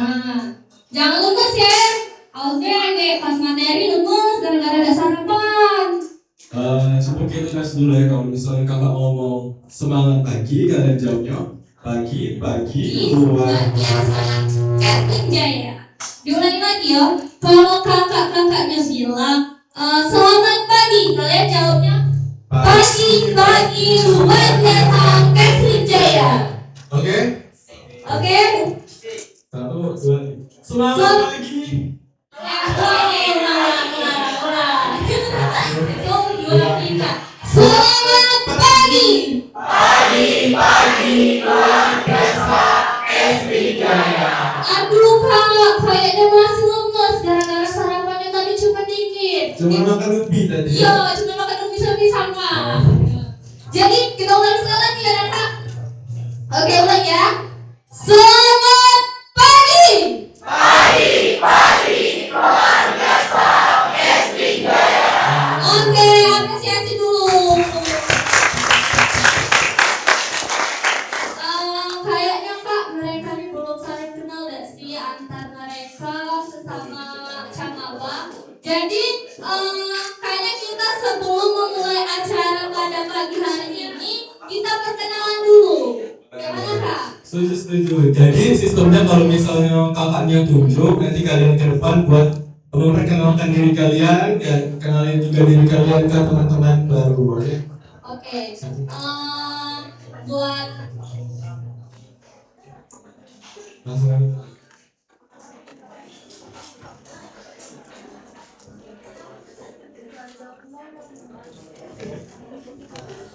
Jangan lemes ya. Oke, pas materi lemes gara-gara ada sarapan. Coba kita tes dulu ya, kalau misalnya kakak ngomong semangat pagi, kalian jawabnya pagi luar biasa. Jaya. Diulangi lagi ya. Kalau kakak-kakaknya bilang selamat pagi, kalian jawabnya pagi luar biasa Jaya. Oke? Oke? 1, 2, semangat pagi. Selamat pagi. Pagi luar biasa SD Jaya. Aduh kak, kayaknya masih lemes gara-gara sarapannya tadi cuma dikit. Cuma makan ubi tadi. Iya, cuma makan ubi sama. Jadi kita ulang sekali lagi ya kak. Oke, ulang ya. Selamat pagi. Pagi luar biasa SD Jaya. Oke, apresiasi dulu. Kayaknya kak, mereka ini belum saling kenal gak sih antar mereka sesama Camaba. Jadi kayaknya kita sebelum memulai acara pada pagi hari ini, kita perkenalan dulu. Gimana kak? Setuju. Jadi sistemnya kalau misalnya kakaknya tunjuk, nanti kalian ke depan buat memperkenalkan diri kalian dan kenalin juga diri kalian ke teman-teman baru, oke? Oke. Buat Langsung aja.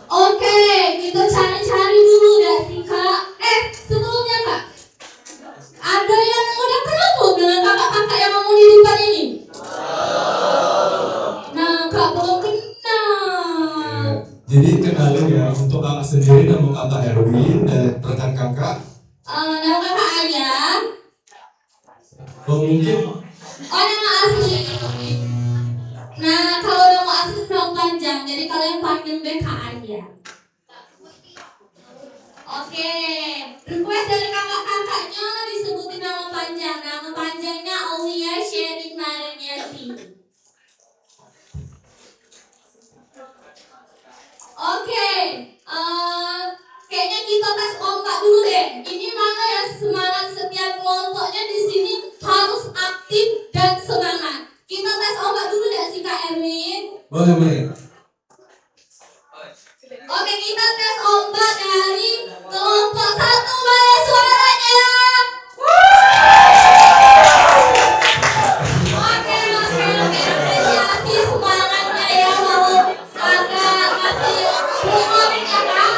Oke, kita cari-cari dulu gak sih kak? Sebelumnya kak, ada yang udah kenal belum dengan kakak-kakak yang ngomong di depan ini? Nah, kak belum kenal. Jadi kenalin ya, untuk kakak sendiri nama kakak Erwin dan rekan kakak. Nama kakak Ayah. Mungkin Nama asli. Nah, kalau nama asli terlalu panjang, jadi kalian panggil Kak Ayah. Oke, request dari kakak-kakaknya disebutin nama panjang. Nama panjangnya Aulia Sherin Mariniati. Oke, kayaknya kita tes ombak dulu deh. Ini mana yang semangat setiap kelompoknya di sini harus aktif dan semangat. Kita tes ombak dulu deh sih Kak Erwin. boleh. Oke, kita tes ombak dari kelompok 1, mana suaranya? Oke, apresiasi semangatnya ya, mau agak masih belum ya kak.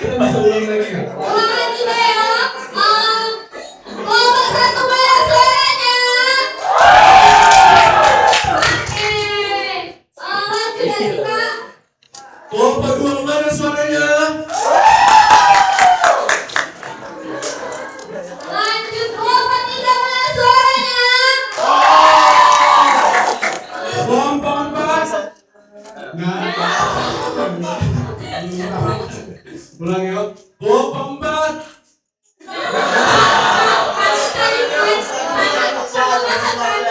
Kita bisa ulang lagi nggak? Ulang lagi deh ya. Kelompok 1, mana suaranya? Oke, lanjut ya sih kak. Kelompok 2 mana suaranya? Lanjut kelompok 3, mana suaranya? Kelompok 4. Nah, ulang ya. Kelompok 4.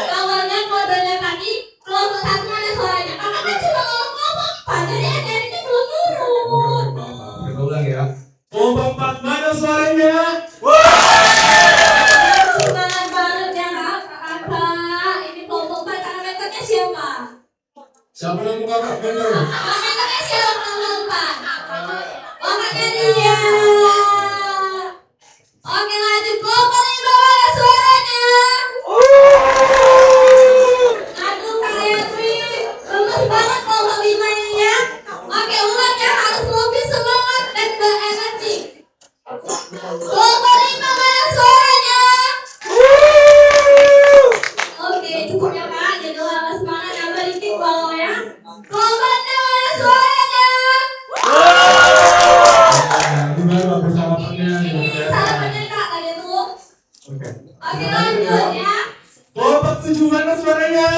Awalnya kodenya tadi kelompok 1 mana suaranya? Kakak kan cuma ngomong kelompok 4, jadi adik-adiknya belum nurut. Kita ulang ya. Kelompok 4 mana suaranya? Semangat banget ya kakak. Ini kelompok 4, kakak mentornya siapa? Siapa nama kakak bener? Kakak mentornya siapa kelompok 4? Oh kakak dia. Oke lanjut kelompok 5 mana suaranya? Aduh Kak Edwin, lemes banget kelompok 5 ini ya. Oke ulang ya, harus lebih semangat dan berenergi. Kelompok 5 mana suaranya? Oke cukup ya Kak, jadi lama semangat tambah dikit bawah ya. Kelompok 6 mana suaranya? Ini baru aku sarapannya. Ini sarapannya Kak tadi tuh. Oke. Oke lanjut ya. Kelompok 7 mana suaranya?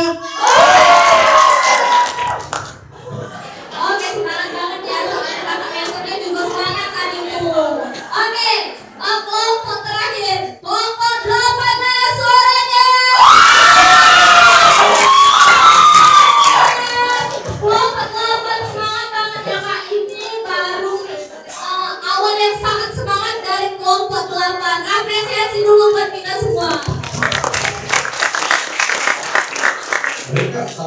Oke semangat banget ya, soalnya kakak mentornya juga semangat tadi tuh. Oke, kelompok terakhir, kelompok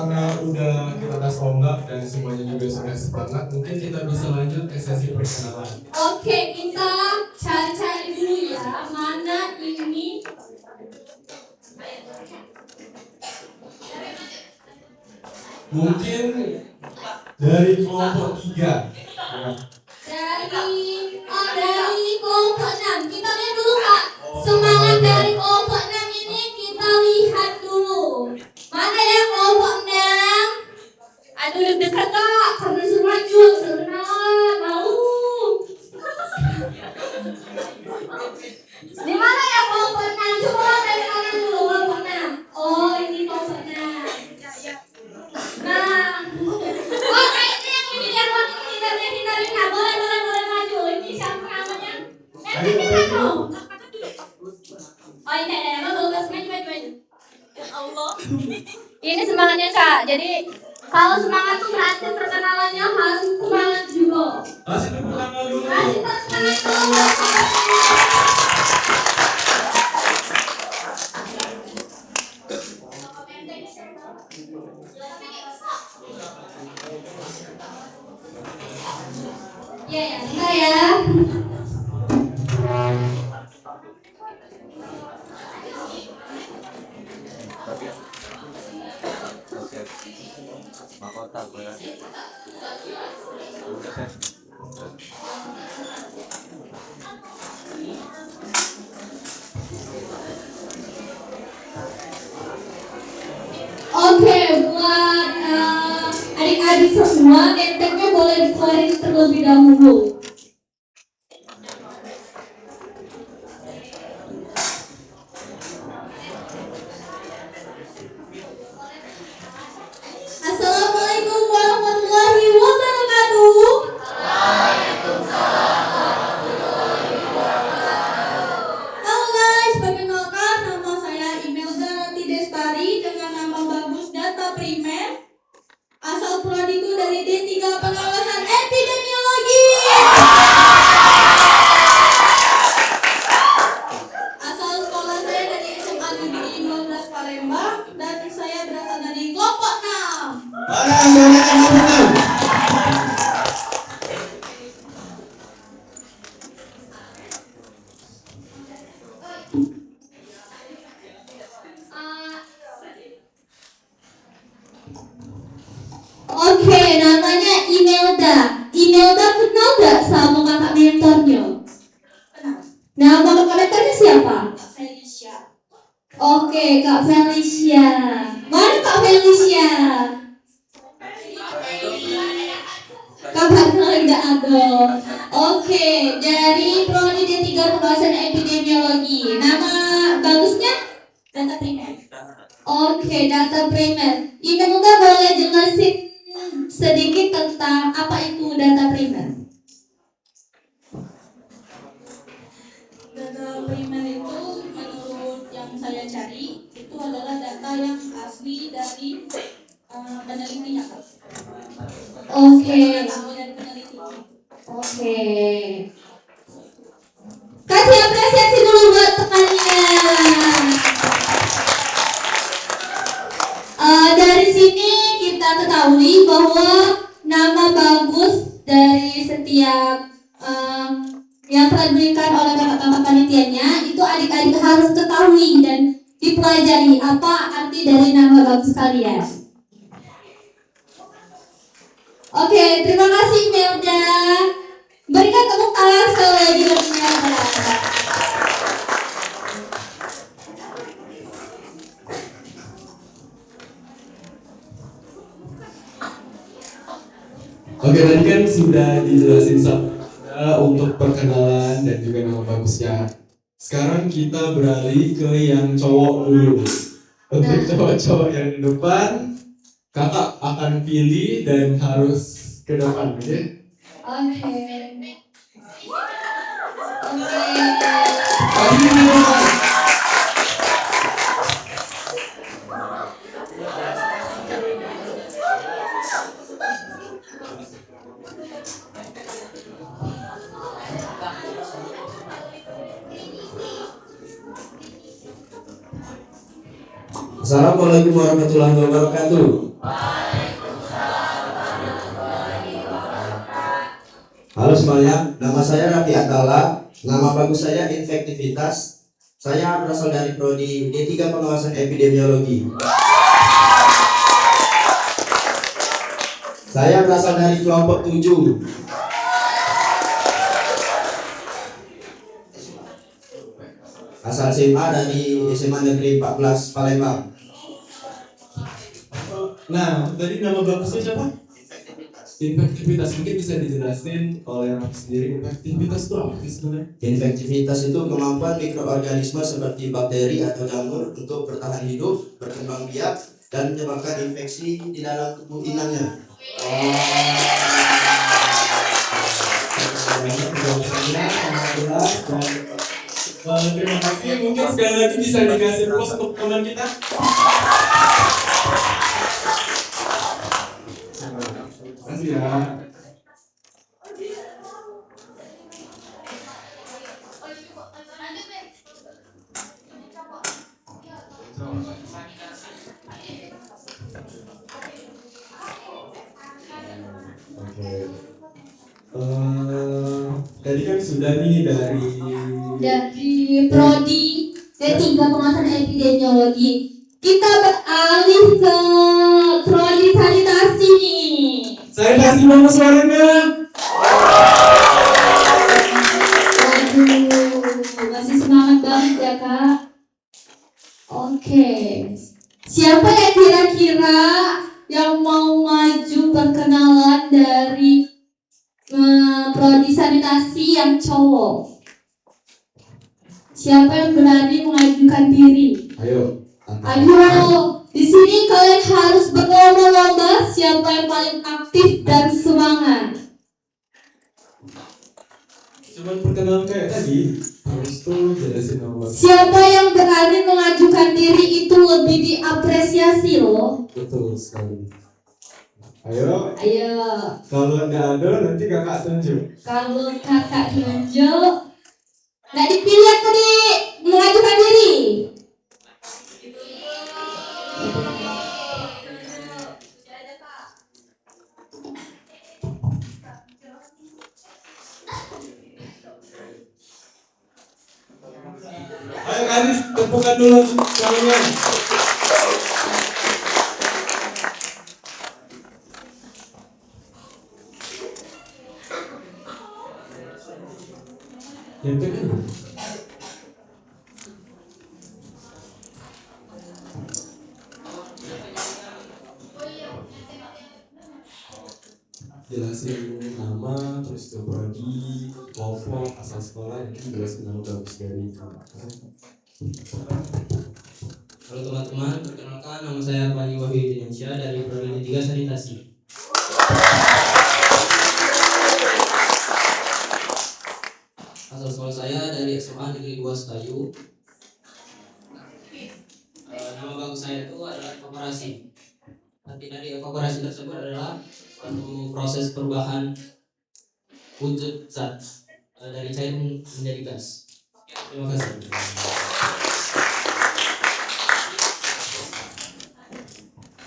karena udah kita tes ombak dan semuanya juga sudah sepakat, mungkin kita bisa lanjut ke sesi perkenalan. Oke, kita cari-cari dulu ya, mana ini. Mungkin dari kelompok 3. Dari kelompok 6. Kita lihat dulu Kak. Semangat dari kelompok 6 ini kita lihat dulu. Mana yang kelompok 6? Aduh deg-degan Kak, karena suruh maju, suruh kenalan, malu. Di mana yang kelompok 6? Coba dari mana dulu kelompok 6. Oh, ini kelompok 6. Nah, oh kayaknya yang ini yang hindari. Nah, boleh maju. Ini siapa namanya? Kamu. Oh ini ada bagus, maju. Ya Allah. Ini semangatnya Kak. Jadi kalau semangat tuh berarti perkenalannya harus semangat juga. Kasih tepuk tangan dulu. Kasih tepuk tangan dulu. Ya, bentar ya. Mahkota gue ya. Oke, buat adik-adik semua, kenteknya boleh dikeluarin terlebih dahulu. Assalamualaikum warahmatullahi wabarakatuh. Halo guys, perkenalkan nama saya Imelda Rati Destari dengan nama bagus Data Primer. Asal prodiku dari D3 Pengawasan Epidemiologi. Asal sekolah saya dari SMA Negeri 12 Palembang dan saya berasal dari kelompok 6. Mana yang kelompok 6? Oke, namanya Imelda. Imelda kenal gak sama kakak mentornya? Kenal. Nama kakak mentornya siapa? Kak Felicia. Oke, Kak Felicia. Mana Kak Felicia? Kakaknya lagi gak ada. Oke, dari Prodi D3 Pengawasan Epidemiologi. Nama bagusnya? Data Primer. Oke, Data Primer. Imelda boleh jelasin sedikit tentang apa itu data primer? Data primer itu menurut yang saya cari itu adalah data yang asli dari penelitinya Kak. Oke. Tahu dari peneliti. Oke. Kasih apresiasi dulu buat temannya. Dari sini kita ketahui bahwa nama bagus dari setiap yang telah diberikan oleh kakak-kakak panitianya itu adik-adik harus ketahui dan dipelajari apa arti dari nama bagus kalian. Oke, terima kasih Melda. Berikan tepuk tangan sekali lagi untuk Melda. Oke, tadi kan sudah dijelasin untuk perkenalan dan juga nama bagusnya. Sekarang kita beralih ke yang cowok dulu. Untuk cowok-cowok yang di depan, kakak akan pilih dan harus ke depan, oke? Oke. Kasih dulu. Assalamualaikum warahmatullahi wabarakatuh. Halo semuanya, nama saya Raffi Atala. Nama bagus saya infektivitas. Saya berasal dari prodi D3 Pengawasan Epidemiologi. Saya berasal dari kelompok 7. Asal SMA dari SMA Negeri 14 Palembang. Nah, tadi nama bagusnya siapa? Infektivitas. Mungkin bisa dijelasin oleh Raffi sendiri, infektivitas itu apa sih sebenarnya? Infektivitas itu kemampuan mikroorganisme seperti bakteri atau jamur untuk bertahan hidup, berkembang biak, dan menyebabkan infeksi di dalam tubuh inangnya. Terima kasih. Mungkin sekali lagi bisa dikasih plus untuk teman kita. Terima kasih ya. Oke. Tadi kan sudah nih dari prodi D3 Pengawasan Epidemiologi. Kita beralih ke prodi sanitasi nih. saya kasih mana suaranya. Waduh, masih semangat banget ya Kak. Oke, siapa ya kira-kira yang mau maju perkenalan dari prodi sanitasi yang cowok? Siapa yang berani mengajukan diri? Ayo. Ayo, di sini kalian harus berlomba-lomba siapa yang paling aktif dan semangat. Cuman perkenalan kayak tadi, harus tuh jelasin nama. Siapa yang berani mengajukan diri itu lebih diapresiasi loh. Betul sekali. Ayo. Ayo, Kalau nggak ada nanti kakak tunjuk. kalau kakak tunjuk, nggak dipilih yang tadi mengajukan diri. Ayo Karis, tepukan dulu kalian. Yang kedua. Jelasin nama, terus ke prodi, kelompok, asal sekolah, ini jelasin nama bagus dari kakak. Halo teman-teman, perkenalkan nama saya Pani Wahyu Indonesia dari Prodi 3 Sanitasi. Asal sekolah saya dari SMA Negeri 2 Setayu. Nama bagus saya itu adalah evaporasi. Arti dari evaporasi tersebut adalah suatu proses perubahan wujud zat dari cair menjadi gas. Terima kasih.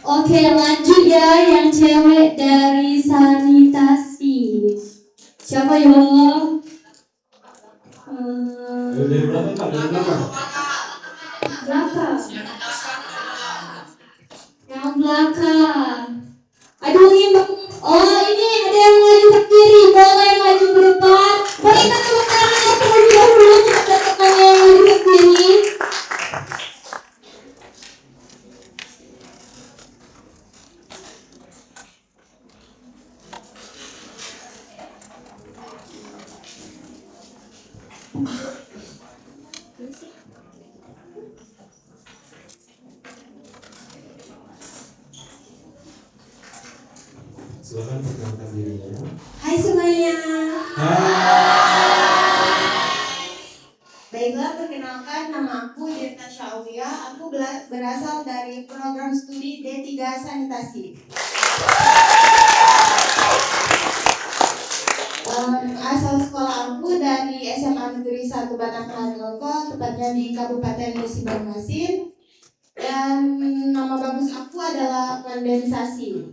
Oke, lanjut ya yang cewek dari sanitasi. Siapa yo? Dari belakang, dari belakang. Belakang. Yang belakang. Aduh ini oh ini ada yang maju ke kiri, boleh maju ke depan. Boleh kita tepuk tangan ya terlebih dahulu untuk teman yang maju ke kiri. Silakan perkenalkan dirinya. Hai semuanya. Hai. Baiklah, perkenalkan nama aku Dirta Syaulia. Aku berasal dari program studi D3 Sanitasi. Asal sekolah aku dari SMA Negeri 1 Batang Harloko, tepatnya di Kabupaten Musi Banyu Asin. Dan nama bagus aku adalah kondensasi.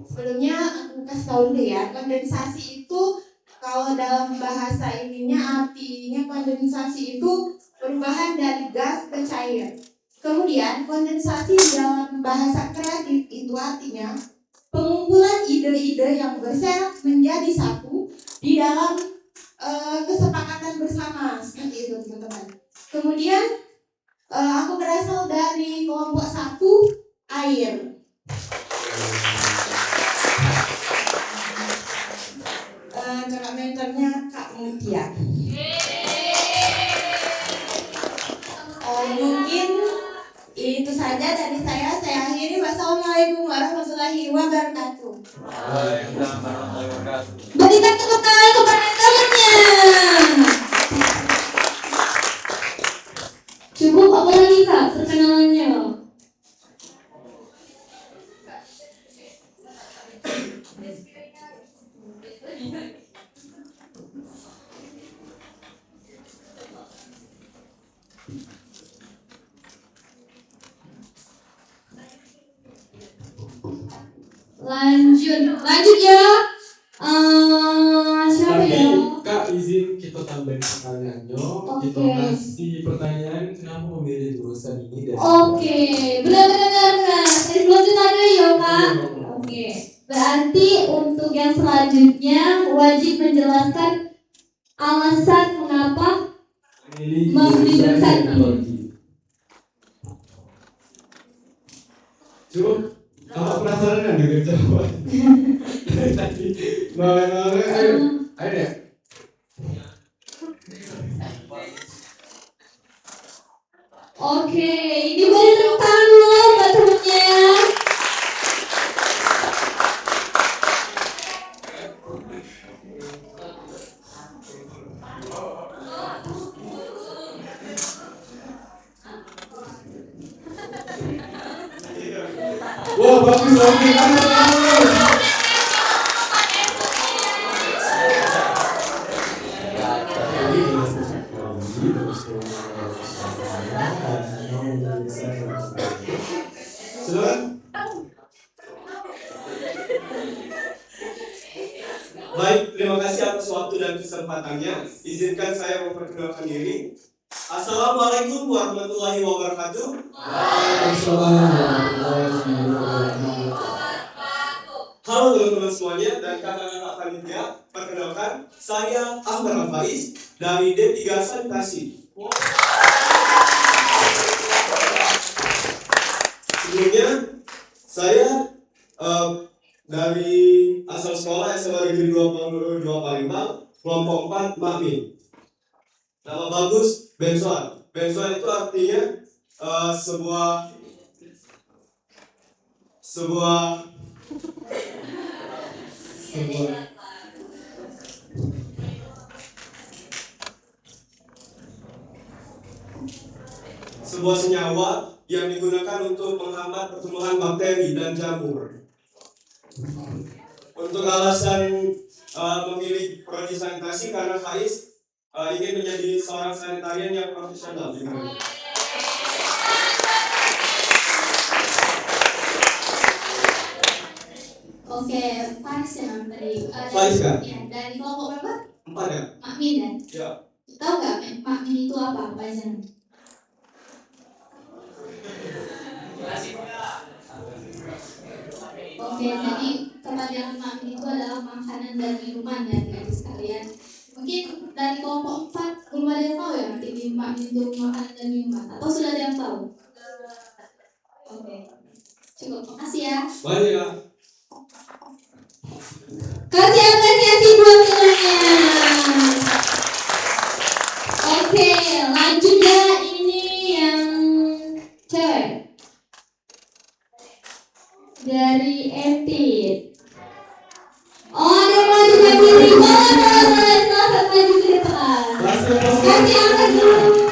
Sebelumnya aku kasih tahu dulu ya, kondensasi itu kalau dalam bahasa ininya artinya kondensasi itu perubahan dari gas ke cair. Kemudian kondensasi dalam bahasa kreatif itu artinya pengumpulan ide-ide yang berseret menjadi satu di dalam kesepakatan bersama, seperti itu teman-teman. Kemudian aku berasal dari kelompok 1 air. Kakak mentornya Kak Mutia. Mungkin itu saja dari saya. Saya akhiri. Wassalamualaikum warahmatullahi wabarakatuh. Berikan tepuk tangan kepada temannya. Cukup, apa lagi Kak perkenalannya? Lanjut ya. Siapa Tapi ya? Kak izin kita tambahin pertanyaannya. Kita Oke. kasih pertanyaan kenapa memilih jurusan ini dan Oke, benar. Sebelumnya ada ya Kak. Oke, berarti untuk yang selanjutnya wajib menjelaskan alasan mengapa memilih jurusan ini. teknologi. Cukup, apa penasaran kan dengan jawabannya? Dari tadi malah-malah, ayo deh. Oke, ini beri tepuk tangan dulu buat temennya. Wah, bagus. Silakan. Baik, terima kasih atas waktu dan kesempatannya. Izinkan saya memperkenalkan diri. Assalamualaikum warahmatullahi wabarakatuh. Halo teman-teman semuanya dan kakak-kakak panitia. Perkenalkan, saya Ahmad Faiz dari D3 Sanitasi. Sebelumnya, saya dari asal sekolah SMA Negeri 22 Palembang, kelompok 4 Makmi. Nama bagus Bensoan. Bensoan itu artinya sebuah senyawa yang digunakan untuk menghambat pertumbuhan bakteri dan jamur. Untuk alasan memilih prodi sanitasi karena Faiz ingin menjadi seorang sanitarian yang profesional. Oke, Faris ya tadi. Faris, Kak? Ya, dari kelompok berapa? 4 ya? Makmin kan? Ya. Tahu nggak Makmin itu apa aja? Oke, jadi kepanjangan Makmin itu adalah makanan dan minuman ya guys sekalian. Mungkin dari kelompok 4 belum ada yang tahu ya arti Makmin itu makanan dan minuman atau sudah ada yang tahu? Oke, cukup. Makasih ya. Banyak. Kasih apresiasi buat temannya. Oke, lanjut ya ini yang cewek dari Etit. Oh, ada yang maju ke kiri. Boleh, silahkan maju ke depan. Kasih angkat dulu.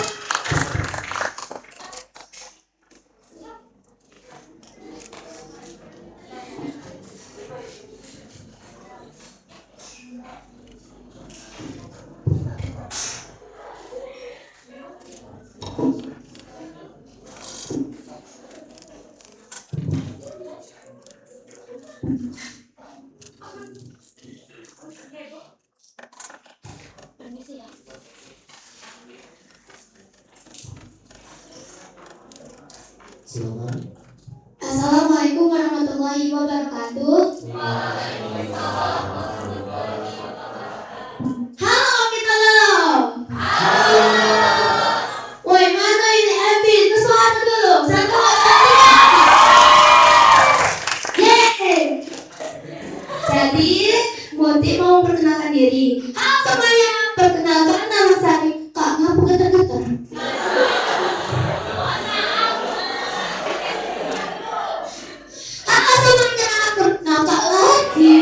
Silakan. Assalamualaikum warahmatullahi wabarakatuh. Halo kita lo. Woi mana ini Ebi? Sesuatu dulu. Satu Yeay. Jadi Muti mau perkenalkan diri. Halo semuanya, perkenalkan nama saya Kak Ngapu Getar-Getar. Halo semuanya, perkenalkan lagi.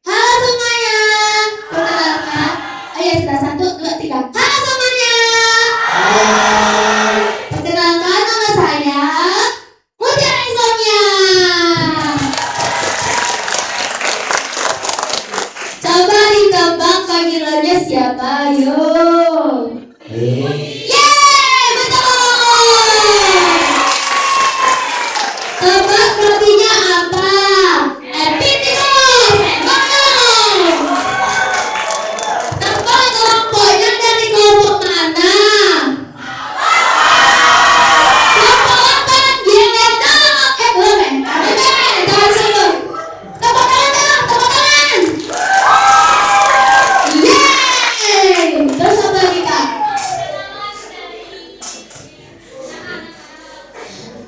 Halo semuanya, perkenalkan. Ayo sudah 1, 2, 3. Halo semuanya. Perkenalkan nama saya Mutiara Insomnia. Coba ditebak panggilannya siapa? Yuk. Yeay, betul. Tebak rotinya apa? Epitikus. Tebak kelompoknya dari kelompok mana? Kelompok apa? Giliran dong. Belum jangan sebut. Tepuk tangan, tepuk tangan. Yeay. Terus apa lagi Kak?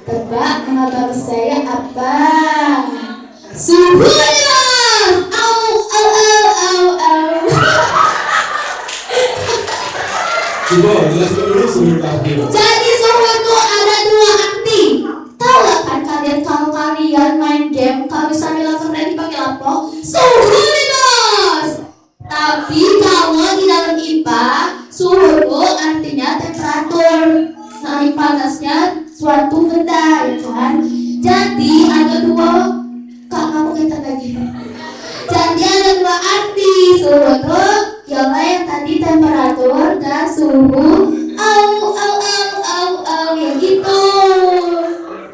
Tebak nama baru saya apa? Suhu Mas. Au au au au au. Coba jelaskan dulu suhu tadi. Jadi suhu itu ada 2 arti. Tahu gak kan kalian kalau kalian main game kalau misalnya langsung dipanggil apa? Suhu Mas. Tapi kalau di dalam IPA suhu itu artinya temperatur. Naik panasnya suatu benda ya kan. Jadi ada 2. Kak kamu kita lagi. Jadi ada 2 arti. Suhu itu ialah yang tadi temperatur dan suhu au yang gitu.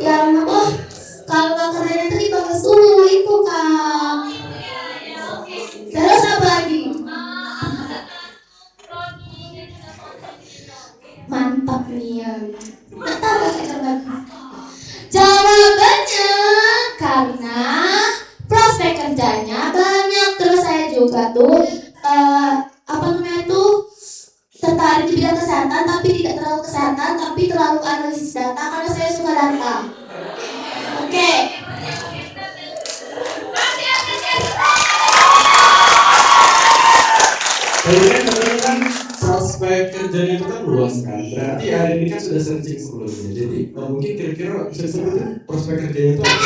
Yang apa? Kalau nggak keren itu dipanggil suhu itu Kak. Terus apa lagi? Mantap nih ya. Nggak tahu saya tebak. Jawabannya karena prospek kerjanya banyak. Terus saya juga tuh apa namanya tuh tertarik di bidang kesehatan, tapi tidak terlalu kesehatan, tapi terlalu analisis data karena saya suka data. Oke. Tadi kan prospek kerjanya itu kan luas kan. Berarti hari ini kan sudah searching sebelumnya. Jadi mungkin kira-kira bisa disebutin prospek kerjanya itu apa?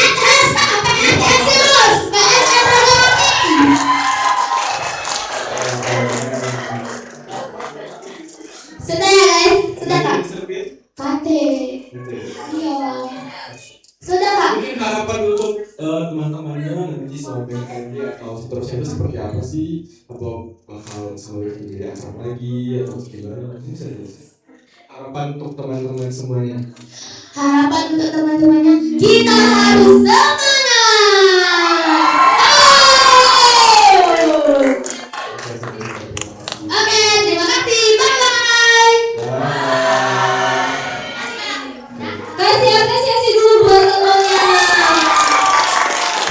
Sudah ya guys, sudah Kak. Kate. Iya. Sudah Kak. Mungkin harapan untuk teman-temannya nanti sama BKD atau seterusnya itu seperti apa sih? Atau bakal selalu jadi akrab lagi atau gimana? Mungkin bisa dijelaskan. Harapan untuk teman-teman semuanya. Harapan untuk teman-temannya, kita harus semangat. Oke, terima kasih. Bye. Kasih apresiasi dulu buat temannya.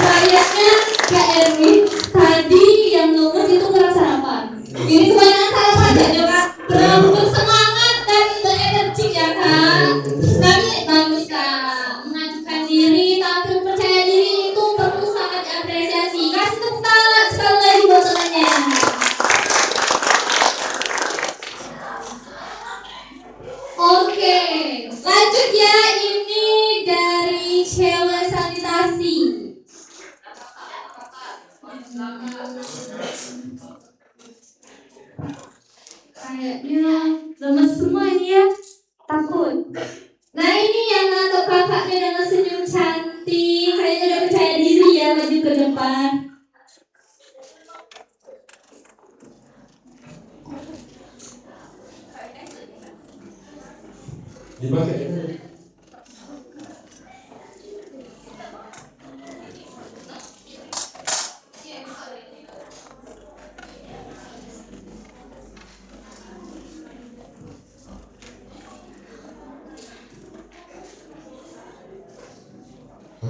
Kayaknya Kak Erwin tadi yang nulis itu kurang sarapan. Ini kebanyakan sarapan ya Kak. Terlalu bersemangat dan berenergi ya Kak. Tapi bagus Kak. Mengajukan diri tapi percaya diri itu perlu sangat diapresiasi. Kasih tepuk tangan sekali lagi buat temannya. Oke, lanjut ya, ini dari cewek sanitasi. Kayaknya lemes semua ini ya, takut. Nah ini yang nangkep kakaknya dengan senyum cantik, kayaknya udah percaya diri ya, maju ke depan. Dipakai.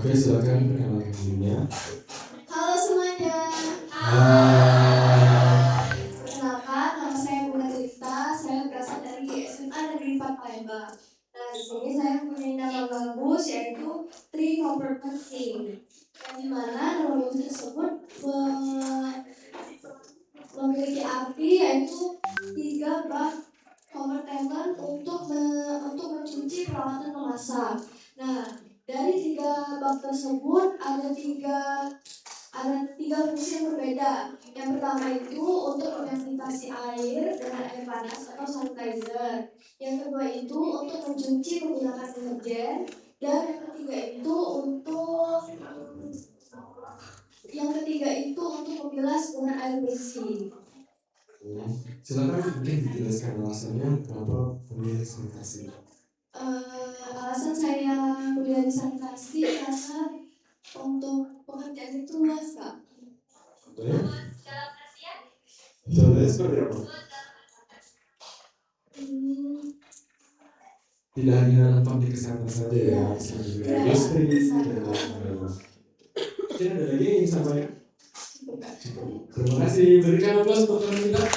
Oke, silakan perkenalkan dirinya. Halo semuanya. Hai. Perkenalkan, nama saya Bunga Rita. Saya berasal dari SMA Negeri 4 Palembang. Nah, di sini saya mempunyai nama bagus yaitu Tricoperpensing. Yang dimana nama bagus tersebut memiliki arti yaitu 3 bak convertible untuk mencuci, peralatan memasak. Nah, dari 3 bak tersebut ada tiga fungsi yang berbeda. Yang pertama itu untuk mengantisipasi air dengan air panas atau sanitizer. Yang kedua itu untuk mencuci menggunakan deterjen. Dan yang ketiga itu untuk membilas dengan air bersih. Silakan mungkin dijelaskan alasannya kenapa memilih sanitasi. Alasan saya kuliah di sanitasi karena untuk pekerjaan itu luas, Kak. Contohnya? Contohnya seperti apa? Tidak hanya mentok di kesehatan saja ya, bisa juga industri dan lain-lain. Mungkin ada lagi yang ingin sampaikan? Cukup. Terima kasih. Berikan aplaus untuk teman kita.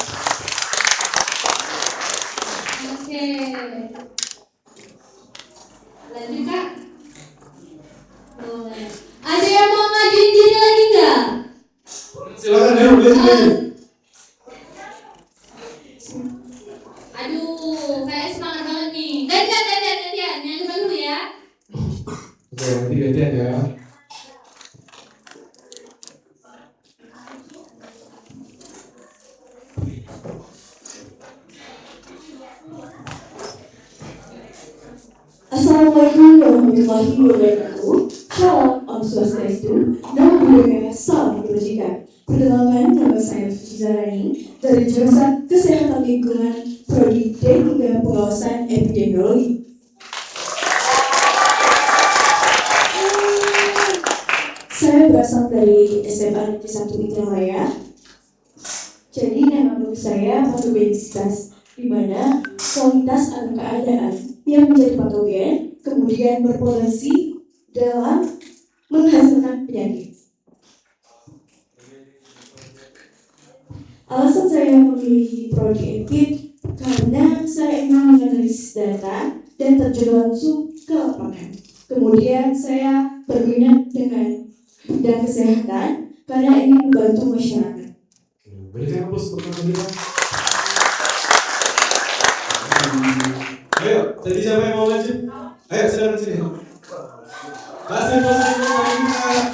Oke. Lanjut, Kak. Boleh. Ada yang mau ngajuin diri lagi nggak? Silakan ya, boleh. Aduh, kayak semangat banget nih. Gantian. Yang depan dulu ya. Oke, nanti gantian ya. Assalamualaikum warahmatullahi wabarakatuh. Salam Om Swastiastu, Namo Buddhaya, salam kebajikan. Perkenalkan, nama saya Vicky Zarani dari jurusan Kesehatan Lingkungan, Prodi D3 Pengawasan Epidemiologi. Saya berasal dari SMA Negeri 1 Indralaya. Jadi nama bagus saya patogenitas, di mana kualitas atau keadaan yang menjadi patogen kemudian berpotensi dalam menghasilkan penyakit. Alasan saya memilih prodi EPID karena saya ingin menganalisis data dan terjun langsung ke lapangan. Kemudian saya berminat dengan bidang kesehatan karena ingin membantu masyarakat. Berikan aplaus untuk teman kita. Ayo, tadi siapa yang mau maju? Ayo, silakan sini. Kasih teman kita.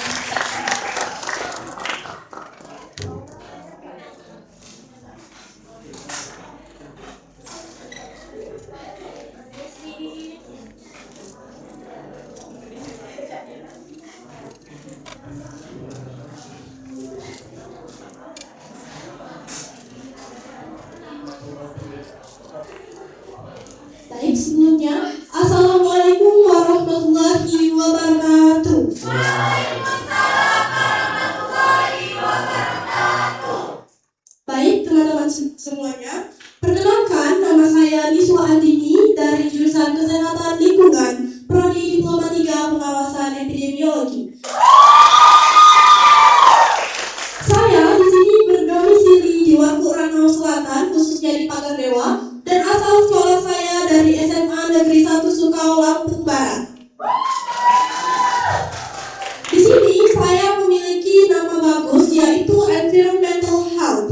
Baik, sebelumnya Assalamualaikum warahmatullahi wabarakatuh. Baik teman-teman semuanya, perkenalkan nama saya Niswa Andini dari jurusan Kesehatan Lingkungan, Prodi Diploma 3 Pengawasan Epidemiologi. Saya di sini berdomisili di Waku Ranau Selatan, khususnya di Pagardewa, dan asal sekolah saya dari SMA Negeri 1 Sukau, Lampung Barat. Di sini saya memiliki nama bagus yaitu Environmental Health.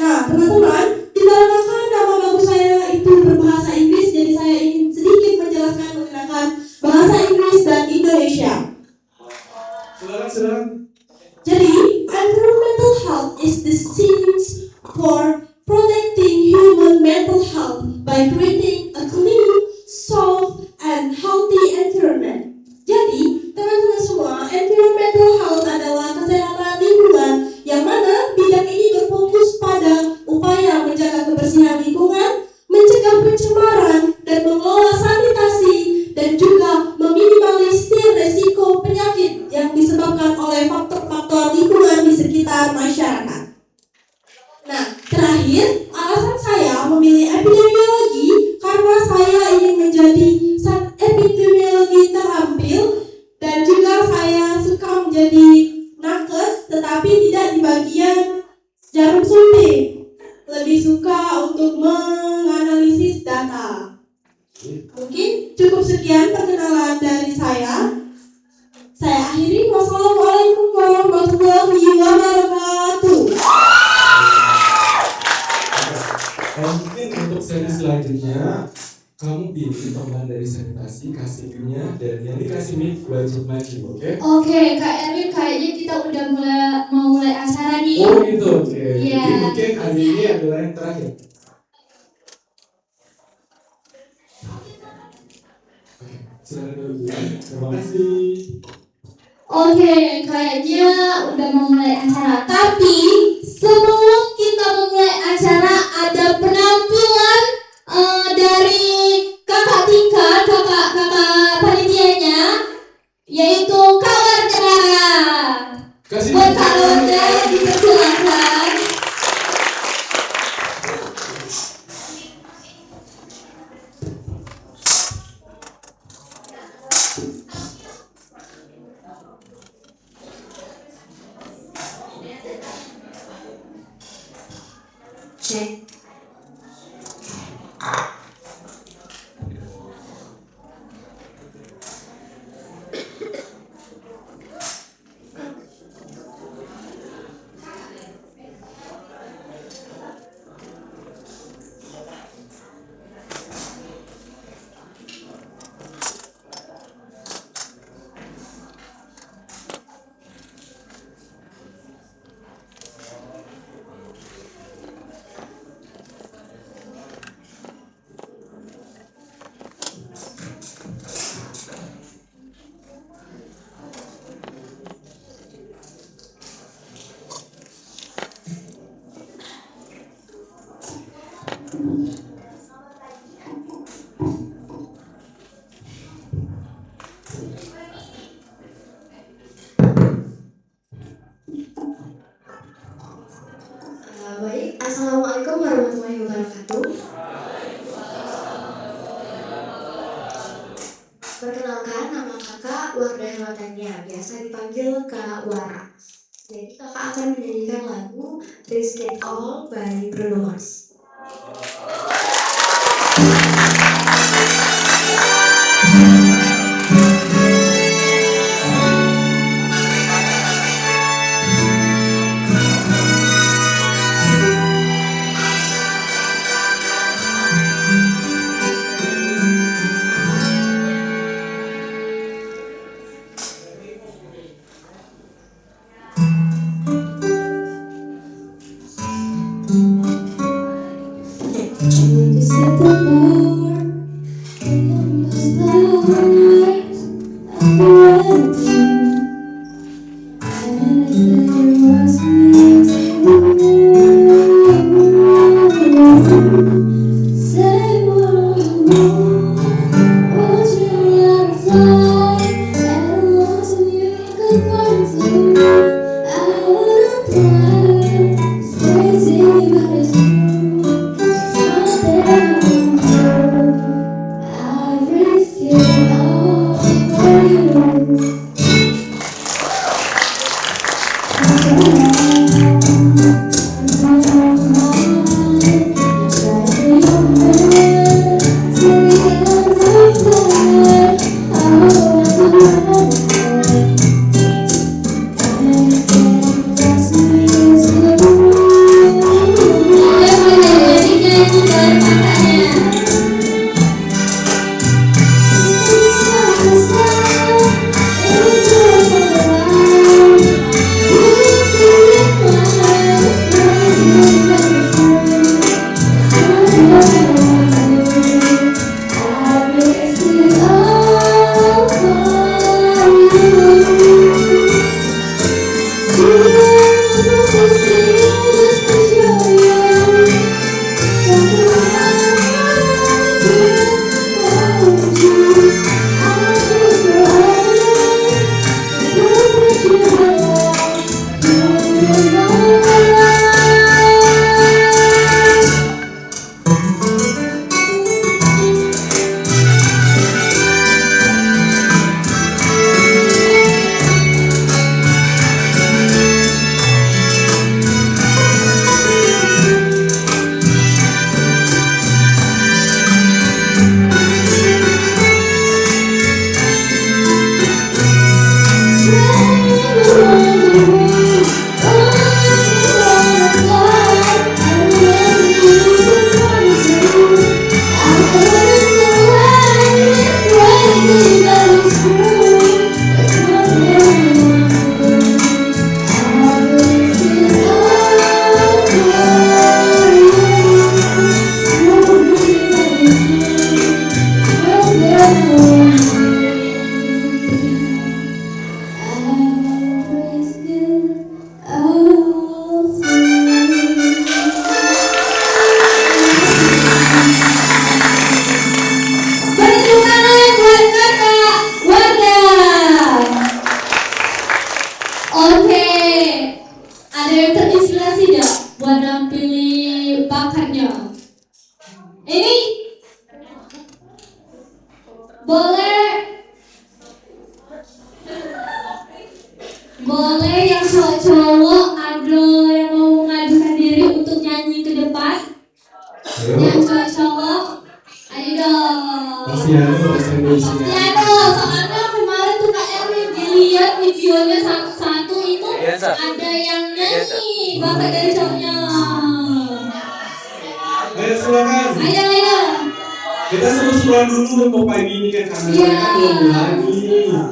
Nah, teman-teman, dikarenakan nama bagus saya itu berbahasa Inggris, jadi saya ingin sedikit menjelaskan menggunakan bahasa Inggris dan Indonesia. Silakan. Jadi, environmental health is the science for protecting human mental health by creating a clean, soft, and healthy environment. Jadi, teman-teman semua, environmental health adalah kesehatan lingkungan yang mana bidang ini berfokus pada upaya menjaga kebersihan lingkungan, mencegah pencemaran, dan mengelola sanitasi, dan juga meminimalisir resiko penyakit yang disebabkan oleh faktor-faktor lingkungan di sekitar masyarakat. Nah, terakhir, alasan saya memilih epidemiologi Mungkin cukup sekian perkenalan dari saya. Saya akhiri. Wassalamualaikum warahmatullahi wabarakatuh. Mungkin untuk seri selanjutnya kamu pilih teman dari sanitasi, kasih mic-nya, dan yang dikasih mic wajib maju, oke? Oke, Kak Erwin, kayaknya kita udah mau mulai acara nih. Oh gitu, oke. Iya. Jadi mungkin hari ini adalah yang terakhir. Silakan dulu. Terima kasih. Oke, kayaknya udah mau mulai acara. Tapi sebelum kita memulai acara, ada penampilan dari kakak Tika, kakak panitianya, yaitu Kak Wardana. Kasih Buat Kak Wardana dipersilakan. Cek. Baik, Assalamualaikum warahmatullahi wabarakatuh. Perkenalkan, nama kakak Wardana Tania, biasa dipanggil Kak Wara. Jadi kakak akan menyanyikan lagu Risk It All by Bruno Mars. Thank you. Boleh yang cowok-cowok ada yang mau mengajukan diri untuk nyanyi ke depan? Yang cowok-cowok, ayo dong. Pasti ada, Pasti ada, soalnya kemarin tuh Kak Erwin dilihat videonya satu-satu itu ada yang nyanyi, bapak dari cowoknya. Ayo silakan. Ayo. Kita seru-seruan dulu untuk pagi ini kan karena mereka belum lagi.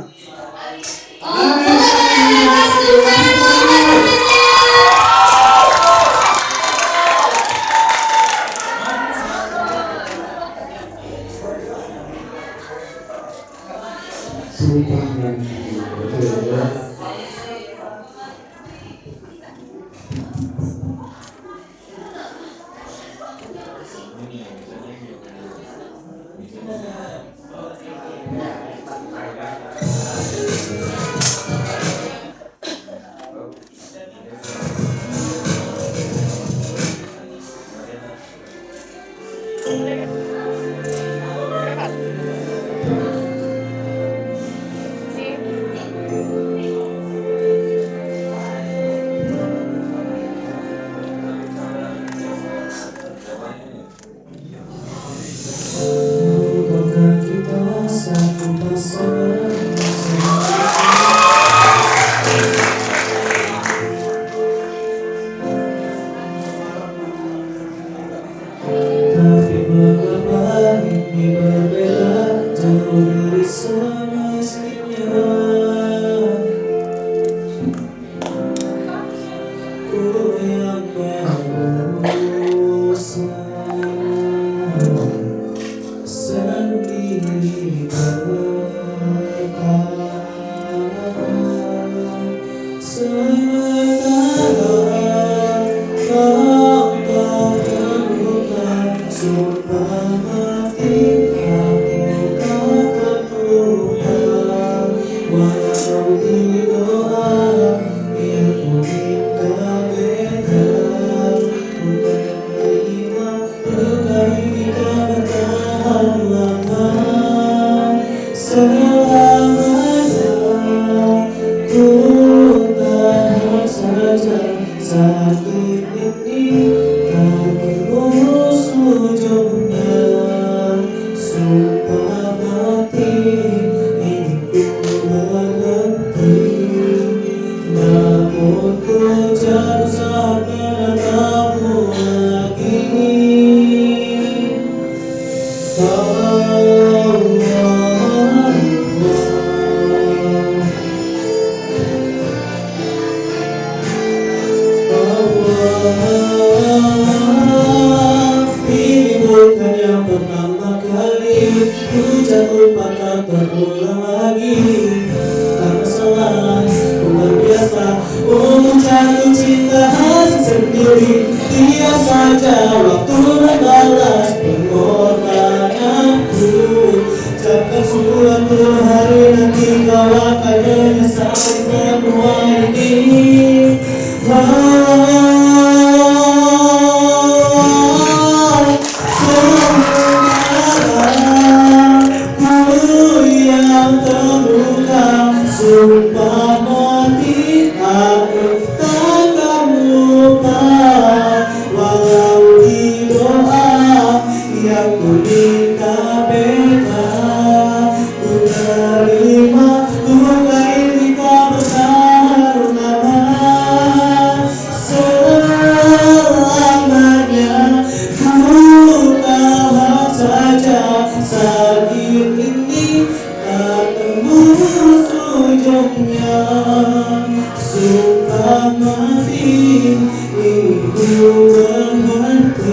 Namun ku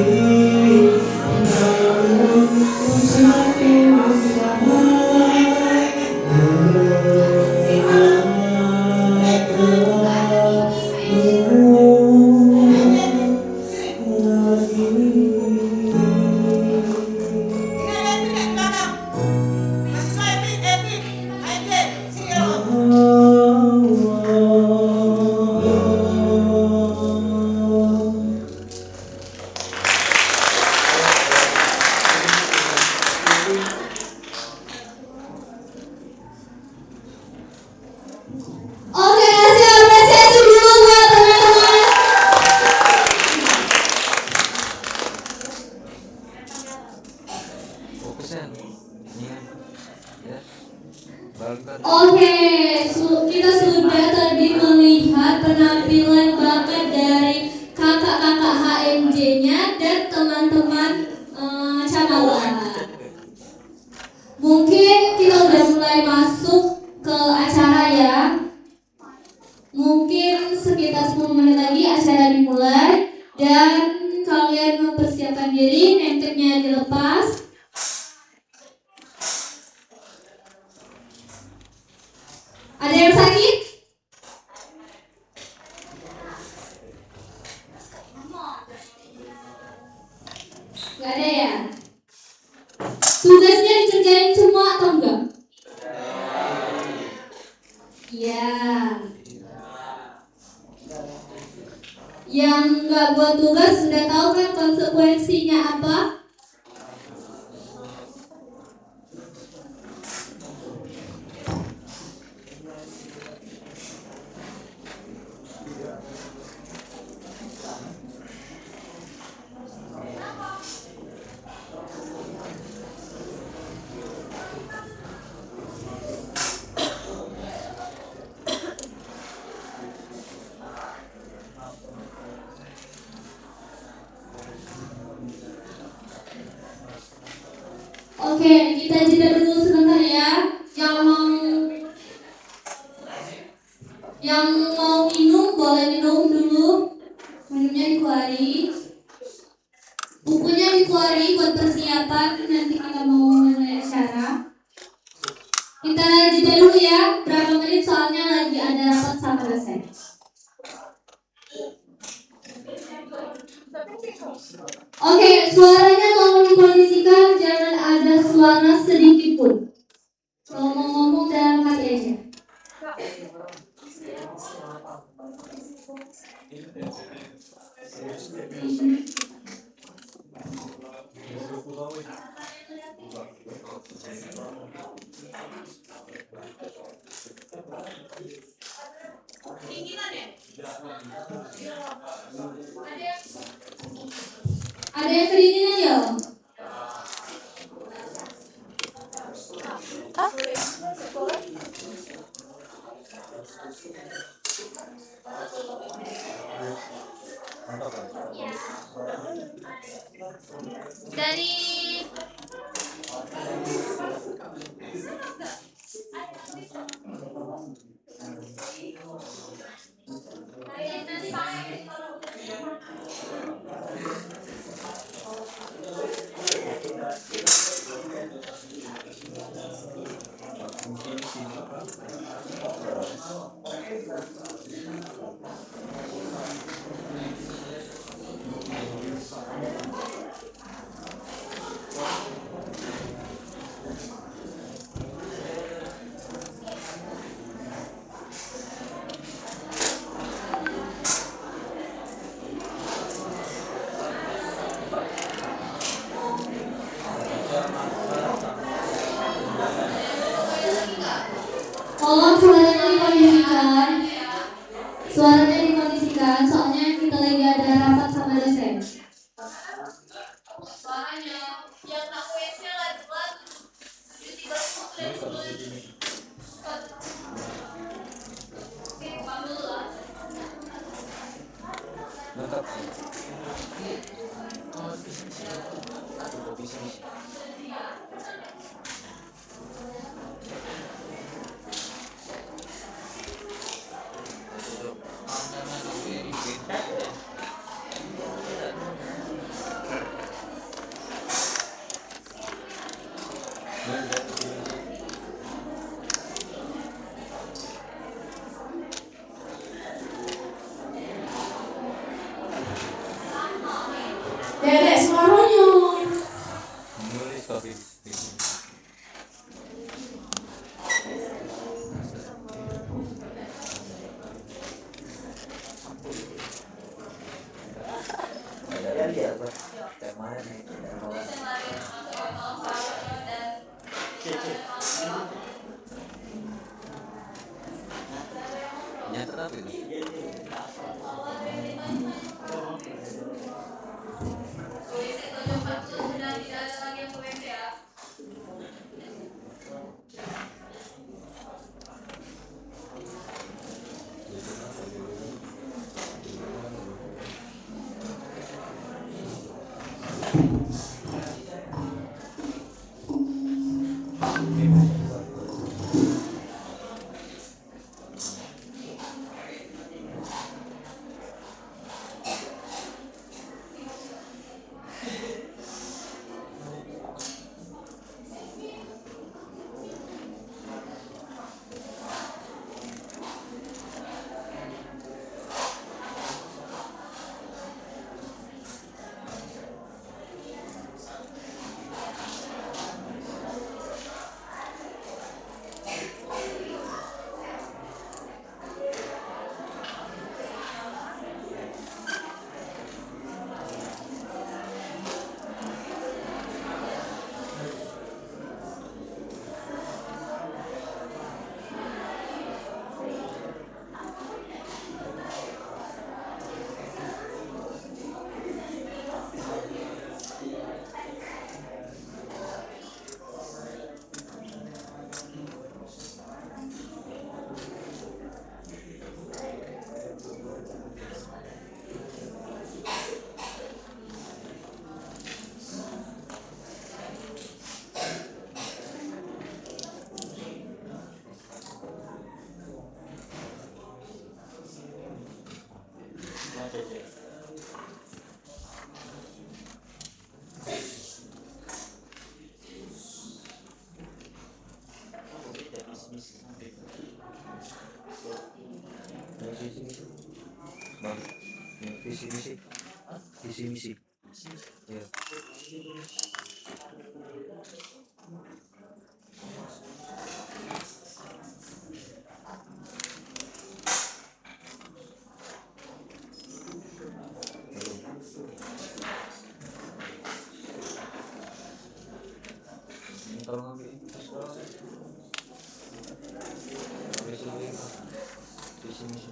Oke, kita sudah tadi melihat penampilan bakat dari kakak-kakak HMJ-nya dan teman-teman Camawa. Mungkin kita udah mulai masuk ke acara ya. Mungkin sekitar 10 menit lagi acara dimulai dan kalian mempersiapkan diri, name-tagnya dilepas. Ada yang sakit? Gak ada ya? Tugasnya dikerjain semua atau enggak? Iya. Yang enggak buat tugas sudah tahu kan konsekuensinya apa? Oke, kita jeda dulu sebentar ya. Yang mau minum boleh minum dulu. Minumnya dikeluarin. Bukunya dikeluarin buat persiapan nanti kita mau mulai acara. Kita jeda dulu ya. Berapa menit soalnya lagi ada rapat sama dosen. Oke, suaranya tolong dikondisikan, jangan ada suara sedikit pun. Kalau mau ngomong dalam hati aja. Ada yang kedinginan ya? Dari tolong suaranya dikondisikan. Suaranya dikondisikan, soalnya kita lagi ada rapat sama dosen. Suaranya yang nak WC lagu-lagu. Oke, panggil lah. Dedek suaranya. visi misi ya. Tolong ambil itu sekarang. Visi misi.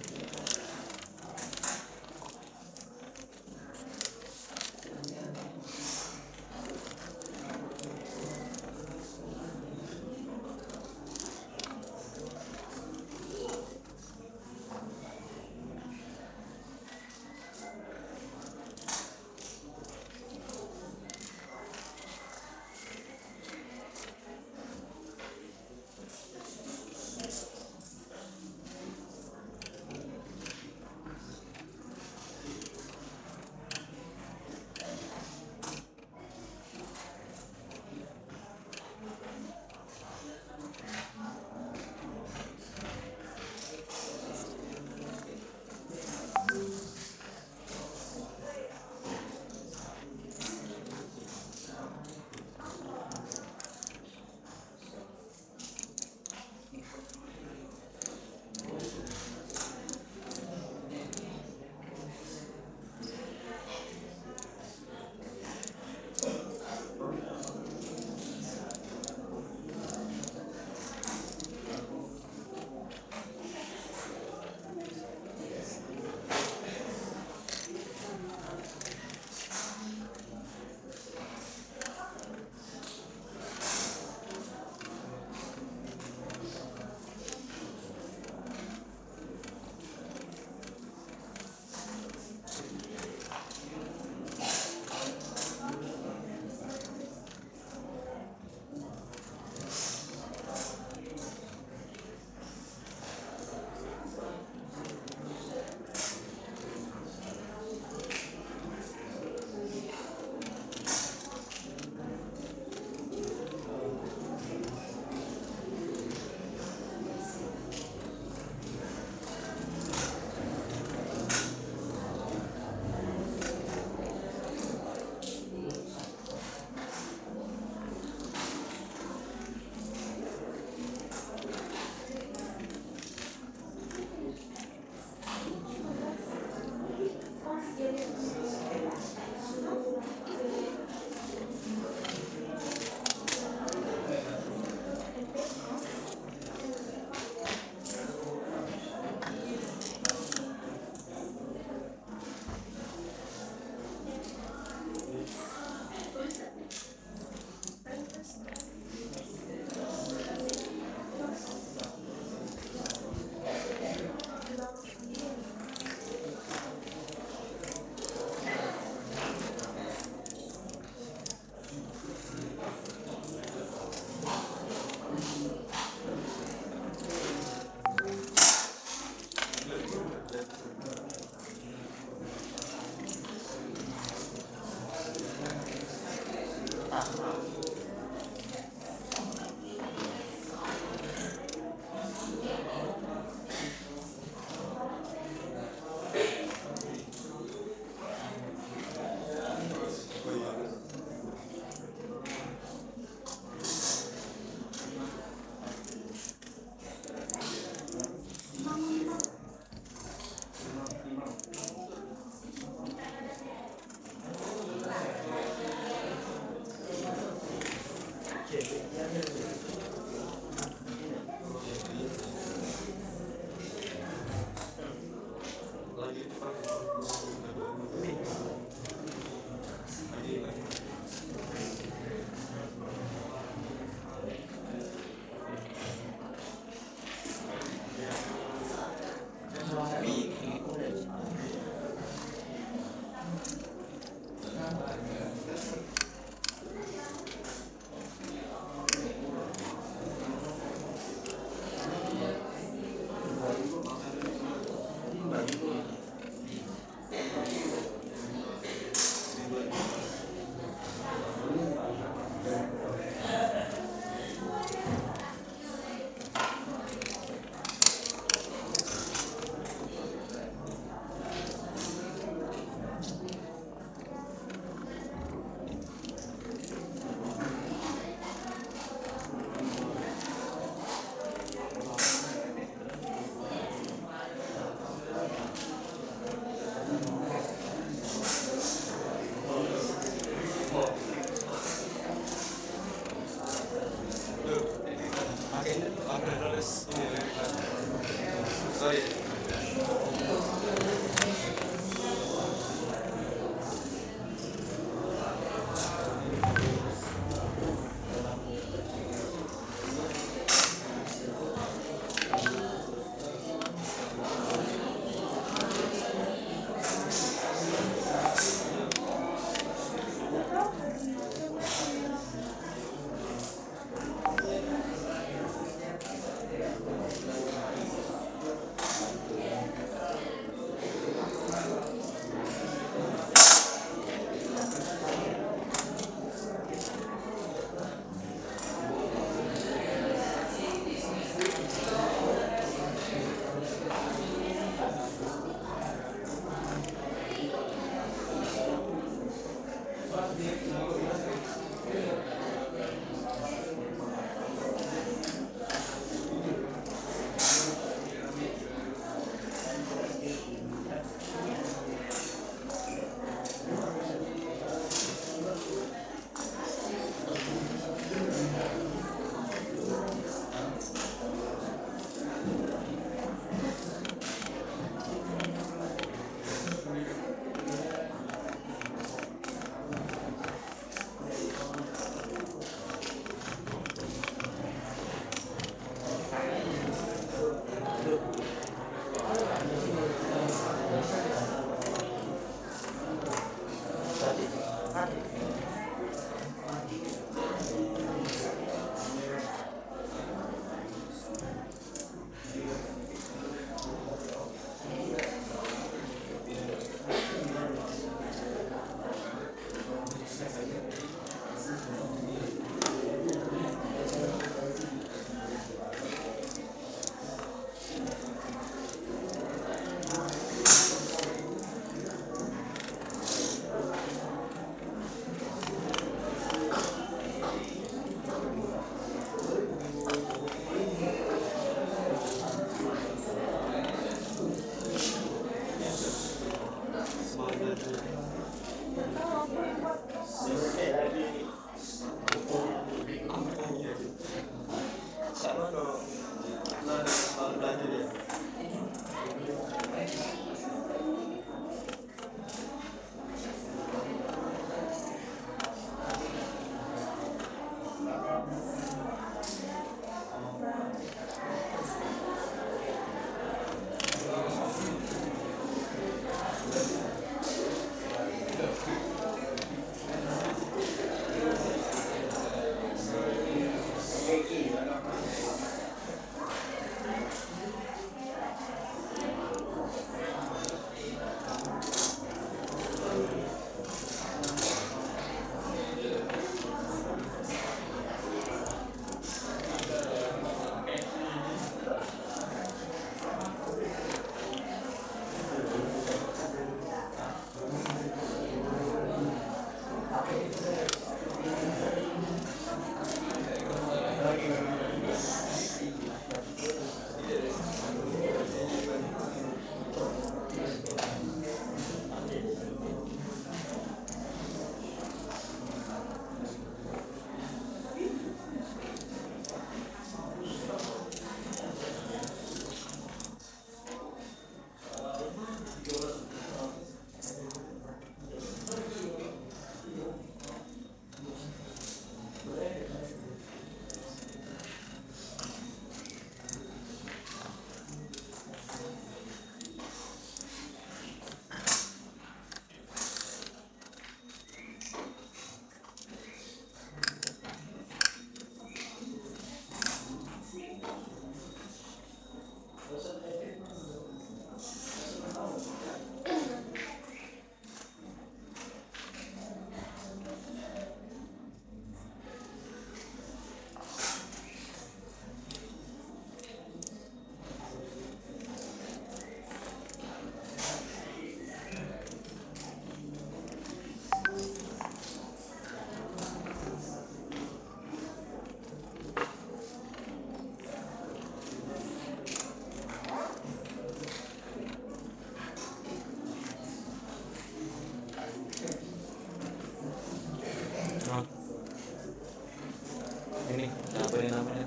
Ini apa ini namanya?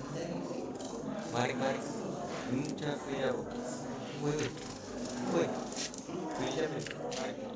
Mari mari. Ini capek ya. Woi, woi. Bisa nih. Mari.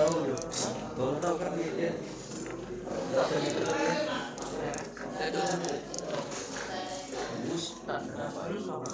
Baru tahu kan dia. Bisa gitu ya. Ustaz, kenapa lu sama?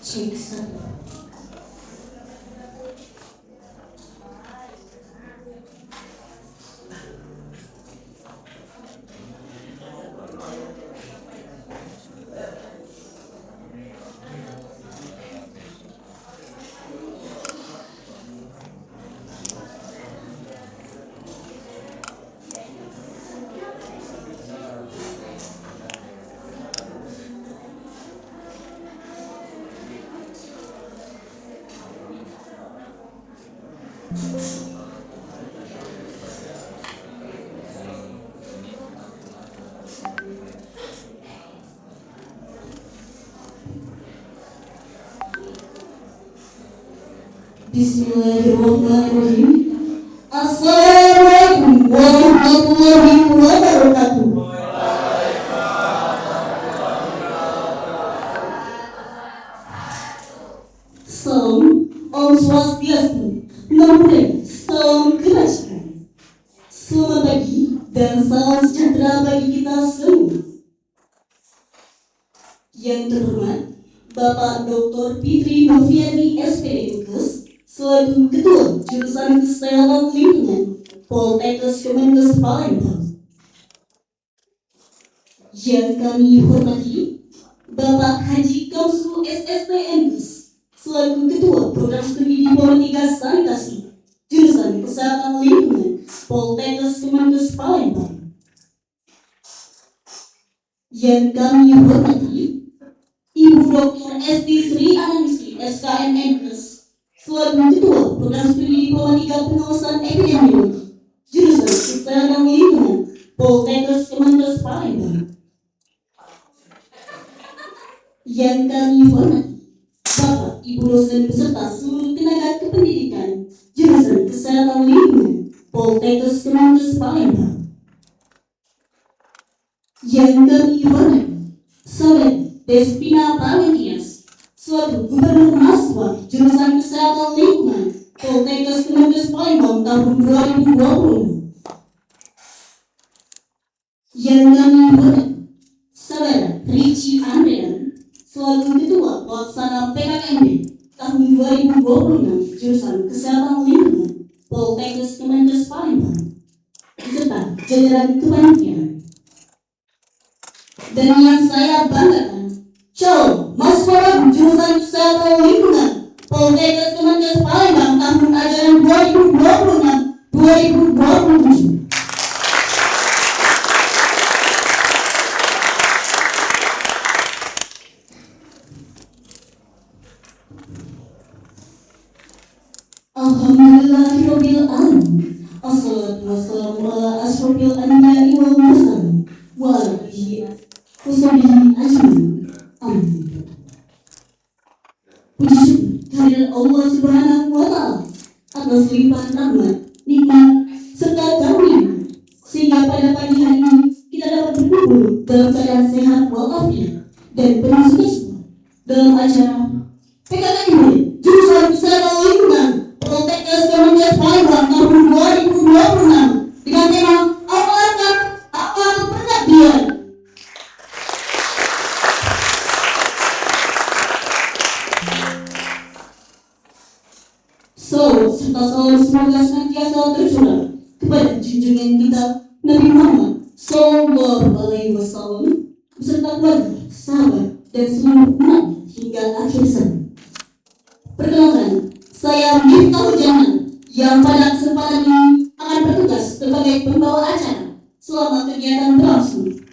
Jackson. Bismillahirrahmanirrahim. Assalamualaikum warahmatullahi wabarakatuh. Salam Om Swastiastu, Namo Buddhaya, salam kebajikan. Selamat pagi dan salam sejahtera bagi kita semua. Yang terhormat Bapak Dr. Fitri Noviani SPD Dukes, selaku Ketua Jurusan Kesehatan Lingkungan Poltekkes Kemenkes Palembang. Yang kami hormati Bapak Haji Kamsu SST Mkes, selaku Ketua Program Studi Diplomatika Sanitasi Jurusan Kesehatan Lingkungan Poltekkes Kemenkes Palembang. Yang kami hormati Ibu Dr. Esti Sri Anandisi SKM Mkes, selaku Ketua Program Studi Diplomatika Pengawasan Epidemiologi Jurusan Kesehatan Lingkungan Poltekkes Kemenkes Palembang. Yang kami hormati Bapak Ibu dosen beserta seluruh tenaga kependidikan Jurusan Kesehatan Lingkungan Poltekkes Kemenkes Palembang. Yang kami hormati Saudari Despina Pamentias, selaku Gubernur Mahasiswa Jurusan Kesehatan Lingkungan Poltekkes Kemenkes Palembang tahun 2020. Yang kami hormati Saudara Richie Andrean, selaku Ketua Pelaksana PKKMB tahun 2026 Jurusan Kesehatan Lingkungan Poltekkes Kemenkes Palembang, beserta jajaran kepanitiaan. Dan yang saya banggakan, calon mahasiswa Jurusan Kesehatan Lingkungan Poltekkes Kemenkes Palembang tahun ajaran 2026-2027. Alhamdulillahirabbil alamin. Assalatu wassalamu ala asyrofil anbiya'i wal mursalin wa ala alihi washabihi ajmain. Amin. Puji syukur kehadirat Allah Subhanahu wa Ta'ala atas limpahan rahmat, nikmat serta karunia, sehingga pada pagi hari ini kita dapat berkumpul dalam keadaan sehat walafiat dan penuh sukacita dalam acara PKKMB Jurusan Kesehatan Lingkungan Poltekkes Kemenkes Palembang tahun 2026 dengan tema awal pengabdian. Salawat serta salam semoga senantiasa tercurah kepada junjungan kita Nabi Muhammad Sallallahu Alaihi Wasallam beserta keluarga, sahabat, dan seluruh umat hingga akhir zaman. Perkenalkan, saya Miftahul Janan yang pada kesempatan ini akan bertugas sebagai pembawa acara selama kegiatan berlangsung.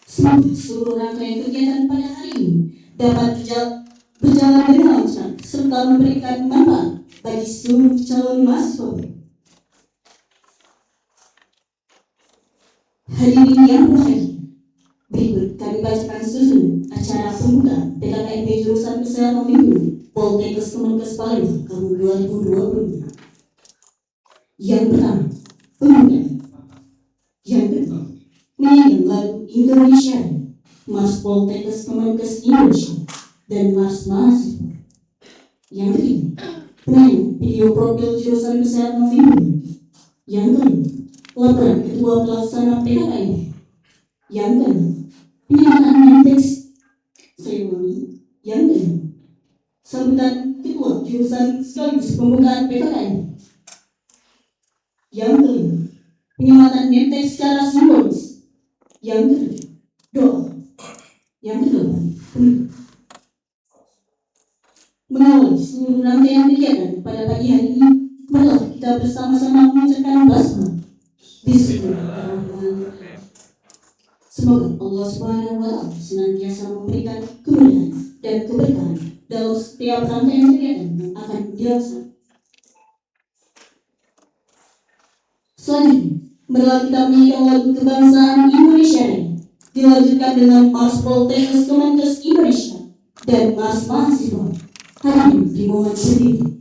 Semoga seluruh rangkaian kegiatan pada hari ini dapat berjalan dengan lancar serta memberikan manfaat bagi seluruh calon mahasiswa. Hadirin yang berbahagia, berikut kami bacakan susunan acara pembukaan PKKMB Jurusan Kesehatan Lingkungan Poltekkes Kemenkes Palembang tahun 2020. Yang pertama, pembukaan. Yang kedua, menyanyikan lagu Indonesia, Mars Poltekkes Kemenkes Indonesia, dan Mars Mahasiswa. Yang ketiga, penyanyi video profil Jurusan Kesehatan Lingkungan. Yang kelima, laporan Ketua Pelaksana PKKMB. Yang keenam, penyerahan teks seremoni. Yang kelima, sambutan Ketua Jurusan sekaligus pembukaan PKKMB. Yang kelima, penyematan teks secara simbolis. Yang ketujuh, doa. Yang kedelapan, mengawali seluruh rangkaian kegiatan pada pagi hari ini, marilah kita bersama-sama mengucapkan basmalah. Bismillahirrahmanirrahim. Semoga Allah Subhanahu wa Ta'ala senantiasa memberikan kemudahan dan keberkahan dalam setiap rangkaian kegiatan yang akan dilaksanakan. Selanjutnya, marilah kita menyanyikan lagu kebangsaan Indonesia Raya, dilanjutkan dengan Mars Poltekkes Kemenkes Indonesia dan Mars Mahasiswa. Hadirin dimohon berdiri.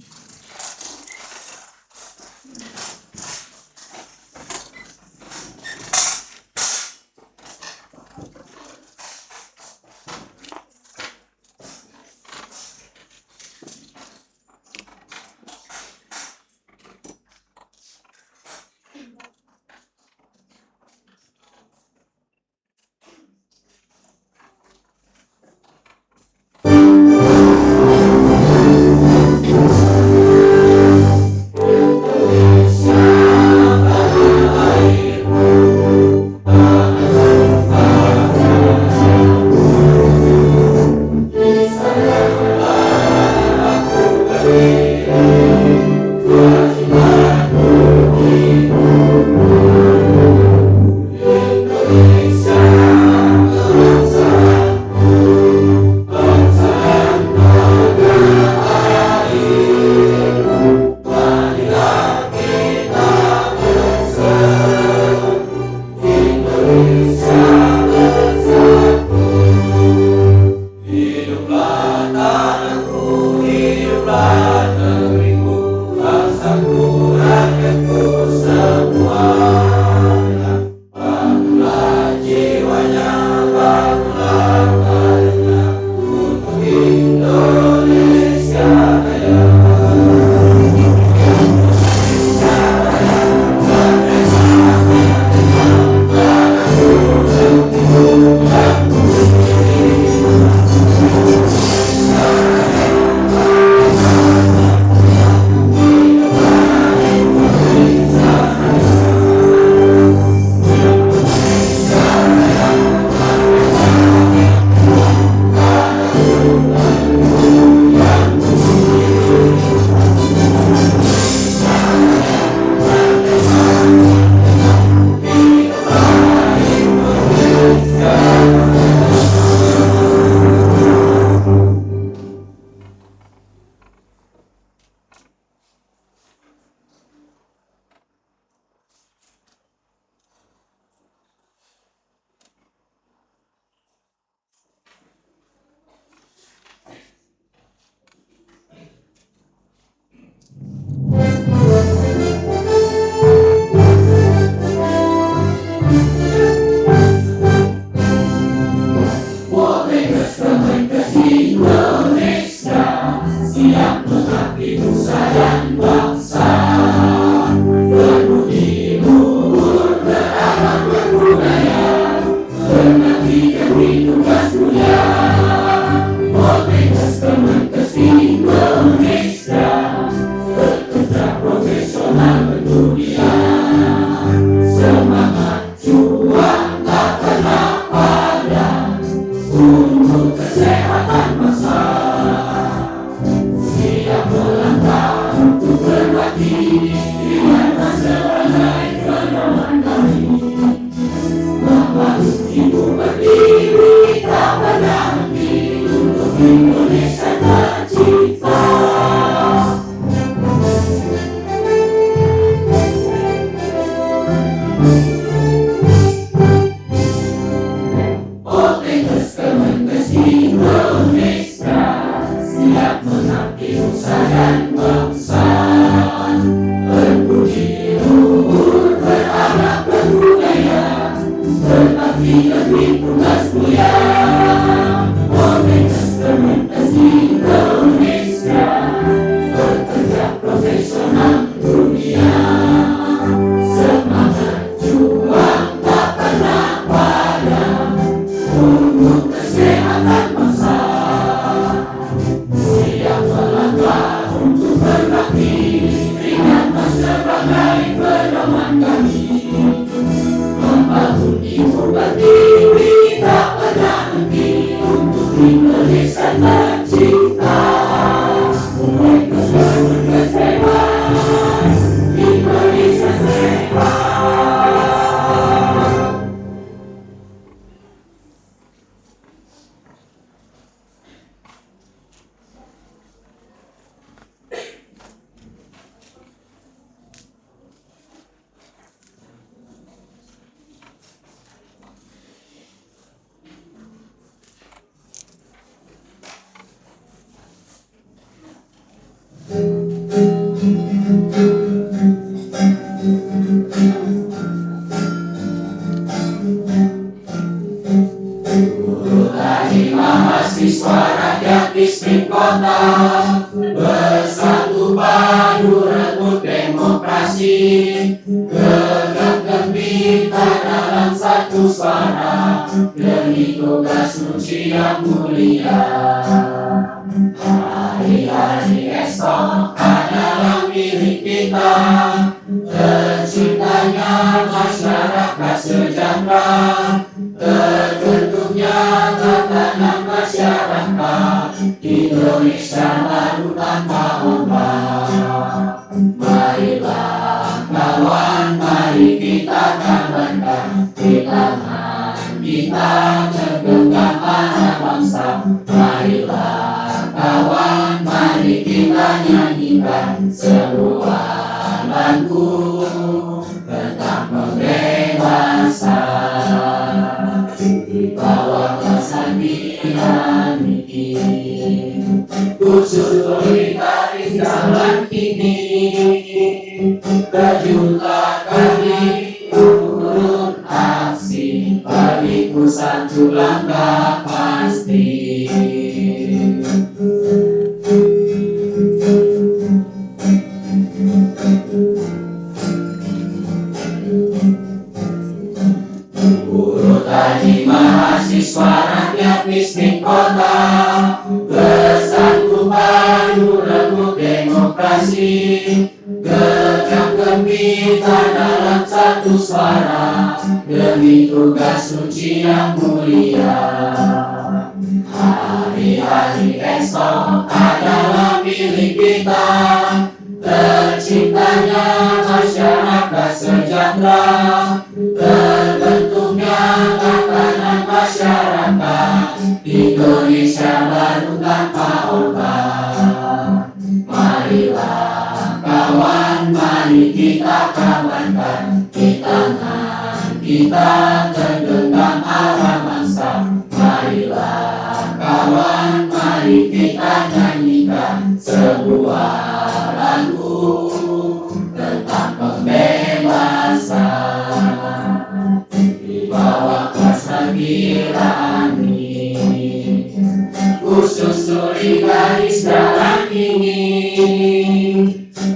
Tugas mulia, Poltekkes Kemenkes Indonesia. Mahasiswa rakyat distrik kota bersatu padu rebut demokrasi, gegap gempita dalam satu suara demi tugas suci yang mulia. Hari-hari esok adalah milik kita, terciptanya masyarakat sejahtera, terbentuknya tatanan masyarakat Indonesia baru tanpa ombak. Marilah kawan, mari kita kabarkan di tangan kita tergenggam anak bangsa. Marilah kawan, mari kita nyanyikan sebuah lagu tentang pembebasan di bawah kesedihan ini. Khusus solidaritas jalan ini berjuta kali turun aksi, bagiku satu langkah pasti. Tadi mahasiswa rakyat miskin kota bersatu padu rebut demokrasi, gegap gempita dalam satu suara demi tugas suci yang mulia. Hari-hari esok adalah milik kita, terciptanya masyarakat sejahtera, terbentuknya tatanan masyarakat Indonesia baru tanpa ombak. Marilah kawan, mari kita kawankan di tangan kita tergenggam arah bangsa. Marilah kawan, mari kita nyanyikan sebuah lagu tentang pembebasan di bawah kesedihan ini. Khusus solidaris dalam ini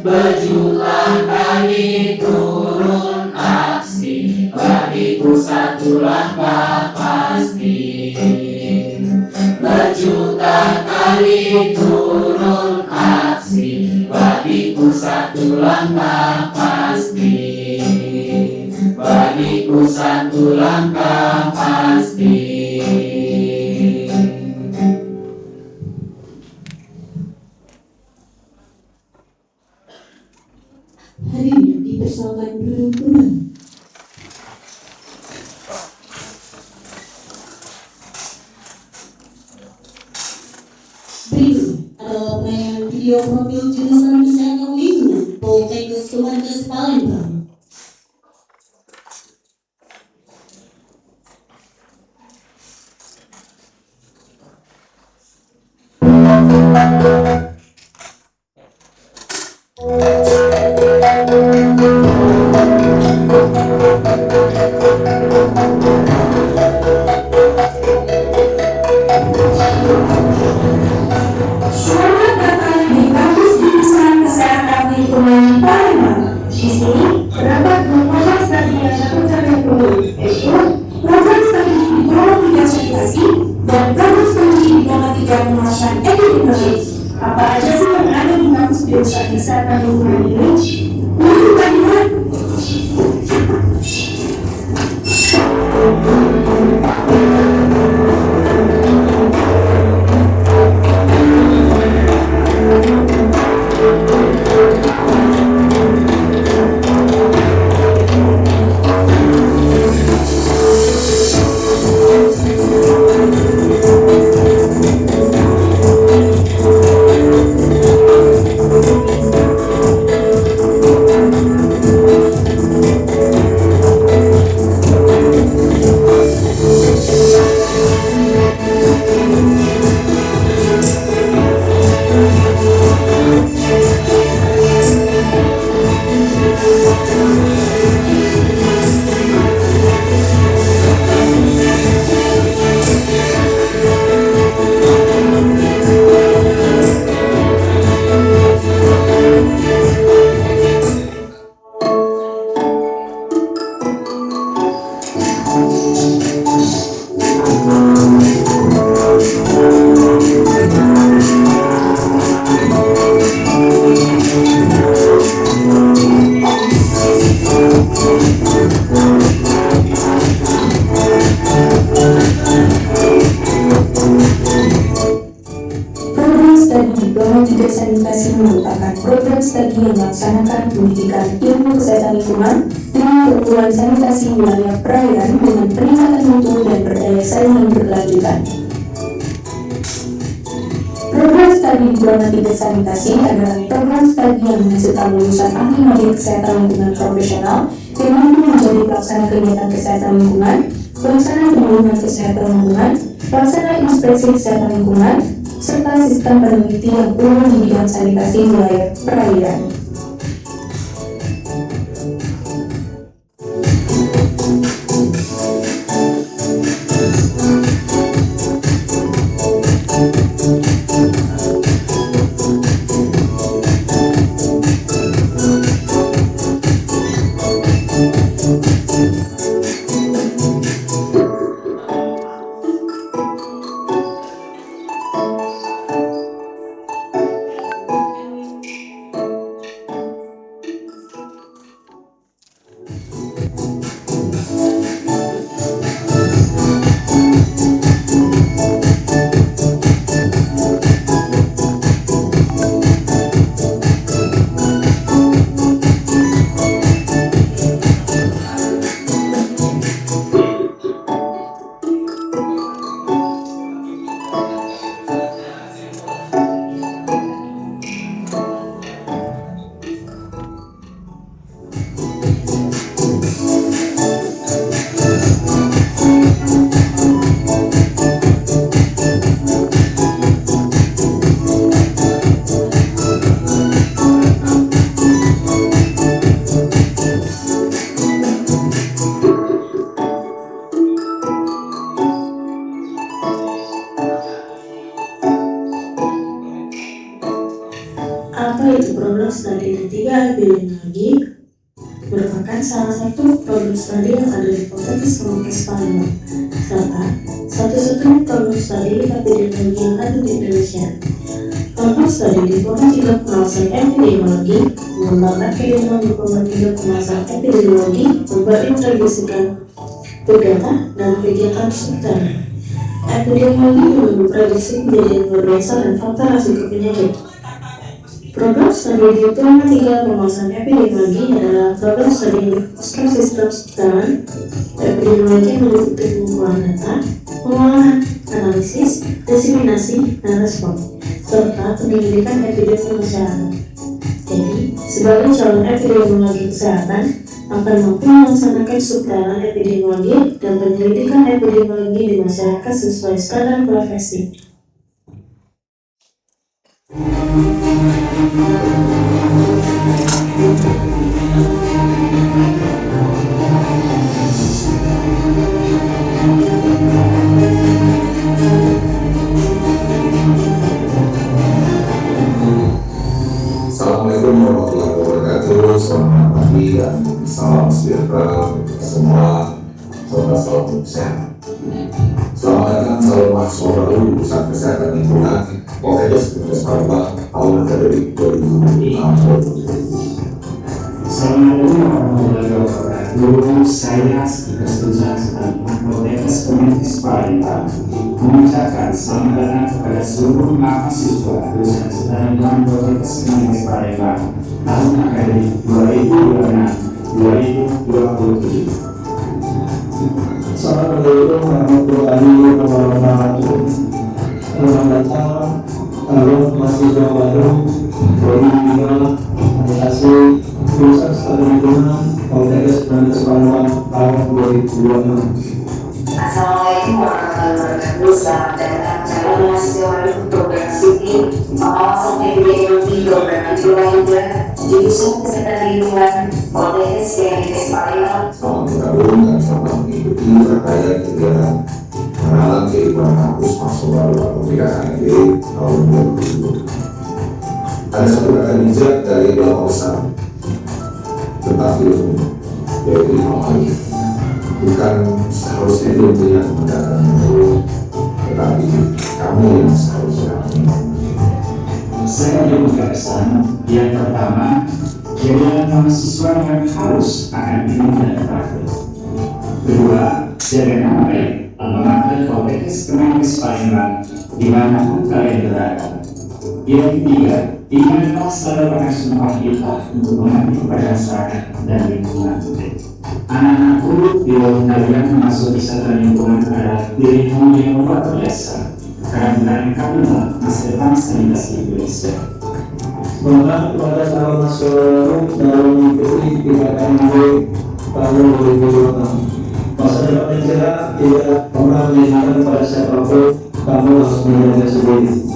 berjuta kali turun aksi, bagiku satu langkah pasti. Berjuta kali turun aksi, bagiku satu langkah pasti. Bagiku satu langkah pasti. Hadirin dipersilakan duduk kembali. Berikut adalah penayangan video profil jurusan Kesehatan Lingkungan Poltekkes Kemenkes Palembang. Selamat datang di kampus jurusan Kesehatan Lingkungan Palembang. Di sini terdapat program studi yang dapat kalian peroleh, yaitu program studi Biologi Konsentrasi dan program studi Biologi Pengawasan Epidemiologis. Apa aja sih yang ada di kampus jurusan Kesehatan Lingkungan ini? Menurut kalian? pendidikan ilmu kesehatan lingkungan dengan keunggulan sanitasi wilayah perairan dengan peningkatan mutu dan berdaya saing yang berkelanjutan. Program studi diploma 3 sanitasi adalah program studi yang menghasilkan lulusan ahli medik kesehatan lingkungan profesional yang mampu menjadi pelaksana kegiatan kesehatan lingkungan, pelaksana penyuluhan kesehatan lingkungan, pelaksana inspeksi kesehatan lingkungan, serta sistem peneliti yang unggul di bidang sanitasi wilayah perairan. Apa itu program studi D3 epidemiologi? Merupakan salah satu program studi yang ada di Poltekkes Kemenkes Palembang, serta satu-satunya program studi epidemiologi yang ada di Indonesia. Program studi diploma 3 pengawasan epidemiologi mengembangkan keilmuan diploma 3 pengawasan epidemiologi berintegrasikan data dan kegiatan sekitar. Epidemiologi menunggu prediksi kejadian luar biasa dan faktor risiko penyakit. Program studi diploma 3 pengawasan epidemiologi adalah program studi ekosistem sekitaran epidemiologi yang meliputi pengumpulan data, pengolahan, analisis, diseminasi, dan respon, serta penyelidikan epidemiologi masyarakat. Jadi, sebagai calon epidemiologi kesehatan akan mampu melaksanakan sekitaran epidemiologi dan penyelidikan epidemiologi di masyarakat sesuai standar profesi. Assalamualaikum warahmatullahi wabarakatuh. Selamat pagi dan salam sejahtera untuk semua saudara-saudara kesehatan. Selamat datang salam mahasiswa baru jurusan kesehatan lingkungan Poltekkes Kemenkes Palembang tahun akademik 2026. Assalamualaikum warahmatullahi wabarakatuh. Saya sebagai jurusan kesehatan Poltekkes Kemenkes Palembang mengucapkan selamat datang kepada seluruh mahasiswa jurusan kesehatan lingkungan Poltekkes Kemenkes Palembang tahun akademik 2026-2027. Assalamualaikum warahmatullahi wabarakatuh. Selamat datang calon mahasiswa baru dari hasil jurusan kesehatan lingkungan Poltekkes Kemenkes Palembang tahun 2026. Assalamualaikum warahmatullahi wabarakatuh. Selamat datang calon mahasiswa baru program studi pengawasan epidemiologi program lainnya jurusan kesehatan lingkungan Poltekkes Kemenkes Palembang. Selamat bergabung dan selamat mengikuti rangkaian kegiatan pengenalan kehidupan kampus mahasiswa baru atau PKKMB tahun 2020. Ada satu kata bijak dari ulama besar tentang ilmu, yaitu Imam Ali. Bukan seharusnya ilmu yang mendatang ilmu, tetapi kamu yang seharusnya ilmu. Saya punya pesan yang pertama, jadilah mahasiswa yang harus akan ilmu dan praktik. Kedua, jaga baik alma mater Poltekkes Kemenkes Palembang dimanapun kalian berada. Yang ketiga, ingatlah selalu akan sumpah kita untuk mengabdi kepada masyarakat dan lingkungan. Anak-anakku, bila kalian memasuki satu lingkungan adalah dirimu yang luar biasa, karena kamulah masa depan stabilitas Indonesia. Semangat kepada calon nasional dalam mengikuti PKKMB tahun 2026. Masa depan yang cerah tidak pernah menyenangkan pada siapapun, kamu harus menjaga sendiri.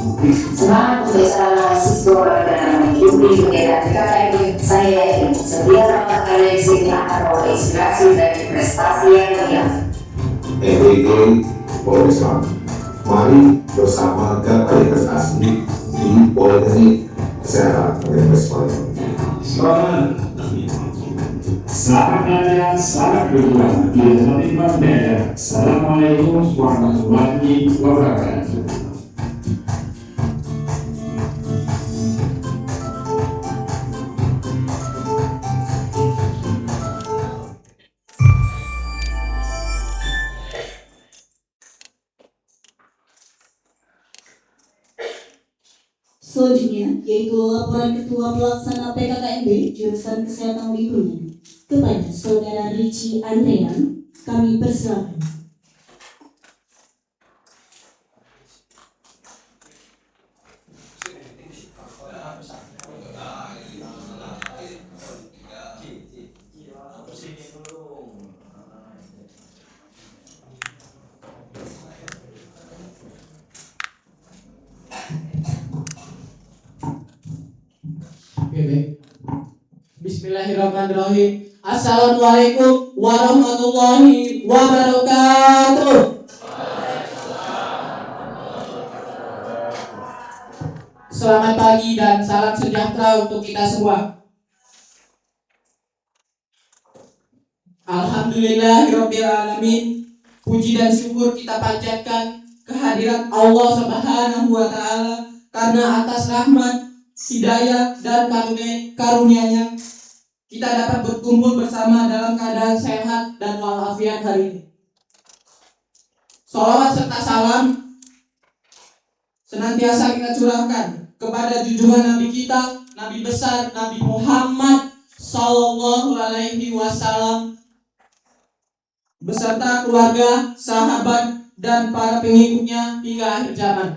Semangat untuk seorang mahasiswa dalam mengikuti kegiatan PKKMB, saya yakin setiap rapat kalian di sini akan membawa inspirasi dan prestasi yang mulia. EPG Polresman, mari bersama gapai prestasi di Politeknik Kesehatan Universitas Palembang. Semangat! Selamat datang, selamat berjuang di Republik Bangladesh. Assalamualaikum warahmatullahi wabarakatuh. Selanjutnya, yaitu laporan Ketua Pelaksana PKKMB Jurusan Kesehatan Lingkungan kepada Saudara Richie Andrean, kami persilakan. Bismillahirrahmanirrahim. Assalamualaikum warahmatullahi wabarakatuh. Selamat pagi dan salam sejahtera untuk kita semua. Alhamdulillahirrabbilalamin. Puji dan syukur kita panjatkan kehadiran Allah Subhanahu wa Ta'ala karena atas rahmat, hidayah dan karunia-Nya kita dapat berkumpul bersama dalam keadaan sehat dan walafiat hari ini. Salawat serta salam senantiasa kita curahkan kepada junjungan Nabi kita, Nabi besar Nabi Muhammad Sallallahu Alaihi Wasallam beserta keluarga, sahabat dan para pengikutnya hingga akhir zaman.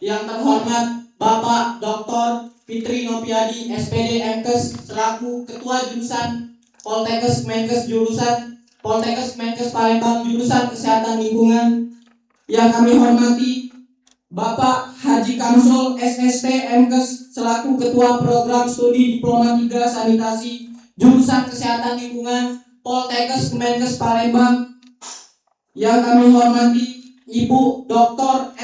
Yang terhormat Bapak Dr. Fitri Nopiadi, SPD MKes selaku Ketua Jurusan Poltekkes Menkes jurusan Poltekkes Menkes Palembang jurusan Kesehatan Lingkungan. Yang kami hormati Bapak Haji Kamsul SST MKes selaku Ketua Program Studi Diploma 3 Sanitasi jurusan Kesehatan Lingkungan Poltekkes Menkes Palembang. Yang kami hormati Ibu Dr.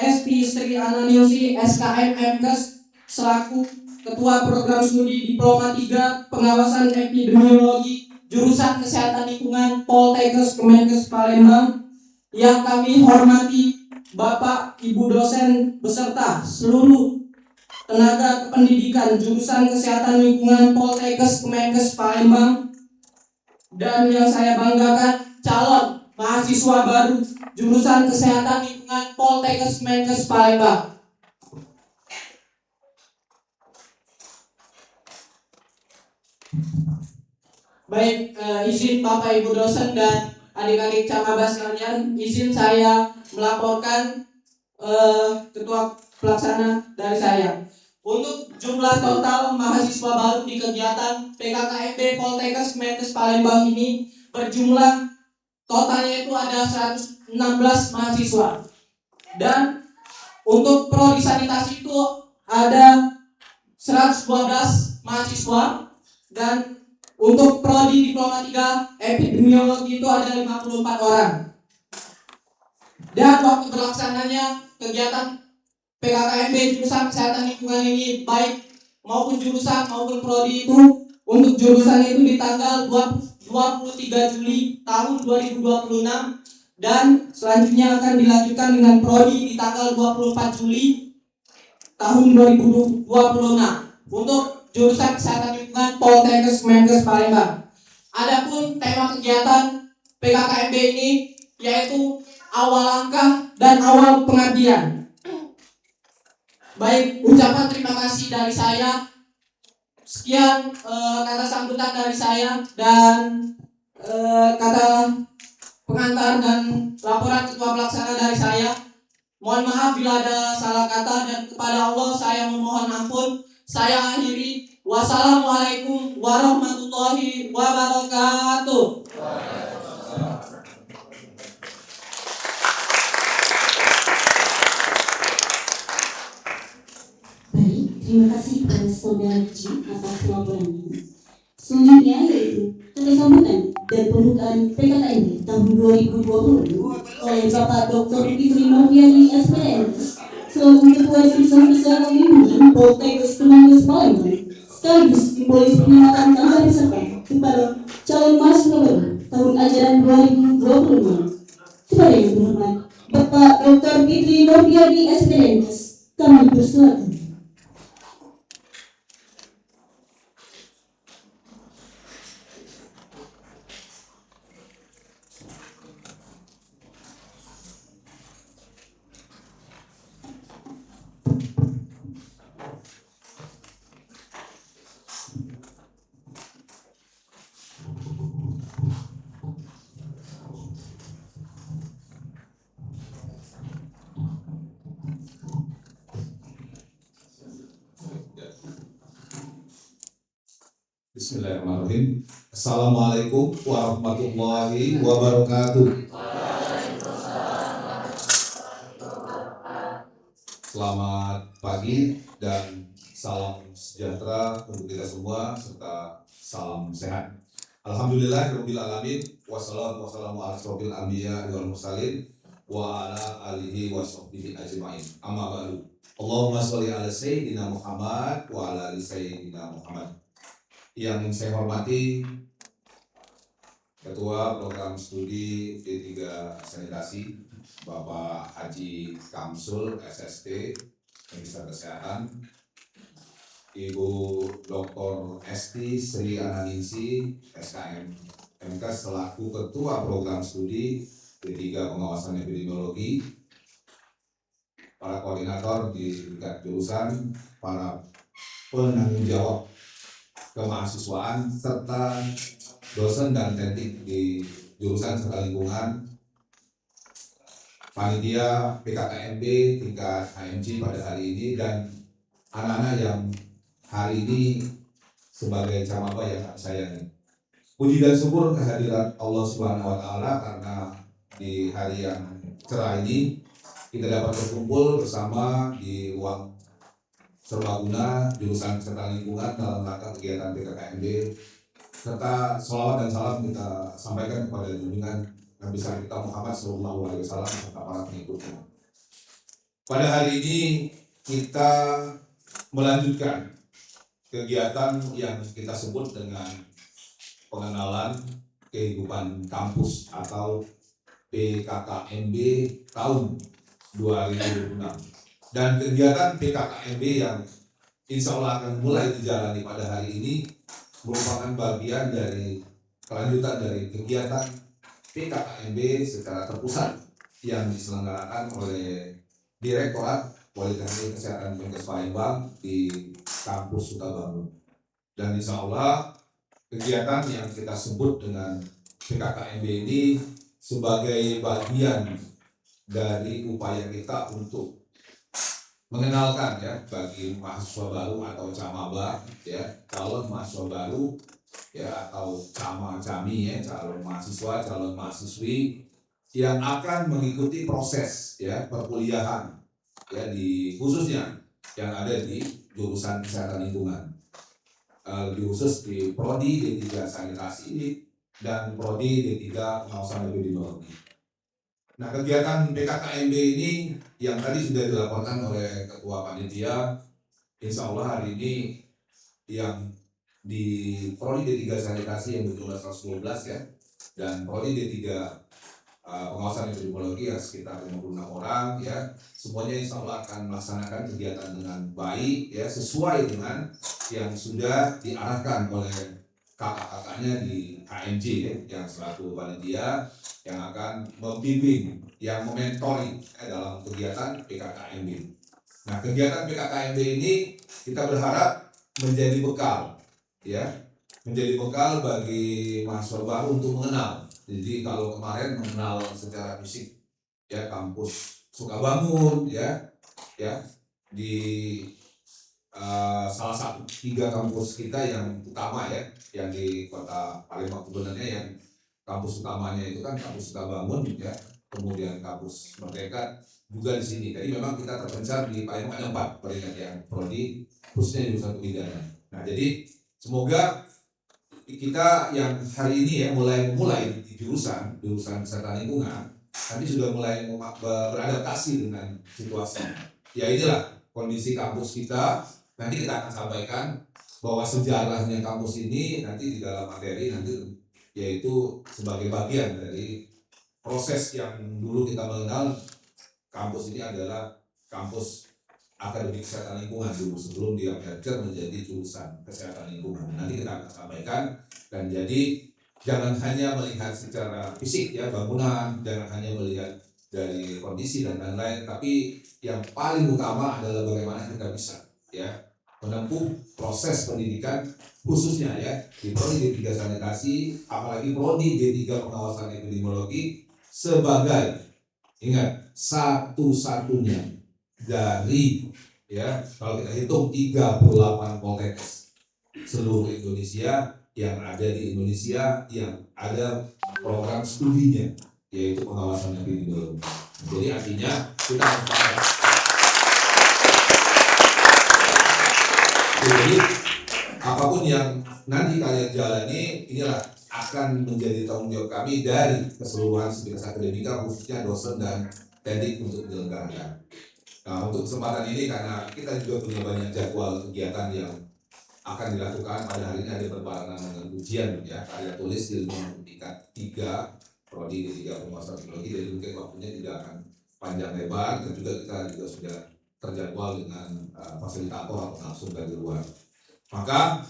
Esti Sri Ananiusi SKM MKes selaku Ketua Program Studi Diploma 3 Pengawasan Epidemiologi jurusan Kesehatan Lingkungan Poltekkes Menkes Palembang. Yang kami hormati Bapak Ibu dosen beserta seluruh tenaga kependidikan jurusan Kesehatan Lingkungan Poltekkes Menkes Palembang. Dan yang saya banggakan calon mahasiswa baru jurusan Kesehatan Lingkungan Poltekkes Menkes Palembang. Baik, izin Bapak Ibu dosen dan adik-adik camaba sekalian, izin saya melaporkan ketua pelaksana dari saya. Untuk jumlah total mahasiswa baru di kegiatan PKKMB Poltekkes Menkes Palembang ini berjumlah totalnya itu ada 116 mahasiswa. Dan untuk prodi sanitasi itu ada 112 mahasiswa, dan untuk prodi Diploma 3 Epidemiologi itu ada 54 orang. Dan waktu berlaksananya kegiatan PKKMB jurusan Kesehatan Lingkungan ini baik maupun jurusan maupun prodi itu, untuk jurusan itu di tanggal 23 Juli tahun 2026, dan selanjutnya akan dilanjutkan dengan prodi di tanggal 24 Juli tahun 2026 untuk jurusan Kesehatan Lingkungan Poltekkes Menkes Palembang. Adapun tema kegiatan PKKMB ini yaitu awal langkah dan awal pengabdian. Baik, ucapan terima kasih dari saya. Sekian kata sambutan dari saya dan kata pengantar dan laporan ketua pelaksana dari saya. Mohon maaf bila ada salah kata dan kepada Allah saya memohon ampun. Saya akhiri. Wassalamualaikum warahmatullahi wabarakatuh. Terima kasih kepada Saudara Ricci atas laporannya. Selanjutnya yaitu kata sambutan dan pembukaan PKKMB tahun 2020 oleh Bapak Dr. Fitri Noviani SPNS selaku Ketua Jurusan Kesehatan Lingkungan Poltekkes Kemenkes Palembang sekaligus simbolis peringatan tanda peserta kepada calon mahasiswa baru tahun ajaran 2025. Kepada yang terhormat Bapak Dr. Fitri Noviani SPNS, kami persilakan. Bismillahirrahmanirrahim. Assalamualaikum warahmatullahi wabarakatuh. Selamat pagi dan salam sejahtera untuk kita semua serta salam sehat. Alhamdulillahirabbil alamin wassalatu wassalamu ala asyrofil anbiya wal mursalin wa ala alihi washabbihi ajmain. Amma ba'du. Allahumma sholli ala sayyidina Muhammad wa ala ali sayyidina Muhammad. Yang saya hormati Ketua Program Studi D3 Sanitasi Bapak Haji Kamsul SST Magister Kesehatan, Ibu Dr. Esti Sri Ananingsi SKM Menkes selaku Ketua Program Studi D3 Pengawasan Epidemiologi, para koordinator di tingkat jurusan, para penanggung jawab kemahasiswaan serta dosen dan teknik di jurusan serta lingkungan, panitia PKKMB tingkat HMJ pada hari ini, dan anak-anak yang hari ini sebagai camaba yang kami sayangi. Puji dan syukur kehadiran Allah Subhanahu wa Ta'ala karena di hari yang cerah ini kita dapat berkumpul bersama di ruang serbaguna jurusan kesehatan lingkungan dalam rangka kegiatan PKKMB, serta sholawat dan salam kita sampaikan kepada junjungan Nabi kita Muhammad SAW serta para pengikutnya. Pada hari ini kita melanjutkan kegiatan yang kita sebut dengan pengenalan kehidupan kampus atau PKKMB tahun 2026. Dan kegiatan PKKMB yang insya Allah akan mulai dijalani pada hari ini merupakan bagian dari kelanjutan dari kegiatan PKKMB secara terpusat yang diselenggarakan oleh Direktorat Politeknik Kesehatan Menkes Palembang di kampus Sutabangun. Dan insya Allah kegiatan yang kita sebut dengan PKKMB ini sebagai bagian dari upaya kita untuk mengenalkan ya bagi mahasiswa baru atau camaba ya, calon mahasiswa baru ya, atau cama-cami ya, calon mahasiswa, calon mahasiswi yang akan mengikuti proses ya perkuliahan ya di khususnya yang ada di jurusan kesehatan lingkungan, lebih khusus di prodi D3 Sanitasi dan prodi D3 Pengawasan Epidemiologi. Nah, kegiatan PKKMB ini yang tadi sudah dilaporkan oleh Ketua Panitia, insya Allah hari ini yang di prodi D3 Sanitasi yang berjumlah 112 ya, dan prodi D3 Pengawasan Epidemiologi ya sekitar 56 orang ya, semuanya insya Allah akan melaksanakan kegiatan dengan baik ya, sesuai dengan yang sudah diarahkan oleh kakak-kakaknya di HMJ ya, yang selaku panitia yang akan membimbing, yang mementori dalam kegiatan PKKMB. Nah, kegiatan PKKMB ini kita berharap menjadi bekal, ya, menjadi bekal bagi mahasiswa baru untuk mengenal. Jadi kalau kemarin mengenal secara fisik, ya, kampus Sukabangun, ya di salah satu 3 kampus kita yang utama, ya, yang di kota Palembang sebenarnya yang kampus utamanya itu kan kampus Sukabangun, ya, kemudian kampus Merdeka juga di sini. Jadi memang kita terpencar di Palembang ada 4 peringkat yang prodi, khususnya di jurusan pidana. Nah, jadi semoga kita yang hari ini, ya, mulai di jurusan kesehatan lingkungan nanti sudah mulai beradaptasi dengan situasi. Ya, inilah kondisi kampus kita. Nanti kita akan sampaikan bahwa sejarahnya kampus ini nanti di dalam materi nanti, yaitu sebagai bagian dari proses yang dulu kita mengenal kampus ini adalah kampus akademik kesehatan lingkungan dulu sebelum dia merger menjadi jurusan kesehatan lingkungan. Nanti kita akan sampaikan, dan jadi jangan hanya melihat secara fisik, ya, bangunan, jangan hanya melihat dari kondisi dan lain-lain, tapi yang paling utama adalah bagaimana kita bisa, ya, menempuh proses pendidikan khususnya, ya, di prodi D3 sanitasi, apalagi prodi D3 pengawasan epidemiologi sebagai, ingat, satu-satunya dari, ya, kalau kita hitung 38 poltekkes seluruh Indonesia yang ada di Indonesia yang ada program studinya, yaitu pengawasan epidemiologi. Jadi artinya kita harus paham. Jadi apapun yang nanti kalian jalani, inilah akan menjadi tanggung jawab kami dari keseluruhan sivitas akademika, khususnya dosen dan teknik untuk menyelenggarakan. Nah, untuk kesempatan ini karena kita juga punya banyak jadwal kegiatan yang akan dilakukan pada hari ini, ada berbarengan dengan ujian, ya, karya tulis ilmu tingkat 3 prodi D3 penguasaan teknologi. Jadi mungkin waktunya tidak akan panjang lebar, dan juga kita juga sudah terjadwal dengan fasilitator atau langsung dari luar. Maka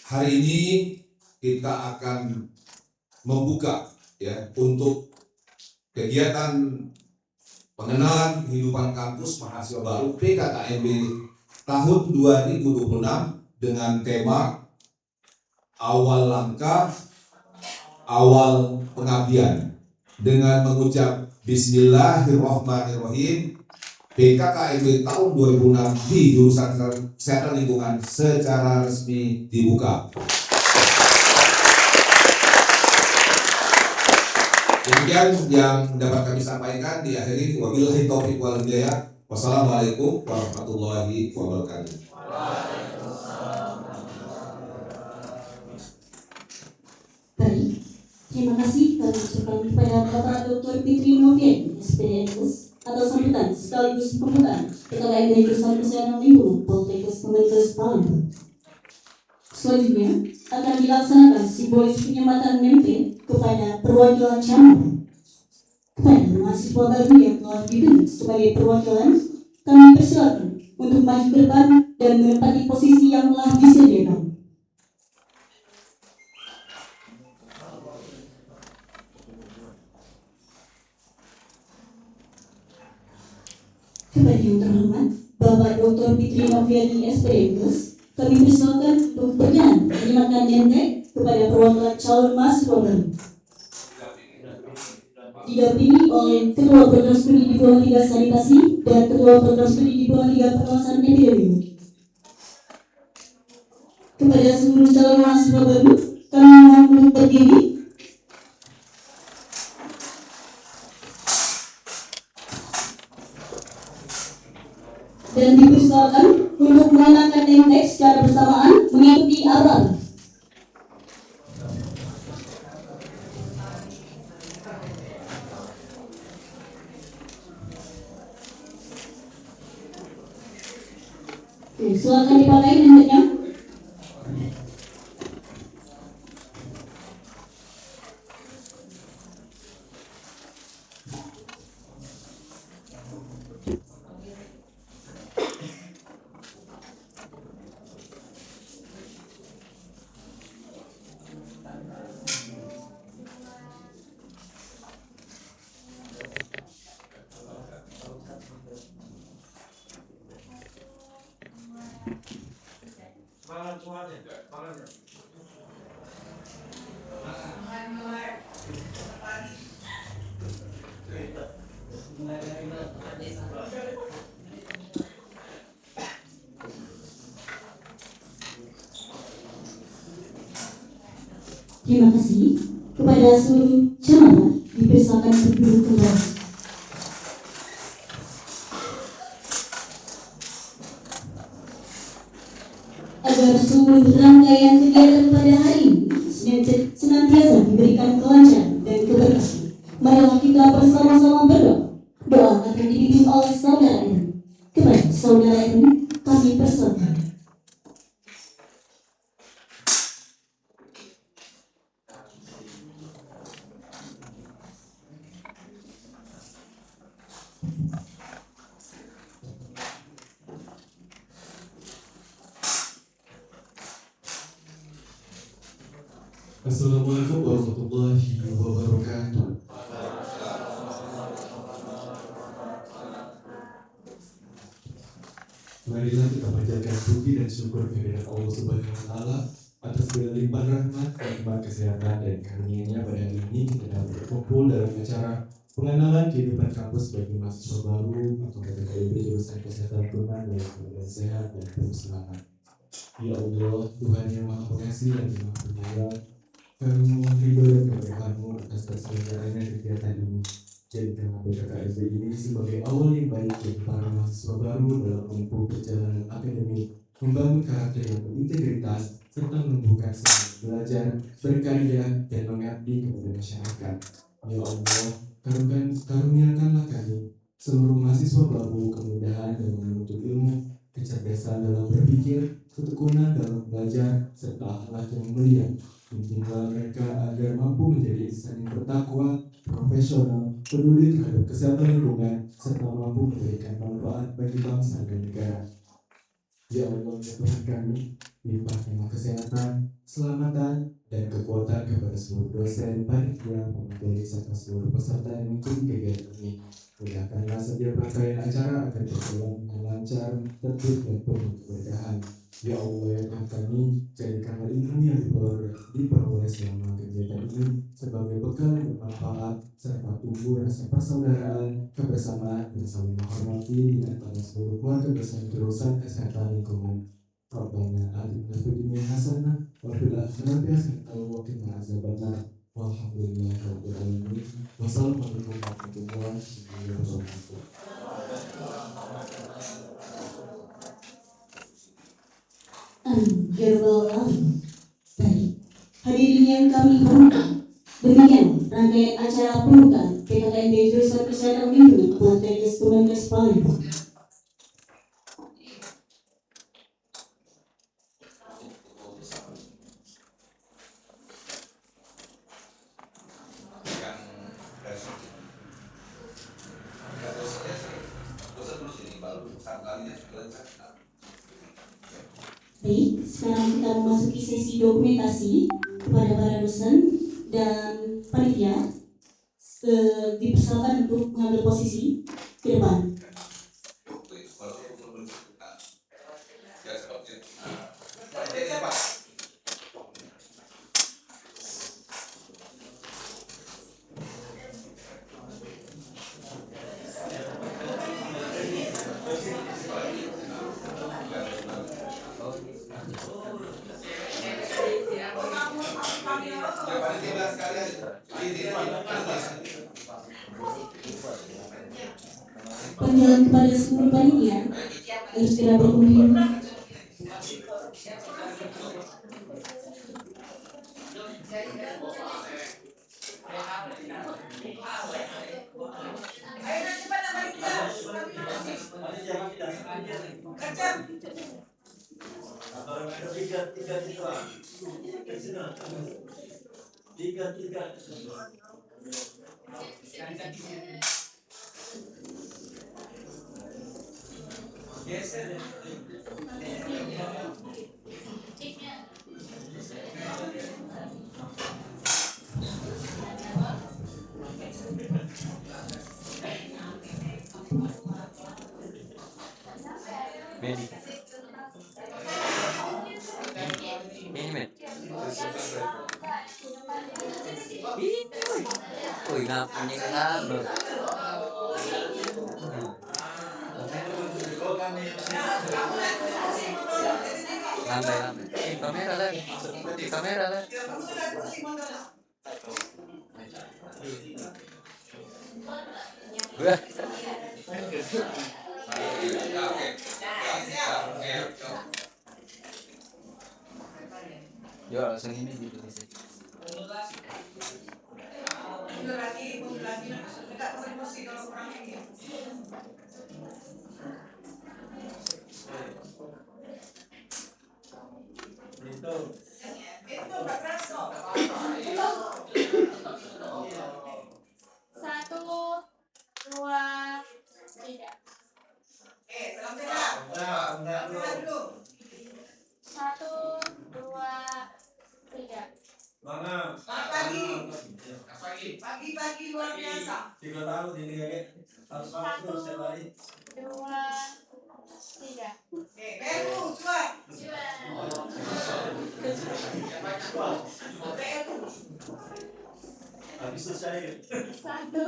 hari ini kita akan membuka, ya, untuk kegiatan pengenalan kehidupan kampus mahasiswa baru PKKMB tahun 2026 dengan tema awal langkah, awal pengabdian, dengan mengucap Bismillahirrahmanirrahim. PKKMB tahun 2006 di jurusan kesehatan lingkungan secara resmi dibuka. Demikian yang dapat kami sampaikan, diakhiri wabillahi taufiq wal hidayah. Wassalamualaikum warahmatullahi wabarakatuh. Baik, terima kasih kami ucapkan kepada Bapak Dr. Fitri Novian, SPNS, atas sambutan sekaligus pembukaan PKKMB jurusan kesehatan lingkungan Poltekkes Kemenkes Palembang. Selanjutnya akan dilaksanakan simbolis penyematan mimpi kepada perwakilan cabang. Kepada mahasiswa baru yang telah ditunjuk sebagai perwakilan, kami persilakan untuk maju ke depan dan menempati posisi yang telah disediakan. Kepada yang terhormat Bapak Dr. Fitri Noviani SPNS, kami persilakan untuk berkenan menyematkan name kepada perwakilan calon mahasiswa baru. Didampingi oleh Ketua Program Studi Diploma 3 Sanitasi dan Ketua Program Studi Diploma 3 Pengawasan Epidemiologi. Kepada seluruh calon mahasiswa baru, kami mohon untuk berdiri. Dan dipersilakan untuk mengenakan name tag secara bersamaan mengikuti arahan. Silakan dipakai name-nya. Terima kasih kepada seluruh jemaah dipersilakan berduduk kembali. Agar seluruh rangkaian kegiatan pada hari ini senantiasa diberikan kelancaran dan keberkahan, marilah kita bersama-sama berdoa. Doa akan dipimpin oleh saudara Erwin. Kepada saudara Erwin kami persilakan. Assalamualaikum warahmatullahi wabarakatuh. Marilah kita panjatkan puji dan syukur kehadirat Allah Subhanahu wa Ta'ala atas segala limpahan rahmat, nikmat kesehatan dan karunia-Nya. Pada hari ini kita dapat berkumpul dalam acara pengenalan kehidupan kampus bagi mahasiswa baru atau PKKIB jurusan Kesehatan Tunan dan Kemudian Sehat dan Penuh Semangat. Ya Allah, Tuhan yang Maha Pengasih dan Maha Penyayang, kami mohon ridho dan keberkahan-Mu atas terselenggaranya kegiatan ini. Jadikanlah PKKIB ini sebagai awal yang baik bagi para mahasiswa baru dalam menempuh perjalanan akademik, membangun karakter yang berintegritas, serta menumbuhkan semangat belajar, berkarya, dan mengabdi kepada masyarakat. Ya Allah, karuniakanlah kami, seluruh mahasiswa baru, kemudahan dalam menuntut ilmu, kecerdasan dalam berpikir, ketekunan dalam belajar, serta akhlak yang mulia. Bimbinglah mereka agar mampu menjadi insan yang bertakwa, profesional, peduli terhadap kesehatan lingkungan, serta mampu memberikan manfaat bagi bangsa dan negara. Ya Allah, ya Tuhan kami, limpahkanlah kesehatan, keselamatan, dan kekuatan kepada seluruh dosen, panitia, pemateri, serta seluruh peserta yang mengikuti kegiatan ini. Mudahkanlah setiap rangkaian acara agar berjalan dengan lancar, tertib, dan penuh keberkahan. Ya Allah, ya Tuhan kami, jadikanlah ilmu yang diperoleh selama kegiatan ini sebagai bekal yang bermanfaat, serta tumbuh rasa persaudaraan, kebersamaan, dan saling menghormati di antara seluruh keluarga besar jurusan Kesehatan Lingkungan. Rabbana atina fid dunya hasanah wa fil akhirati hasanah wa qina azabannar. Walhamdulillahirabbil alamin. Wassalamualaikum warahmatullahi wabarakatuh. Ya Rabbal Alamin. Baik, hadirin yang kami hormati, demikian rangkaian acara pembukaan PKKIB jurusan Kesehatan Lingkungan Poltekkes Kemenkes Palembang. Baik, sekarang kita memasuki sesi dokumentasi kepada para dosen dan panitia. Dipersilakan untuk mengambil posisi ke depan. Panggilan kepada seluruh panitia harus segera berkumpul. kenapa? Lambai. Kamera lah. Wah. Yo langsung ini gitu sih. Satu, dua, tiga. Satu, dua, tiga. Pagi luar biasa. 3 tahun ini kakek harus makan terus setiap hari. 2, 3. Beru, cuan. Habis selesai. 1, 2.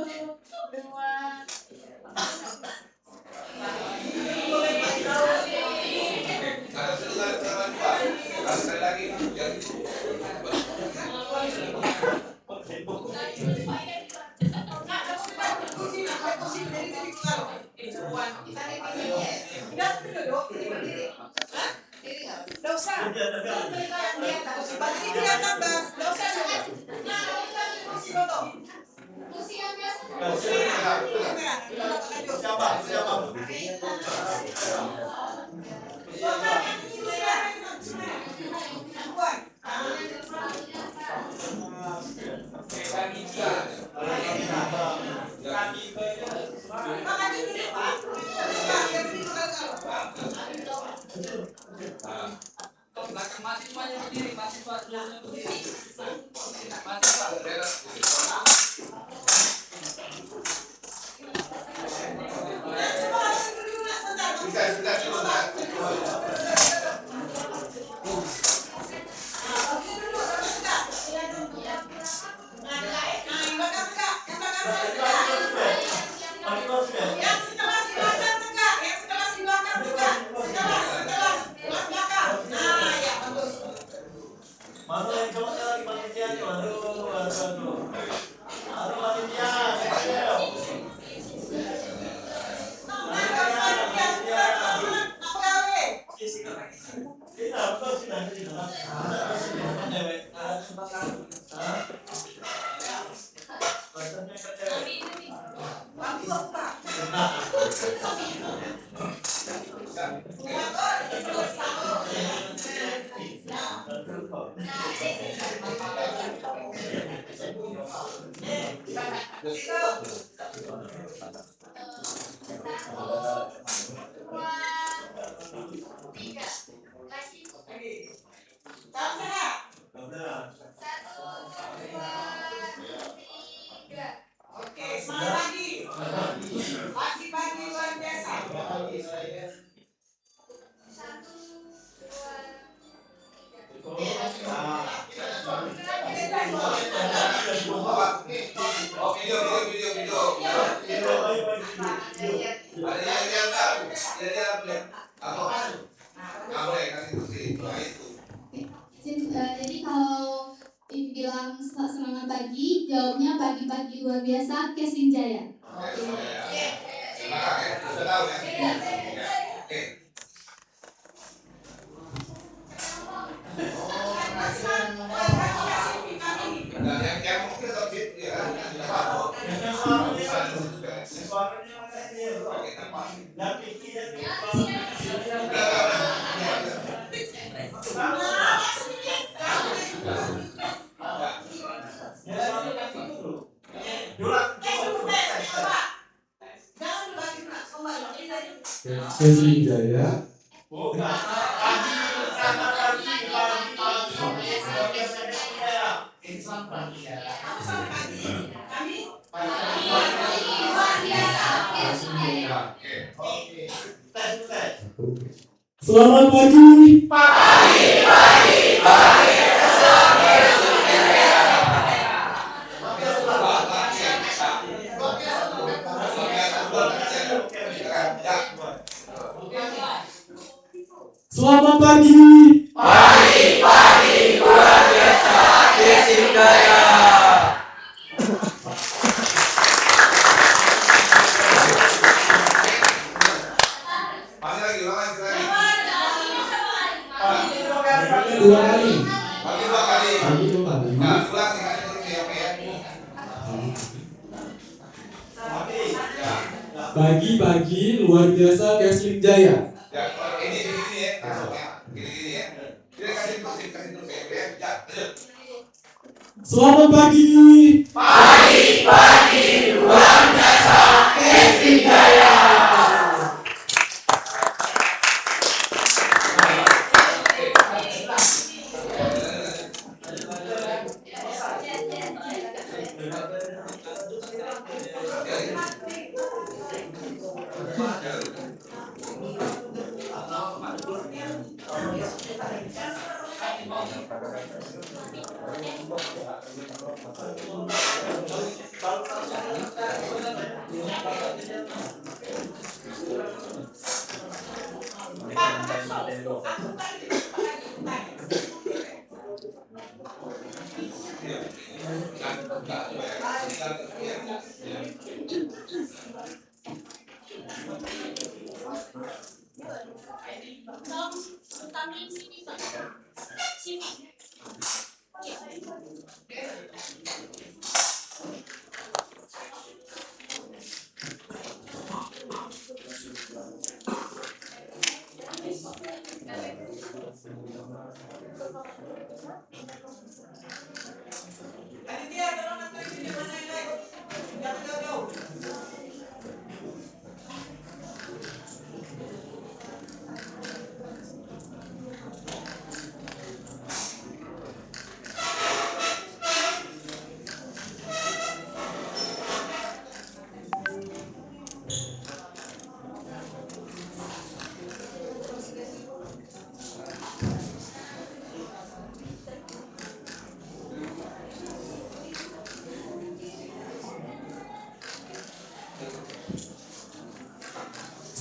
Jadi kalau dibilang semangat pagi, jawabnya pagi-pagi luar biasa Kesin Jaya. Kesin Jaya. Selamat pagi. Pagi-pagi luar biasa Kesling Jaya. Selamat pagi. Pagi-pagi luar biasa Kesling Jaya.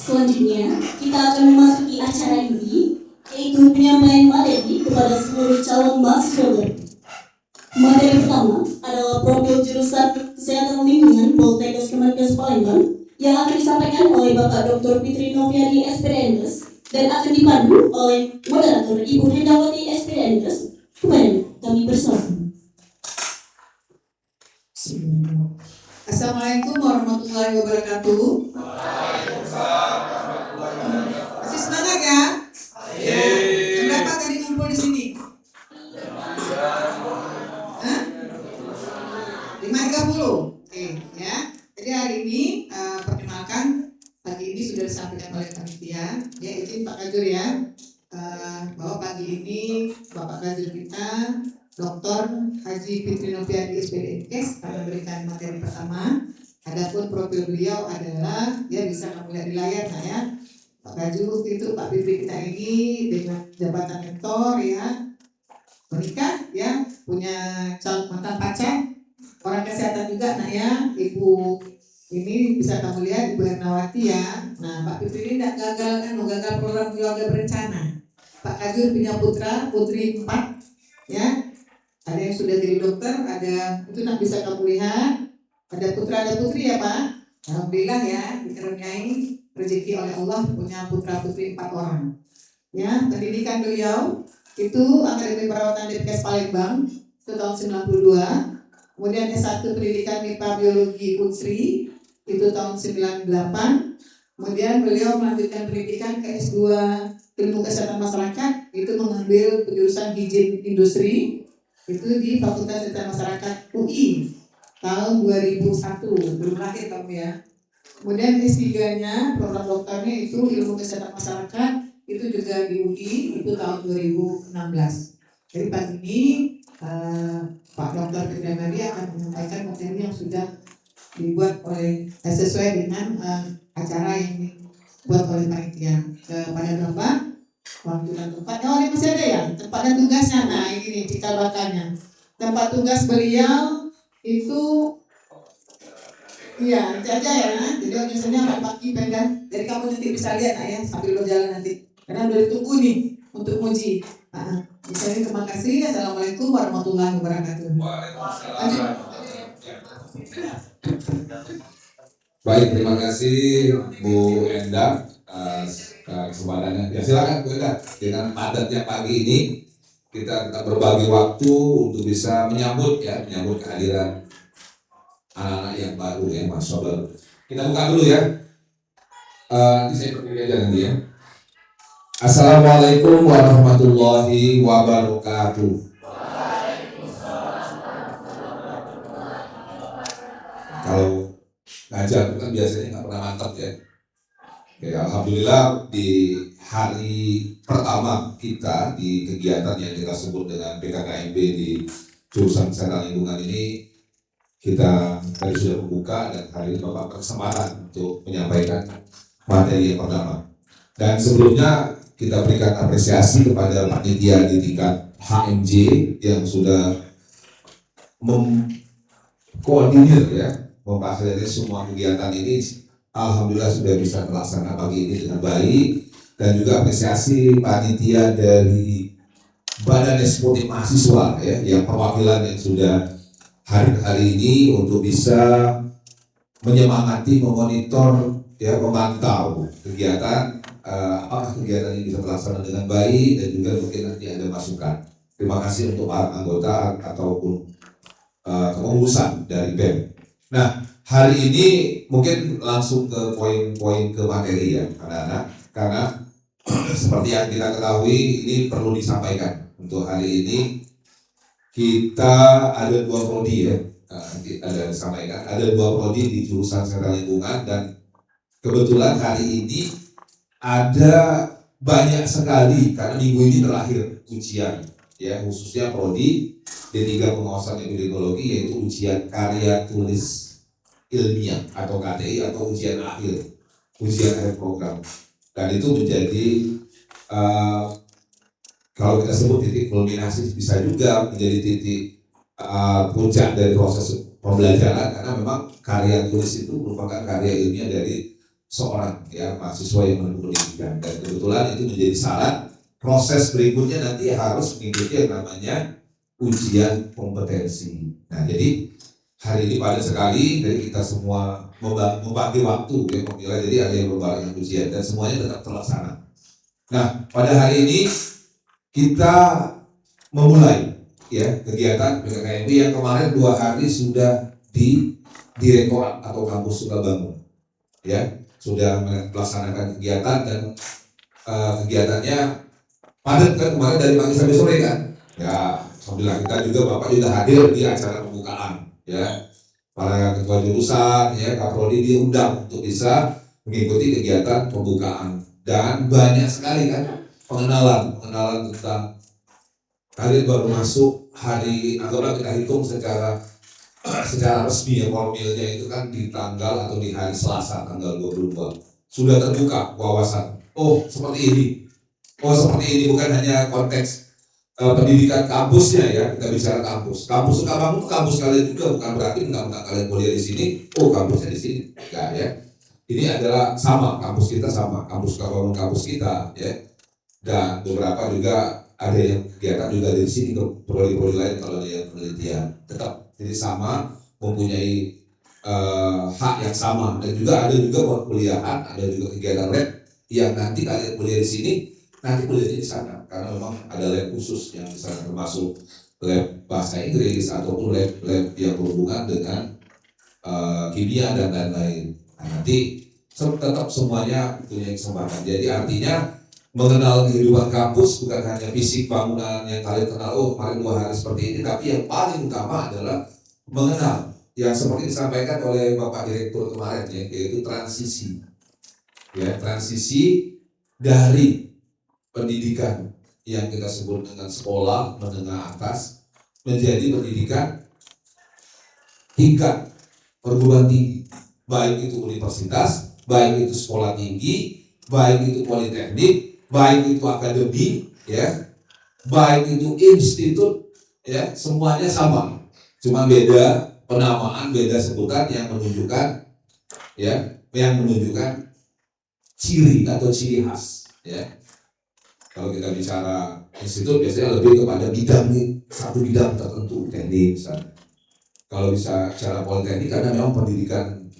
Selanjutnya, kita akan memasuki acara ini, yaitu penyampaian materi kepada seluruh calon mahasiswa baru. Materi pertama adalah profil jurusan Kesehatan Lingkungan Poltekkes Kemenkes Palembang yang akan disampaikan oleh Bapak Dr. Fitri Noviadi SPDNkes dan akan dipandu oleh moderator Ibu Hendawati SPDNkes. Kepada kami bersama. Assalamualaikum warahmatullahi wabarakatuh. Masih semangat ya? Jam berapa tadi ngumpul di sini? 5.30. Oke, ya. Jadi hari ini perkenalkan pagi ini sudah disampaikan oleh panitia. Ya, izin Pak Kajur ya. Bahwa pagi ini Bapak Kajur kita Dr. Haji Fitri Noviadi SPDNkes akan memberikan materi pertama. Adapun profil beliau adalah, ya bisa kamu lihat di layar saya. Pak Kajur itu Pak Fitri kita ini dengan jabatan mentor ya, menikah ya, punya calon mantan pacar, orang kesehatan juga nah ya. Ibu ini bisa kamu lihat Ibu Ernawati ya. Nah Pak Fitri ini tidak gagal kan, gagal program keluarga berencana. Pak Kajur punya putra putri 4 ya. Ada yang sudah jadi dokter, ada itu nak bisa kamu lihat, ada putra ada putri ya Pak. Alhamdulillah ya, dikaruniai rezeki oleh Allah punya putra putri 4 orang. Ya, pendidikan beliau itu Akademi Perawatan Depkes Palembang itu tahun 92. Kemudian S1 Pendidikan MIPA Biologi Unsri itu tahun 98. Kemudian beliau melanjutkan pendidikan ke S2 Ilmu Kesehatan Masyarakat itu mengambil penjurusan Higien Industri itu di Fakultas Kesehatan Masyarakat UI tahun 2001, belum lahir kamu ya. Kemudian S3-nya program dokternya itu Ilmu Kesehatan Masyarakat itu juga di UI itu tahun 2016. Jadi pagi ini Pak Dr. Fitri Noviadi akan menyampaikan materi yang sudah dibuat oleh sesuai dengan acara yang dibuat oleh panitia. Kepada Bapak waktu dan tempat, oh ini masih ada ya tempat dan tugasnya. Nah ini nih cikal bakalnya. Tempat tugas beliau itu iya itu aja ya. Jadi biasanya pagi pengen. Jadi kamu nanti bisa lihat ya sambil berjalan nanti. Karena udah ditunggu nih untuk uji. Misalnya terima kasih. Assalamualaikum warahmatullahi wabarakatuh. Baik, terima kasih Bu Enda kesempatannya. Ya silakan Bu Enda. Dengan padatnya pagi ini kita berbagi waktu untuk bisa menyambut kehadiran anak-anak yang baru ya, mahasiswa baru. Kita buka dulu ya. Nanti saya berdiri aja nanti ya. Assalamualaikum warahmatullahi wabarakatuh. Kalau ngajar itu kan biasanya nggak pernah mantap ya. Oke, alhamdulillah di hari pertama kita di kegiatan yang kita sebut dengan PKKMB di jurusan Kesehatan Lingkungan ini, kita tadi sudah membuka dan hari ini Bapak berkesempatan untuk menyampaikan materi yang pertama. Dan sebelumnya kita berikan apresiasi kepada panitia di tingkat HMJ yang sudah mengkoordinir ya, memfasilitasi semua kegiatan ini. Alhamdulillah sudah bisa terlaksana pagi ini dengan baik, dan juga apresiasi panitia dari Badan Eksekutif Mahasiswa ya, yang perwakilan yang sudah hari ini untuk bisa menyemangati, memonitor, ya, memantau kegiatan, apakah kegiatan ini bisa terlaksana dengan baik, dan juga mungkin nanti ada masukan. Terima kasih untuk para anggota ataupun kepengurusan dari BEM. Nah, hari ini mungkin langsung ke poin-poin ke materi ya anak-anak, karena seperti yang kita ketahui ini perlu disampaikan. Untuk hari ini kita ada 2 prodi ya, ada disampaikan, ada 2 prodi di jurusan Kesehatan Lingkungan, dan kebetulan hari ini ada banyak sekali karena minggu ini terakhir ujian ya, khususnya prodi D3 Pengawasan Epidemiologi, yaitu ujian karya tulis ilmiah atau KTI atau ujian akhir program, dan itu menjadi kalau kita sebut titik kulminasi, bisa juga menjadi titik puncak dari proses pembelajaran, karena memang karya tulis itu merupakan karya ilmiah dari seorang ya mahasiswa yang menempuh pendidikan, dan kebetulan itu menjadi syarat proses berikutnya nanti harus mengikuti yang namanya ujian kompetensi. Nah, jadi hari ini padat sekali dari kita semua membagi waktu ya pemilah, jadi ada yang berbarengan ujian dan semuanya tetap terlaksana. Nah, pada hari ini kita memulai ya kegiatan PKKMB yang kemarin 2 hari sudah di Direktorat atau Kampus Sukabangun ya, sudah melaksanakan kegiatan, dan kegiatannya padat kan kemarin dari pagi sampai sore kan ya. Alhamdulillah kita juga Bapak juga hadir di acara pembukaan ya, para ketua jurusan ya, Kaprodi diundang untuk bisa mengikuti kegiatan pembukaan, dan banyak sekali kan pengenalan tentang kalian baru masuk hari, anggaplah kita hitung secara resmi ya, formilnya itu kan di tanggal atau di hari Selasa tanggal 22 sudah terbuka wawasan. Oh seperti ini, bukan hanya konteks pendidikan kampusnya ya, kita bicara kampus Sukabangun itu kampus kalian juga, bukan berarti enggak kalian kuliah di sini, oh kampusnya di sini, enggak ya. Ini adalah sama, kampus kita sama, kampus Sukabangun kampus kita ya, dan beberapa juga ada yang kegiatan juga dari sini ke prodi-prodi lain kalau ada yang penelitian, tetap jadi sama, mempunyai hak yang sama, dan juga ada juga perkuliahan, ada juga kegiatan lab yang nanti kalian kuliah di sini, nanti kuliahnya di sana, karena memang ada lab khusus yang di sana, termasuk lab bahasa Inggris ataupun lab yang berhubungan dengan kimia dan lain-lain. Nah, nanti tetap semuanya punya kesempatan. Jadi artinya mengenal kehidupan kampus bukan hanya fisik bangunan yang kalian kenal, oh kemarin 2 hari seperti ini, tapi yang paling utama adalah mengenal yang seperti disampaikan oleh Bapak Direktur kemarin ya, yaitu transisi ya, transisi dari pendidikan yang kita sebut dengan sekolah menengah atas menjadi pendidikan tingkat perguruan tinggi, baik itu universitas, baik itu sekolah tinggi, baik itu politeknik, baik itu akademi ya, baik itu institut ya, semuanya sama, cuma beda penamaan, beda sebutan yang menunjukkan ya, yang menunjukkan ciri atau ciri khas ya. Kalau kita bicara institut biasanya lebih kepada bidang nih, satu bidang tertentu, teknik misalnya. Kalau bisa bicara politeknik karena memang pendidikan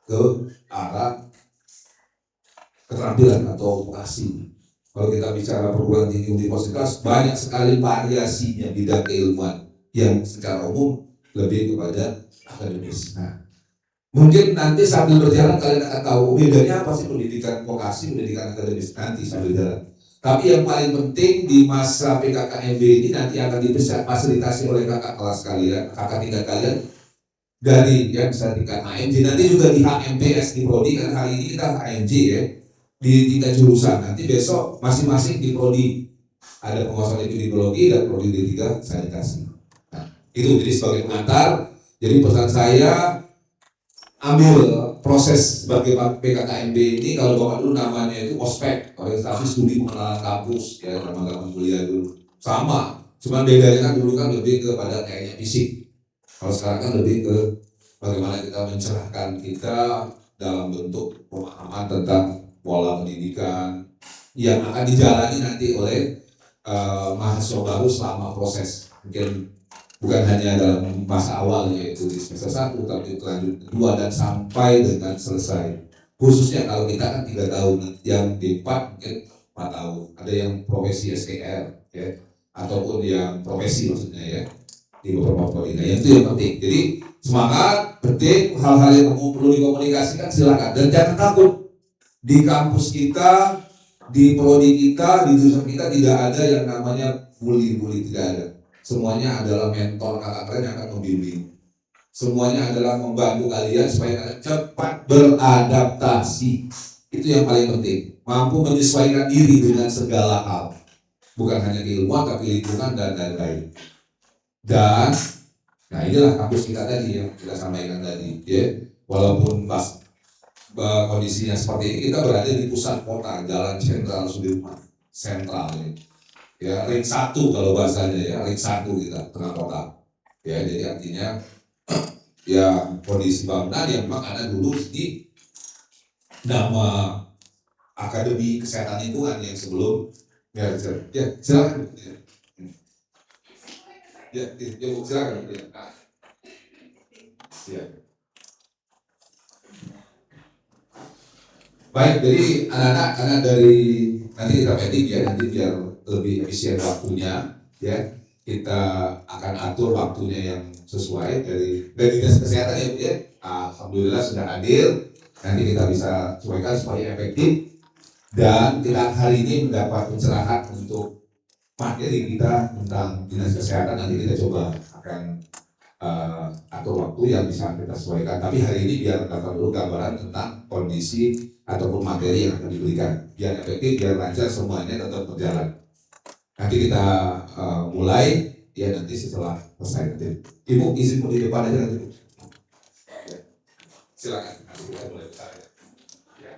ke arah keterampilan atau vokasi. Kalau kita bicara perguruan tinggi universitas, banyak sekali variasinya bidang keilmuan yang secara umum lebih kepada akademis. Nah, Mungkin nanti sambil berjalan kalian akan tahu bedanya apa sih pendidikan vokasi, pendidikan akademis nanti sambil jalan. Tapi yang paling penting di masa PKKMB ini nanti akan difasilitasi oleh kakak kelas kalian, kakak tingkat kalian dari yang bisa tingkat HMJ, nanti juga di HMPS di Prodi, kan hari ini kita HMJ ya di tingkat jurusan. Nanti besok masing-masing di Prodi ada penguasaan epidemiologi dan Prodi D3 sanitasi. Nah, itu jadi sebagai pengantar. Jadi pesan saya, ambil proses sebagai PKKMB ini, kalau Bapak dulu namanya itu ospek, orientasi studi pengenalan kampus, ya nama kuliah dulu sama, cuman bedanya kan dulu kan lebih kepada kayaknya fisik, kalau sekarang kan lebih ke bagaimana kita mencerahkan kita dalam bentuk pemahaman tentang pola pendidikan yang akan dijalani nanti oleh mahasiswa baru selama proses, mungkin bukan hanya dalam masa awal yaitu di semester 1, tapi lanjut kedua dan sampai dengan selesai. Khususnya kalau kita kan 3 tahun, yang di 4 mungkin 4 tahun. Ada yang profesi SKR ya, ataupun yang profesi maksudnya ya di beberapa prodi. Nah, itu yang penting. Jadi semangat, penting, hal-hal yang perlu dikomunikasikan silakan dan jangan takut. Di kampus kita, di prodi kita, di jurusan kita tidak ada yang namanya bully, tidak ada. Semuanya adalah mentor kakak kalian yang akan membimbing. Semuanya adalah membantu kalian supaya kalian cepat beradaptasi. Itu yang paling penting. Mampu menyesuaikan diri dengan segala hal. Bukan hanya keilmuan, tapi lingkungan dan lain-lain. Dan, nah inilah kampus kita tadi yang kita sampaikan tadi. Ya. Walaupun pas kondisinya seperti ini, kita berada di pusat kota, Jalan Jenderal Sudirman, sentral ini. Ya, ring 1 kalau bahasanya ya, ring 1 kita, tengah kota. Ya, jadi artinya ya kondisi bangunan yang memang ada dulu di nama Akademi Kesehatan Lingkungan yang sebelum merger. Ya, silakan. Ya, Bu, silakan. Ya. Baik, jadi anak-anak karena dari nanti kita pending ya, nanti biar lebih efisien waktunya ya, kita akan atur waktunya yang sesuai dari dinas kesehatan ya Bu ya. Alhamdulillah sudah hadir, nanti kita bisa sesuaikan supaya efektif dan kita hari ini mendapat pencerahan untuk materi kita tentang dinas kesehatan. Nanti kita coba akan atur waktu yang bisa kita sesuaikan, tapi hari ini biar dapat dulu gambaran tentang kondisi ataupun materi yang akan diberikan biar efektif, biar lancar, semuanya tetap berjalan. Nanti kita mulai ya nanti setelah selesai nanti. Ibu izin di depan aja nanti. Ya. Silakan nanti kita mulai bicara. Ya.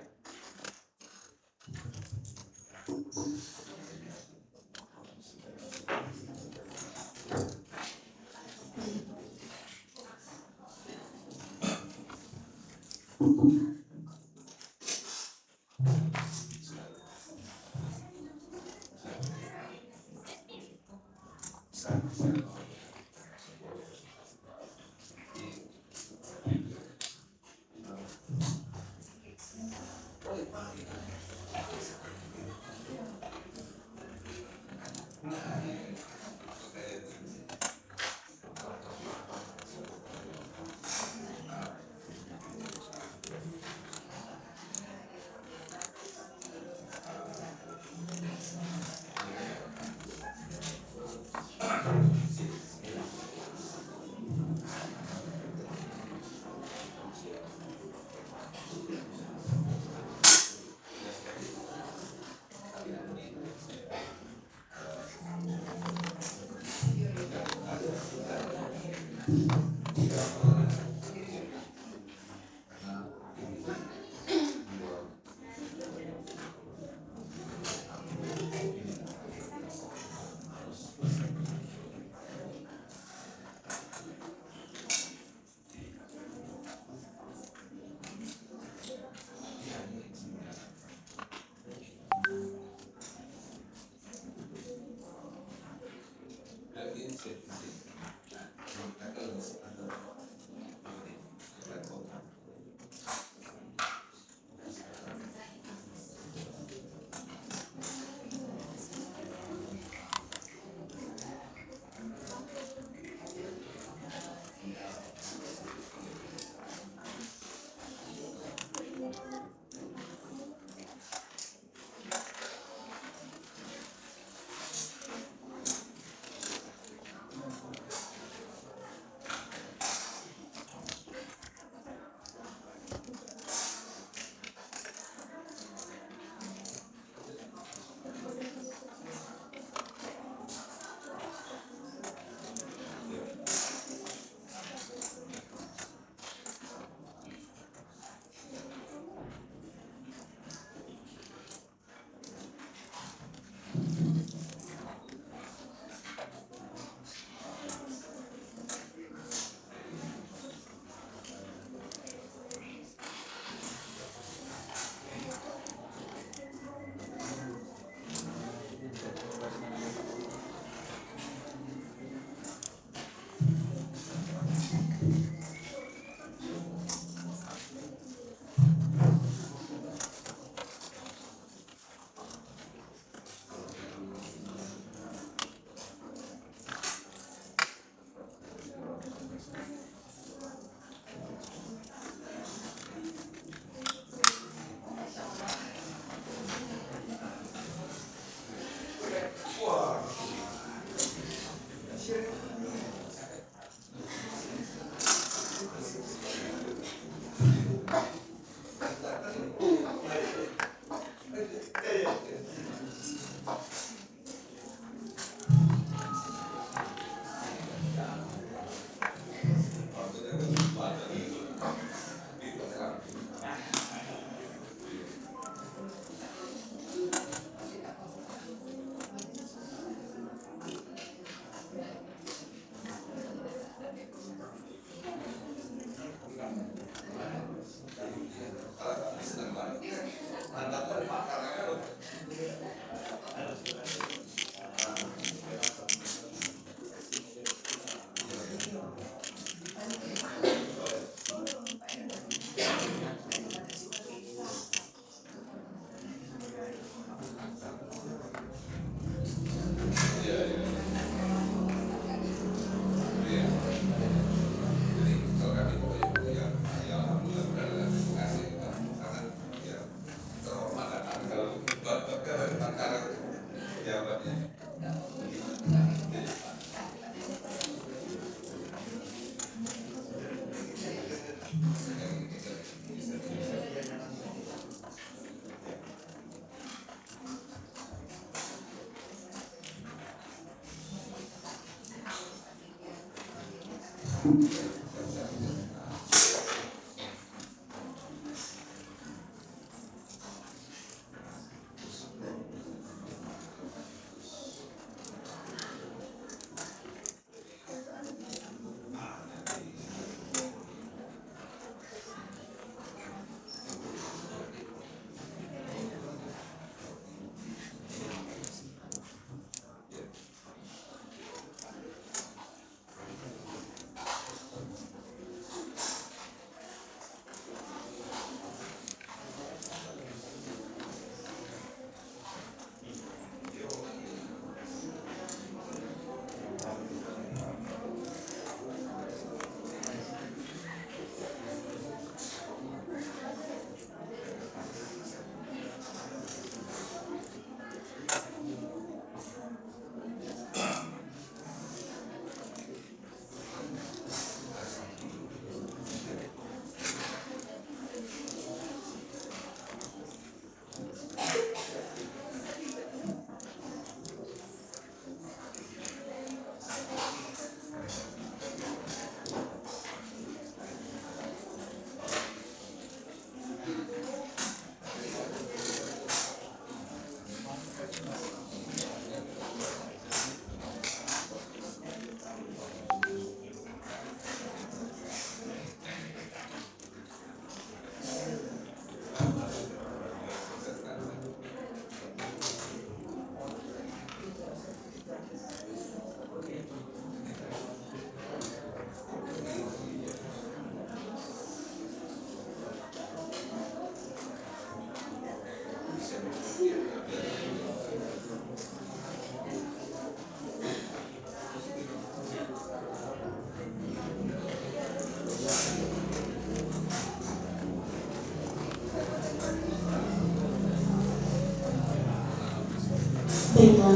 Baiklah,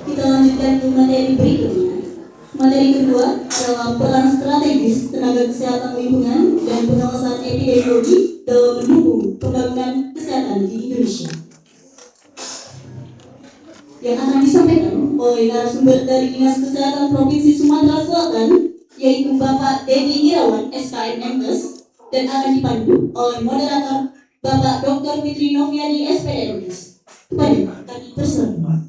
kita lanjutkan ke materi berikutnya. Materi kedua adalah peran strategis tenaga kesehatan lingkungan dan pengawasan epidemiologi dalam mendukung pembangunan kesehatan di Indonesia. Yang akan disampaikan oleh narasumber dari Dinas Kesehatan Provinsi Sumatera Selatan, yaitu Bapak Dedi Irawan, SKM MKes, dan akan dipandu oleh moderator Bapak Dr. Fitri Noviani, SPD MKes. Kepada kami persilakan.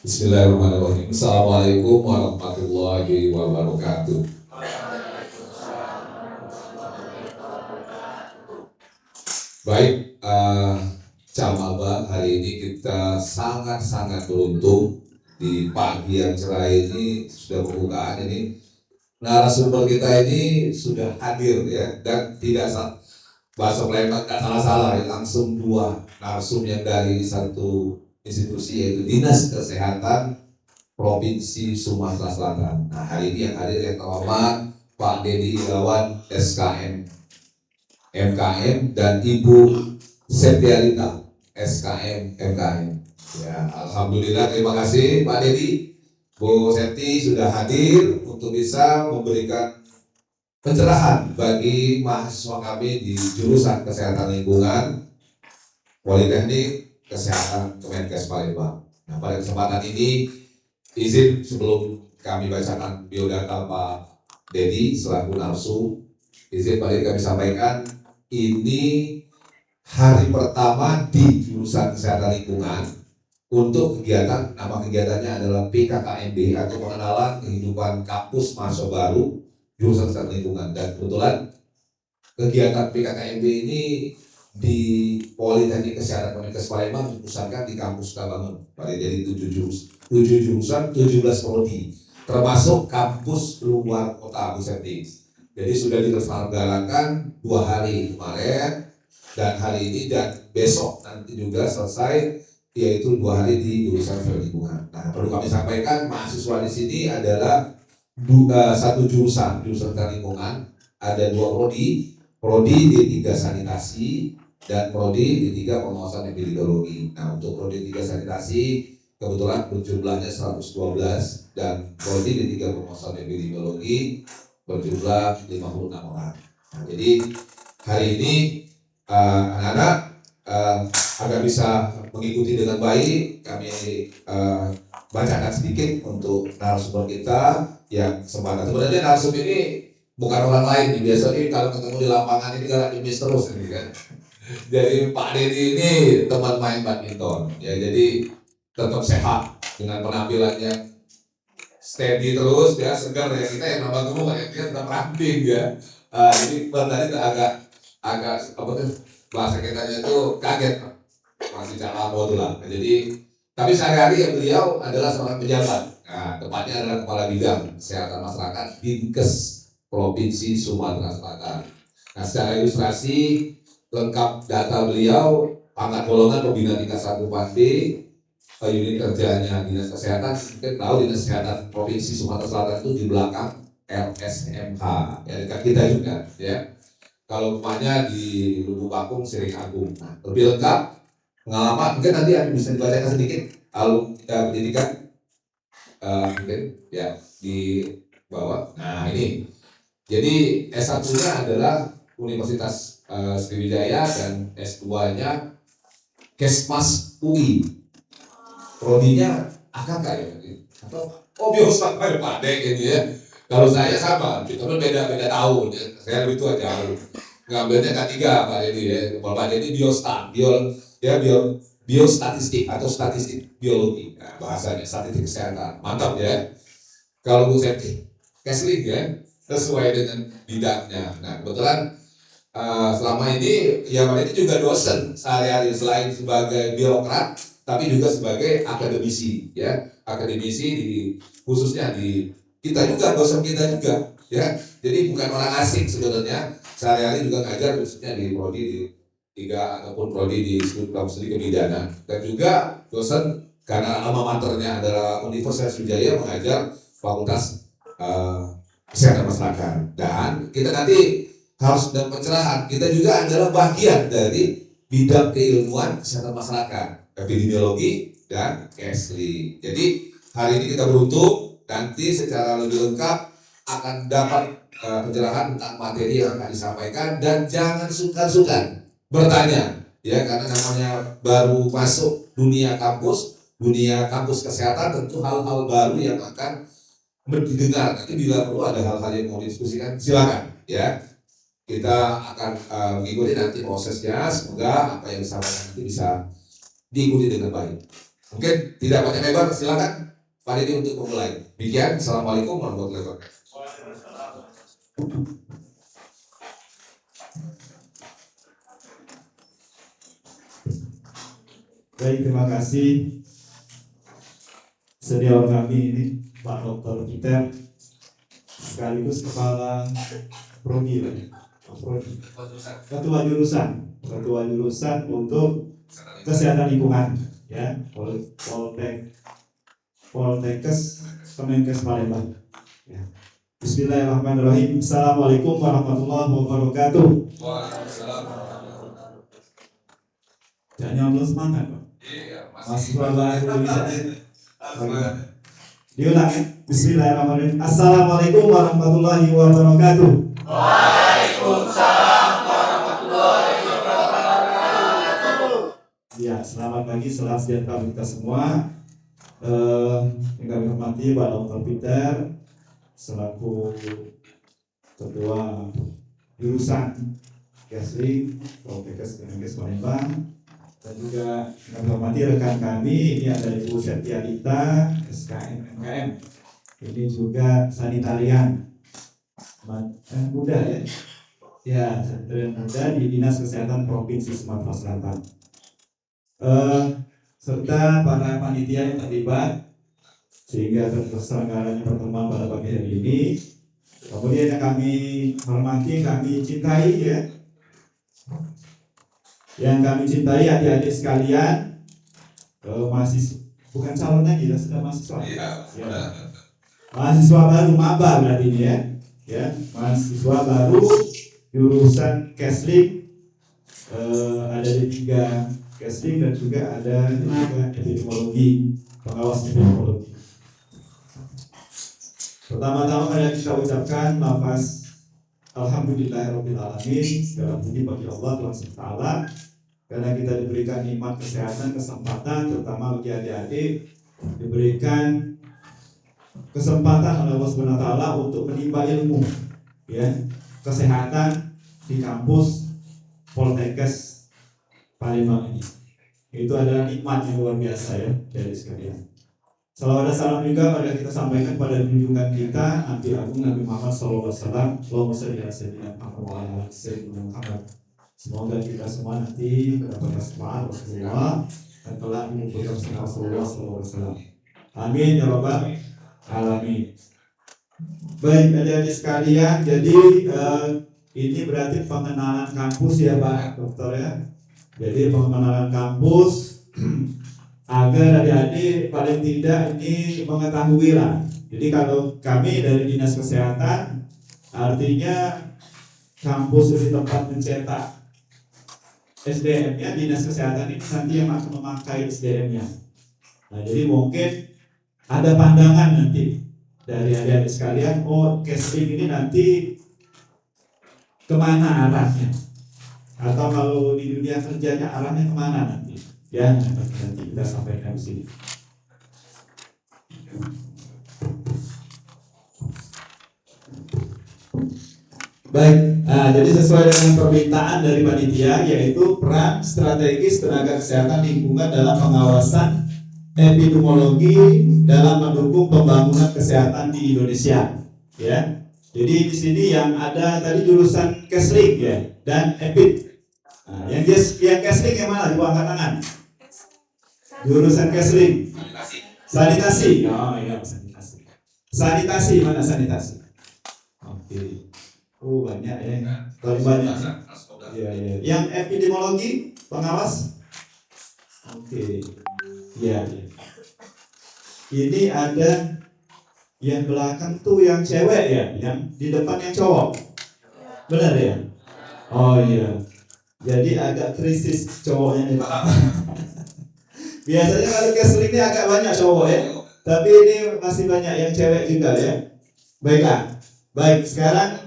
Bismillahirrahmanirrahim. Assalamualaikum warahmatullahi wabarakatuh. Baik, Camaba, hari ini kita sangat-sangat beruntung di pagi yang cerah ini sudah pembukaan ini. Narasumber kita ini sudah hadir ya, dan tidak bahasa Palembang tidak salah-salah ya, langsung dua narsum yang dari satu institusi yaitu Dinas Kesehatan Provinsi Sumatera Selatan. Nah, hari ini yang hadir yang terhormat Pak Dedi Irawan, SKM MKM, dan Ibu Septialita, SKM MKM. Ya, alhamdulillah, terima kasih Pak Dedi, Bu Septi sudah hadir untuk bisa memberikan pencerahan bagi mahasiswa kami di jurusan Kesehatan Lingkungan Politeknik Kesehatan Kemenkes Palembang. Nah, pada kesempatan ini izin sebelum kami bacakan biodata Pak Dedi selaku narsum, izin Pak Dedi kami sampaikan ini hari pertama di jurusan Kesehatan Lingkungan untuk kegiatan, nama kegiatannya adalah PKKMB atau pengenalan kehidupan kampus mahasiswa baru jurusan Kesehatan Lingkungan. Dan kebetulan kegiatan PKKMB ini di Politeknik Kesehatan Kemenkes Palembang dipusatkan di kampus Kabangun. Pada jadi 7 jurusan, 17 prodi, termasuk kampus luar kota Bu Septi. Jadi sudah diselenggarakan 2 hari kemarin dan hari ini dan besok nanti juga selesai, yaitu 2 hari di jurusan lingkungan. Nah, perlu kami sampaikan mahasiswa di sini adalah satu jurusan lingkungan, ada 2 prodi D3 sanitasi dan prodi D3 pengawasan epidemiologi. Nah, untuk prodi D3 sanitasi kebetulan berjumlahnya 112 dan prodi D3 pengawasan epidemiologi berjumlah 56 orang. Nah, jadi hari ini anak-anak agar bisa mengikuti dengan baik, kami bacakan sedikit untuk narasumber kita yang kesempatan. Sebenarnya narasumber ini bukan orang lain, biasanya kalau ketemu di lapangan ini kan imis terus ini kan. Jadi Pak Dedi ini teman main badminton, ya jadi tetap sehat dengan penampilan yang steady terus ya, segar ya. Kita yang nambah gemuk kayak dia tetap ramping ya. Jadi tadi agak apa tuh bahasa kitanya itu kaget, masih calamo tuh lah. Jadi tapi sehari-hari beliau adalah seorang pejabat. Nah, tepatnya adalah Kepala Bidang Kesehatan Masyarakat Dinkes Provinsi Sumatera Selatan. Nah, secara ilustrasi lengkap data beliau, pangkat golongan pembina tingkat 1 Pandi, unit kerjanya Dinas Kesehatan, mungkin tahu Dinas Kesehatan Provinsi Sumatera Selatan itu di belakang LSMH, ya dekat kita juga, ya. Kalau rumahnya di Lubuk Bakung, Sering Agung. Nah, lebih lengkap pengalaman, mungkin nanti bisa dibacakan sedikit alumni pendidikan, mungkin ya di bawah. Nah ini, jadi S1-nya adalah Universitas Sriwijaya dan S2-nya Kesmas UI. Prodinya AKK ya? Atau biostat Pak Dek ini ya. Kalau saya sama, kita kan beda tahun ya. Saya lebih tua jauh. Ngambilnya K3 Pak Dedi ya. Kalau Pak Dedi biostat, biostatistik atau statistik biologi. Nah, bahasanya statistik kesehatan. Mantap ya. Kalau Bu Septi, Kesling ya, sesuai dengan bidangnya. Nah, kebetulan selama ini ya Pak Dedi juga dosen sehari-hari, selain sebagai birokrat tapi juga sebagai akademisi ya. Akademisi khususnya di kita juga, dosen kita juga ya. Jadi bukan orang asing sebenarnya, sehari-hari juga ngajar khususnya di prodi di 3 ataupun prodi di studi kebidanan, dan juga dosen karena alma maternya adalah Universitas Sriwijaya mengajar Fakultas Kesehatan Masyarakat. Dan kita nanti harus dalam pencerahan, kita juga adalah bagian dari bidang keilmuan kesehatan masyarakat, epidemiologi dan Kesli. Jadi hari ini kita beruntung nanti secara lebih lengkap akan dapat pencerahan tentang materi yang akan disampaikan, dan jangan sungkan-sungkan bertanya ya, karena namanya baru masuk dunia kampus kesehatan, tentu hal-hal baru yang akan didengar. Nanti bila perlu ada hal-hal yang mau didiskusikan, silakan ya. Kita akan mengikuti nanti prosesnya, semoga apa yang disampaikan nanti bisa diikuti dengan baik. Mungkin tidak banyak lebar, silakan Pak Dedi untuk memulai. Demikian, Assalamualaikum warahmatullahi wabarakatuh. Baik, terima kasih senior kami ini Pak Dr. Peter, sekaligus Kepala Prodi, Ketua Jurusan untuk Kesehatan Lingkungan ya, Poltekkes Kemenkes Palembang ya. Bismillahirrahmanirrahim. Assalamualaikum warahmatullahi wabarakatuh. Jangan nyampe semangat Pak. Masih baru bisa. Diulang ya. Bismillahirrahmanirrahim. Assalamualaikum warahmatullahi wabarakatuh. Waalaikumsalam warahmatullahi wabarakatuh. Ya, selamat pagi, salam sejahtera bagi kita semua. Yang kami hormati Pak Dr. Peter selaku Ketua Jurusan Kesli Poltekkes Kemenkes Palembang, dan juga kami hormati rekan kami, ini ada Ibu Septianita SKM MKM, ini juga sanitarian muda ya, sanitarian muda di Dinas Kesehatan Provinsi Sumatera Selatan, serta para panitia yang terlibat sehingga terselenggaranya pertemuan pada pagi hari ini. Kemudian yang kami hormati, kami cintai ya, yang kami cintai adik-adik sekalian, bukan calon lagi, sudah mahasiswa ya. Mahasiswa baru, maba berarti ini ya, mahasiswa baru jurusan Keslik, tiga casting dan juga ada juga epidemiologi, pengawas epidemiologi. Pertama-tama mari kita ucapkan lafaz Alhamdulillahirabbil alamin, segala puji bagi Allah Tuhan SWT karena kita diberikan nikmat kesehatan, kesempatan, terutama bagi adik-adik diberikan kesempatan oleh Allah SWT untuk menimba ilmu, ya, kesehatan di kampus Poltekkes Palembang ini. Itu adalah nikmat yang luar biasa ya dari sekalian. Salawat dan salam juga mari kita sampaikan pada junjungan kita Nabi Agung Nabi Muhammad SAW. Allahumma sholli ala sayyidina Muhammad. Semoga kita semua nanti mendapat syafaat Rasulullah dan telah mengumpulkan bersama Rasulullah SAW. Amin ya rabbal alamin. Baik adik-adik sekalian, jadi ini berarti pengenalan kampus ya Pak Dokter ya. Jadi pengenalan kampus agar adik-adik paling tidak ini mengetahui lah. Jadi kalau kami dari Dinas Kesehatan artinya kampus ini tempat mencetak SDM-nya, Dinas Kesehatan ini nanti yang akan memakai SDM-nya. Nah jadi mungkin ada pandangan nanti dari adik-adik sekalian, oh casting ini nanti kemana arahnya? Atau kalau di dunia kerjanya arahnya kemana nanti? Ya, nanti kita sampaikan di sini. Baik, jadi sesuai dengan permintaan dari panitia yaitu peran strategis tenaga kesehatan lingkungan dalam pengawasan epidemiologi dalam mendukung pembangunan kesehatan di Indonesia. Ya, jadi di sini yang ada tadi jurusan Kesling ya dan Epid. Nah, yang Kesling yang mana? Ibu angkat tangan. Jurusan Kesling. Sanitasi. Oh iya, sanitasi. Sanitasi mana sanitasi? Oke. Oh banyak ya. Paling banyak. Iya iya. Yang epidemiologi pengawas. Oke. Iya iya. Ini ada yang belakang tuh yang cewek ya, yang di depan yang cowok. Benar ya? Oh iya. Jadi agak krisis cowoknya nih. Biasanya kalau Kesling ini agak banyak cowok ya, tapi ini masih banyak yang cewek juga ya. Baiklah, baik sekarang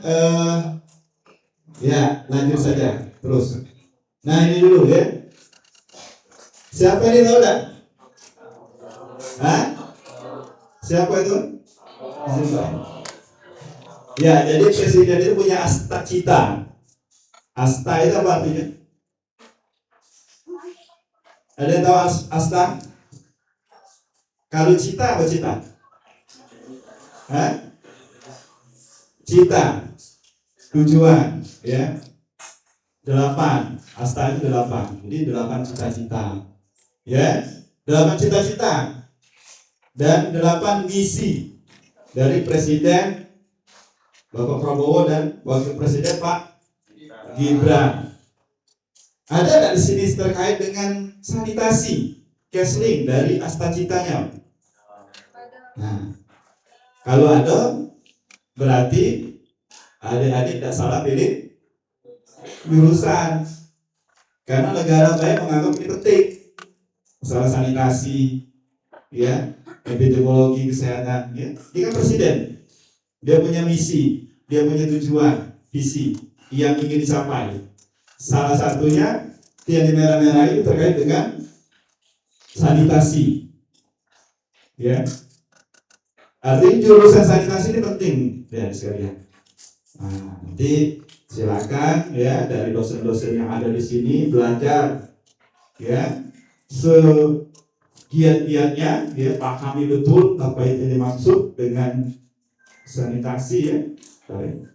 ya lanjut saja terus. Nah ini dulu ya. Siapa ini tahu tak? Hah? Siapa itu? Ya jadi presiden itu punya asta cita. Asta itu apa artinya? Ada yang tahu asta? Kalau cita apa cita? Hah? Cita, tujuan, ya. 8, asta itu 8. Jadi 8 cita-cita. Ya, 8 cita-cita. Dan 8 misi dari Presiden Bapak Prabowo dan Wakil Presiden Pak Gibran. Ada nggak di sini terkait dengan sanitasi Kesling dari asta citanya? Nah, kalau ada berarti adik-adik tidak salah pilih jurusan karena negara baik menganggap ini penting, masalah sanitasi, ya, epidemiologi kesehatan. Ya. Ini kan presiden, dia punya misi, dia punya tujuan, visi yang ingin dicapai. Salah satunya yang di merah-merah itu terkait dengan sanitasi, ya. Artinya jurusan sanitasi ini penting ya sekalian. Nah, nanti silakan ya dari dosen-dosen yang ada di sini belajar ya segiat-giatnya ya pahami betul apa yang dimaksud dengan sanitasi ya. Baik.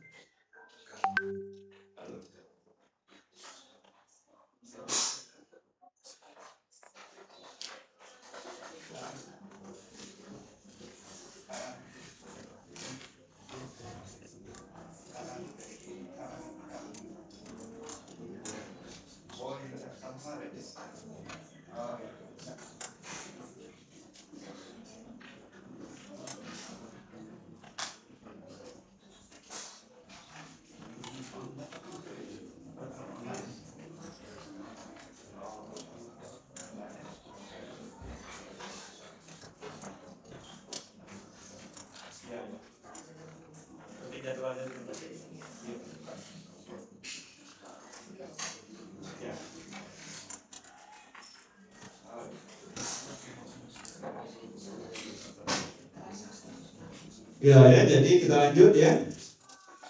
Ya, jadi kita lanjut ya.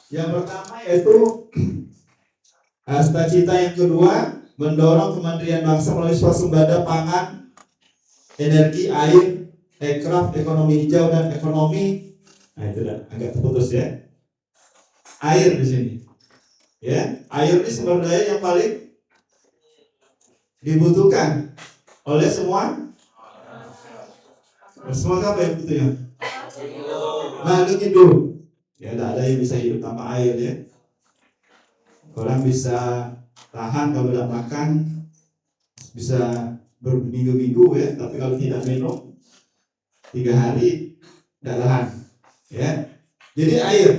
Yang pertama yaitu cita yang kedua, mendorong Kementerian Bangsa melalui swasembada pangan, energi, air, ekraf, ekonomi hijau dan ekonomi. Nah itu dah agak terputus ya. Air di sini. Ya, air ini sumber daya yang paling dibutuhkan oleh semua apa yang butuhnya? Makhluk hidup. Ya, tidak ada yang bisa hidup tanpa air ya. Orang bisa tahan kalau tidak makan, bisa berminggu-minggu ya, tapi kalau tidak minum 3 hari tidak tahan ya. Jadi air,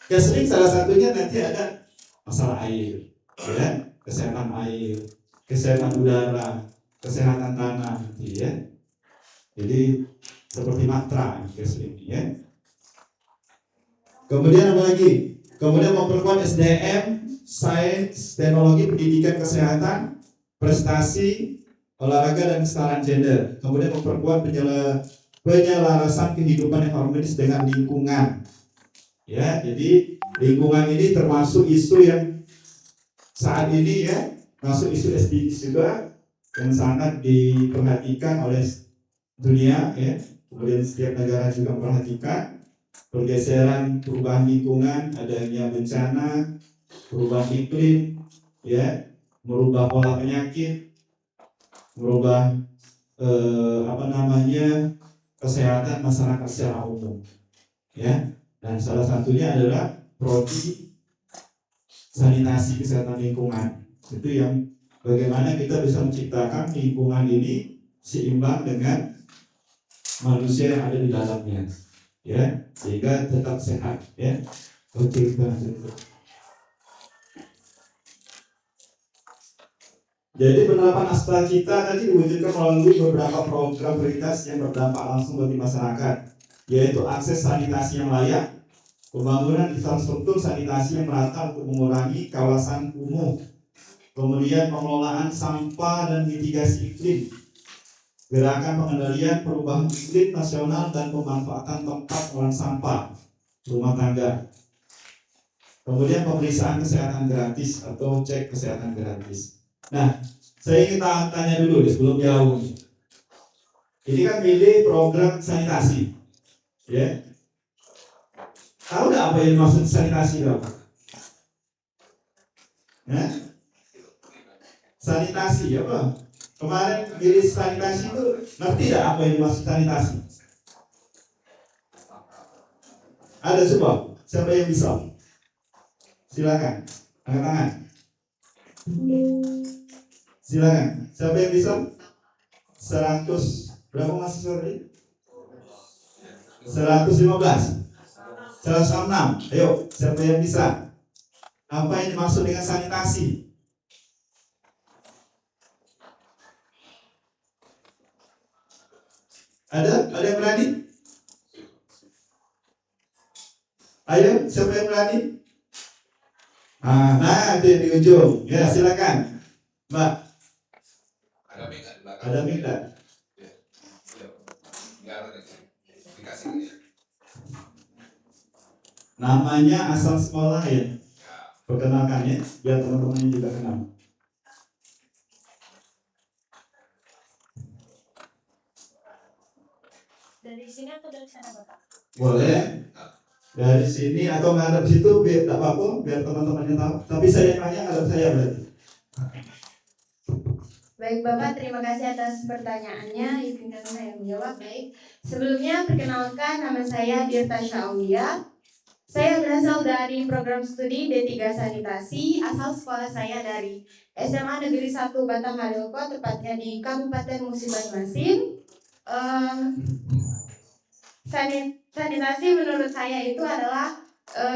Kesling salah satunya nanti ada masalah air ya, kesehatan air, kesehatan udara, kesehatan tanah nanti ya. Jadi seperti matra Kesling ya. Kemudian apa lagi? Kemudian memperkuat SDM, sains, teknologi, pendidikan, kesehatan, prestasi, olahraga dan kesetaraan gender. Kemudian memperkuat penyelarasan kehidupan yang harmonis dengan lingkungan. Ya, jadi lingkungan ini termasuk isu yang saat ini ya, masuk isu SDGs juga yang sangat diperhatikan oleh dunia ya. Kemudian setiap negara juga memperhatikan pergeseran perubahan lingkungan, adanya bencana, perubahan iklim, ya, merubah pola penyakit, merubah kesehatan masyarakat secara umum, ya. Dan salah satunya adalah prodi sanitasi kesehatan lingkungan. Itu yang bagaimana kita bisa menciptakan lingkungan ini seimbang dengan manusia yang ada di dalamnya. Ya, sehingga tetap sehat ya. Oke, kita lanjut. Jadi penerapan Astra Cita tadi diwujudkan melalui beberapa program prioritas yang berdampak langsung bagi masyarakat, yaitu akses sanitasi yang layak, pembangunan infrastruktur sanitasi yang merata untuk mengurangi kawasan kumuh, kemudian pengelolaan sampah dan mitigasi iklim, gerakan pengendalian perubahan iklim nasional dan pemanfaatan tempat pengolahan sampah rumah tangga. Kemudian pemeriksaan kesehatan gratis atau cek kesehatan gratis. Nah, saya ingin tanya dulu sebelum jauh. Ini kan milih program sanitasi, ya. Tahu nggak apa yang maksud sanitasi dong? Ya? Sanitasi apa? Kemarin milih sanitasi itu ngerti tidak apa yang dimaksud sanitasi? Ada coba? Siapa yang bisa? Silakan, angkat tangan. Silakan. Siapa yang bisa? 100 berapa mahasiswa tadi? 115. 106. Ayo, siapa yang bisa? Apa yang dimaksud dengan sanitasi? Ada yang berani? Ayo, siapa yang berani? Nah, itu yang di ujung. Ya, silakan, Mbak. Ada minta. Namanya asal sekolah ya. Perkenalkan ya, biar teman-teman juga kenal. Dari sini atau dari sana, Bapak? Boleh. Dari sini atau ngadep situ biar tak apa-apa, biar teman-temannya tahu. Tapi saya tanya ngadep saya berarti. Baik Bapak, terima kasih atas pertanyaannya. Izinkan saya menjawab. Baik. Sebelumnya perkenalkan, nama saya Dirta Syaulia. Saya berasal dari program studi D3 Sanitasi. Asal sekolah saya dari SMA Negeri 1 Batang Halilko, tepatnya di Kabupaten Musi Banyu. Sanitasi menurut saya itu adalah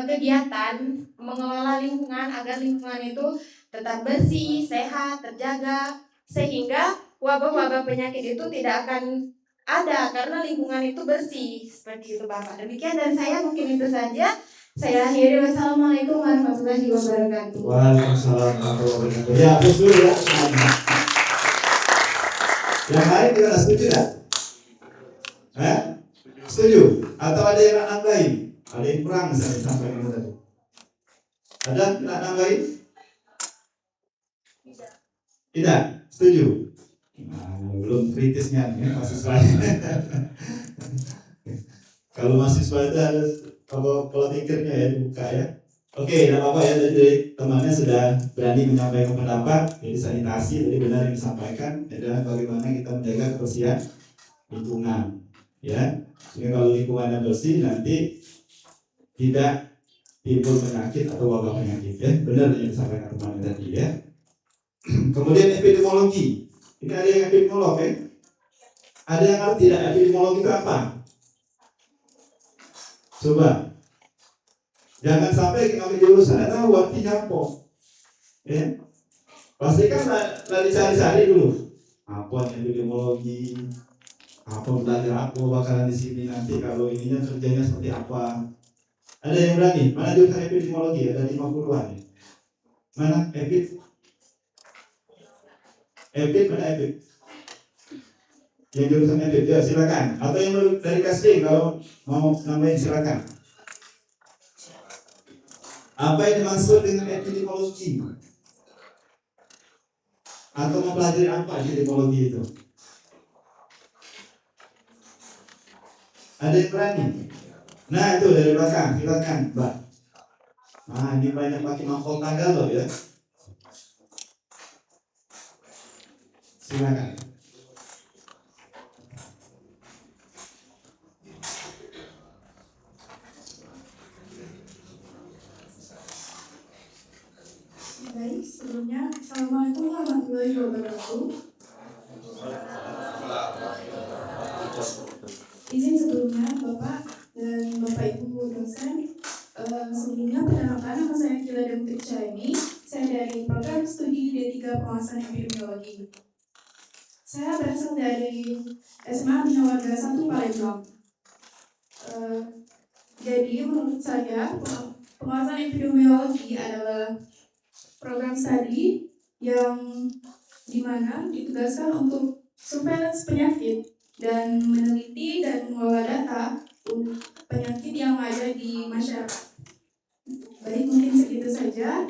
kegiatan mengelola lingkungan agar lingkungan itu tetap bersih, sehat, terjaga, sehingga wabah-wabah penyakit itu tidak akan ada karena lingkungan itu bersih. Seperti itu Bapak. Demikian dari saya, mungkin itu saja. Saya akhiri. Wassalamualaikum warahmatullahi wabarakatuh. Waalaikumsalam warahmatullahi wabarakatuh. Ya, hapus dulu ya. Yang lain juga setuju tidak? Setuju? Atau ada yang nak nambahin? Ada yang kurang misalnya sampaikan tadi? Ada nak nambahin? Tidak? Setuju? Nah, belum kritisnya nih mahasiswa. Kalau mahasiswa itu harus pola pikirnya ya dibuka ya. Oke, tidak apa-apa ya, dari temannya sudah berani menyampaikan pendapat. Jadi sanitasi tadi benar yang disampaikan adalah bagaimana kita menjaga kebersihan lingkungan, ya. Sehingga kalau lingkungannya bersih nanti tidak timbul penyakit atau wabah penyakit, ya. Benar yang disampaikan teman tadi, ya. Kemudian epidemiologi. Ini ada yang epidemiolog, ya. Ada yang ngerti tidak epidemiologi itu apa? Coba. Jangan sampai kami jurusan tidak tahu artinya apa. Ya. Pastikan lagi cari-cari dulu. Apa epidemiologi? Apa belajar apa bakalan di sini nanti kalau ininya kerjanya seperti apa? Ada yang berani? Mana jurusan epidemiologi? Ada 50-an ya? Mana epid? Epid mana epid? Yang jurusan epid ya silakan. Atau yang dari casting kalau mau nambahin silakan. Apa yang dimaksud dengan epidemiologi? Atau mempelajari apa epidemiologi itu? Ada yang berani? Nah itu dari belakang, silakan Mbak. Nah ini banyak pakai mangkok tanggal loh ya. Silakan. Baik, sebelumnya Assalamualaikum warahmatullahi wabarakatuh. Izin sebelumnya Bapak dan Bapak Ibu dosen, sebelumnya perkenalkan nama saya Kila Demtircaini. Saya dari program studi D3 Pengawasan Epidemiologi. Saya berasal dari SMA Bina Warga 1 Palembang. Jadi menurut saya pengawasan epidemiologi adalah program studi yang dimana ditugaskan untuk surveillance penyakit dan meneliti dan mengelola data penyakit yang ada di masyarakat. Baik, mungkin segitu saja.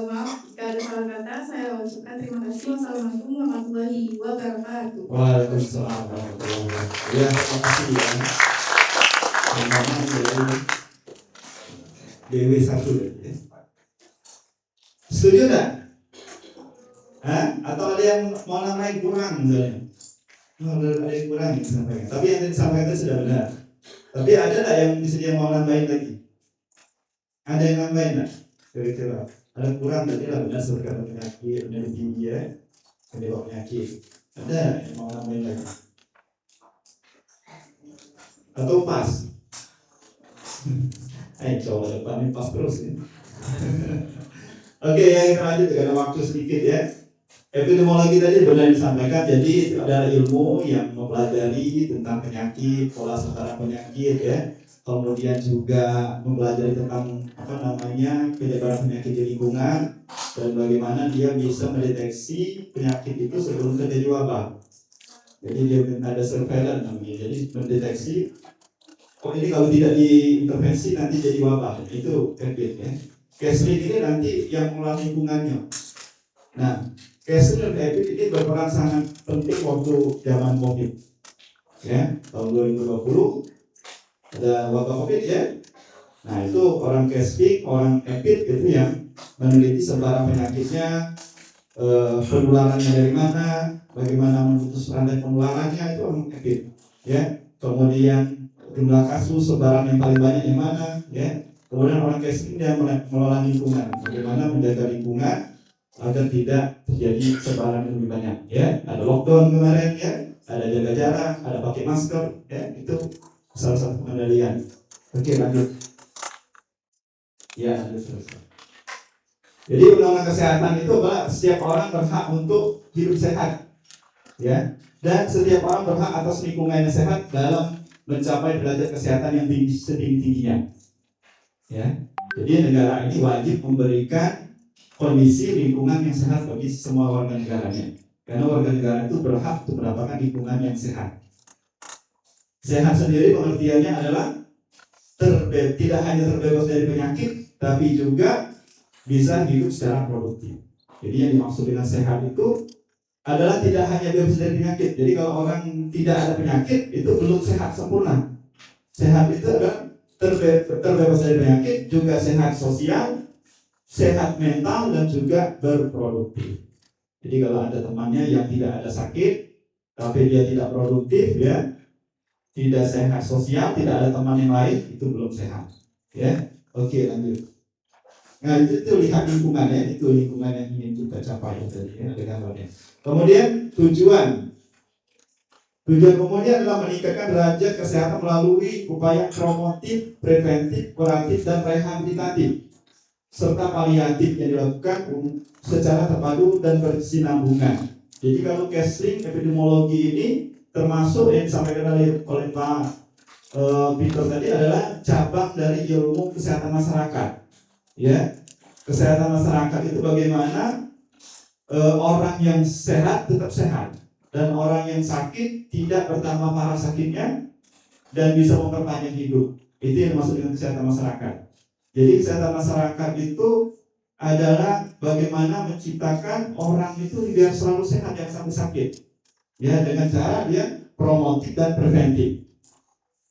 Maaf jika ada salah kata. Saya ucapkan terima kasih. Wassalamualaikum warahmatullahi wabarakatuh. Waalaikumsalam warahmatullahi wabarakatuh. Ya, terima kasih ya. Teman-teman dari DW1 ya. Setuju enggak? Atau ada yang mau nambahin kurang misalnya? Ada yang kurang yang disampaikan. Tapi yang disampaikan itu sudah benar. Tapi ada enggak yang bisa mau nambahin lagi? Ada yang nambahin enggak? Kira-kira ada kurang tadi lah benar surga penyakit, benar tinggi ya, penyebab penyakit. Ada yang mau nambahin lagi? Atau pas? Coba depan ini pas terus ya. Oke, yang lanjut karena waktu sedikit ya. Epidemiologi tadi benar disampaikan, jadi ada ilmu yang mempelajari tentang penyakit, pola sebaran penyakit ya. Kemudian juga mempelajari tentang penyebaran penyakit di lingkungan dan bagaimana dia bisa mendeteksi penyakit itu sebelum terjadi wabah. Jadi dia ada surveillance namanya. Jadi mendeteksi ini kalau tidak diintervensi nanti jadi wabah. Itu EPID ya. Cashlink ini nanti yang mengelola lingkungannya. Nah, Cashlink dan EPID ini berperan sangat penting waktu zaman COVID. Ya, tahun 2020 ada wabah COVID ya. Nah, itu orang Cashlink, orang EPID itu yang meneliti sebaran penyakitnya, penularannya dari mana, bagaimana memutus rantai penularannya itu orang EPID. Ya, kemudian jumlah kasus sebaran yang paling banyak yang mana, ya. Kemudian orang casing dia mengelola lingkungan, bagaimana menjaga lingkungan agar tidak terjadi sebaran yang lebih banyak, ya. Ada lockdown kemarin, ya. Ada jaga jarak, ada pakai masker, ya. Itu salah satu pengendalian. Oke, lanjut. Ya, lanjut terus. Jadi undang-undang kesehatan itu adalah setiap orang berhak untuk hidup sehat, ya. Dan setiap orang berhak atas lingkungan yang sehat dalam mencapai derajat kesehatan yang setinggi-tingginya. Ya. Jadi negara ini wajib memberikan kondisi lingkungan yang sehat bagi semua warga negaranya. Karena warga negara itu berhak untuk mendapatkan lingkungan yang sehat. Sehat sendiri pengertiannya adalah tidak hanya terbebas dari penyakit, tapi juga bisa hidup secara produktif. Jadi yang dimaksud dengan sehat itu adalah tidak hanya bebas dari penyakit. Jadi kalau orang tidak ada penyakit itu belum sehat sempurna. Sehat itu adalah terbebas dari penyakit, juga sehat sosial, sehat mental, dan juga berproduktif. Jadi kalau ada temannya yang tidak ada sakit, tapi dia tidak produktif, ya, tidak sehat sosial, tidak ada teman yang lain, itu belum sehat. Ya, oke, lanjut. Nah itu lihat lingkungannya, itu lingkungan yang ingin kita capai tadi, ya, ada gambarnya. Kemudian tujuan kemudian adalah meningkatkan derajat kesehatan melalui upaya promotif, preventif, kuratif, dan rehabilitatif, serta paliatif yang dilakukan secara terpadu dan berkesinambungan. Jadi kalau counseling epidemiologi ini termasuk yang disampaikan oleh Pak Peter tadi adalah cabang dari ilmu kesehatan masyarakat. Ya, kesehatan masyarakat itu bagaimana orang yang sehat tetap sehat dan orang yang sakit tidak bertambah parah sakitnya dan bisa memperpanjang hidup. Itu yang dimaksud dengan kesehatan masyarakat. Jadi kesehatan masyarakat itu adalah bagaimana menciptakan orang itu biar selalu sehat, yang sampai sakit. Ya, dengan cara dia promotif dan preventif.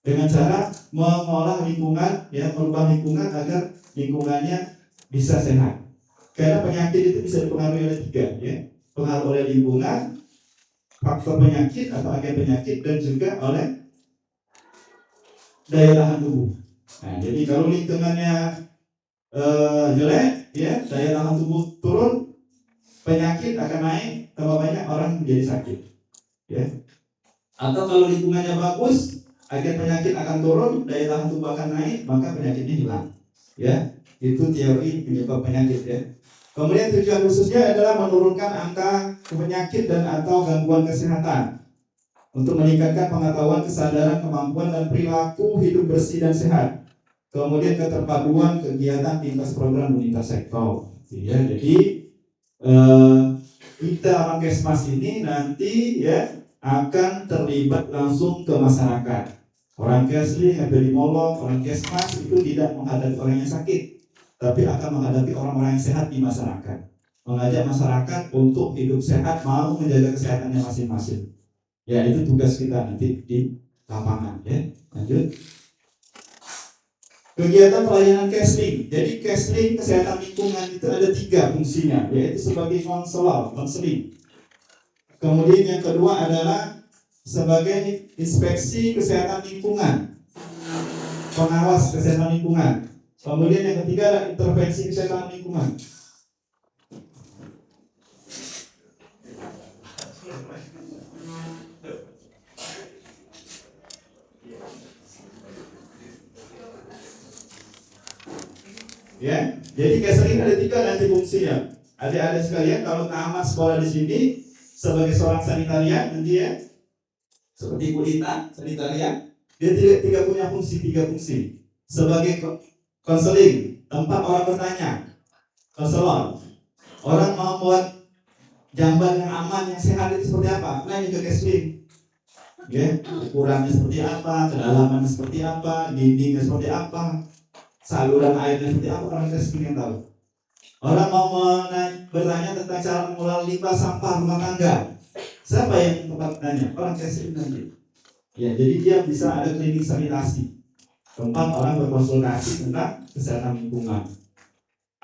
Dengan cara mengolah lingkungan, ya, merubah lingkungan agar lingkungannya bisa sehat. Karena penyakit itu bisa dipengaruhi oleh tiga, ya. Pengaruh oleh lingkungan, faktor penyakit atau agen penyakit, dan juga oleh daya tahan tubuh. Nah, jadi kalau lingkungannya jelek, ya, daya tahan tubuh turun, penyakit akan naik, tambah banyak orang menjadi sakit. Ya. Atau kalau lingkungannya bagus, agen penyakit akan turun, daya tahan tubuh akan naik, maka penyakitnya hilang. Ya, itu teori penyebab penyakit, ya. Kemudian tujuan khususnya adalah menurunkan angka penyakit dan atau gangguan kesehatan untuk meningkatkan pengetahuan, kesadaran, kemampuan, dan perilaku hidup bersih dan sehat. Kemudian keterpaduan kegiatan lintas program lintas sektor. Ya, jadi kita orang Kesmas ini nanti, ya, akan terlibat langsung ke masyarakat. Orang counseling, epidemiolog, orang Kesmas itu tidak menghadapi orang yang sakit, tapi akan menghadapi orang-orang yang sehat di masyarakat. Mengajak masyarakat untuk hidup sehat, mau menjaga kesehatannya masing-masing. Ya, itu tugas kita nanti di lapangan, ya. Lanjut. Kegiatan pelayanan counseling. Jadi counseling kesehatan lingkungan itu ada 3 fungsinya, yaitu sebagai konseling. Kemudian yang kedua adalah sebagai inspeksi kesehatan lingkungan, pengawas kesehatan lingkungan. Kemudian yang ketiga adalah intervensi kesehatan lingkungan. Ya, jadi counseling ada 3 nanti fungsinya. Adik-adik sekalian, kalau tamat sekolah di sini sebagai seorang sanitarian nanti, ya, seperti Bu Lita, sanitarian, dia tidak punya fungsi, 3 fungsi. Sebagai konseling, tempat orang bertanya, konselor. Orang mau buat jamban yang aman, yang sehat itu seperti apa? Nah, juga counseling. Ya, ukurannya seperti apa, kedalamannya seperti apa, dindingnya seperti apa, saluran airnya seperti apa, orang counseling yang tahu. Orang mau bertanya tentang cara mengelola limbah sampah rumah tangga, siapa yang tempat tanya? Orang counseling nanti. Ya, jadi dia bisa ada klinik sanitasi, tempat orang berkonsultasi tentang kesehatan lingkungan,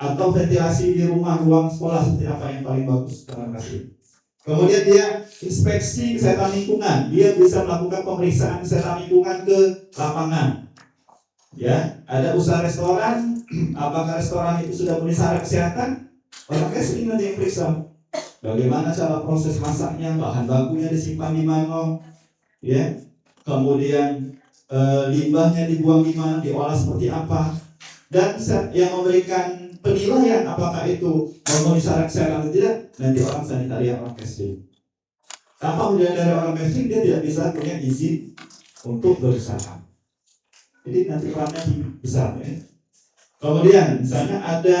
atau ventilasi di rumah, ruang sekolah seperti apa yang paling bagus, orang kasih. Kemudian dia inspeksi kesehatan lingkungan, dia bisa melakukan pemeriksaan kesehatan lingkungan ke lapangan. Ya, ada usaha restoran, apakah restoran itu sudah memenuhi syarat kesehatan? Orang counseling nanti yang periksa. Bagaimana cara proses masaknya, bahan bakunya disimpan di mana, ya. Kemudian limbahnya dibuang di mana, diolah seperti apa, dan yang memberikan penilaian apakah itu memenuhi syarat kesehatan atau tidak, nanti orang sanitarian, orang counseling. Tanpa ujian dari orang counseling, dia tidak bisa punya izin untuk berusaha. Jadi nanti perannya besar, ya. Kemudian misalnya ada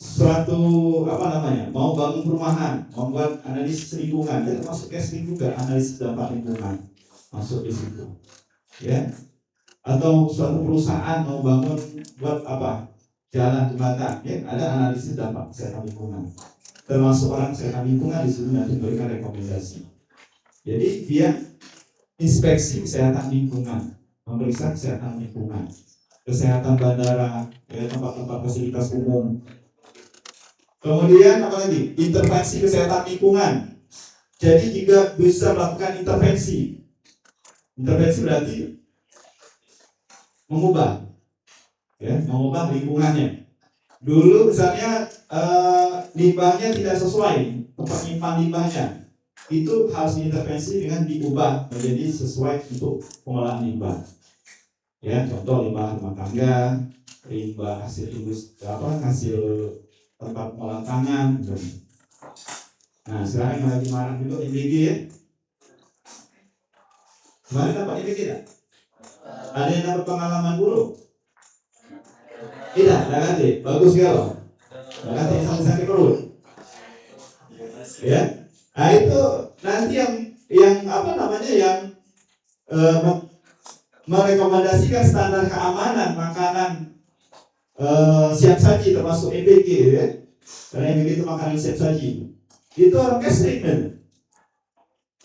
suatu mau bangun perumahan, membuat analisis lingkungan, itu termasuk casting juga, analisis dampak lingkungan masuk di situ, ya. Atau suatu perusahaan mau bangun buat jalan jembatan, ya, ada analisis dampak kesehatan lingkungan, termasuk orang kesehatan lingkungan di sini nanti memberikan rekomendasi. Jadi dia inspeksi kesehatan lingkungan, memeriksa kesehatan lingkungan, kesehatan bandara, ya, tempat-tempat fasilitas umum. Kemudian apalagi? Intervensi kesehatan lingkungan. Jadi juga bisa melakukan intervensi. Intervensi berarti mengubah, ya, mengubah lingkungannya. Dulu misalnya limbahnya tidak sesuai tempat menyimpan limbahnya, itu harus diintervensi dengan diubah menjadi sesuai untuk pengolahan limbah. Ya, contoh limbah rumah tangga, limbah hasil industri, hasil tempat pengolahan tangan. Nah, sekarang yang lagi marah juga IBG, ya. Kemarin dapat IBG tidak? Ada yang dapat pengalaman buruk? Tidak, ganti. Bagus kalau ganti sampai sakit perut. Ya, nah itu nanti yang merekomendasikan standar keamanan makanan siap saji termasuk EBG, ya. Karena EBG itu makanan siap saji. Itu orang casting,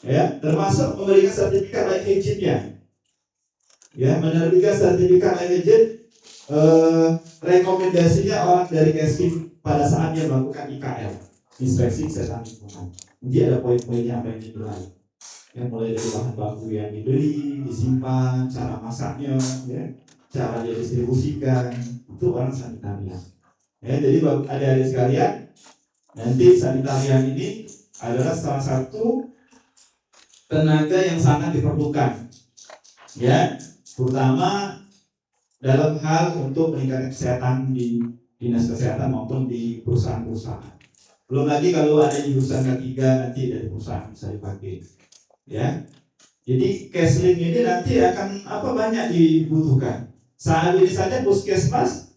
ya, termasuk memberikan sertifikat life agent-nya, ya, menerbitkan sertifikat life agent, rekomendasinya orang dari casting pada saat dia melakukan IKL, inspeksi kesehatan lingkungan. Dia ada poin-poinnya apa yang dinilai, yang mulai dari bahan baku yang dibeli, disimpan, cara masaknya, ya, cara dia distribusikan, itu orang sanitarian. Ya, jadi adik-adik sekalian, nanti sanitarian ini adalah salah satu tenaga yang sangat diperlukan, ya, terutama dalam hal untuk meningkatkan kesehatan di dinas kesehatan maupun di perusahaan-perusahaan. Belum lagi kalau ada di perusahaan ketiga nanti dari perusahaan bisa dipakai, ya. Jadi cashlink ini nanti akan banyak dibutuhkan. Saat ini saja puskesmas,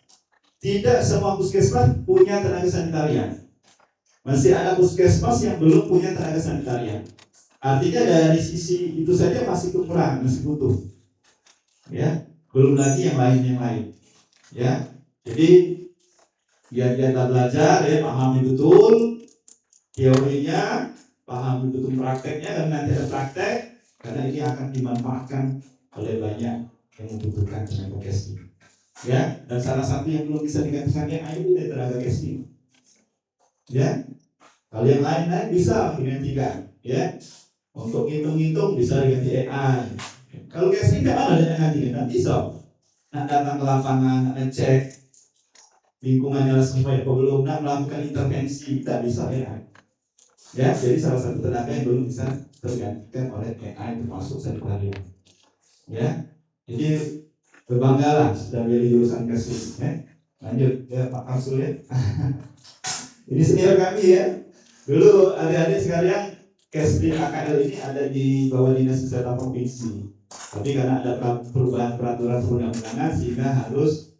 tidak semua puskesmas punya tenaga sanitarian. Masih ada puskesmas yang belum punya tenaga sanitarian. Artinya dari sisi itu saja masih kekurangan, masih butuh, ya. Belum lagi yang lain, ya. Jadi biar kita belajar, ya, pahami betul teorinya, pahami betul prakteknya, dan nanti ada praktek, karena ini akan dimanfaatkan oleh banyak yang membutuhkan tenaga casting, ya. Dan salah satu yang belum bisa digantikan AI ini dari tenaga casting, ya. Kalau yang lain bisa digantikan, ya. Untuk ngitung-ngitung bisa diganti AI. Kalau casting nggak ada yang gantikan, nggak bisa. Nak datang ke lapangan, nak ngecek lingkungannya sesuai apa belum, nak melakukan intervensi, tidak bisa AI. Ya, jadi salah satu tenaga yang belum bisa tergantikan oleh AI termasuk sanitarian. Ya, jadi berbanggalah sudah menjadi jurusan casting. Ya. Lanjut ya Pak Arsul, ya. Ini senior kami, ya. Dulu adik-adik sekalian, casting AKL ini ada di bawah dinas kesehatan provinsi. Tapi karena ada perubahan peraturan perundang-undangan sehingga harus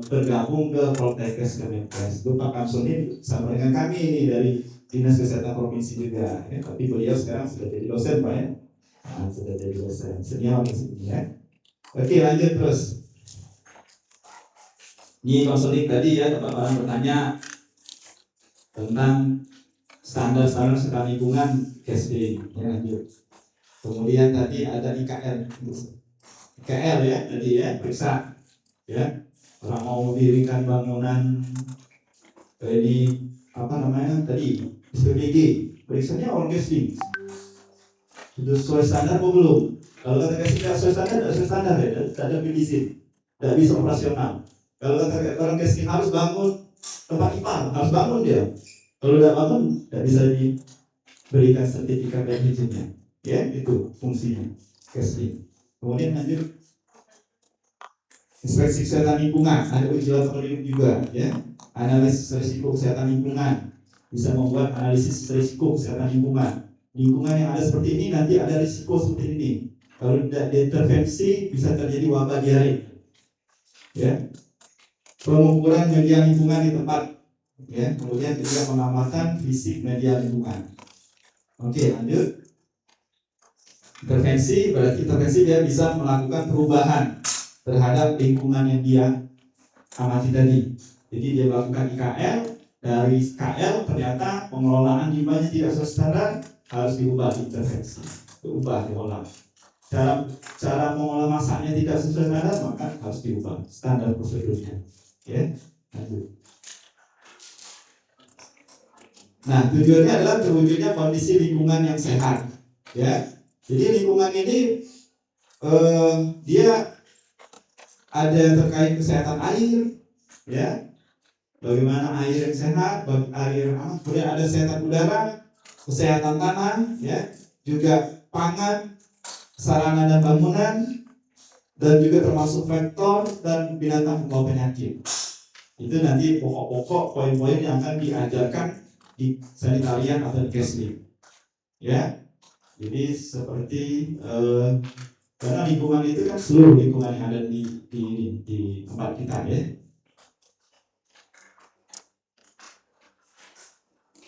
bergabung ke Poltekkes Kemenkes. Itu Pak Kamsun ini sama dengan kami ini dari dinas kesehatan provinsi juga, ya. Tapi beliau sekarang sudah jadi dosen, Pak, ya. Nah, sudah jadi dosen senior di sini, ya. Oke, lanjut terus. Ini konseling tadi, ya, Bapak orang bertanya tentang standar-standar kesehatan lingkungan casting, ya, lanjut. Kemudian tadi ada IKL, ya, tadi, ya, periksa, ya, orang mau mendirikan bangunan ini tadi SPBG, periksanya orang casting sudah sesuai standar atau belum. Kalau kata casting tidak sesuai standar, tidak sesuai standar, ya, tidak ada izin, tidak bisa operasional. Kalau kata orang casting harus bangun tempat ipal, harus bangun dia. Kalau tidak bangun, tidak bisa diberikan sertifikat dan izinnya. Ya, itu fungsinya casting. Kemudian lanjut inspeksi kesehatan lingkungan, ada uji laboratorium juga, ya. Analisis risiko kesehatan lingkungan, bisa membuat analisis risiko kesehatan lingkungan. Lingkungan yang ada seperti ini nanti ada risiko seperti ini. Kalau tidak diintervensi bisa terjadi wabah diare. Ya. Pengukuran media lingkungan di tempat Ya, kemudian juga pengamatan fisik media lingkungan. Oke, lanjut. Intervensi berarti intervensi dia bisa melakukan perubahan terhadap lingkungan yang dia amati tadi. Jadi dia melakukan IKL, dari KL ternyata pengelolaan limbahnya tidak sesuai standar, harus diubah, intervensi, diolah. Cara mengolah masaknya tidak sesuai standar, maka harus diubah standar prosedurnya. Ya, lanjut. Nah, tujuannya adalah terwujudnya kondisi lingkungan yang sehat. Ya, jadi lingkungan ini dia ada terkait kesehatan air, ya. Bagaimana air yang sehat, air yang aman, kemudian ada kesehatan udara, kesehatan tanah, ya, juga pangan, sarana dan bangunan, dan juga termasuk vektor dan binatang pembawa penyakit. Itu nanti pokok-pokok poin-poin yang akan diajarkan di sanitarian atau di Kesling. Ya, jadi seperti karena lingkungan itu kan seluruh lingkungan yang ada di tempat kita, ya.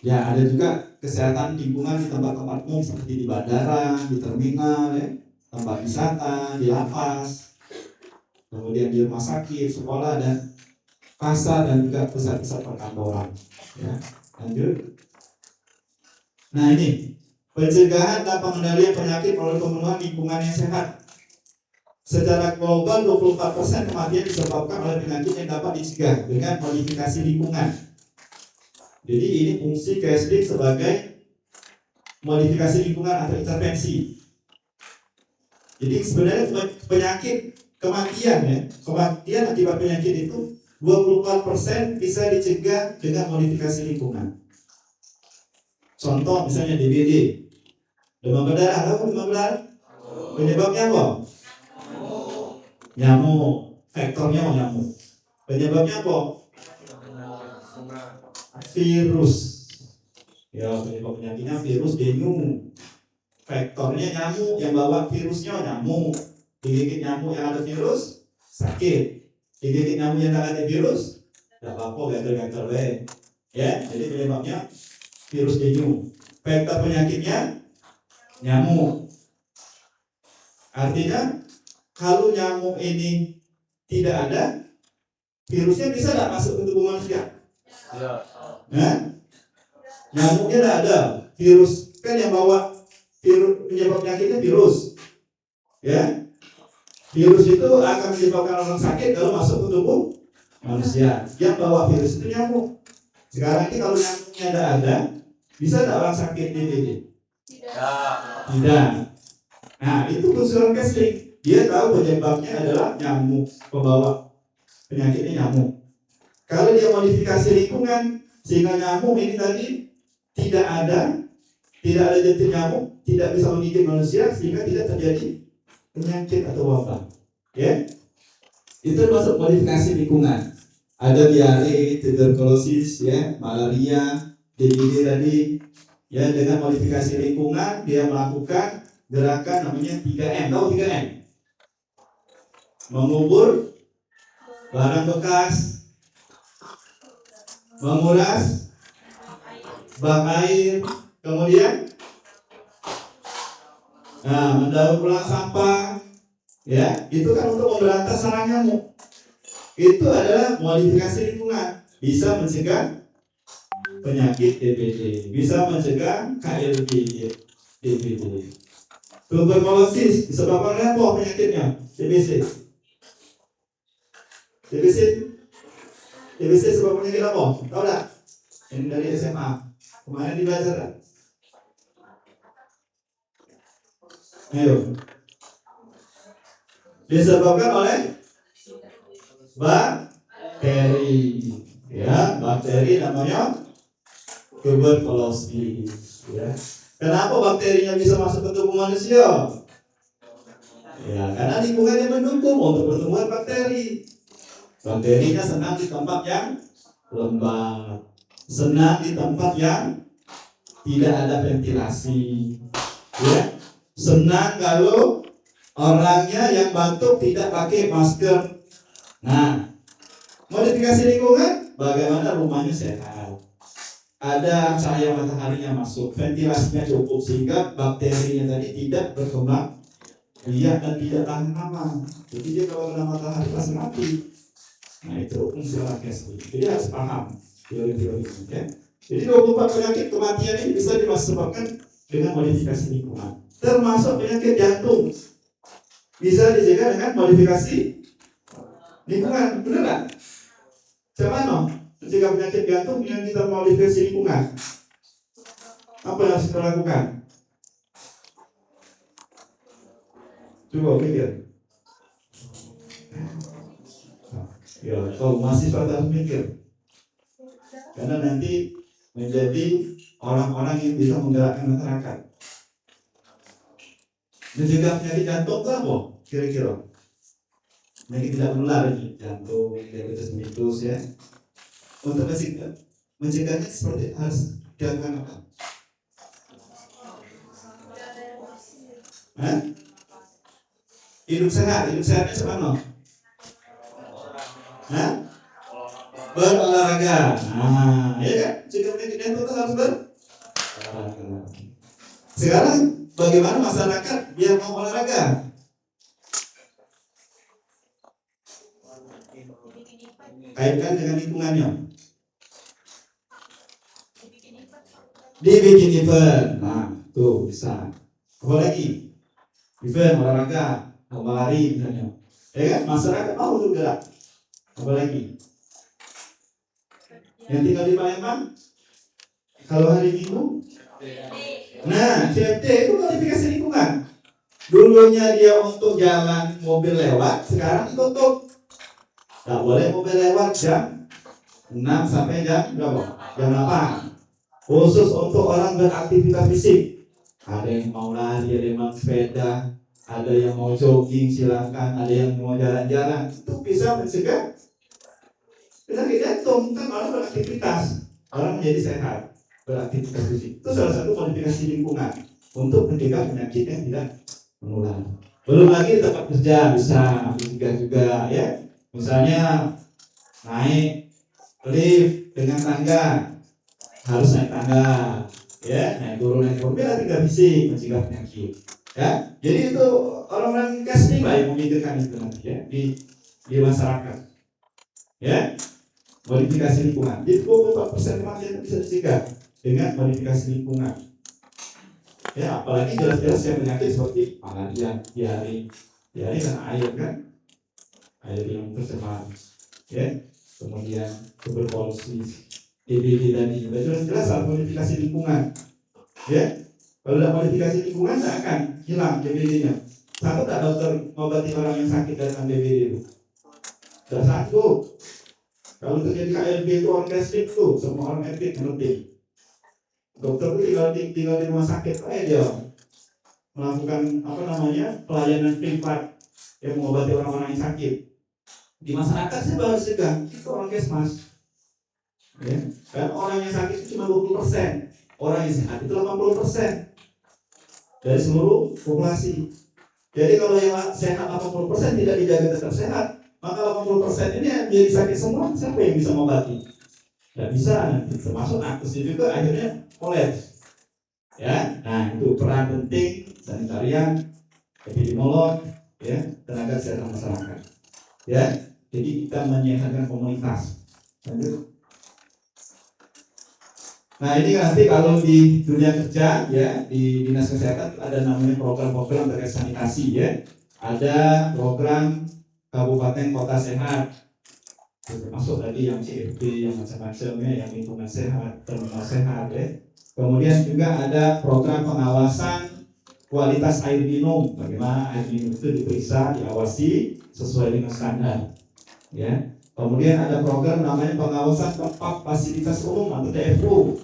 Ya, ada juga kesehatan lingkungan di tempat-tempat umum seperti di bandara, di terminal, ya, tempat wisata, di lapas, kemudian di rumah sakit, sekolah, dan pasar, dan juga pusat-pusat perkantoran. Ya, lanjut. Nah, ini pencegahan dan pengendalian penyakit melalui pemenuhan lingkungan yang sehat. Secara global 24% kematian disebabkan oleh penyakit yang dapat dicegah dengan modifikasi lingkungan. Jadi ini fungsi Kesling sebagai modifikasi lingkungan atau intervensi. Jadi sebenarnya penyakit kematian, ya, kematian akibat penyakit itu 24% bisa dicegah dengan modifikasi lingkungan. Contoh misalnya DBD, demam berdarah. Apa demam berdarah? Penyebabnya apa? Nyamuk. Faktornya nyamuk. Penyebabnya apa? Virus. Ya, penyebab penyakitnya virus dengue. Faktornya nyamuk, yang bawa virusnya nyamuk. Digigit nyamuk yang ada virus, sakit. Digigit nyamuk yang tidak ada virus, tidak apa-apa, gagal-gagal baik. Ya, jadi penyebabnya virus dengue. Faktor penyakitnya nyamuk. Artinya kalau nyamuk ini tidak ada, virusnya bisa tidak masuk ke tubuh manusia? Ya. Nah, nyamuknya tidak ada, virus kan yang bawa virus, penyebab penyakitnya virus, ya. Virus itu akan menyebabkan orang sakit kalau masuk ke tubuh manusia. Yang bawa virus itu nyamuk. Sekarang ini kalau nyamuknya tidak ada, bisa tidak orang sakit DBD? Tidak. Nah, itu khusus Kesling. Dia tahu penyebabnya adalah nyamuk, pembawa penyakitnya nyamuk. Kalau dia modifikasi lingkungan sehingga nyamuk ini tadi tidak ada jentik nyamuk, tidak bisa menggigit manusia, sehingga tidak terjadi penyakit atau wabah. Ya, itu masuk modifikasi lingkungan. Ada diare, tuberkulosis, ya, malaria, DBD tadi. Ya, dengan modifikasi lingkungan dia melakukan gerakan namanya 3M. Tahu 3M? Mengubur barang bekas, menguras bak air, kemudian mendaur ulang sampah, ya, itu kan untuk memberantas sarang nyamuk. Itu adalah modifikasi lingkungan, bisa mencegah penyakit DBD, bisa mencegah KLB DBD. Tuberkulosis disebabkan oleh apa penyakitnya? TBC. TBC sebab penyakit apa? Tahu tak? Ini dari SMA. Kemarin dibaca tak? Ayo. Disebabkan oleh bakteri. Ya, bakteri namanya tuberkulosis. Ya. Kenapa bakterinya bisa masuk ke tubuh manusia? Ya, karena lingkungannya mendukung untuk pertumbuhan bakteri. Bakterinya senang di tempat yang lembab, senang di tempat yang tidak ada ventilasi, ya. Senang kalau orangnya yang batuk tidak pakai masker. Nah, modifikasi lingkungan bagaimana rumahnya sehat, ada cahaya mataharinya masuk, ventilasinya cukup sehingga bakterinya tadi tidak berkembang biak dan tidak tahan lama. Jadi dia kalau kena matahari pasti mati. Nah itu fungsi orang Casely. Jadi harus paham teori-teori ini ya. Jadi 24 penyakit kematian ini bisa disebabkan dengan modifikasi lingkungan, termasuk penyakit jantung bisa dijaga dengan modifikasi lingkungan. Benar nggak? Coba mencegah penyakit jantung yang kita modifikasi lingkungan. Apa yang harus kita lakukan? Coba pikir. Ya, kalau mahasiswa harus mikir. Karena nanti menjadi orang-orang yang bisa menggerakkan masyarakat. Mencegah penyakit jantung itu apa? Kira-kira penyakit tidak menular ini, jantung, diabetes mellitus ya. Untuk mencegahnya seperti harus dilakukan apa? Hidup sehatnya seperti berolahraga. Nah, ya kan? Mencegah penyakit jantung itu harus berolahraga. Sekarang bagaimana masyarakat biar mau olahraga? Kaitkan dengan lingkungannya. Dibikin event. Nah, tuh bisa. Apa lagi? Event olahraga, lomba lari misalnya. Ya kan? Masyarakat mau bergerak. Apa lagi? Yang tinggal di Palembang, kalau hari Minggu, nah CFD itu modifikasi lingkungan. Dulunya dia untuk jalan mobil lewat, sekarang ditutup. Tak boleh mobil lewat jam 6 sampai jam berapa? Jam 8. Khusus untuk orang beraktivitas fisik. Ada yang mau lari, ada yang mau sepeda, ada yang mau jogging silakan, ada yang mau jalan-jalan. Itu bisa mencegah penyakit jantung. Kan orang beraktivitas, orang menjadi sehat, beraktivitas fisik. Itu salah satu modifikasi lingkungan untuk mencegah penyakit yang tidak menular. Belum lagi di tempat kerja bisa mencegah juga ya. Misalnya naik lift dengan tangga, harus naik tangga ya, naik turun biar tidak fisik, mencegah penyakit ya. Jadi itu orang-orang Casely yang memikirkan itu nanti ya di masyarakat ya. Modifikasi lingkungan. Jadi 24% kematian bisa dicegah dengan modifikasi lingkungan. Ya, apalagi jelas-jelas yang penyakit seperti malaria, diare kan air kan, air yang tercemar, ya. Kemudian tuberkulosis, DBD tadi, jelas-jelas harus modifikasi lingkungan, ya. Kalau tidak modifikasi lingkungan, tidak akan hilang DBD-nya. Sanggup tak dokter mengobati orang yang sakit dengan DBD itu? Tidak sanggup. Kalau terjadi KLB itu orang Casely itu, semua orang etik ngerti. Dokter itu tinggal di rumah sakit aja dia melakukan pelayanan privat yang mengobati orang-orang yang sakit. Di masyarakat sih baru sedang itu orang Kesmas. Ya. Kan orang yang sakit itu cuma 20%, orang yang sehat itu 80% dari seluruh populasi. Jadi kalau yang sehat 80% tidak dijaga tetap sehat, maka 80% ini yang jadi sakit semua, siapa yang bisa mengobati? Tidak bisa nanti, termasuk nakesnya juga akhirnya kolaps. Ya, nah itu peran penting sanitarian, epidemiolog, ya, tenaga kesehatan masyarakat. Ya, jadi kita menyehatkan komunitas. Lanjut. Nah ini nanti kalau di dunia kerja ya di dinas kesehatan ada namanya program-program terkait sanitasi ya. Ada program kabupaten kota sehat, termasuk tadi yang CFD yang macam-macamnya, yang lingkungan sehat, terminal sehat ya. Kemudian juga ada program pengawasan kualitas air minum, bagaimana air minum itu diperiksa, diawasi sesuai dengan standar ya. Kemudian ada program namanya pengawasan tempat fasilitas umum atau TFU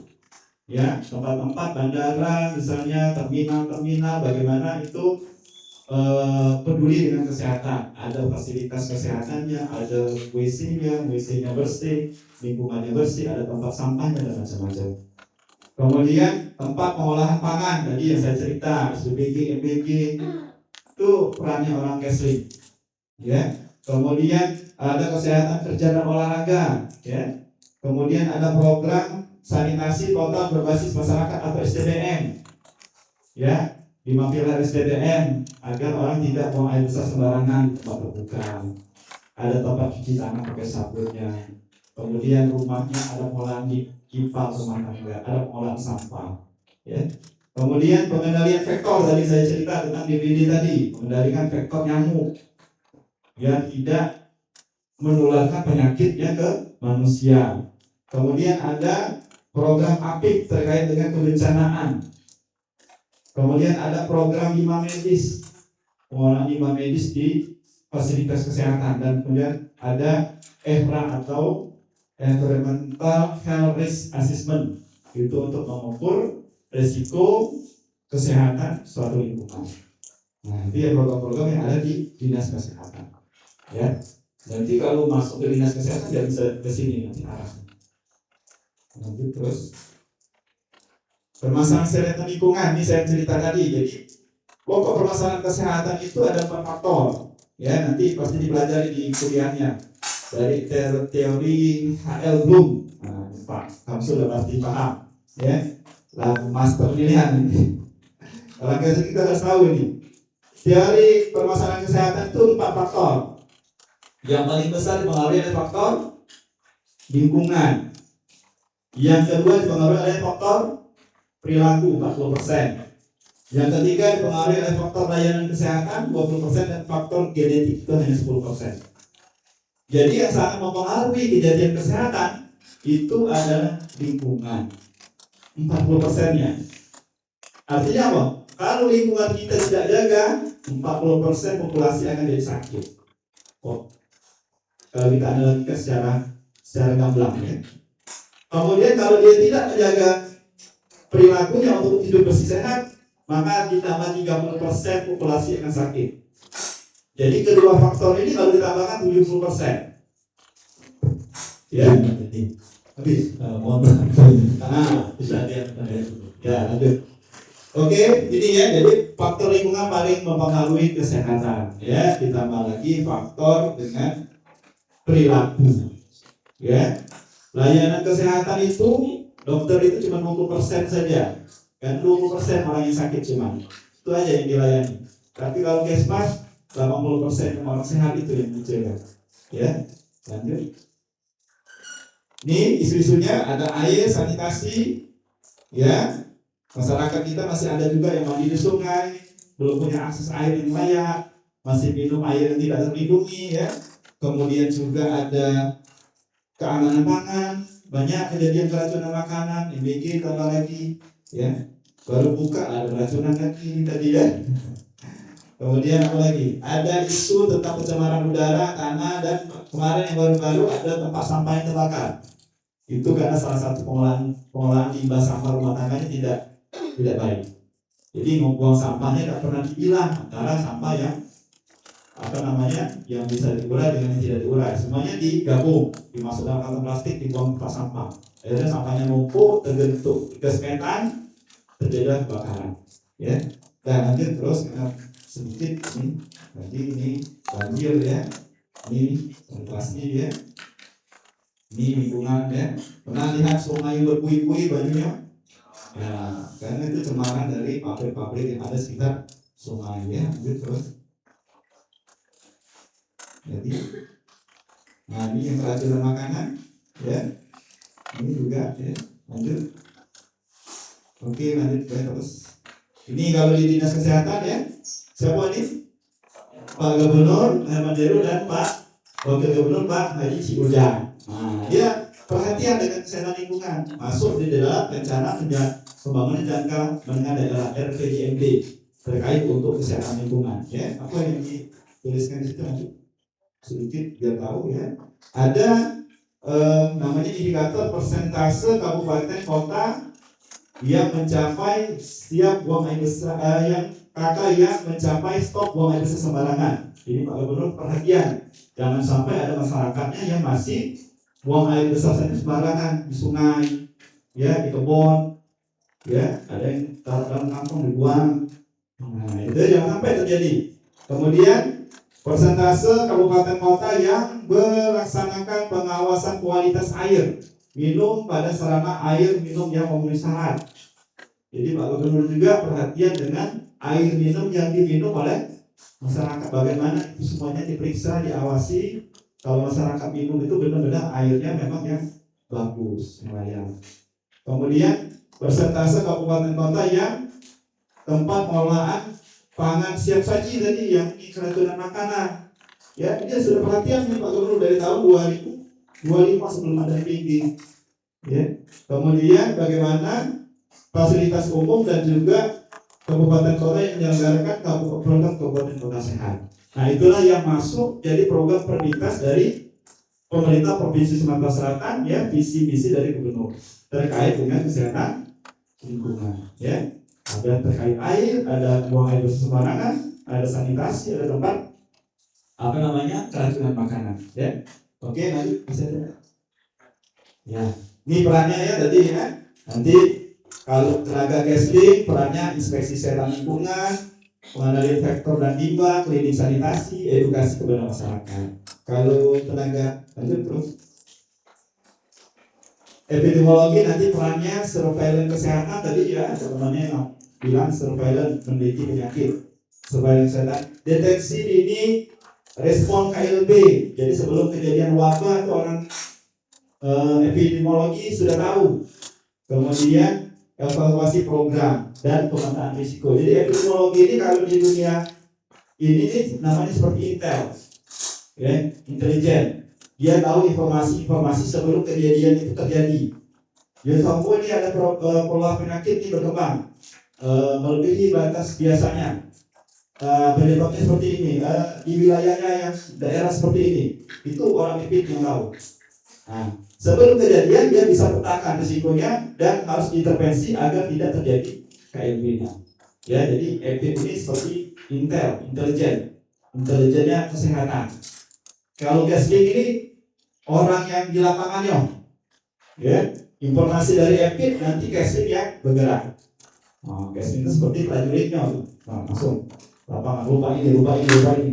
ya, tempat-tempat bandara misalnya, terminal bagaimana itu peduli dengan kesehatan, ada fasilitas kesehatannya, ada WC-nya bersih, lingkungannya bersih, ada tempat sampahnya dan macam-macam. Kemudian tempat pengolahan pangan tadi yang saya cerita, SBG, MBG itu perannya orang Casely ya. Kemudian ada kesehatan kerja dan olahraga ya, Kemudian ada program sanitasi kota berbasis masyarakat atau STBM, ya, 5 pilar STBM agar orang tidak buang air besar sembarangan di tempat terbuka. Ada tempat cuci tangan pakai sabunnya. Kemudian rumahnya ada pengolahan kipas rumah tangga, ada pengolahan sampah, ya. Kemudian pengendalian vektor, tadi saya cerita tentang DVD tadi, mengendalikan vektor nyamuk yang tidak menularkan penyakitnya ke manusia. Kemudian ada program APIK terkait dengan kebencanaan. Kemudian ada program limbah medis, pengolahan limbah medis di fasilitas kesehatan, dan kemudian ada EHRA atau Environmental Health Risk Assessment, itu untuk mengukur risiko kesehatan suatu lingkungan. Nah, itu ya program-program yang ada di dinas kesehatan, ya. Nanti kalau masuk ke dinas kesehatan ya bisa ke sini nanti arahnya. Nanti terus permasalahan kesehatan lingkungan ini saya cerita tadi. Jadi pokok permasalahan kesehatan itu ada 4 faktor, ya, nanti pasti dipelajari di kuliahnya dari teori H.L. Bloom. Nah, Pak, kamu sudah pasti paham, ya, lagu master pilihan ini. Kalau kita harus tahu ini teori permasalahan kesehatan itu 4 faktor. Yang paling besar dipengaruhi oleh faktor lingkungan. Yang kedua dipengaruhi oleh faktor perilaku 40%. Yang ketiga dipengaruhi oleh faktor layanan kesehatan 20% dan faktor genetik itu hanya 10%. Jadi yang sangat mempengaruhi kejadian kesehatan itu adalah lingkungan, 40%-nya. Artinya apa? Kalau lingkungan kita tidak jaga, 40% populasi akan jadi sakit. Oh, kalau kita analisis secara gamblang, ya. Kemudian kalau dia tidak menjaga perilakunya untuk hidup bersih sehat, maka ditambah 30% populasi akan sakit. Jadi kedua faktor ini kalau ditambahkan 70%. Ya, habis. Mohon maaf. Bisa dia. Ya, lanjut. Oke, ini ya. Jadi faktor lingkungan paling mempengaruhi kesehatan. Ya, ditambah lagi faktor dengan perilaku. Ya. Layanan kesehatan itu dokter itu cuma 20% saja. Kan 20% orang yang sakit cuma. Itu aja yang dilayani. Tapi kalau Kesmas 80% orang sehat itu yang dijaga. Ya. Lanjut. Ini isu-isunya ada air, sanitasi, ya. Masyarakat kita masih ada juga yang mandi di sungai, belum punya akses air yang layak, masih minum air yang tidak terlindungi, ya. Kemudian juga ada keamanan pangan, banyak kejadian keracunan makanan, MBG tambah lagi, ya. Baru buka ada keracunan lagi tadi, ya. Kemudian apa lagi? Ada isu tentang pencemaran udara, tanah, dan kemarin yang baru-baru ada tempat sampah yang terbakar. Itu karena salah satu pengolahan limbah sampah rumah tangganya tidak baik. Jadi membuang sampahnya tidak pernah dipilah antara sampah yang yang bisa diurai dengan yang tidak diurai. Semuanya digabung, dimasuk dalam kantong plastik, dibuang tempat sampah. Akhirnya sampahnya numpuk, terbentuk gas metan, terjadi kebakaran. Ya. Dan nanti terus sedikit ini, nanti ini banjir, ya. Ini sanitasi, ya. Ini lingkungan, ya. Pernah lihat sungai berbuih-buih bajunya? Ya, karena itu cemaran dari pabrik-pabrik yang ada sekitar sungai, ya. Lanjut terus. Jadi, nah ini yang keracunan makanan, ya. Ini juga, ya. Lanjut. Oke, lanjut terus. Ini kalau di dinas kesehatan, ya. Siapa ini? Pak Gubernur Herman Deru dan Pak Wakil Gubernur Pak Haji Ujang. Nah, dia perhatian dengan kesehatan lingkungan, masuk di dalam rencana pembangunan jangka menengah daerah RPJMD terkait untuk kesehatan lingkungan. Ya, apa yang dituliskan di situ? Sedikit biar tahu, ya. Ada namanya indikator persentase kabupaten kota yang mencapai siap buang air besar, yang mencapai stop buang air besar sembarangan. Ini Pak Gubernur perhatian, jangan sampai ada masyarakatnya yang masih buang air besar saja sembarangan di sungai, ya, di kebun, ya, ada yang taruh dalam kantong dibuang. Nah, itu jangan sampai terjadi. Kemudian persentase kabupaten kota yang melaksanakan pengawasan kualitas air minum pada sarana air minum yang memenuhi syarat. Jadi Pak Gubernur juga perhatian dengan air minum yang diminum oleh masyarakat, bagaimana itu semuanya diperiksa, diawasi. Kalau masyarakat minum itu benar-benar airnya memang yang bagus, yang layak. Kemudian persentase kabupaten kota yang tempat pengolahan pangan siap saji tadi yang ini keracunan makanan. Ya, dia sudah perhatian nih Pak Gubernur dari tahun 2025 sebelum ada tinggi. Ya. Kemudian bagaimana fasilitas umum dan juga kabupaten kota yang menyelenggarakan program kabupaten kota sehat. Nah, itulah yang masuk jadi program prioritas dari pemerintah Provinsi Sumatera Selatan, ya, visi misi dari gubernur terkait dengan kesehatan lingkungan. Ya, ada terkait air, ada buang air sembarangan, ada sanitasi, ada tempat keracunan makanan. Ya, oke, lanjut bisa ya. Ya, ini perannya ya tadi ya. Nanti kalau tenaga casting perannya inspeksi kesehatan lingkungan, pengendalian faktor dan limbah, klinik sanitasi, edukasi kepada masyarakat. Kalau tenaga lanjut terus epidemiologi nanti perannya surveillance kesehatan tadi ya, teman-temannya yang bilang surveillance meneliti penyakit, surveillance kesehatan, deteksi dini, respon KLB. Jadi sebelum kejadian wabah itu orang epidemiologi sudah tahu. Kemudian evaluasi program dan pemetaan risiko. Jadi epidemiologi ini kalau di dunia ini nih, namanya seperti intel, ya, intelijen. Dia tahu informasi sebelum kejadian itu terjadi. Dia tahu ini ada pola penyakit ini berkembang melebihi batas biasanya. Penyebabnya seperti ini, di wilayahnya yang daerah seperti ini, itu orang epid yang tahu. Nah, sebelum kejadian dia bisa petakan risikonya dan harus intervensi agar tidak terjadi KLB-nya. Ya, jadi epid ini seperti intelijennya kesehatan. Kalau Gasling ini orang yang di lapangannya, ya, informasi dari epid nanti Gasling yang bergerak. Nah, Gasling itu seperti prajuritnya, nah, langsung lapangan lupa ini.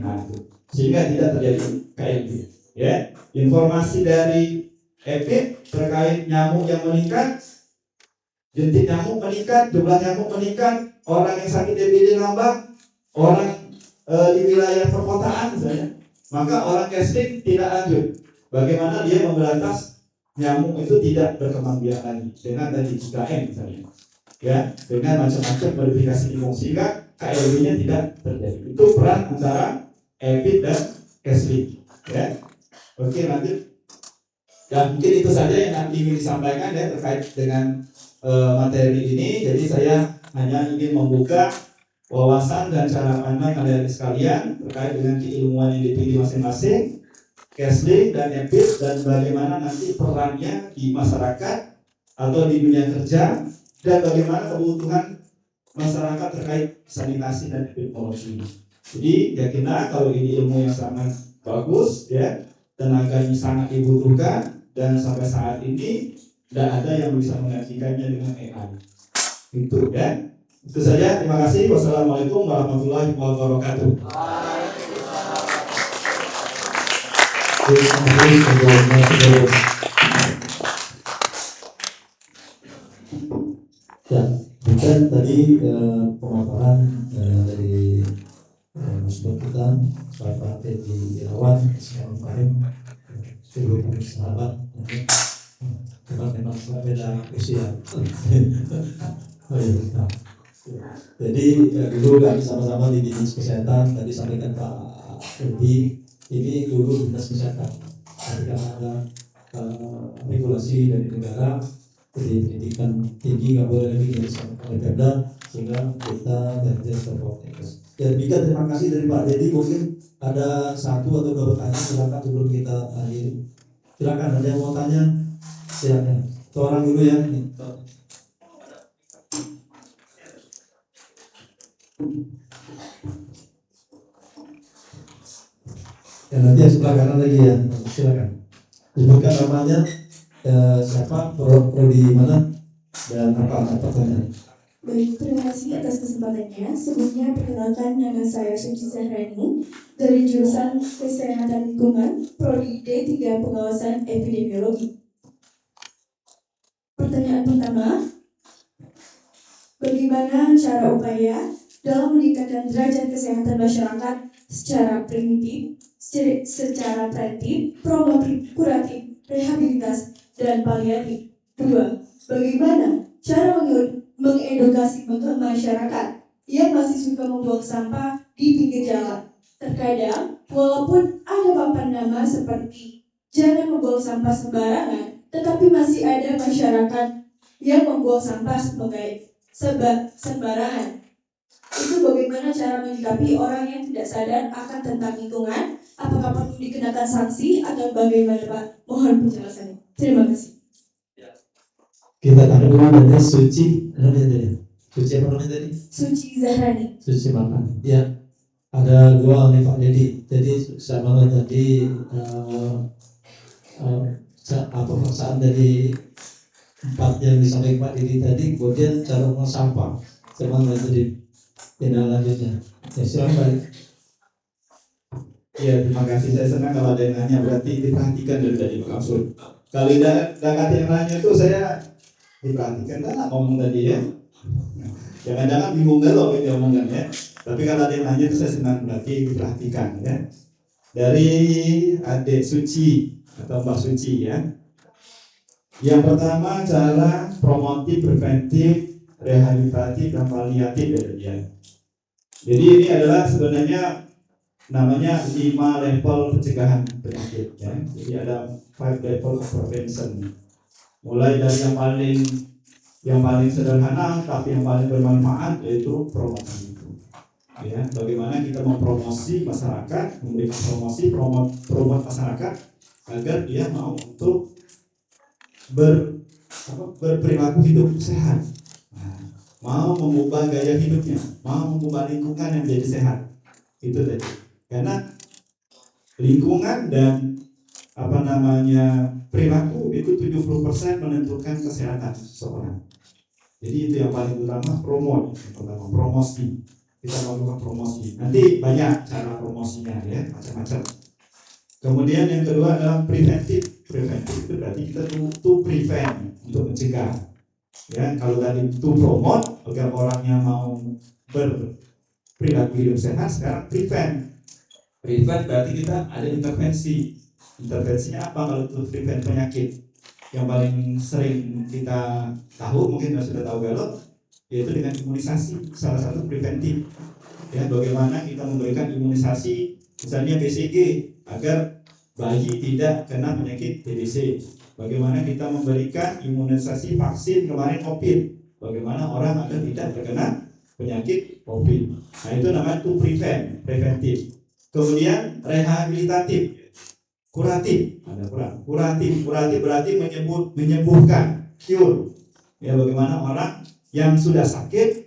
Nah, itu. Sehingga tidak terjadi KLB. Ya, informasi dari epid terkait nyamuk yang meningkat, jentik nyamuk meningkat, jumlah nyamuk meningkat, orang yang sakit DBD nambah, orang di wilayah perkotaan misalnya, maka orang casting tidak lanjut. Bagaimana dia memberantas nyamuk itu tidak berkembang biak lagi dengan tadi 3M misalnya, ya, dengan macam-macam modifikasi lingkungan sehingga KLB-nya tidak terjadi. Itu peran antara epid dan casting. Ya, oke, lanjut. Ya, mungkin itu saja yang ingin disampaikan ya terkait dengan materi ini. Jadi saya hanya ingin membuka wawasan dan cara pandang kalian sekalian terkait dengan keilmuan yang dipilih masing-masing, Casling dan epid, dan bagaimana nanti perannya di masyarakat atau di dunia kerja, dan bagaimana kebutuhan masyarakat terkait sanitasi dan epidemiologi. Jadi yakinlah kalau ini ilmu yang sangat bagus ya, tenaganya sangat dibutuhkan, dan sampai saat ini tidak ada yang bisa menggantikannya dengan AI. Itu ya. Itu saja. Terima kasih. Wassalamualaikum warahmatullahi wabarakatuh. Ya, bukan tadi pemaparan dari Mas kita, Bapak Teddy Irawan, Mas Farim, seluruh sahabat. Karena memang beda usia. Oh iya. Jadi dulu kami sama-sama di dinas kesehatan. Tadi sampaikan Pak Teddy, ini dulu dinas kesehatan. Tapi karena ada regulasi dari negara, jadi pendidikan tinggi nggak boleh lagi dilaksanakan oleh Pemda, sehingga kita ganti terprotes. Dan terima kasih dari Pak Teddy. Mungkin ada satu atau dua pertanyaan, silakan sebelum kita akhiri. Silakan, ada yang mau tanya? Silakan. Seorang dulu ya. Ya, nanti yang sebelah kanan lagi ya. Silakan. Sebutkan namanya, siapa, prodi mana, dan apa pertanyaan. Baik, terima kasih atas kesempatannya. Sebelumnya perkenalkan, nama saya Suci Zahrani dari jurusan Kesehatan Lingkungan, Prodi D3 Pengawasan Epidemiologi. Pertanyaan pertama, bagaimana cara upaya dalam meningkatkan derajat kesehatan masyarakat secara preventif, promotif, kuratif, rehabilitas, dan paliatif? 2. Bagaimana cara mengedukasi masyarakat yang masih suka membuang sampah di pinggir jalan? Terkadang, walaupun ada papan nama seperti jangan membuang sampah sembarangan, tetapi masih ada masyarakat yang membuang sampah sembarangan. Itu bagaimana cara menyikapi orang yang tidak sadar akan tentang lingkungan? Apakah perlu dikenakan sanksi atau bagaimana, Pak? Mohon penjelasannya. Terima kasih. Kita tahan dulu nanti Suci, namanya tadi. Suci apa namanya tadi? Suci Zahrani. Suci makan. Ya, ada dua nih Pak Dedi. Jadi sama tadi perasaan dari 4 yang disampaikan Pak Dedi tadi, kemudian cara mengolah sampah. Sama nanti tindak lanjutnya. Ya silakan balik. Iya, terima kasih. Saya senang kalau ada yang nanya, berarti diperhatikan dari tadi Pak Kapsul. Kalau ada yang nanya itu saya diperhatikan kan ngomong tadi ya. Jangan-jangan bingung kalau yang diomongkan ya. Tapi kalau ada yang nanya itu saya senang, berarti diperhatikan ya. Dari adik Suci atau Mbak Suci ya. Yang pertama cara promotif, preventif, rehabilitatif, dan paliatif dari dia. Jadi ini adalah sebenarnya namanya 5 level pencegahan penyakit ya. Jadi ada 5 level of prevention. Mulai dari yang paling sederhana tapi yang paling bermanfaat yaitu promosi itu. Ya, bagaimana kita mempromosi masyarakat, memberikan promosi masyarakat agar dia mau untuk berperilaku hidup sehat. Mau mengubah gaya hidupnya, mau mengubah lingkungan yang menjadi sehat. Itu tadi. Karena lingkungan dan perilaku itu 70% menentukan kesehatan seseorang. Jadi itu yang paling utama, promosi. Kita melakukan promosi. Nanti banyak cara promosinya ya, macam-macam. Kemudian yang kedua adalah preventif. Preventif itu berarti kita to prevent, untuk mencegah. Ya, kalau tadi to promote agar orangnya mau berperilaku hidup sehat, sekarang prevent. Prevent berarti kita ada intervensi. Intervensinya apa kalau to prevent penyakit? Yang paling sering kita tahu, mungkin sudah tahu galau, yaitu dengan imunisasi, salah satu preventif. Ya, bagaimana kita memberikan imunisasi, misalnya BCG, agar bayi tidak kena penyakit TBC. Bagaimana kita memberikan imunisasi vaksin kemarin COVID, bagaimana orang agar tidak terkena penyakit COVID. Nah itu namanya to prevent, preventif. Kemudian rehabilitatif, kuratif, ada kuratif berarti menyembuhkan, cure. Ya, bagaimana orang yang sudah sakit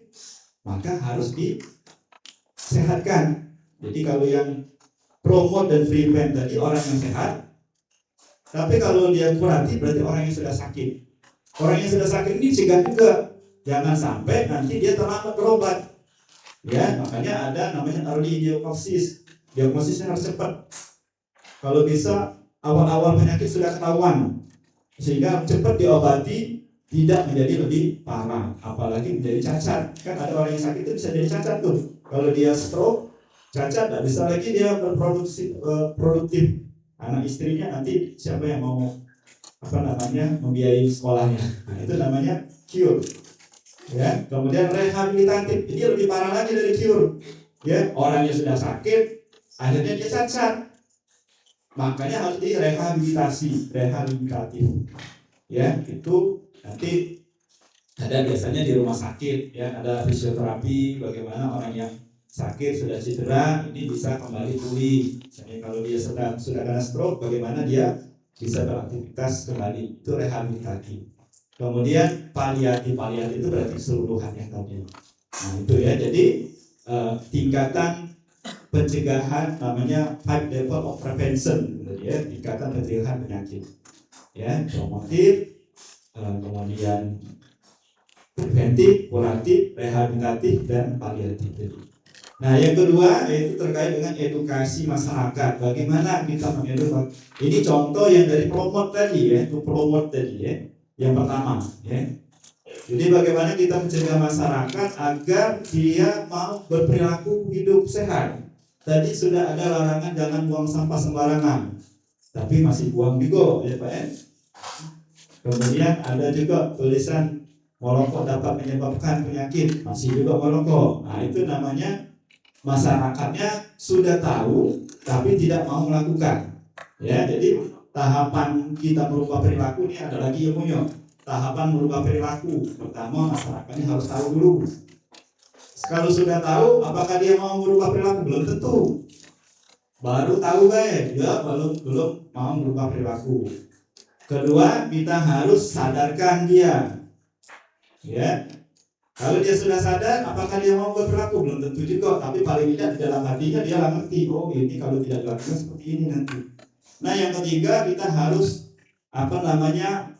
maka harus disehatkan. Jadi kalau yang promote dan prevent tadi orang yang sehat, tapi kalau dia kuratif berarti orang yang sudah sakit. Orang yang sudah sakit ini cegah juga, jangan sampai nanti dia terlambat berobat. Ya, makanya ada namanya early diagnosis. Diagnosisnya harus cepat. Kalau bisa awal-awal penyakit sudah ketahuan, sehingga cepat diobati, tidak menjadi lebih parah, apalagi menjadi cacat. Kan ada orang yang sakit itu bisa jadi cacat tuh. Kalau dia stroke, cacat, tidak bisa lagi dia produktif. Anak istrinya nanti siapa yang mau membiayai sekolahnya. Nah, itu namanya cure. Ya, kemudian rehabilitatif, ini lebih parah lagi dari cure. Ya, orangnya sudah sakit, akhirnya dia cacat. Makanya harus direhabilitasi, rehabilitatif. Ya, itu nanti ada biasanya di rumah sakit, ya, ada fisioterapi, bagaimana orang yang sakit sudah cedera ini bisa kembali pulih. Misalnya kalau dia sudah kena stroke, bagaimana dia bisa beraktivitas kembali, itu rehabilitatif. Kemudian paliatif itu berarti keseluruhannya tadi. Nah itu ya, jadi tingkatan pencegahan namanya 5 level of prevention, ya, tingkatan pencegahan penyakit. Ya, promotif, kemudian preventif, kuratif, rehabilitatif, dan paliatif. Nah, yang kedua yaitu terkait dengan edukasi masyarakat. Bagaimana kita mengedukasi? Ini contoh yang dari promote tadi ya, itu promote tadi ya. Yang pertama, ya. Jadi bagaimana kita mencegah masyarakat agar dia mau berperilaku hidup sehat. Tadi sudah ada larangan jangan buang sampah sembarangan, tapi masih buang juga, ya Pak. Kemudian ada juga tulisan merokok dapat menyebabkan penyakit, masih juga merokok. Nah itu namanya masyarakatnya sudah tahu, tapi tidak mau melakukan. Ya, jadi tahapan kita merubah perilaku ini ada lagi ilmunya. Tahapan merubah perilaku, pertama masyarakatnya harus tahu dulu. Kalau sudah tahu, apakah dia mau merubah perilaku? Belum tentu. Baru tahu guys, dia belum mau merubah perilaku. Kedua, kita harus sadarkan dia. Ya, kalau dia sudah sadar, apakah dia mau berperilaku? Belum tentu juga. Tapi paling tidak di dalam hatinya dia lah ngerti. Oh, ini kalau tidak dilakukan seperti ini nanti. Nah, yang ketiga kita harus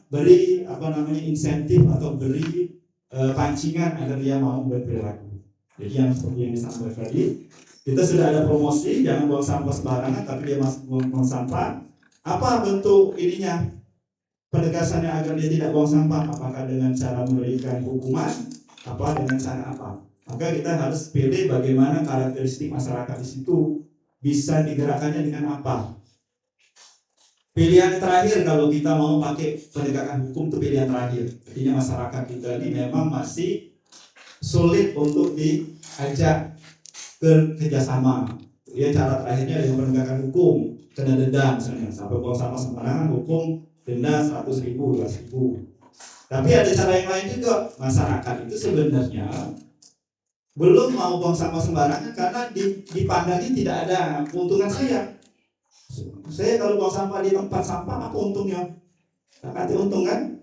beri insentif atau beri pancingan agar dia mau berperilaku. Jadi yang seperti yang disampaikan tadi, kita sudah ada promosi jangan buang sampah sembarangan, tapi dia masih buang sampah. Apa bentuk ininya? Penegasannya agar dia tidak buang sampah, apakah dengan cara memberikan hukuman, apa dengan cara apa? Maka kita harus pilih bagaimana karakteristik masyarakat di situ, bisa digerakkannya dengan apa. Pilihan terakhir kalau kita mau pakai penegakan hukum itu pilihan terakhir. Artinya masyarakat kita ini memang masih sulit untuk diajak kerjasama. Ya cara terakhirnya dengan penegakan hukum, kena denda misalnya, sampai buang sampah sembarangan hukum denda 100.000, 200.000. Tapi ada cara yang lain juga. Masyarakat itu sebenarnya belum mau buang sampah sembarangan karena dipandangnya tidak ada keuntungan saya. Saya kalau buang sampah di tempat sampah apa untungnya? Tak ada untung kan?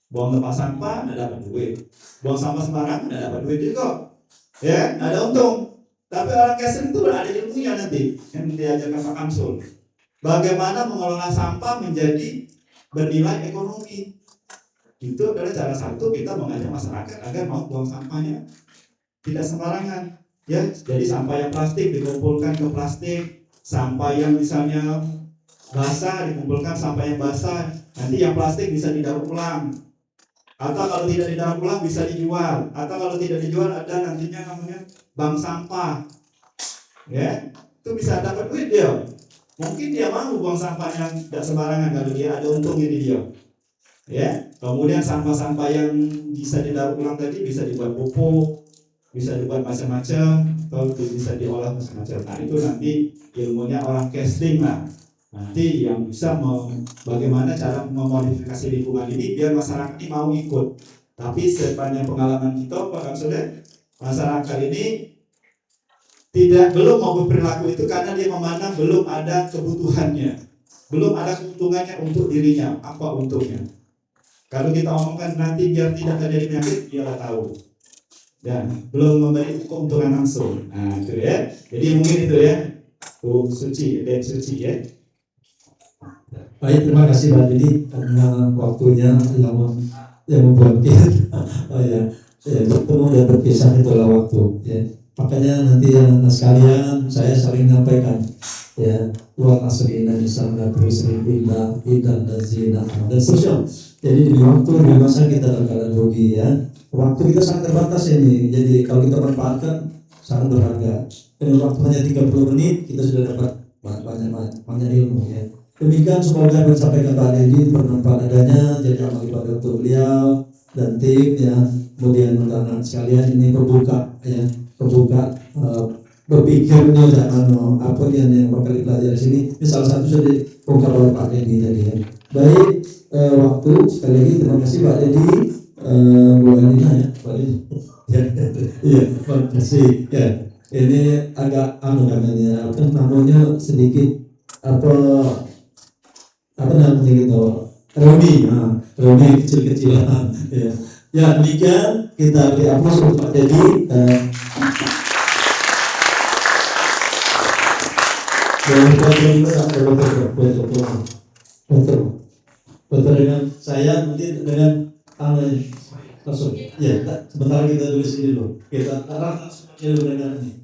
Buang tempat sampah tidak dapat duit. Buang sampah sembarangan tidak dapat duit juga. Ya, tidak ada untung. Tapi orang casing itu ada ilmunya nanti yang diajarkan Pak Kamsul. Bagaimana mengelola sampah menjadi bernilai ekonomi. Itu adalah cara satu kita mengajak masyarakat agar mau buang sampahnya tidak sembarangan. Ya, jadi sampah yang plastik dikumpulkan ke plastik, sampah yang misalnya basah dikumpulkan sampah yang basah. Nanti yang plastik bisa didaur ulang. Atau kalau tidak didaur ulang bisa dijual. Atau kalau tidak dijual ada nantinya namanya bank sampah. Ya, itu bisa dapat duit dia. Mungkin dia mau buang sampah yang tidak sembarangan kalau dia ada untungnya di dia. Ya, kemudian sampah-sampah yang bisa didaur ulang tadi bisa dibuat pupuk, bisa dibuat macam-macam, atau bisa diolah macam-macam. Nah itu nanti ilmunya orang casting lah. Nanti yang bisa bagaimana cara memodifikasi lingkungan ini biar masyarakat ini mau ikut. Tapi sepanjang pengalaman kita, Pak Kamsul, masyarakat ini belum mau berperilaku itu karena dia memandang belum ada kebutuhannya, belum ada keuntungannya untuk dirinya. Apa untungnya? Kalau kita omongkan nanti biar tidak terjadi penyakit, dia lah tahu. Dan belum memberi keuntungan langsung. Nah itu ya. Jadi mungkin itu ya. Suci ya. Baik, terima kasih Mbak Didi karena waktunya yang membuat bertemu dan berpisah itulah waktu. Ya. Makanya nanti yang sekalian saya sering menyampaikan ya luar asli Indonesia terus indah dan zina dan seterusnya. Jadi di waktu di masa kita terkadang rugi ya. Waktu kita sangat terbatas ini. Jadi kalau kita manfaatkan sangat berharga. Dengan waktu hanya 30 menit kita sudah dapat banyak ilmu ya. Demikian semoga yang disampaikan Pak Dedi bermanfaat adanya. Jadi amal ibadah untuk beliau dan tim ya. Kemudian rekan-rekan sekalian ini terbuka berpikirnya jangan apa yang bakal dipelajari di sini. Ini salah satu sudah dibongkar oleh Pak Dedi tadi ya. Baik, waktu sekali lagi terima kasih Pak Dedi, Bu Alina ya, Pak Dedi. Iya, terima kasih. Ya, ini agak namanya sedikit apa namanya gitu, Romi kecil-kecilan. Ya, demikian kita beri aplaus untuk Pak Dedi. Betul dengan saya nanti dengan langsung ya sebentar kita tulis ini dulu kita langsung dengan ini.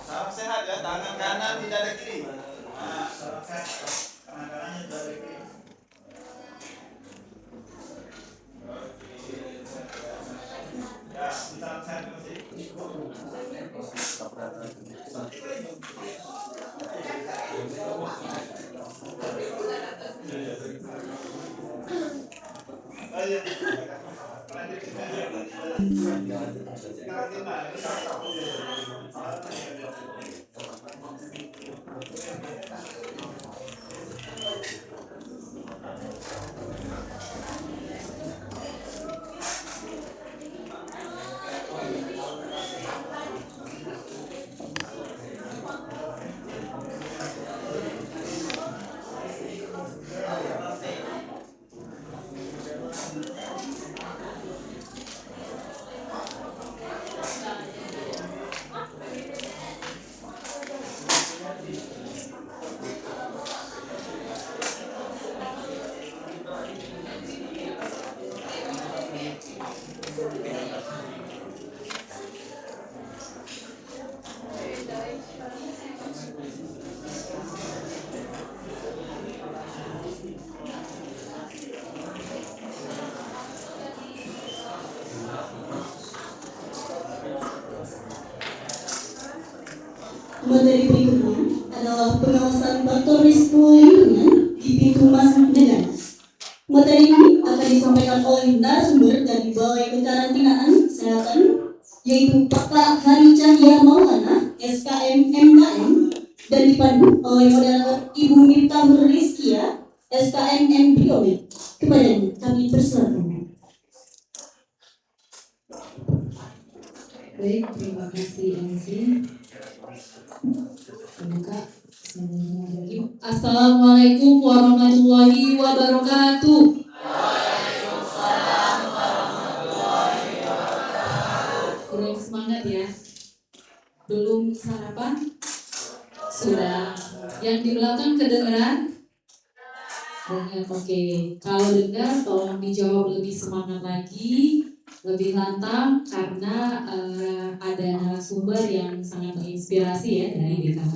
Salam sehat ya, tangan kanan di dada kiri. Nah, salam sehat. Tangan kanannya di dada kiri. Ya, salam sehat masih. Materi berikutnya adalah pengawasan faktor risiko lingkungan di pintu masuk negara. Materi ini akan disampaikan oleh narasumber dari Balai Kekarantinaan Kesehatan, yaitu Pak Hari Cahya Maulana, SKM MKM, dan dipandu oleh moderator Ibu Miftah Rizkia, SKM Embryologi. Kepadanya kami persilakan. Baik, terima kasih MC. Assalamualaikum warahmatullahi wabarakatuh. Kurang semangat ya. Belum sarapan? Sudah. Yang di belakang kedengeran? Dengar, oke. Kalau dengar tolong dijawab lebih semangat lagi, lebih lantang, karena ada narasumber yang sangat menginspirasi ya dari BKK.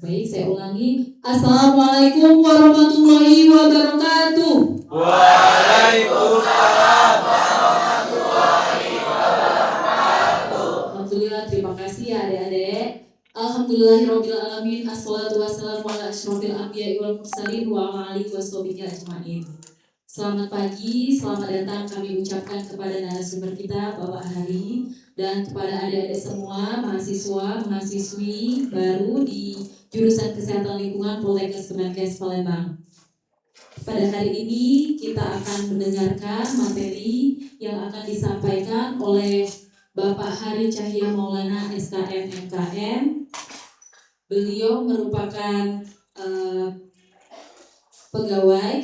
Baik, saya ulangi. Assalamualaikum warahmatullahi wabarakatuh. Waalaikumsalam warahmatullahi wabarakatuh. Alhamdulillah, terima kasih ya adik-adik. Alhamdulillahirrabbilalamin. Assalatu wassalamu ala asyrofil anbiya'i wal mursalin wa ala alihi washabihi ajma'in. Selamat pagi, selamat datang kami ucapkan kepada narasumber kita Bapak Hari, dan kepada adik-adik semua mahasiswa, mahasiswi baru di jurusan Kesehatan Lingkungan Poltekkes Kemenkes Palembang. Pada hari ini kita akan mendengarkan materi yang akan disampaikan oleh Bapak Hari Cahya Maulana, SKM MKM. Beliau merupakan pegawai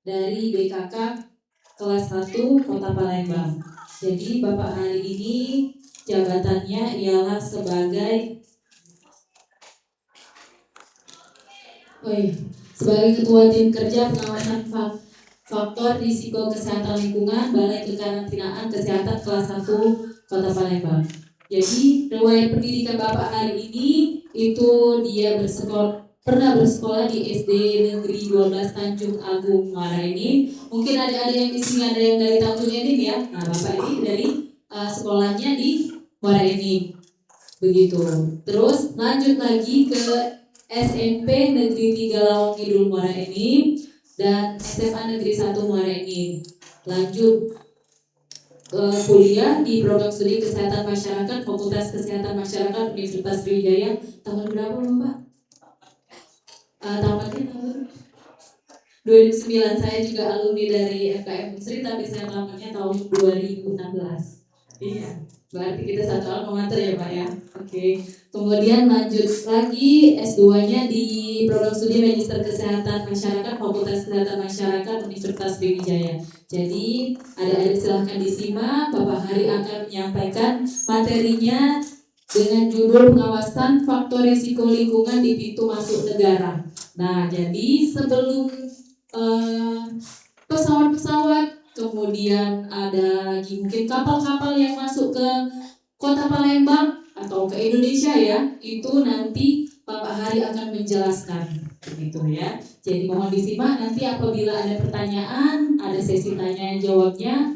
dari BKK kelas 1 Kota Palembang. Jadi Bapak hari ini jabatannya ialah sebagai Ketua Tim Kerja Pengawasan Faktor Risiko Kesehatan Lingkungan Balai Kekarantinaan Kesehatan kelas 1 Kota Palembang. Jadi riwayat pendidikan Bapak hari ini itu dia pernah bersekolah di SD Negeri 12 Tanjung Agung Muara Enim. Mungkin ada yang di sini ada yang dari Tanjung Enim ya. Nah, Bapak ini dari sekolahnya di Muara Enim. Begitu. Terus lanjut lagi ke SMP Negeri 3 Lawang Kidul Muara Enim dan SMA Negeri 1 Muara Enim. Lanjut kuliah di program studi Kesehatan Masyarakat Fakultas Kesehatan Masyarakat Universitas Sriwijaya. Tahun berapa Bapak? Tamatnya tahun 2009 saya juga alumni dari FKM Unsri, tapi saya tamatnya tahun 2016. Iya, berarti kita satu alma mater ya Pak ya. Oke. Kemudian lanjut lagi S2-nya di program studi Magister Kesehatan Masyarakat Fakultas Kesehatan Masyarakat Universitas Sriwijaya. Jadi adik-adik silahkan disimak, Bapak Hari akan menyampaikan materinya dengan judul pengawasan faktor risiko lingkungan di pintu masuk negara. Nah, jadi sebelum pesawat-pesawat, kemudian ada lagi mungkin kapal-kapal yang masuk ke Kota Palembang atau ke Indonesia ya, itu nanti Bapak Hari akan menjelaskan begitu ya. Jadi mohon disimak, nanti apabila ada pertanyaan, ada sesi tanya jawabnya,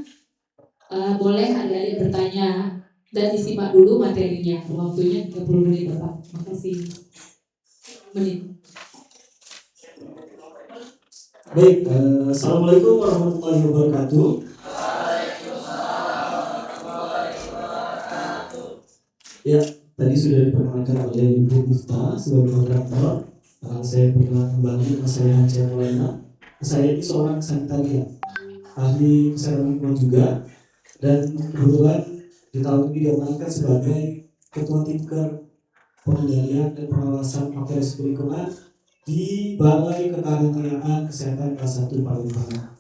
boleh adik-adik bertanya dan disimak dulu materinya. Waktunya 30 menit Bapak. Makasih. Menit. Baik, Assalamualaikum warahmatullahi wabarakatuh. Ya, tadi sudah diperkenalkan oleh Ibu Miftah sebagai moderator. Saya perkenalkan kembali, saya Haji Maulana. Saya ini seorang sanitaria, ahli kesehatan lingkungan juga, dan kebetulan di tahun ini diamankan sebagai Ketua Timker Pengendalian dan Pengawasan Faktor Risiko Lingkungan di Balai Kekarantinaan Kesehatan kelas 1 Palembang,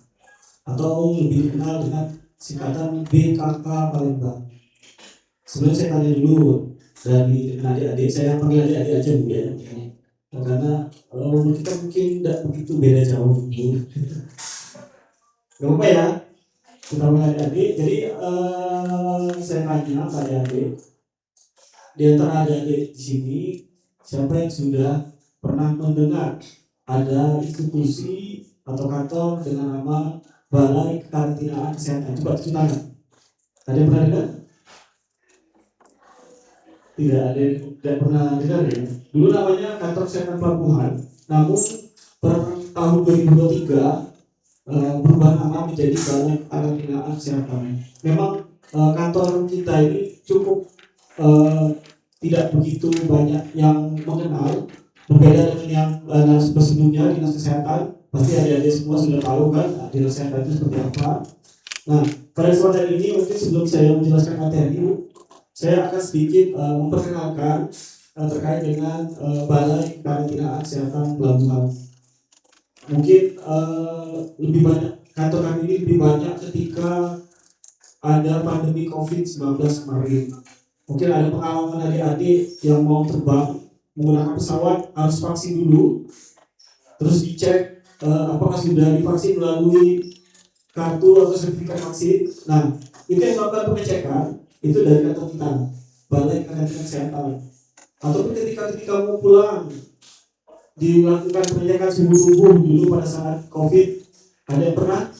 atau lebih dikenal dengan singkatan BKK Palembang. Sebelum saya tanya dulu dari adik-adik, saya panggil adik-adik aja Bu ya, karena umur kita mungkin tidak begitu beda jauh Bu. Gak apa ya, kita panggil adik-adik. Jadi saya tanya ke adik-adik, di antara adik-adik di sini siapa yang sudah pernah mendengar ada institusi atau kantor dengan nama Balai Kekarantinaan Kesehatan? Coba cuci tangan. Ada yang pernah dengar? Tidak ada yang tidak pernah dengar ya. Dulu namanya Kantor Kesehatan Pelabuhan, namun per tahun 2023 berubah nama menjadi Balai Kekarantinaan Kesehatan. Memang kantor kita ini cukup tidak begitu banyak yang mengenal. Berbeda dengan yang sebelumnya dinas kesehatan, pasti adik-adik semua sudah tahu kan dinas kesehatan itu seperti apa. Nah, pada kesempatan ini mungkin sebelum saya menjelaskan materi, saya akan sedikit memperkenalkan terkait dengan Balai Kekarantinaan Kesehatan Pelabuhan. Mungkin lebih banyak kantor kami ini lebih banyak ketika ada pandemi COVID-19 kemarin. Mungkin ada pengalaman adik-adik yang mau terbang menggunakan pesawat harus vaksin dulu, terus dicek apakah sudah divaksin melalui kartu atau sertifikat vaksin. Nah, itu yang melakukan pengecekan itu dari kantor kita, Balai Kekarantinaan Kesehatan. Ataupun ketika mau pulang dilakukan pengecekan suhu tubuh dulu pada saat COVID. Ada yang pernah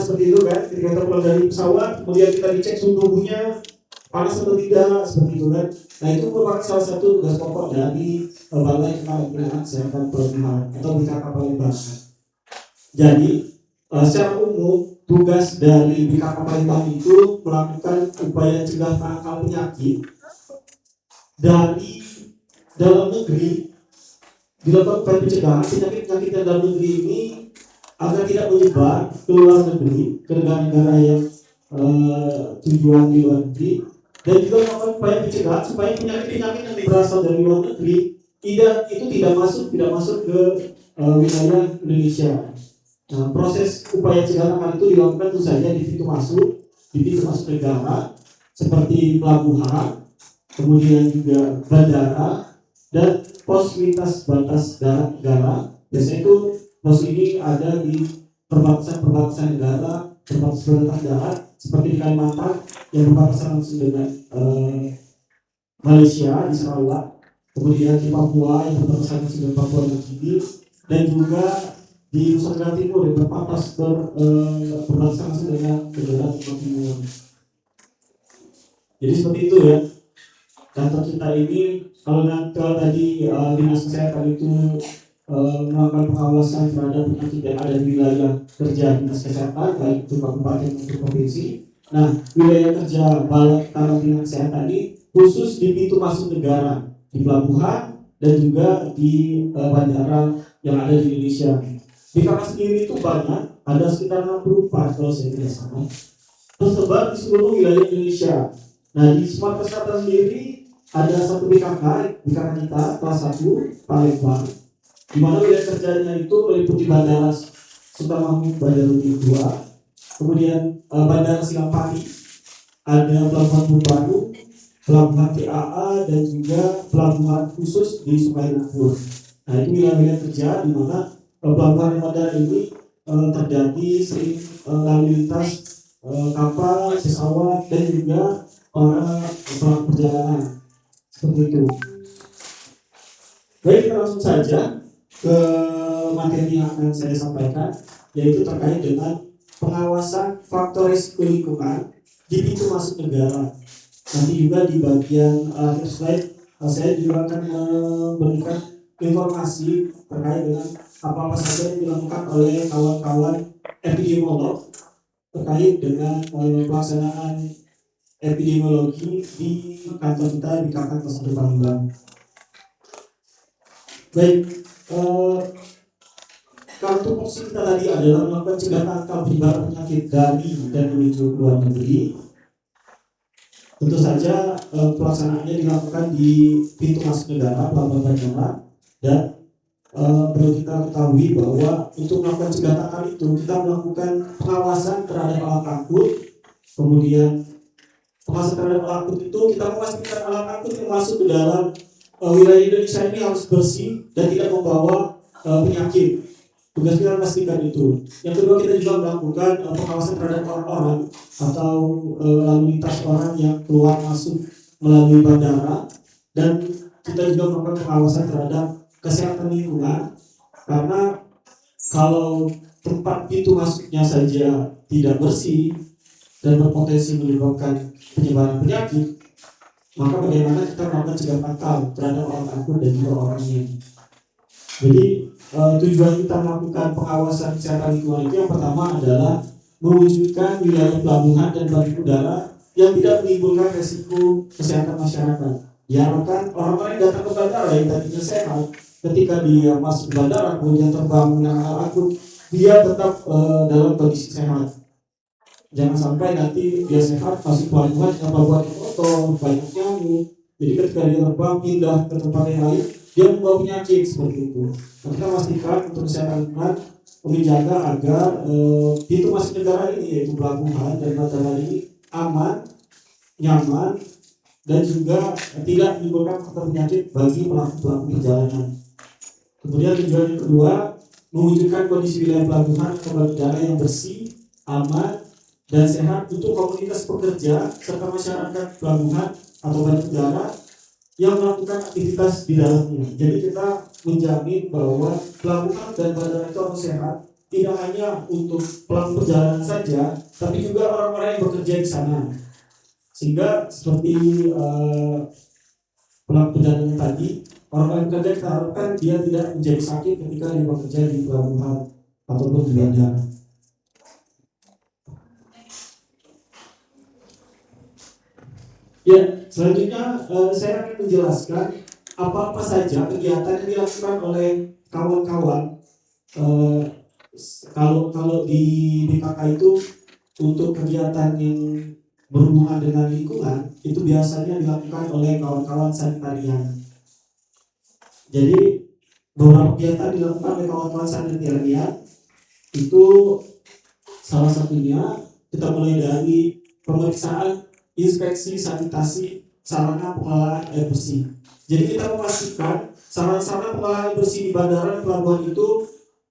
seperti itu kan? Ketika kita pulang dari pesawat, kemudian kita dicek suhu tubuhnya panas atau tidak, seperti itu kan. Nah, itu merupakan salah satu tugas pokok dari Balai Kekarantinaan Kesehatan Pelabuhan atau BKK Palembang. Jadi secara umum tugas dari BKK Palembang itu melakukan upaya cegah tangkal penyakit dari dalam negeri, dilakukan upaya pencegahan penyakit-penyakit yang dalam negeri ini agar tidak menyebar ke luar negeri, ke negara-negara yang tujuan di luar negeri, dan juga melakukan upaya pencegahan supaya penyakit-penyakit yang berasal dari luar negeri tidak masuk ke wilayah Indonesia. Nah, proses upaya pencegahan itu dilakukan tentu saja di pintu masuk negara seperti pelabuhan, kemudian juga bandara dan pos lintas batas darat negara. Biasanya itu pos ini ada di perbatasan negara, perbatasan darat seperti di Kalimantan yang berbatasan langsung dengan Malaysia di Sarawak, kemudian di Papua yang berbatasan langsung dengan Papua Nugini, dan juga di Nusa Tenggara Timur yang berbatasan langsung dengan negara Timur. Jadi seperti itu ya. Kantor kita ini kalau tadi dinas kesehatan itu melakukan pengawasan terhadap penyakit yang ada di wilayah kerja dinas kesehatan, baik itu kabupaten maupun provinsi. Nah, wilayah kerja Balai Kekarantinaan Kesehatan ini khusus di pintu masuk negara, di pelabuhan dan juga di bandara yang ada di Indonesia. BKK sendiri itu banyak, ada sekitar 64 kalau saya tidak salah, tersebar di seluruh wilayah Indonesia. Nah, di Sumatera Selatan sendiri ada satu BKK kita kelas 1 Palembang, di mana wilayah kerjanya itu meliputi Bandara Sukarno Badarudin 2, kemudian Bandara Silampati, ada Pelabuhan Baru, Pelabuhan TAA, dan juga pelabuhan khusus di Sungai Lumpur. Nah, itu wilayah kerja di mana pelabuhan bandara ini terjadi sering lalu lintas kapal, pesawat, dan juga para pelaku perjalanan seperti itu. Baik, kita langsung saja ke materi yang akan saya sampaikan, yaitu terkait dengan pengawasan faktor risiko lingkungan di pintu masuk negara. Nanti juga di bagian akhir slide saya juga akan memberikan informasi terkait dengan apa-apa saja yang dilakukan oleh kawan-kawan epidemiolog terkait dengan pelaksanaan epidemiologi di kantor kita di Kakak Kesehatan Palembang. Baik, kalau tupoksi kita tadi adalah melakukan pencegahan penyebaran penyakit dari dan menuju ke luar negeri. Tentu saja pelaksanaannya dilakukan di pintu masuk negara pelabuhan bandara, dan perlu kita ketahui bahwa untuk melakukan pencegahan itu kita melakukan pengawasan terhadap alat angkut. Kemudian pengawasan terhadap alat angkut itu kita memastikan alat angkut yang masuk ke dalam wilayah Indonesia ini harus bersih dan tidak membawa penyakit. Tugas kita memastikan itu. Yang kedua, kita juga melakukan pengawasan terhadap orang-orang atau lalu lintas orang yang keluar masuk melalui bandara, dan kita juga melakukan pengawasan terhadap kesehatan lingkungan, karena kalau tempat pintu masuknya saja tidak bersih dan berpotensi menyebabkan penyebaran penyakit, maka bagaimana kita melakukan pencegahan terhadap orang angkut dan juga orangnya. Jadi tujuan kita melakukan pengawasan kesehatan lingkungan itu yang pertama adalah mewujudkan wilayah pelabuhan dan bandar udara yang tidak menimbulkan resiko kesehatan masyarakat. Diharapkan orang-orang yang datang ke bandara yang tadinya sehat, ketika dia masuk ke bandara kemudian terbang menggunakan angkut, dia tetap dalam kondisi sehat. Jangan sampai nanti dia sehat masuk pelabuhan dengan pelabuhan yang kotor, banyak nyamuk. Jadi ketika dia terbang pindah ke tempat yang lain, dia membawa penyakit seperti itu. Nah, kita pastikan untuk kesehatan lingkungan menjaga agar pintu masuk negara ini, yaitu pelabuhan dan bandara ini aman, nyaman, dan juga tidak menimbulkan faktor penyakit bagi pelaku-pelaku perjalanan. Kemudian tujuan yang kedua, mewujudkan kondisi wilayah pelabuhan atau bandara yang bersih, aman, dan sehat untuk komunitas pekerja serta masyarakat pelabuhan atau bandara yang melakukan aktivitas di dalamnya. Jadi kita menjamin bahwa pelabuhan dan bandara itu harus sehat, tidak hanya untuk pelaku perjalanan saja, tapi juga orang-orang yang bekerja di sana. Sehingga seperti pelaku perjalanan tadi, orang-orang yang bekerja kita harapkan dia tidak menjadi sakit ketika dia bekerja di pelabuhan ataupun di bandara. Ya, selanjutnya saya akan menjelaskan apa-apa saja kegiatan yang dilakukan oleh kawan-kawan. Kalau di BKK itu untuk kegiatan yang berhubungan dengan lingkungan itu biasanya dilakukan oleh kawan-kawan sanitarian. Jadi beberapa kegiatan dilakukan oleh kawan-kawan sanitarian itu salah satunya kita mulai dari pemeriksaan inspeksi sanitasi sarana pengelolaan air bersih. Jadi kita memastikan sarana pengelolaan air bersih di bandara dan pelabuhan itu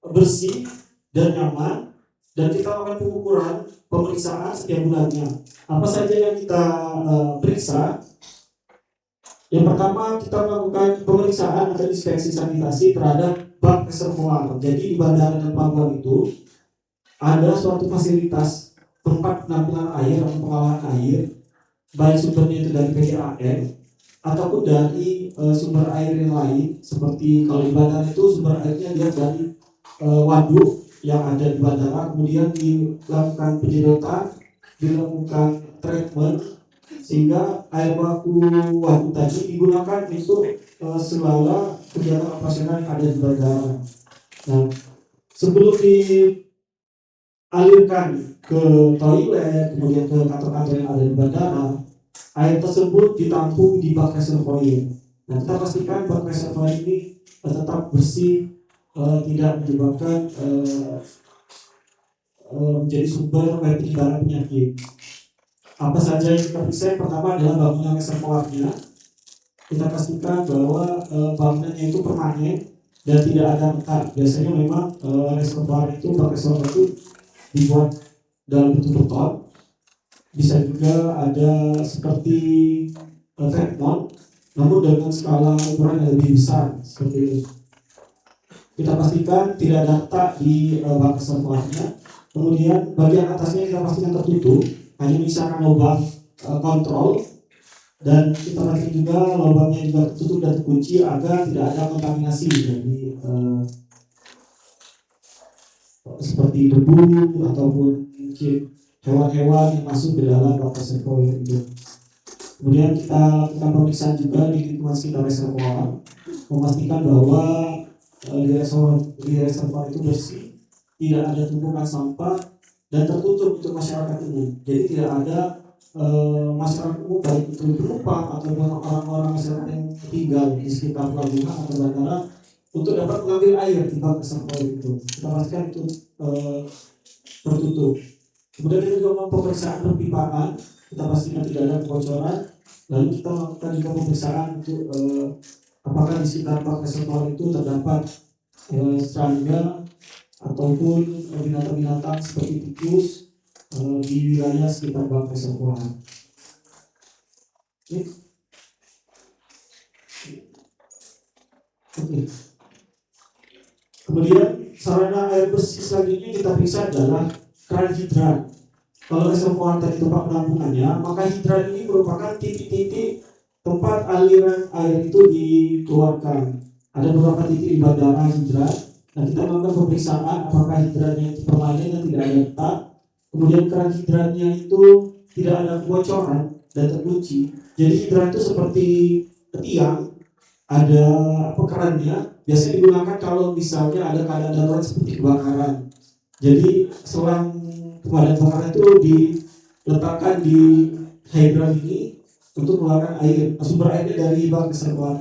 bersih dan nyaman, dan kita melakukan pengukuran pemeriksaan setiap bulannya. Apa saja yang kita periksa? Yang pertama, kita melakukan pemeriksaan atau inspeksi sanitasi terhadap bak reservoir. Jadi di bandara dan pelabuhan itu ada suatu fasilitas tempat penampungan air atau pengolahan air, baik sumbernya itu dari PDAM ataupun dari sumber air yang lain. Seperti kalau di bandara itu sumber airnya dia dari waduk yang ada di bandara, kemudian dilakukan penyedotan, dilakukan treatment, sehingga air baku waduk tadi digunakan untuk segala kegiatan operasional yang ada di bandara. Nah, sebelum dialirkan ke toilet, kemudian ke kantor-kantor yang ada di bandara, air tersebut ditampung di bak reservoir. Nah, kita pastikan bak reservoir ini tetap bersih, tidak menyebabkan menjadi sumber penyebaran penyakit. Apa saja yang kita periksa? Pertama adalah bangunan reservoirnya. Kita pastikan bahwa bangunannya itu permanen dan tidak ada retak. Biasanya memang reservoir itu, bak reservoir itu dibuat dalam bentuk beton. Bisa juga ada seperti treadmill, namun dengan skala ukuran yang lebih besar seperti itu. Kita pastikan tidak ada retak di bak reservoirnya. Kemudian bagian atasnya kita pastikan tertutup, hanya menyisakan lubang kontrol, dan kita pastikan juga lubangnya juga tertutup dan terkunci agar tidak ada kontaminasi dari seperti debu ataupun mungkin hewan-hewan yang masuk ke dalam bak reservoir itu. Kemudian kita lakukan pemeriksaan juga di lingkungan sekitar reservoir, memastikan bahwa di reservoir itu bersih, tidak ada tumpukan sampah dan tertutup untuk masyarakat umum. Jadi tidak ada masyarakat umum baik itu penumpang ataupun orang-orang masyarakat yang tinggal di sekitar pelabuhan atau bandara untuk dapat mengambil air di bak reservoir itu. Kita pastikan itu tertutup. Kemudian kita juga melakukan pemeriksaan perpipaan, kita pastikan tidak ada kebocoran. Lalu kita melakukan juga pemeriksaan untuk apakah di sekitar bak reservoir itu terdapat serangga ataupun binatang-binatang seperti tikus di wilayah sekitar bak reservoir. Oke. Kemudian sarana air bersih selanjutnya kita periksa adalah keran hidran. Kalau reservoir tadi tempat penampungannya, maka hidran ini merupakan titik-titik tempat aliran air itu dikeluarkan. Ada beberapa titik di bandara hidran. Nah, kita melakukan pemeriksaan apakah hidrannya itu permanen dan tidak ada retak. Kemudian keran hidrannya itu tidak ada kebocoran dan terkunci. Jadi hidran itu seperti tiang, ada kerannya. Biasanya digunakan kalau misalnya ada keadaan darurat seperti kebakaran. Jadi selang pemadam kebakaran itu diletakkan di hidran ini untuk mengeluarkan air, sumber airnya dari bak reservoir.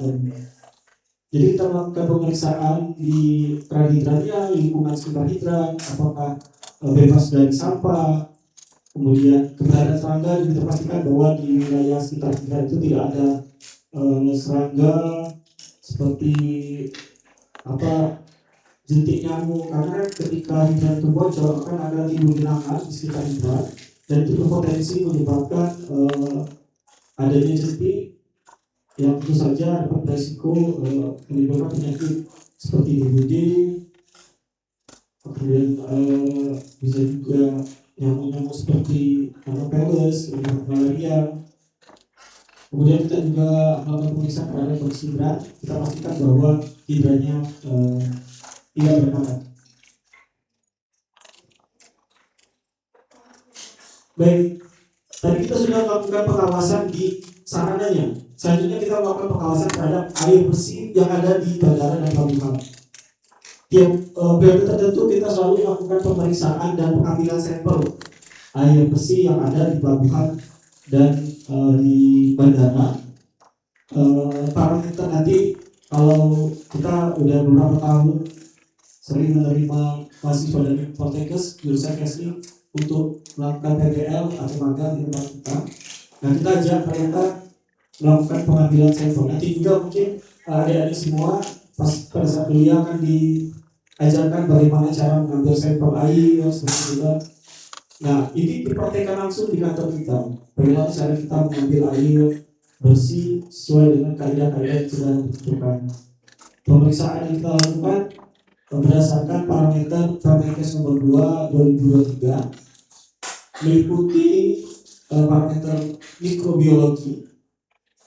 Jadi kita melakukan pemeriksaan di keran hidrannya, lingkungan sekitar hidran, apakah bebas dari sampah, kemudian keberadaan serangga juga kita pastikan bahwa di wilayah sekitar hidran itu tidak ada serangga seperti jentik nyamuk, karena ketika hidran itu bocor kan ada timbul genangan di sekitar hidran dan itu berpotensi menyebabkan adanya jentik yang tentu saja dapat beresiko menimbulkan penyakit seperti DBD, kemudian bisa juga nyamuk-nyamuk seperti Anopheles, malaria. Kemudian kita juga melakukan pemeriksaan terhadap kondisi hidran, kita pastikan bahwa hidrannya tidak berkarat. Baik, tadi kita sudah melakukan pengawasan di sarananya. Selanjutnya kita melakukan pengawasan terhadap air bersih yang ada di bandara dan pelabuhan. Tiap periode tertentu kita selalu melakukan pemeriksaan dan pengambilan sampel air bersih yang ada di pelabuhan dan di bandara. Parameter nanti kalau kita udah beberapa tahun sering menerima mahasiswa dari Poltekkes jurusan Kesling untuk melakukan PBL atau magang di tempat kita. Nah, kita ajak mereka melakukan pengambilan sampel. Nanti juga mungkin adik-adik semua pada saat kuliah akan diajarkan bagaimana cara mengambil sampel air seperti itu. Nah, ini dipraktekkan langsung di kantor kita. Bagaimana cara kita mengambil air bersih sesuai dengan kaidah-kaidah yang sudah ditentukan. Pemeriksaan yang kita lakukan berdasarkan parameter Permenkes nomor 2 2023 meliputi parameter mikrobiologi.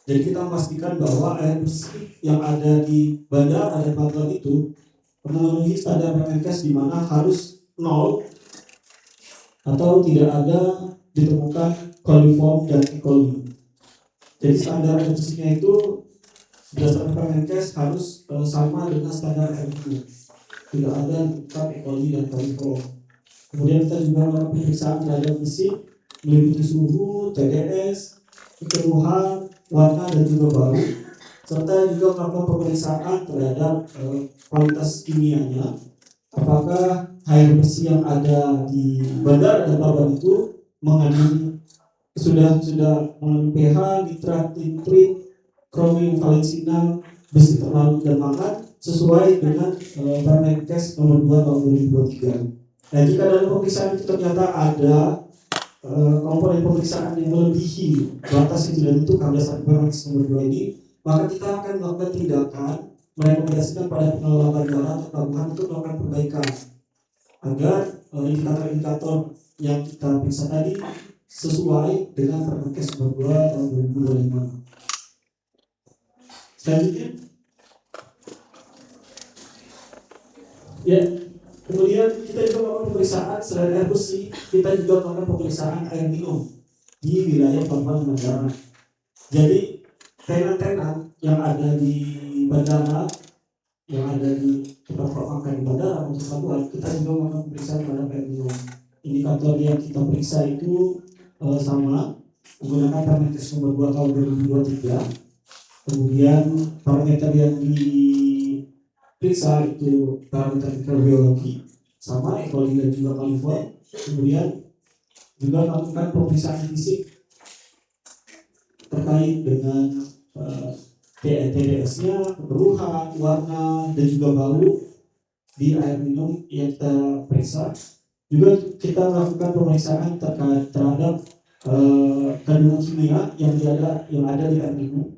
Jadi kita memastikan bahwa air bersih yang ada di bandara dan pelabuhan itu memenuhi standar Permenkes di mana harus 0 atau tidak ada ditemukan coliform dan E. coli. Jadi standar air bersihnya itu berdasarkan Permenkes harus sama dengan standar air minum. tidak ada tempat ekologi dan kalifo. Kemudian kita juga melakukan pemeriksaan terhadap fisik meliputi suhu, TDS, kekeruhan, warna dan juga bau, serta juga melakukan pemeriksaan terhadap kualitas kimianya. Apakah air bersih yang ada di bandara dan pelabuhan itu mengandung sudah mengandung pH, nitrat, nitrit, kromium, valensinan, besi terlarut dan mangan sesuai dengan Permenkes nomor 2 tahun 2023. Nah, jika dalam pemeriksaan itu ternyata ada komponen pemeriksaan yang melebihi batas yang sudah ditentukan berdasarkan Permenkes nomor 2 ini, maka kita akan melakukan tindakan merekomendasikan pada pengelola bandara atau pelabuhan untuk melakukan perbaikan agar indikator-indikator yang kita periksa tadi sesuai dengan Permenkes nomor 2 tahun 2025. Selanjutnya, ya, kemudian kita juga melakukan pemeriksaan selain air bersih, kita juga melakukan pemeriksaan air minum di wilayah pelabuhan bandara. Jadi tenan-tenan yang ada di bandara, yang ada di tempat makan di bandara untuk pelabuhan, kita juga melakukan pemeriksaan terhadap air minum. Indikator yang kita periksa itu sama menggunakan Permenkes nomor 2 tahun 2023. Kemudian parameter yang diperiksa itu parameter mikrobiologi sama ekologi dan juga kalifo. Kemudian juga melakukan pemeriksaan fisik terkait dengan TDS-nya, kekeruhan, warna dan juga bau di air minum yang kita periksa. Juga kita melakukan pemeriksaan terhadap kandungan kimia yang ada di air minum,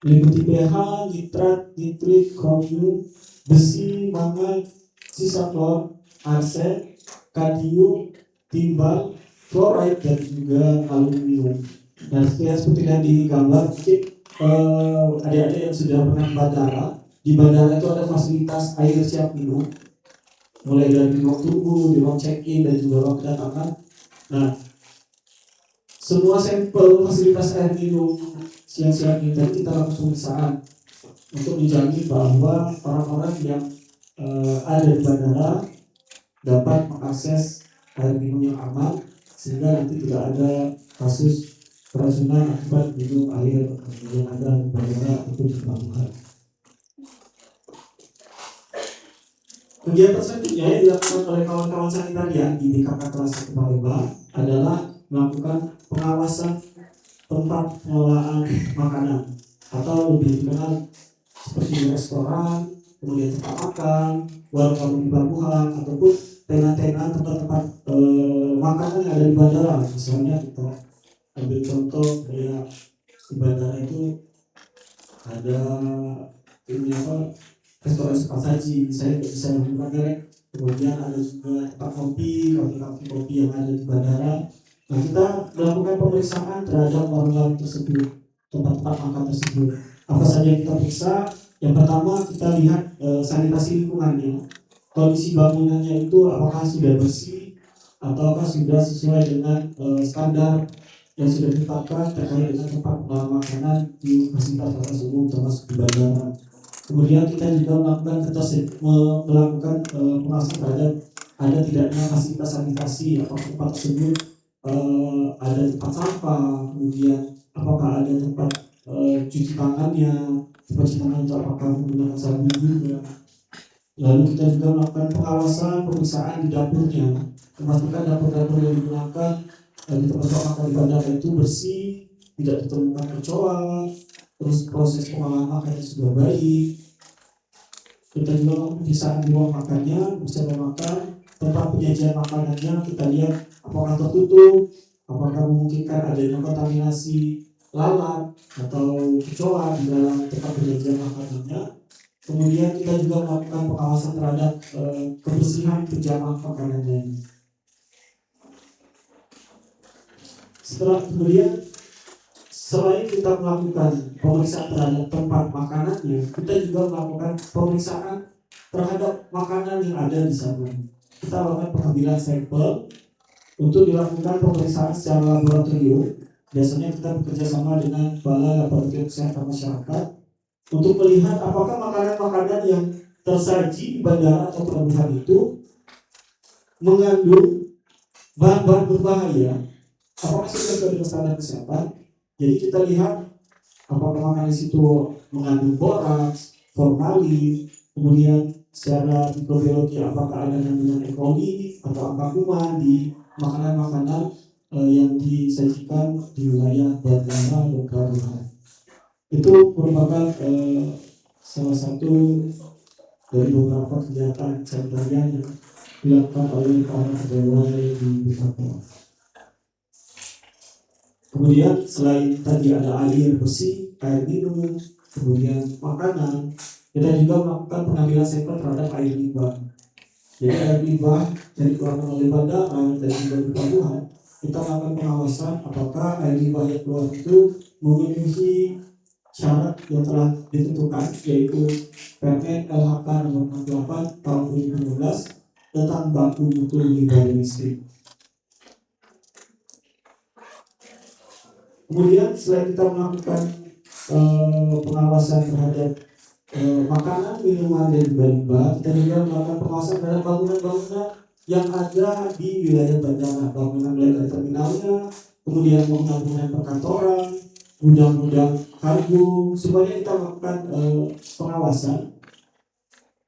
meliputi pH, nitrat, nitrit, kromium, besi, mangan, sisa klor, arsen, kadium, timbal, fluoride dan juga aluminium. Dan seperti yang digambar, mungkin adik-adik yang sudah pernah ke bandara, di bandara itu ada fasilitas air siap minum, mulai dari ruang tunggu, di ruang check-in dan juga ruang kedatangan. Nah, semua sampel fasilitas air minum siang-siang ini kita lakukan pemeriksaan untuk menjamin bahwa orang-orang yang ada di bandara dapat mengakses air minum yang aman sehingga nanti tidak ada kasus keracunan akibat minum air yang ada di bandara ataupun di pelabuhan. Kegiatan selanjutnya yang dilakukan oleh kawan-kawan sanitarian di BKK kelas 1 Palembang adalah melakukan pengawasan tempat pengelolaan makanan atau lebih dikenal seperti restoran, kemudian tempat makan, warung-warung di pelabuhan ataupun tenan-tenan tempat-tempat makanan yang ada di bandara. Misalnya kita ambil contoh kayak di bandara itu ada restoran cepat saji, saya tidak bisa menyebutkan merek. Kemudian ada juga tempat kopi, kafe kopi yang ada di bandara. Nah, kita melakukan pemeriksaan terhadap warung-warung tersebut, tempat-tempat makan tersebut. Apa saja yang kita periksa? Yang pertama kita lihat sanitasi lingkungannya, kondisi bangunannya itu apakah sudah bersih ataukah sudah sesuai dengan standar yang sudah ditetapkan terkait dengan tempat pengelolaan makanan di fasilitas umum termasuk di bandara. Kemudian kita juga melakukan pengawasan terhadap ada tidaknya fasilitas sanitasi, apakah tempat tersebut ada tempat sampah, kemudian apakah ada tempat cuci tangannya, tempat cuci tangan itu apakah menggunakan sabun juga. Lalu kita juga melakukan pengawasan pemeriksaan di dapurnya, memastikan dapur-dapur yang digunakan di tempat makan di bandara itu bersih, tidak ditemukan kecoa, terus proses pengolahan makannya sudah baik. Kita juga melakukan pemeriksaan di ruang makannya, bisa memakan tempat penyajian makanannya, kita lihat apakah tertutup, apakah memungkinkan adanya kontaminasi lalat atau kecoa di dalam tempat penyajian makanannya. Kemudian kita juga melakukan pengawasan terhadap kebersihan penjamah makanannya. Selain kita melakukan pemeriksaan terhadap tempat makanannya, kita juga melakukan pemeriksaan terhadap makanan yang ada di sana. Kita lakukan pengambilan sampel untuk dilakukan pemeriksaan secara laboratorium. Biasanya kita bekerja sama dengan Balai Laboratorium Kesehatan Masyarakat untuk melihat apakah makanan-makanan yang tersaji di bandara atau pelabuhan itu mengandung bahan-bahan berbahaya, apakah sesuai dengan standar kesehatan? Jadi kita lihat apakah makanan di situ mengandung boraks, formalin, kemudian secara mikrobiologi apakah ada kandungan E. coli atau apa kuman di makanan-makanan yang disajikan di wilayah bandara dan pelabuhan. Itu merupakan salah satu dari beberapa kegiatan sanitarian yang dilakukan oleh para pegawai di BKK. Kemudian selain tadi ada air bersih, air minum, kemudian makanan, kita juga melakukan pengambilan sampel terhadap air limbah. Jadi air limbah yang dikeluarkan oleh bandara dan juga di pelabuhan, kita melakukan pengawasan apakah air limbah yang keluar itu memenuhi syarat yang telah ditentukan, yaitu Permen LHK nomor 68 tahun 2015 tentang baku mutu limbah domestik. Kemudian selain kita melakukan pengawasan terhadap makanan, minuman dan juga limbah, kita juga melakukan pengawasan terhadap bangunan-bangunan yang ada di wilayah bandara, bangunan mulai dari terminalnya, kemudian bangunan-bangunan perkantoran, gudang-gudang kargo, semuanya kita melakukan pengawasan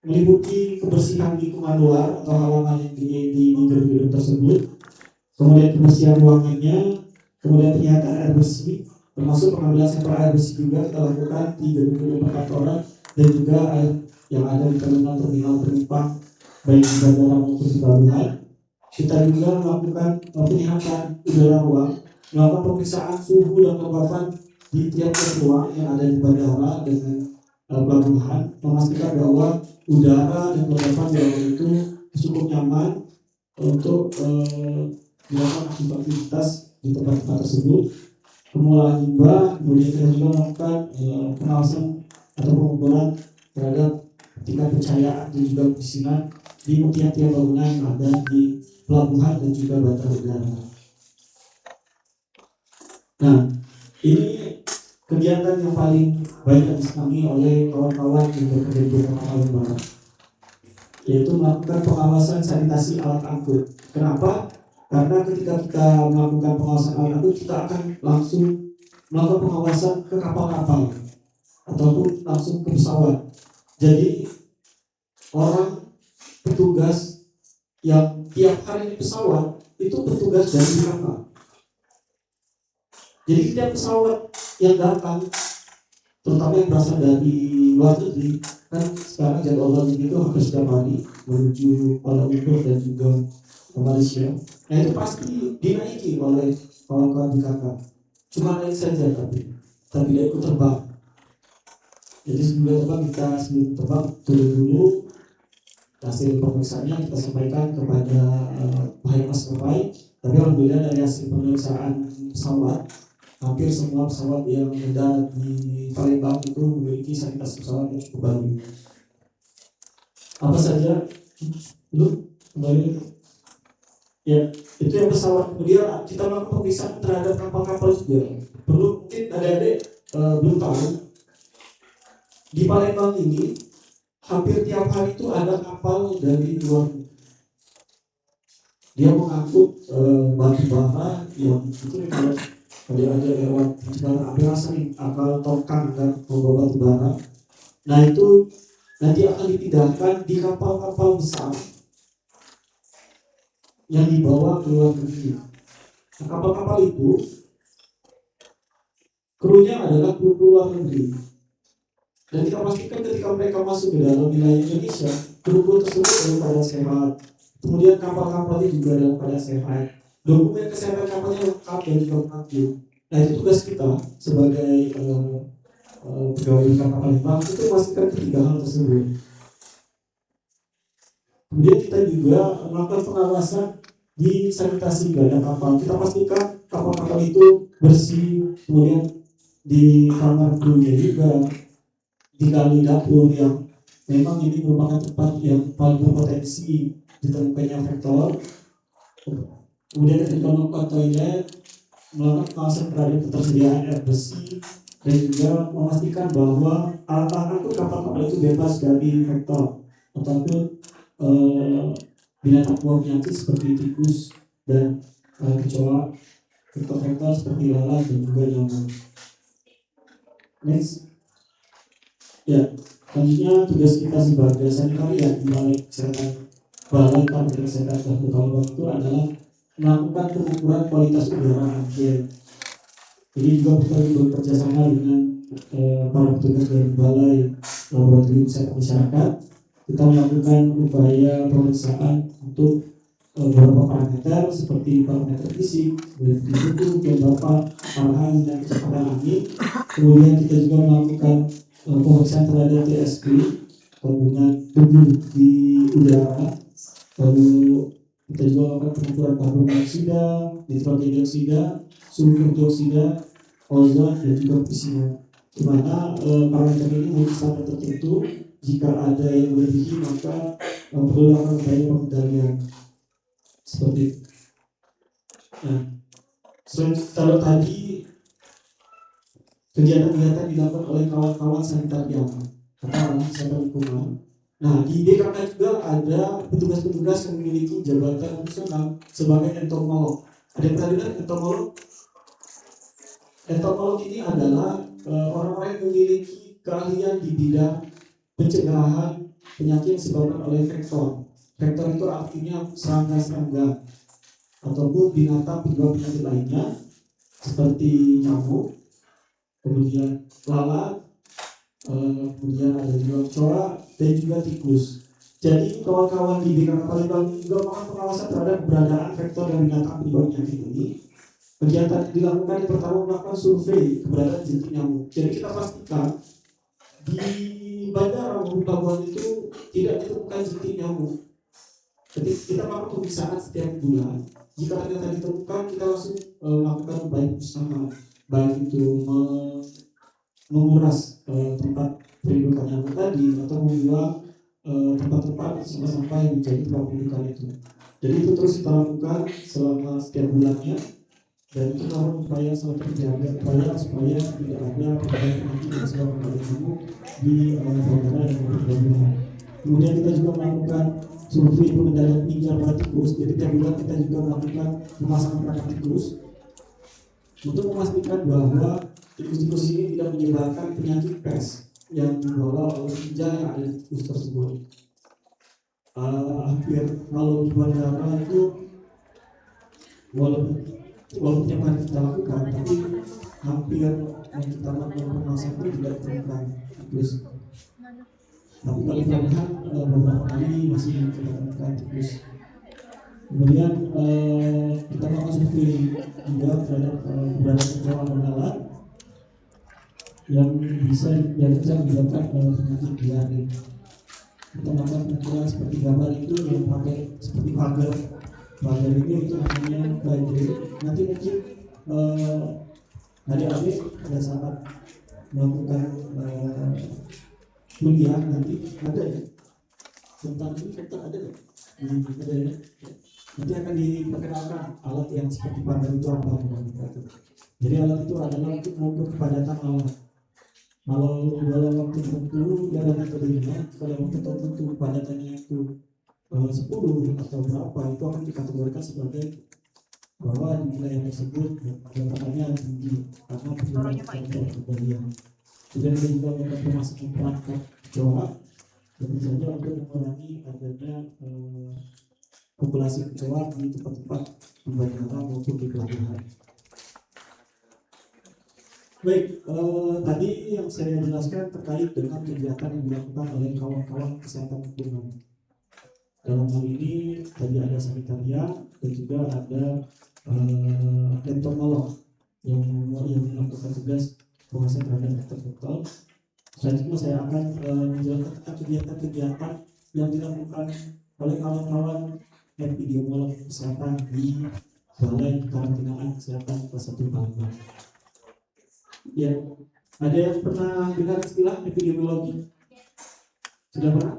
meliputi kebersihan lingkungan luar atau halaman yang di gedung-gedung tersebut, kemudian kebersihan ruangannya, kemudian penyihatan air bersih, termasuk pengambilan sampel air bersih juga kita lakukan di gedung-gedung perkantoran dan juga air yang ada di terminal penumpang baik di bandara maupun di pelabuhan. Kita juga melakukan penyihatan udara ruang, melakukan pemeriksaan suhu dan kelembapan di tiap-tiap ruang yang ada di bandara dengan pelabuhan, memastikan bahwa udara dan kelembapan di ruang itu cukup nyaman untuk dilakukan aktivitas di tempat-tempat tersebut. Pengolahan limbah, kemudian kita juga melakukan pengawasan atau pengukuran terhadap tingkat kepercayaan dan juga kebersihan di tiap-tiap bangunan yang ada di pelabuhan dan juga bandara udara. Nah, ini kegiatan yang paling banyak disenangi oleh kawan-kawan yang bekerja di Kota Barat, yaitu melakukan pengawasan sanitasi alat angkut. Kenapa? Karena ketika kita melakukan pengawasan alat angkut, kita akan langsung melakukan pengawasan ke kapal-kapal ataupun langsung ke pesawat. Jadi orang petugas yang tiap hari di pesawat itu petugas dari kapal. Jadi setiap pesawat yang datang, terutama yang berasal dari luar negeri, kan sekarang jadwal itu hampir setiap hari menuju Kuala Lumpur dan juga Malaysia. Nah itu pasti dinaiki oleh kawan-kawan di BKK. Cuma naik saja tapi tidak ikut terbang. Jadi sebelum terbang turun dulu, hasil pemeriksaannya kita sampaikan kepada pihak maskapai. Tapi alhamdulillah dari hasil pemeriksaan pesawat, hampir semua pesawat yang mendarat di Palembang itu memiliki sanitasi pesawat yang cukup baik. Apa saja? Belum kembali. Ya, itu yang pesawat. Kemudian kita melakukan pemeriksaan terhadap kapal-kapal juga. Perlu mungkin adik-adik belum tahu, di Palembang ini hampir tiap hari itu ada kapal dari luar negeri. Dia mengangkut batu bara yang itu kalau ada lewat jalan ambil sering akal tongkang dan membawa batu bara. Nah itu nanti akan dipindahkan di kapal-kapal besar yang dibawa ke luar negeri. Nah, kapal-kapal itu krunya adalah kru luar negeri. Dan kita pastikan ketika mereka masuk ke dalam wilayah Indonesia, kru tersebut dalam keadaan sehat. Kemudian kapal-kapalnya juga dalam keadaan sehat. Dokumen kesehatan kapalnya lengkap dan juga aktif. Nah itu tugas kita sebagai pegawai kapal Palembang itu memastikan ketiga hal tersebut. Kemudian kita juga melakukan pengawasan di sanitasi badan kapal. Kita pastikan kapal-kapal itu bersih, kemudian di kamar krunya juga, di kali dapur yang memang ini merupakan tempat yang paling berpotensi ditemukannya vektor. Kemudian ketika melakukan toilet, melakukan pengawasan terhadap ketersediaan air bersih dan juga memastikan bahwa alat-alat kapal-kapal itu bebas dari vektor. ataupun binatang buah penyakit seperti tikus dan kecoa, vektor-vektor seperti lalat dan juga nyamuk. Next, ya, selanjutnya tugas kita sebagai sanitarian di Balai Kesehatan Kota Palembang itu adalah melakukan pengukuran kualitas udara ambien. Ini juga kita bekerja sama dengan para petugas dari Balai Laboratorium Kesehatan Masyarakat. Kita melakukan upaya pemeriksaan untuk beberapa parameter seperti parameter fisik, suhu, kelembapan, arahan dan kecepatan angin. Kemudian kita juga melakukan pemeriksaan terhadap TSP, kandungan debu di udara. Lalu kita juga melakukan pengukuran karbon dioksida, nitrogen dioksida, sulfur dioksida, ozon dan juga pCO. Di mana parameter ini memiliki standar tertentu. Jika ada yang melebihi maka perlu dilakukan upaya pengendalian seperti itu. Nah, kalau tadi kegiatan-kegiatan dilakukan oleh kawan-kawan sanitarian atau kesehatan lingkungan. Nah, di DKK juga ada petugas-petugas yang memiliki jabatan fungsional sebagai entomolog. Ada yang pernah dengar entomolog? Entomolog ini adalah orang-orang yang memiliki keahlian di bidang pencegahan penyakit yang disebabkan oleh vektor. Vektor itu artinya serangga-serangga ataupun binatang pembawa penyakit lainnya seperti nyamuk, kemudian lalat, kemudian ada juga kecoa dan juga tikus. Jadi kawan-kawan di BKK Palembang juga melakukan pengawasan terhadap keberadaan vektor dan binatang pembawa penyakit ini. Kegiatan yang dilakukan yang pertama melakukan survei keberadaan jentik nyamuk. Jadi kita pastikan di bandara maupun pelabuhan itu tidak ditemukan jentik nyamuk. Jadi kita melakukan pemeriksaan setiap bulan. Jika ternyata ditemukan, kita langsung melakukan upaya pengusahaan, baik itu menguras tempat perindukan nyamuk tadi atau membuang tempat-tempat sampah-sampah yang menjadi tempat perindukan itu. Jadi itu terus kita lakukan selama setiap bulannya. Dan itu merupakan upaya salah terjaga supaya tidak ada penyakit yang disebabkan oleh nyamuk di bandara dan pelabuhan. Kemudian kita juga melakukan survei pengendalian pinjar pada tikus. Jadi tiap bulan kita juga melakukan pemasangan perangkat tikus untuk memastikan bahwa tikus-tikus ini tidak menyebarkan penyakit pes yang dibawa oleh pinjar yang ada di tikus tersebut. Hampir kalau di bandara itu walaupun yang harus kita lakukan, tapi hampir yang kita lakukan pemasangan itu tidak ditemukan tikus. Tapi kalau pelabuhan beberapa kali masih kita temukan tikus. Kemudian kita melakukan survei juga terhadap keberadaan kecoa dan lalat yang bisa menyebabkan penyakit diare. Kita melakukan pengukuran seperti gambar itu yang pakai seperti pagar ini itu namanya bayi. Nanti mungkin adik-adik pada saat melakukan kuliah nanti ada ya tentang ini, tentang ada ya? Ada ya? Nanti akan diperkenalkan alat yang seperti pagar itu apa. Jadi alat itu adalah untuk mengukur kepadatan alat. Kalau dalam waktu tertentu dia ada metodenya, kalau waktu tertentu kepadatannya itu 10 atau berapa, itu akan dikategorikan sebagai bahwa di wilayah tersebut kepadatannya tinggi karena perjalanan kembalian. Kemudian kita juga melakukan pemasangan perangkat kecoa tentu saja untuk mengurangi adanya populasi kecoa di tempat-tempat di bandara maupun di pelabuhan. Baik, tadi yang saya jelaskan terkait dengan kegiatan yang dilakukan oleh kawan-kawan kesehatan lingkungan. Dalam hal ini tadi ada sanitarian dan juga ada entomolog yang melakukan tugas pengawasan terhadap vektor-vektor. Selanjutnya saya akan menjelaskan tentang kegiatan-kegiatan yang dilakukan oleh kawan-kawan epidemiolog kesehatan di Balai Karantinaan Kesehatan Kelas 1 Palembang. Ya, ada yang pernah dengar istilah epidemiologi? Sudah pernah?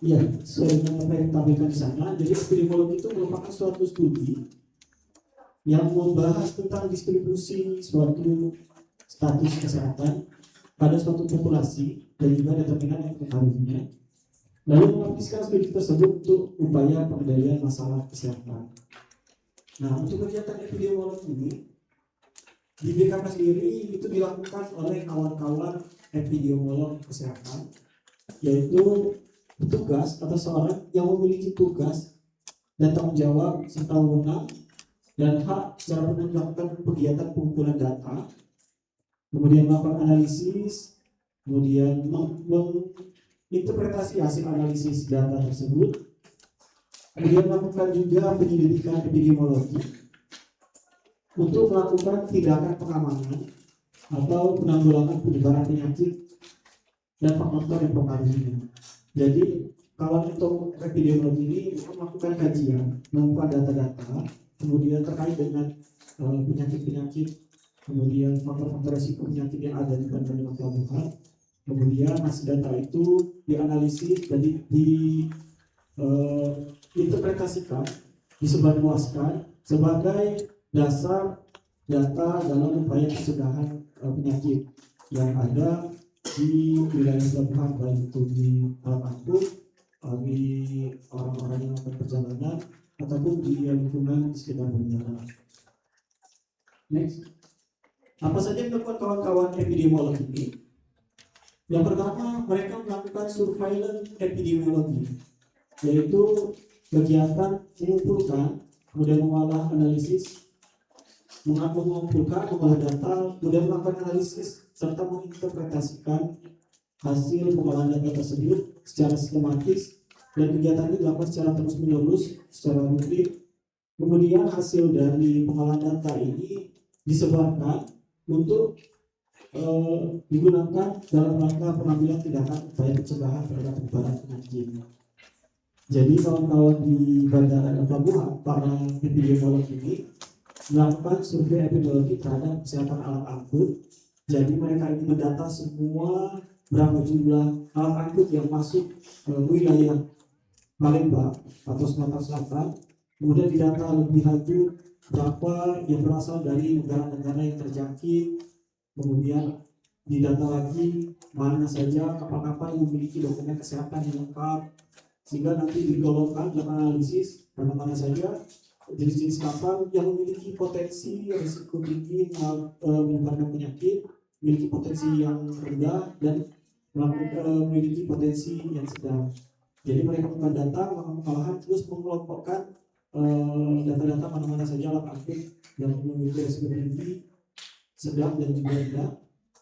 Ya, sesuai dengan apa yang ditampilkan di sana. Jadi epidemiologi itu merupakan suatu studi yang membahas tentang distribusi suatu status kesehatan pada suatu populasi dan juga determinan yang mempengaruhinya, lalu mengaplikan studi tersebut untuk upaya pengendalian masalah kesehatan. Nah, untuk kegiatan epidemiologi ini di BKK sendiri itu dilakukan oleh kawan-kawan epidemiolog kesehatan, yaitu petugas atau seorang yang memiliki tugas dan tanggung jawab serta wewenang dan hak secara penuh melakukan kegiatan pengumpulan data, kemudian melakukan analisis, kemudian menginterpretasi hasil analisis data tersebut, kemudian melakukan juga penyelidikan epidemiologi untuk melakukan tindakan pengamanan atau penanggulangan penyebaran penyakit dan faktor yang mempengaruhinya. Jadi kawan untuk epidemiologi ini melakukan kajian, mengumpulkan data-data, kemudian terkait dengan penyakit-penyakit, kemudian faktor-faktor resiko penyakit yang ada di bandara pelabuhan, kemudian hasil data itu dianalisis dan diinterpretasikan, disebarluaskan sebagai dasar data dalam upaya pencegahan penyakit yang ada di wilayah pelabuhan, baik itu di alam angkut, di orang-orang yang melakukan perjalanan, ataupun di lingkungan sekitar bandara. Next, apa saja yang dilakukan kawan-kawan epidemiolog ini? Yang pertama, mereka melakukan surveillance epidemiologi, yaitu kegiatan mengumpulkan, kemudian mengolah analisis, mengumpulkan, mengolah data, kemudian melakukan analisis serta menginterpretasikan hasil pengolahan data tersebut secara sistematis, dan kegiatan ini dilakukan secara terus-menerus, secara rutin. Kemudian hasil dari pengolahan data ini disebarkan untuk digunakan dalam rangka pengambilan tindakan upaya pencegahan terhadap penyebaran penyakit. Jadi kawan-kawan di bandara dan pelabuhan, para epidemiolog ini melakukan survei epidemiologi terhadap kesehatan alat angkut. Jadi mereka ini mendata semua berapa jumlah alat angkut yang masuk ke wilayah Palembang atau Sumatera Selatan. Kemudian didata lebih lanjut berapa yang berasal dari negara-negara yang terjangkit. Kemudian didata lagi mana saja kapal-kapal yang memiliki dokumen kesehatan yang lengkap, sehingga nanti digolongkan dalam analisis mana saja jenis-jenis kapal yang memiliki potensi risiko tinggi menyebarkan penyakit, memiliki potensi yang rendah, dan memiliki potensi yang sedang. Jadi mereka melakukan data, malahan terus mengelompokkan data-data mana-mana saja alat angkut yang memiliki risiko tinggi, sedang, dan juga rendah.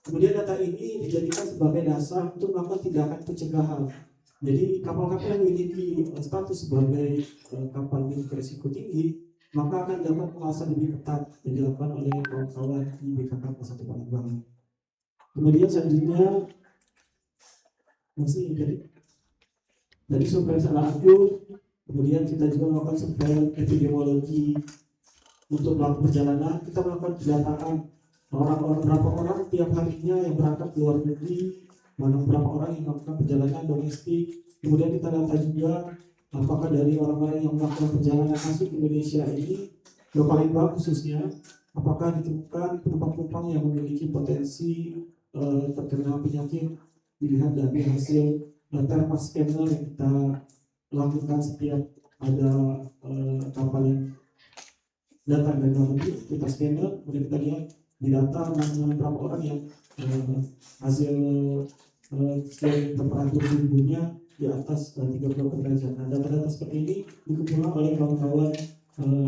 Kemudian data ini dijadikan sebagai dasar untuk melakukan tindakan pencegahan. Jadi kapal-kapal yang memiliki status sebagai kapal memiliki risiko tinggi, maka akan dapat pengawasan lebih ketat yang dilakukan oleh kawan-kawan di BKK Kelas 1 Palembang. Kemudian selanjutnya masih dari survei salah angkut, kemudian kita juga melakukan survei epidemiologi untuk melakukan perjalanan. Kita melakukan pendataan orang-orang, berapa orang tiap harinya yang berangkat ke luar negeri, berapa orang yang melakukan perjalanan domestik. Kemudian kita data juga apakah dari orang-orang yang melakukan perjalanan masuk ke Indonesia ini, ke Palembang khususnya, apakah ditemukan penumpang-penumpang yang memiliki potensi terkena penyakit. Dilihat dari hasil thermal scanner yang kita lakukan setiap ada kapal yang datang dari luar negeri, kita scanner, kemudian kita lihat di data berapa orang yang hasil scan temperatur tubuhnya di atas 30 derajat. Nah, data-data seperti ini dikumpulkan oleh kawan-kawan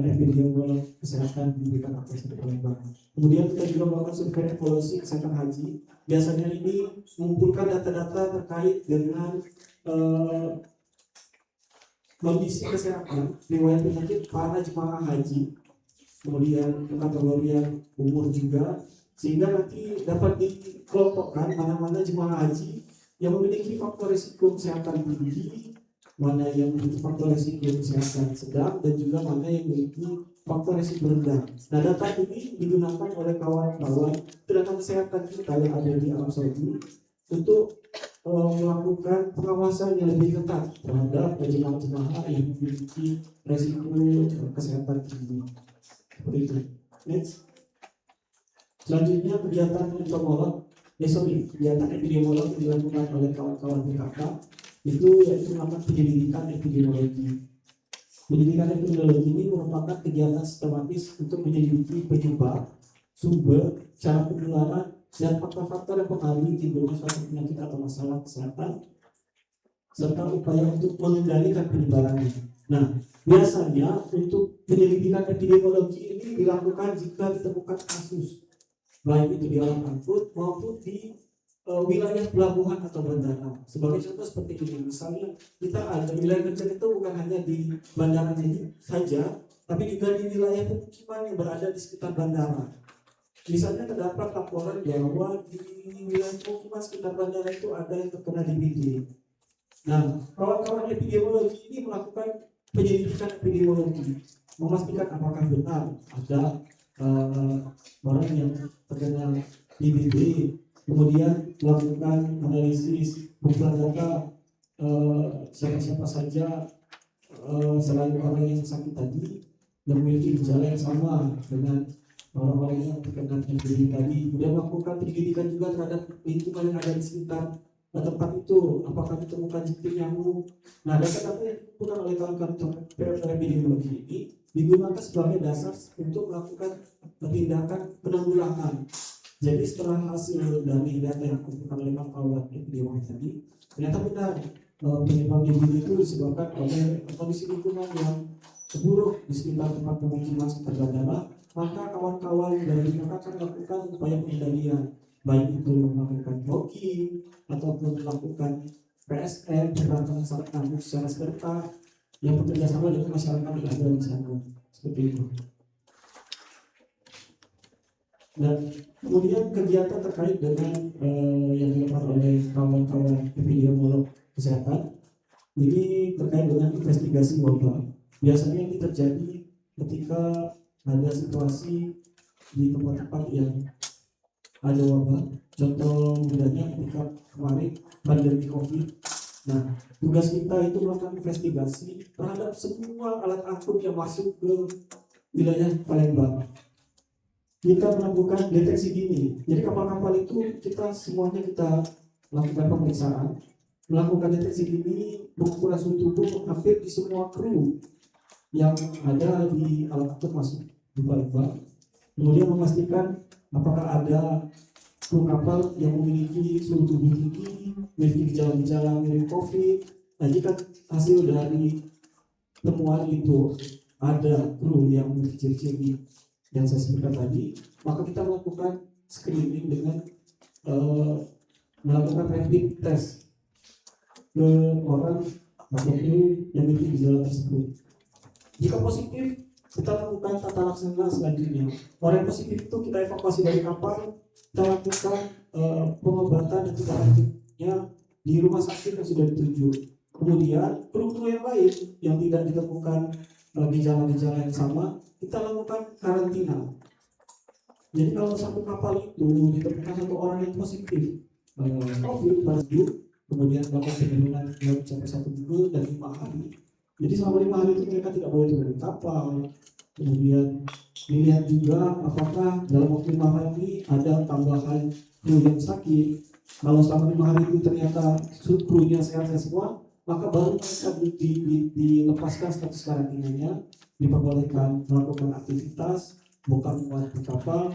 epidemiolog kesehatan di BKK Kelas 1 Palembang. Kemudian kita juga melakukan survei evaluasi kesehatan haji. Biasanya ini mengumpulkan data-data terkait dengan kondisi kesehatan riwayat penyakit para jemaah haji, kemudian kategorian umur juga, sehingga nanti dapat dikelompokkan mana-mana jemaah haji yang memiliki faktor risiko kesehatan tinggi, mana yang memiliki faktor risiko kesehatan sedang, dan juga mana yang memiliki faktor risiko rendah. Nah, data ini digunakan oleh kawan-kawan tenaga kesehatan kita yang ada di Arab Saudi untuk melakukan pengawasan yang lebih ketat terhadap jemaah-jemaah yang memiliki risiko kesehatan tinggi. Seperti itu. Next. Selanjutnya kegiatan entomolog kegiatan epidemiologi yang dilakukan oleh kawan-kawan BKK itu yaitu namanya penyelidikan epidemiologi. Penyelidikan epidemiologi ini merupakan kegiatan sistematis untuk menyelidiki penyebab, sumber, cara penularan, dan faktor-faktor yang mempengaruhi timbulnya suatu penyakit atau masalah kesehatan, serta upaya untuk mengendalikan penyebarannya. Nah, biasanya untuk penyelidikan epidemiologi ini dilakukan jika ditemukan kasus, baik itu di alam angkut maupun di wilayah pelabuhan atau bandara. Sebagai contoh seperti ini, misalnya kita ada wilayah kecil itu bukan hanya di bandaranya saja, tapi juga di wilayah pemukiman yang berada di sekitar bandara. Misalnya terdapat laporan bahwa di wilayah pemukiman sekitar bandara itu ada yang terkena DBD. Nah, kawan-kawan epidemiologi ini melakukan penyelidikan epidemiologi, memastikan apakah benar ada orang yang terkena DBD, kemudian melakukan analisis kumpulan data siapa-siapa saja selain orang yang sakit tadi yang memiliki gejala yang sama dengan orang-orang yang terkena DBD tadi. Kemudian melakukan penyelidikan juga terhadap lingkungan yang ada di sekitar tempat itu, apakah ditemukan jentik nyamuk. Nah, data-data yang dikumpulkan oleh kawan-kawan epidemiologi ini digunakan sebagai dasar untuk melakukan tindakan penanggulangan. Jadi setelah hasil dari data yang dikumpulkan oleh kawan-kawan epidemiologi tadi, ternyata benar penyebab DBD itu disebabkan oleh kondisi lingkungan yang buruk di sekitar tempat pemukiman sekitar bandara. Maka kawan-kawan dari BKK akan melakukan upaya pengendalian, baik itu melakukan blocking ataupun melakukan PSM, pemberantasan sangat kampus secara serta yang bekerja sama dengan masyarakat yang ada di sana, seperti itu. Dan kemudian kegiatan terkait dengan yang dilakukan oleh kawan-kawan epidemiolog kesehatan ini terkait dengan investigasi wabah. Biasanya ini terjadi ketika ada situasi di tempat-tempat yang ada wabah. Contoh mudahnya ketika kemarin pandemi COVID. Nah, tugas kita itu melakukan investigasi terhadap semua alat angkut yang masuk ke wilayah Palembang. Kita melakukan deteksi dini. Jadi kapal-kapal itu semuanya kita lakukan pemeriksaan, melakukan deteksi dini, pengukuran suhu tubuh hampir di semua kru yang ada di alat angkut masuk di Palembang. Kemudian memastikan apakah ada kru kapal yang memiliki suhu tubuh tinggi, memiliki gejala-gejala mirip COVID. Nah, jika hasil dari temuan itu ada kru yang memiliki ciri-ciri yang saya sebutkan tadi, maka kita melakukan screening dengan melakukan rapid test ke orang atau kru yang memiliki gejala tersebut. Jika positif, kita lakukan tata laksana selanjutnya. Orang yang positif itu kita evakuasi dari kapal, kita lakukan pengobatan dan tindak lanjutnya di rumah sakit yang sudah dituju. Kemudian kru-kru yang lain yang tidak ditemukan gejala-gejala yang sama, kita lakukan karantina. Jadi kalau satu kapal itu ditemukan satu orang yang positif COVID pada kemudian melakukan penurunan sampai 1 minggu dan 5 hari. Jadi selama 5 hari itu mereka tidak boleh turun dari kapal. Kemudian dilihat juga apakah dalam waktu 5 hari ini ada tambahan kru yang sakit. Kalau selama 5 hari itu ternyata krunya sehat-sehat semua, maka baru mereka dilepaskan status karantinanya, diperbolehkan melakukan aktivitas, bongkar muat di kapal,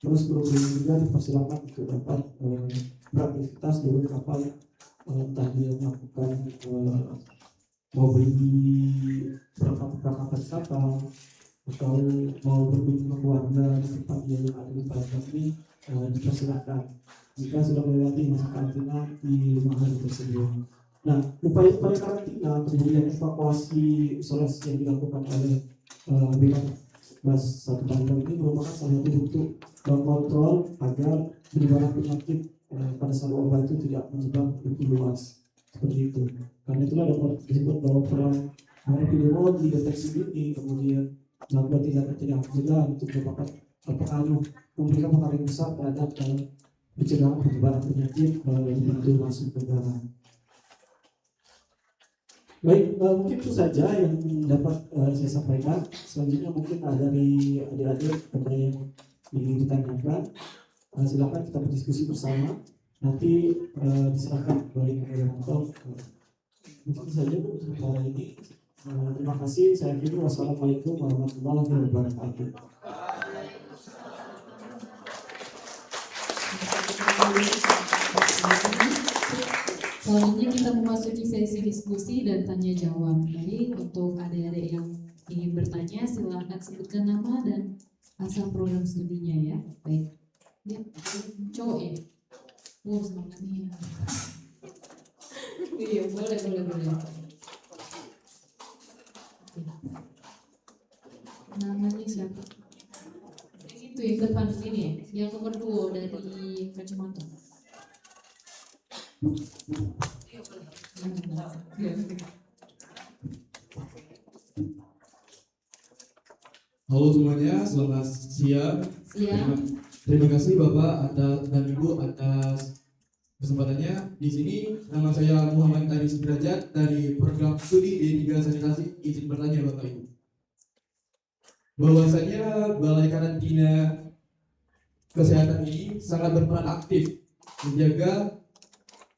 terus kru-kru juga dipersilakan untuk dapat beraktivitas di kapal, entah dia melakukan mau beli perangkat wisata atau mau berkunjung ke keluarga di tempat yang ada di Palembang ini, dipersilakan jika sudah melewati masa karantina di 5 hari tersebut. Nah, upaya-upaya karantina kemudian evakuasi isolasi yang dilakukan oleh BKK 1 Palembang ini merupakan salah satu bentuk kontrol agar penyebaran penyakit pada saat wabah itu tidak menyebar lebih luas, seperti itu. Karena itulah dapat disebut bahwa peran epidemiologi, deteksi dini, kemudian melakukan tindakan pencegahan untuk merupakan pengaruh memberikan pengaruh yang besar terhadap pencegahan penyebaran penyakit di pintu masuk negara. Baik, mungkin itu saja yang dapat saya sampaikan. Selanjutnya mungkin ada dari adik-adik ada yang ingin ditanyakan. silakan kita berdiskusi bersama. Nanti diserahkan kembali ke moderator. Mungkin saja Bu sementara ini. Terima kasih. Saya kira wassalamualaikum warahmatullahi wabarakatuh. Selanjutnya kita memasuki sesi diskusi dan tanya jawab. Jadi untuk adik-adik yang ingin bertanya silakan sebutkan nama dan asal program studinya ya. Baik. Ya, cowok ya. Oh semangat nih. Iya boleh. Namanya siapa? Itu yang depan ini ya, yang nomor 2 dari kacamata. Halo semuanya, selamat siang. Terima kasih Bapak dan Ibu atas kesempatannya. Di sini nama saya Muhammad Aris Sudrajat dari program studi D3 Sanitasi. Izin bertanya Bapak Ibu. Bahwasanya Balai Karantina Kesehatan ini sangat berperan aktif menjaga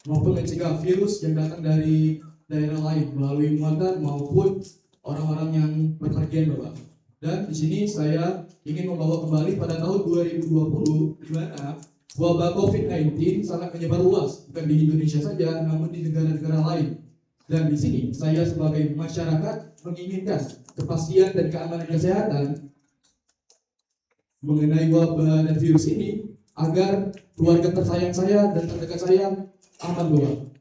maupun mencegah virus yang datang dari daerah lain melalui muatan maupun orang-orang yang berpergian Bapak. Dan di sini saya ingin membawa kembali pada tahun 2020 di mana wabah COVID-19 sangat menyebar luas bukan di Indonesia saja namun di negara-negara lain. Dan di sini saya sebagai masyarakat menginginkan kepastian dan keamanan kesehatan mengenai wabah dan virus ini agar keluarga tersayang saya dan terdekat saya aman Bapak.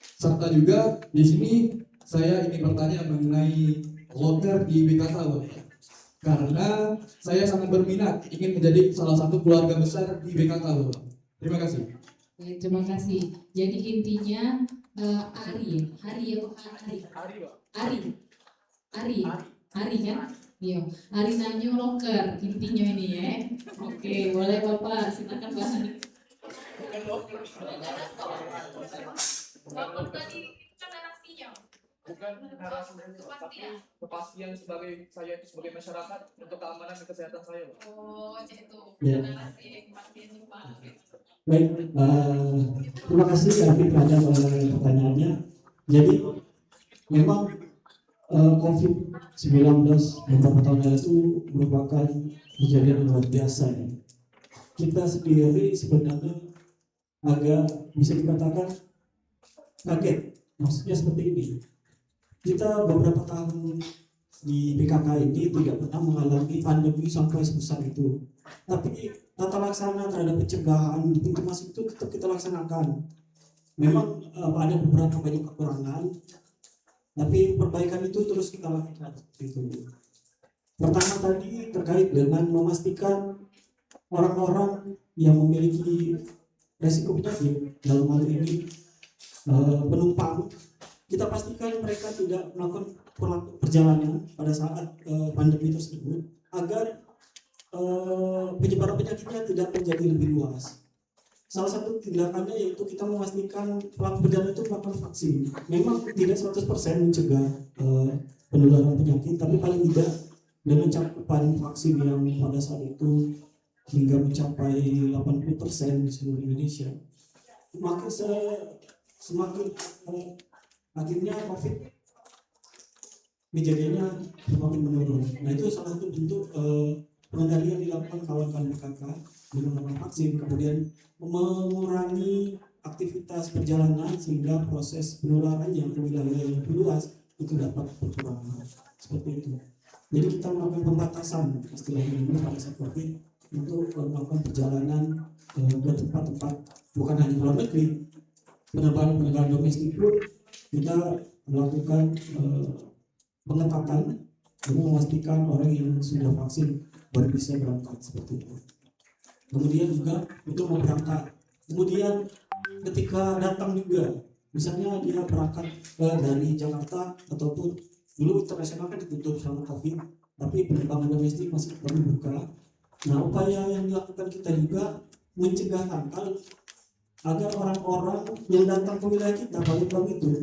Serta juga di sini saya ingin bertanya mengenai loker di BKK Bapak. Karena saya sangat berminat ingin menjadi salah satu keluarga besar di BKK Bapak. Terima kasih. Baik, terima kasih. Jadi intinya Ari kan? Iya, Ari nanya loker intinya ini ya. Oke, boleh Bapak silakan bahan. Bukan narasi tapi kepastian sebagai saya itu sebagai masyarakat untuk keamanan dan kesehatan saya. Oh, itu. Ya. Narasi kepastian Pak. Baik, terima kasih Kak terhadap pertanyaannya. Jadi memang COVID-19 beberapa tahun lalu itu merupakan kejadian luar biasa ya. Kita sendiri sebenarnya agak bisa dikatakan kaget. Maksudnya seperti ini. Kita beberapa tahun di PKK ini tidak pernah mengalami pandemi sampai sebesar itu. Tapi tata laksana terhadap pencegahan di pintu masuk itu tetap kita laksanakan. Memang ada beberapa banyak kekurangan, tapi perbaikan itu terus kita lakukan. Itu. Pertama tadi terkait dengan memastikan orang-orang yang memiliki resiko penyakit, dalam hal ini penumpang, kita pastikan mereka tidak melakukan perjalanan pada saat pandemi tersebut agar penyebaran penyakitnya tidak menjadi lebih luas. Salah satu tindakannya yaitu kita memastikan pelaku perjalanan itu melakukan vaksin. Memang tidak 100% mencegah penularan penyakit, tapi paling tidak dengan cakupan vaksin yang pada saat itu hingga mencapai 80% di seluruh Indonesia. Maka semakin akhirnya COVID kejadiannya semakin menurun. Nah itu salah satu bentuk pengendalian dilakukan kawan-kawan PKK dengan melakukan vaksin, kemudian mengurangi aktivitas perjalanan sehingga proses penularan yang ke wilayah yang lebih luas itu dapat berkurang. Seperti itu. Jadi kita melakukan pembatasan istilahnya ini pada saat COVID untuk melakukan perjalanan ke tempat-tempat bukan hanya luar negeri, penerbangan domestik pun kita melakukan pengetatan untuk memastikan orang yang sudah vaksin baru bisa berangkat seperti itu. Kemudian juga untuk memberangkat. Kemudian ketika datang juga, misalnya dia berangkat dari Jakarta ataupun dulu internasional kan ditutup selama COVID, tapi penerbangan domestik masih belum buka. Nah, upaya yang dilakukan kita juga mencegah tangkal agar orang-orang yang datang ke wilayah kita Palembang itu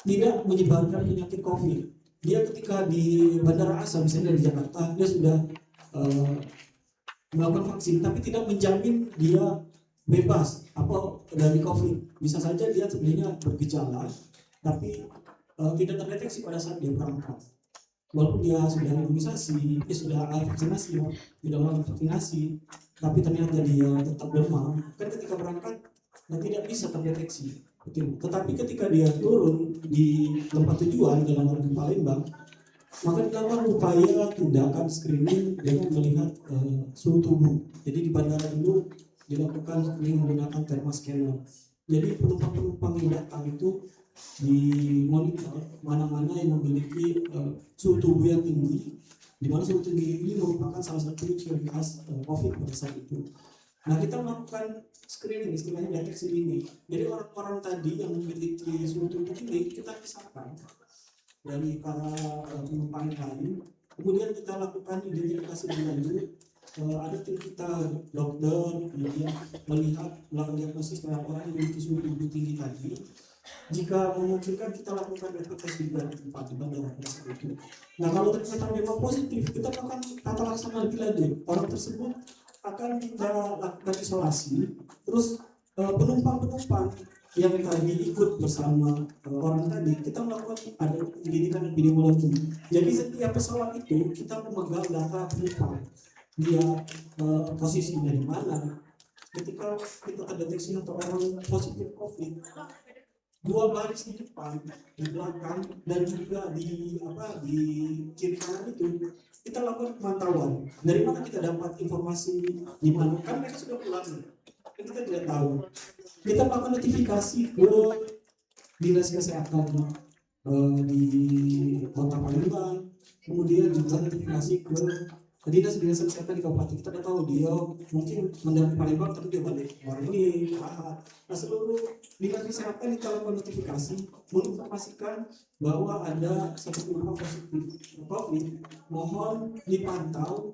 tidak menyebarkan penyakit COVID. Dia ketika di Bandara Asa misalnya di Jakarta dia sudah melakukan vaksin, tapi tidak menjamin dia bebas apa dari COVID. Bisa saja dia sebenarnya bergejala, tapi tidak terdeteksi pada saat dia berangkat. Walaupun dia sudah imunisasi, sudah vaksinasi, sudah melakukan vaksinasi, tapi ternyata dia tetap demam, kan ketika berangkat tidak bisa terdeteksi. Betul. Tetapi ketika dia turun di tempat tujuan dalam hal di Palembang, maka dilakukan upaya tindakan screening dengan melihat suhu tubuh. Jadi di bandara dulu dilakukan screening menggunakan thermoscanner. Jadi penumpang-penumpang yang datang itu dimonitor mana-mana yang memiliki suhu tubuh yang tinggi, di mana suhu tinggi ini merupakan salah satu ciri khas COVID pada saat itu. Nah, kita melakukan screening, istilahnya deteksi dini. Jadi orang-orang tadi yang memiliki suhu tubuh tinggi kita pisahkan dari para penumpang lain. Kemudian kita lakukan identifikasi lebih lanjut. Ada tim kita dokter, kemudian melihat melakukan diagnosis terhadap orang yang memiliki suhu tubuh tinggi tadi. Jika memungkinkan kita lakukan rapid test juga di tempat di bandara itu. Nah, kalau ternyata memang positif, kita lakukan tata laksana lebih lanjut. Orang tersebut akan kita lakukan isolasi. Terus penumpang-penumpang yang tadi ikut bersama orang tadi, kita melakukan ada pendidikan epidemiologi. Jadi setiap pesawat itu kita memegang data penumpang, dia posisinya di mana. Ketika kita terdeteksi atau orang positif COVID, 2 baris di depan, di belakang, dan juga di kiri kanan itu kita lakukan pemantauan. Dari mana kita dapat informasi di mana? Kan mereka sudah pulang, kan kita tidak tahu. Kita melakukan notifikasi ke dinas kesehatan di Kota Palembang, kemudian juga notifikasi ke dinas kesehatan di kabupaten. Kita tidak tahu dia mungkin mendarat Palembang tapi dia balik orang ini. Nah, seluruh dinas kesehatan kita lakukan notifikasi menginformasikan bahwa ada satu penumpang positif COVID, mohon dipantau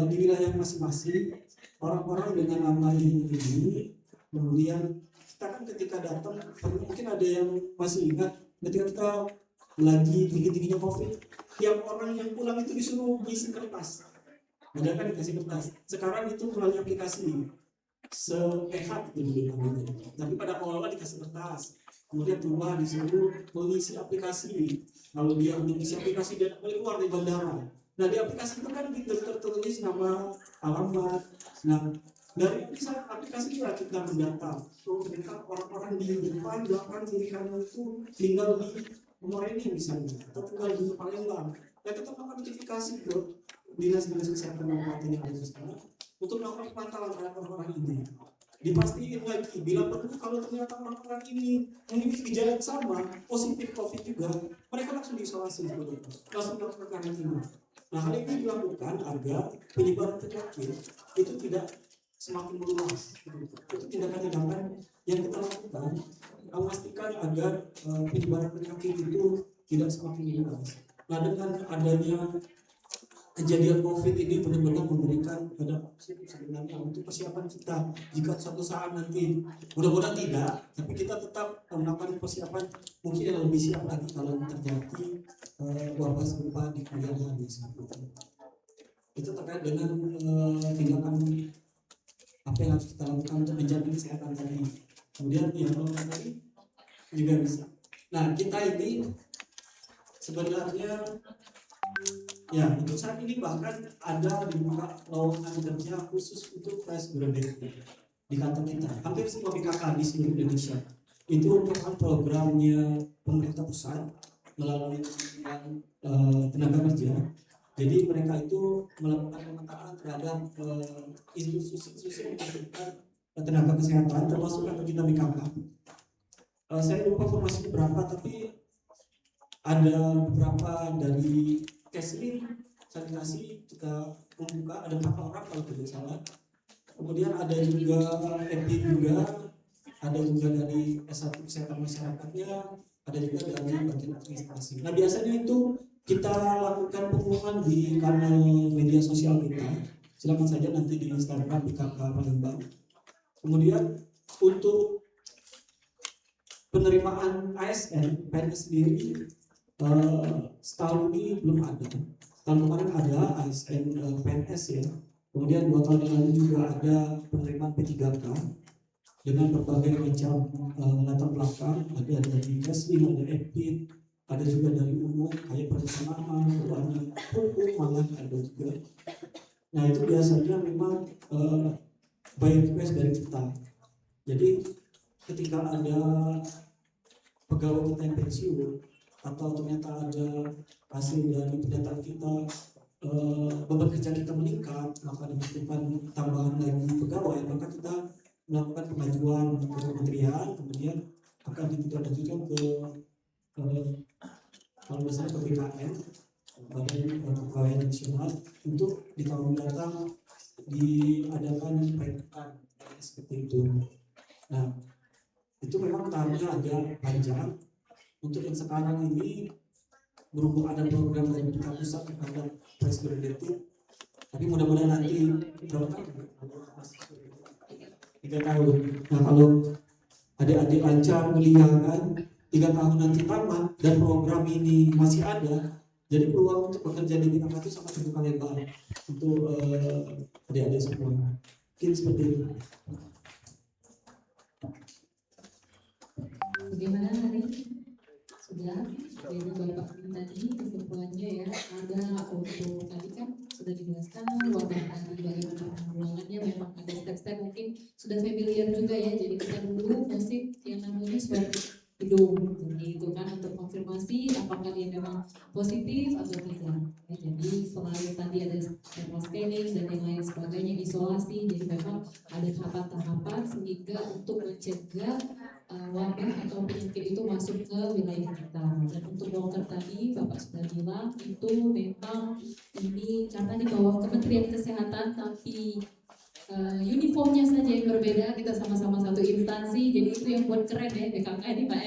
di wilayah masing-masing orang-orang dengan nama ini. Kemudian kita kan ketika datang, mungkin ada yang masih ingat ketika kita lagi tinggi-tingginya COVID, tiap orang yang pulang itu disuruh ngisi kertas. Padahal kan dikasih kertas. Sekarang itu melalui aplikasi sehat itu namanya. Tapi pada awal dikasih kertas. Kemudian turun disuruh mengisi aplikasi. Kalau dia mengisi aplikasi dia boleh keluar dari bandara. Nah, di aplikasi itu kan tertulis nama, alamat. Nah, dari aplikasi itu kita mendata. Mereka orang-orang di depan, belakang, kiri kanan itu tinggal di nomor ini misalnya, atau tinggal di Palembang. Nah, kita melakukan notifikasi ke dinas-dinas kesehatan kabupaten yang ada sekarang untuk melakukan pemantauan terhadap orang-orang ini. Dipastikan lagi, bila perlu kalau ternyata orang-orang ini memiliki gejala yang sama, positif COVID juga, mereka langsung diisolasi, langsung dilakukan karantina. Nah, hal ini dilakukan agar penyebaran penyakit itu tidak semakin meluas. Itu tindakan-tindakan yang kita lakukan memastikan agar penyebaran penyakit itu tidak semakin meluas. Nah, dengan adanya kejadian COVID ini benar-benar memberikan pada sebenarnya untuk persiapan kita jika suatu saat nanti mudah-mudahan tidak, tapi kita tetap melakukan persiapan mungkin yang lebih siap lagi kalau terjadi wabah serupa di kemudian hari. Itu terkait dengan tindakan apa yang harus kita lakukan untuk menjamin kesehatan tadi. Kemudian yang tadi juga bisa. Nah, kita ini sebenarnya ya untuk saat ini bahkan ada dibuka lowongan kerja khusus untuk fresh graduate di kantor kita. Hampir semua BKK di seluruh Indonesia itu merupakan programnya pemerintah pusat melalui tenaga kerja. Jadi mereka itu melakukan pemetaan terhadap institusi-institusi yang memberikan tenaga kesehatan termasuk kantor kita BKK. Saya lupa informasi berapa, tapi ada beberapa dari Kesling, sanitasi kita membuka ada 4 orang kalau tidak salah. Kemudian ada juga EPI juga, ada juga dari S1 kesehatan masyarakatnya, ada juga dari bagian administrasi. Nah, biasanya itu kita lakukan pengumuman di kanal media sosial kita. Silakan saja nanti di Instagram BKK Palembang. Kemudian untuk penerimaan ASN PNS sendiri setahun ini belum ada. Tahun kemarin ada ASN PNS ya, Kemudian 2 tahun yang lalu juga ada penerimaan P3K dengan berbagai macam latar belakang, ada dari Kesling, ada EPIT, ada juga dari umum kayak perencanaan, keuangan, hukum malah ada juga. Nah itu biasanya memang by request dari kita. Jadi ketika ada pegawai kita yang pensiun atau ternyata ada hasil dari pendataan kita, beban kerja kita meningkat, maka dibutuhkan tambahan lagi pegawai, maka kita melakukan pengajuan ke kementerian, kemudian akan ditindaklanjutkan ke kalau misalnya ke BKN, Badan Kepegawaian Nasional, untuk di tahun mendatang diadakan peringkatan seperti itu. Nah, itu memang tahapnya agak panjang. Untuk yang sekarang ini berhubung ada program dari pemerintah pusat terhadap fresh graduate, tapi mudah-mudahan nanti berapa tahun? 3 tahun. Nah kalau adik-adik lancar kuliah kan 3 tahun nanti tamat dan program ini masih ada, jadi peluang untuk bekerja di bidang itu sangat terbuka lebar untuk adik-adik semua. Mungkin seperti itu. Bagaimana hari sudah dari Bapak tadi kesimpulannya ya, ada untuk tadi kan sudah dijelaskan wabah tadi bagaimana penanggulangannya, memang ada step-step mungkin sudah familiar juga ya. Jadi kita dulu masih yang namanya swab hidung, jadi itu kan untuk konfirmasi apakah dia memang positif atau tidak. Ya, jadi selain tadi ada thermal scanning dan yang lain sebagainya, isolasi, jadi memang ada tahapan-tahapan sehingga untuk mencegah wabah atau penyakit itu masuk ke wilayah kita. Dan untuk dokter tadi Bapak sudah bilang itu memang ini karena di bawah Kementerian Kesehatan tapi uniformnya saja yang berbeda, kita sama-sama satu instansi, jadi itu yang buat keren ya BKK ini Pak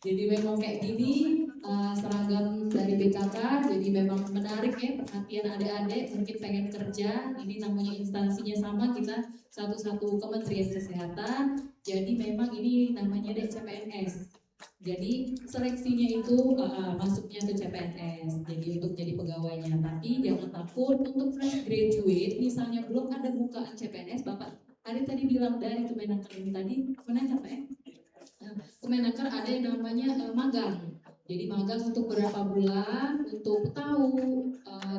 Jadi memang kayak gini seragam dari BKK, jadi memang menarik ya perhatian adik-adik mungkin pengen kerja. Ini namanya instansinya sama, kita satu-satu Kementerian Kesehatan, jadi memang ini namanya deh CPNS. Jadi seleksinya itu masuknya ke CPNS, jadi untuk jadi pegawainya. Tapi jangan takut untuk fresh graduate, misalnya belum ada bukaan CPNS, Bapak tadi bilang dari Kemenaker ini tadi, Kemenaker Pak ya? Kemenaker ada yang namanya magang. Jadi magang untuk berapa bulan, untuk tahu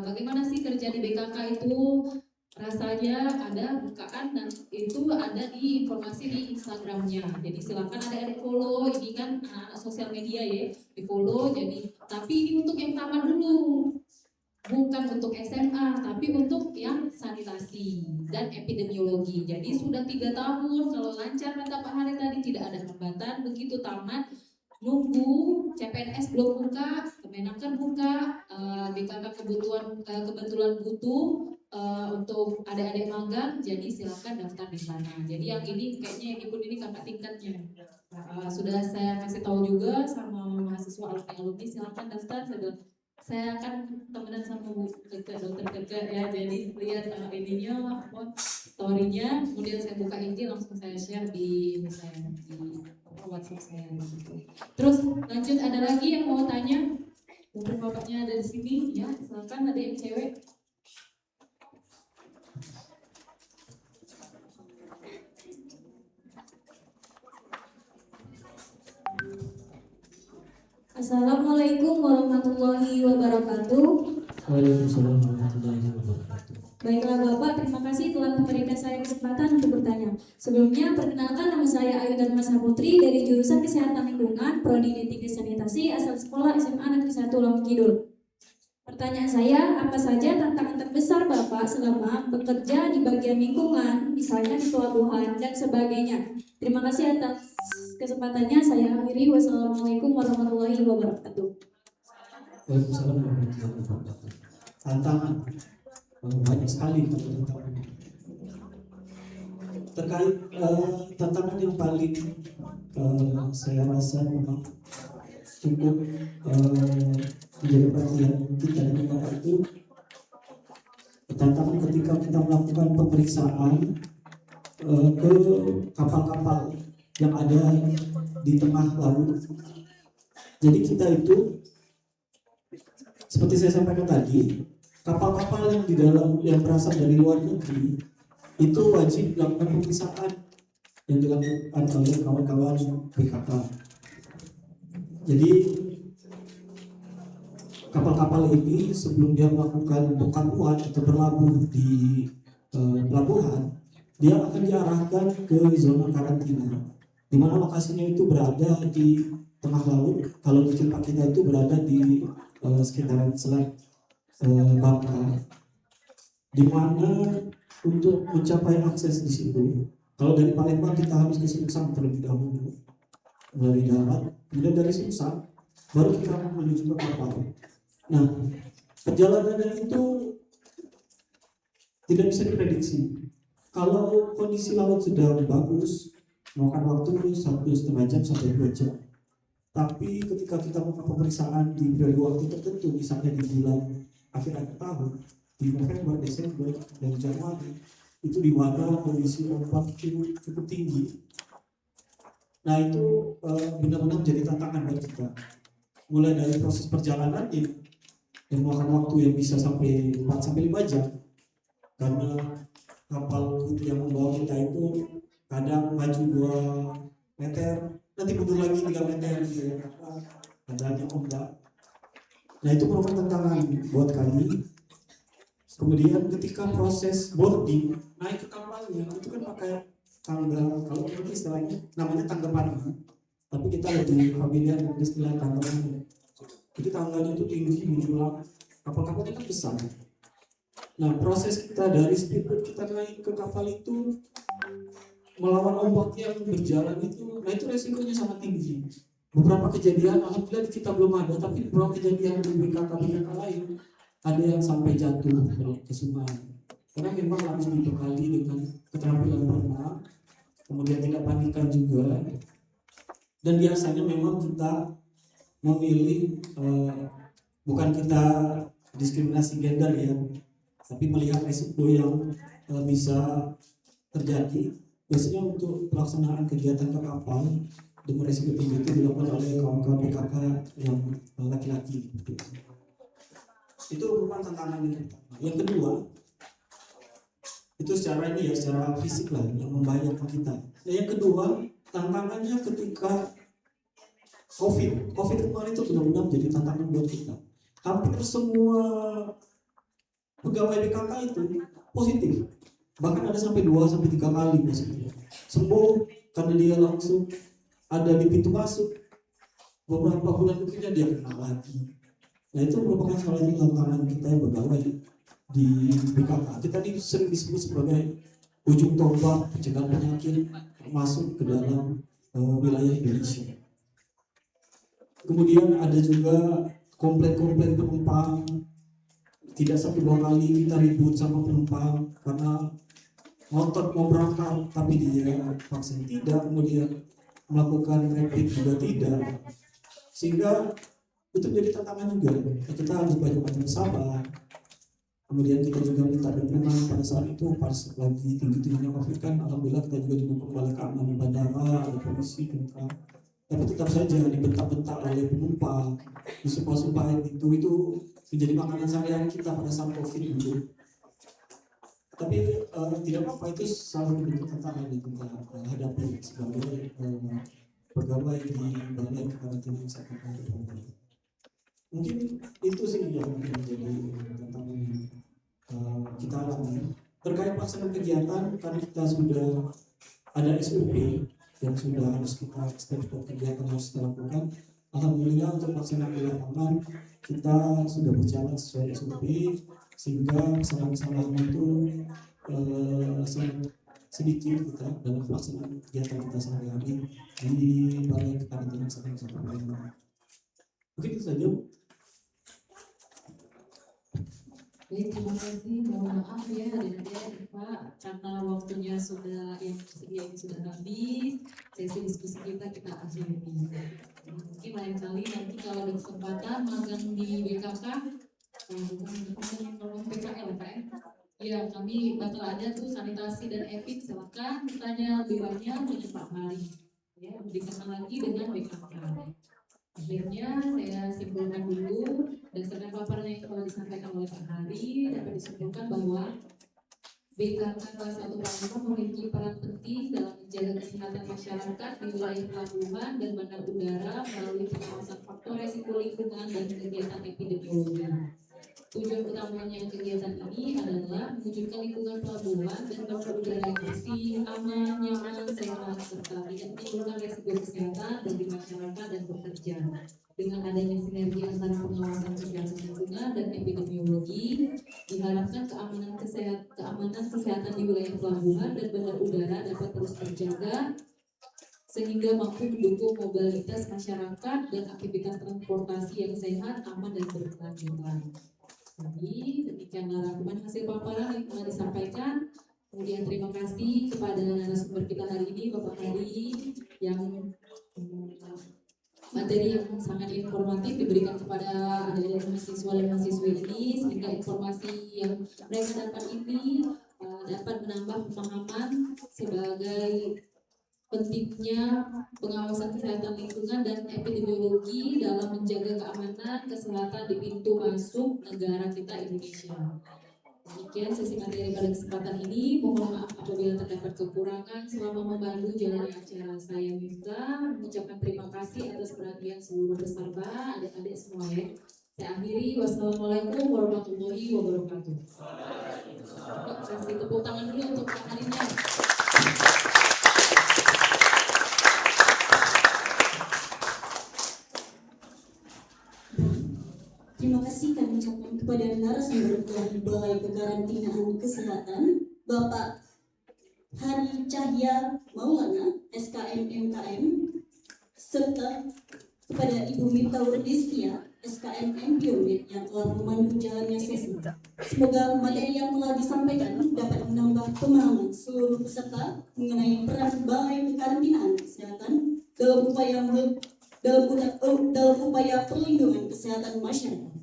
bagaimana sih kerja di BKK itu, rasanya ada bukaan dan itu ada di informasi di Instagramnya. Jadi silakan adik-adik follow, ini kan anak-anak sosial media ya, di follow. Jadi tapi ini untuk yang tamat dulu, bukan untuk SMA, tapi untuk yang sanitasi dan epidemiologi. Jadi sudah 3 tahun, kalau lancar kata Pak Hari tadi tidak ada hambatan, begitu tamat nunggu CPNS belum buka, Kemenaker buka, BKK kebetulan butuh untuk adik-adik magang, jadi silakan daftar di sana. Jadi yang ini kayaknya yang ikut ini kakak tingkatnya. Sudah saya kasih tahu juga sama mahasiswa alumni silakan daftar. Saya akan temenan sama dokter Keke ya, jadi lihat ininya story-nya, kemudian saya buka IG langsung saya share di misalnya di WhatsApp saya gitu. Terus lanjut, ada lagi yang mau tanya? Mungkin bapaknya ada di sini ya, silakan, ada yang cewek. Assalamualaikum warahmatullahi wabarakatuh. Waalaikumsalam warahmatullahi wabarakatuh. Baiklah Bapak, terima kasih telah memberikan saya kesempatan untuk bertanya. Sebelumnya, perkenalkan nama saya Ayu Dharma Saputri dari jurusan Kesehatan Lingkungan, Prodi D3 Sanitasi, asal sekolah SMA Negeri 1 Lampung Kidul. Pertanyaan saya, apa saja tantangan terbesar Bapak selama bekerja di bagian lingkungan, misalnya di pelabuhan dan sebagainya? Terima kasih atas kesempatannya, saya akhiri. Wassalamualaikum warahmatullahi wabarakatuh. Waalaikumsalam warahmatullahi wabarakatuh. Tantangan banyak sekali tantangan. Terkait tantangan yang paling saya rasa memang cukup menjadi perhatian kita di Bapak itu tantangan ketika kita melakukan pemeriksaan ke kapal-kapal yang ada di tengah laut. Jadi kita itu seperti saya sampaikan tadi, kapal-kapal yang di dalam yang berasal dari luar negeri itu wajib dilakukan pemeriksaan yang dilakukan oleh kawan-kawan BKK. Jadi kapal-kapal ini sebelum dia melakukan bongkar muat atau berlabuh di pelabuhan, dia akan diarahkan ke zona karantina, di mana lokasinya itu berada di tengah laut. Kalau di tempat kita itu berada di sekitaran Selat Bangka, di mana untuk mencapai akses di situ, kalau dari Palembang kita harus ke Sungsang terlebih dahulu melalui darat, kemudian dari Sungsang baru kita menuju ke kapal. Nah, perjalanannya itu tidak bisa diprediksi. Kalau kondisi laut sudah bagus, memakan waktu 1,5 jam sampai 2 jam. Tapi ketika kita melakukan pemeriksaan di periode waktu tertentu, misalnya di bulan akhir tahun, di November, Desember, dan Januari, itu di mana kondisi ombak itu cukup tinggi. Nah itu benar-benar menjadi tantangan bagi kita. Mulai dari proses perjalanan yang memakan waktu yang bisa sampai 4-5 jam, karena kapal putih yang membawa kita itu kadang maju 2 meter, nanti mundur lagi 3 meter gitu ya, karena ada ombak. Nah itu merupakan tantangan buat kami. Kemudian ketika proses boarding, naik ke kapalnya itu kan pakai tangga, kalau ini istilahnya namanya tangga panah, tapi kita lebih familiar dengan istilah tangga panah. Jadi tangganya itu tinggi menjulang, kapal-kapalnya kan besar. Nah proses kita dari speedboat kita naik ke kapal itu melawan ombak yang berjalan itu, nah itu resikonya sangat tinggi. Beberapa kejadian, alhamdulillah di kita belum ada, tapi beberapa kejadian di BKK lain ada yang sampai jatuh ke sungai. Karena memang harus dibekali dengan keterampilan berenang, kemudian tidak panikan juga. Dan biasanya memang kita memilih bukan kita diskriminasi gender ya, tapi melihat resiko yang bisa terjadi. Biasanya untuk pelaksanaan kegiatan ke kapal dengan resiko tinggi itu dilakukan oleh kawan-kawan PKK yang laki-laki. Itu merupakan tantangan yang pertama. Yang kedua, itu secara ini ya, secara fisik lah yang membahayakan kita. Yang kedua, tantangannya ketika COVID kemarin itu benar-benar menjadi tantangan buat kita. Hampir semua pegawai BKK itu positif, bahkan ada sampai 2-3 kali positif. Sembuh karena dia langsung ada di pintu masuk, beberapa bulan berikutnya dia kena lagi. Nah itu merupakan salah satu tantangan kita yang pegawai di BKK. Kita ini sering disebut sebagai ujung tombak pencegahan penyakit masuk ke dalam wilayah Indonesia. Kemudian ada juga komplain-komplain penumpang, tidak 1-2 kali kita ribut sama penumpang karena ngotot mau berangkat tapi dia vaksin tidak, kemudian melakukan rapid juga tidak, sehingga itu menjadi tantangan juga. Kita harus banyak-banyak bersabar. Kemudian kita juga minta dukungan pada saat itu pas lagi tinggi-tingginya COVID kan, alhamdulillah kita juga didukung oleh keamanan bandara, oleh polisi, tentang. Tapi tetap saja dibentak-bentak oleh penumpang, disumpah-sumpahin itu menjadi makanan sehari-hari kita pada saat COVID dulu. Tapi tidak apa-apa, itu salah satu bentuk tantangan yang kita hadapi sebagai pegawai di Balai Karantina Kesehatan. Mungkin itu sih yang menjadi tantangan kita alami. Terkait pelaksanaan kegiatan, karena kita sudah ada SOP yang sudah harus kita step-step kegiatan harus kita lakukan. Alhamdulillah untuk pelaksanaan di lapangan kita sudah berjalan sesuai SOP, sehingga kesalahan-kesalahan itu sangat sedikit kita dalam pelaksanaan kegiatan kita sehari-hari di Balai Karantina Kesehatan Palembang. Mungkin itu saja. Baik, terima kasih. Mohon maaf ya adik-adik Pak, karena waktunya sudah yang sudah habis. Sesi diskusi kita akhiri. Mungkin lain kali nanti kalau ada kesempatan magang di BKK, bukan PKL Pak ya, kami bakal ada tuh sanitasi dan etik. Silakan bertanya lebih banyak dengan Pak Mari. Ya, lebih kenal lagi dengan BKK. Akhirnya saya simpulkan dulu berdasarkan paparan yang telah disampaikan oleh Pak Hari, dapat disimpulkan bahwa BKK kelas 1 Palembang memiliki peran penting dalam menjaga kesehatan masyarakat di wilayah pelabuhan dan bandar udara melalui pengawasan faktor resiko lingkungan dan kegiatan epidemiologi. Tujuan utamanya kegiatan ini adalah mewujudkan lingkungan pelabuhan dan bandar udara yang bersih, aman, nyaman, sehat, serta tidak menimbulkan resiko kesehatan bagi masyarakat dan pekerja. Dengan adanya sinergi antara pengawasan kesehatan lingkungan dan epidemiologi, diharapkan keamanan kesehatan di wilayah pelabuhan dan bandar udara dapat terus terjaga sehingga mampu mendukung mobilitas masyarakat dan aktivitas transportasi yang sehat, aman, dan berkelanjutan. Jadi demikianlah rangkuman hasil paparan yang telah disampaikan. Kemudian terima kasih kepada narasumber kita hari ini, Bapak Hari, yang materi yang sangat informatif diberikan kepada adik-adik mahasiswa dan mahasiswi ini, sehingga informasi yang mereka dapat ini dapat menambah pemahaman sebagai pentingnya pengawasan kesehatan lingkungan dan epidemiologi dalam menjaga keamanan kesehatan di pintu masuk negara kita Indonesia. Demikian sesi materi pada kesempatan ini. Mohon maaf apabila terdapat kekurangan selama membantu jalannya acara. Saya Miftah mengucapkan terima kasih atas perhatian seluruh peserta, adik-adik semua ya. Saya akhiri. Wassalamualaikum warahmatullahi wabarakatuh. Kasih tepuk tangan dulu untuk Pak Harinya. Terima kasih kami ucapkan kepada narasumber dari Balai Kekarantinaan Kesehatan, Bapak Hari Cahya Maulana, SKM MKM, serta kepada Ibu Miftahur Rizkia, SKM Biomed yang telah memandu jalannya sesi. Semoga materi yang telah disampaikan dapat menambah pemahaman seluruh peserta mengenai peran Balai Kekarantinaan Kesehatan dalam upaya perlindungan kesehatan masyarakat.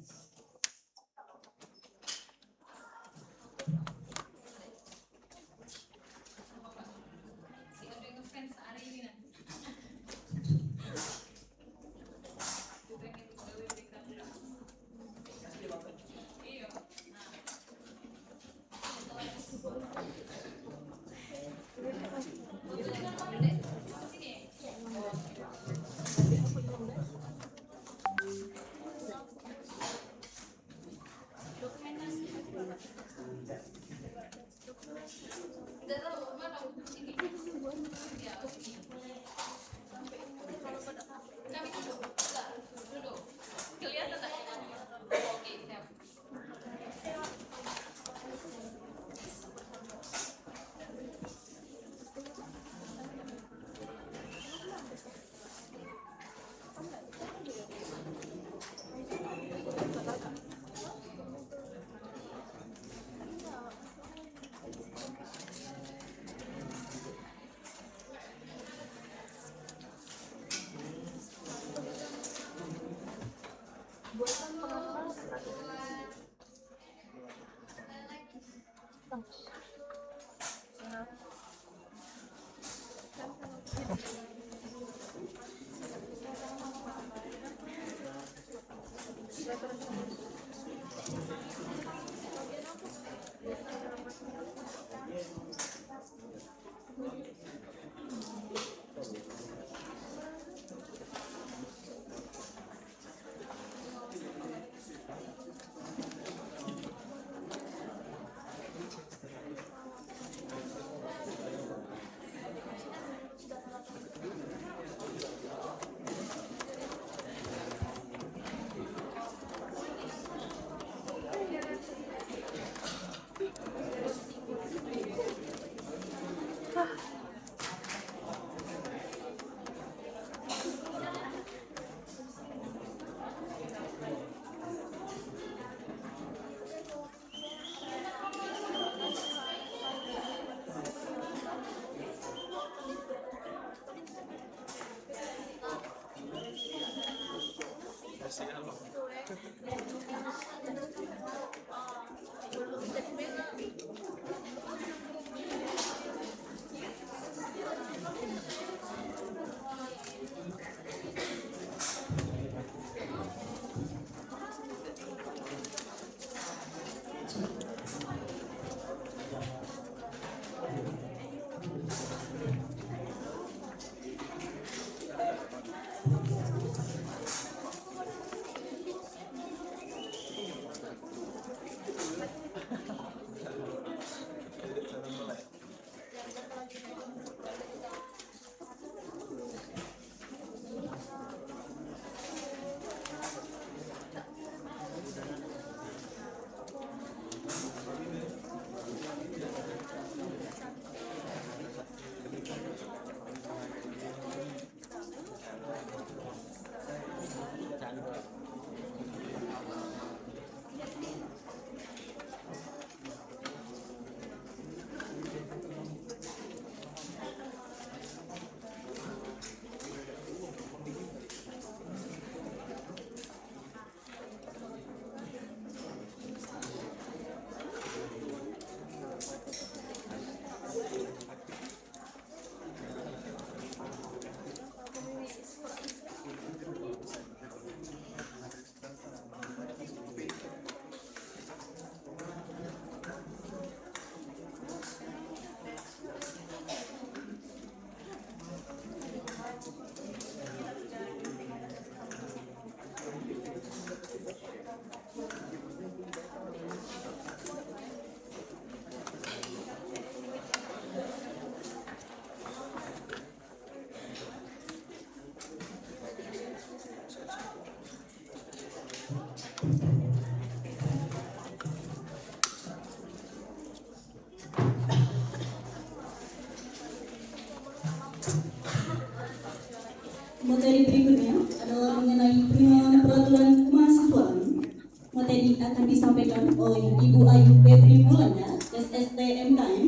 Materi berikutnya adalah mengenai penyusunan peraturan kemahasiswaan. Materi akan disampaikan oleh Ibu Ayu Febri Mulanda, SST MKM.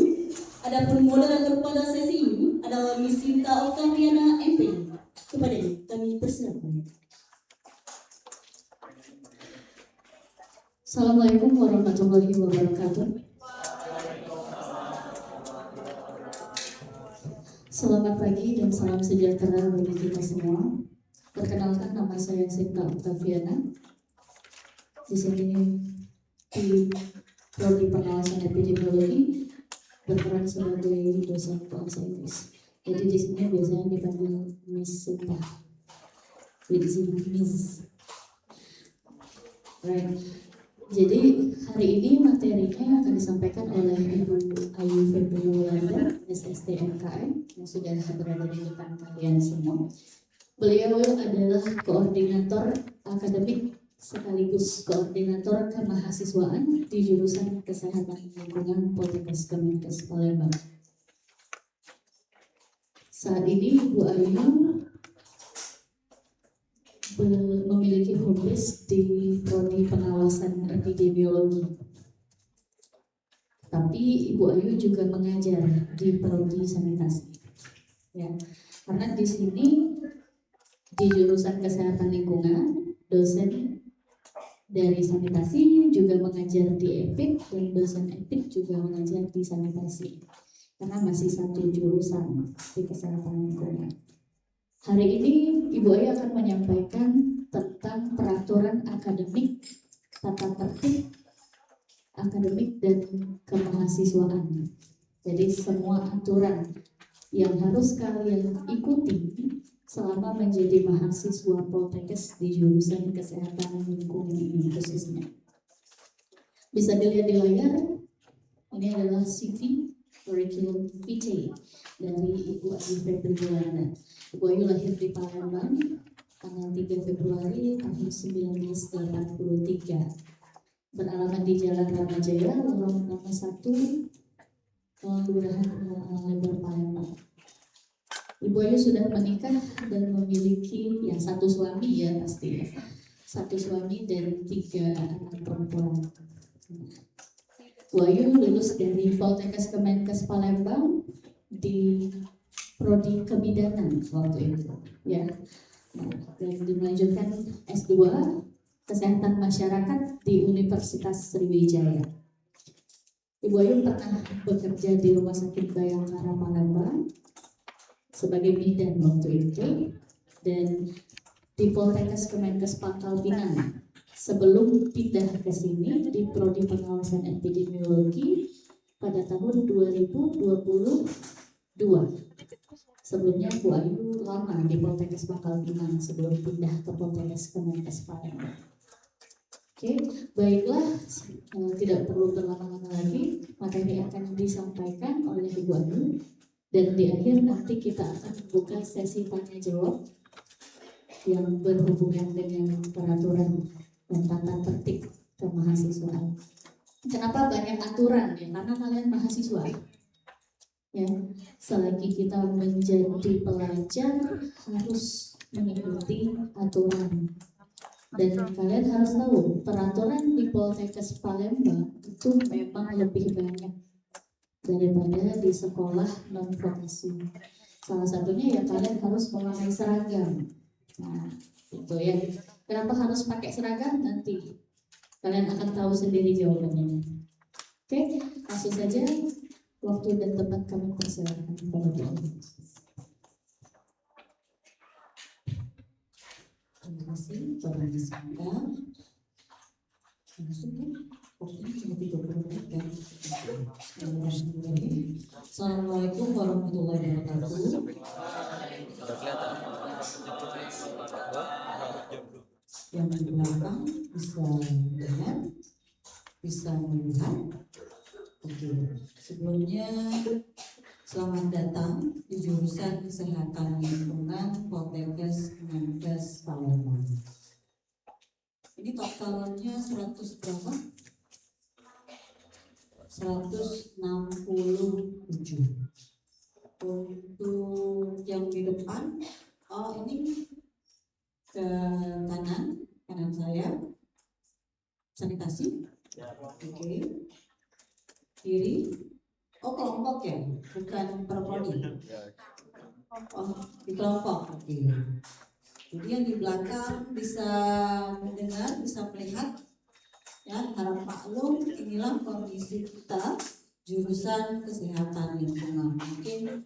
Adapun moderator pada sesi ini adalah Miss Sinta Oktaviana MP. Kepadanya kami persilakan. Assalamualaikum warahmatullahi wabarakatuh. Selamat pagi dan salam sejahtera bagi kita semua. Perkenalkan, nama saya Sinta Oktaviana. Di sini di Prodi Pengawasan Epidemiologi berperan sebagai dosen bahasa Inggris. Jadi di sini biasanya dipanggil Miss Sinta. Miss. Right. Jadi hari ini materinya akan disampaikan oleh Ibu Ayu Febri Mulanda, SST MKM, yang sudah berada di depan kalian semua. Beliau adalah koordinator akademik sekaligus koordinator kemahasiswaan di jurusan Kesehatan Lingkungan Poltekkes Kemenkes Palembang. Saat ini Ibu Ayu memiliki home base di Prodi Pengawasan Epidemiologi. Tapi Ibu Ayu juga mengajar di Prodi Sanitasi. Ya, karena di sini di jurusan Kesehatan Lingkungan, dosen dari sanitasi juga mengajar di EPIK dan dosen EPIK juga mengajar di sanitasi. Karena masih satu jurusan di Kesehatan Lingkungan. Hari ini Ibu Ayu akan menyampaikan tentang peraturan akademik, tata tertib akademik dan kemahasiswaan. Jadi semua aturan yang harus kalian ikuti selama menjadi mahasiswa Poltekkes di jurusan Kesehatan Lingkungan ini khususnya. Bisa dilihat di layar, ini adalah CV Curriculum Vitae dari Ibu Ayu Febri Mulanda. Ibu Ayu lahir di Palembang tanggal 3 Februari tahun 1983. Beralamat di Jalan Ramajaya, Lorong nomor 1, Kelurahan Lebar Palembang. Ibu Ayu sudah menikah dan memiliki satu suami ya pasti ya. Satu suami dan 3 anak perempuan. Bu Ayu lulus dari Poltekkes Kemenkes Palembang di Prodi Kebidanan waktu itu, ya. Dan dilanjutkan S2 Kesehatan Masyarakat di Universitas Sriwijaya. Ibu Ayu pernah bekerja di Rumah Sakit Bayangkara Palembang sebagai bidan waktu itu dan di Poltekkes Kemenkes Pangkal Pinang. Sebelum pindah ke sini di Prodi Pengawasan Epidemiologi pada tahun 2022. Sebelumnya Bu Ayu lama di Poltekkes Pangkal Pinang sebelum pindah ke Poltekkes Kemenkes Palembang. Oke, baiklah, tidak perlu berlama-lama lagi, materi akan disampaikan oleh Ibu Ayu dan di akhir nanti kita akan buka sesi tanya jawab yang berhubungan dengan peraturan dan tata tertib kemahasiswaan. Kenapa banyak aturan ya? Karena kalian mahasiswa. Ya, selagi kita menjadi pelajar harus mengikuti aturan. Dan kalian harus tahu peraturan di Poltekkes Palembang itu memang lebih banyak daripada di sekolah non vokasi. Salah satunya ya kalian harus memakai seragam. Nah, itu ya. Kenapa harus pakai seragam? Nanti kalian akan tahu sendiri jawabannya. Oke, langsung saja waktu dan tempat kami persilakan kepada kalian. Terima kasih Bapak Disangka. Assalamualaikum warahmatullahi wabarakatuh. Yang di belakang bisa dengar, bisa melihat. Oke, sebelumnya selamat datang di jurusan Kesehatan Lingkungan Poltekkes Kemenkes Palembang. Ini totalnya 100 berapa? 167. Untuk yang di depan, ini ke kanan saya, sanitasi. Oke. Kiri. Oh, kelompok ya, bukan per prodi. Oh, di kelompok. Oke. Jadi yang di belakang bisa mendengar, bisa melihat. Ya, harap maklum, inilah kondisi kita jurusan kesehatan lingkungan. Mungkin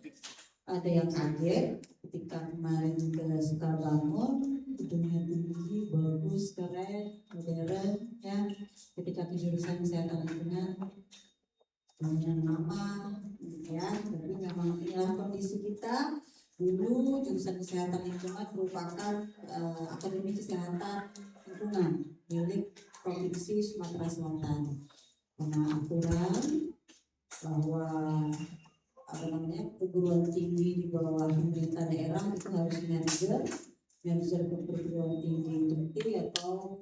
ada yang kaget ketika kemarin ke Sukabangun, gedungnya tinggi, bagus, keren, modern. Ya, ketika ke jurusan kesehatan lingkungan banyak nama, ya, tapi memang inilah kondisi kita. Dulu jurusan kesehatan lingkungan merupakan akademi kesehatan lingkungan milik Provinsi Sumatera Selatan. Karena aturan bahwa perguruan tinggi di bawah pemerintah daerah itu harus manajer perguruan tinggi itu atau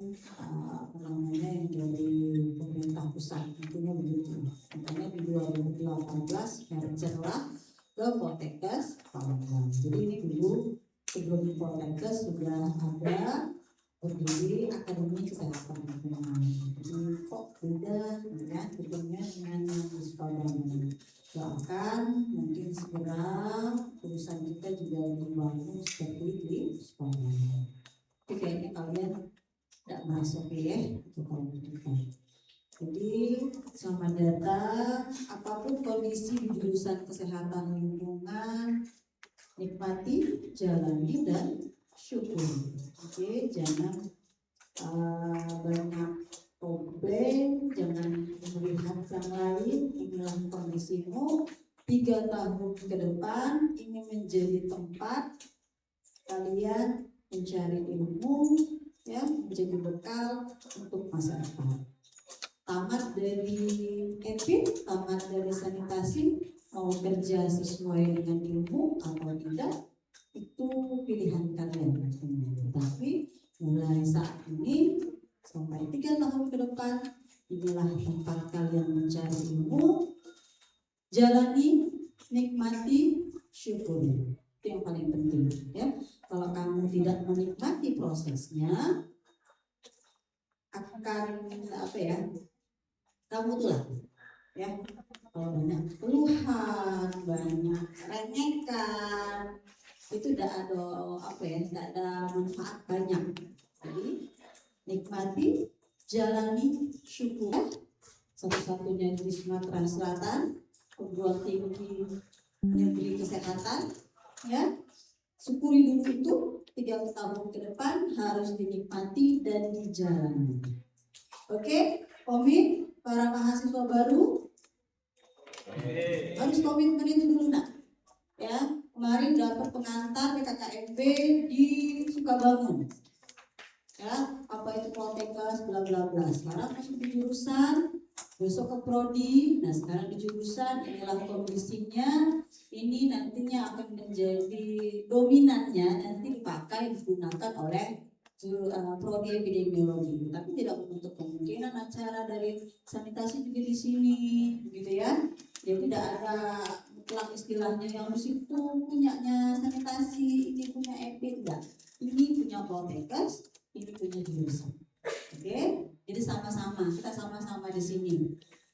yang dari pemerintah pusat, intinya begitu. Makanya di 2018 manajer lah ke Poltekkes Palembang. Jadi ini dulu sebelum di Poltekkes sudah ada berdiri Akademi Kesehatan Lingkungan. Jadi kok beda ya gedungnya dengan yang di Sukabangun. Doakan mungkin segera perusahaan kita juga dibangun seperti di Sukabangun. Tapi kayaknya kalian tidak merasa ya itu kalau kita. Jadi selamat datang. Apapun kondisi di jurusan kesehatan lingkungan, nikmati, jalani dan syukur. Oke, jangan banyak topeng, jangan melihat yang lain. Inilah kondisimu 3 tahun ke depan ini menjadi tempat kalian mencari ilmu, ya, menjadi bekal untuk masa depan. Tamat dari EPIT, tamat dari sanitasi, mau kerja sesuai dengan ilmu atau tidak, itu pilihan kalian. Tapi mulai saat ini sampai 3 tahun ke depan, inilah tempat kalian mencari ilmu, jalani, nikmati, syukuri. Itu yang paling penting, ya. Kalau kamu tidak menikmati prosesnya, akan kamu tuh lah, ya. Kalau banyak keluhan, banyak rengekan, itu tidak ada manfaat banyak. Jadi nikmati, jalani, syukur. Satu-satunya di Sumatera Selatan perguruan tinggi negeri kesehatan, ya. Syukuri dulu itu 3 tahun ke depan harus dinikmati dan dijalani. Oke, komit para mahasiswa baru harus komitmen itu dulu nak, ya. Kemarin dapat pengantar PKKMB di Sukabangun, ya, apa itu Poltekkes bla bla bla. Sekarang masuk di jurusan, besok ke prodi. Nah sekarang di jurusan, inilah kondisinya. Ini nantinya akan menjadi dominannya, nanti dipakai digunakan oleh prodi epidemiologi. Tapi tidak menutup kemungkinan acara dari sanitasi juga di sini, gitu ya. Jadi tidak ada mutlak istilahnya yang di situ punyanya sanitasi, ini punya EPIT, enggak. Ini punya Poltekkes, ini punya jurusan. Oke, jadi sama-sama, kita sama-sama di sini.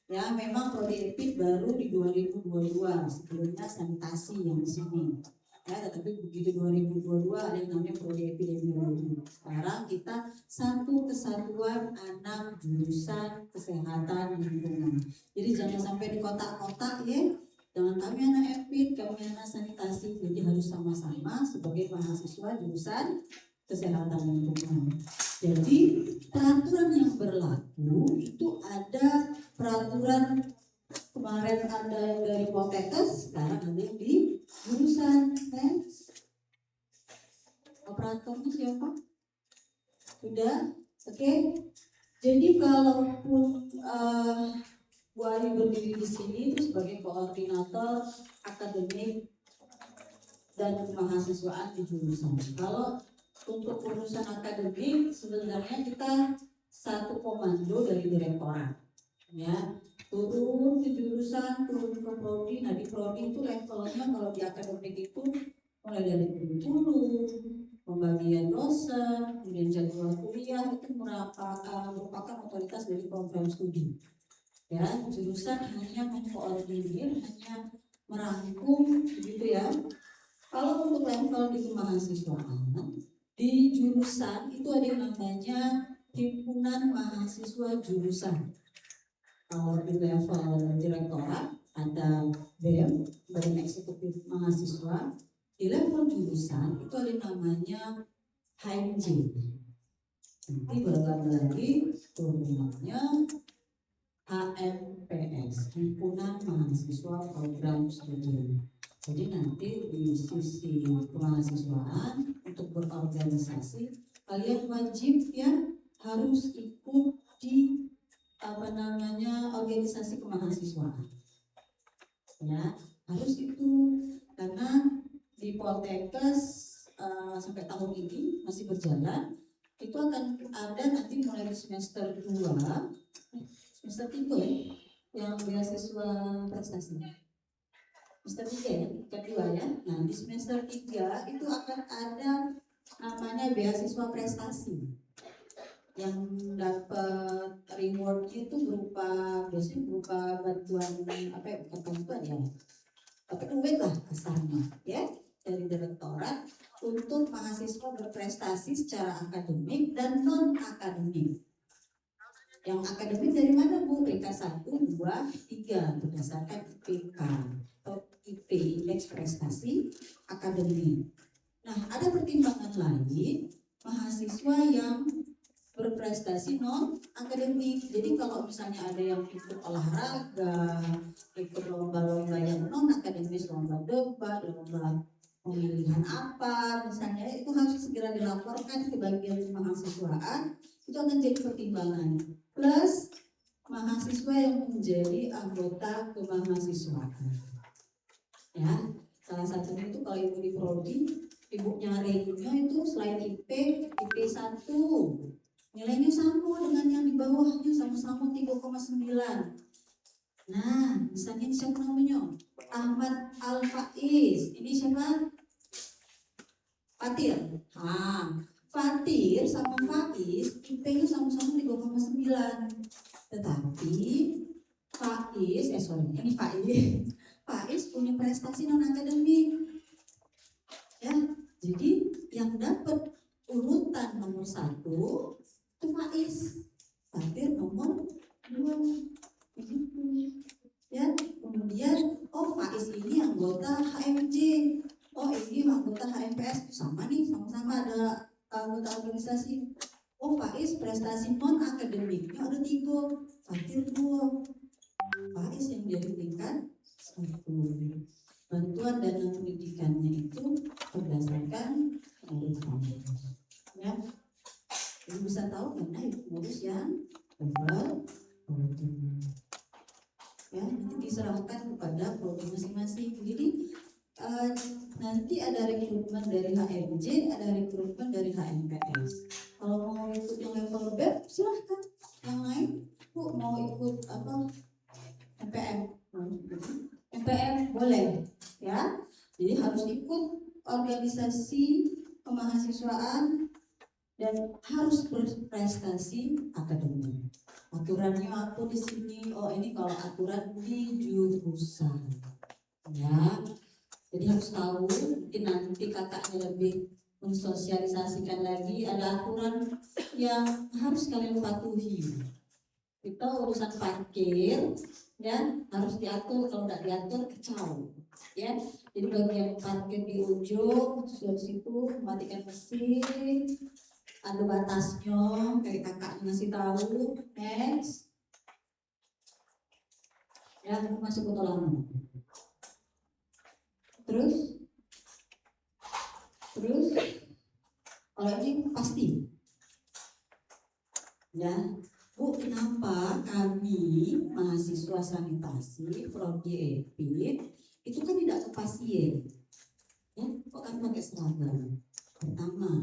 Ya, memang prodi EPIT baru di 2022, sebelumnya sanitasi yang di sini. Ya, tetapi begitu 2022 ada yang namanya prodi epidemiologi. Sekarang kita satu kesatuan anak jurusan kesehatan lingkungan. Jadi jangan sampai di kotak-kotak ya. Jangan kami anak EPIT, kami anak sanitasi. Jadi harus sama-sama sebagai mahasiswa jurusan kesehatan lingkungan. Jadi peraturan yang berlaku itu ada peraturan kemarin ada yang dari Poltekkes, sekarang ada yang di jurusan tes. Operatornya siapa? Sudah, oke. Jadi kalaupun Bu Ari berdiri di sini itu sebagai koordinator akademik dan kemahasiswaan di jurusan. Kalau untuk urusan akademik sebenarnya kita satu komando dari direktorat. ya, turun ke jurusan, turun ke prodi. Nah di prodi itu levelnya kalau di akademik itu mulai dari kurikulum, pembagian dosen, kemudian jadwal kuliah itu merupakan otoritas dari program studi. Ya, jurusan hanya mengkoordinir, hanya merangkum, begitu ya. Kalau untuk level di kemahasiswaan, di jurusan itu ada yang namanya himpunan mahasiswa jurusan. Kalau di level direktorat ada BEM, Badan Eksekutif Mahasiswa. Di level jurusan itu ada yang namanya HMJ. Nanti beragam lagi turunannya HMPS, Himpunan Mahasiswa Program Studi. Jadi nanti di sisi kemahasiswaan untuk berorganisasi kalian wajib ya harus ikut di organisasi kemahasiswaan. Ya, harus itu karena di Poltekkes sampai tahun ini masih berjalan, itu akan ada nanti mulai di semester 2, semester 3 ya, yang beasiswa prestasi. Semester 3 ya, kedua ya. Nah di semester 3 itu akan ada namanya beasiswa prestasi yang dapat rewardnya itu biasanya berupa bantuan bukan bantuan ya, tapi duit lah kasarnya ya, dari direktorat untuk mahasiswa berprestasi secara akademik dan non akademik. Yang akademik dari mana Bu? PK 1, 2, 3 berdasarkan IPK atau IP, indeks prestasi akademik. Nah ada pertimbangan lain mahasiswa yang berprestasi non akademik. Jadi kalau misalnya ada yang ikut olahraga, ikut lomba-lomba yang non akademis, lomba debat, lomba pemilihan apa, misalnya itu harus segera dilaporkan ke bagian kemahasiswaan. Itu akan jadi pertimbangan. Plus mahasiswa yang menjadi anggota kemahasiswaan. Ya, salah satunya itu kalau ibu di prodi, ibu nyarinya itu selain IP 1. Nilainya sama dengan yang di bawahnya, sama-sama 3,9. Nah, misalnya ini siapa namanya? Ahmad Al-Faiz. Ini siapa? Fatir. Fatir sama Faiz, IP-nya sama-sama 3,9. Tetapi Faiz, ini Faiz punya prestasi non-akademik. Ya, jadi yang dapat urutan nomor 1 itu Faiz, Fatir nomor 2, begitu. Ya, kemudian Faiz ini anggota HMJ, ini anggota HMPS, sama nih, sama-sama ada anggota organisasi. Faiz prestasi non akademiknya ada 3, Fatir 2. Faiz yang jadi tingkat 1. Bantuan dana pendidikannya itu berdasarkan urutan. Ya, jadi bisa tahu karena itu ngurus yang level prodi. Ya, nanti diserahkan kepada prodi masing-masing. Jadi nanti ada rekrutmen dari HMJ, ada rekrutmen dari HMPS. Kalau mau ikut yang level B, silahkan. Yang lain, Bu mau ikut MPM? MPM boleh, ya. Jadi harus ikut organisasi kemahasiswaan dan harus berprestasi akademik. Aturannya apa di sini? Ini kalau aturan di jurusan, ya. Jadi harus tahu. Mungkin nanti kakaknya lebih mensosialisasikan lagi. Ada aturan yang harus kalian patuhi. Kita urusan parkir, ya harus diatur. Kalau tidak diatur kacau, ya. Jadi bagi yang parkir di ujung dari situ mematikan mesin, ada batasnya, kayak kakaknya ngasih tahu. Next, ya itu masih foto lama. Terus kalau ini pasti, ya. Bu, kenapa kami mahasiswa sanitasi prodi EPIK itu kan tidak ke pasien? Ya, kok kami pakai seragam? Pertama,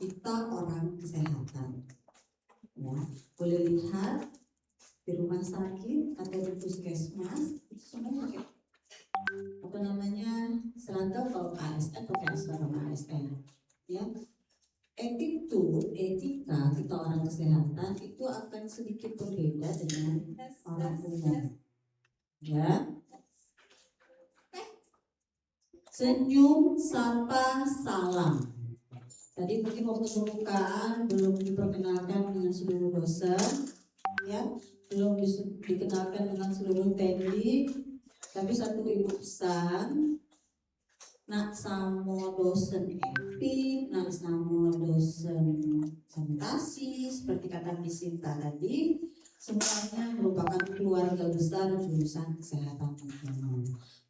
kita orang kesehatan. Ya, boleh lihat di rumah sakit apa namanya seragam kalau ASN pakai seragam ASN ya. Etika kita orang kesehatan itu akan sedikit berbeda dengan orang umum ya. Senyum, sapa, salam. Tadi mungkin waktu pembukaan belum diperkenalkan dengan seluruh dosen ya, belum dikenalkan dengan seluruh teknik, tapi satu ibu pesan, nak samo dosen epi, nak samo dosen sanitasi, seperti kata Miss Sinta tadi, semuanya merupakan keluarga besar jurusan kesehatan nasional.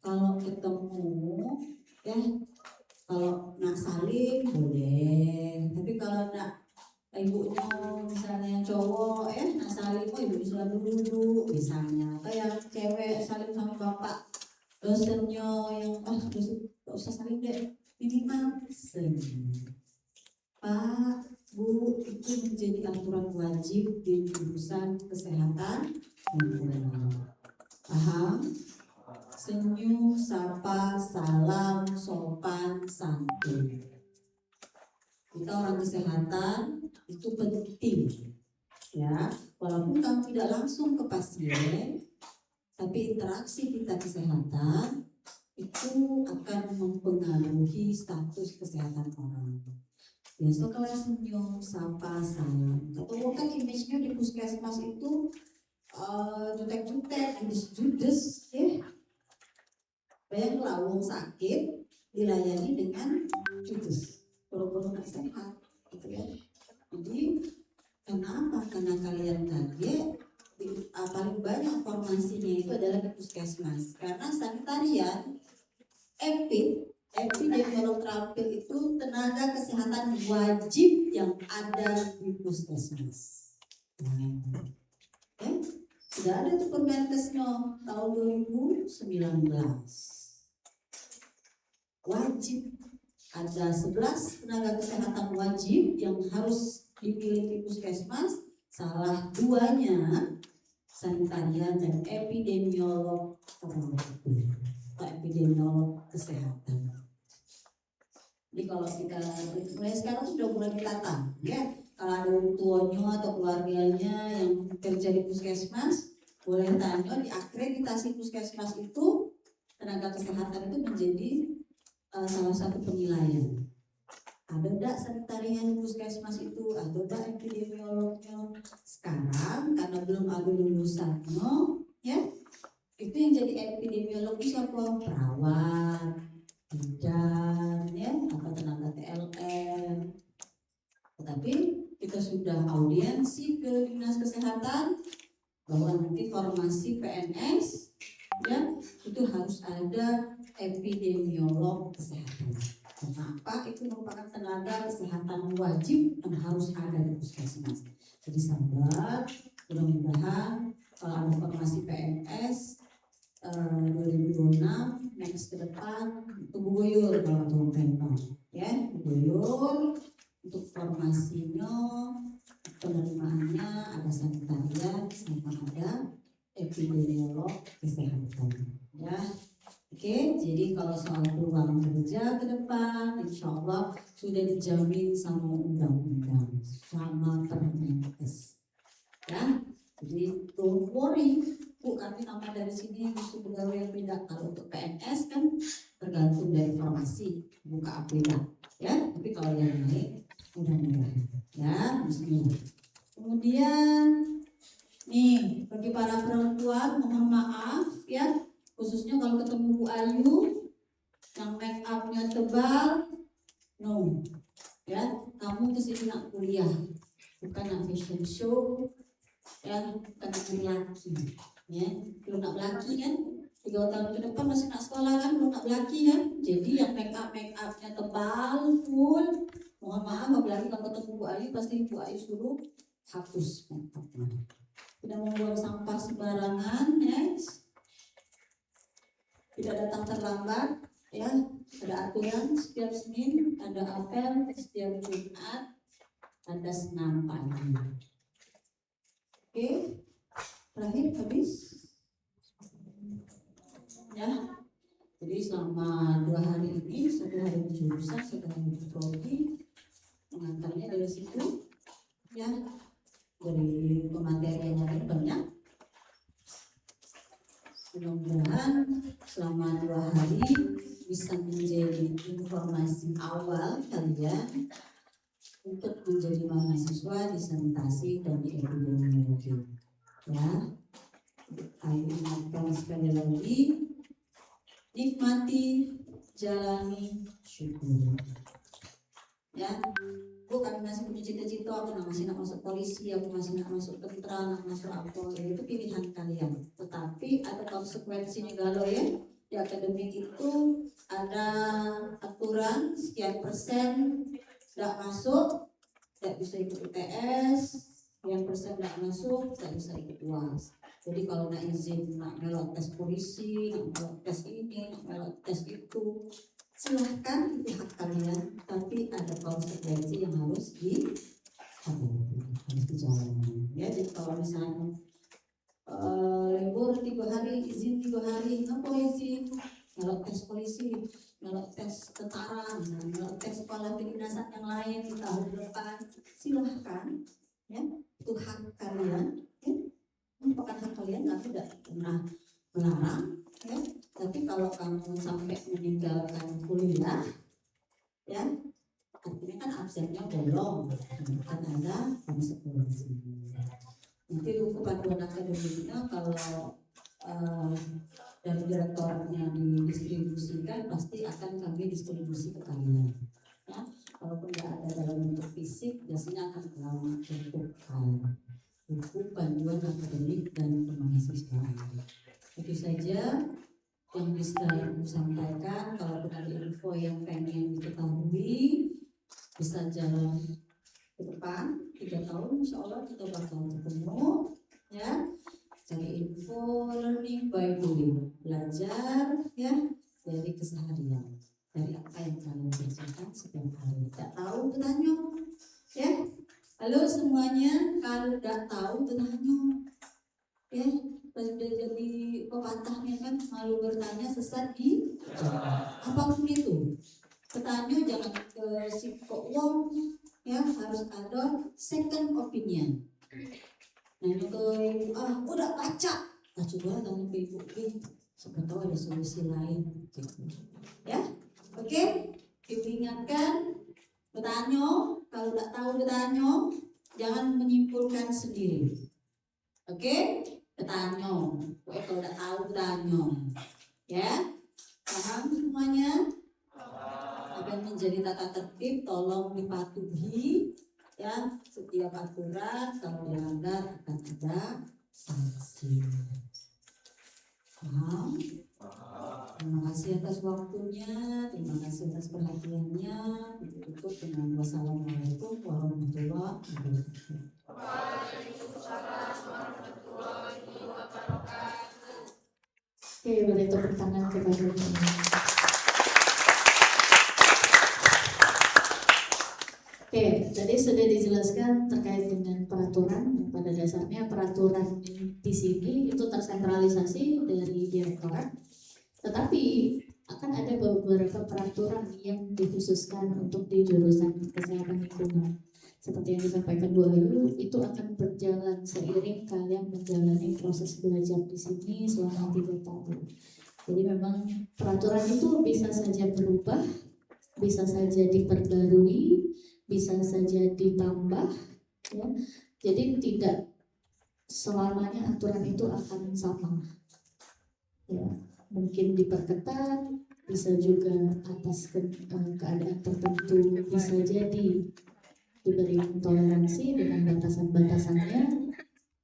Kalau ketemu ya, kalau nak saling boleh, tapi kalau nak ibunya misalnya cowok ya nak saling, oh ibu selalu duduk misalnya, kayak cewek saling sama bapak dosennya yang dosen gak usah saling deh, minimal senyum. Pak, Bu, itu menjadi aturan wajib di jurusan kesehatan lingkungan. Paham? Senyum, sapa, salam, sopan, santun. Kita orang kesehatan itu penting ya, walaupun kamu tidak langsung ke pasien, tapi interaksi kita kesehatan itu akan mempengaruhi status kesehatan orang. Biasa kalau senyum, sapa, salam. Ketemu kan image-nya di puskesmas itu jutek-jutek, judes-judes ya. Bayanglah wong sakit dilayani dengan judes, boro-boro nggak sehat, gitu ya. Jadi kenapa? Karena kalian kaget. Paling banyak formasinya itu adalah di puskesmas, karena sanitarian, epidemiolog terampil itu tenaga kesehatan wajib yang ada di puskesmas. Sudah ada tuh Permenkesnya tahun 2019. Wajib ada 11 tenaga kesehatan wajib yang harus dimiliki puskesmas, salah duanya sanitarian dan epidemiolog terampil atau epidemiolog kesehatan. Jadi kalau kita mulai sekarang sudah mulai ditata ya, kalau ada orang tuanya atau keluarganya yang kerja di puskesmas, boleh tanya di akreditasi puskesmas itu tenaga kesehatan itu menjadi salah satu penilaian. Ada enggak sanitarian puskesmas itu, ada enggak epidemiolognya. Sekarang karena belum ada lulusannya ya, itu yang jadi epidemiolog siapa? Perawat, bidan ya, atau tenaga TLM. Tetapi kita sudah audiensi ke Dinas Kesehatan bahwa nanti formasi PNS ya itu harus ada epidemiolog kesehatan. Kenapa? Itu merupakan tenaga kesehatan wajib yang harus ada di puskesmas. Jadi sahabat, mudah-mudahan kalau ada formasi PNS 2026 next ke depan itu guyur kalau pemerintah ya, guyur untuk formasinya, penerimaannya ada sanitarian sama ada epidemiolog kesehatan ya. Oke, jadi kalau soal peluang kerja ke depan, insya Allah sudah dijamin sama undang-undang, sama Permenkes, ya. Jadi don't worry, Bu, kami tambah dari sini justru pegawai yang beda. Kalau untuk PNS kan tergantung dari formasi, buka beda, ya. Tapi kalau yang lain mudah-mudahan, ya, bismillah. Kemudian, nih bagi para perempuan mohon maaf, ya. Khususnya kalau ketemu Bu Ayu yang make upnya tebal, no, ya, kamu kesini nak kuliah, bukan nak fashion show, ya, bukan nak berlaki, ya, belum nak berlaki kan, 3 tahun ke depan masih nak sekolah kan, belum nak berlaki kan, jadi yang make upnya tebal, full, mohon maaf, apalagi kalau ketemu Bu Ayu pasti Bu Ayu suruh hapus make upnya, tidak membuang sampah sembarangan, next. Tidak datang terlambat, ya, ada aturan setiap Senin, ada apel setiap Jumat, ada senam pagi. Oke, terakhir habis, ya. Jadi selama 2 hari ini, 1 hari di jurusan, 1 hari di prodi, mengantarnya dari situ, ya, dari pemateriannya banyak. Mudah-mudahan selama 2 hari bisa menjadi informasi awal kalian untuk menjadi mahasiswa di sanitasi dan di epidemiologi. Ya, ayo ingatkan sekali lagi, nikmati, jalani, syukuri. Ya, bukan masih punya cita-cita, aku masih nak masuk polisi, aku masih nak masuk tentara, nak masuk apa, itu pilihan kalian. Tetapi ada konsekuensinya galau ya. Di akademik itu ada aturan sekian persen tidak masuk, tidak bisa ikut UTS, sekian persen tidak masuk, tidak bisa ikut UAS. Jadi kalau nak izin, nak melok tes polisi, nak melok tes ini, nak melok tes itu, silahkan, itu hak kalian, tapi ada konsekuensi yang harus harus dijalani. Ya, jadi kalau misalnya libur 3 hari, izin 3 hari, apa izin? Melok tes polisi, melok tes tentara, melok tes sekolah kedinasan yang lain di tahun depan, silahkan, ya, itu hak kalian, ya, merupakan hak kalian, tapi tidak pernah melarang, ya. Tapi kalau kamu sampai meninggalkan kuliah, ya, artinya kan absennya bolong, kan ada konsekuensi. Nanti buku panduan akademiknya kalau dari direktoratnya didistribusikan, pasti akan kami distribusi ke kalian. Ya, walaupun tidak ada dalam bentuk fisik, biasanya akan dalam bentuk buku panduan akademik dan kemahasiswaan. Itu saja yang bisa aku sampaikan. Kalau ada info yang pengen diketahui, bisa jalan ke depan 3 tahun, insya Allah kita bakal ketemu, ya. Cari info, learning by doing, belajar, ya, dari keseharian, dari apa yang kalian kerjakan setiap hari. Tidak tahu, bertanya, ya. Halo semuanya, kalau tidak tahu bertanya, ya. Sudah jadi pepatahnya kan, malu bertanya sesat di apapun itu. Bertanya jangan ke si kok wong, ya, harus ada second opinion. Nanya ke ibu, udah baca dulu tanya ke ibu, siapa tahu ada solusi lain, ya. Oke, ibu ingatkan, bertanya, kalau tidak tahu bertanya, jangan menyimpulkan sendiri. Oke, bertanya, kalau tidak tahu bertanya, ya. Paham semuanya? Apa yang menjadi tata tertib tolong dipatuhi, ya. Setiap aturan kalau dilanggar akan ada sanksi. Paham? Terima kasih atas waktunya, terima kasih atas perhatiannya. Tutup dengan wassalamualaikum warahmatullahi wabarakatuh. Oke, boleh tepuk tangan kepada Oke, tadi sudah dijelaskan terkait dengan peraturan. Pada dasarnya peraturan di sini itu tersentralisasi dari direktorat, tetapi akan ada beberapa peraturan yang dikhususkan untuk di jurusan kesehatan lingkungan. Seperti yang disampaikan Bu Ayu, itu akan berjalan seiring kalian menjalani proses belajar di sini selama 3 tahun. Jadi memang peraturan itu bisa saja berubah, bisa saja diperbarui, bisa saja ditambah, ya. Jadi tidak selamanya aturan itu akan sama, ya. Mungkin diperketat, bisa juga atas keadaan tertentu, bisa jadi diberi toleransi dengan batasan-batasannya.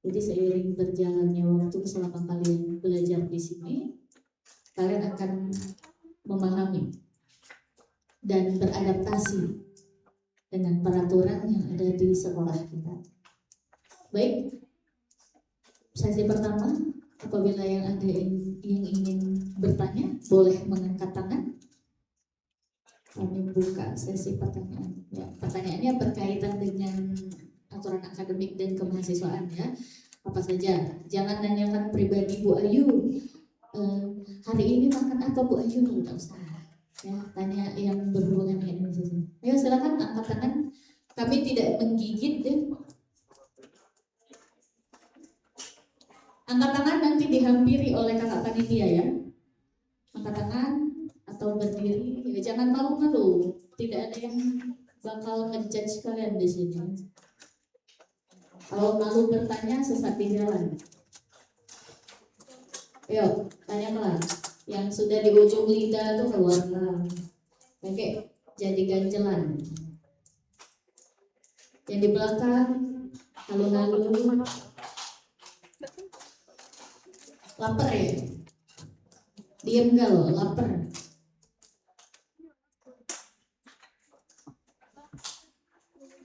Jadi seiring berjalannya waktu selama kalian belajar di sini, kalian akan memahami dan beradaptasi dengan peraturan yang ada di sekolah kita. Baik, sesi pertama, apabila yang ada yang ingin bertanya, boleh mengangkat tangan. Kami buka sesi pertanyaan. Ya, pertanyaannya berkaitan dengan aturan akademik dan kemahasiswaan, ya. Apa saja? Jangan nanyakan pribadi Bu Ayu, hari ini makan apa Bu Ayu kalau tak usah ya, tanya yang berhubungan dengan Indonesia. Ayo silakan angkat tangan, kami tidak menggigit deh. Angkat tangan nanti dihampiri oleh kakak panitia ya. Angkat tangan atau berdiri, ya, jangan malu-malu. Tidak ada yang bakal ngejudge kalian di sini. Kalau malu bertanya sesat di jalan. Ayo, tanyalah. Yang sudah di ujung lidah tuh keluarlah. Oke, jadi ganjelan. Yang di belakang, halu-halu. Lapar ya? Diam gak lo, lapar.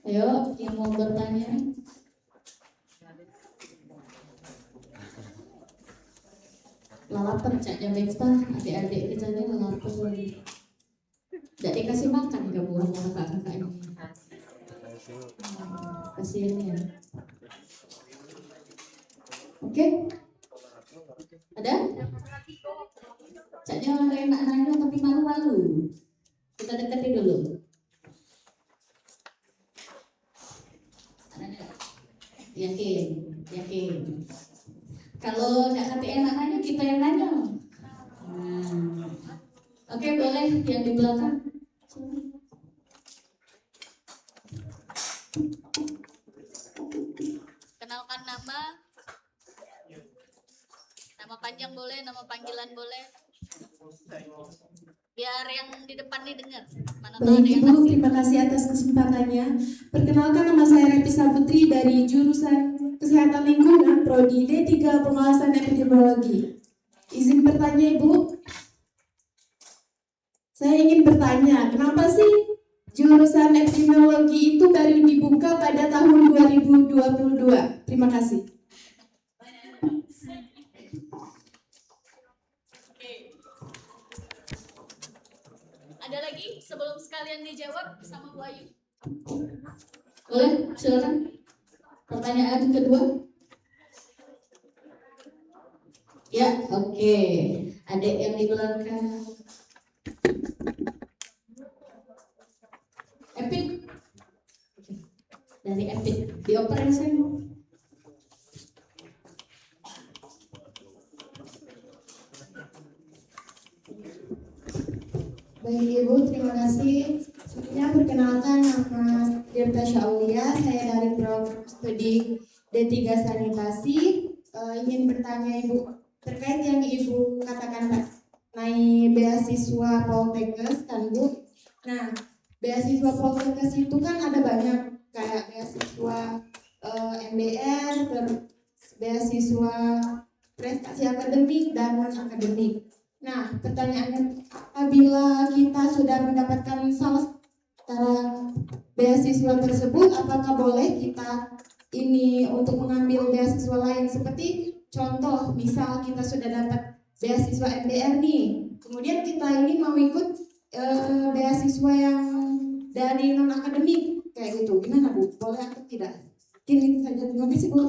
Ayo, yang mau bertanya. Lapar caknya Vespa, adik-adik kita ini lapar. Tidak dikasih makan kamu sama kakak-kakak ini. Kasihan ya. Oke? Ada? Caknya orang enak nanya tapi malu-malu. Kita dekati dulu. Yakin, yakin. Kalau nggak hati enak nanya, kita yang nanya. Oke, boleh yang di belakang. Kenalkan nama. Nama panjang boleh, nama panggilan boleh. Biar yang di depan nih dengar. Baik Ibu, terima kasih atas kesempatannya. Perkenalkan, nama saya Repisa Putri dari jurusan Kesehatan Lingkungan Prodi D3 Pengawasan Epidemiologi. Izin bertanya Ibu. Saya ingin bertanya, kenapa sih jurusan epidemiologi itu baru dibuka pada tahun 2022? Terima kasih. Ada lagi sebelum sekalian dijawab sama Bu Ayu? Boleh, silakan. Pertanyaan kedua. Ya, oke. Adik yang di belakang. Epic. Dari Epic. Dioper saya. Baik Ibu, terima kasih. Sebelumnya perkenalkan nama Dirta Syaulia, saya dari Prodi D3 Sanitasi. Ingin bertanya Ibu, terkait yang Ibu katakan mengenai beasiswa Poltekkes kan Bu. Nah, beasiswa Poltekkes itu kan ada banyak, kayak beasiswa MBR, beasiswa prestasi akademik dan non akademik. Nah, pertanyaannya, apabila kita sudah mendapatkan salah antara beasiswa tersebut, apakah boleh kita ini untuk mengambil beasiswa lain? Seperti contoh, misal kita sudah dapat beasiswa MBR nih, kemudian kita ini mau ikut beasiswa yang dari non akademik kayak gitu, gimana Bu? Boleh atau tidak? Mungkin itu saja, terima kasih Bu.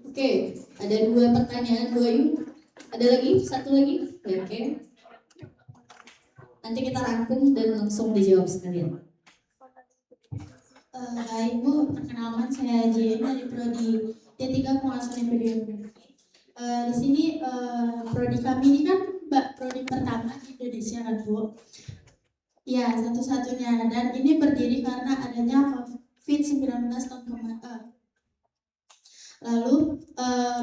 Oke, ada dua pertanyaan Bu Ayu. Ada lagi? Satu lagi? Oke. Nanti kita rangkum dan langsung dijawab sekalian. Baik Bu, perkenalkan saya Jen dari Prodi D3 Pengawasan Epidemiologi. Di sini prodi kami ini kan prodi pertama di Indonesia kan Bu. Ya, satu-satunya, dan ini berdiri karena adanya COVID-19 tahun kemarin. Lalu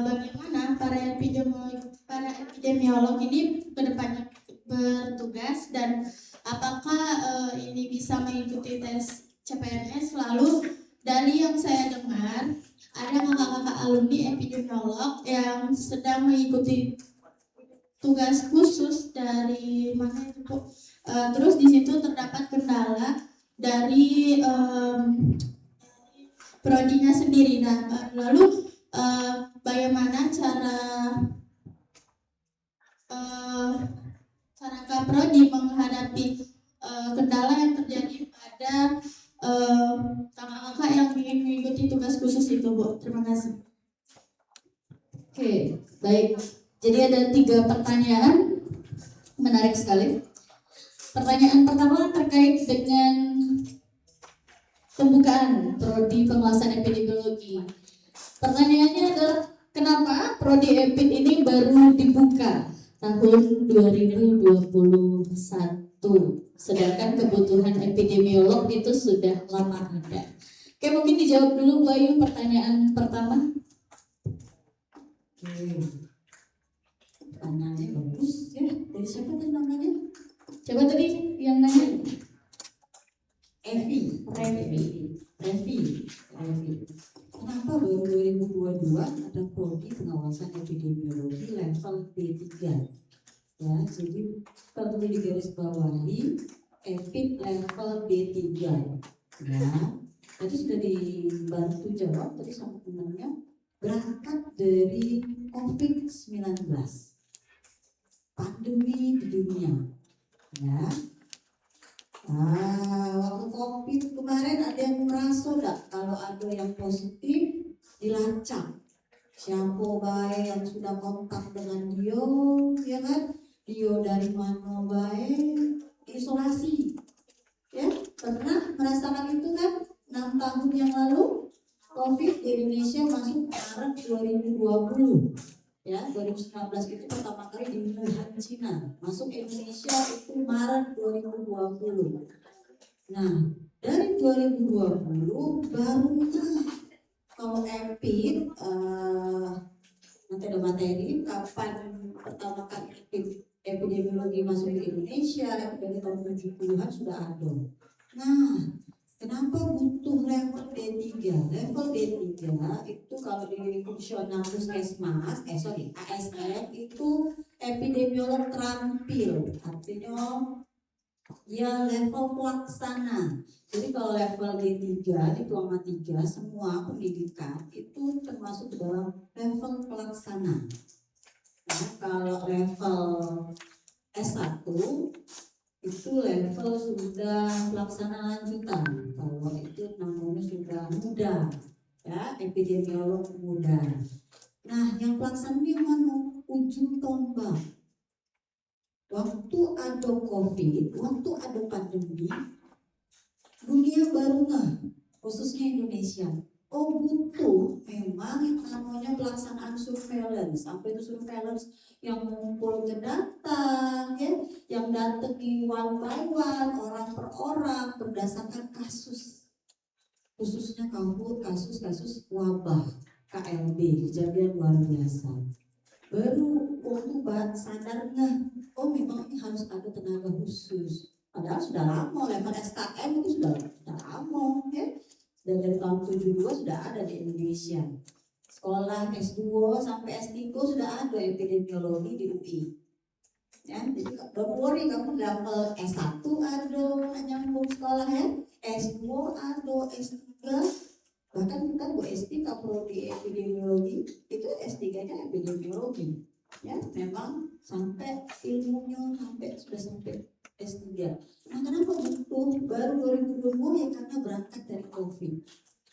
bagaimana para epidemiolog ini kedepannya bertugas, dan apakah ini bisa mengikuti tes CPNS? Lalu dari yang saya dengar ada kakak-kakak alumni epidemiolog yang sedang mengikuti tugas khusus dari mana itu Bu? Terus di situ terdapat kendala dari prodinya sendiri. Nah, lalu bagaimana cara Kak Prodi menghadapi kendala yang terjadi pada kakak-kakak yang ingin mengikuti tugas khusus itu Bu? Terima kasih. Jadi ada 3 pertanyaan menarik sekali. Pertanyaan pertama terkait dengan pembukaan prodi pengawasan epidemiologi. Pertanyaannya adalah kenapa prodi epid ini baru dibuka tahun 2021, sedangkan kebutuhan epidemiolog itu sudah lama ada. Oke, mungkin dijawab dulu Bu Ayu pertanyaan pertama. Pertanyaannya bagus ya. Dari siapa tadi namanya? Coba tadi yang nanya. Revi. Kenapa baru 2022 ada prodi pengawasan epidemiologi level D3? Ya, jadi perlu digarisbawahi epid level D3. Ya, tadi sudah dibantu jawab tadi sama temannya, berangkat dari COVID-19, pandemi di dunia. Ya. Waktu COVID kemarin ada yang merasa enggak kalau ada yang positif dilacak. Siapa baik yang sudah kontak dengan dia, ya kan? Dia dari mana baik, isolasi. Ya, pernah merasakan itu kan? 6 tahun yang lalu COVID di Indonesia masuk Maret 2020. Ya, 2019 itu pertama kali di Wuhan, Cina. Masuk Indonesia itu Maret 2020. Nah, dari 2020 barunya kalau EPID nanti ada materi kapan pertama kali epidemiologi masuk ke Indonesia, dari tahun 70-an sudah ada. Nah, kenapa butuh level D3? Level D3 itu kalau di fungsional puskesmas, ASN itu epidemiolog terampil, artinya ya level pelaksana. Jadi kalau level D3, diploma 3, semua pendidikan itu termasuk dalam level pelaksana. Nah, kalau level S1 itu level sudah pelaksana lanjutan. Kalau itu namanya sudah muda, ya, epidemiolog muda. Nah, yang pelaksana yang mana? Ujung tombak. Waktu ada COVID, waktu ada pandemi, dunia baru khususnya Indonesia. Butuh memang yang namanya pelaksanaan surveillance. Sampai itu surveillance yang mengumpul ke data, ya, yang datang di one by one, orang per orang berdasarkan kasus. Khususnya kasus wabah KLB, kejadian luar biasa. Baru waktu sadarnya, memang ini harus ada tenaga khusus. Padahal sudah lama, level SKM itu sudah lama, ya. Dan dari tahun 72 sudah ada di Indonesia. Sekolah S2 sampai S3 sudah ada epidemiologi di UI. Ya, jadi don't worry, kamu level S1 ada nyambung sekolah, ya. S2 ada, S3, bahkan kita buat S3 prodi epidemiologi, itu S3-nya epidemiologi. Ya, memang sampai ilmunya sudah sampai S3. Nah, kenapa butuh baru 2020? Ya karena berangkat dari COVID,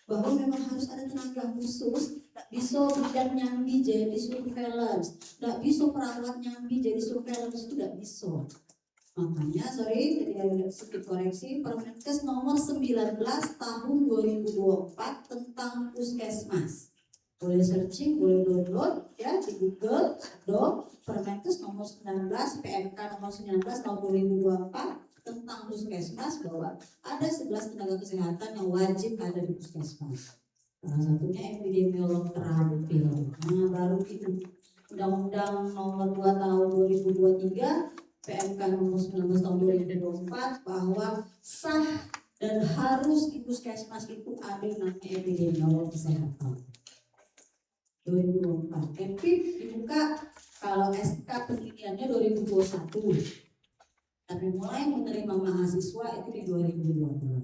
bahwa memang harus ada tenaga khusus. Tak bisa bidan nyambi jadi surveillance, tak bisa perawat nyambi jadi surveillance, itu tidak bisa. Makanya, tadi ada sedikit koreksi, Permenkes nomor 19 tahun 2024 tentang puskesmas. Boleh searching, boleh download, ya, di Google, Permenkes nomor 19, PMK nomor 19 tahun 2024 tentang puskesmas, bahwa ada 11 tenaga kesehatan yang wajib ada di puskesmas. Salah satunya epidemiolog terampil. Nah, baru itu Undang-Undang nomor 2 tahun 2023, PMK nomor 19 tahun 2024 bahwa sah dan harus di puskesmas itu ada yang namanya epidemiolog kesehatan. 2024. EPID dibuka kalau SK penelitiannya 2021. Tapi mulai menerima mahasiswa itu di 2020.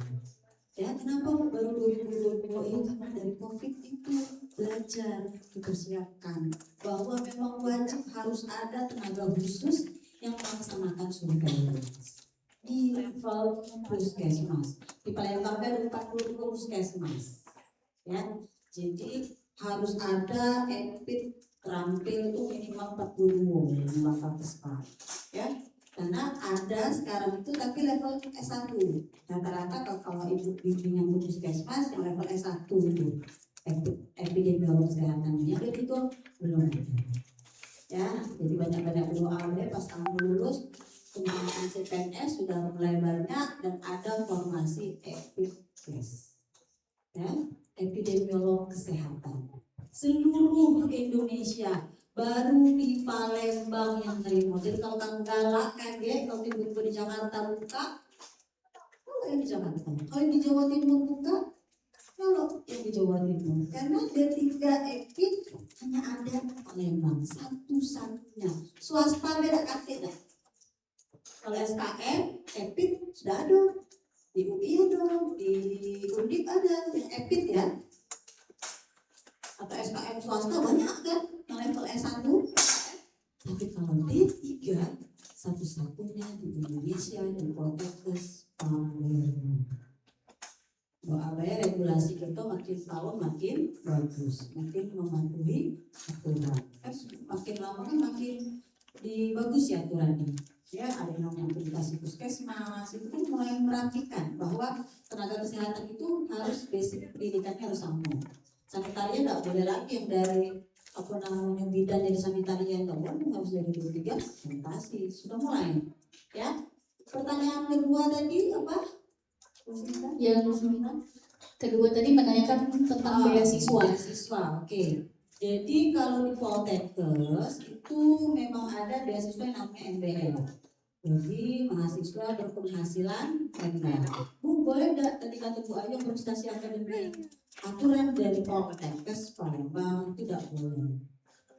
Ya, kenapa baru 2020? Ya, karena dari COVID itu belajar, dipersiapkan bahwa memang wajib harus ada tenaga khusus yang melaksanakan surveillance di level puskesmas. Di Palembang ada 42 puskesmas. Ya, jadi harus ada EPID terampil itu minimal 40 yang bakal kesempatan ya, karena ada sekarang itu tapi level S1 rata-rata. Kalau ibu bimbing yang puskesmas yang level S1 itu epidemiolog kesehatannya itu belum ada ya. Jadi banyak-banyak berdoa deh pas kamu lulus pendidikan CPNS sudah mulai banyak dan ada formasi epidemiolog ya, epidemiolog kesehatan seluruh Indonesia, baru di Palembang yang terima. Jadi kalau kamu galak kan ya, kalau tiba-tiba di Jakarta buka, kalau yang di Jakarta, kalau yang di Jawa Timur buka, kalau yang di Jawa Timur, karena D3 EPID hanya ada Palembang satu-satunya, swasta beda kakek dah. Kalau SKM, EPID sudah ada, di UI ada, di Undip ada yang EPID ya. Atau SKM swasta banyak kan yang level S1, tapi kalau D3 satu-satunya di Indonesia di Poltekkes Palembang. Doa ya regulasi kita makin tahun makin bagus, makin mematuhi aturan. Kan makin lama kan makin bagus ya aturannya. Ya ada yang namanya aplikasi puskesmas itu kan mulai merapikan bahwa tenaga kesehatan itu harus basic pendidikannya harus sama. Sanitaria nggak boleh lagi yang dari apa namanya bidan jadi sanitaria nggak boleh, harus dari D3 sanitasi. Sudah mulai ya. Pertanyaan kedua tadi apa? Yang kedua tadi menanyakan tentang beasiswa. Beasiswa, oke. Jadi kalau di Poltekkes itu memang ada beasiswa yang namanya MBL. Jadi mahasiswa berpenghasilan rendah. Bu boleh nggak tadi kata Bu Ayu prestasi akademik? Aturan dari Poltekkes Palembang tidak boleh.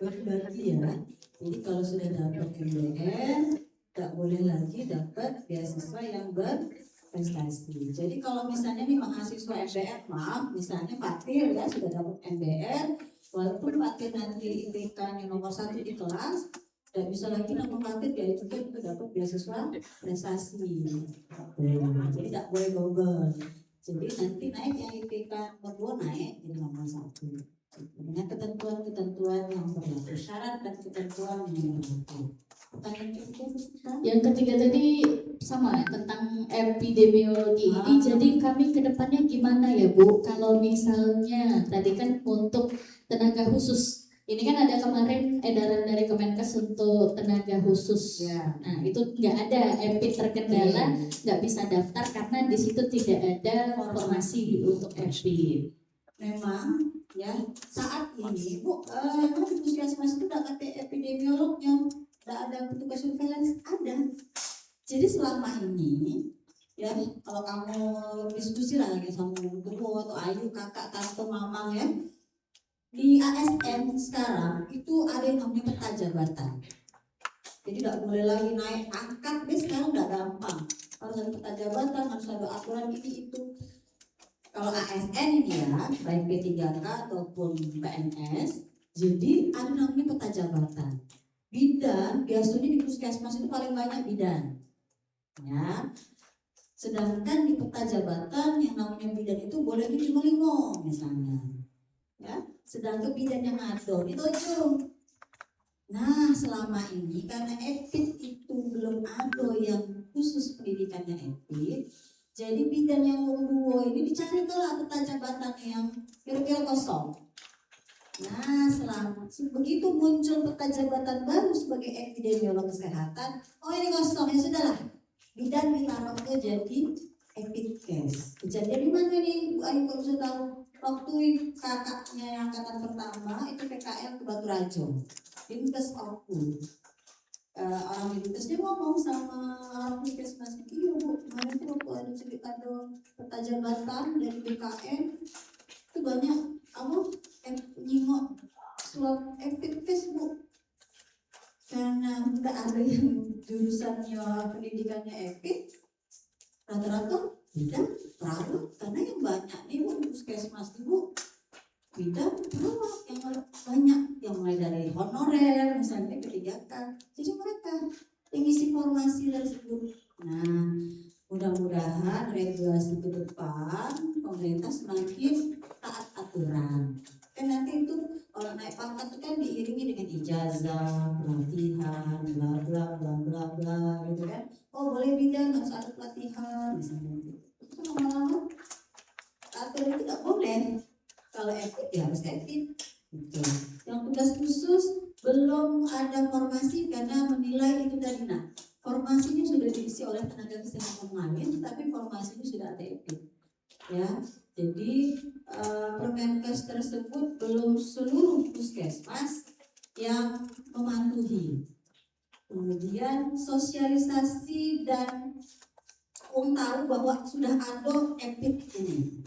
Bagi-bagi ya. Jadi kalau sudah dapat MBR, tidak boleh lagi dapat beasiswa yang berprestasi. Jadi kalau misalnya nih mahasiswa MBR, maaf, misalnya Fatir ya sudah dapat MBR, walaupun Fatir nanti IPK-nya nomor 1 di kelas, tidak bisa lagi nama Fatir dia itu kan dapat beasiswa prestasi. Jadi tidak boleh double. Jadi nanti naik yang IPK nomor 2 naik jadi nomor 1 dengan ketentuan-ketentuan yang berlaku, syarat dan ketentuan yang berlaku. Yang ketiga tadi sama tentang epidemiologi ini. Jadi kami kedepannya gimana ya Bu? Kalau misalnya tadi kan untuk tenaga khusus, ini kan ada kemarin edaran dari Kemenkes untuk tenaga khusus. Nah itu nggak ada EPID terkendala, nggak bisa daftar karena di situ tidak ada formasi untuk EPID. Memang ya saat ini Bu, di puskesmas itu tidak ada epidemiolognya, tidak ada petugas surveillance ada. Jadi selama ini ya kalau kamu diskusi lah lagi sama Bu atau Ayu, kakak, tante, mamang ya, di ASN sekarang itu ada yang namanya peta jabatan. Jadi tidak boleh lagi naik angkat, sekarang tidak gampang. Harus ada peta jabatan, harus ada aturan ini itu. Kalau ASN ini ya, baik P3K ataupun PNS, jadi ada namanya peta jabatan. Bidan, biasanya di puskesmas itu paling banyak bidan. Ya. Sedangkan di peta jabatan yang namanya bidan itu boleh cuma 5 misalnya. Ya. Sedangkan bidan yang ngatur itu 7. Nah selama ini karena EPID itu belum ada yang khusus pendidikannya EPID, jadi bidan yang nomor 2 ini dicari lah peta jabatan yang kira-kira kosong. Nah begitu muncul peta jabatan baru sebagai epidemiolog kesehatan, oh ini kosong ya sudahlah, bidan ditaruh ke jadi EPIDkes. Kejadian di mana nih Bu Ayu kalau sudah tahu? Waktu kakaknya yang angkatan pertama itu PKL ke Baturajo, Dinkes Oku. Orang Dinkes dia ngomong sama orang puskesmas, iya Bu, kemarin tuh waktu ada cerita peta jabatan dari BKN itu banyak nyingok suap EPIDkes Bu, karena nggak ada yang jurusannya pendidikannya EPID, rata-rata bidang perawat, karena yang banyak nih Bu puskesmas Bu bidang perawat yang banyak, yang mulai dari honorer misalnya P3K, jadi mereka yang isi formasi tersebut. Nah mudah-mudahan regulasi ke depan pemerintah semakin taat aturan, kan nanti itu kalau naik pangkat itu kan diiringi dengan bla bla bla bla gitu kan. Oh boleh bidan harus ada pelatihan misalnya gitu. Itu lama-lama atau itu tidak boleh. Kalau etik ya harus etik gitu. Yang tugas khusus belum ada formasi karena menilai itu tadi. Nah formasinya sudah diisi oleh tenaga kesehatan lain tapi formasinya sudah ada etik ya. Jadi Permenkes tersebut belum seluruh puskesmas yang mematuhi. Kemudian sosialisasi dan tahu bahwa sudah ada etik ini.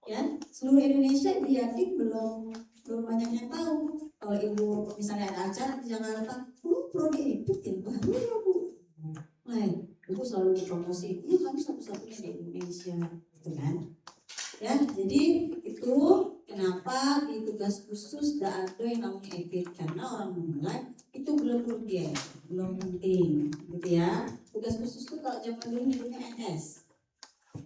Ya, seluruh Indonesia diyakin belum banyak yang tahu. Kalau ibu misalnya ada acara di Jakarta, prodi etik ya baru ya bu. Lain, ibu selalu dipromosi. Ini kami satu-satunya di Indonesia, gitu kan? Ya, jadi itu kenapa di tugas khusus tidak ada yang namanya etik karena orang menilai itu belum urgen, belum penting, gitu ya. Tugas khusus itu kalau zaman dulu nyebutnya NS,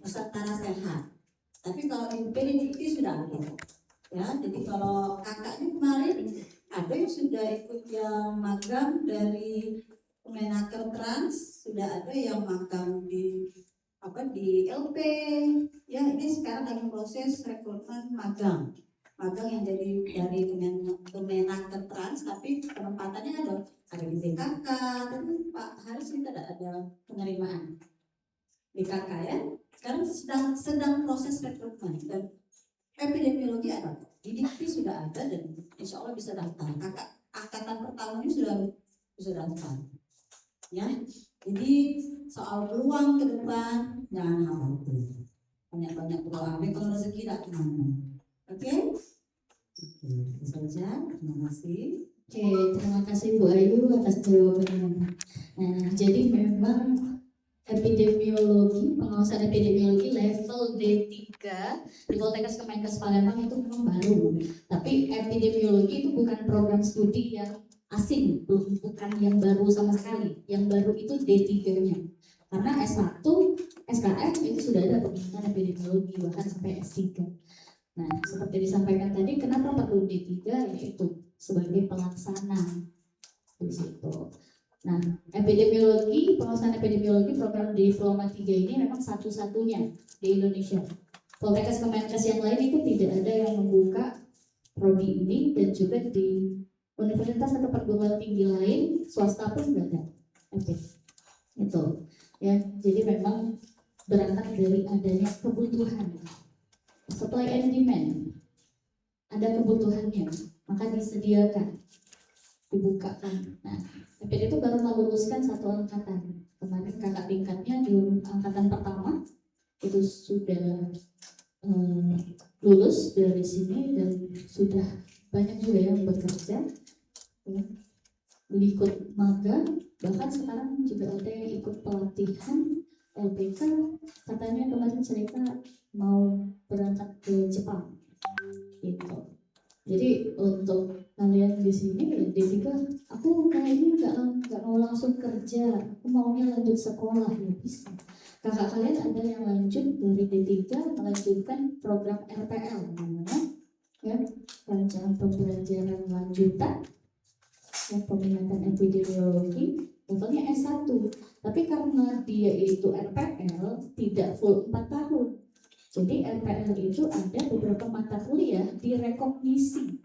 Nusantara Sehat. Tapi kalau di PDDT sudah ada, ya. Jadi kalau kakaknya kemarin ada yang sudah ikut yang magang dari Kemenaker Trans, sudah ada yang magang di LP, ya ini sekarang lagi proses rekrutmen magang yang jadi dari Kemenaker Trans, tapi penempatannya ada di BKK, tapi Pak Haris kita ada penerimaan BKK ya. Sekarang sedang proses rekrutmen dan epidemiologi ada, di Dikti sudah ada dan insya Allah bisa daftar. Angkatan pertamanya sudah daftar, ya. Jadi soal peluang ke depan jangan khawatir, banyak peluang. Kalau rezeki tidak kemana, oke? Itu saja. Terima kasih. Oke, terima kasih Bu Ayu atas jawabannya. Nah, jadi memang pengawasan epidemiologi level D3 di Poltekkes Kemenkes Palembang itu memang baru. Tapi epidemiologi itu bukan program studi yang asing, bukan yang baru sama sekali. Yang baru itu D3-nya. Karena S1, SKM itu sudah ada pendidikan epidemiologi bahkan sampai S3. Nah, seperti disampaikan tadi, kenapa perlu D3 yaitu sebagai pelaksana di situ. Nah, pengawasan epidemiologi program diploma 3 ini memang satu-satunya di Indonesia. Poltekkes Kemenkes yang lain itu tidak ada yang membuka prodi ini dan juga di universitas atau perguruan tinggi lain swasta pun nggak ada. Oke, itu ya. Jadi memang berangkat dari adanya kebutuhan, supply and demand. Ada kebutuhannya, maka disediakan, dibukakan. Nah, FPD itu baru meluluskan satu angkatan. Kemarin kakak tingkatnya di angkatan pertama itu sudah lulus dari sini dan sudah banyak juga yang bekerja, ya, ikut magang, bahkan sekarang juga ada yang ikut pelatihan LPK. Katanya kemarin cerita mau berangkat ke Jepang, gitu. Jadi untuk kalian di sini D3, aku kayaknya nggak mau langsung kerja, aku maunya lanjut sekolah, ya bisa. Kakak kalian ada yang lanjut dari D3 melanjutkan program RPL namanya, ya, Rancangan Pembelajaran Lanjutan, ya, Peminatan Epidemiologi, levelnya S1. Tapi karena dia itu RPL tidak full 4 tahun. Jadi RPL itu ada beberapa mata kuliah direkognisi,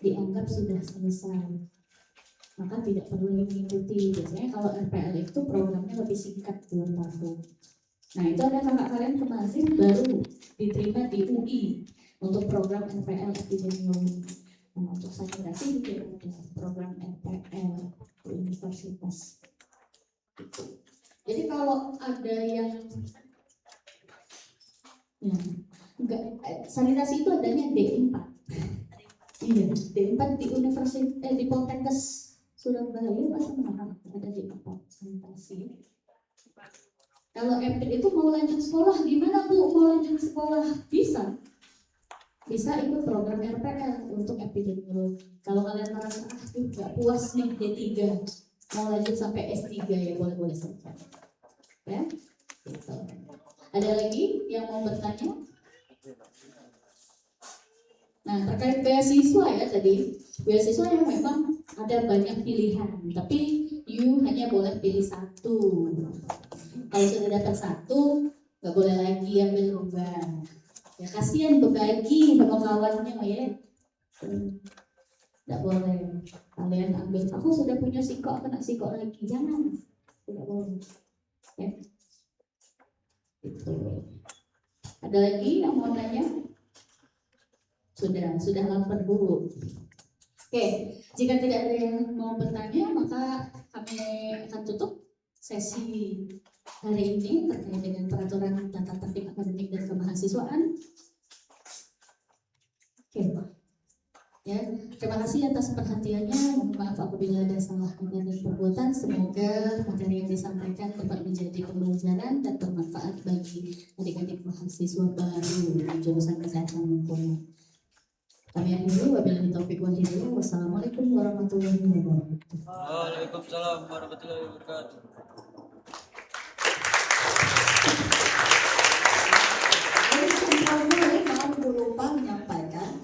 dianggap sudah selesai, maka tidak perlu mengikuti. Biasanya kalau RPL itu programnya lebih singkat 2 tahun. Nah itu ada kakak kalian kemarin baru diterima di UI untuk program RPL epidemiologi. Nah untuk sanitasi juga ada program RPL di universitas. Jadi kalau ada yang ya, enggak, sanitasi itu adanya D4. Iya, D4 di universitas di Poltekkes Surabaya masa mana ada D4 sanitasi. Kalau MP itu mau lanjut sekolah, gimana Bu? Mau lanjut sekolah? Bisa ikut program RPL untuk epidemiologi. Kalau kalian merasa nggak puas nih D3, mau lanjut sampai S3 ya boleh saja. Ya, gitu. Ada lagi yang mau bertanya? Nah, terkait beasiswa ya tadi, beasiswa yang memang ada banyak pilihan, tapi you hanya boleh pilih satu. Kalau sudah dapat satu, nggak boleh lagi ambil beban. Ya kasihan berbagi sama kawannya ya. Nggak boleh. Kalian ambil, aku sudah punya sikok, kena sikok lagi. Jangan. Tidak boleh. Ya. Itu. Ada lagi yang mau tanya? Sudah lapar dulu. Oke, jika tidak ada yang mau bertanya, maka kami akan tutup sesi hari ini terkait dengan peraturan tata tertib akademik dan kemahasiswaan. Oke, ya, terima kasih atas perhatiannya. Mohon maaf apabila ada salah kata dan perbuatan. Semoga materi yang disampaikan dapat menjadi pembelajaran dan bermanfaat bagi adik-adik mahasiswa baru di jurusan kesehatan lingkungan. Kami akhiri, wabillahi taufiq wal hidayah. Wassalamualaikum warahmatullahi wabarakatuh. Waalaikumsalam warahmatullahi wabarakatuh. Mau lupa menyampaikan,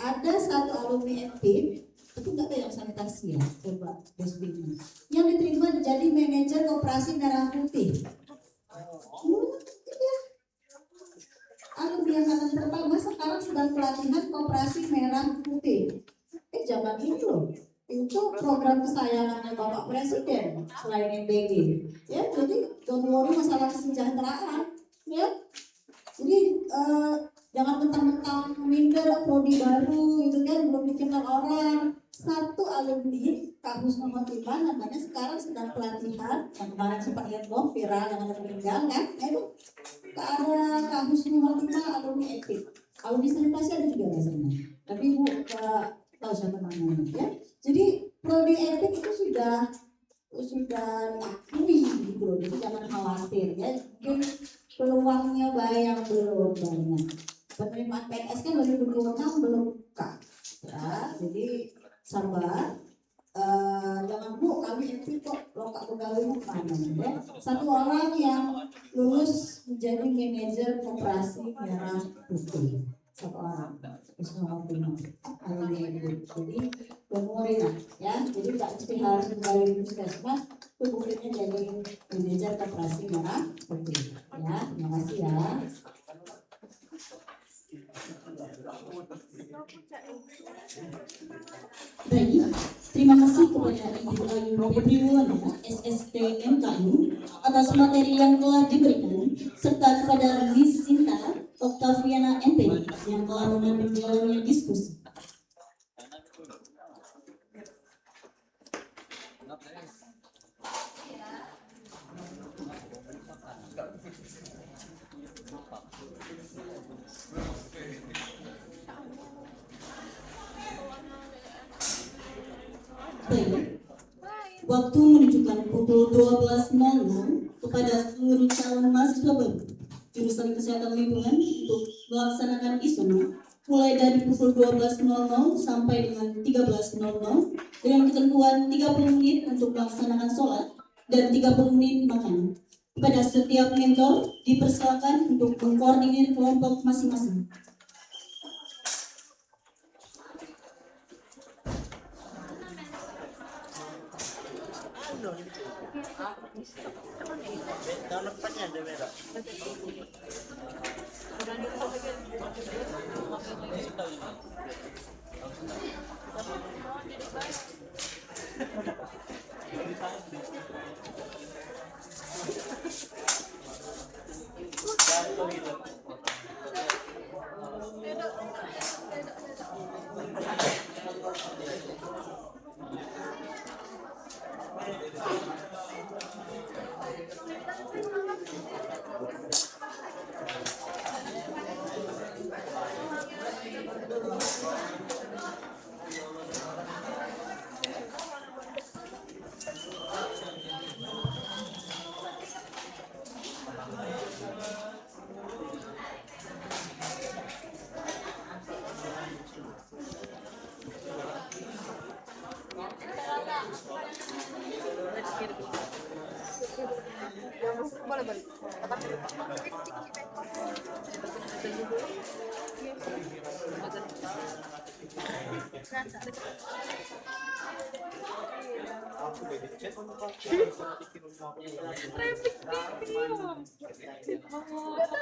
ada satu alumni FPIP itu nggak ada yang sanitasi ya, coba Desbini, yang diterima jadi manajer koperasi merah putih. Alumni angkatan pertama sekarang sedang pelatihan koperasi merah putih. Zaman ini loh, itu program kesayangannya Bapak Presiden selain MBG. Ya, jadi don't worry masalah kesejahteraan. Ya, jadi jangan mentang-mentang minder prodi baru gitu kan, belum dikenal orang. Satu alumni kampus nomor 5 namanya sekarang sedang pelatihan, yang kemarin sempat lihat viral yang ada meninggal kan, itu ada kampus nomor 5 alumni etik. Alumni sanitasi ada juga rasanya, tapi ibu tahu siapa namanya ya. Jadi prodi etik itu sudah diakui gitu loh, jadi jangan khawatir ya. Mungkin peluangnya bayang belum banyak. Penerimaan PNS kan 2026 belum buka ya, jadi sabar. Jangan bu, kami itu kok lokak pegawai mana ya. Satu orang yang lulus menjadi manajer koperasi merah putih, satu orang jadi pemulihan ya, jadi tak mesti harus pegawai puskesmas, itu buktinya jadi manajer koperasi merah putih ya. Terima kasih ya. Baik, terima kasih kepada Ibu Ayu Febriwana, SST MKU atas materi yang telah diberikan, serta kepada Miss Sinta Octaviana MP yang telah memimpin jalannya diskusi. Baik, waktu menunjukkan pukul 12.00 kepada seluruh calon mahasiswa baru jurusan kesehatan lingkungan untuk melaksanakan isoma mulai dari pukul 12.00 sampai dengan 13.00 dengan ketentuan 30 menit untuk melaksanakan sholat dan 30 menit makan. Kepada setiap mentor dipersilakan untuk mengkoordinir kelompok masing-masing. Boleh.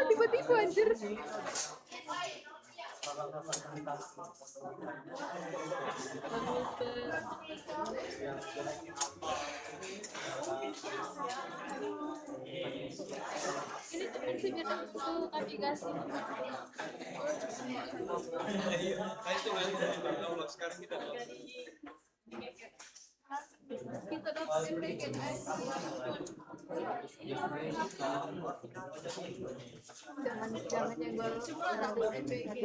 Tiba-tiba anjir. Ini tuh prinsipnya tuh navigasi. Sekarang kita Kita dapat PPKS. Jangan yang baru ambil PPK.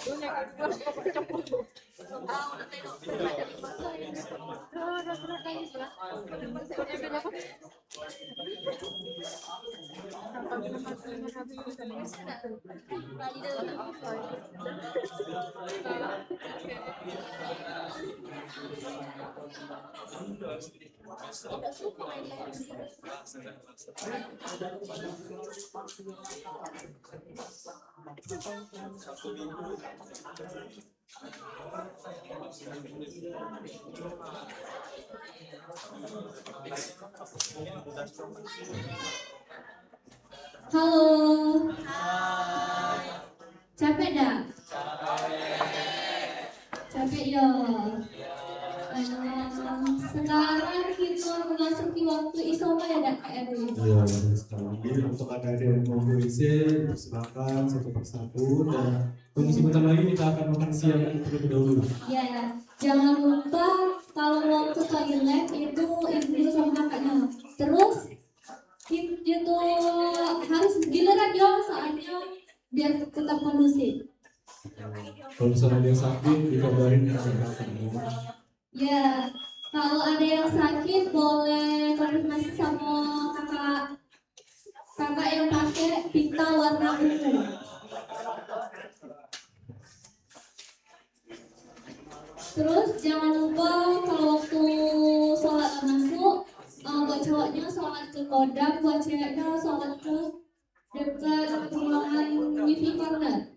Lu naik kelas kok cepet. Udah tengok. Udah pernah kayak sebelah. Halo. Capek dah? Capek ya. Sekarang kita memasuki waktu isoma ya Dak KRW. Iya, betul sekali. Untuk adik-adik yang mau berisi, silakan satu persatu dan tunggu sebentar lagi kita akan makan siang terlebih dahulu. Ya, jangan lupa kalau mau ke toilet itu ibu sama kakaknya. Terus itu harus giliran ya soalnya biar tetap kondusif. Kalau misalnya ada yang sakit, dikabarin ke kakaknya. Ya, kalau ada yang sakit boleh konfirmasi sama kakak yang pakai pita warna ungu. Terus jangan lupa kalau waktu sholat masuk, buat cowoknya sholat ke kodam, buat ceweknya sholat ke dekat ruangan wifi corner.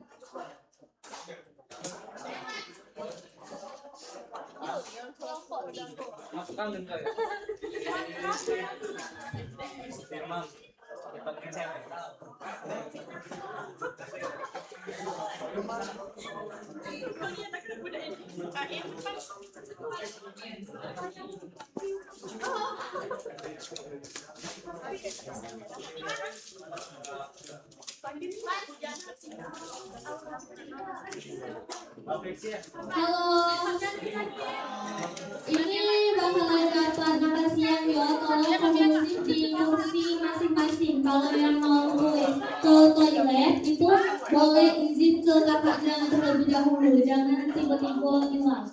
Halo, ini bakalan dapat makan siang ya. Tolong kondusif di kursi masing-masing. Kalau yang mau ke toilet itu boleh izin ke kakaknya terlebih dahulu, jangan tiba-tiba hilang.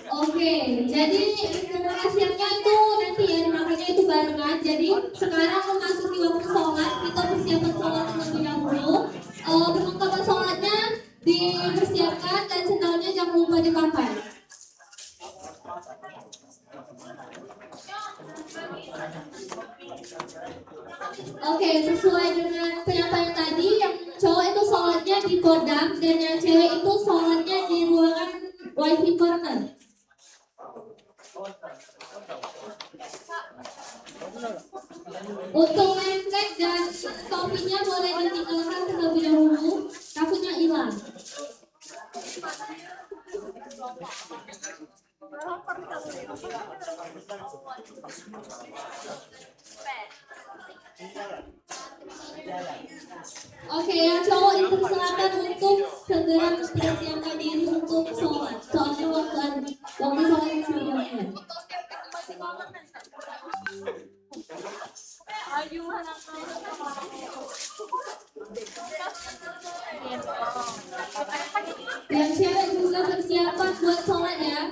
Oke, jadi makan siangnya itu nanti ya dimakannya itu barengan. Jadi sekarang memasuki waktu sholat, kita persiapan sholat terlebih dahulu. Perlengkapan sholatnya dipersiapkan dan sendalnya jangan lupa dipakai. Oke, sesuai dengan penyampaian tadi, yang cowok itu sholatnya di kodam dan yang cewek itu sholatnya di ruangan wifi corner. Untuk lengket dan topinya boleh ditinggalkan terlebih dahulu, takutnya hilang. Oke, yang cowok dipersilakan untuk segera mempersiapkan diri untuk sholat. Soalnya waktu sholat sebelumnya. Yang cewek juga persiapan buat sholat ya.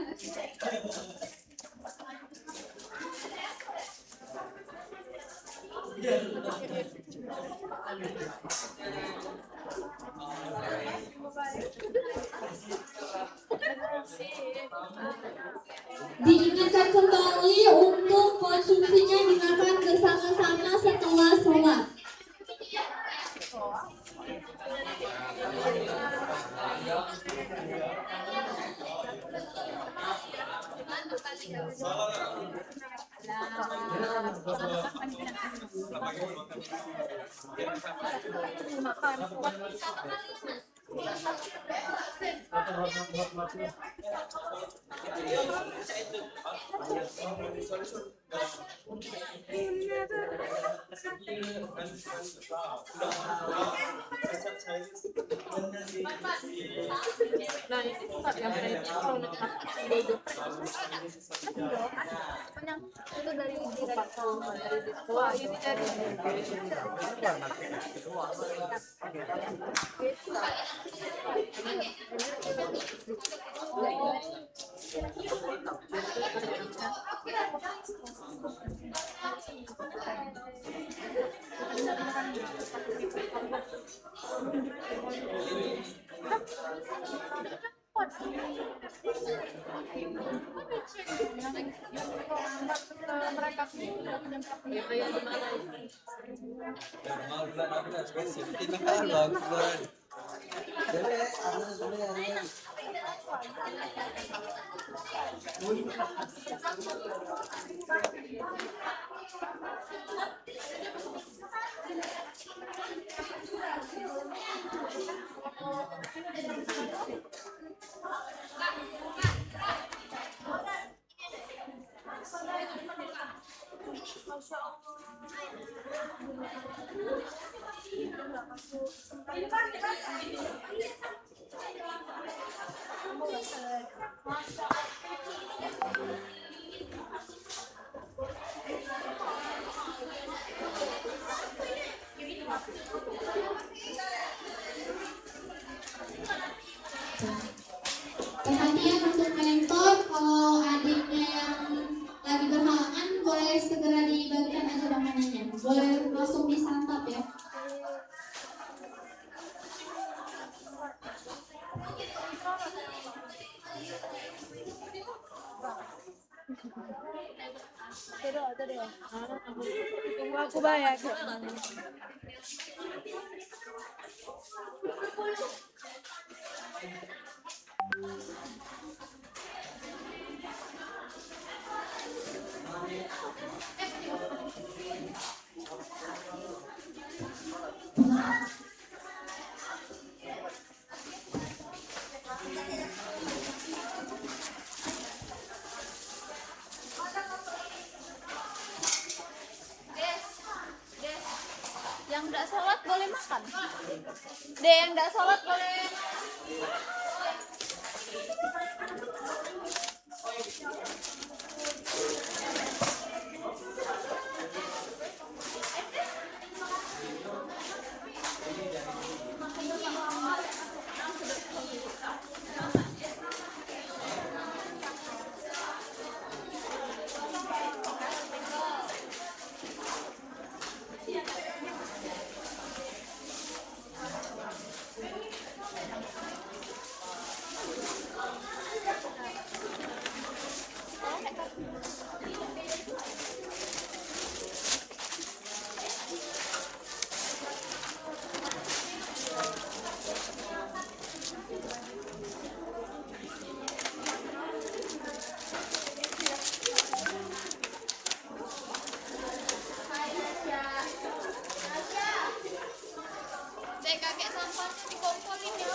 Diingatkan kembali untuk konsumsinya dimakan bersama-sama setelah sholat. Nah, ini bukan yang kalau itu dari wah ini dari Perhatian untuk mentor, kalau adiknya yang lagi berhalangan boleh segera dibagikan aja makanannya, boleh langsung disantap ya. Tunggu aku bayar. Yang nggak sholat boleh makan. Yang nggak sholat boleh. Kakek sampahnya dikomponin ya.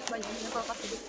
Banyaknya kalau pas hidup.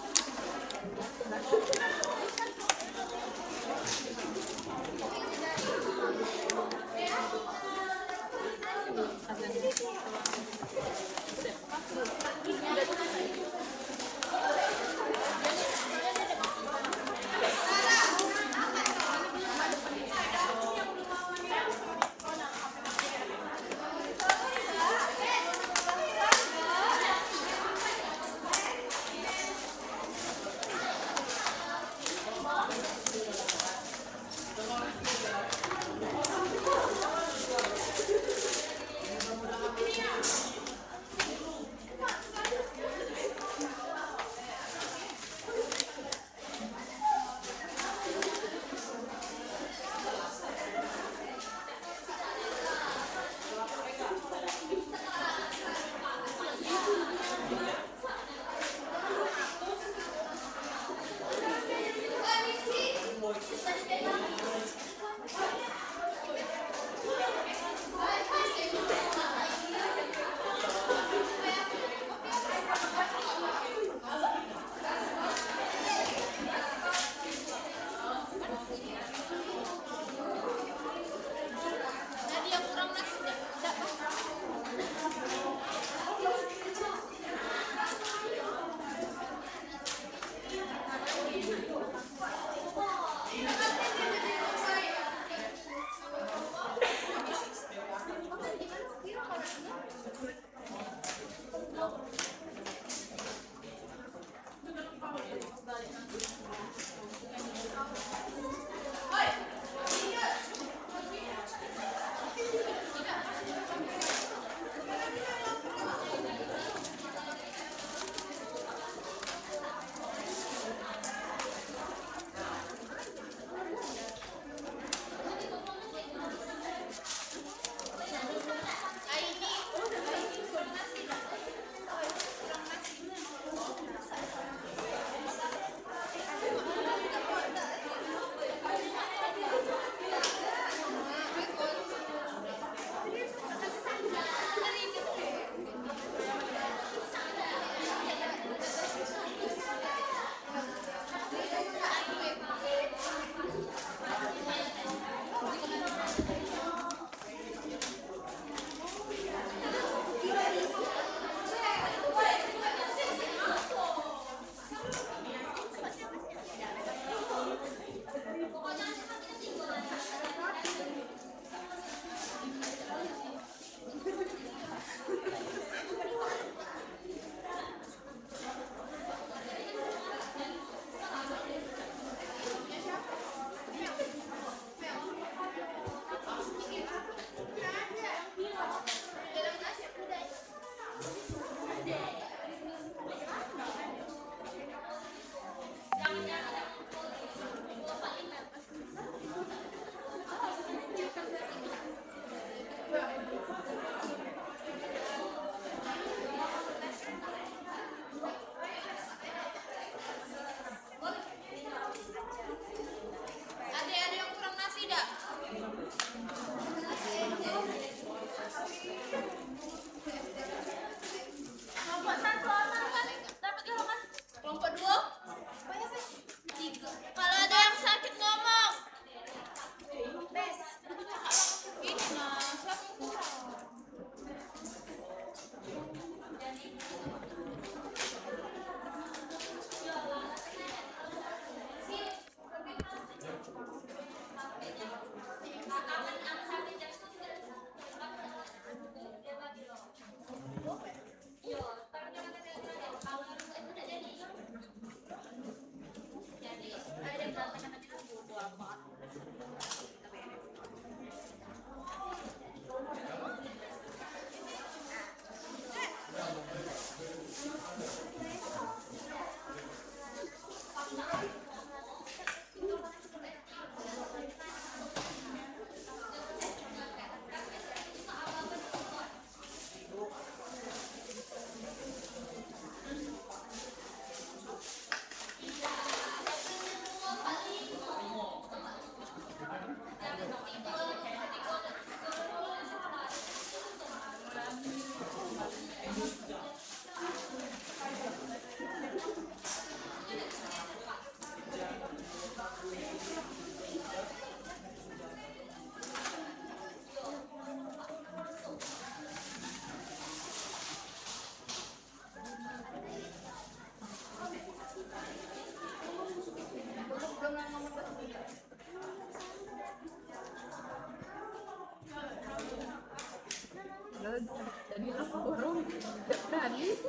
Udah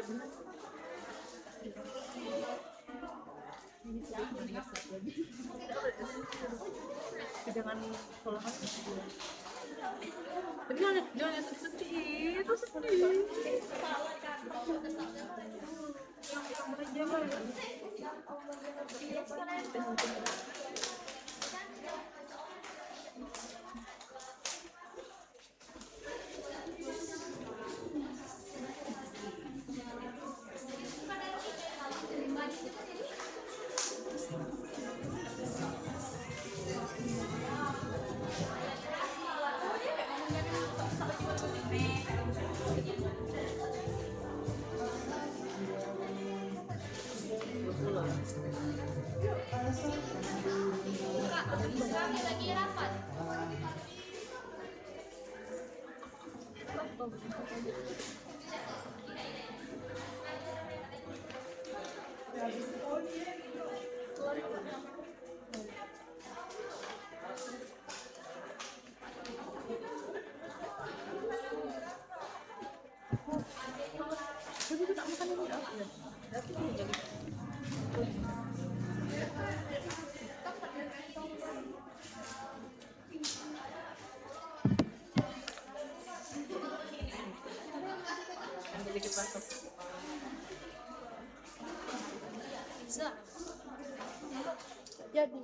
benar. Jangan kalau kan tapi jangan sedih itu sedih Kami lagi rapat. jadi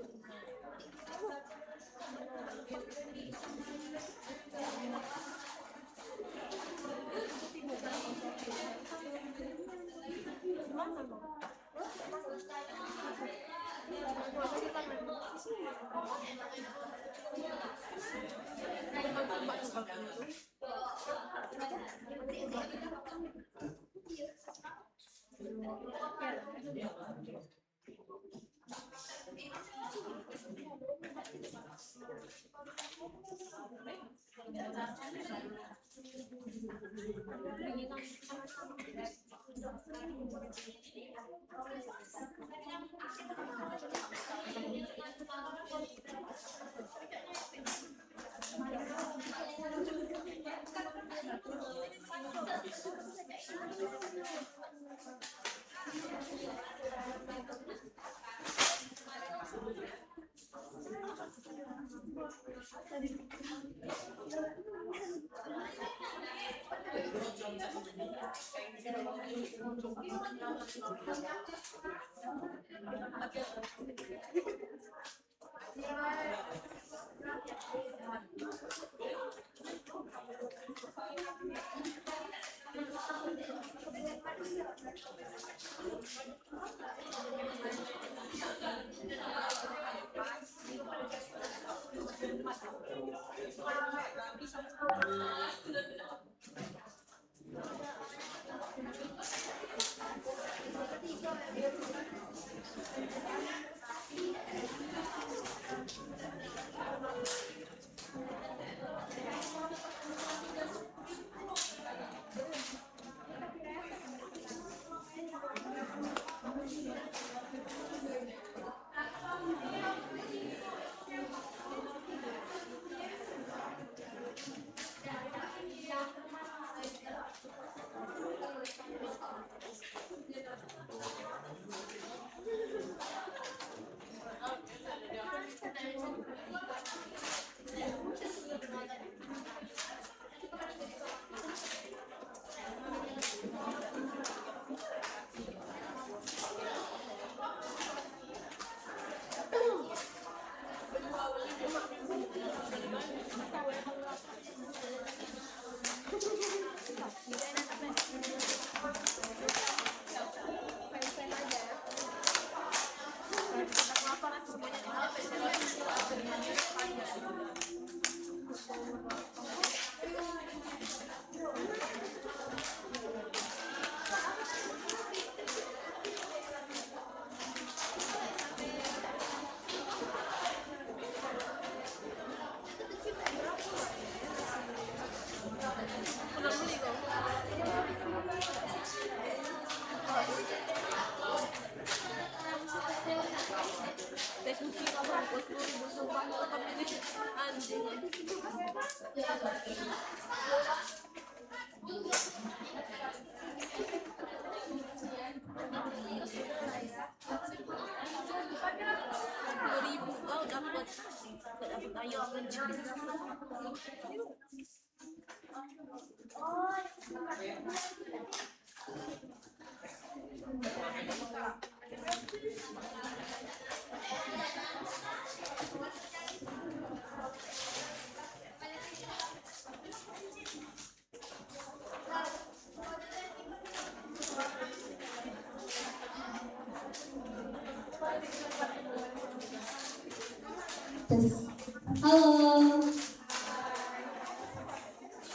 Halo.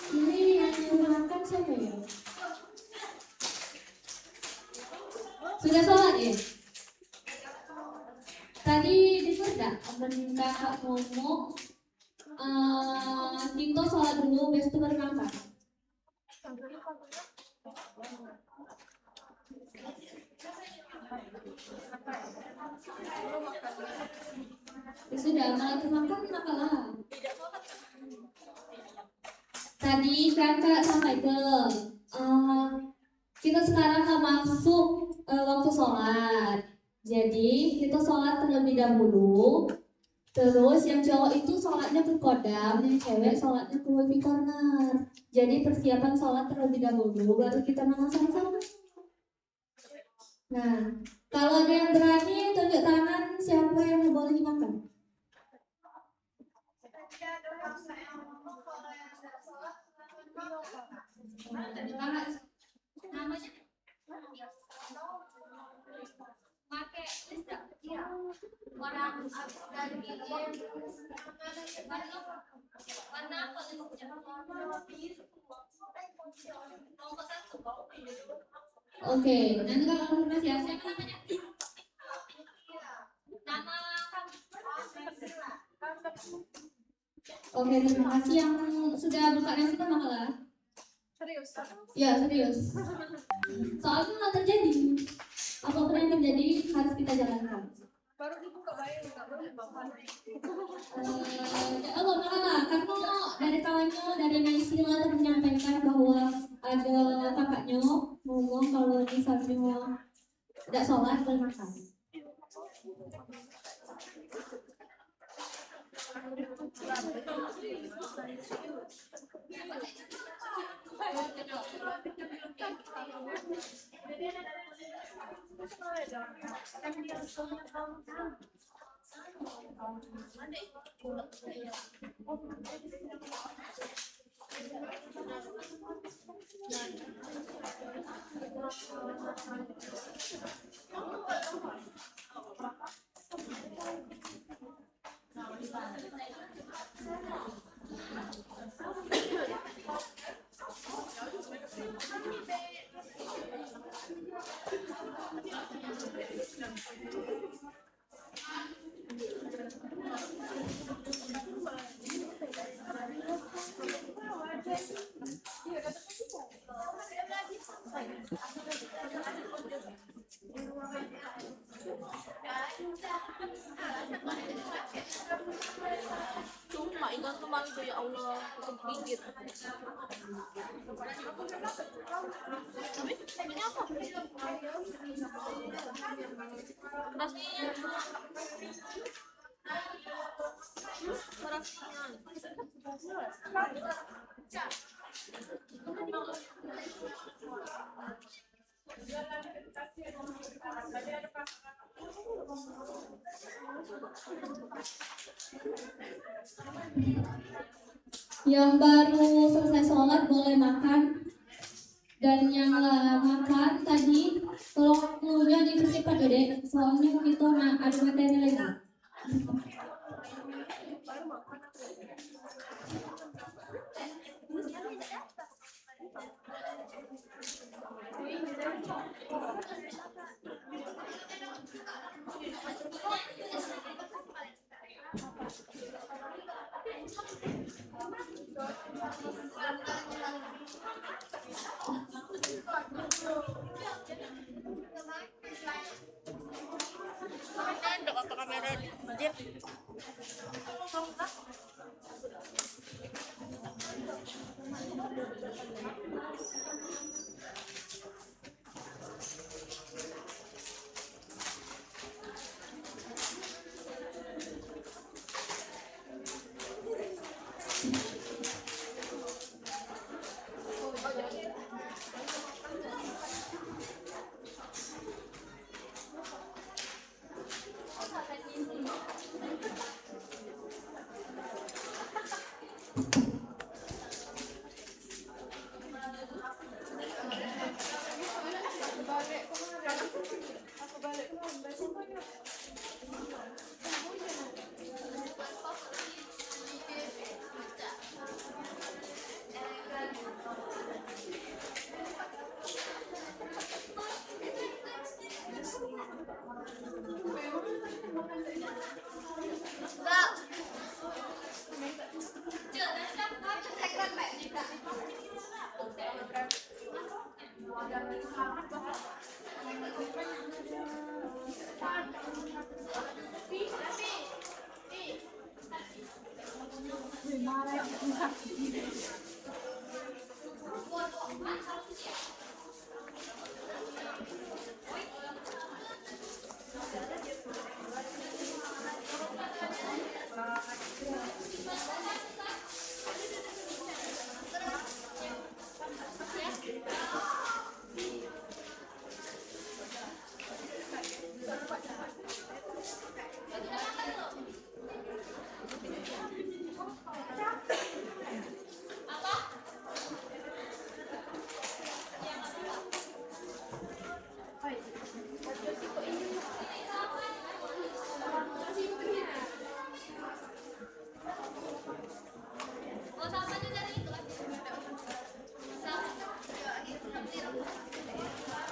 Ini yang nyuruhkan siapa ya? Sudah sholat ya? Tadi dengar nggak temen kakak ngomong Tito sholat dulu, besok itu baru makan. Ya sudah, malah makan kenapa lah? Tadi kakak sampaikan kita sekarang akan masuk waktu sholat. Jadi kita sholat terlebih dahulu. Terus yang cowok itu sholatnya ke kodam, yang cewek sholatnya ke wifi corner. Jadi persiapan sholat terlebih dahulu, baru kita makan sama-sama. Nah, kalau ada yang berani tunjuk tangan siapa yang boleh makan. Namanya pakai list nggak? Iya. Orang dari warna apa listnya? Nomor 1. Oke, nanti kalau konfirmasi siapa namanya? Nama kamu? Oke, terima kasih yang sudah buka yang kita malah. Serius? Ya, serius. Soalnya nggak terjadi. Apapun yang terjadi harus kita jalankan. Baru dibuka bayang nggak boleh bapak. Oh, malah karena dari kawannya dari Naisila tadi menyampaikan bahwa ada kakaknya ngomong kalau misalnya tidak sholat boleh makan. Cuma ingat kemarin tuh ya Allah, sedikit. Tapi ini apa? Nasinya. Yang baru selesai sholat boleh makan, dan yang makan tadi tolong waktunya dipercepat deh, soalnya kita ada materi lagi.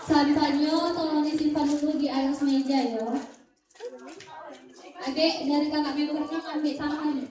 Sampahnya tolong disimpan dulu di atas meja ya. Adek dari kakak membernya ambil sampahnya.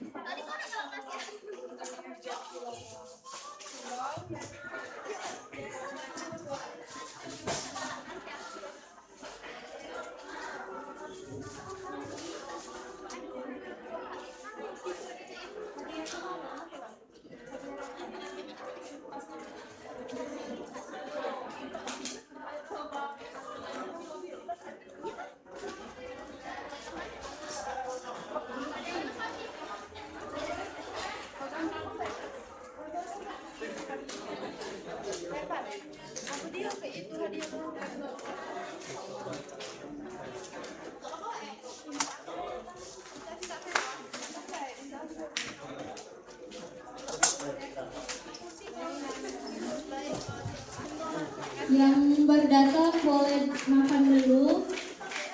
Yang berdatang boleh makan dulu,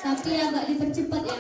tapi agak dipercepat ya.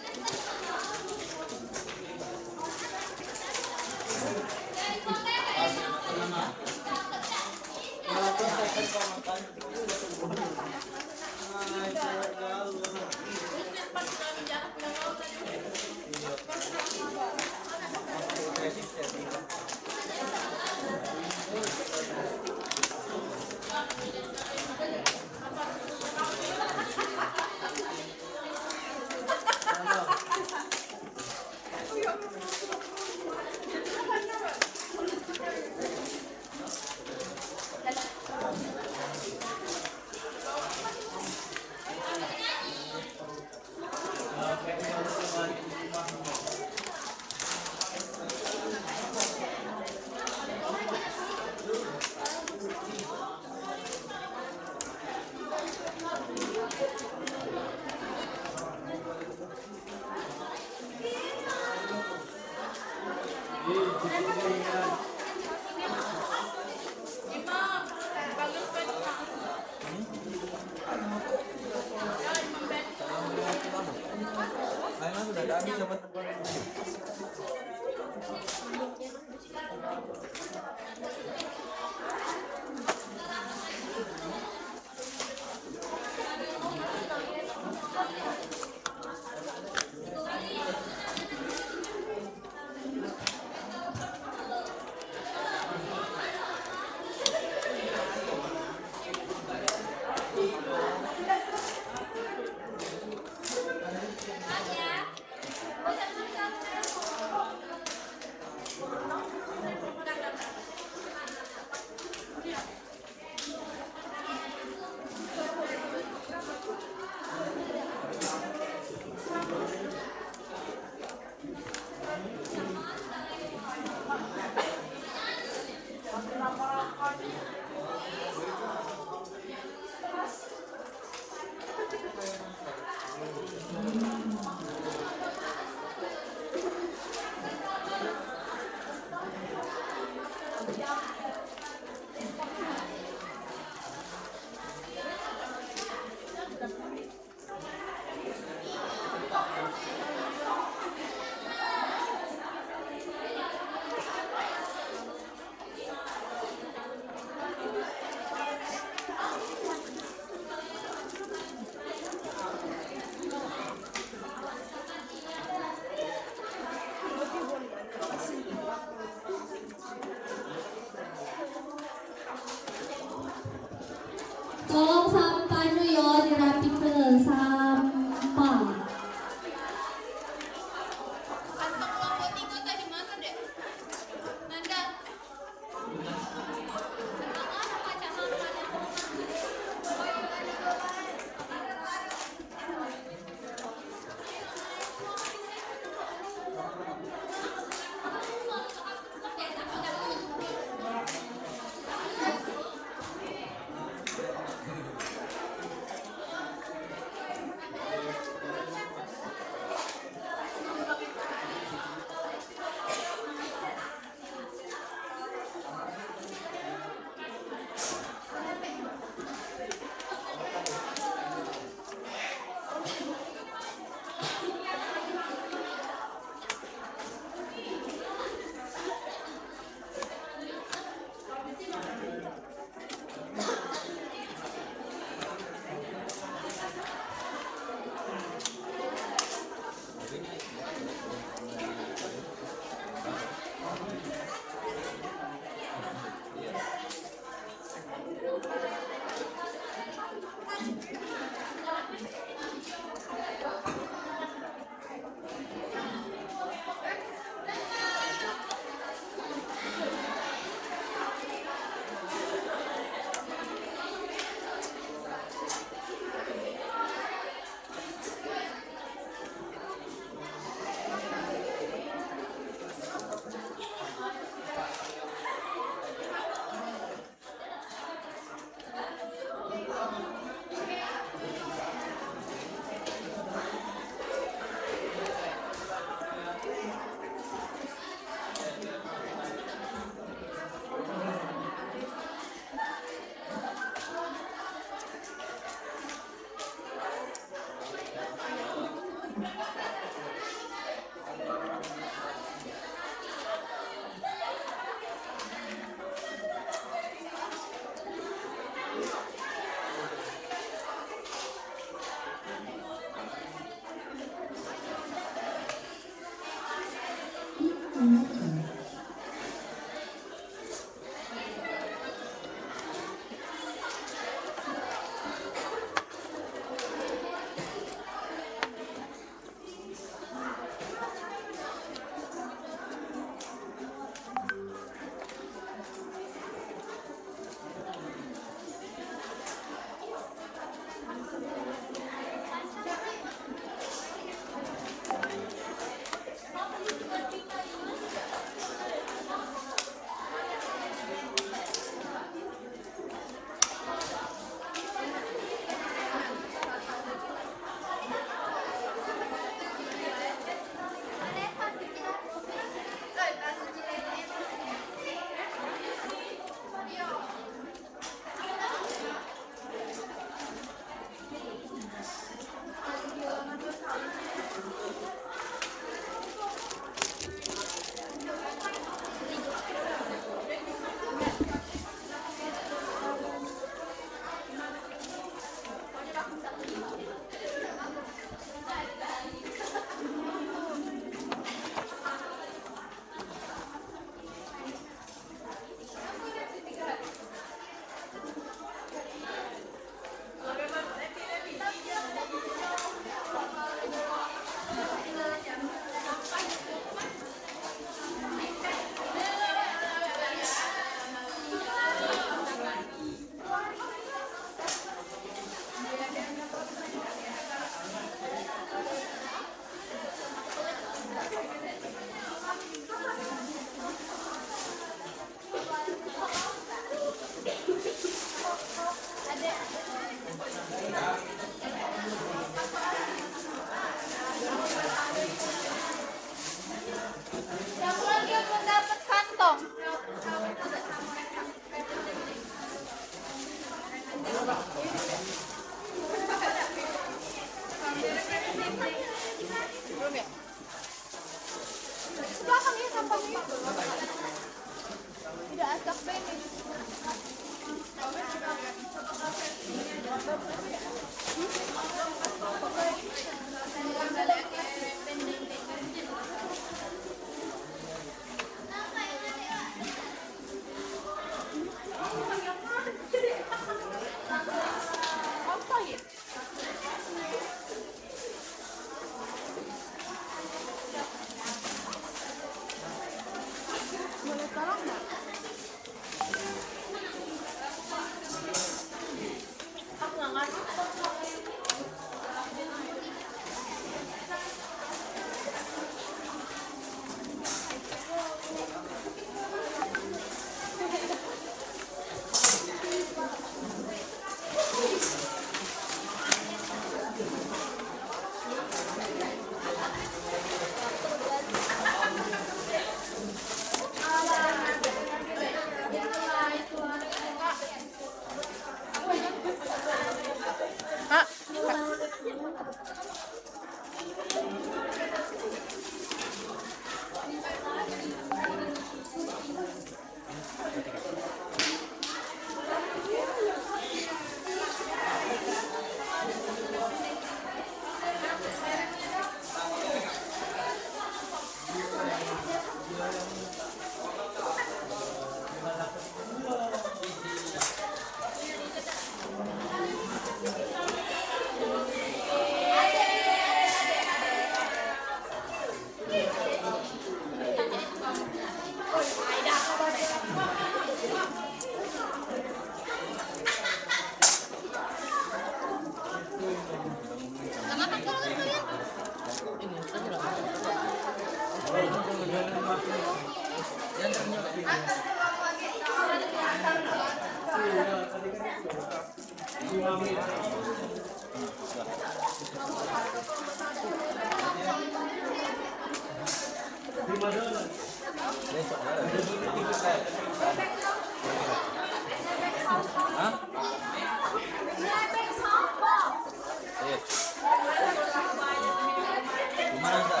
Gimana Kak?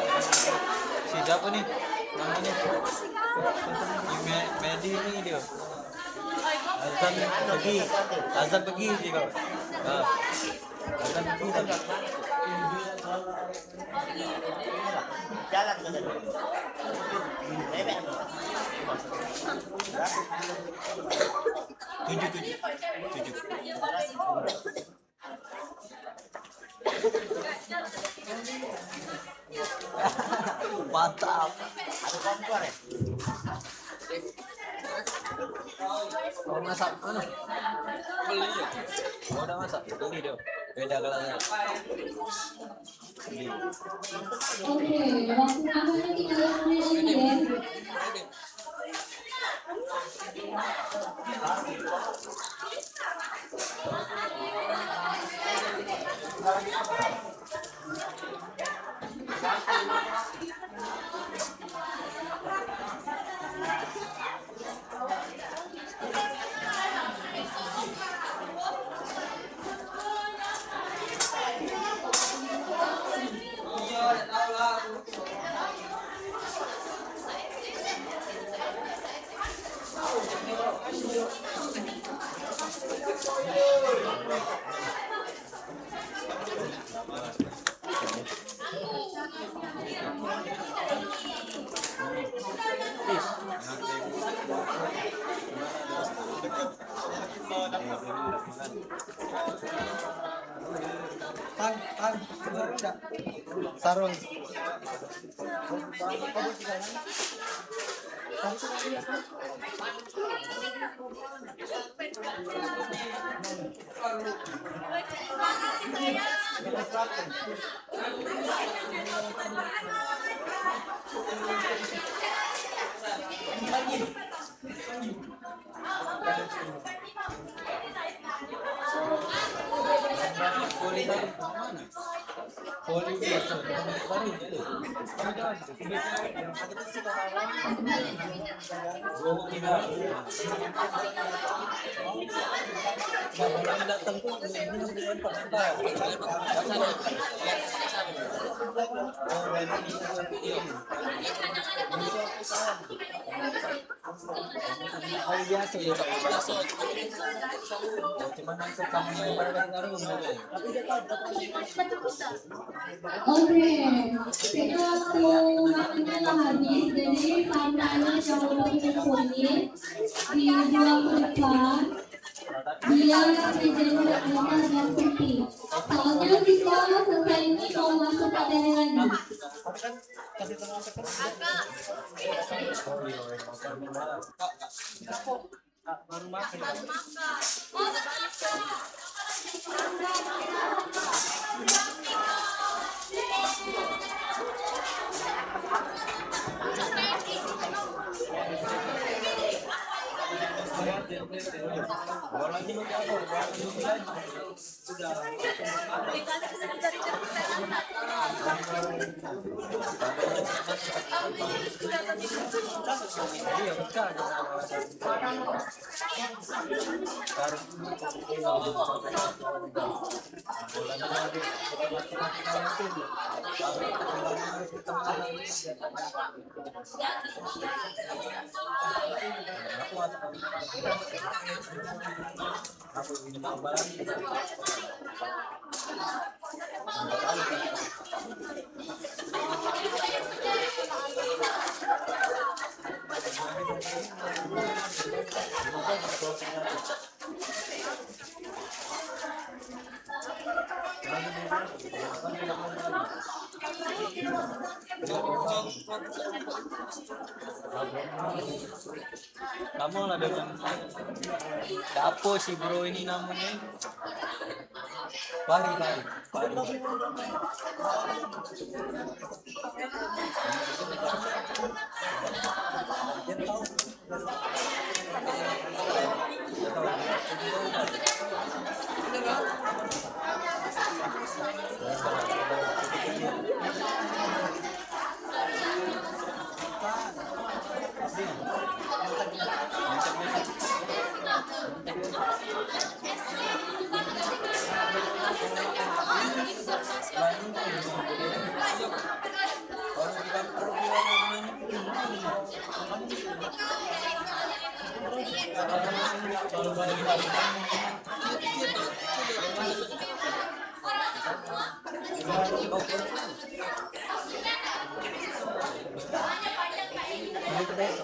Si siapa nih namanya? Medi ini dia. Azan pergi sih kau. Azan pergi tak? Jalan ke sana. Tujuh. Mantap. Ada kompor ya? Mau masak mana? Beli ya. Mau udah masak? Beli dong. Beda kelasnya. Beli. Oke, waktu namanya tinggal 5 menit lagi ya. Sarung. Oke, kita waktu makannya lah habis, jadi kampanye coba dikumpulin di 2 depan biar mejanya udah kelihatan dan putih. Soalnya kita selesai ini mau masuk materi lagi. Baru makan. Kamu lah dengan apa sih bro ini namanya? Pari.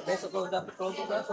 Besok kau dapat kelompok berapa?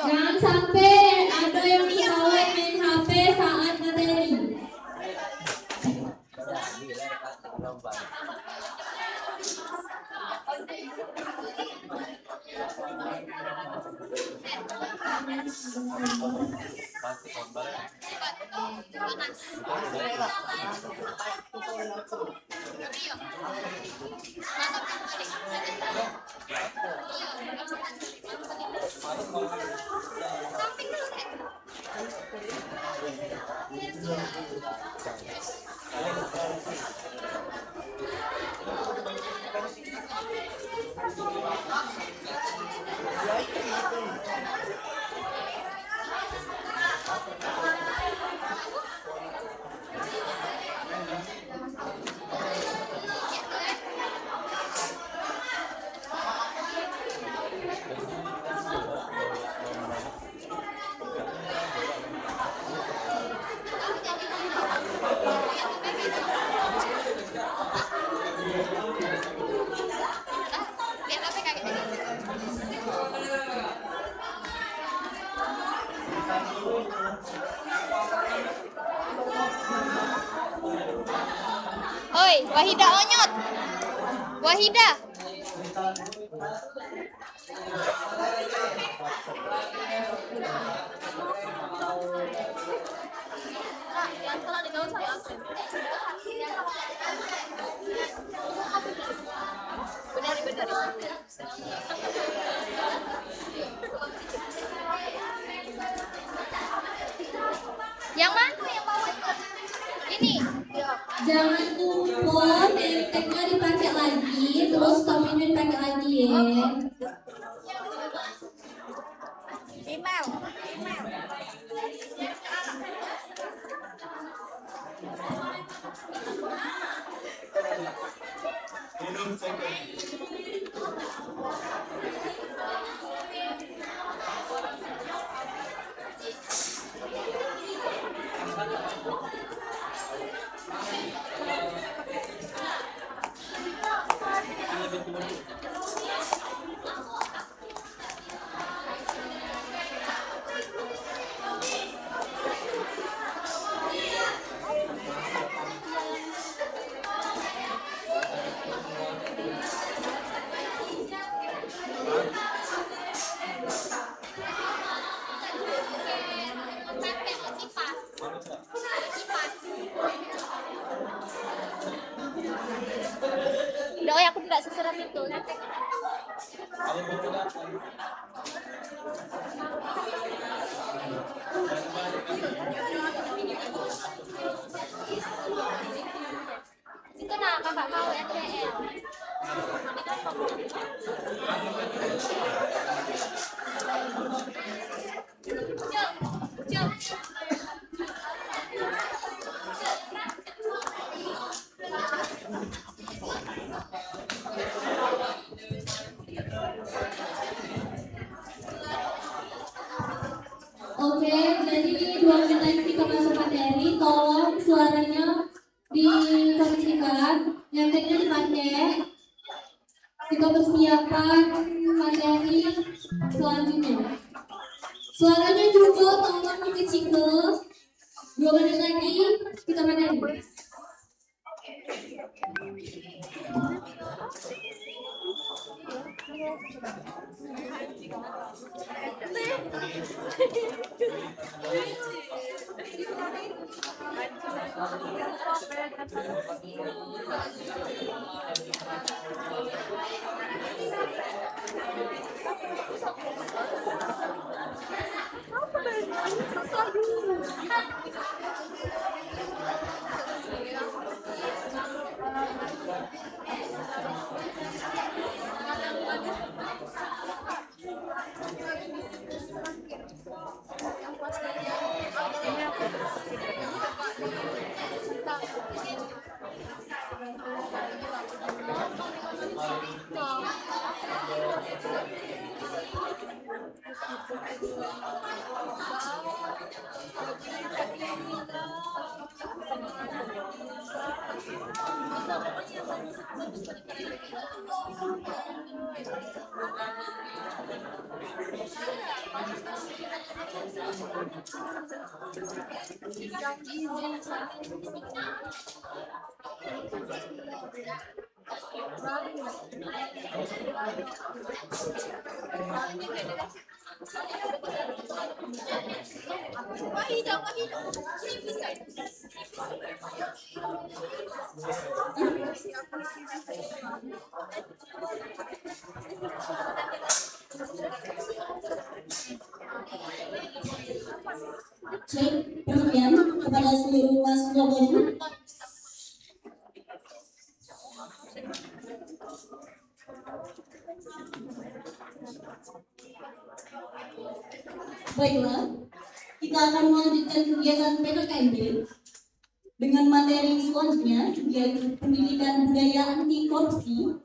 Jangan sampai ada yang ketahuan main HP saat materi. Oi, Wahida onyot. Wahida. Yang mana yang bawah itu? Ini. Jangan lupa teknya dipakai lagi, terus topinya dipakai lagi ya. Email. Doi, aku tidak seseram itu. Oke, jadi 2 menit lagi kita masuk materi. Tolong suaranya dikondisikan, yang lainnya dipakai. Kita persiapan materi selanjutnya. Suaranya juga tolong dikecilkan. 2 menit lagi kita materi. Baik, perhatian kepada seluruh mahasiswa baru. Baiklah, kita akan melanjutkan kegiatan PKKMB dengan materi selanjutnya, yaitu Pendidikan Budaya Anti Korupsi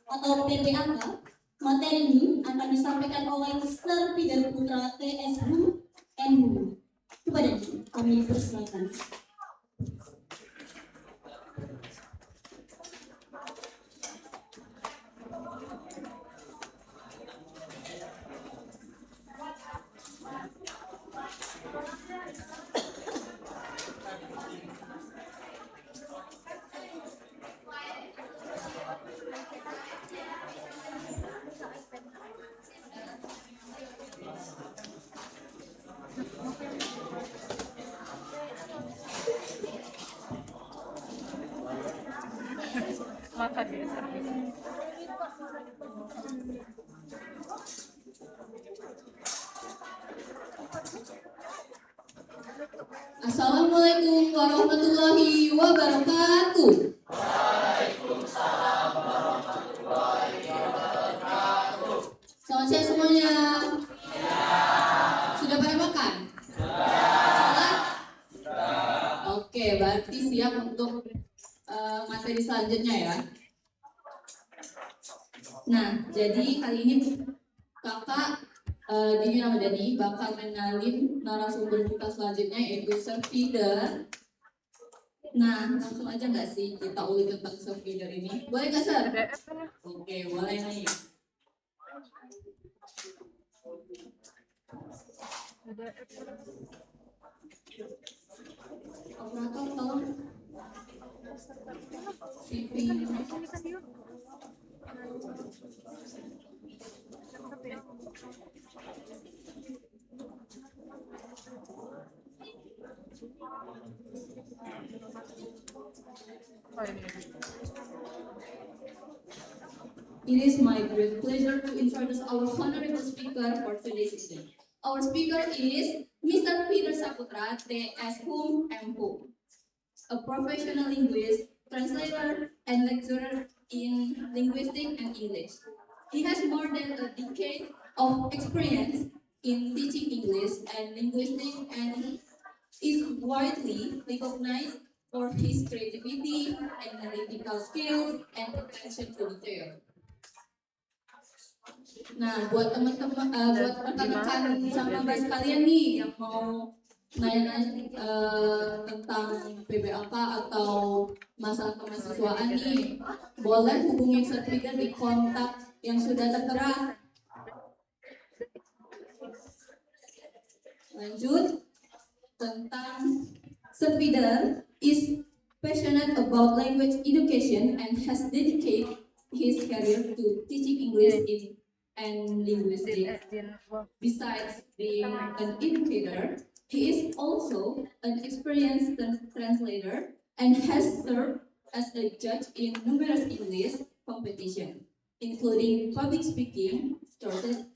atau PPAK. Materi ini akan disampaikan oleh Mr. Peter Putra TSU MU. Kepada kami persilakan. Assalamualaikum warahmatullahi wabarakatuh. Selamat siang semuanya. Sudah pada makan? Sholat? Oke, berarti siap untuk materi selanjutnya ya. Nah, jadi kali ini kakak Dini Ramadhani bakal mengenalin narasumber kita selanjutnya, yaitu self feeder. Nah, langsung aja nggak sih kita ulik tentang self feeder ini? Boleh nggak, Sir? Oke, boleh nih. Operator tolong CV. It is my great pleasure to introduce our honorable speaker for today's event. Our speaker is Mr. Peter Saputra, TSU MU, a professional linguist, translator, and lecturer in linguistics and English. He has more than a decade of experience in teaching English and linguistics and is widely recognized for his creativity, analytical skills, and attention to detail. Nah, buat teman-teman, buat rekan-rekan sama mbak sekalian nih yang mau nanya-nanya tentang PBAK atau masalah kemahasiswaan nih, boleh hubungi Serpida di kontak yang sudah tertera. Lanjut tentang Serpida is passionate about language education and has dedicated his career to teaching English and linguistics. Besides being an educator, he is also an experienced translator and has served as a judge in numerous English competitions, including public speaking,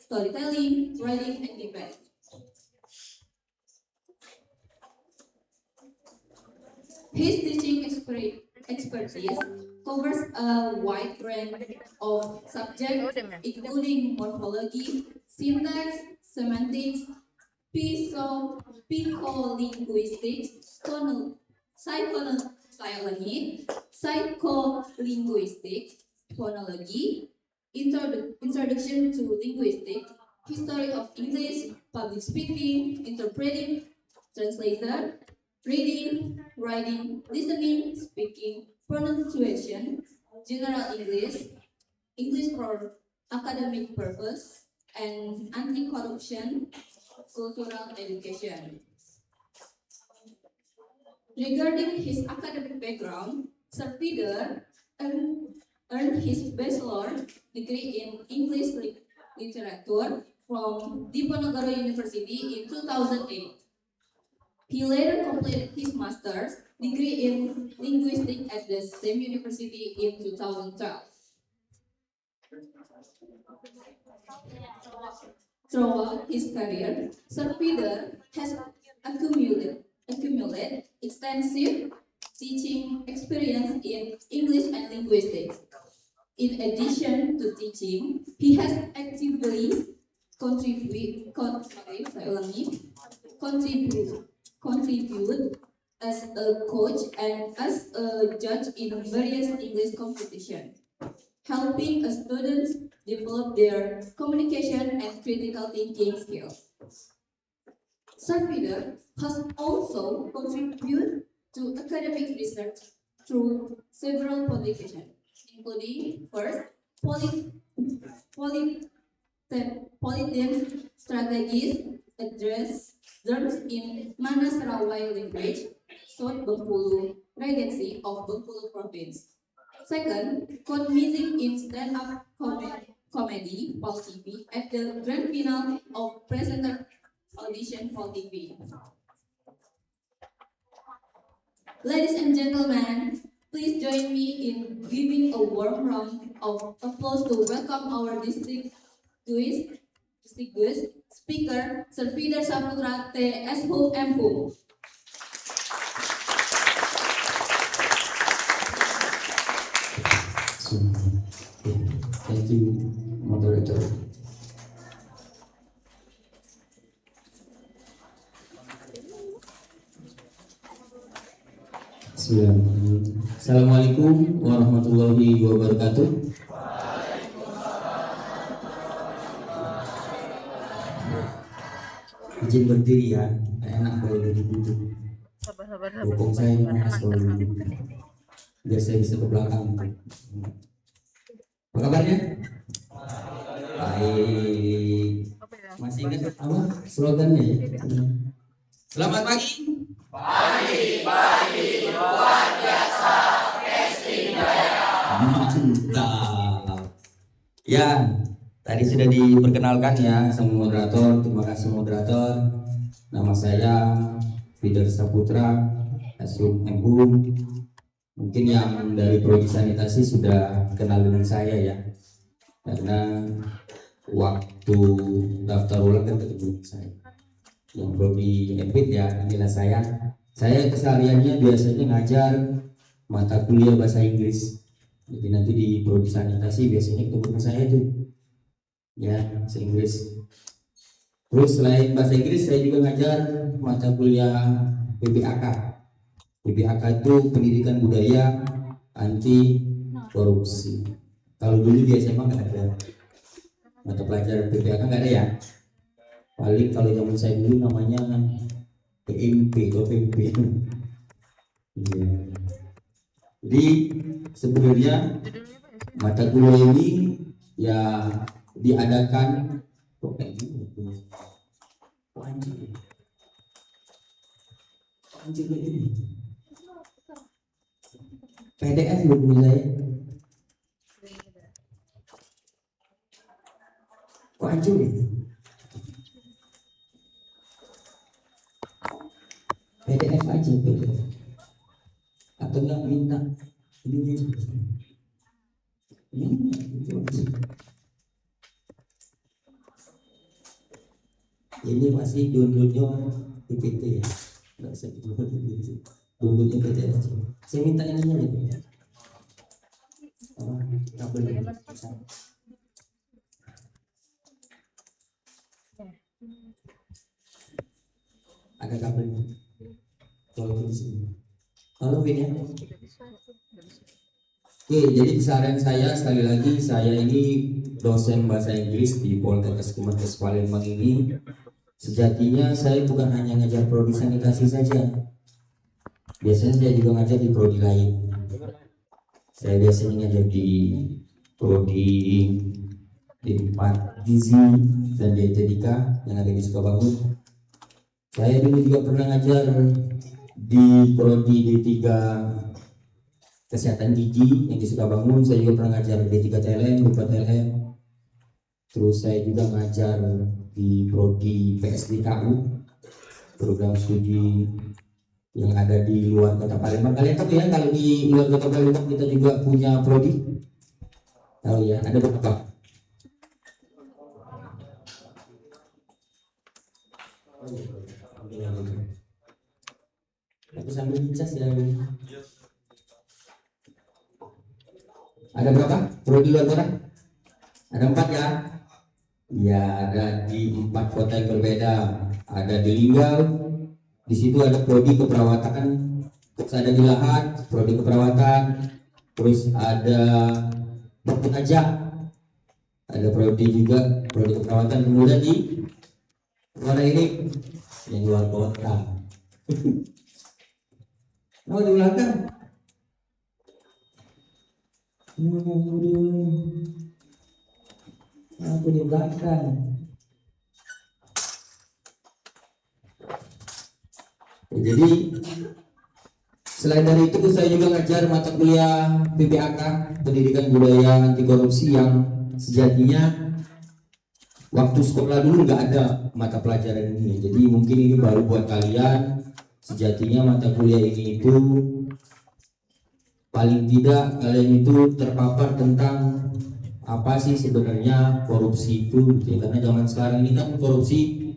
storytelling, writing, and debate. His teaching expertise covers a wide range of subjects, including morphology, syntax, semantics, psycholinguistics, psycholinguistics, phonology, introduction to linguistics, history of English, public speaking, interpreting, translator, reading, writing, listening, speaking, pronunciation, general English, English for academic purpose, and anti-corruption, cultural education. Regarding his academic background, Serpida earned his bachelor degree in English literature from Diponegoro University in 2008. He later completed his master's degree in linguistics at the same university in 2012. Throughout his career, Serpida has accumulated extensive teaching experience in English and linguistics. In addition to teaching, he has actively contributed as a coach and as a judge in various English competitions, helping students develop their communication and critical thinking skills. Serpida has also contributed to academic research through several publications, including first, Polydance Strategies Address Terms in Mana Sarawai Language, South Bengkulu Regency of Bengkulu Province. Second, Conmizing in Stand-Up Comedy, Paul TV, at the grand final of Presenter Audition Paul TV. Ladies and gentlemen, please join me in giving a warm round of applause to welcome our distinguished speaker, Serpida Saputra T.S. Hum M.Hum. Thank you, moderator. Assalamualaikum warahmatullahi wabarakatuh. Izin berdiri ya, enak kalau duduk. Bokong saya panas kalau duduk. Biar saya bisa ke belakang. Apa kabarnya? Baik. Masih ingat apa slogannya ya? Selamat pagi. Pagi luar biasa, casting Jaya. Mantap. Ya, tadi sudah diperkenalkan ya sama moderator. Terima kasih moderator. Nama saya Fidar Saputra Asum M.Hum. Mungkin yang dari prodi sanitasi sudah kenal dengan saya ya, karena waktu daftar ulang kan ketemu saya. Yang prodi MPIT ya, inilah saya. Saya kesehariannya biasanya ngajar mata kuliah bahasa Inggris. Jadi nanti di prodi sanitasi biasanya ketemu dengan saya tuh, ya bahasa Inggris. Terus selain bahasa Inggris saya juga ngajar mata kuliah PBAK. PBAK itu pendidikan budaya anti korupsi. Kalau dulu di SMA nggak ada. Mata pelajaran PPAK nggak ada ya. Paling kalau zaman saya dulu namanya PMP atau PP. Iya. Jadi sebenarnya mata kuliah ini ya diadakan kok kayak gini. Kok anjing ini. PDF loh punya saya. Kok anjing ini? PDF aja PDF. Atau enggak minta ini aja. Ini masih downloadnya PPT ya, nggak usah downloadnya PPT aja. Saya minta ininya nih, kabel ada kabelnya. Kalau di sini, kalau ini. Oke, jadi keseharian saya sekali lagi saya ini dosen bahasa Inggris di Poltekkes Kemenkes Palembang ini. Sejatinya saya bukan hanya ngajar prodi sanitasi saja. Biasanya saya juga ngajar di prodi lain. Saya biasanya ngajar di prodi di 4 gizi dan dietetika yang ada di Sukabangun. Saya dulu juga pernah ngajar di prodi D3 Kesehatan Gigi yang di Sukabangun. Saya juga pernah ngajar D3 TLM, D4 TLM. Terus saya juga ngajar di prodi PSDKU, program studi yang ada di luar kota Palembang. Kalian tahu ya kalau di luar kota Palembang kita juga punya prodi? Tahu ya, ada berapa? Aku sambil bincas ya. Ada berapa? Prodi luar kota? Ada 4 ya? Ya, ada di 4 kota yang berbeda. Ada di Linggau, di situ ada prodi keperawatan, terus ada di Lahat, prodi keperawatan, terus ada Penajak, ada prodi juga, prodi keperawatan. Kemudian di mana ini? Yang luar kota. Oh, di belakang. Aku di belakang. Jadi selain dari itu saya juga ngajar mata kuliah PPAK, Pendidikan Budaya Anti Korupsi, yang sejatinya waktu sekolah dulu nggak ada mata pelajaran ini. Jadi mungkin ini baru buat kalian. Sejatinya mata kuliah ini itu paling tidak kalian itu terpapar tentang apa sih sebenarnya korupsi itu, gitu. Karena zaman sekarang ini kan korupsi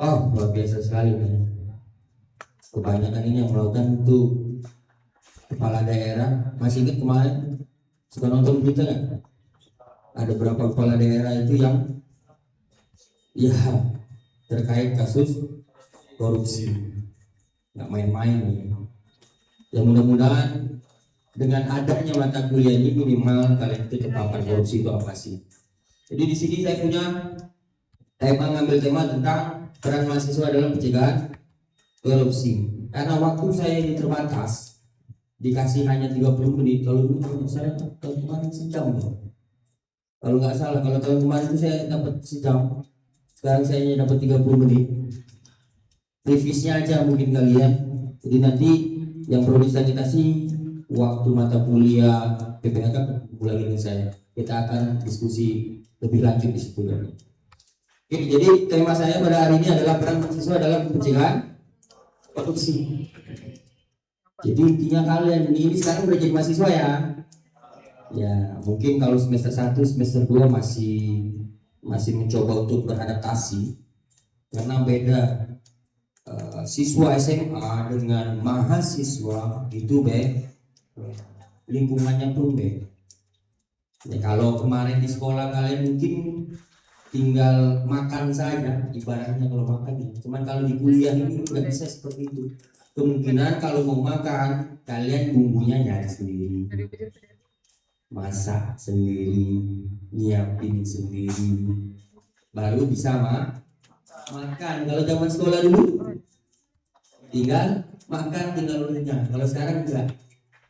luar biasa sekali kan. Kebanyakan ini yang melakukan itu kepala daerah. Masih ingat kemarin suka nonton berita nggak? Ada berapa kepala daerah itu yang ya terkait kasus korupsi, nggak main-main. Ya mudah-mudahan dengan adanya mata kuliah ini minimal kalian itu terpapar korupsi itu apa sih. Jadi di sini saya punya ngambil tema tentang peran mahasiswa dalam pencegahan korupsi. Karena waktu saya ini terbatas, dikasih hanya 30 menit. Kalau dulu saya tahun kemarin sejam ya. Kalau nggak salah, kalau tahun kemarin itu saya dapat sejam. Sekarang saya hanya dapat 30 menit. Revisnya aja mungkin kalian. Jadi nanti yang prodi sanitasi waktu mata kuliah PPAK bulan ini kita akan diskusi lebih lanjut di situ. Oke, jadi tema saya pada hari ini adalah peran mahasiswa dalam pencegahan korupsi. Jadi intinya kalian ini sekarang udah jadi mahasiswa ya. Ya mungkin kalau semester 1, semester 2 masih mencoba untuk beradaptasi karena beda. Siswa SMA dengan mahasiswa itu lingkungannya pun beda. Ya, kalau kemarin di sekolah kalian mungkin tinggal makan saja, ibaratnya kalau makan ya. Cuman kalau di kuliah ini nggak bisa seperti itu. Kemungkinan kalau mau makan kalian bumbunya nyari sendiri. masak sendiri, nyiapin sendiri, baru bisa makan. Kalau zaman sekolah dulu tinggal makan, tinggal renyah. Kalau sekarang enggak.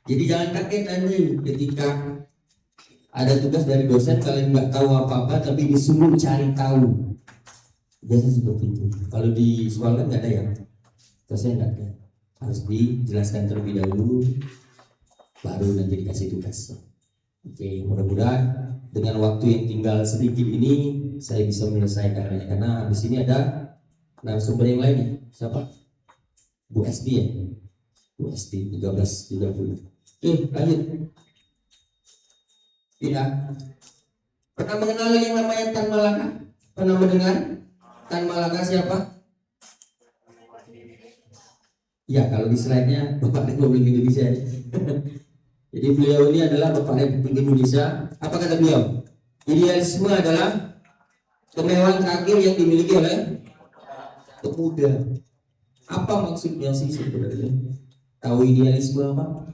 Jadi jangan kaget nanti ketika ada tugas dari dosen kalian nggak tahu apa-apa tapi disuruh cari tahu. Biasa seperti itu. Kalau di sekolah kan nggak ada ya, dosen nggak ada. Harus dijelaskan terlebih dahulu, baru nanti dikasih tugas. Oke, mudah-mudahan dengan waktu yang tinggal sedikit ini saya bisa menyelesaikan karena di sini ada narasumber yang lain. Siapa? Bu Esti ya? Bu Esti 13.30. Oke, lanjut. Tidak. Pernah mengenal yang namanya Tan Malaka? Pernah mendengar? Tan Malaka siapa? Ya, kalau di slide-nya Bapak Republik Indonesia. Jadi beliau ini adalah Bapak Republik Indonesia. Apa kata beliau? Idealisme adalah kemewahan terakhir yang dimiliki oleh pemuda. Apa maksudnya sih sebenarnya? Tahu idealisme apa?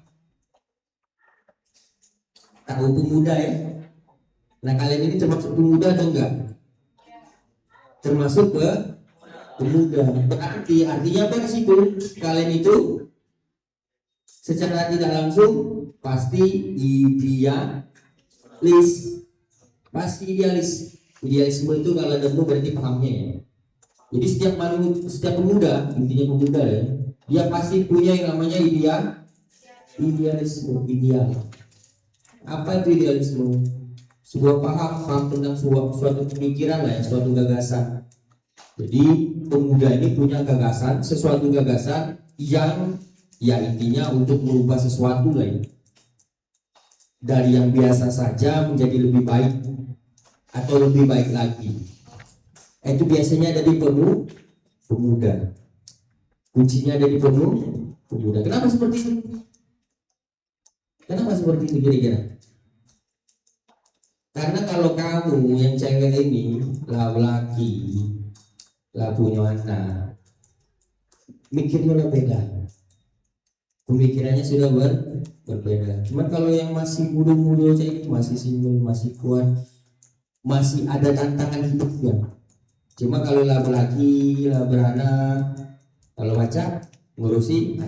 Tahu pemuda ya? Nah, kalian ini termasuk pemuda atau enggak? Termasuk pemuda. Berarti artinya apa di situ? Kalian itu secara tidak langsung pasti idealis. Pasti idealis. Idealisme itu kalau ada berarti pahamnya ya. Jadi setiap pemuda, intinya pemuda ya, dia pasti punya yang namanya idealisme, ideal. Apa itu idealisme? Sebuah paham tentang suatu pemikiran lah ya, suatu gagasan. Jadi pemuda ini punya gagasan, sesuatu gagasan yang ya intinya untuk merubah sesuatu lah ya. Dari yang biasa saja menjadi lebih baik atau lebih baik lagi. Itu biasanya ada di pemuda. Kuncinya ada di pemuda. Kenapa seperti itu? Kenapa seperti itu kira-kira? Karena kalau kamu yang cewek ini laki, lah punya anak, mikirnya udah beda, pemikirannya sudah berbeda. Cuman kalau yang masih muda-muda ini masih single, masih kuat, masih ada tantangan hidupnya. Cuma kalau laki, lah beranak, kalau baca ngurusi,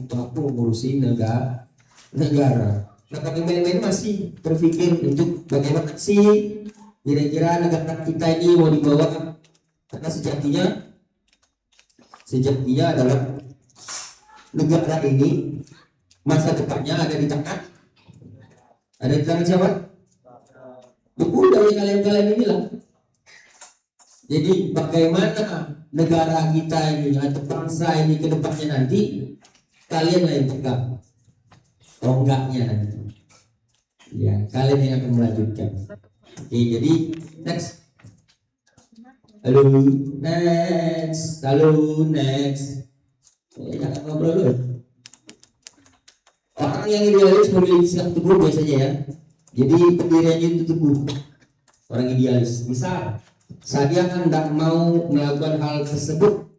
aku ngurusi negara. Nah, kami main-main masih berpikir untuk bagaimana sih kira-kira negara kita ini mau dibawa, karena sejatinya adalah negara ini masa depannya ada di tangan siapa? Pemuda yang kalian inilah. Jadi bagaimana negara kita ini atau bangsa ini ke depannya nanti kalian yang pegang tonggaknya nanti. Ya, kalian yang akan melanjutkan. Oke, jadi next. Halo, next. Jangan ngobrol dulu. Orang yang idealis memiliki sikap teguh biasanya ya. Jadi pendiriannya itu teguh. Orang idealis. Misal, saya hendak mau melakukan hal tersebut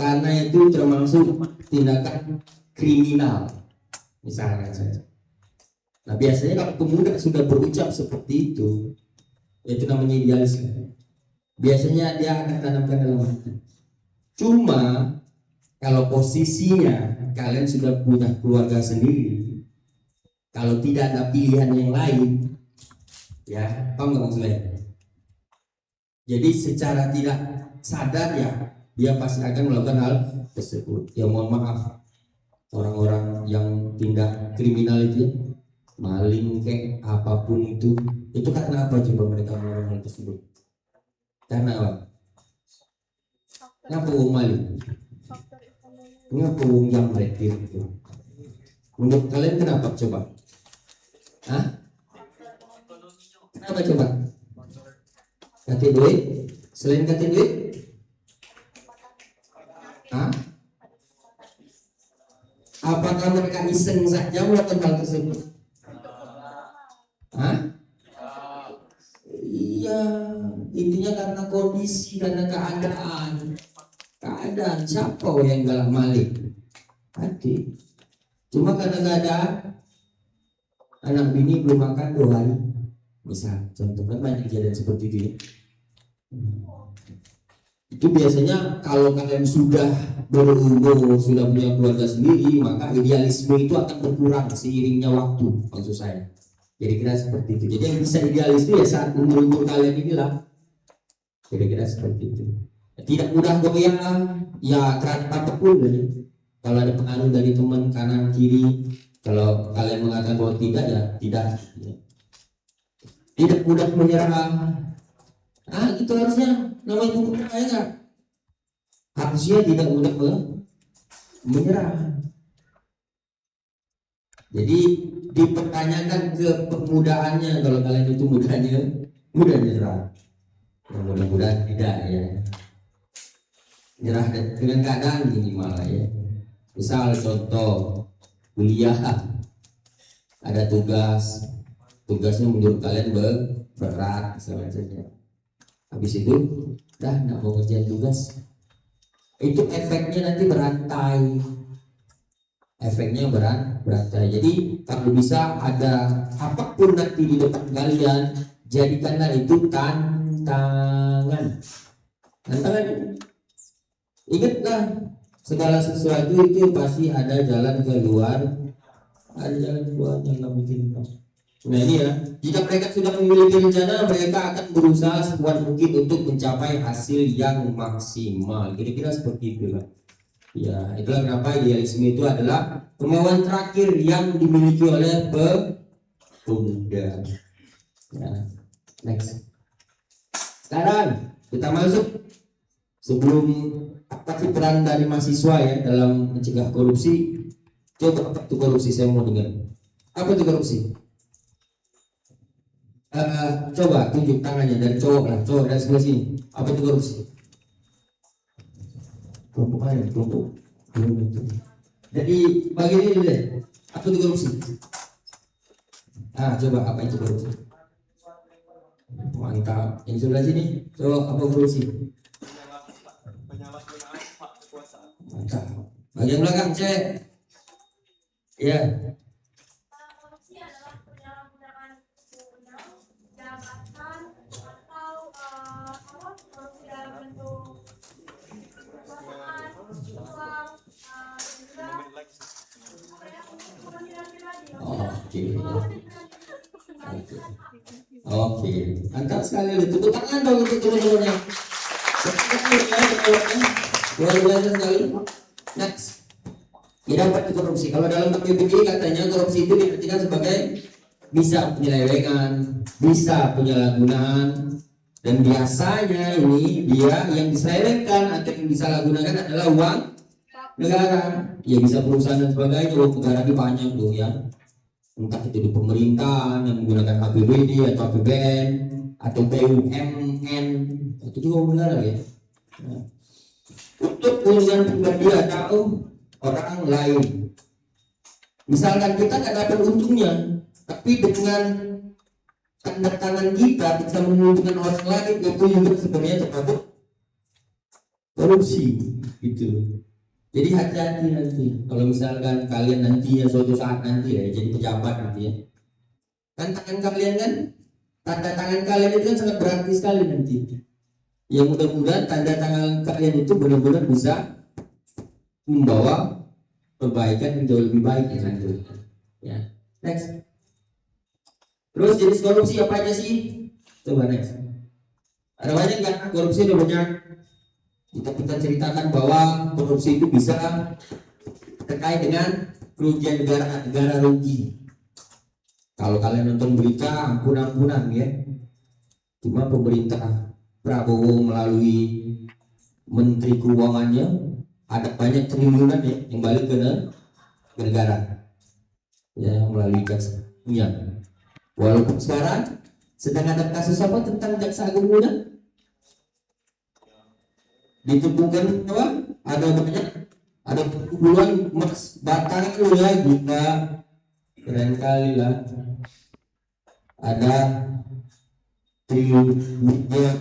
karena itu termasuk tindakan kriminal. Misalnya saja. Nah, biasanya kalau pemuda sudah berucap seperti itu namanya idealis. Biasanya dia akan tanamkan dalam hati. Cuma kalau posisinya kalian sudah punya keluarga sendiri, kalau tidak ada pilihan yang lain, ya, paham nggak maksudnya? Jadi secara tidak sadar ya, dia pasti akan melakukan hal tersebut. Ya mohon maaf, orang-orang yang tindak kriminal itu, maling kayak apapun itu karena apa coba mereka melakukan hal tersebut? Karena apa? Kenapa uang maling? Kenapa uang jamret gitu? Menurut kalian kenapa coba? Hah? Kenapa coba? Kata duit? Selain kata duit? Hah? Apakah mereka iseng saja melakukan hal tersebut? Hah? Iya, intinya karena kondisi, karena keadaan. Siapa yang galak maling? Hati. Cuma karena nggak ada anak bini belum makan 2 hari, misal contoh kan banyak kejadian seperti itu ya. Itu biasanya kalau kalian sudah berumur, sudah punya keluarga sendiri, maka idealisme itu akan berkurang seiringnya waktu, maksud saya. Kira-kira seperti itu. Jadi yang bisa idealis itu ya saat umur kalian inilah. Kira-kira seperti itu. Tidak mudah goyah, ya keras apapun dari. Kalau ada pengaruh dari teman kanan kiri, kalau kalian mengatakan bahwa tidak, ya tidak. Tidak mudah menyerah. Itu harusnya namanya buku ya enggak? Harusnya tidak mudah menyerah. Jadi dipertanyakan kemudahannya kalau kalian itu mudah nyerah. Ya, mudah-mudahan tidak ya. Nyerah dengan keadaan minimal ya. Misal contoh kuliah, ada tugasnya menurut kalian berat misalnya saja. Habis itu dah nggak mau ngerjain tugas, itu efeknya nanti berantai. Jadi kalau bisa ada apapun nanti di depan kalian, jadikanlah itu tantangan. Ingatlah, segala sesuatu itu pasti ada jalan keluar, yang nggak mungkin. Nah ini ya, jika mereka sudah memiliki rencana, mereka akan berusaha sekuat mungkin untuk mencapai hasil yang maksimal. Kira-kira seperti itulah. Ya, itulah kenapa idealisme itu adalah kemauan terakhir yang dimiliki oleh pemuda. Ya, next. Sekarang kita masuk sebelum apa sih peran dari mahasiswa ya dalam mencegah korupsi? Coba apa itu korupsi? Saya mau dengar. Apa itu korupsi? Coba tunjuk tangannya dari cowok lah, cowok dari sebelah sini. Apa itu korupsi? Kelompok aja, kelompok. Jadi bagi ini dulu deh. Apa itu korupsi? Coba apa itu korupsi? Mantap. Yang sebelah sini, coba apa korupsi? Mantap. Bagian belakang cek. Ya. Oke, mantap sekali. Tepuk tangan dong untuk teman-temannya. Luar biasa sekali. Next. Tidak dapat korupsi. Kalau dalam KPPI katanya korupsi itu diartikan sebagai bisa penyelewengan, bisa penyalahgunaan, dan biasanya ini dia yang diselewengkan atau yang disalahgunakan adalah uang negara. Ya bisa perusahaan dan sebagainya. Uang negara ini banyak loh ya. Entah itu di pemerintahan yang menggunakan APBD atau APBN atau BUMN, itu juga uang negara ya. Nah, untuk keuntungan pribadi atau orang lain. Misalkan kita nggak dapat untungnya, tapi dengan tanda tangan kita bisa menguntungkan orang lain, itu juga sebenarnya termasuk korupsi gitu. Jadi hati-hati nanti kalau misalkan kalian nanti ya suatu saat nanti ya jadi pejabat nanti ya, kan tangan kalian kan, tanda tangan kalian itu kan sangat berarti sekali nanti. Ya mudah-mudahan tanda tangan kalian itu benar-benar bisa membawa perbaikan yang jauh lebih baik ya nanti. Ya, next. Terus jenis korupsi apa aja sih? Coba next. Ada banyak kan korupsi, ada banyak. Kita ceritakan bahwa korupsi itu bisa terkait dengan kerugian negara rugi. Kalau kalian nonton berita ampun-ampunan ya. Cuma pemerintah Prabowo melalui Menteri Keuangannya ada banyak triliunan ya yang balik ke negara. Ya melalui jaksa. Ya. Walaupun sekarang sedang ada kasus apa tentang jaksa agung muda? Ditemukan apa? Ada banyak, ada puluhan emas batang itu ya gila, keren kali lah. Ada triliun ya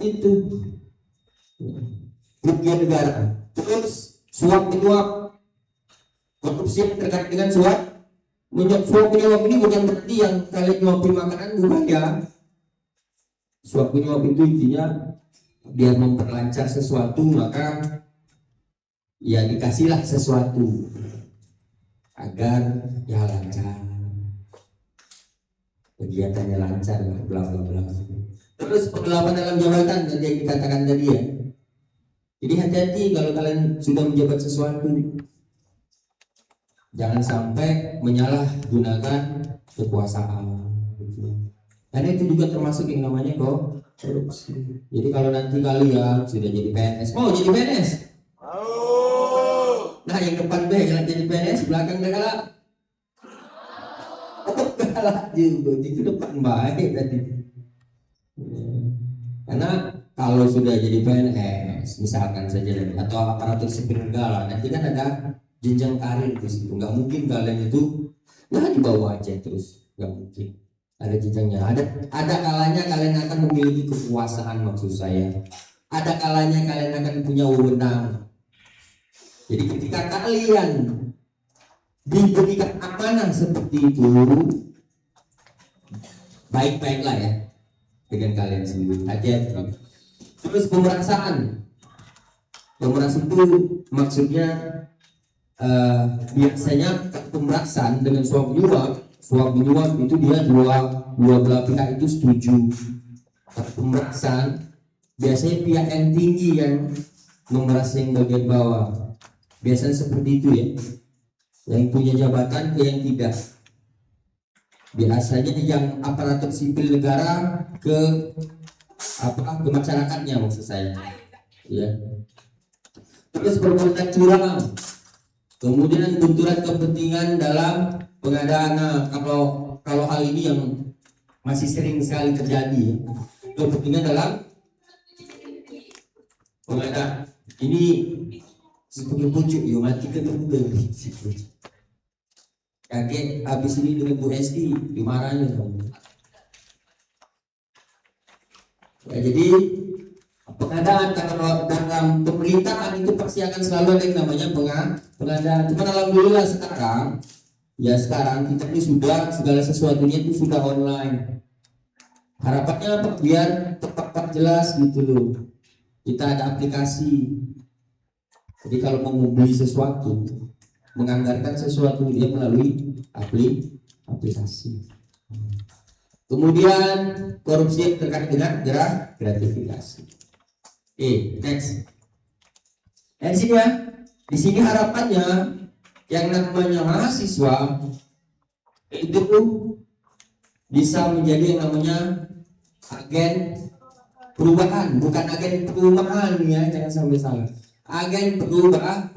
itu kerugian negara. Terus suap menyuap, korupsi terkait dengan suap Suap menyuap ini bukan berarti yang kalian nyuapin makanan, bukan ya. Suap menyuap itu intinya biar memperlancar sesuatu, maka ya dikasihlah sesuatu agar ya lancar, kegiatannya lancar, bla bla bla. Terus penggelapan dalam jabatan tadi yang dikatakan tadi ya. Jadi hati-hati kalau kalian sudah menjabat sesuatu, jangan sampai menyalahgunakan kekuasaan. Karena itu juga termasuk yang namanya korupsi. Jadi kalau nanti kalian sudah jadi PNS, mau jadi PNS? Nah yang depan B yang jadi PNS, belakang B galak. Galak juga, itu depan baik tadi. Karena kalau sudah jadi PNS, misalkan saja atau aparatur sipil negara, nanti kan ada jenjang karir di situ. Nggak mungkin kalian itu ya di bawah aja terus, nggak mungkin. Ada jenjangnya. Ada kalanya kalian akan memiliki kekuasaan, maksud saya. Ada kalanya kalian akan punya wewenang. Jadi ketika kalian diberikan amanah seperti itu, baik-baiklah ya dengan kalian sendiri. Hati-hati. Terus pemerasan. Pemerasan itu maksudnya biasanya pemerasan dengan suap menyuap itu dia dua belah pihak itu setuju. Pemerasan biasanya pihak yang tinggi yang memeras yang bagian bawah. Biasanya seperti itu ya. Yang punya jabatan ke yang tidak. Biasanya yang aparatur sipil negara ke masyarakatnya, maksud saya. Ya. Terus perbuatan curang. Kemudian benturan kepentingan dalam pengadaan. Kalau hal ini yang masih sering sekali terjadi ya. Kepentingan dalam pengadaan. Ini sebagai pucuk ya, mati ke kakek habis ini dengan Bu Esti dimarahin ya. Jadi pengadaan kalau dalam pemerintahan itu pasti akan selalu ada yang namanya pengadaan. Cuma alhamdulillah sekarang kita ini sudah segala sesuatunya itu sudah online. Harapannya apa? Biar tepat jelas gitu loh. Kita ada aplikasi. Jadi kalau mau membeli sesuatu, menganggarkan sesuatu dia melalui aplikasi. Kemudian korupsi yang terkait dengan gratifikasi. Next. Dan di sini harapannya yang namanya mahasiswa itu bisa menjadi yang namanya agen perubahan, bukan agen perumahan ya, jangan sampai salah. Agen perubahan,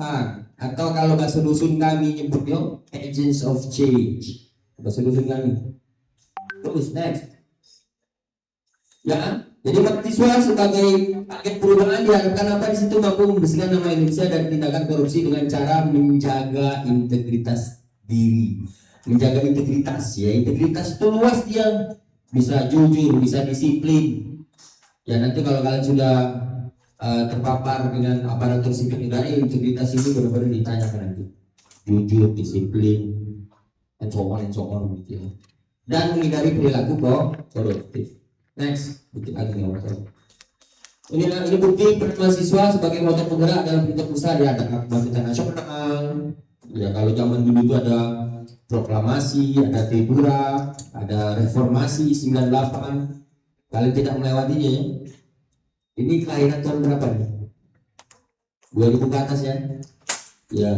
atau kalau bahasa dusun kami nyebutnya agents of change, bahasa dusun kami. Terus next ya, jadi mahasiswa sebagai agen perubahan diharapkan apa di situ mampu membersihkan nama Indonesia dari tindakan korupsi dengan cara menjaga integritas diri, menjaga integritas ya. Integritas itu luas, dia bisa jujur, bisa disiplin ya. Nanti kalau kalian sudah terpapar dengan aparatur sipil negara, integritas itu benar-benar ditanyakan nanti, jujur, disiplin, and so on gitu ya. Dan menghindari perilaku koruptif. Next, bukti lagi nih motor. Ini bukti peran mahasiswa sebagai motor penggerak dalam bentuk usaha ya. Ada kebangkitan nasional. Ya kalau zaman dulu itu ada proklamasi, ada Tribura, ada reformasi 98. Kalian tidak melewatinya ya. Ini kelahiran tahun berapa nih? 2000 ke atas ya. Ya.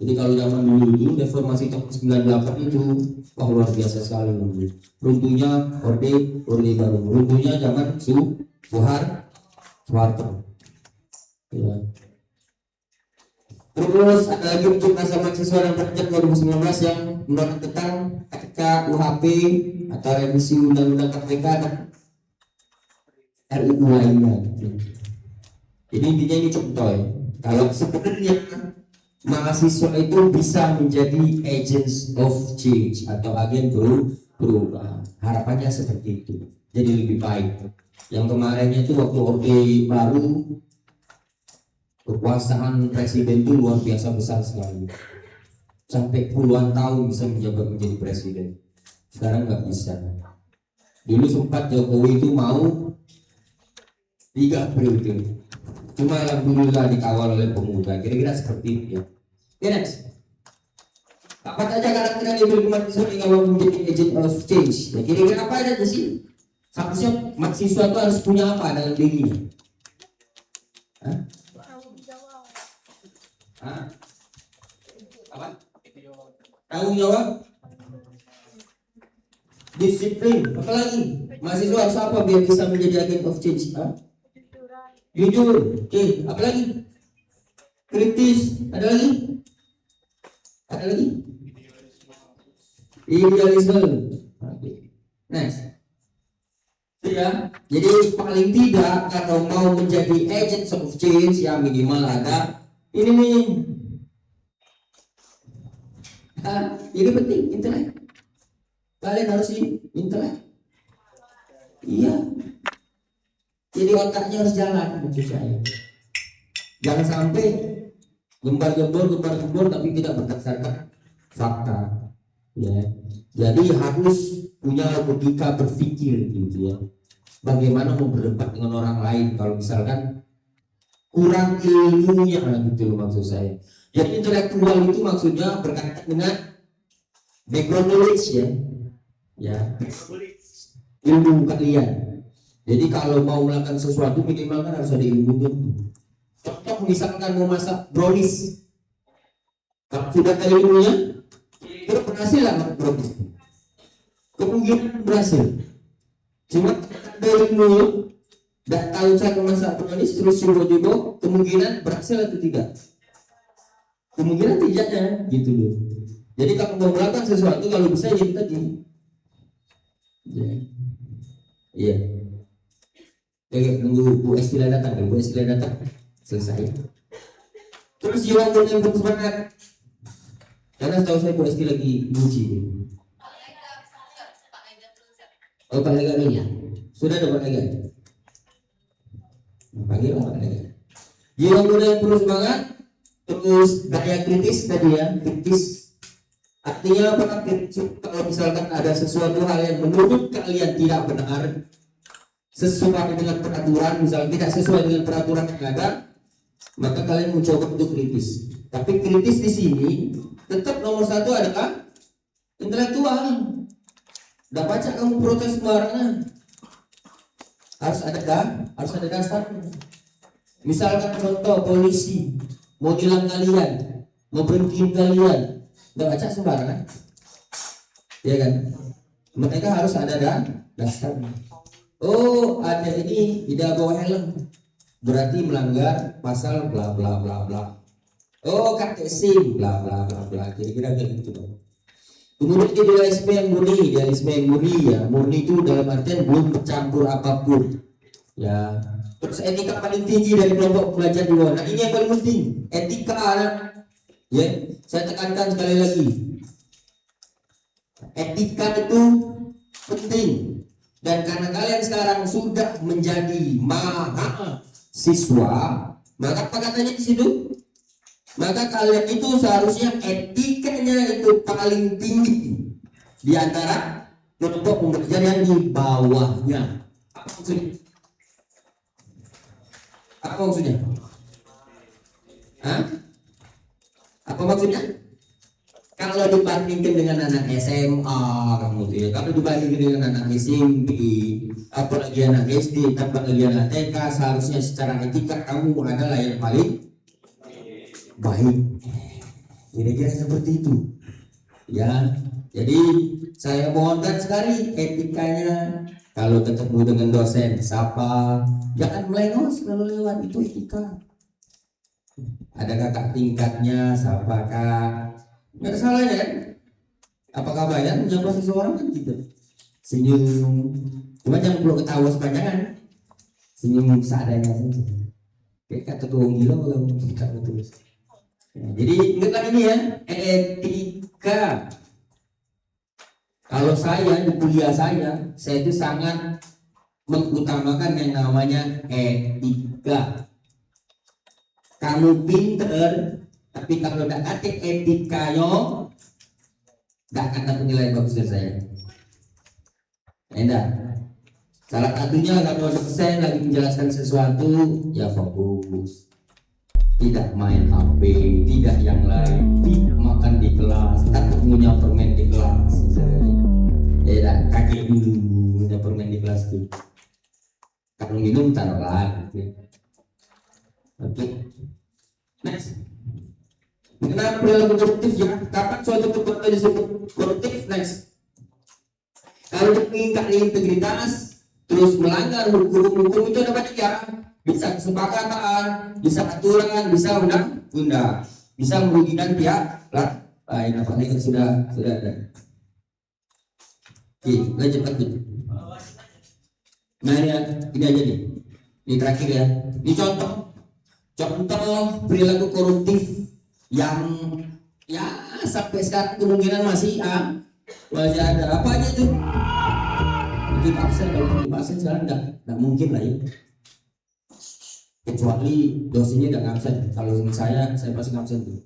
Jadi kalau zaman dulu itu reformasi tahun 98 itu luar biasa sekali. Runtuhnya Orde Baru. Runtuhnya zaman Soeharto. Ya. Terus ada lagi untuk masa mahasiswa dan kerja 2019 yang menolak tentang KUHP atau revisi Undang-Undang KPK dan RUU lainnya. Jadi intinya ini contoh ya. Kalau sebenarnya mahasiswa itu bisa menjadi agents of change atau agen perubahan. Harapannya seperti itu. Jadi lebih baik. Yang kemarinnya itu waktu Orde Baru, kekuasaan presiden itu luar biasa besar sekali. sampai puluhan tahun bisa menjabat menjadi presiden. Sekarang nggak bisa. Dulu sempat Jokowi itu mau 3 periode, cuma alhamdulillah dikawal oleh pemuda. Kira-kira seperti itu ya. Next. Apa saja karakter yang diberi mahasiswa kalau menjadi agent of change? Ya kira-kira apa aja sih? Seharusnya mahasiswa itu harus punya apa dalam dirinya? Hah? Hah? Apa? Tanggung jawab, disiplin, apa lagi? Mahasiswa harus apa biar bisa menjadi agent of change? Hah? Jujur, oke. Apa lagi? Kritis, ada lagi? Ada lagi? Idealisme. Next. Ya, jadi paling tidak kalau mau menjadi agent of change ya minimal ada ini nih. Ini penting, intelek. Kalian harus intelek. Iya. Jadi otaknya harus jalan maksud saya. Jangan sampai gembar-gembor tapi tidak berdasarkan fakta. Ya. Jadi harus punya logika berpikir gitu ya. Bagaimana mau berdebat dengan orang lain kalau misalkan kurang ilmunya gitu loh maksud saya. Jadi intelektual itu maksudnya berkaitan dengan background knowledge ya. Ya. Ilmu kalian. Jadi kalau mau melakukan sesuatu minimal kan harus ada ilmunya. Contoh misalkan mau masak brownies, kalau sudah ada ilmunya, kira berhasil lah masak brownies. Kemungkinan berhasil. Cuma ada ilmunya, tidak tahu cara masak brownies terus coba-coba, kemungkinan berhasil atau tidak? Kemungkinan tidaknya, gitu loh. Jadi kalau mau melakukan sesuatu kalau bisa jadi tadi. Iya. Oke, nunggu Bu Estila datang, Bu Estila datang selesai. Terus jiwa yang bersemangat. Karena setahu saya Bu Esti lagi nguji. Oh Pak Lega dulu. Sudah ada Pak Lega. Panggil Pak Lega. Jiwa muda yang penuh semangat. Terus daya kritis tadi ya, kritis. Artinya apa? Kalau misalkan ada sesuatu hal yang menurut kalian tidak benar, sesuai dengan peraturan, misalnya tidak sesuai dengan peraturan yang ada, maka kalian mencoba untuk kritis. Tapi kritis di sini tetap nomor satu adalah intelektual. Tidak baca kamu protes sembarangan. Harus ada dasarnya. Misalkan contoh polisi mau hilang kalian, mau berhentiin kalian, tidak baca sembarangan, ya kan? Mereka harus ada dasarnya. Oh, ada ini tidak bawa helm, berarti melanggar pasal bla bla bla bla. Oh, kakek SIM bla bla bla bla. Kira-kira kayak gitu. Kemudian idealisme yang murni ya. Murni itu dalam artian belum bercampur apapun. Ya. Terus etika paling tinggi dari kelompok belajar di bawah. Nah, ini yang paling penting. Etika, ya. Saya tekankan sekali lagi. Etika itu penting. Dan karena kalian sekarang sudah menjadi mahasiswa, maka apa katanya di situ? Maka kalian itu seharusnya etikanya itu paling tinggi di antara kelompok pembelajar yang di bawahnya. Apa maksudnya? Apa maksudnya? Hah? Apa maksudnya? Kalau dibandingkan dengan anak SMA, kamu tuh ya. Kalau dibandingkan dengan anak SMP, apalagi anak SD, apalagi anak TK, seharusnya secara etika kamu adalah yang paling baik. Kira-kira seperti itu. Ya, jadi saya mohonkan sekali etikanya. Kalau ketemu dengan dosen, sapa, jangan melengos kalau lewat, itu etika. Ada kakak tingkatnya, sapa kak. Nggak ada salahnya kan? Apakah bayar menyapa seseorang kan gitu? Senyum, cuma jangan perlu ketawa sepanjangan. Senyum seadanya saja. Kayak kata tuang gila kalau kita betul. Ya, jadi ingatlah ini ya, etika. Kalau saya di kuliah saya itu sangat mengutamakan yang namanya etika. Kamu pinter, Tapi kalau tidak ada etika yo, tidak akan dapat nilai bagus dari saya. Enggak. Salah satunya kalau dosen lagi menjelaskan sesuatu, ya fokus. Tidak main HP, tidak yang lain, tidak makan di kelas, tak punya permen di kelas. Ya, kaki dulu punya permen di kelas tuh. Kalau minum taruh lagi. Oke. Next. Mengenai perilaku koruptif ya, kapan suatu perbuatan disebut koruptif? Next. Kalau mengingkari integritas, terus melanggar hukum itu ada banyak ya. Bisa kesepakatan, bisa aturan, bisa undang-undang, bisa merugikan pihak lain. Apa ini sudah ada. Oke, lanjut. Nah ini aja nih. Ini terakhir ya. Ini contoh perilaku koruptif yang ya sampai sekarang kemungkinan masih ada. Apa aja tuh? Bikin absen, kalau bikin absen sekarang nggak mungkin lah ya. Kecuali dosennya nggak ngabsen. Kalau saya pasti ngabsen tuh.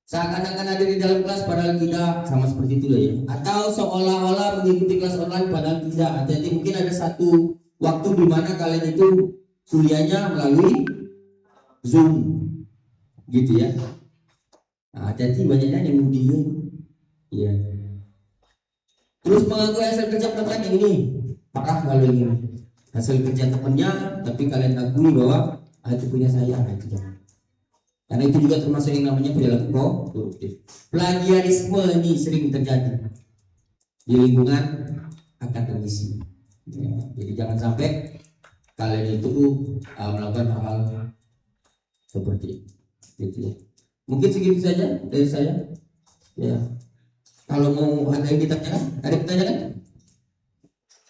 Seakan-akan ada di dalam kelas padahal tidak, sama seperti itu lah ya. Atau seolah-olah mengikuti kelas online padahal tidak. Jadi mungkin ada satu waktu di mana kalian itu kuliahnya melalui Zoom, gitu ya. Nah, jadi banyaknya yang mudi ya. Terus mengaku hasil kerja teman yang ini, apakah kalau ini hasil kerja temannya, tapi kalian akui bahwa itu punya saya, itu jangan. Karena itu juga termasuk yang namanya perilaku koruptif. Plagiarisme ini sering terjadi di lingkungan akademisi. Ya, jadi jangan sampai kalian itu melakukan hal seperti itu ya. Mungkin segitu saja dari saya ya. Kalau mau ada yang ditanyakan, ada pertanyaan?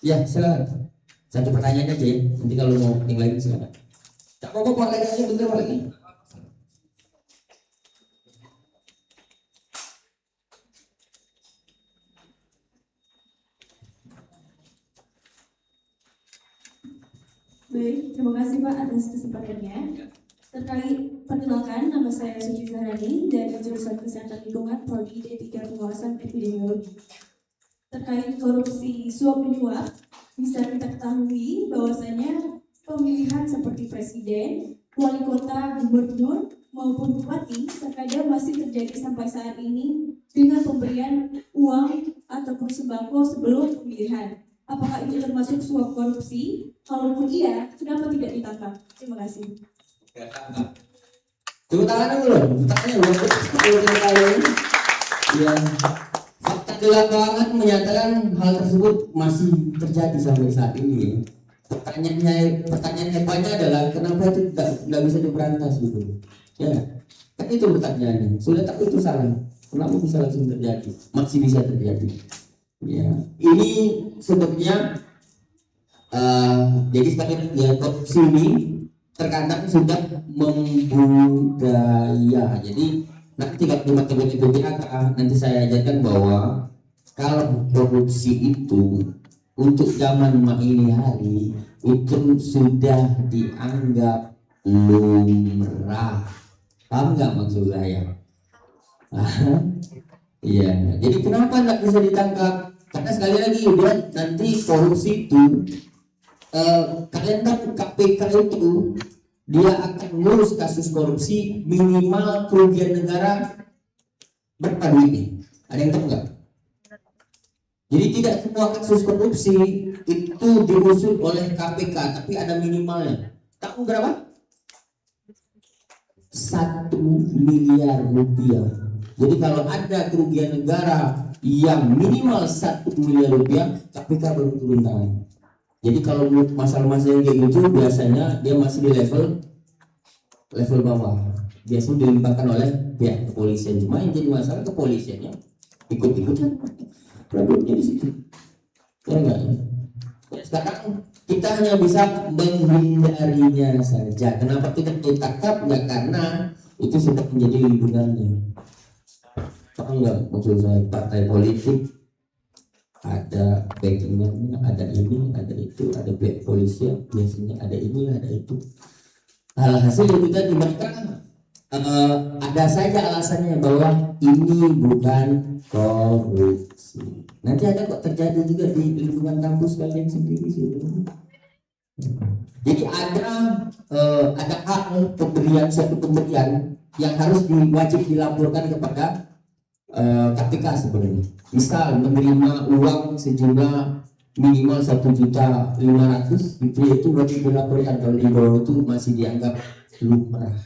Ya silakan. Satu pertanyaan aja ya. Nanti kalau mau yang lain silakan. Tak apa-apa lagi aja, bentar lagi. Baik, terima kasih Pak atas kesempatannya. Terkait perkenalkan, nama saya Suci Zahrani dari jurusan Kesehatan Lingkungan Prodi D3 Pengawasan Epidemiologi. Terkait korupsi suap menyuap, bisa kita ketahui bahwasanya pemilihan seperti presiden, wali kota, gubernur maupun bupati terkadang masih terjadi sampai saat ini dengan pemberian uang ataupun sembako sebelum pemilihan. Apakah itu termasuk suap korupsi? Kalaupun iya, kenapa tidak ditangkap? Terima kasih. Tepuk tangan dulu, tanya ya. Fakta di lapangan menyatakan hal tersebut masih terjadi sampai saat ini. Pertanyaan hebatnya adalah kenapa itu tidak bisa diberantas gitu? Ya, kan itu pertanyaannya. Sudah tahu itu salah, kenapa bisa langsung terjadi? Masih bisa terjadi. Ya, ini sebetulnya jadi sebagai ya korupsi ini terkadang sudah membudaya. Jadi nanti kalau teman-teman itu nanti saya ajarkan bahwa kalau korupsi itu untuk zaman ini hari itu sudah dianggap lumrah. Paham nggak maksud saya? Iya. Jadi kenapa nggak bisa ditangkap? Karena sekali lagi dia nanti korupsi itu kalian tahu KPK itu dia akan ngurus kasus korupsi minimal kerugian negara berapa duitnya? Ada yang tahu nggak? Jadi tidak semua kasus korupsi itu diusut oleh KPK, tapi ada minimalnya. Tahu berapa? 1 miliar rupiah. Jadi kalau ada kerugian negara yang minimal 1 miliar rupiah, KPK baru turun tangan. Jadi kalau masalah-masalah yang kayak gitu biasanya dia masih di level bawah. Biasanya dilimpahkan oleh pihak kepolisian. Cuma yang jadi masalah kepolisiannya ikut-ikutan problemnya di situ. Ya enggak? Ya, sekarang kita hanya bisa menghindarinya saja. Kenapa tidak ditangkap? Ya karena itu sudah menjadi lingkungannya. Paham nggak maksud saya? Partai politik ada backingnya, ada ini, ada itu, ada pihak polisian, biasanya ada ini, ada itu. Hasil itu tadi mereka ada saja alasannya bahwa ini bukan korupsi. Nanti ada kok terjadi juga di lingkungan kampus kalian sendiri. Jadi ada hak pemberian suatu pemberian yang harus wajib dilaporkan kepada KPK sebenarnya. Misal menerima uang sejumlah minimal 1.500.000 itu wajib dilaporkan. Kalau di bawah itu masih dianggap lumrah.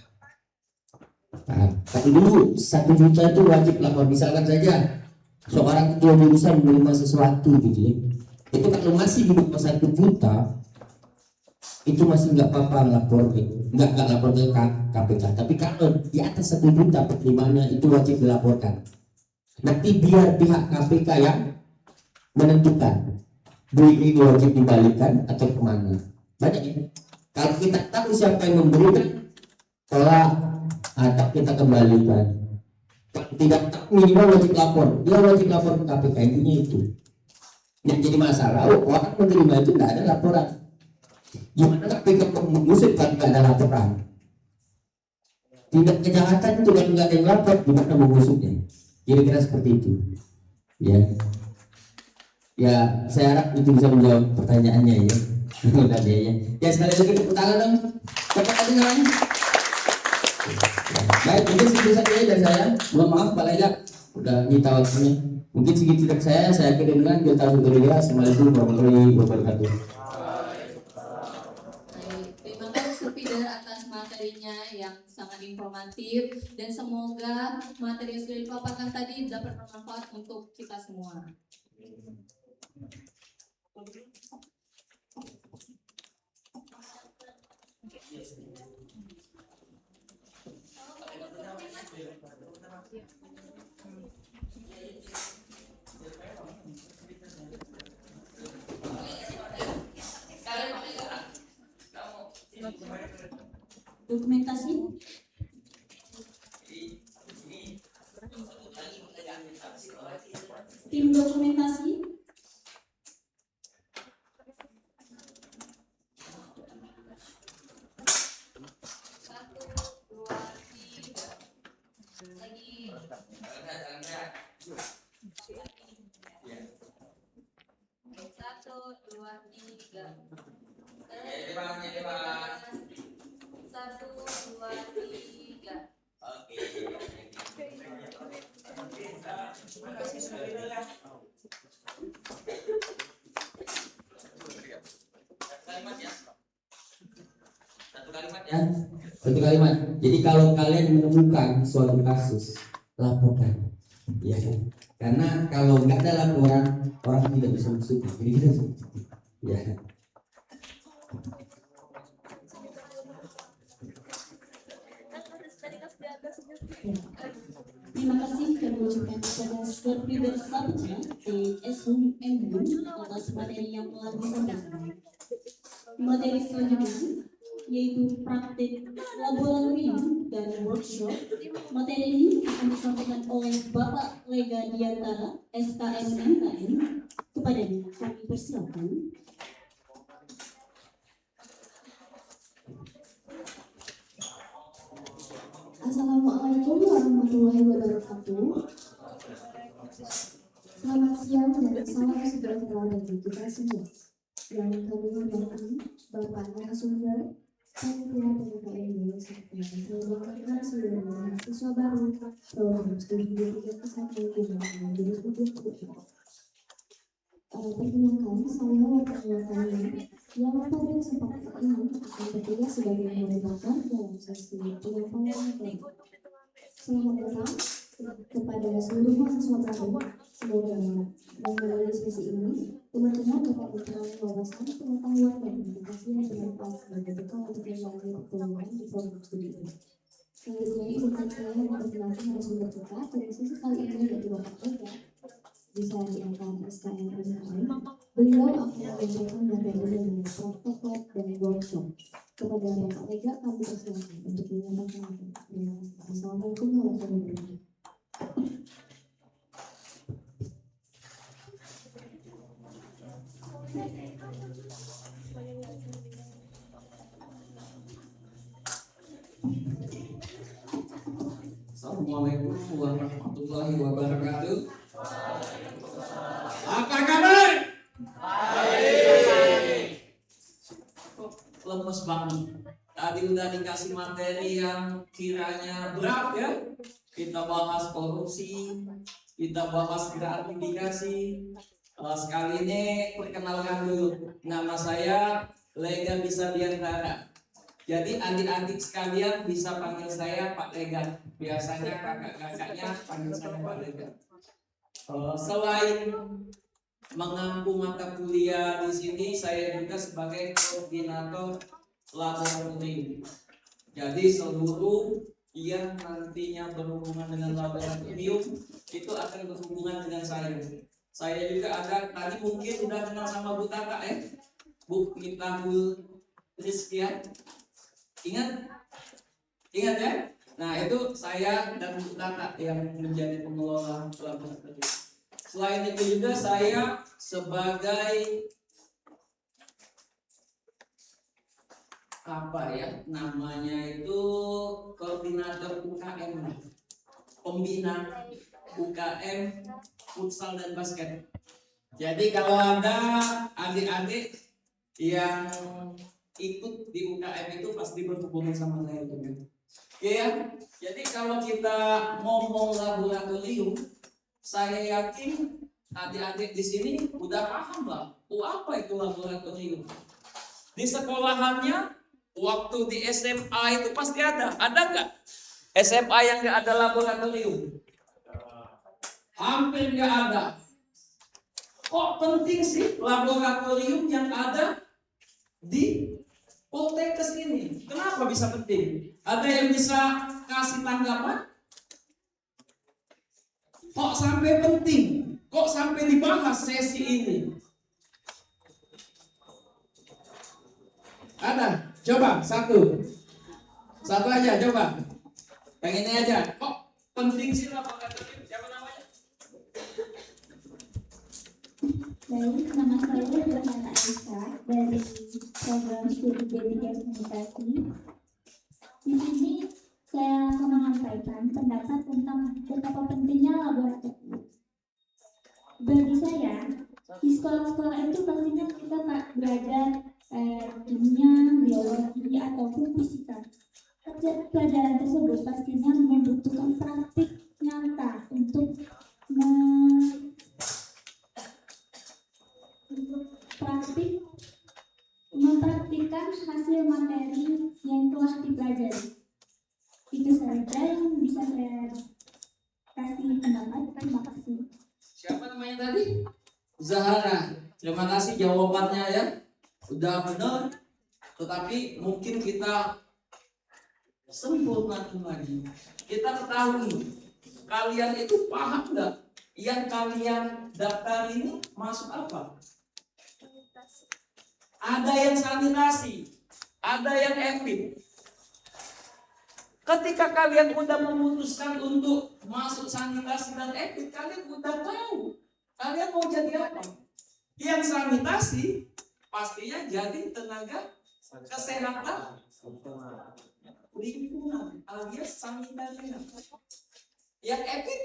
Nah, tapi dulu 1 juta itu wajib lapor. Misalkan saja seorang ketua jurusan menerima sesuatu gitu ya, itu kalau masih di bawah 1 juta itu masih nggak apa-apa lapor, nggak lapor ke KPK. Tapi kalau di atas 1 juta penerimaannya itu wajib dilaporkan. Nanti biar pihak KPK yang menentukan duit ini wajib dibalikan atau kemana. Banyak ya. Kalau kita tahu siapa yang memberikan, tolak atau kita kembalikan. Tidak minimal wajib lapor, dia wajib lapor ke KPK. Intinya itu. Yang jadi masalah, orang menerima itu tidak ada laporan. Gimana KPK mengusut kalau tidak ada laporan? Tindak kejahatan itu kalau nggak ada yang lapor, gimana mengusutnya? Kira-kira seperti itu. Ya, saya harap itu bisa menjawab pertanyaannya ya. Ya sekali lagi tepuk tangan dong. Cepat aja namanya. Baik, mungkin segitu saja dari saya. Mohon maaf Pak Laila, udah minta waktunya. Mungkin segitu dari saya kedengar kita sudah lihat. Assalamualaikum warahmatullahi wabarakatuh. Terima kasih Peter atas materinya yang sangat informatif dan semoga materi yang sudah dipaparkan tadi dapat bermanfaat untuk kita semua. Dokumentasi. Tim dokumentasi. Satu kalimat. Jadi kalau kalian menemukan suatu kasus, laporkan. Ya, karena kalau nggak ada laporan, orang tidak bisa masuk. Jadi kita ya. Terima kasih kami ucapkan kepada Serpi Bersahabatnya SUMMU atas materi yang telah disampaikan. Materi selanjutnya yaitu praktik laboratorium dan workshop. Materi ini akan disampaikan oleh Bapak Lega Diantara SKM MKM. Kepadanya kami persilakan. Assalamualaikum warahmatullahi wabarakatuh. Selamat siang dan salam sejahtera bagi kita semua. Yang kami hormati Bapak narasumber, panitia PKKMB serta seluruh seluruh mahasiswa baru program studi D3 Kesehatan Lingkungan tahun 2020. Perkenalkan, saya perkenalkannya yang pada kesempatan ini akan bertugas sebagai moderator dalam sesi penyampaian materi. Selamat datang kepada seluruh mahasiswa baru. Semoga melalui sesi ini teman-teman dapat memperoleh wawasan, pengetahuan, dan edukasi yang bermanfaat sebagai bekal untuk menjalani perkuliahan di program studi ini. Selanjutnya, izinkan saya memperkenalkan narasumber kita pada sesi kali ini yaitu Bapak Lega. Bisa diangkat SKM MKM. Beliau akan menyampaikan materi mengenai praktek lab dan workshop. Kepada Bapak Lega kami persilakan untuk menyampaikan materi. Terima kasih. Assalamualaikum warahmatullahi wabarakatuh. Assalamualaikum warahmatullahi wabarakatuh. Apa kabar? Baik. Lemes banget. Tadi udah dikasih materi yang kiranya berat ya. Kita bahas korupsi, kita bahas gratifikasi. Sekali ini perkenalkan dulu. Nama saya Lega Bisabiantara. Jadi adik-adik sekalian bisa panggil saya Pak Lega. Biasanya kakak-kakaknya panggil saya Pak Lega. Selain mengampu mata kuliah di sini, saya juga sebagai koordinator laboratorium. Jadi seluruh yang nantinya berhubungan dengan laboratorium itu akan berhubungan dengan saya. Saya juga ada, tadi mungkin sudah kenal sama Bu Tata Bu Mitahul Rizkian. Ingat ya? Nah itu saya dan Bu Tata yang menjadi pengelola laboratorium. Selain itu juga saya sebagai namanya itu koordinator UKM, pembina UKM futsal dan basket. Jadi kalau ada adik-adik yang ikut di UKM itu pasti berhubungan sama saya juga. Oke ya. Jadi kalau kita ngomong laboratorium, saya yakin adik-adik di sini udah paham lah, apa itu laboratorium. Di sekolahannya, waktu di SMA itu pasti ada nggak? SMA yang nggak ada laboratorium? Hampir nggak ada. Kok penting sih laboratorium yang ada di Poltekkes ini? Kenapa bisa penting? Ada yang bisa kasih tanggapan? Kok sampai penting? Kok sampai dibahas sesi ini? Ada? Coba satu aja coba. Yang ini aja. Kok penting sih laboratorium? Siapa namanya? Baik, nama saya Johanna Aisyah dari program studi D3 Sanitasi. Di sini saya akan menyampaikan pendapat tentang betapa pentingnya laboratorium. Bagi saya, di sekolah-sekolah itu pastinya kita belajar kimia, biologi, ataupun fisika. Pelajaran tersebut pastinya membutuhkan praktik nyata untuk mempraktikkan hasil materi yang telah dipelajari. Itu saja yang bisa saya kasih pendapat. Terima kasih. Siapa namanya tadi? Zahara. Terima kasih jawabannya ya. Udah benar. Tetapi mungkin kita sempurnakan lagi. Kita ketahui kalian itu paham nggak? Yang kalian daftar ini masuk apa? Ada yang sanitasi, ada yang etik. Ketika kalian udah memutuskan untuk masuk sanitasi dan etik, kalian udah tahu kalian mau jadi apa. Yang sanitasi pastinya jadi tenaga kesehatan lingkungan alias sanitarian. Yang etik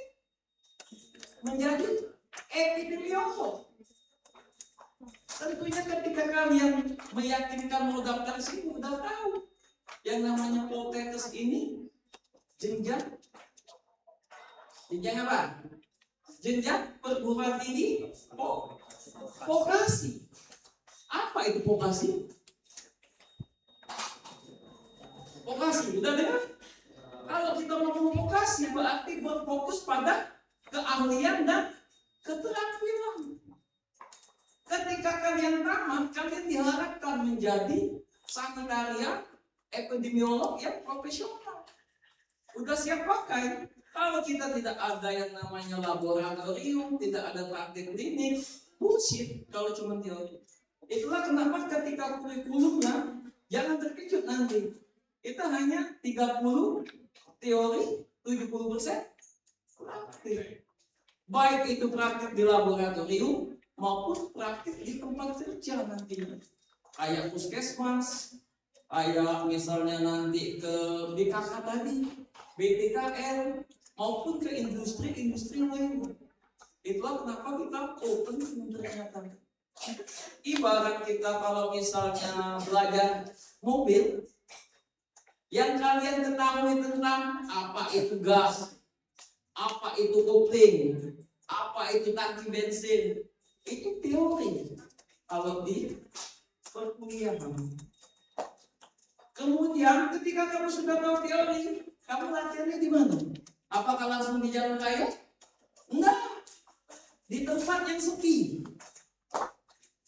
menjadi epidemiolog. Tentunya ketika kalian meyakinkan mau daftar sini udah tahu yang namanya Poltekkes ini jenjang apa? Jenjang perguruan tinggi vokasi. Apa itu vokasi? Vokasi, udah dengar? Kalau kita ngomong vokasi berarti berfokus pada keahlian dan keterampilan. Ketika kalian tamat, kalian diharapkan menjadi sanitarian, epidemiolog yang profesional. Udah siap pakai. Kalau kita tidak ada yang namanya laboratorium, tidak ada praktik klinik, bullshit kalau cuma teori. Itulah kenapa ketika kurikulumnya jangan terkejut nanti. Kita hanya 30 teori, 70% praktik. Baik itu praktik di laboratorium maupun praktik di tempat kerja nantinya. Kayak puskesmas, kayak misalnya nanti ke BKK tadi, BPKL, maupun ke industri-industri lain. Itulah kenapa kita open ternyata. Ibarat kita kalau misalnya belajar mobil, yang kalian ketahui tentang apa itu gas, apa itu kopling, apa itu tangki bensin, itu teori kalau di perkuliahan. Kemudian ketika kamu sudah tahu teori, kamu latihannya di mana? Apakah langsung di jalan raya? Enggak. Di tempat yang sepi,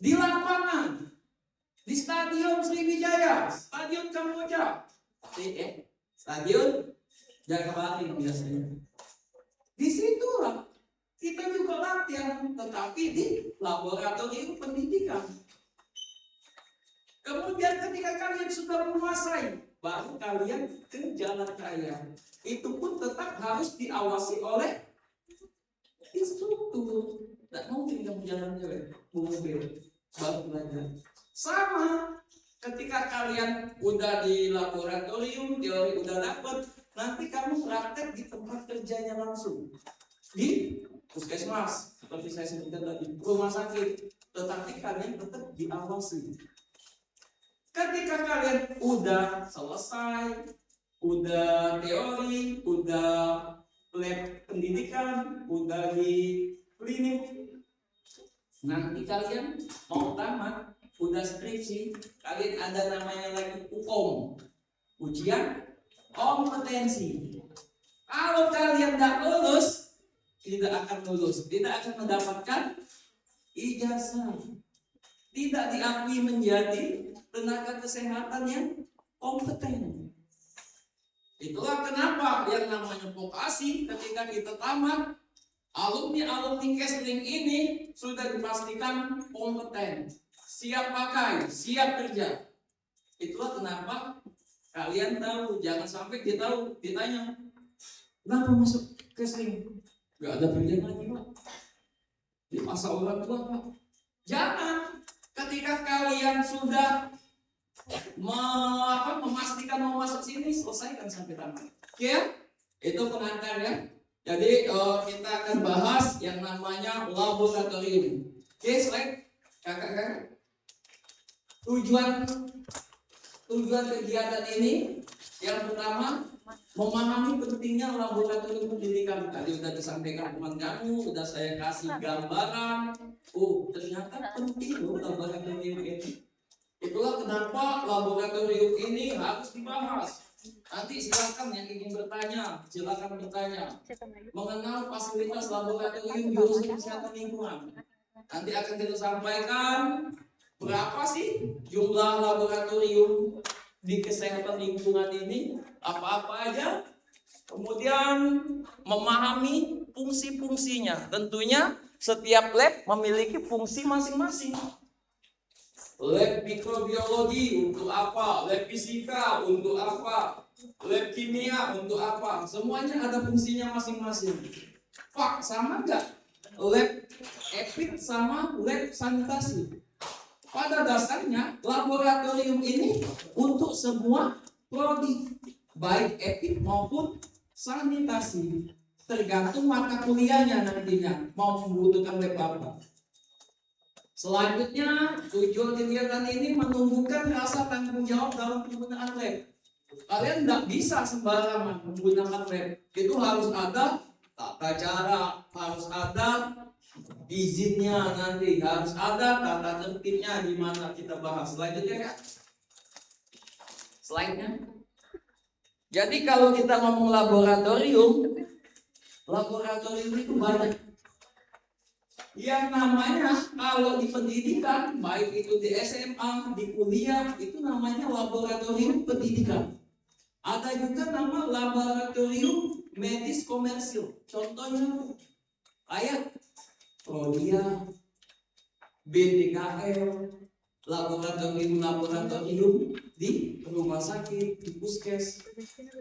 di lapangan, di Stadion Sriwijaya, Stadion Kamboja, Stadion Jakabaring biasanya. Disitulah kita juga latihan, tetapi di laboratorium pendidikan. Kemudian ketika kalian sudah menguasai, baru kalian ke jalan raya. Itu pun tetap harus diawasi oleh instruktur. Tidak mungkin kamu jalan mobil baru belajar. Sama ketika kalian udah di laboratorium, teori udah dapet, nanti kamu praktek di tempat kerjanya langsung di puskesmas seperti saya sebutkan tadi, rumah sakit, tetapi kalian tetap diawasi. Ketika kalian udah selesai, udah teori, udah lab pendidikan, udah di klinik, nanti kalian mau tamat, udah skripsi, kalian ada namanya lagi UKOM, ujian kompetensi. Kalau kalian tidak lulus, tidak akan lulus, tidak akan mendapatkan ijazah, tidak diakui menjadi tenaga kesehatan yang kompeten. Itulah kenapa yang namanya vokasi ketika kita tamat, alumni Kesling ini sudah dipastikan kompeten, siap pakai, siap kerja. Itulah kenapa kalian tahu, jangan sampai ditanya, kenapa masuk Kesling? Gak ada kerjaan lagi Pak, dipaksa orang tua Pak. Jangan, ketika kalian sudah memastikan mau masuk sini, selesaikan sampai tamat. Oke, itu pengantar ya. Jadi kita akan bahas yang namanya laboratorium. Oke, slide kakak-kakak. Tujuan kegiatan ini yang pertama memahami pentingnya laboratorium pendidikan. Tadi sudah disampaikan teman kamu, sudah saya kasih gambaran. Oh, ternyata penting loh laboratorium ini. Itulah kenapa laboratorium ini harus dibahas. Nanti silakan yang ingin bertanya, silakan bertanya mengenal fasilitas laboratorium jurusan kesehatan lingkungan. Nanti akan kita sampaikan berapa sih jumlah laboratorium di kesehatan lingkungan ini, apa-apa aja. Kemudian memahami fungsi-fungsinya. Tentunya setiap lab memiliki fungsi masing-masing. Lab mikrobiologi untuk apa? Lab fisika untuk apa? Lab kimia untuk apa? Semuanya ada fungsinya masing-masing. Pak, sama nggak? Lab epid sama lab sanitasi. Pada dasarnya laboratorium ini untuk semua prodi, baik epid maupun sanitasi. Tergantung mata kuliahnya nantinya mau membutuhkan lab apa. Selanjutnya, tujuan kegiatan ini menumbuhkan rasa tanggung jawab dalam penggunaan lab. Kalian tidak bisa sembarangan menggunakan lab. Itu harus ada tata cara, harus ada izinnya nanti, harus ada tata tertibnya di mana kita bahas. Selanjutnya ya. Slide-nya. Jadi kalau kita ngomong laboratorium itu banyak. Yang namanya kalau di pendidikan, baik itu di SMA, di kuliah, itu namanya laboratorium pendidikan. Ada juga nama laboratorium medis komersil. Contohnya kayak Prodia, BDKL, laboratorium di rumah sakit, di puskes.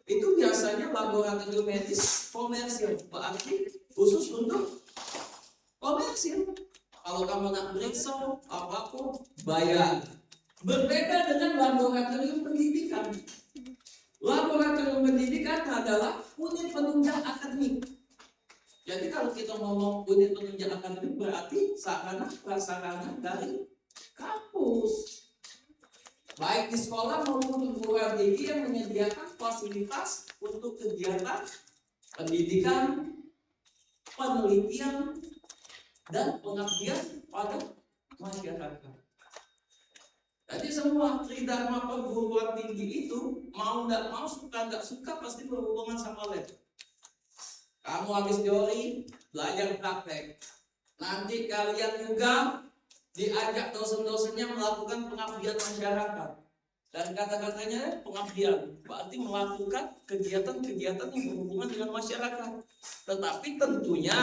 Itu biasanya laboratorium medis komersil, berarti khusus untuk komersil. Kalau kamu nak periksa apapun bayar. Berbeda dengan laboratorium pendidikan. Laboratorium pendidikan adalah unit penunjang akademik. Jadi kalau kita ngomong unit penunjang akademik berarti sarana prasarana dari kampus. Baik di sekolah maupun perguruan tinggi yang menyediakan fasilitas untuk kegiatan pendidikan, penelitian, dan pengabdian pada masyarakat. Jadi semua tridharma perguruan tinggi itu mau nggak mau, suka nggak suka pasti berhubungan sama lab. Kamu habis teori, belajar praktek. Nanti kalian juga diajak dosen-dosennya melakukan pengabdian masyarakat. Dan kata-katanya pengabdian berarti melakukan kegiatan-kegiatan yang berhubungan dengan masyarakat. Tetapi tentunya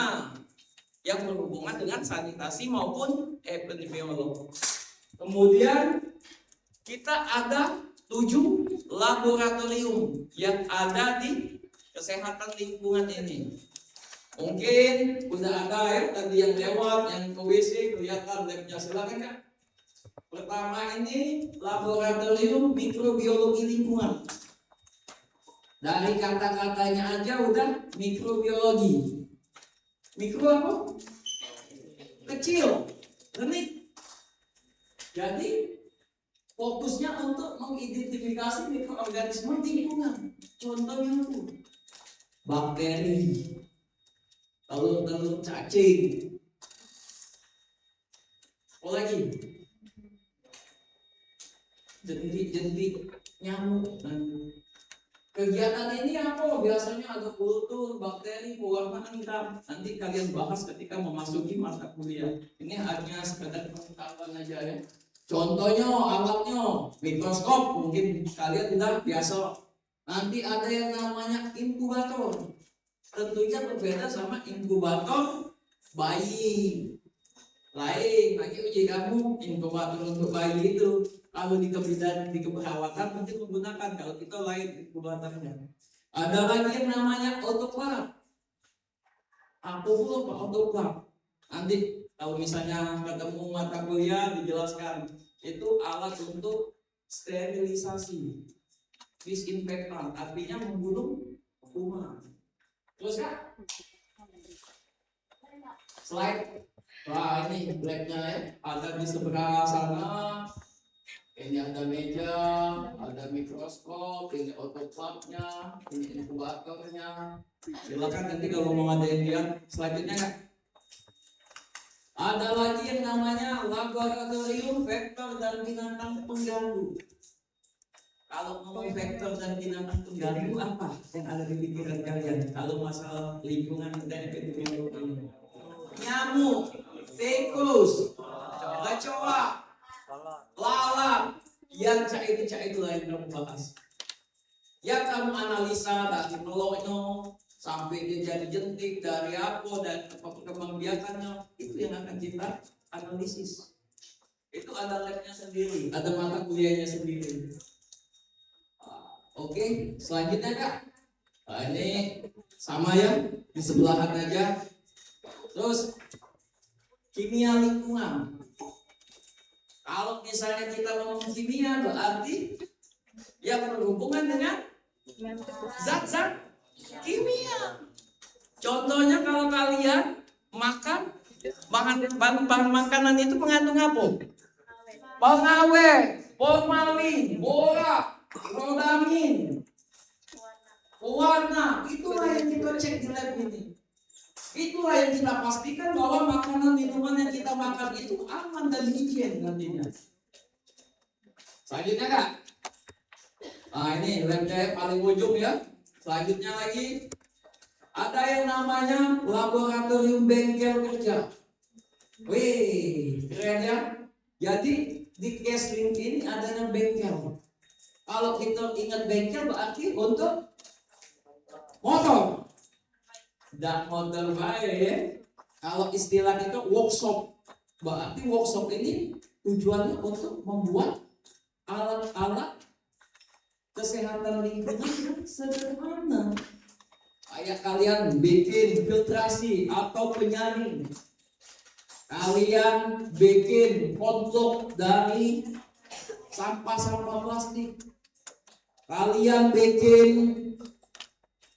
yang berhubungan dengan sanitasi maupun epidemiologi. Kemudian kita ada 7 laboratorium yang ada di kesehatan lingkungan ini. Mungkin udah ada ya tadi yang lewat, yang ke WC kelihatan labnya, silakan Kak. Pertama ini laboratorium mikrobiologi lingkungan. Dari kata-katanya aja udah mikrobiologi. Mikro apa? Kecil, benih. Jadi fokusnya untuk mengidentifikasi mikroorganisme lingkungan. Contohnya tuh bakteri, telur-telur cacing. Apa lagi? Jentik-jentik nyamuk. Kegiatan ini apa? Biasanya ada kultur, bakteri, pewarna hitam. Nanti kalian bahas ketika memasuki mata kuliah. Ini hanya sekedar pengetahuan aja ya. Contohnya, alatnya, mikroskop. Mungkin kalian udah biasa. Nanti ada yang namanya inkubator. Tentunya berbeda sama inkubator bayi. Lain, lagi uji kamu inkubator untuk bayi itu. Kalau di keperawatan mungkin menggunakan, kalau kita lain inkubatornya. Ada lagi yang namanya autoclave. Apa dulu Pak autoclave? Nanti kalau misalnya ketemu mata kuliah dijelaskan, itu alat untuk sterilisasi, disinfektan, artinya membunuh kuman. Terus Kak? Slide. Wah ini labnya ya, ada di sebelah sana. Ini ada meja, ada mikroskop, ini autoclave-nya, ini inkubatornya. Silakan nanti kalau mau ada yang lihat selanjutnya Kak. Ada lagi yang namanya laboratorium vektor dan binatang pengganggu. Kalau ngomong vektor dan binatang pengganggu apa yang ada di pikiran kalian? Kalau masalah lingkungan dan epidemiologi, nyamuk, tikus, kecoa, lalat, yang itu lain kamu bahas. Yang kamu analisa dari telurnya sampai dia jadi jentik, dari apa dan perkembangbiakannya, itu yang akan kita analisis. Itu ada labnya sendiri, ada mata kuliahnya sendiri. Oke, selanjutnya Kak. Nah, ini sama ya, di sebelahan aja. Terus kimia lingkungan. Kalau misalnya kita ngomong kimia berarti yang berhubungan dengan zat-zat kimia. Contohnya kalau kalian makan bahan makanan itu mengandung apa? Pengawet, formalin, borak, rodamin, pewarna. Itulah yang kita cek di lab ini. Itulah yang kita pastikan bahwa makanan minuman yang kita makan itu aman dan higien nantinya. Selanjutnya Kak. Nah ini labnya paling ujung ya. Selanjutnya lagi ada yang namanya laboratorium bengkel kerja. Wih, keren ya. Jadi di Keslink ini adanya bengkel. Kalau kita ingat bengkel berarti untuk motor. Dan motor baik ya. Kalau istilah itu workshop, berarti workshop ini tujuannya untuk membuat alat-alat kesehatan lingkungan yang sederhana. Kayak kalian bikin filtrasi atau penyaring, kalian bikin kontlok dari sampah-sampah plastik, kalian bikin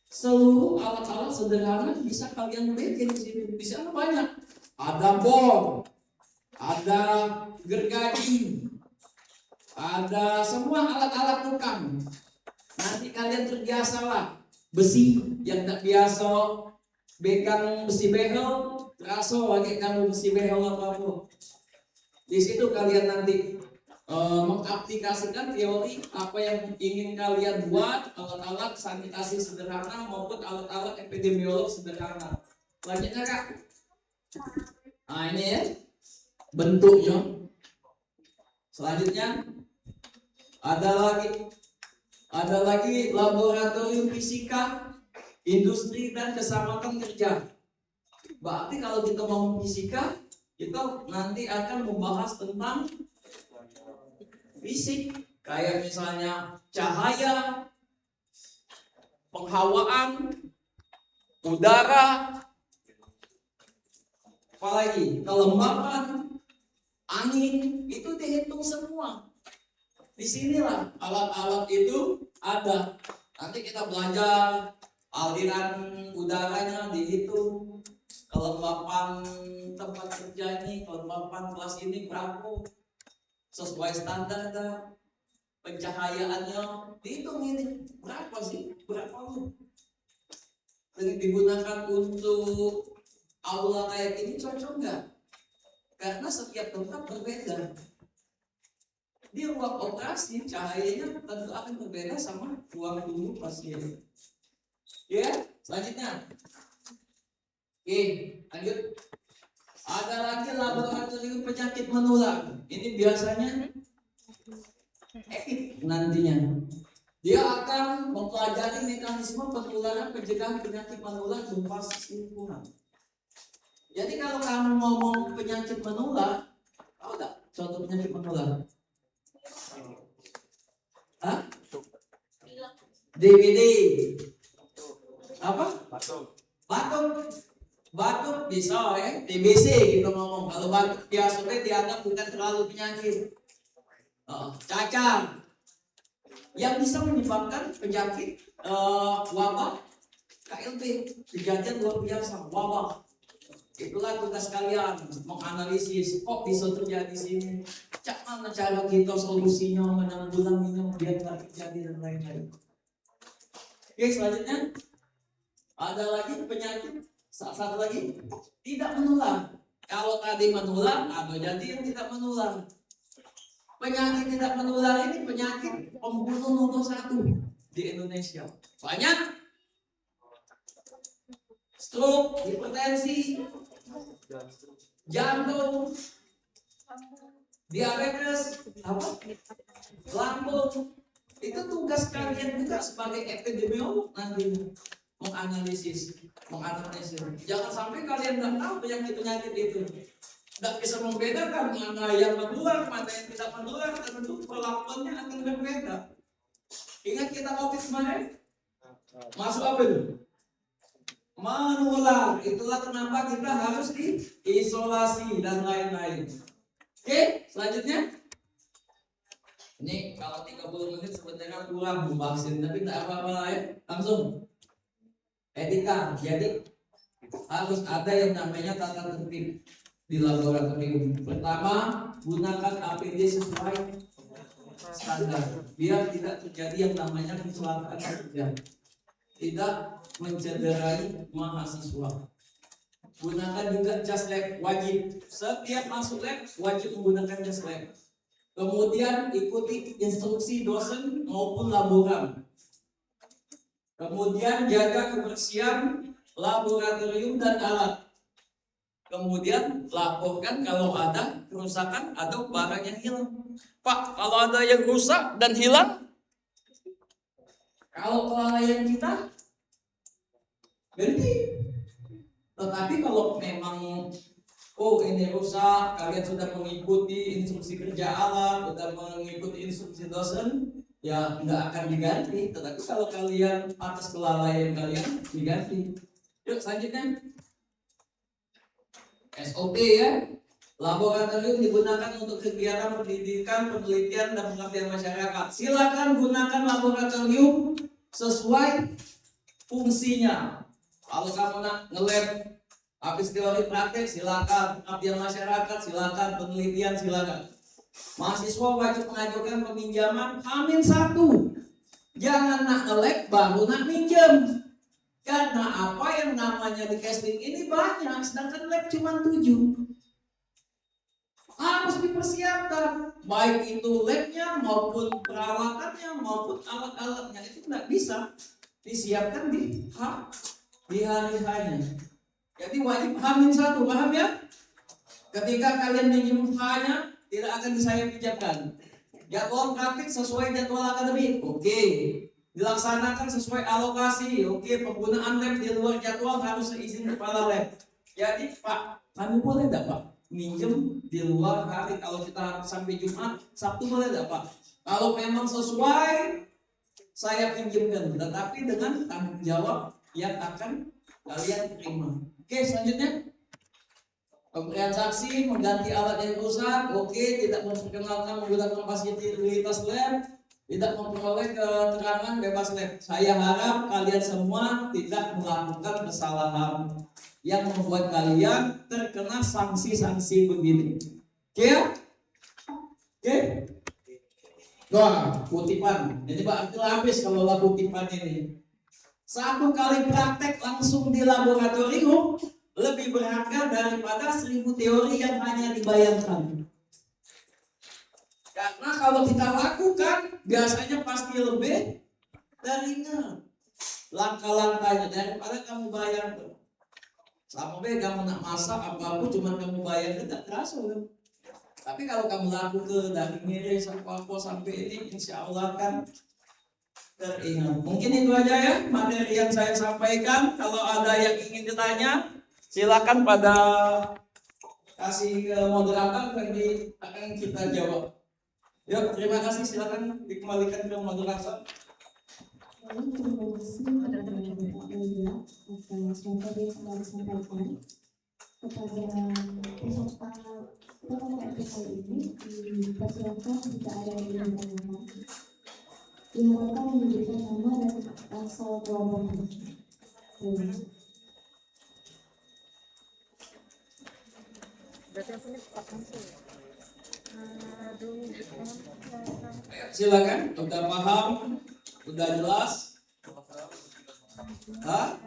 Seluruh alat-alat sederhana bisa kalian bikin di sini. Di sana banyak. Ada bor, ada gergaji, ada semua alat-alat tukang. Nanti kalian terbiasalah besi yang tak biasa pegang besi behel, terasa lagi kamu besi behel apa-apa. Di situ kalian nanti mengaplikasikan teori apa yang ingin kalian buat, alat-alat sanitasi sederhana maupun alat-alat epidemiolog sederhana. Selanjutnya Kak. Nah ini ya bentuknya. Selanjutnya ada lagi laboratorium fisika, industri dan keselamatan kerja. Berarti kalau kita mau fisika, kita nanti akan membahas tentang fisik, kayak misalnya cahaya, penghawaan, udara, apalagi kelembapan, angin, itu dihitung semua. Disinilah alat-alat itu ada. Nanti kita belajar aliran udaranya dihitung, kelembapan tempat kerja ini, kelembapan kelas ini berapa, sesuai standar dah. Pencahayaannya dihitung ini berapa sih, berapa lu digunakan untuk aula kayak ini cocok nggak? Karena setiap tempat berbeda. Di ruang operasi cahayanya tentu akan berbeda sama ruang tunggu pasien. Ya, selanjutnya. Oke, lanjut. Ada lagi laboratorium penyakit menular. Ini biasanya nantinya dia akan mempelajari mekanisme penularan pencegahan penyakit menular berbasis lingkungan. Jadi kalau kamu ngomong penyakit menular, tahu tak contoh penyakit menular? Hah? DBD. Apa? Batuk bisa ya, TBC gitu ngomong. Kalau batuk biasanya dianggap bukan terlalu penyakit. Cacar yang bisa menyebabkan penyakit wabah KLB, kejadian luar biasa wabah. Itulah tugas kalian menganalisis kok bisa terjadi sini, mana cara kita solusinya menanggulanginya biar tidak terjadi dan lain-lain. Oke, selanjutnya ada lagi penyakit satu lagi tidak menular. Kalau tadi menular, ada jadi yang tidak menular. Penyakit tidak menular ini penyakit pembunuh nomor 1 di Indonesia. Banyak. Stroke, hipertensi, jantung, diabetes, lambung. Itu tugas kalian juga sebagai epidemiolog nantinya menganalisis. Jangan sampai kalian tidak tahu penyakit itu. Tidak bisa membedakan mana yang menular, mana yang tidak menular, tentu perlakuannya akan berbeda. Ingat kita COVID kemarin? Masuk apa itu? Menular. Itulah kenapa kita harus diisolasi dan lain-lain. Oke, selanjutnya. Ini kalau 30 menit sebenarnya kurang membahasin, tapi tidak apa-apa lah ya. Langsung. Etika. Jadi harus ada yang namanya tata tertib di laboratorium. Pertama, gunakan APD sesuai standar biar tidak terjadi yang namanya kecelakaan kerja, tidak mencederai mahasiswa. Gunakan juga jas lab, wajib setiap masuk lab wajib menggunakan jas lab. Kemudian ikuti instruksi dosen maupun laboram. Kemudian jaga kebersihan laboratorium dan alat. Kemudian laporkan kalau ada kerusakan atau barang yang hilang. Pak, kalau ada yang rusak dan hilang, kalau kelalaian kita ganti. Tetapi kalau memang ini rusak, kalian sudah mengikuti instruksi kerja alat, sudah mengikuti instruksi dosen, ya nggak akan diganti. Tetapi kalau kalian atas kelalaian kalian diganti. Yuk selanjutnya. SOP ya. Laboratorium digunakan untuk kegiatan pendidikan, penelitian, dan pengabdian masyarakat. Silakan gunakan laboratorium sesuai fungsinya. Kalau kamu nak nge-lab habis teori praktek silakan, pengabdian masyarakat silakan, penelitian silakan. Mahasiswa wajib mengajukan peminjaman H-1. Jangan nak nge-lab baru nak minjem. Karena apa yang namanya di casting ini banyak, sedangkan lab cuma 7. Harus dipersiapkan, baik itu labnya maupun peralatannya maupun alat-alatnya, itu tidak bisa disiapkan di hari-harinya. Jadi wajib H-1, paham ya? Ketika kalian minjem H-nya, tidak akan saya pinjamkan. Jadwal praktik sesuai jadwal akademik, oke. Dilaksanakan sesuai alokasi, oke. Penggunaan lab di luar jadwal harus seizin kepala lab. Jadi Pak, kami boleh tidak Pak minjem di luar hari? Kalau kita sampai Jumat, Sabtu boleh tidak Pak? Kalau memang sesuai, saya pinjamkan, tetapi dengan tanggung jawab yang akan kalian terima. Oke, selanjutnya pemberian saksi mengganti alat yang rusak, oke. Tidak memperkenalkan menggunakan fasilitas lab, tidak memperoleh keterangan bebas lab. Saya harap kalian semua tidak melakukan kesalahan yang membuat kalian terkena sanksi-sanksi begini. Oke ya? Oke? Wah, kutipan. Ini Pak Abdul habis kalau lah kutipan ini. 1 kali praktek langsung di laboratorium lebih berharga daripada 1000 teori yang hanya dibayangkan. Karena kalau kita lakukan biasanya pasti lebih teringat langkah-langkahnya daripada kamu bayangkan. Sampai kamu nak masak apapun cuma kamu bayangkan tidak terasa kan? Tapi kalau kamu lakukan dari miris sampai ini, insya Allah kan teringat. Mungkin itu aja ya materi yang saya sampaikan. Kalau ada yang ingin ditanya, silakan pada kasih ke moderator, nanti akan kita jawab. Yuk, terima kasih. Silakan dikembalikan ke moderator. Terima kasih kepada atas materi yang telah disampaikan kepada peserta PKKMP ini. Dipersilakan jika ada yang ingin bertanya. Diharapkan menyebutkan nama dan asal jawabannya. Terima kasih. Silakan, udah paham, udah jelas. Hah?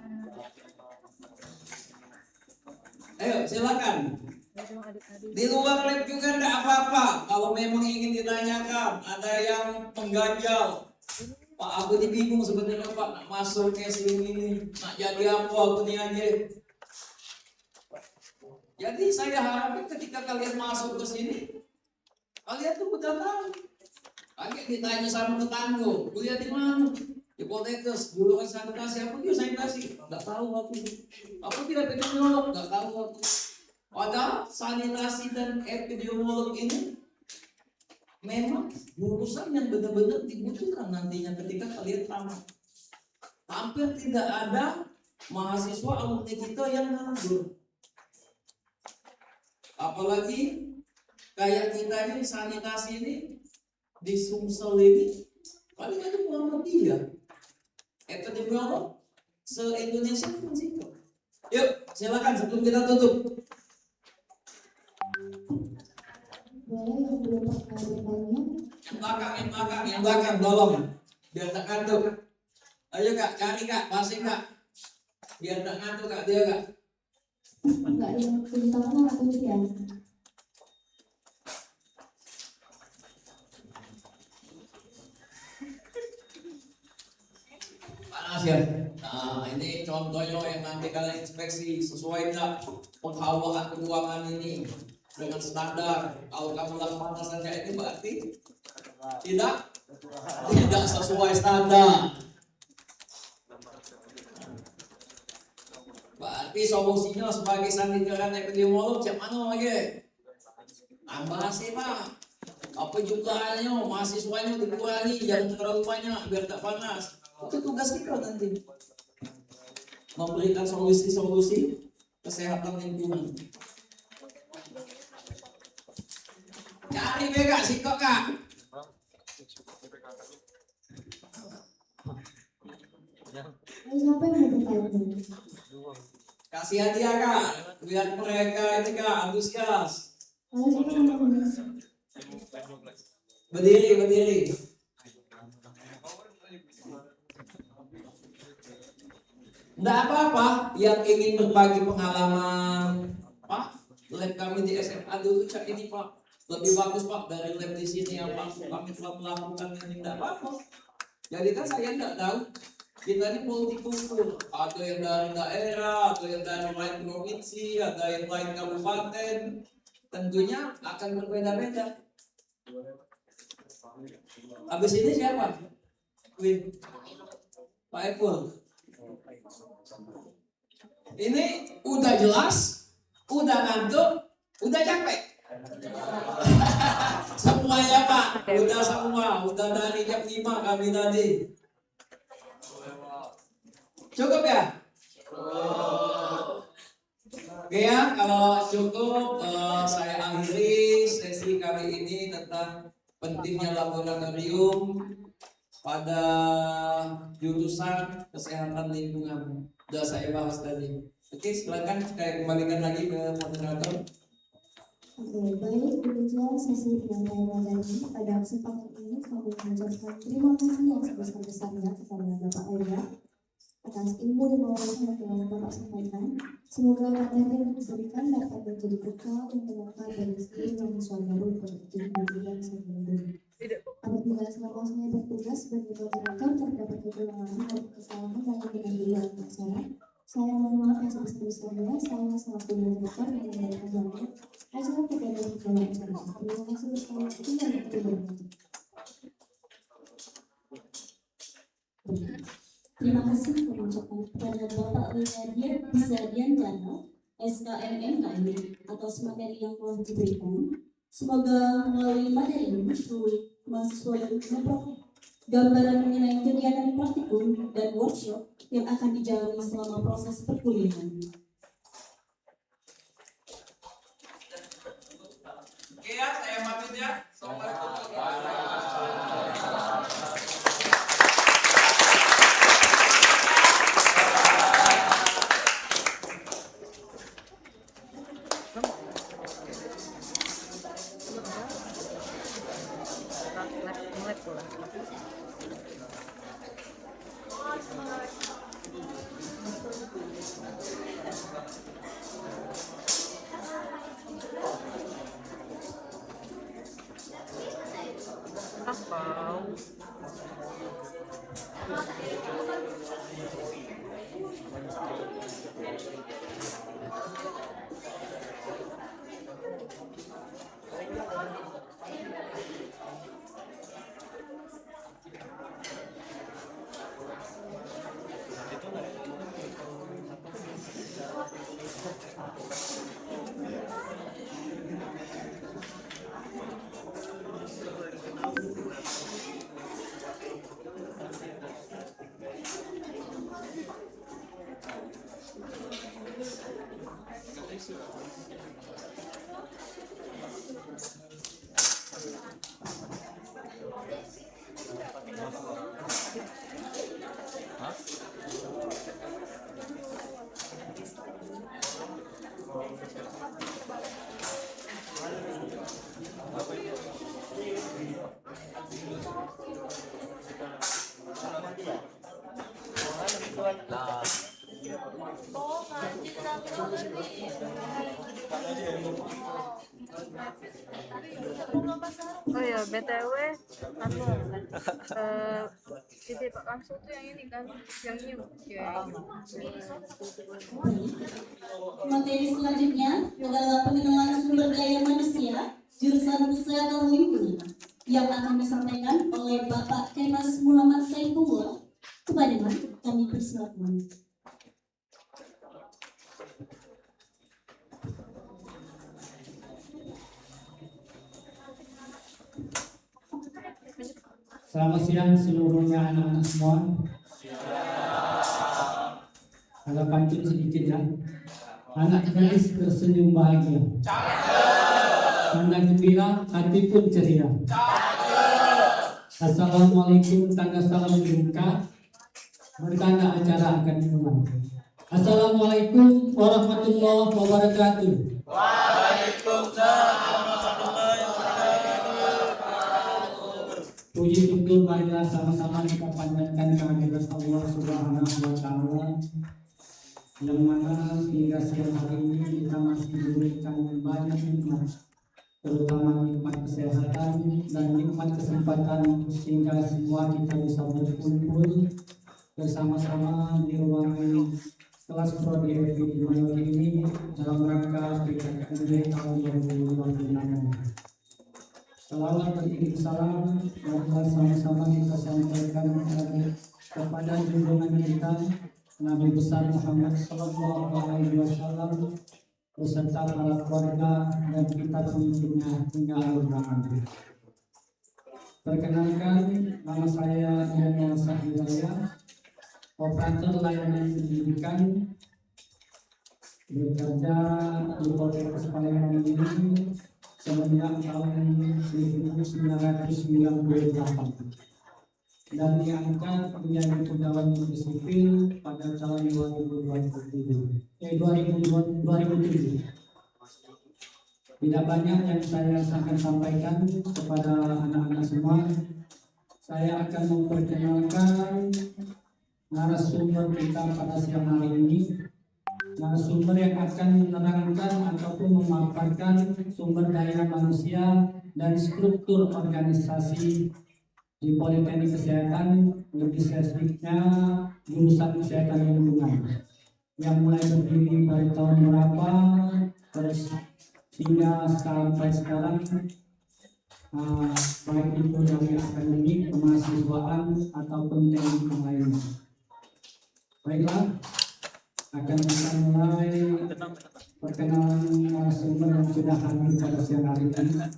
Ayo silakan. Di luar lab juga enggak apa-apa. Kalau memang ingin ditanyakan, ada yang mengganjal. Pak, aku ini bingung sebenarnya Pak, nak masuk ke sini ini, nak jadi apa aku nih aja. Jadi saya harapkan ketika kalian masuk ke sini, kalian tuh udah tahu. Kalian ditanya sama tetangga, kuliah di mana? Di Poltekkes, dulu kan sanitasi, apa dia sanitasi? Nggak tahu aku. Apa tidak epidemiolog? Nggak tahu aku. Padahal sanitasi dan epidemiolog ini memang jurusan yang benar-benar dibutuhkan nantinya ketika kalian tamat. Hampir tidak ada mahasiswa alumni kita yang nganggur. Apalagi kayak kita ini sanitasi ini di Sumsel ini paling ada Muhammadiyah. Epidemiolog se-Indonesia pun sih. Yuk, silakan sebelum kita tutup. Boleh yang belum pernah bertanya? Yang belakang, tolong. Biar tak ngantuk. Ayo Kak, cari Kak, pasing Kak. Biar tak ngantuk Kak, dia Kak. Enggak yang pertama atau tidak? Panas ya. Nah, ini contohnya yang nanti kalian inspeksi sesuai enggak penghawaan ruangan ini dengan standar. Kalau kamu lakukan saja ini berarti tidak sesuai standar. Berarti solusinya sebagai sandiran epidemiolog cak mana lagi? Tambah sih Pak. Apa jumlahnya, mahasiswanya dikurangi, jangan terlalu banyak biar tak panas. Itu tugas kita nanti. Memberikan solusi-solusi kesehatan lingkungan. Cari bega sih kok Kak. Siapa yang mau bertanya? Kasih hadiah kak, biar mereka ini kak antusias. Siapa yang mau Berdiri. Nggak apa-apa yang ingin berbagi pengalaman, Pak. Lab kami di SMA dulu cak ini Pak lebih bagus Pak dari lab di sini yang Pak kami telah melakukan ini, nggak apa-apa. Jadi kan saya nggak tahu kita ini multikultur, ada yang dari daerah, ada yang dari lain provinsi, ada yang lain kabupaten, tentunya akan berbeda-beda. Habis ini siapa? Win, Pak Epul. Ini udah jelas, udah ngantuk, udah capek. Semuanya Pak, udah semua, udah dari jam 5 kami tadi. Cukup ya? Oke ya, kalau cukup saya akhiri sesi kali ini tentang pentingnya laboratorium pada jurusan kesehatan lingkungan. Sudah saya bahas tadi. Oke, silakan saya kembalikan lagi ke moderator. Oke, baik, demikian sesi penyampaian materi pada kesempatan ini kami mengucapkan terima kasih yang sebesar-besarnya kepada Bapak Ega atas ilmu dan wawasan yang telah Bapak sampaikan. Semoga materi yang diberikan dapat menjadi bekal dan pengantar bagi seluruh mahasiswa baru berikut pendidikan sebelumnya. Apabila selama bertugas sebagai moderator terdapat kekurangan atau kesalahan dalam pengambilan acara, saya mohon maaf yang sebesar-besarnya. Saya selaku moderator yang menyampaikan acara kepada dalam acara. Terima kasih sekali lagi dan terima kasih. Terima kasih mengucapkan kepada Bapak William Bisadian Jana, SKMMKM atas materi yang telah diberikan. Semoga melalui materi ini seluruh mahasiswa dan memperoleh gambaran mengenai kegiatan praktikum dan workshop yang akan dijalani selama proses perkuliahan. Oke ya, saya pamit ya. Assalamualaikum. Oh ya, BTW anu titik langsung tuh yang ini kan yang new ya. Materi selanjutnya adalah pengenalan sumber daya manusia jurusan kesehatan lingkungan yang akan disampaikan oleh Bapak Kemas Muhammad Saifullah. Kepada kami persilakan. Selamat siang seluruhnya anak-anak semua. Agak pantun sedikit ya. Anak gadis tersenyum bahagia. Anak gembira, hati pun ceria. Assalamualaikum, tanda salam berkah bertanda acara akan dimulai. Assalamualaikum warahmatullahi wabarakatuh. Puji syukur marilah sama-sama kita panjatkan kehadirat Allah Subhanahu wa Ta'ala, yang mana hingga siang hari ini kita masih diberikan banyak nikmat, terutama nikmat kesehatan dan nikmat kesempatan sehingga semua kita bisa berkumpul bersama-sama di ruang kelas prodi epidemiologi ini dalam rangka PKKMB tahun 2026. Salawat dan salam marilah sama-sama kita sampaikan kepada junjungan kita Nabi besar Muhammad Sallallahu Alaihi Wasallam beserta para keluarga dan kita pengikutnya hingga akhir zaman. Perkenalkan, nama saya Daniel Sahidaya, operator layanan pendidikan, bekerja di Polres Palembang ini semenjak tahun 1998 dan diangkat menjadi pegawai negeri sipil pada tahun 2007. Tidak banyak yang saya akan sampaikan kepada anak-anak semua. Saya akan memperkenalkan narasumber kita pada siang hari ini. Narasumber yang akan menerangkan ataupun memaparkan sumber daya manusia dan struktur organisasi di Politeknik Kesehatan, lebih spesifiknya jurusan Kesehatan Lingkungan, yang mulai berdiri dari tahun berapa terus hingga sampai sekarang, baik itu dari akademik, kemahasiswaan ataupun teknik yang lainnya. Baiklah, akan kita mulai perkenalan narasumber yang sudah hadir pada siang hari ini.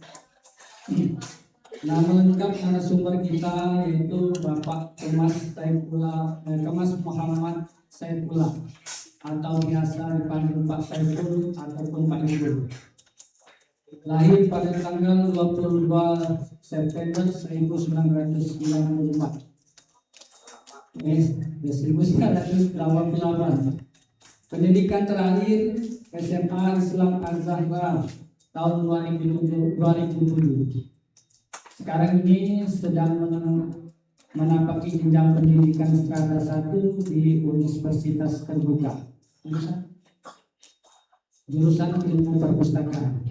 Nama lengkap narasumber kita yaitu Bapak Kemas Muhammad Saifullah, atau biasa dipanggil Pak Saiful ataupun Pak Ibu. Lahir pada tanggal 22 September 1998. 1988. Pendidikan terakhir SMA Islam Az-Zahra tahun 2007. Sekarang ini sedang menapaki jenjang pendidikan strata 1 di Universitas Terbuka. Jurusan Ilmu Perpustakaan.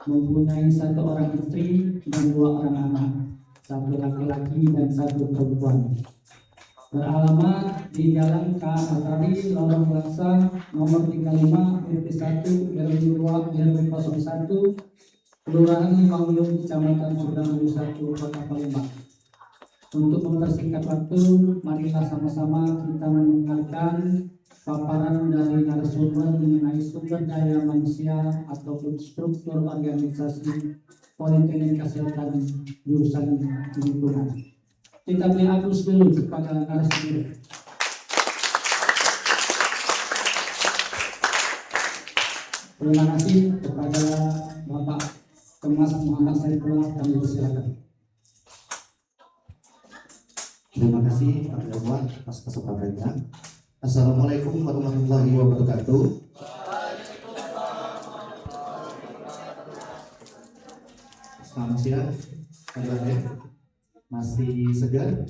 Mempunyai 1 orang istri dan 2 orang anak, 1 laki-laki dan 1 perempuan. Beralamat di Jalan K. Atari, Lorong Laksa, nomor 35, RT 1, RW 2, RW 01, Kelurahan Manglung, Kecamatan Sudramayu 1, Kota Palembang. Untuk mempersingkat waktu, marilah sama-sama kita mendengarkan paparan dari narasumber mengenai sumber daya manusia ataupun struktur organisasi Politeknik Kesehatan jurusan lingkungan. Kita beri aplaus dulu kepada narasumber. Terima kasih kepada Bapak Kemas Muhammad Saifullah, kami persilakan. Terima kasih Pak Dewan atas kesempatannya. Assalamualaikum warahmatullahi wabarakatuh. Selamat siang, kabarnya masih segar?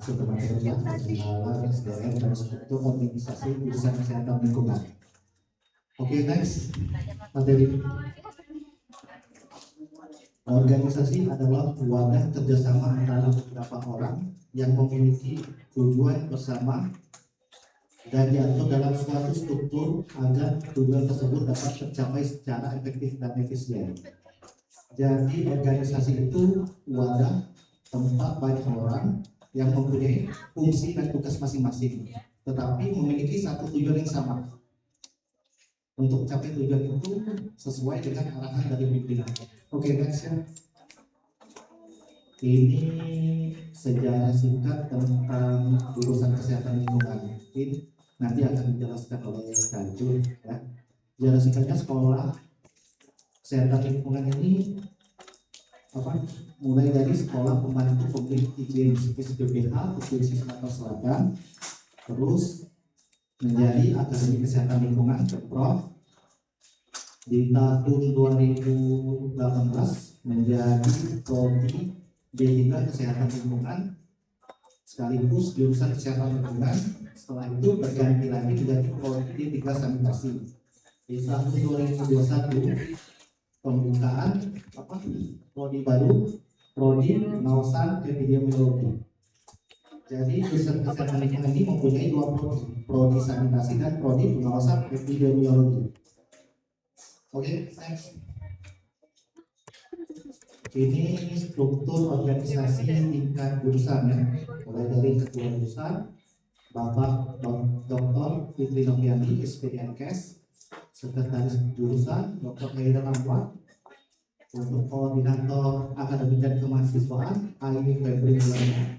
Sudah materinya perkenalan SDM dan struktur organisasi jurusan Kesehatan Lingkungan. Oke, next materi. Organisasi adalah wadah kerjasama antara beberapa orang yang memiliki tujuan bersama dan diatur dalam suatu struktur agar tujuan tersebut dapat tercapai secara efektif dan efisien. Jadi organisasi itu wadah tempat banyak orang yang mempunyai fungsi dan tugas masing-masing, tetapi memiliki satu tujuan yang sama. Untuk mencapai tujuan itu sesuai dengan arahan dari pimpinan. Oke, next ya. Ini sejarah singkat tentang jurusan Kesehatan Lingkungan. Ini nanti akan dijelaskan oleh Kajul ya. Sejarah singkatnya, sekolah Kesehatan Lingkungan ini mulai dari sekolah pembantu pemilik izin SPPH Provinsi Sumatera Selatan, terus menjadi Akademi Kesehatan Lingkungan Pemprov. Di tahun 2018 menjadi prodi D3 Kesehatan Lingkungan sekaligus jurusan Kesehatan Lingkungan. Setelah itu berganti lagi menjadi prodi D3 Sanitasi. Di tahun 2021 pembukaan prodi baru, prodi pengawasan epidemiologi. Jadi jurusan Kesehatan Lingkungan ini mempunyai dua prodi sanitasi dan prodi pengawasan epidemiologi. Oke, next. Ini struktur organisasi tingkat jurusan ya, mulai dari ketua jurusan Bapak Dr. Fitri Noviandi, SPDNKes, Sekretaris Jurusan Dr. Haidar Anwar, untuk koordinator akademik dan kemahasiswaan Aini Febri Mulana,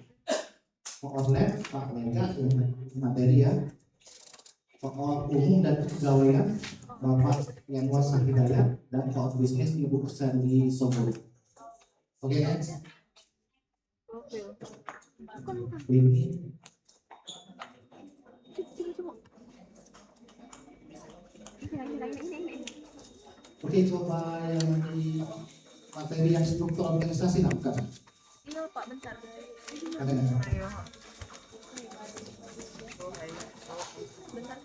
Koorlab Pak Lega materi ya, Koor umum dan kepegawaian Bapak Yanwar Sahidayat, dan Koor bisnis Ibu Kusandi Sobol. Oke, next. Ini oke, coba yang di materi yang struktur organisasi bukan? Iya Pak, bentar. Ada nggak? Bentar.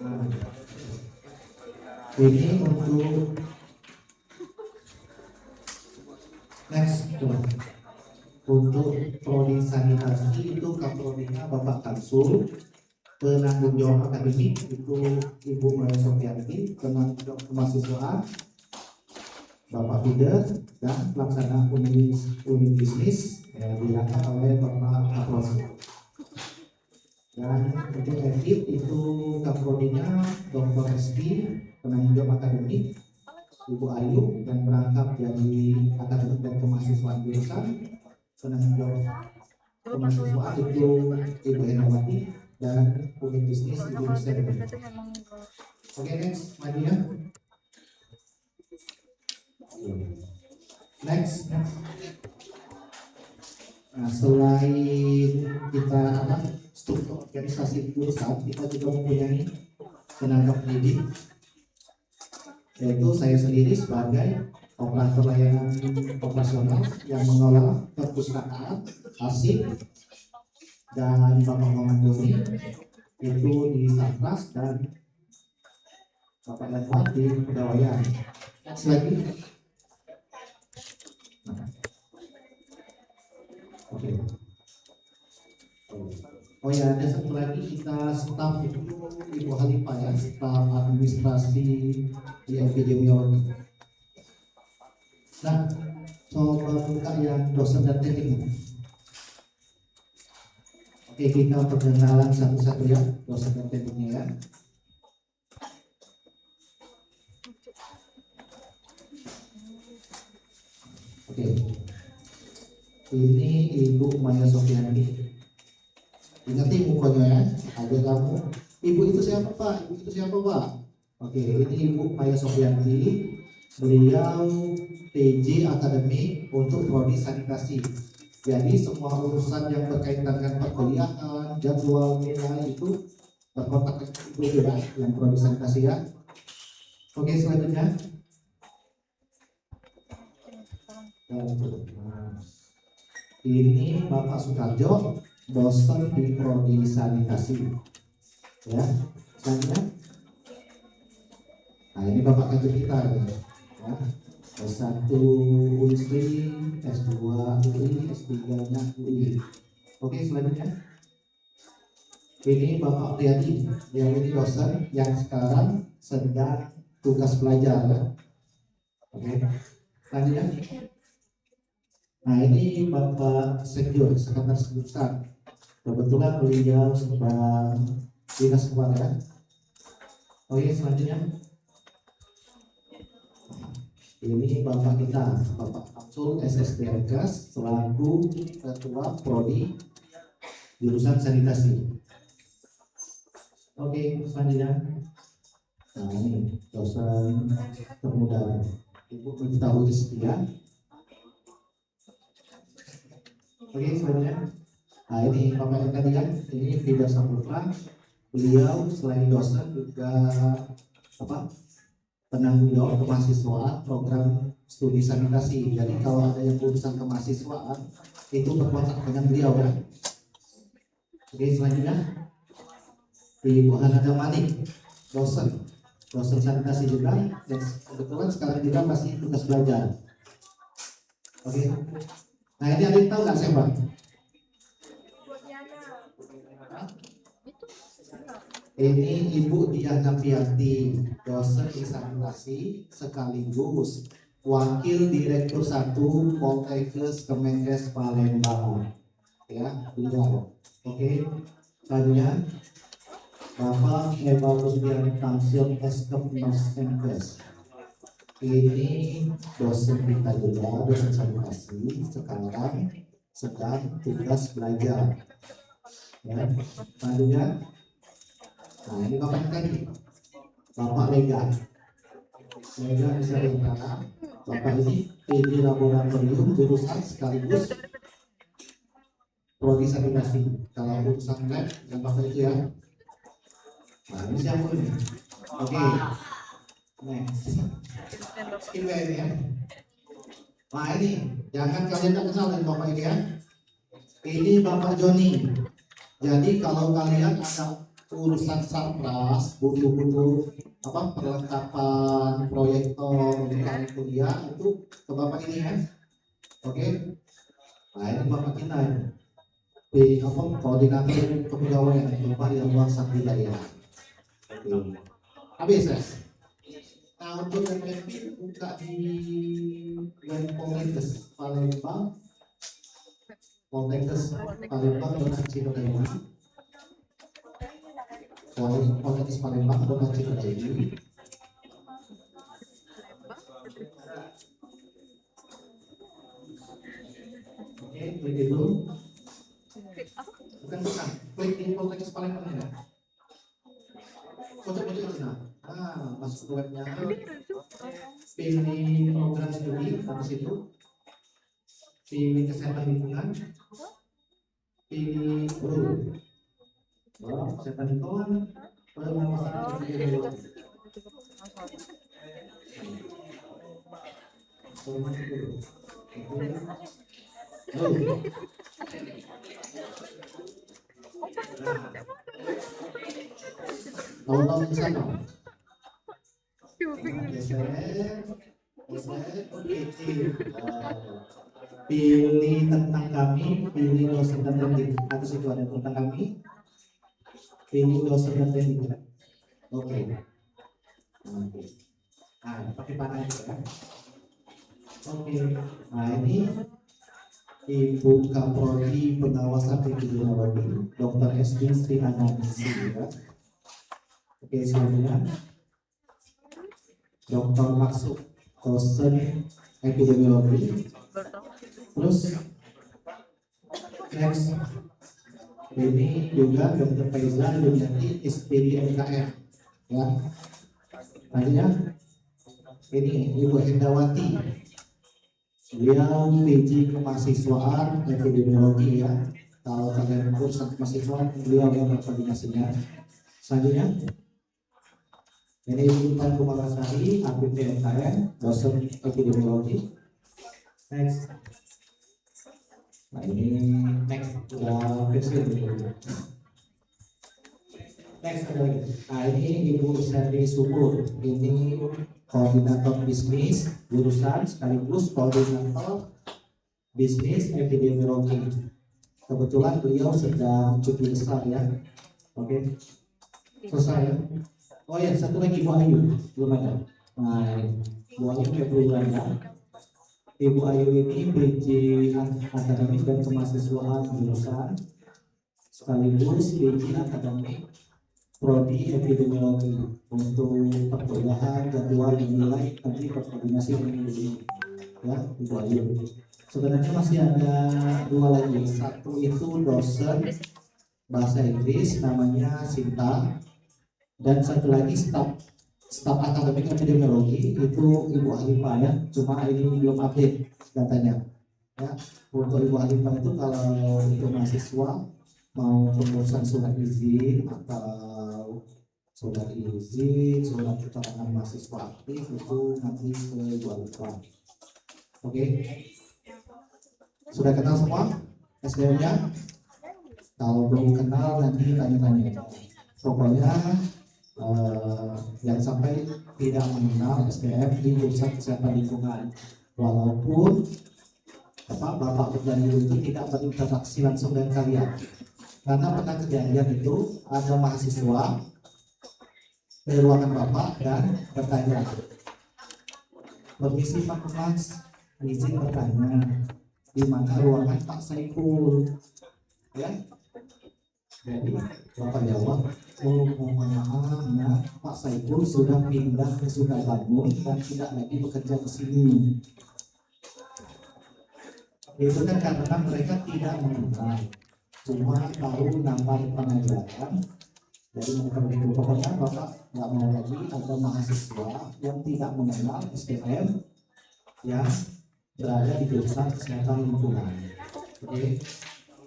Nah, ini untuk next coba. Untuk prodi sanitasi itu kaprodinya Bapak Kansul, penanggung jawab akademik itu Ibu Maya Sofianti, penanggung jawab kemahasiswaan Bapak Fida, dan pelaksana unit bisnis diangkat oleh Bapak Kapros. Dan untuk edit itu kaprodinya Dr. Esti, penanggung jawab akademik Ibu Ayu, dan berangkat dari akademik dan kemahasiswaan jurusan. Penanggung jawab kemahasiswaan itu Ibu Enawati, dan unit bisnis Ibu Hussein. Oke, next, maju ya. Next. Nah, selain kita struktur organisasi jurusan, kita juga mempunyai tenaga pendidik, yaitu saya sendiri sebagai operator layanan operasional yang mengelola perpustakaan, arsip, dan Bapak Muhammad Doni itu di Satras, dan Bapak Yanwar di Kepegawaian. Next lagi. Oke. Oh ya, ada satu lagi, kita staf itu Ibu Halifah ya, staf administrasi di epidemiologi. Nah, coba buka yang dosen dan teknik. Oke, kita perkenalan satu-satu ya, dosen dan tekniknya ya. Oke, ini Ibu Maya Sofianti. Ingat mukanya ya, ada kamu. Ibu itu siapa Pak? Ibu itu siapa Pak? Oke, ini Ibu Maya Sofianti. Beliau PJ Akademi untuk prodi sanitasi. Jadi semua urusan yang berkaitan dengan perkuliahan, jadwal, nilai itu berkontak dengan Ibu ya, yang prodi sanitasi ya. Oke, selanjutnya. Ini Bapak Sukarjo, dosen di prodi sanitasi ya. Selanjutnya, nah ini Bapak Kanjeng kita ya. S1 Unisri, S2 UI, S3-nya UI. Oke, selanjutnya ini Bapak Priyadi, yang ini dosen yang sekarang sedang tugas belajar ya. Oke, selanjutnya. Nah ini Bapak Sekjur, sekretaris jurusan. Kebetulan beliau sedang dinas kepala. Oke, selanjutnya ini Bapak kita, Bapak Absul SSDNKes selaku Ketua Prodi jurusan sanitasi. Oke, selanjutnya Nah ini dosen termuda Ibu Miftahul Rizkia. Oke selanjutnya, nah ini Bapak yang tadi kan, ini Vida Saputra. Beliau selain dosen juga penanggung jawab kemahasiswaan program studi sanitasi. Jadi kalau ada yang urusan kemahasiswaan itu berkontak dengan beliau ya. Oke selanjutnya Ibu Hanada Manik, dosen sanitasi juga, dan kebetulan sekarang juga masih tugas belajar. Oke, nah ini ada yang tahu nggak siapa? Ini Ibu Diana Fianti, dosen sanitasi sekaligus Wakil Direktur 1 Poltekkes Kemenkes Palembang. Ya, beliau. Oke, selanjutnya Bapak Eva Rusdian Tamsil Eskep Nos Enkes. Ini dosen kita juga, dosen sanitasi, sekarang sedang tugas belajar. Ya, selanjutnya, nah ini Bapak tadi, Bapak Lega bisa diantara. Bapak ini PD Laboratorium jurusan sekaligus prodi sanitasi. Kalau urusan lab, dan Bapak itu ya. Nah ini siapa ini? Oke, next. Ini ya. Nah ini, jangan kalian tak kenal dengan Bapak ini ya. Ini Bapak Joni. Jadi kalau kalian ada urusan sarpras, butuh perlengkapan proyektor untuk kalian kuliah itu ke Bapak ini ya. Oke. Nah ini Bapak kita di koordinator kepegawaian Bapak Irwan Satrijaya. Oke. Habis ya. Nah untuk MLP buka di Poltekkes Palembang. Poltekkes Palembang dengan Cipayung. Poltekkes Palembang dengan Cipayung. Oke, klik dulu. Bukan, klik di Poltekkes Palembang ya. Pojok itu nah. Masuk ke webnya. Pilih program studi habis itu. Pilih kesehatan lingkungan. Pilih kesehatan lingkungan. Tahu-tahu sama. Pilih tentang kami, pilih dosen dan teknik. Atas itu ada tentang kami. Pilih dosen dan teknik. Oke. Nah, pakai panah itu ya. Oke. Nah ini Ibu Kaprodi Pengawasan Epidemiologi, Dr. SD Sri Anandisi ya. Oke, selanjutnya Dr. Maksud, dosen epidemiologi. Terus next ini juga Dr. Faizal Yuniati SPD MKM ya. Selanjutnya ini Ibu Hendawati, beliau PG kemahasiswaan epidemiologi ya. Kalau kalian urusan kemahasiswaan beliau yang berkoordinasinya. Selanjutnya ini Ibu Tan Kumarasari, APT MKM, dosen epidemiologi. Next. Nah ini next udah pensiun. Next ada lagi. Nah ini Ibu Serdi Subur, ini koordinator bisnis jurusan sekaligus koordinator bisnis epidemiologi. Kebetulan beliau sedang cuti besar ya. Oke. Selesai ya. Oh ya, satu lagi Bu Ayu, belum ada. Nah, Bu Ayu Februari. Ibu Ayu ini PJ akademik dan kemahasiswaan jurusan sekaligus PJ akademik prodi epidemiologi untuk perkuliahan jadwal dinilai nanti berkoordinasi dengan ini ya Ibu Ayu. Sebenarnya masih ada dua lagi. Satu itu dosen bahasa Inggris namanya Sinta. Dan satu lagi staf staf akademik epidemiologi itu Ibu Alifah ya, cuma ini belum update datanya ya. Untuk Ibu Alifah itu kalau itu mahasiswa mau pengurusan surat izin atau surat keterangan mahasiswa aktif itu nanti ke Ibu Alifah. Oke, sudah kenal semua SDM-nya? Kalau belum kenal nanti tanya-tanya. Pokoknya yang sampai tidak mengenal SDM di jurusan kesehatan lingkungan, walaupun Bapak dan Ibu itu tidak berinteraksi langsung dengan kalian, karena pernah kejadian itu ada mahasiswa ke ruangan Bapak dan bertanya, permisi Pak Mas, izin bertanya, di mana ruangan Pak Saiful? Ya, jadi Bapak jawab, mohon maaf ya, Pak Saiful sudah pindah ke Sukabangun dan tidak lagi bekerja di sini. Itu kan karena mereka tidak mengenal, cuma tahu nama pengajaran. Jadi itu pokoknya Bapak nggak mau lagi ada mahasiswa yang tidak mengenal SDM yang berada di jurusan kesehatan lingkungan. Oke,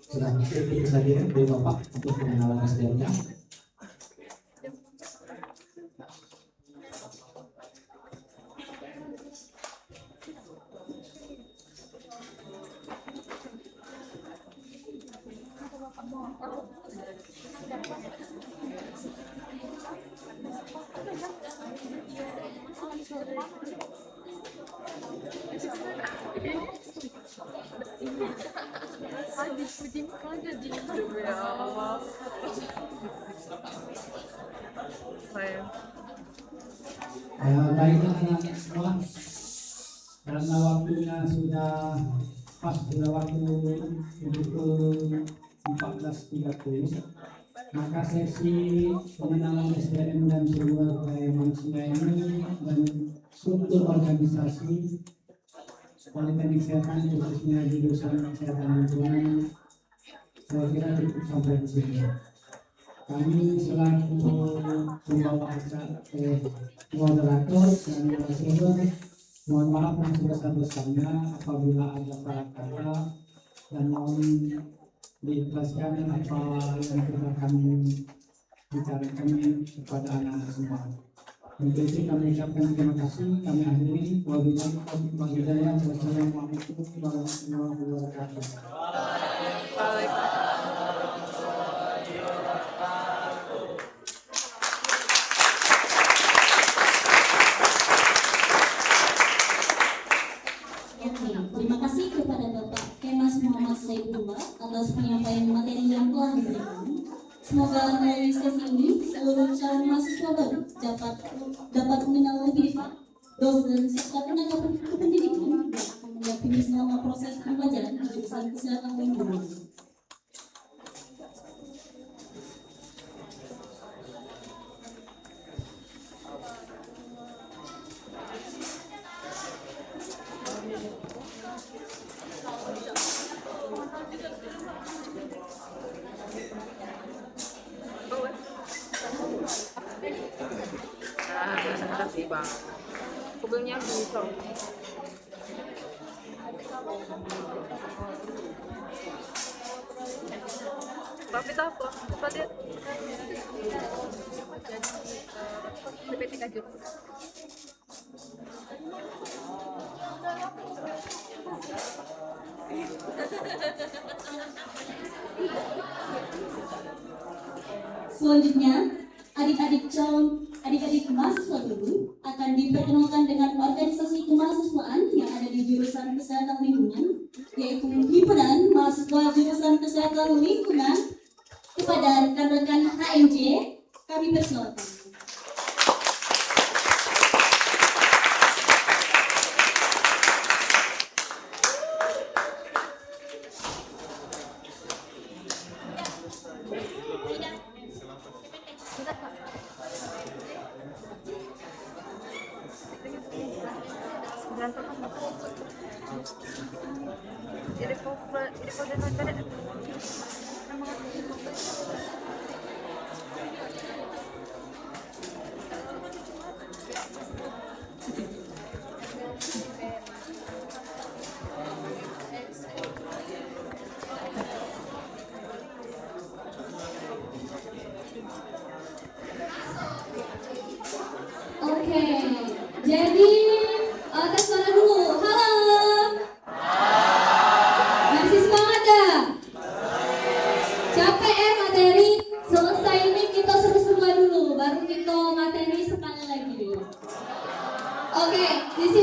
sudah itu saja dari Bapak untuk pengenalan SDM-nya. Baiklah anak-anak semua, karena waktunya sudah pas pada waktu pukul 14.30, maka sesi pengenalan SDM dan sumber daya manusia ini dan struktur organisasi Politeknik Kesehatan khususnya di jurusan kesehatan lingkungan saya kira cukup sampai di sini. Kami selaku pembawa acara moderator dan narasumber mohon maaf yang sebesar-besarnya apabila ada salah kata dan mohon diikhlaskan apa yang sudah kami bicarakan kepada anak-anak semua. Untuk itu kami ucapkan terima kasih, kami akhiri. Wassalamualaikum warahmatullahi wabarakatuh. Terima kasih kepada Bapak Kemas Muhammad Saifullah atas penyampaian materi yang telah diberikan. Semoga melalui sesi ini seluruh calon mahasiswa baru dapat mengenal lebih dekat dosen serta tenaga kependidikan yang akan mendampingi selama proses pembelajaran di jurusan kesehatan lingkungan. Mobilnya bisa. Tapi apa? Apa dia? Jadi CP3 juta. Selanjutnya, adik-adik mahasiswa baru akan diperkenalkan dengan organisasi kemahasiswaan yang ada di jurusan kesehatan lingkungan, yaitu himpunan mahasiswa jurusan kesehatan lingkungan. Kepada rekan-rekan HMJ, kami persilakan.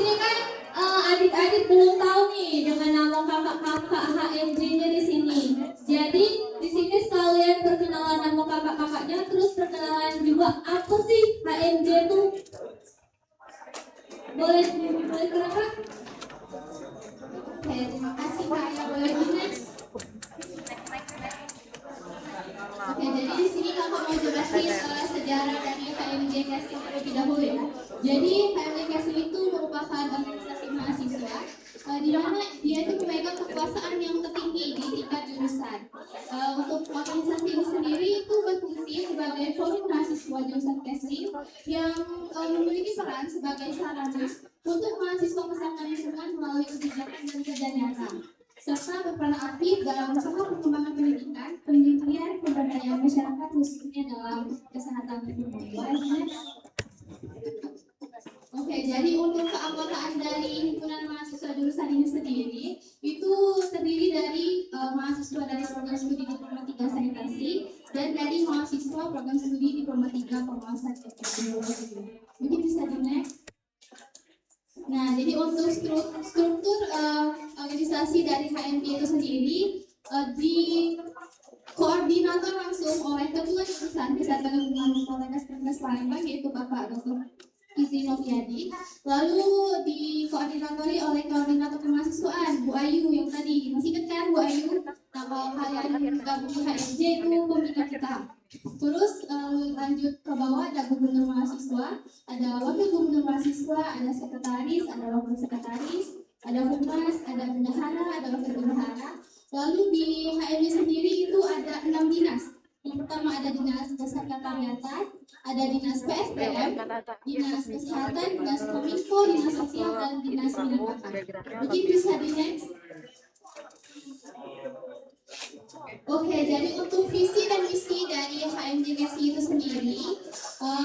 sini kan adik-adik belum tahu nih dengan nama kakak-kakak HMJ-nya di sini. Jadi di sini sekalian perkenalan nama kakak-kakaknya, terus perkenalan juga apa sih HMJ itu? Boleh Kak? Oke, terima kasih Kak. Yang boleh next. Oke, jadi di sini kakak mau jelasin sejarah dari HMJ Casting terlebih dahulu ya. Jadi HMJ Casting itu merupakan organisasi mahasiswa di mana dia itu memegang kekuasaan yang tertinggi di tingkat jurusan. Untuk organisasi ini sendiri itu berfungsi sebagai forum mahasiswa jurusan casting yang memiliki peran sebagai sarana untuk mahasiswa kesehatan lingkungan melalui kebijakan dan kerja nyata, serta berperan aktif dalam usaha pengembangan pendidikan, penelitian, pemberdayaan masyarakat khususnya dalam kesehatan lingkungan. Oke, jadi untuk keanggotaan dari himpunan mahasiswa jurusan ini sendiri itu terdiri dari mahasiswa dari program studi Diploma 3 Sanitasi dan dari mahasiswa program studi Diploma 3 Pengawasan Epidemiologi. Mungkin bisa di next. Nah, jadi untuk struktur organisasi dari HMJ itu sendiri di koordinator langsung oleh Ketua Jurusan Kesehatan Lingkungan Poltekkes Palembang yaitu Bapak Dr. Izin Noviadi, lalu dikoordinatori oleh koordinator kemahasiswaan Bu Ayu yang tadi masih ingat kan Bu Ayu? Nah, kalau kalian gabung di HMJ itu pembina kita. Terus lanjut ke bawah ada gubernur mahasiswa, ada wakil gubernur mahasiswa, ada sekretaris, ada wakil sekretaris, ada humas, ada bendahara, ada wakil bendahara. Lalu di HMJ sendiri itu ada 6 dinas. Yang pertama ada dinas kesekretariatan, ada dinas PSDM, dinas kesehatan, dinas kominfo, dinas sosial, dan dinas pendidikan. Mungkin bisa di next. Oke, jadi untuk visi dan misi dari HMJ Casting itu sendiri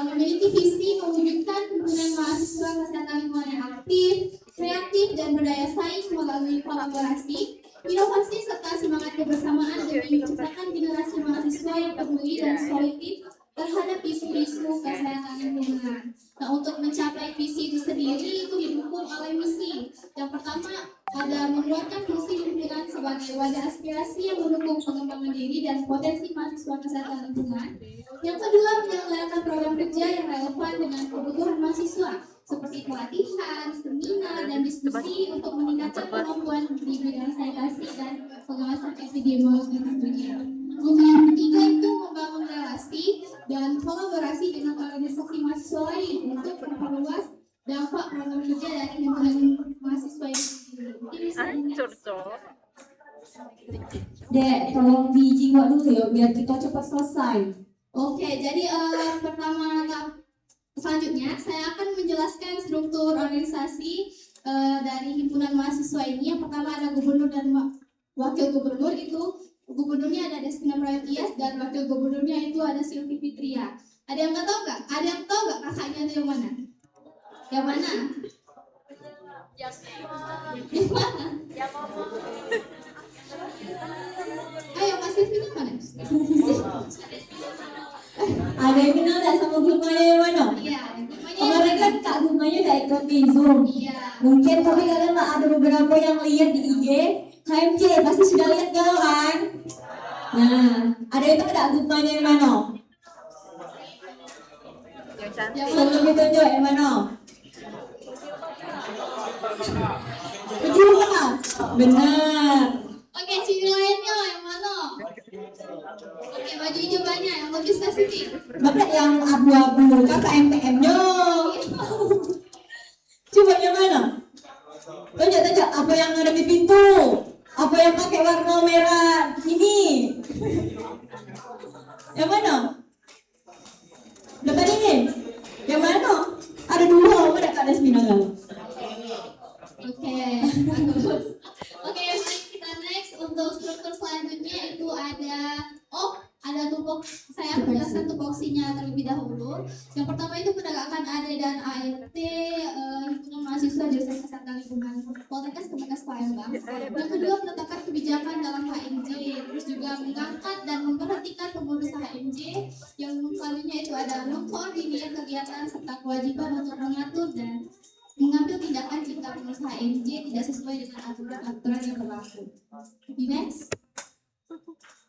memiliki visi mewujudkan himpunan mahasiswa kesehatan lingkungan yang aktif, kreatif, dan berdaya saing melalui kolaborasi, inovasi serta semangat kebersamaan demi menciptakan generasi mahasiswa yang peduli dan solutif terhadap isu-isu kesehatan lingkungan. Nah, untuk mencapai visi itu sendiri itu didukung oleh misi. Yang pertama ada menguatkan fungsi lingkungan sebagai wadah aspirasi yang mendukung pengembangan diri dan potensi mahasiswa kesehatan lingkungan. Yang kedua menyelenggarakan program kerja yang relevan dengan kebutuhan mahasiswa seperti pelatihan, seminar, dan diskusi untuk meningkatkan kemampuan di bidang sanitasi dan pengawasan epidemiologi tentunya. Untuk yang ketiga itu membangun relasi dan kolaborasi dengan organisasi mahasiswa lain untuk memperluas dampak program kerja dari himpunan mahasiswa itu sendiri. Hancur, Cok. Dek, tolong dijingok dulu ya biar kita cepat selesai. Oke, jadi selanjutnya saya akan menjelaskan struktur organisasi dari himpunan mahasiswa ini. Yang pertama ada gubernur dan wakil gubernur. Itu gubernurnya ada Despina Prayutias dan wakil gubernurnya itu ada Silvi Fitria. Ada yang nggak tahu nggak? Ada yang tahu nggak kakaknya itu yang mana? Yang mana? Yang mana? Yang ngomong. Ayo Mas Silvi mana? Ada yang kenal tak sama gurmanya yang mana? Iya, kemarin kan Kak Gurmanya udah ikut di Zoom. Iya. Mungkin tapi kalian ada beberapa yang lihat di IG HMJ, pasti sudah lihat galau kan? Nah, ada itu Kak Gurmanya yang mana? Yang cantik. Sebelum ditunjuk yang mana? Betul kan? Benar. Oke, ciri lainnya yang mana? Oke, baju hijau banyak yang lebih spesifik. Bapak yang abu-abu, kakak MPM-nya. Coba yang mana? Tunjuk, apa yang ada di pintu? Apa yang pakai warna merah ini? Yang mana? Depan ini? Yang mana? Ada dua, mana Kak Desmina? Oke, bagus. Oke, mari kita next untuk struktur selanjutnya itu ada saya akan menjelaskan tupoksinya terlebih dahulu. Yang pertama itu penegakan AD dan ART himpunan mahasiswa jurusan kesehatan lingkungan Poltekkes Palembang. Yang kedua penetapan kebijakan dalam HMJ, terus juga mengangkat dan memperhatikan pengurus HMJ. Yang selanjutnya itu ada mengkoordinir kegiatan serta kewajiban untuk mengatur dan mengambil tindakan jika pengusaha MJ tidak sesuai dengan aturan yang berlaku. Di next.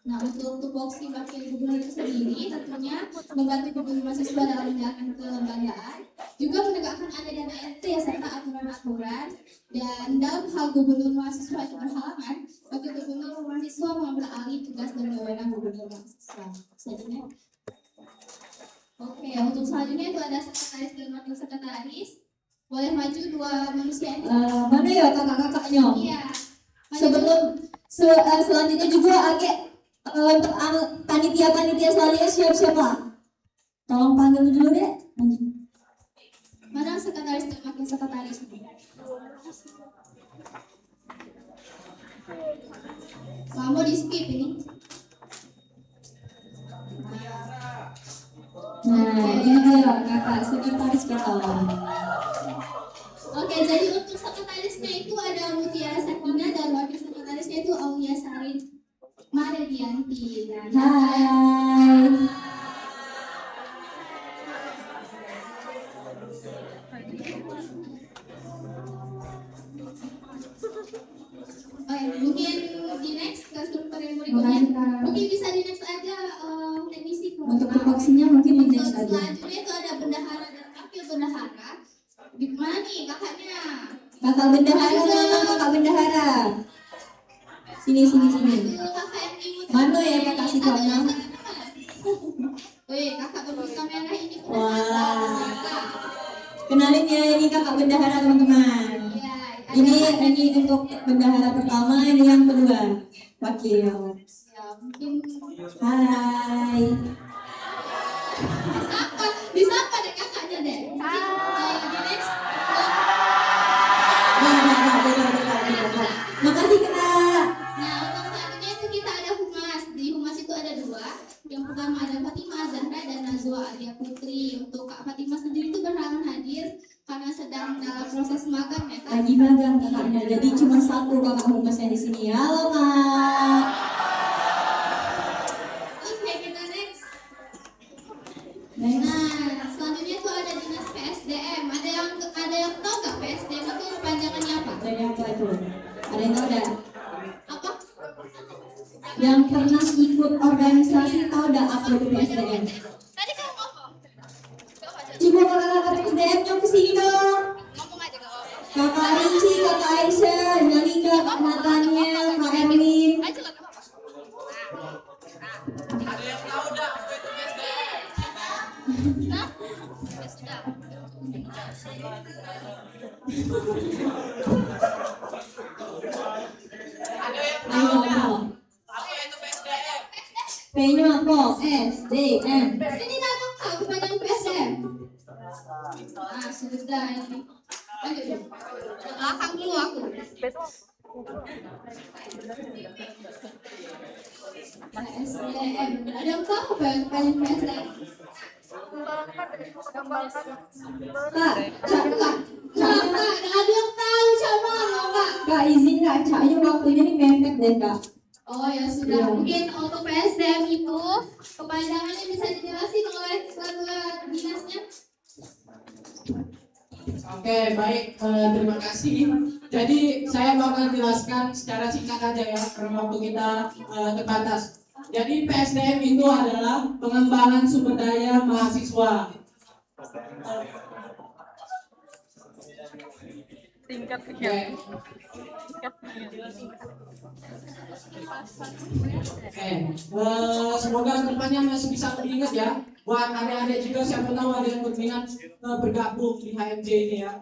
Nah, untuk tupoksi wakil gubernur itu sendiri tentunya membantu gubernur mahasiswa dalam menjalankan kelembagaan, juga menegakkan ada dan ART serta aturan-aturan, dan dalam hal gubernur mahasiswa itu berhalangan, wakil gubernur mahasiswa mengambil alih tugas dan wewenang gubernur mahasiswa. Selanjutnya. Oke, untuk selanjutnya itu ada sekretaris dan wakil sekretaris. Boleh maju dua manusia ini. Mana ya kakak-kakaknya? Iya. Selanjutnya juga agak untuk panitia selanjutnya siapa? Tolong panggil dulu deh. Mana sekretaris dan wakil sekretaris? Kamu di skip ini. Nah, ini dia kakak sekretaris kita. Oke, jadi untuk sekretarisnya itu ada Mutiara Sakina dan wakil sekretarisnya itu Aulia Sarin Maredianti. Hai. Mungkin di next ke struktur yang berikutnya. Mungkin bisa di next aja teknisi. Untuk tupoksinya mungkin di next aja. Selanjutnya itu ada bendahara dan wakil bendahara. Di mana nih kakaknya? Kakak bendahara, kakak bendahara. Sini. Mana ya kakak si kamu? Wih, kakak berbus kamera ini. Wah. Kenalin ya, ini kakak bendahara teman-teman. Ini untuk bendahara pertama, ini yang kedua. Wakil. Hai. Disapa deh kakaknya deh. Next. Makasih kak. Nah, untuk selanjutnya itu kita ada humas. Di humas itu ada dua. Yang pertama ada Fatimah Zahra dan Nazwa Alia Putri. Untuk Kak Fatimah sendiri itu berhalangan hadir karena sedang dalam proses magang ya kak. Lagi magang kakaknya. Jadi cuma satu kakak humasnya di sini. Halo kak. Oke, kita next. Next. Nah, selanjutnya itu ada dinas PSDM. Ada yang tahu nggak PSDM itu kepanjangannya apa? Dari apa itu? Ada yang tahu enggak? Apa? Yang pernah ikut organisasi tahu enggak apa itu PSDM? Tadi kamu ngomong. Coba kakak PSDM nyok kesini dong. Kakak Rinci, kakak Aisyah, Nalika, kak Natania, kak Erwin. Ada yang tahu enggak apa itu PSDM? Ayo. Apa itu PSDM? P-nya apa? SDM. Ini nggak tahu kepanjangan PSDM. Ah, sudah ini. Lanjut. Belakang dulu aku. PSDM. Ada yang tahu kepanjangan PSDM? Kak, ada yang tahu sama Kak? Kak izin kak, caknya waktunya ini mepet deh kak. Oh ya sudah, mungkin untuk PSDM itu kepanjangannya bisa dijelasin oleh ketua dinasnya. Oke, baik, terima kasih. Jadi saya bakal jelaskan secara singkat aja ya, karena waktu kita terbatas. Jadi PSDM itu adalah pengembangan sumber daya mahasiswa. Tingkat semoga kedepannya masih bisa diingat ya. Buat adik-adik juga siapa tahu ada yang berminat bergabung di HMJ ini ya.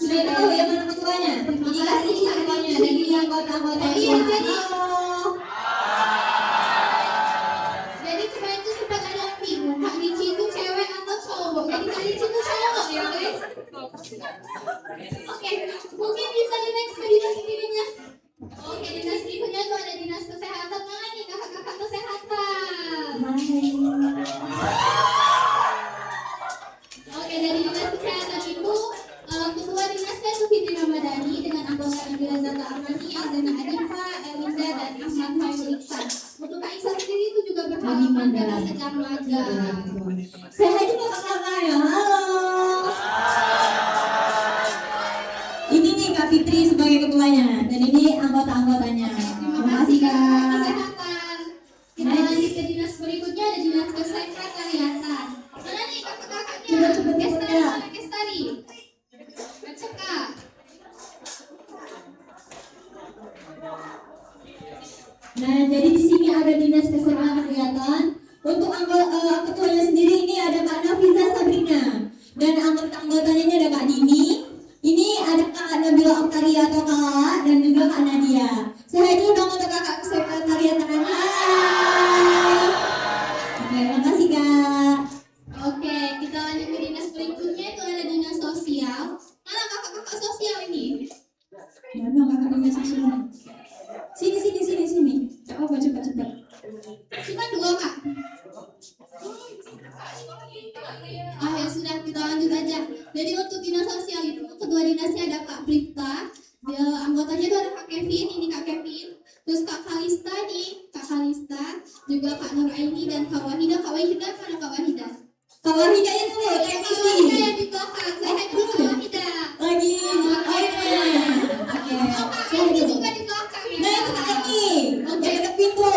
Sudah tahu ya mana ketuanya? Dikasih ketuanya dan ini anggota-anggota. Iya, jadi kemarin itu sempat ada yang bingung, Kak Rinci itu cewek atau cowok? Jadi Kak Rinci itu cowok ya guys? Oke, mungkin bisa di next ke dinas berikutnya. Oke, dinas berikutnya itu ada dinas kesehatan. Mana nih kakak-kakak kesehatan? Oke, dari dinas kesehatan itu ketua dinasnya itu Fitri Ramadhani dengan anggota Nabila Zata Armani, Azana Adifa, Elinda, dan Ahmad Hairul Iksan. Untuk Kak Iksan sendiri itu juga berhalangan karena sedang magang. Saya juga kakaknya, halo. Fitri sebagai ketuanya dan ini anggota-anggotanya. Terima kasih Kak. Kesehatan. Kita lanjut ke dinas berikutnya, ada dinas kesekretariatan. Mana nih kakak-kakaknya? Kestari, mana Kestari? Kak. Nah, jadi di sini ada dinas kesekretariatan. Untuk ketuanya sendiri ini ada Kak Nafiza Sabrina dan anggota-anggotanya ini ada Kak Dini. Ini ada Kak Nabila Oktaria atau Kak dan juga Kak Nadia. Saya dulu dong untuk kakak kesekretariatan. Hai. Oke, makasih Kak. Oke, kita lanjut ke dinas berikutnya, itu ada dinas sosial. Mana kakak-kakak sosial ini? Mana kakak dinas sosial? Sini. Coba. Cuma 2 Kak. Ya sudah, kita lanjut aja. Jadi untuk dinas sosial itu kedua dinasnya ada Kak Bripta, anggotanya itu ada Kak Kevin, ini Kak Kevin, terus Kak Kalista nih, Kak Kalista, juga Kak Nuraini dan Kak Wahida. Kak Wahida mana Kak Wahida? Kak Wahida itu kayak Kak Wahida yang di belakang. Saya dulu Kak Wahida. Lagi. Oke. Kak Eni juga di belakang ya. Nah itu Kak Eni. Oke, dekat pintu.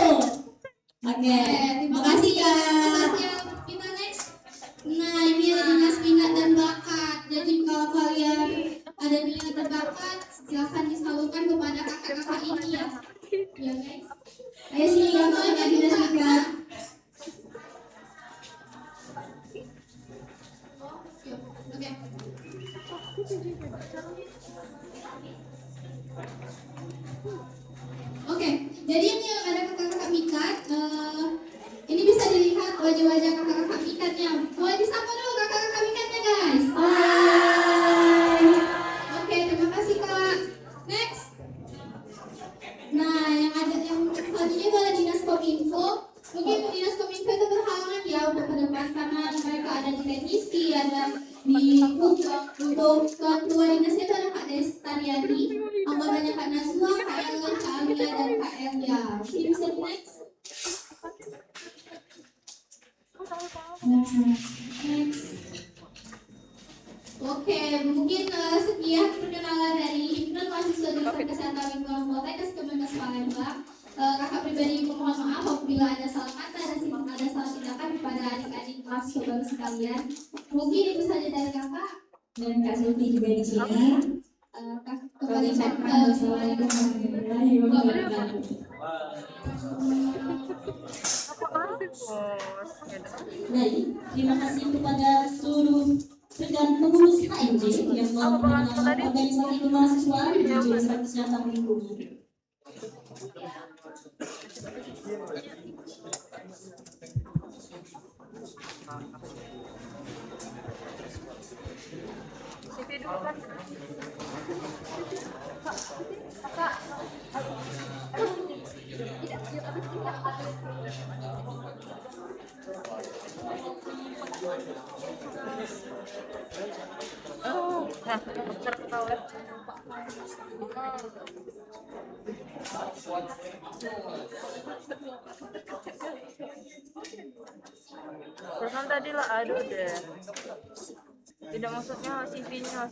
Oke. Makasih Kak. Kita next. Nah, ini ada dinas minat dan bakat. Jadi kalau kalian ada minat dan bakat, silakan disalurkan kepada kakak-kakak ini ya. Ya guys. Ayo sini gambar Kak dinas minat. Oke. Oke, jadi ini ada kakak-kakak mikat. Ini bisa dilihat wajah-wajah kakak-kakak mikatnya. Boleh disapa dulu kakak-kakak mikatnya guys. Hai. Oke, terima kasih Kak. Next. Nah, yang selanjutnya itu ada dinas kominfo. Mungkin dinas kominfo itu berhalangan ya untuk ke depan karena mereka ada di teknisi, ada di untuk ketua dinasnya itu ada Kak Destariani, anggotanya Kak Naswa, Kak Ellen, Kak Alia, dan Kak Elia. Ini bisa di next. Next. Oke, mungkin sekian perkenalan dari himpunan mahasiswa jurusan kesehatan lingkungan Poltekkes Kemenkes Palembang. Kakak pribadi mohon maaf apabila ada salah kata dan ada salah tindakan kepada adik-adik mahasiswa baru sekalian. Mungkin itu saja dari kakak Dan Kak Sulti juga di sini. kembali Assalamualaikum warahmatullahi wabarakatuh. Baik, terima kasih kepada seluruh rekan pengurus HMJ yang telah memperkenalkan organisasi mahasiswa di jurusan kesehatan lingkungan. Pesan tadi lah ada deh. Tidak maksudnya CV-nya.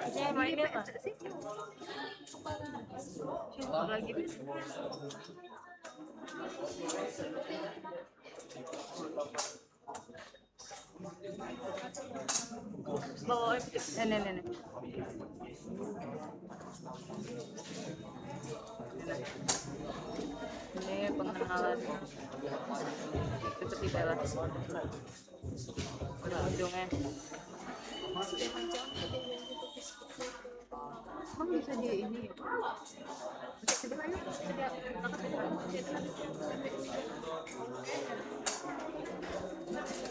Ini mainnya lah. Lagi. Bawa ini. Ini pengenalan seperti Bella. Ujungnya. Emang bisa di ini?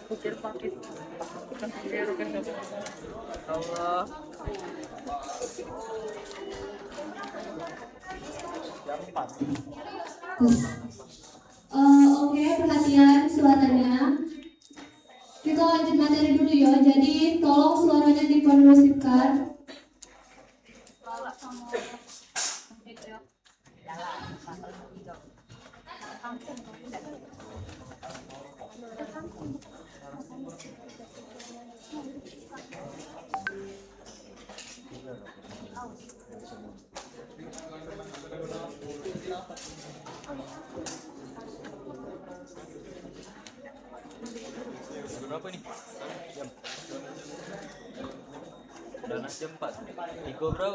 Kecil pakai. Allah. Oke, perhatian suaranya. Kita lanjut materi dulu ya. Jadi tolong suaranya dikondusifkan. Berapa nih? Jam. Udah jam 4. Iko bro.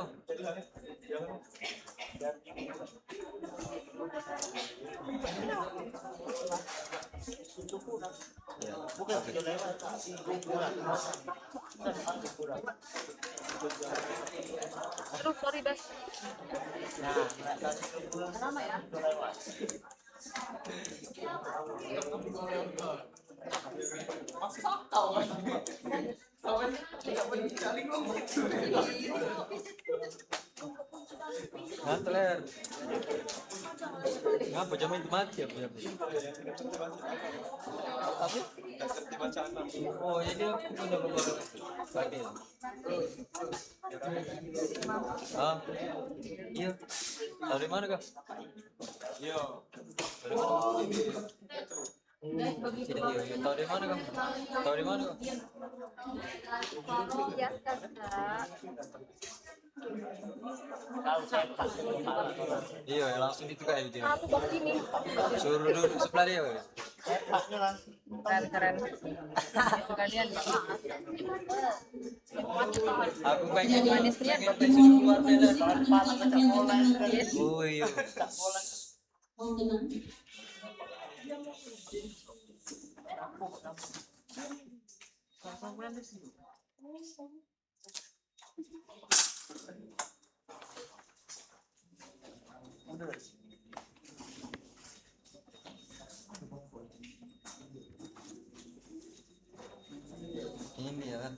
Aduh, sorry guys. Kenapa ya? Nganteler. Ngapa jam itu mati ya? Apa? Oh, jadi aku udah bawa pagi. Ah, iya. Dari mana kak? Iya. Dari mana? Tahu dari mana kak? Tahu dari mana kak? Iya, langsung itu kayak gitu. Suruh duduk sebelah dia. Keren. Kalian Aku pengen Oh iya. Ini ya kan.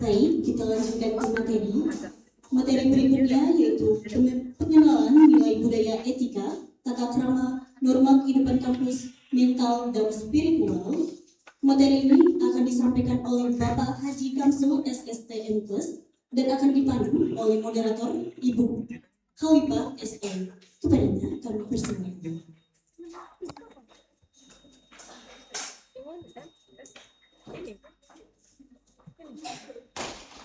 Baik, kita lanjutkan ke materi. Materi berikutnya yaitu pengenalan nilai budaya etika, tata krama, norma kehidupan kampus, mental, dan spiritual. Materi ini akan disampaikan oleh Bapak Haji Kamsul SSTM Plus dan akan dipandu oleh moderator Ibu Khalifah SN. Kepadanya kami persilakan.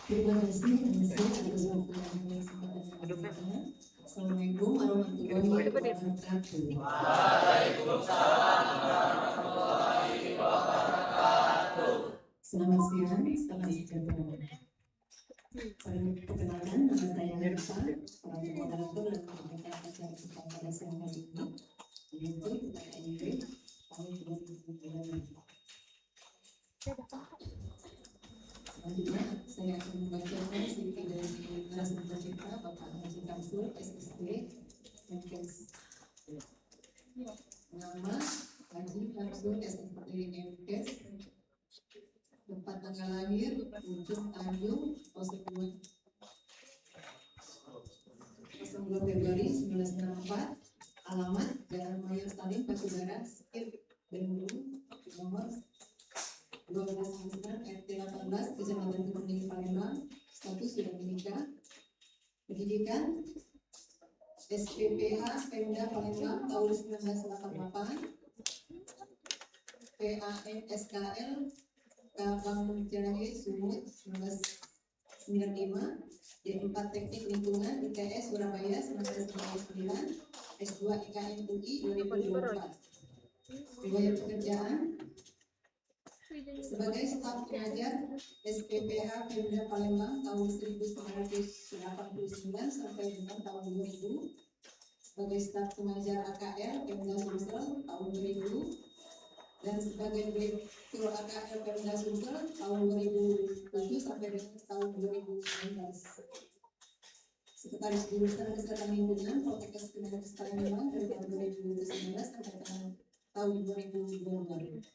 Terima kasih atas waktu yang disempatkan. Assalamualaikum warahmatullahi wabarakatuh. Waalaikumsalam warahmatullahi wabarakatuh. Selamat siang, salam sejahtera. Perkenalkan, nama saya Herfa, seorang moderator dan pembicara acara pada siang hari ini. Yaitu kepada IB tahun 2019. Selanjutnya, saya akan membacakan CV dari narasumber kita, Bapak Haji Kamsul, SSD, MKes. Nama Haji Kamsul, SSD, MKes. Tempat tanggal lahir, Ujung Tanjung, 02 Februari 1994. Alamat Jalan Mayor Salim, Batubara, Skip, Bandung, nomor 12 RT 18 Kecamatan Kemuning Palembang. Status sudah menikah. Pendidikan SPPH Pemda Palembang tahun 1988. PAN SKL Kabang Jaya Sumut 1995. D4 Teknik Lingkungan ITS Surabaya 1999. S2 IKN UI 2024. Riwayat pekerjaan sebagai staf pengajar SPPH Pemda Palembang tahun 1989 sampai dengan tahun 2000. Sebagai staf pengajar AKL Pemda Sumsel tahun 2000. dan sebagai Direktur AKL Pemda Sumsel tahun 2007 sampai dengan tahun 2019. Sekretaris Jurusan Kesehatan Lingkungan Poltekkes Kementerian dari tahun 2019 sampai tahun 2022.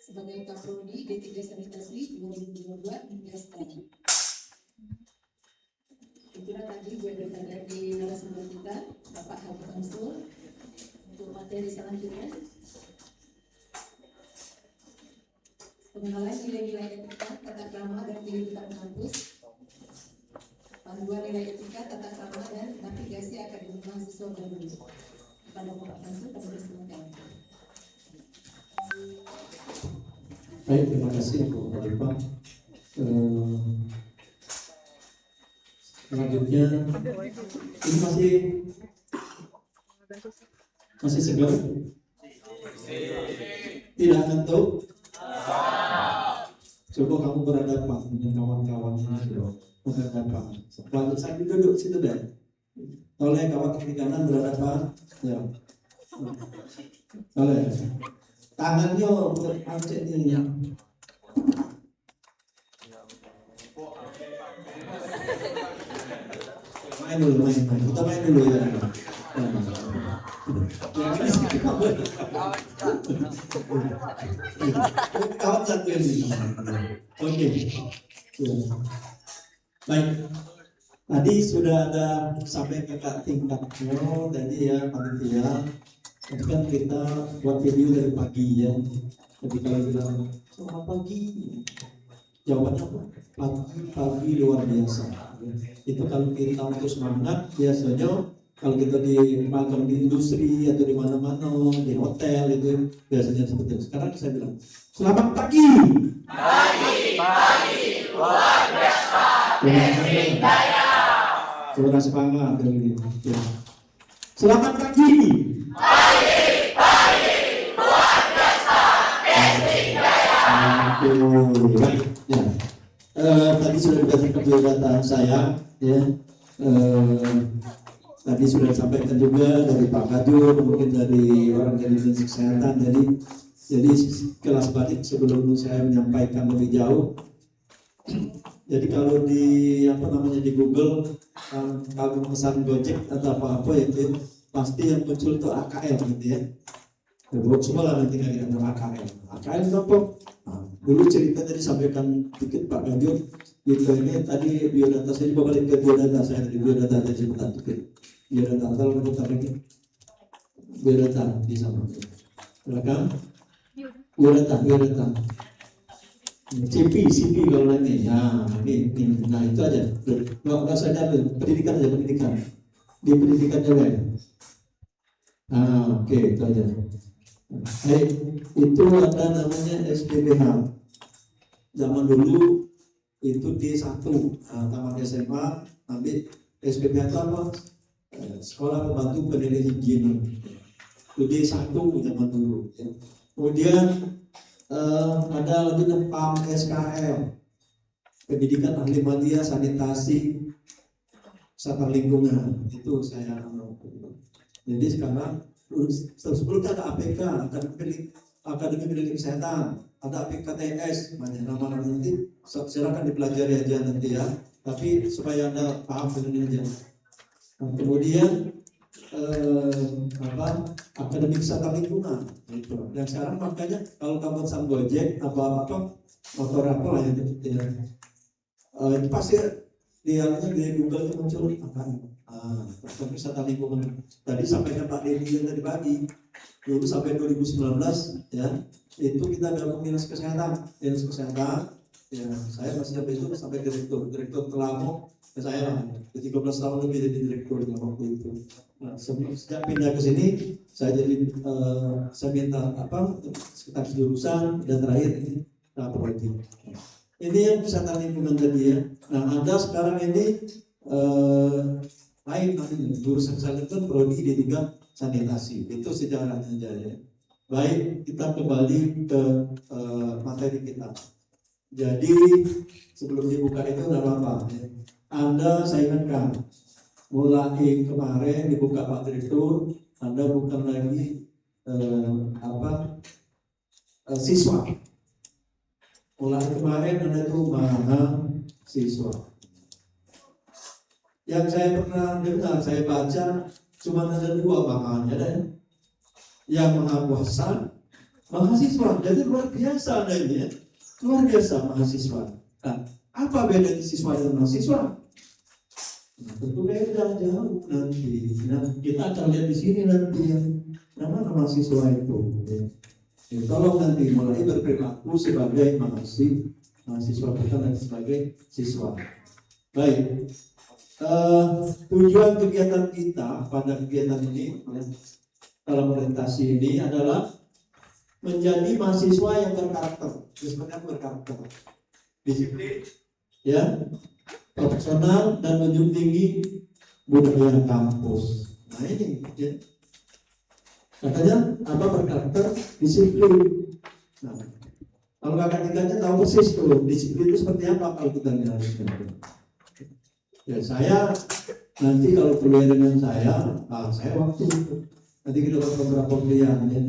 Sebagai Kaprodi D3 Sanitasi 2022 hingga sekarang. Itulah tadi biodata dari narasumber kita, Bapak Haji Samsul. Untuk materi selanjutnya, pengenalan nilai-nilai etika, tata krama dan kehidupan kampus, panduan nilai etika, tata krama dan navigasi akademik mahasiswa baru. Pada Bapak Samsul, kami persilakan. Baik, terima kasih Bu Khalifah. Selanjutnya ini masih segar? Tidak ngantuk? Coba kamu berhadapan dengan kawan-kawannya berhadapan. Sambil duduk situ deh. Oleh kawan kiri kanan berhadapan. Ya. Oleh tangannya berpancet ini. Main dulu. Kita main dulu ya. Kawan satu ini. Oke. Baik. Tadi sudah ada sampai ke tingkatnya. Tadi ya panitia. Itu kan kita buat video dari pagi ya. Jadi kalau bilang selamat pagi, jawabannya apa? Pagi luar biasa. Itu kalau kita untuk semangat biasanya kalau kita di magang di industri atau di mana-mana di hotel itu biasanya seperti itu. Sekarang saya bilang selamat pagi. Pagi luar biasa. Jaya. Suara semangat dari itu. Selamat pagi. Pagi luar biasa. Jaya. Ya. Tadi sudah dikasih biodata saya ya. Tadi sudah disampaikan juga dari Pak Kajur, mungkin dari orang dari dinas kesehatan. Jadi kelas batik sebelum saya menyampaikan lebih jauh. Jadi kalau di di Google kalau pesan Gojek atau apa itu pasti yang muncul itu AKL gitu ya. Buat semua lah nanti ada AKL. AKL itu apa? Nah, dulu ceritanya disampaikan dikit Pak Kajur. Gitu ini tadi biodata saya juga balik ke biodata saya dari biodata tadi sebentar dikit. Biodata kalau kita lagi biodata di sana. Silakan. Biodata. CP kalau ini. Nah, ini. Nah, itu aja. Enggak usah cari pendidikan aja pendidikan. Di pendidikan juga ya. Nah, oke, itu aja. Itu ada namanya SPBH. Zaman dulu itu D1 tamat SMA ambil SPBH itu apa? Sekolah Pembantu Pendidik Higien. Itu D1 zaman dulu ya. Kemudian ada lagi PAM SKL, Pendidikan Ahli Media Sanitasi Satuan Lingkungan. Itu saya jadi sekarang sebelumnya ada APK, Akademi Pendidik Kesehatan, ada APKTS, banyak nama-nama nanti silakan dipelajari aja nanti ya. Tapi supaya Anda paham dengan aja. Nah, kemudian Akademi Kesehatan Lingkungan itu. Dan sekarang makanya kalau kamu sama Gojek apa motor apa lah yang itu pasti di Google itu muncul Akademi Kesehatan Lingkungan. Tadi sampaikan Pak Dedi yang tadi pagi dulu sampai 2019 ya itu kita gabung dinas kesehatan ya saya masih sampai itu sampai direktur terlama ya saya lah 13 tahun lebih jadi direktur waktu itu. Nah, sejak pindah ke sini saya jadi saya minta sekretaris jurusan dan terakhir ini prodi. Ini yang kesehatan lingkungan tadi ya. Nah Anda sekarang ini lain namanya jurusan kesehatan prodi D3 sanitasi itu sejarahnya aja ya. Baik, kita kembali ke materi kita. Jadi sebelum dibuka itu udah lama ya. Anda saya ingatkan mulai kemarin dibuka Pak Direktur, Anda bukan lagi siswa. Mulai kemarin ada itu mahasiswa. Yang saya pernah dengar, saya baca cuma ada 2 bahannya, dan yang maha kuasa, mahasiswa. Jadi luar biasa ada ini ya, luar biasa mahasiswa. Nah, apa bedanya siswa dan mahasiswa? Nah, tentu beda jauh nanti. Nah, kita akan lihat di sini nanti yang nama mahasiswa itu. Ya, tolong nanti mulai berperilaku sebagai mahasiswa, bukan sebagai siswa. Baik. Tujuan kegiatan kita pada kegiatan ini ya, dalam orientasi ini adalah menjadi mahasiswa yang berkarakter, berkarakter, disiplin, ya, profesional dan menjunjung tinggi budaya kampus. Nah ini, ya. Katanya apa berkarakter, disiplin. Nah, kalau kakak-kakaknya tahu persis tuh disiplin itu seperti apa kalau kita lihat. Ya saya nanti kalau kuliah dengan saya waktu itu nanti kita lakukan beberapa kuliah ya.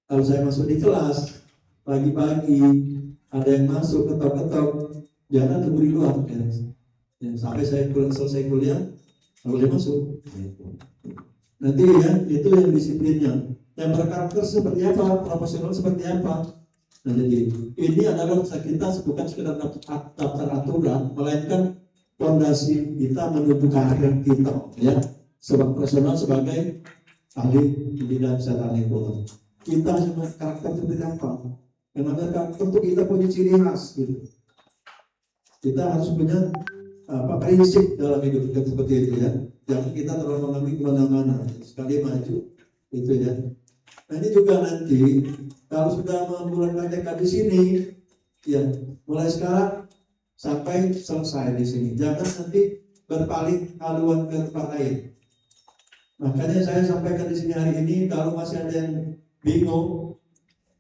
Kalau saya masuk di kelas pagi-pagi ada yang masuk ketok-ketok, jangan tunggu di luar ya. Ya, sampai saya selesai kuliah boleh masuk. Nanti ya itu yang disiplinnya, yang berkarakter seperti apa, profesional seperti apa. Nah jadi ini adalah kita bukan sekedar daftar aturan, melainkan fondasi kita menuju karir kita ya, sebagai profesional, sebagai ahli bidang kesehatan lingkungan. Kita punya karakter seperti apa? Yang namanya karakter itu kita punya ciri khas gitu. Kita harus punya prinsip dalam hidup kita seperti itu ya. Jangan kita terlalu mengambil kemana-mana, sekali maju itu ya. Nah ini juga nanti kalau sudah memulai KTK di sini ya, mulai sekarang sampai selesai di sini. Jangan nanti berpaling haluan ke tempat lain. Makanya saya sampaikan di sini hari ini, kalau masih ada yang bingung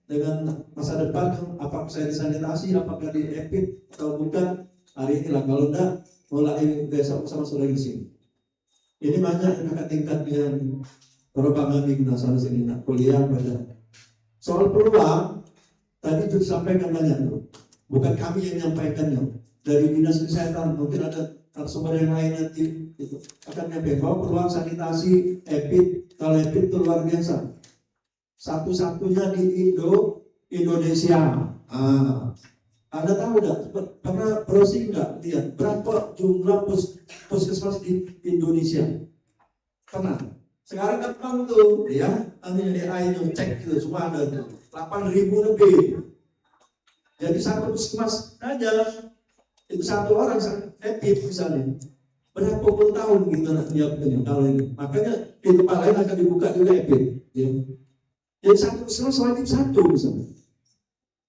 dengan masa depan, apakah saya disanitasi, apakah di EPIT atau bukan, hari inilah. Kalau enggak, mulai besok sama-sama di sini. Ini banyak kakak tingkat yang terbangan di nasional sini kuliah pada soal peluang tadi itu disampaikan banyak tuh. Bukan kami yang menyampaikannya, dari dinas kesehatan, mungkin ada sumber yang lain nanti itu akan menyampaikan bahwa peluang sanitasi EPIT, kalau EPIT itu luar biasa, satu-satunya di Indonesia. Anda tahu nggak, pernah browsing nggak lihat berapa jumlah puskesmas di Indonesia? Pernah? Sekarang gampang tuh ya, AI itu cek gitu, semua ada tuh 8.000 lebih. Jadi satu puskesmas aja itu satu orang EPIT misalnya berapa puluh tahun gitu dia kalau ini. Makanya di tempat lain akan dibuka juga EPIT ya. Jadi satu puskesmas wajib satu misalnya.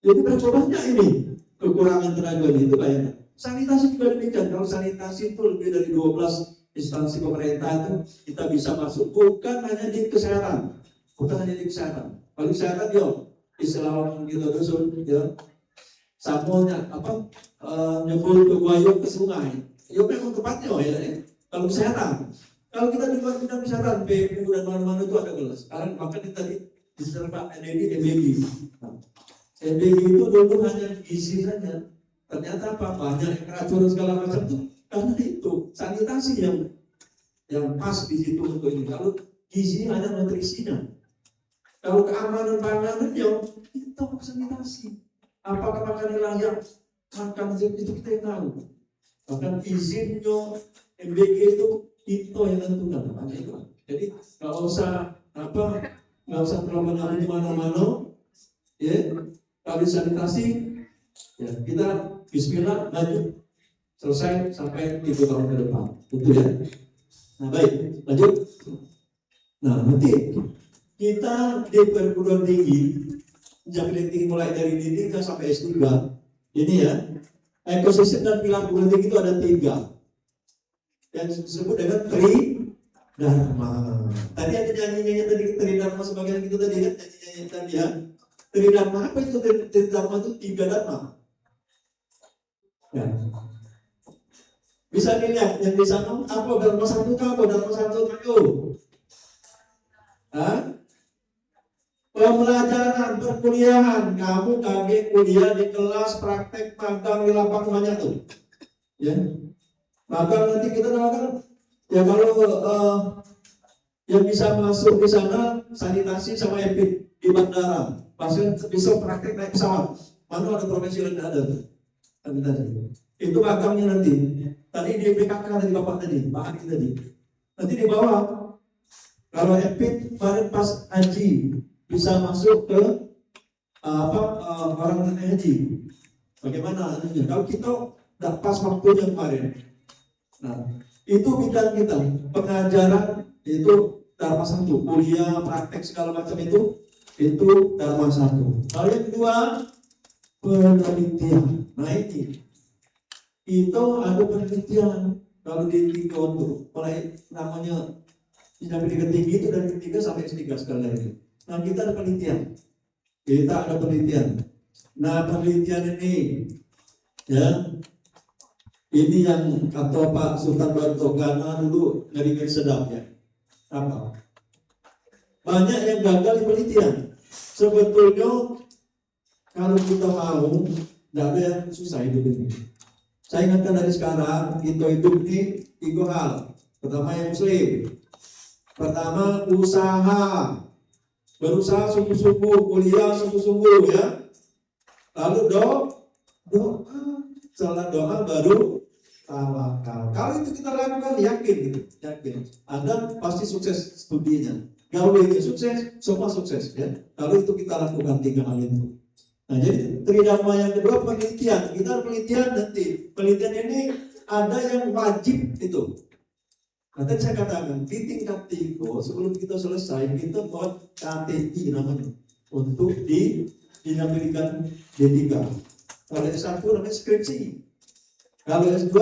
Jadi berapa banyak ini kekurangan tenaga ini, itu kayaknya. Sanitasi juga demikian. Kalau sanitasi itu lebih dari 12 instansi pemerintah itu kita bisa masuk, bukan hanya di kesehatan, Kalau kesehatan yo istilah orang kita dusun ya, samunya nyebur ke buaya ke sungai, yo memang tepatnya ya. Kalau kesehatan, kalau kita di luar bidang kesehatan, PMU dan mana-mana itu ada kelas. Sekarang bahkan kita diserba MBG. MBG itu dulu hanya gizi saja. Ternyata apa? Banyak keracunan segala macam itu karena itu sanitasi yang pas di situ untuk ini. Kalau gizi hanya nutrisinya. Kalau keamanan pangan itu sanitasi. Apakah makanan layak makan itu kita yang tahu. Bahkan izinnya MBG itu yang tentukan. Jadi nggak usah terlalu mengambil di mana-mana. Ya, kalau sanitasi ya kita bismillah maju selesai sampai 3 tahun ke depan, betul ya. Nah baik, lanjut. Nah nanti kita di perguruan tinggi, pendidikan tinggi mulai dari D3 sampai S3 ini ya, ekosistem dan pilar perguruan tinggi itu ada 3 yang disebut dengan Tridharma. Tadi ada nyanyi-nyanyi tadi Tridharma sebagian itu tadi kan nyanyi-nyanyi tadi ya. Tridharma apa itu? Tridharma itu 3 dharma. Ya. Bisa dilihat yang di sana apa dharma 1 apa dharma 1 itu? Pembelajaran perkuliahan, kamu KG kuliah di kelas, praktek, magang di lapangan banyak tuh. Ya, magang nanti kita doakan. Ya kalau yang bisa masuk di sana sanitasi sama EPID di bandara, pasien bisa praktek naik pesawat. Mana ada profesi yang ada tuh? Sanitasi. Itu magangnya nanti. Tadi di PKK tadi Bapak tadi, Pak Adi tadi. Nanti di bawah. Kalau EPID kemarin pas haji bisa masuk ke orang haji. Bagaimana? Kalau kita tidak pas waktunya kemarin. Nah, itu bidang kita pengajaran itu Dharma 1, kuliah, praktek segala macam itu Dharma 1. Lalu yang kedua penelitian. Nah ini itu ada penelitian kalau di tiga untuk mulai namanya sampai di ketiga itu dari ketiga sampai ketiga sekali lagi. Nah kita ada penelitian, Nah penelitian ini, ya, ini yang kata Pak Sultan Bantogana dulu ngeri sedap ya. Apa? Banyak yang gagal di penelitian. Sebetulnya kalau kita mau, tidak ada yang susah hidup ini. Saya ingatkan dari sekarang, kita hidup ini 3 hal. Pertama yang muslim. Pertama usaha. Berusaha sungguh-sungguh, kuliah sungguh-sungguh ya. Lalu doa. Setelah doa baru tawakal. Kalau itu kita lakukan yakin gitu, yakin. Anda pasti sukses studinya. Gaulnya sukses, semua sukses ya. Kalau itu kita lakukan 3 hal itu. Nah jadi tridharma yang kedua penelitian. Kita penelitian nanti. Penelitian ini ada yang wajib itu. Nanti saya katakan di tingkat 3 sebelum kita selesai kita buat KTI namanya untuk dinamaikan D3. Kalau S1 namanya skripsi. Kalau S2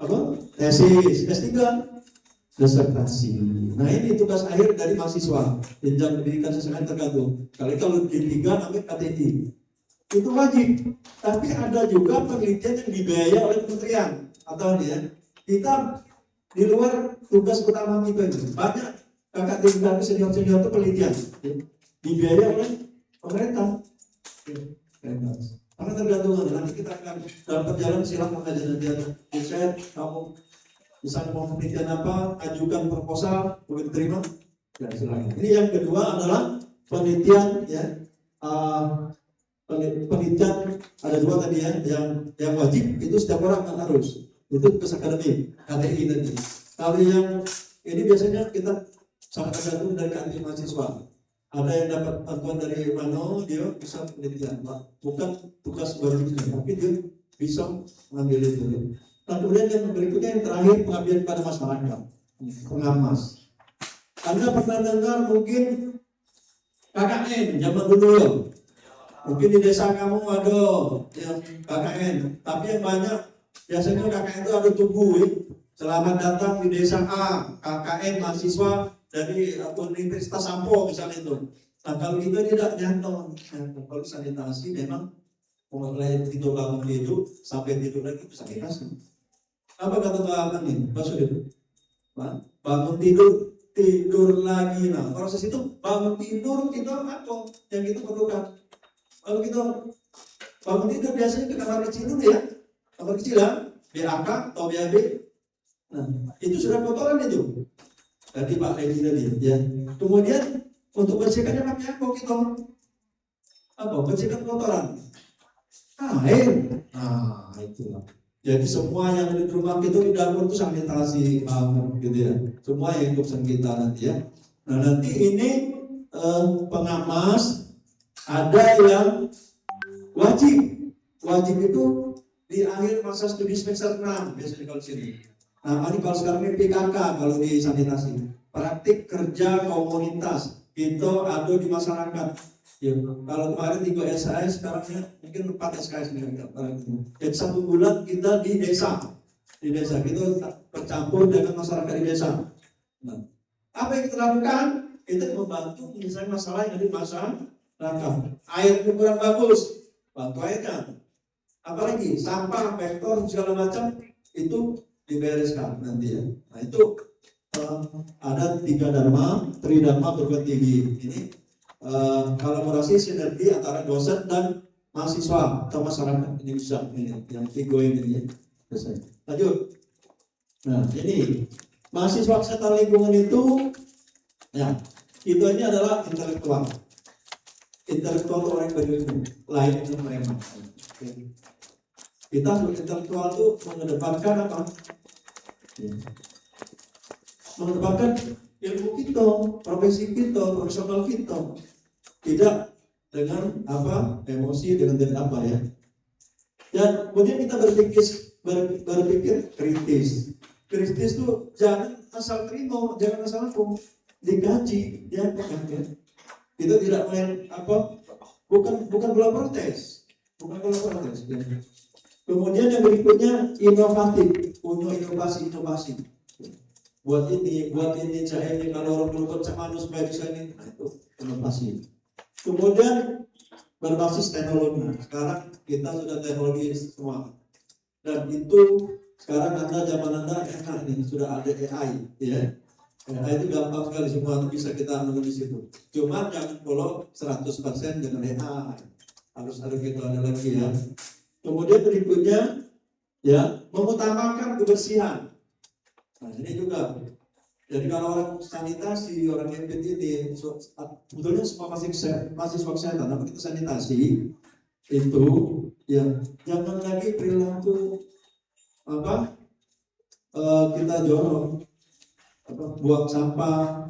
apa? Tesis. S3 disertasi. Nah ini tugas akhir dari mahasiswa jenjang pendidikan sesuai tergantung. Kalau D3 namanya KTI. Itu wajib. Tapi ada juga penelitian yang dibiayai oleh kementerian atau ya. Kita di luar tugas utama kita itu banyak kakak tingkat senior-senior itu penelitian dibiayai oleh pemerintah. Karena tergantung nanti kita akan dalam perjalanan silakan aja nanti ada kamu misalnya mau penelitian apa, ajukan proposal, boleh diterima, ya silakan. Ini yang kedua adalah penelitian ya. Penelitian ada 2 tadi ya, yang wajib itu setiap orang kan harus. Itu tugas akademik KTI nanti. Kalau yang ini biasanya kita sangat tergantung dari kantin mahasiswa. Ada yang dapat bantuan dari mana dia bisa penelitian, bukan tugas wajibnya, tapi dia bisa mengambil itu. Nah kemudian yang berikutnya yang terakhir pengabdian pada masyarakat, pengamas. Anda pernah dengar mungkin KKN zaman dulu ya. Mungkin di desa kamu ada yang KKN, tapi yang banyak biasanya KKN itu ada tugu ya. Selamat datang di desa A, KKN mahasiswa dari Universitas Sampo misalnya itu. Nah kalau kita tidak nyanton, kalau sanitasi memang mulai tidur bangun tidur sampai tidur lagi itu sanitasi. Apa kata Pak ini? Pak Sudir? Bangun tidur lagi. Nah proses itu bangun tidur kita apa yang kita perlukan? Kalau kita bangun tidur biasanya ke kamar kecil dulu ya. Kamar kecil ya, BAK atau BAB. Nah, itu sudah kotoran itu. Tadi Pak Edi tadi ya. Kemudian untuk bersihkannya pakai apa kita? Apa? Bersihkan kotoran. Air. Nah, itulah. Jadi semua yang ada di rumah kita di dapur itu sanitasi banget gitu ya. Semua yang urusan kita nanti ya. Nah, nanti ini pengamas ada yang wajib. Wajib itu di akhir masa studi semester 6 biasanya kalau sini. Nah, ini kalau sekarang ini PKK kalau di sanitasi. Praktik kerja komunitas itu ada di masyarakat. Ya, kalau kemarin 3 SKS, sekarangnya mungkin 4 SKS nih. Jadi 1 bulan kita di desa. Di desa kita bercampur dengan masyarakat di desa. Nah, apa yang kita lakukan? Itu membantu menyelesaikan masalah yang ada di masyarakat. Air kurang bagus, bantu airnya. Apalagi sampah, vektor segala macam itu dibereskan nanti ya. Nah itu ada 3 dharma, tridharma perguruan tinggi. Ini kolaborasi sinergi antara dosen dan mahasiswa atau masyarakat. Ini bisa ini yang ongoing ini. Selesai. Lanjut. Nah ini mahasiswa kesehatan lingkungan itu, ya itu ini adalah intelektual. Intelektual itu orang berilmu, lain dengan mereka. Kita sebagai intelektual itu mengedepankan apa? Mengedepankan ilmu kita, profesi kita, profesional kita, tidak dengan apa emosi, dengan apa ya. Dan kemudian kita berpikir kritis. Kritis itu jangan asal terima, jangan asal aku dikaji, ya. Kita tidak main apa, bukan bola protes, ya. Kemudian yang berikutnya inovatif, punya inovasi. Buat ini, cah ini, kalau orang belum macam supaya bisa ini, nah itu inovasi. Kemudian berbasis teknologi. Sekarang kita sudah teknologi semua, dan itu sekarang zaman anda enak nih, sudah ada AI, ya. AI itu gampang sekali, semua bisa kita menulis itu. Cuma jangan follow 100% dengan AI, harus ada kita ada lagi ya. Kemudian berikutnya ya memutamakan kebersihan. Nah ini juga. Jadi kalau orang sanitasi, orang MPT ini, sebetulnya semua mahasiswa kesehatan, apa kita sanitasi itu ya jangan lagi perilaku apa kita jorok. Buang sampah.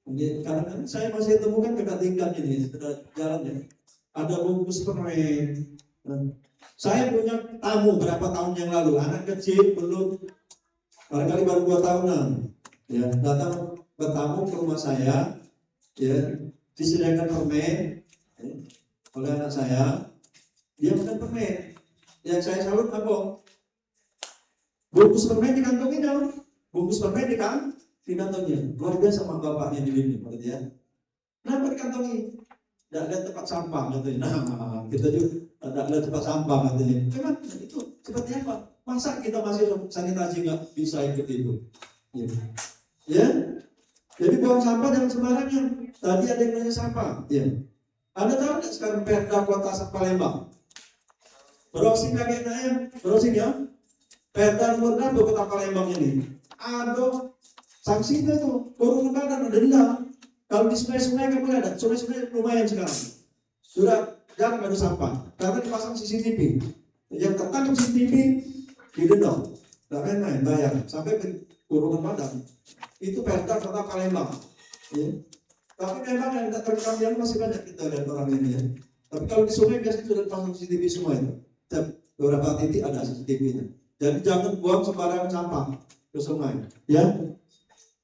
Karena saya masih temukan dekat tingkat ini sudah jalannya ada bungkus permen. Saya punya tamu berapa tahun yang lalu, anak kecil belum barangkali baru 2 tahunan, ya datang bertamu ke rumah saya, ya disediakan permen ya, oleh anak saya, dia makan permen. Yang saya salut apa? Bungkus permen dikantongin dong, bungkus permen di kantongnya, luar biasa sama bapaknya di sini, berarti ya. Kenapa dikantongi? Tidak ada tempat sampah katanya. Nah, kita juga tidak ada tempat sampah katanya. Memang itu seperti apa? Masa kita masih sanitasi nggak bisa ikut itu? Ya. Jadi buang sampah jangan sembarangan. Tadi ada yang nanya sampah. Ya. Anda tahu nggak sekarang Perda Kota Palembang? Browsing kaget ya, browsing ya. Perda nomor berapa Kota Palembang ini? Ada sanksinya itu, kurungan badan, ada denda. Kalau di sungai-sungai kamu ada, sungai-sungai lumayan sekarang. Sudah jangan ada sampah, karena dipasang CCTV. Yang tertangkap CCTV didenda, tidak main-main, bayar sampai kurungan badan. Itu Perda Kota Palembang. Ya. Tapi memang yang tidak terekam yang masih banyak kita lihat orang ini ya. Tapi kalau di sungai biasanya sudah dipasang CCTV semua itu. Dan beberapa titik ada CCTV-nya. Jadi jangan buang sembarangan sampah ke sungai, ya.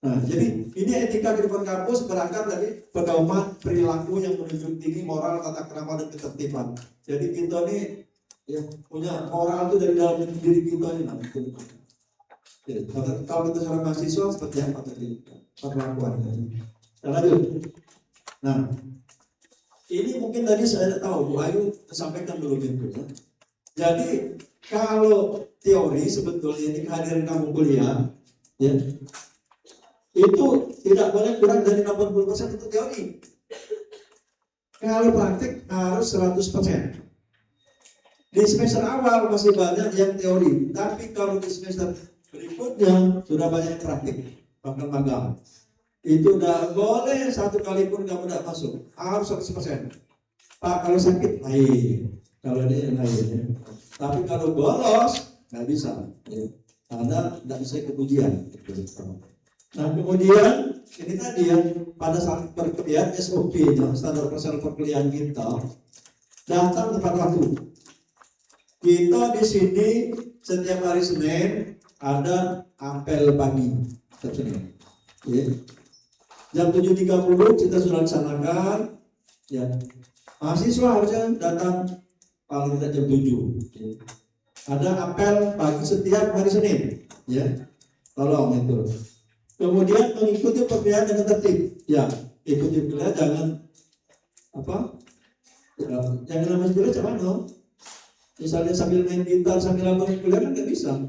Nah, jadi ini etika kehidupan kampus berangkat dari pedoman perilaku yang menunjukkan tinggi moral, tata krama dan ketertiban. Jadi kita ini ya, punya moral itu dari dalam diri kita ini. Nah, jadi, kalau kita seorang mahasiswa seperti apa tadi perlakuan. Nah, lanjut. Nah, ini mungkin tadi saya tahu Bu Ayu sampaikan dulu gitu ya. Jadi kalau teori sebetulnya ini kehadiran kamu kuliah, ya. Itu tidak boleh kurang dari 80% untuk teori. Kalau praktik harus 100%. Di semester awal masih banyak yang teori, tapi kalau di semester berikutnya sudah banyak praktik, bahkan magang. Itu tidak boleh satu kali pun kamu tidak masuk, harus 100%. Pak kalau sakit lain, kalau dia lain. Tapi kalau bolos nggak bisa. Anda tidak bisa ikut ujian. Nah kemudian ini tadi yang pada saat perkuliahan SOP, standar operasional perkuliahan kita datang tepat waktu. Kita di sini setiap hari Senin ada apel pagi setiap Senin. Ya. Jam 7.30 kita sudah laksanakan. Ya. Mahasiswa harusnya datang paling tidak jam 7. Ya. Ada apel pagi setiap hari Senin. Ya. Tolong itu. Kemudian mengikuti perkuliahan dengan tertib. Ya, ikuti perkuliahan jangan apa? Ya, jangan namanya kuliah cuman no. Misalnya sambil main gitar sambil apa kuliah kan nggak bisa.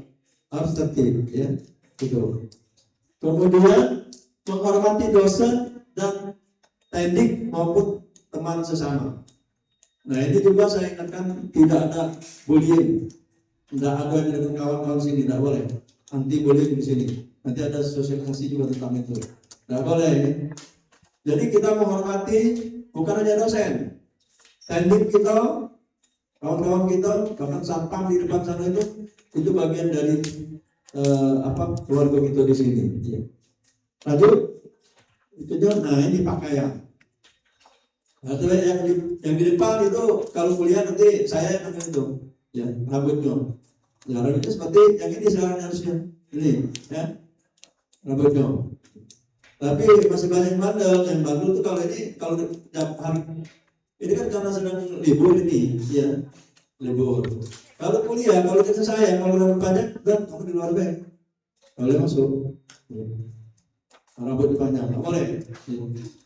Harus tertib, ya. Gitu. Kemudian menghormati dosen dan teknik maupun teman sesama. Nah ini juga saya ingatkan, tidak ada bullying, tidak ada yang dengan kawan-kawan sini, tidak boleh. Anti bullying di sini. Nanti ada sosialisasi juga tentang itu. Tidak boleh. Jadi kita menghormati bukan hanya dosen, teknik kita, kawan-kawan kita, bahkan satpam di depan sana itu bagian dari keluarga kita di sini. Lanjut, nah ini pakaian. Atau yang di depan itu kalau kuliah nanti saya yang itu, ya rambutnya. Ya rambutnya seperti yang ini sekarang harusnya ini, ya rambutnya. Tapi masih banyak yang bandel tuh kalau tiap hari ini kan karena sedang libur ini, ya libur. Kalau kuliah, kalau kita saya, kalau rambut panjang, dan kamu di luar bank, boleh masuk. Rambut panjang, nggak boleh.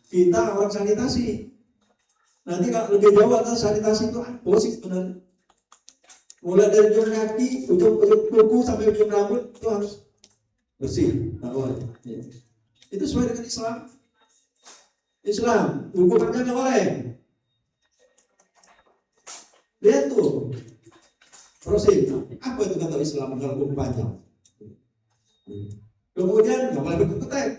Kita orang sanitasi. Nanti kalau lebih jauh atas sanitasi itu apa sih sebenarnya? Mulai dari ujung kaki, ujung kuku sampai ujung rambut itu harus bersih, nggak boleh. Itu sesuai dengan Islam. Islam, kuku panjang nggak boleh. Lihat tuh, proses apa itu kata Islam kalau kuku panjang? Kemudian nggak boleh berkutek.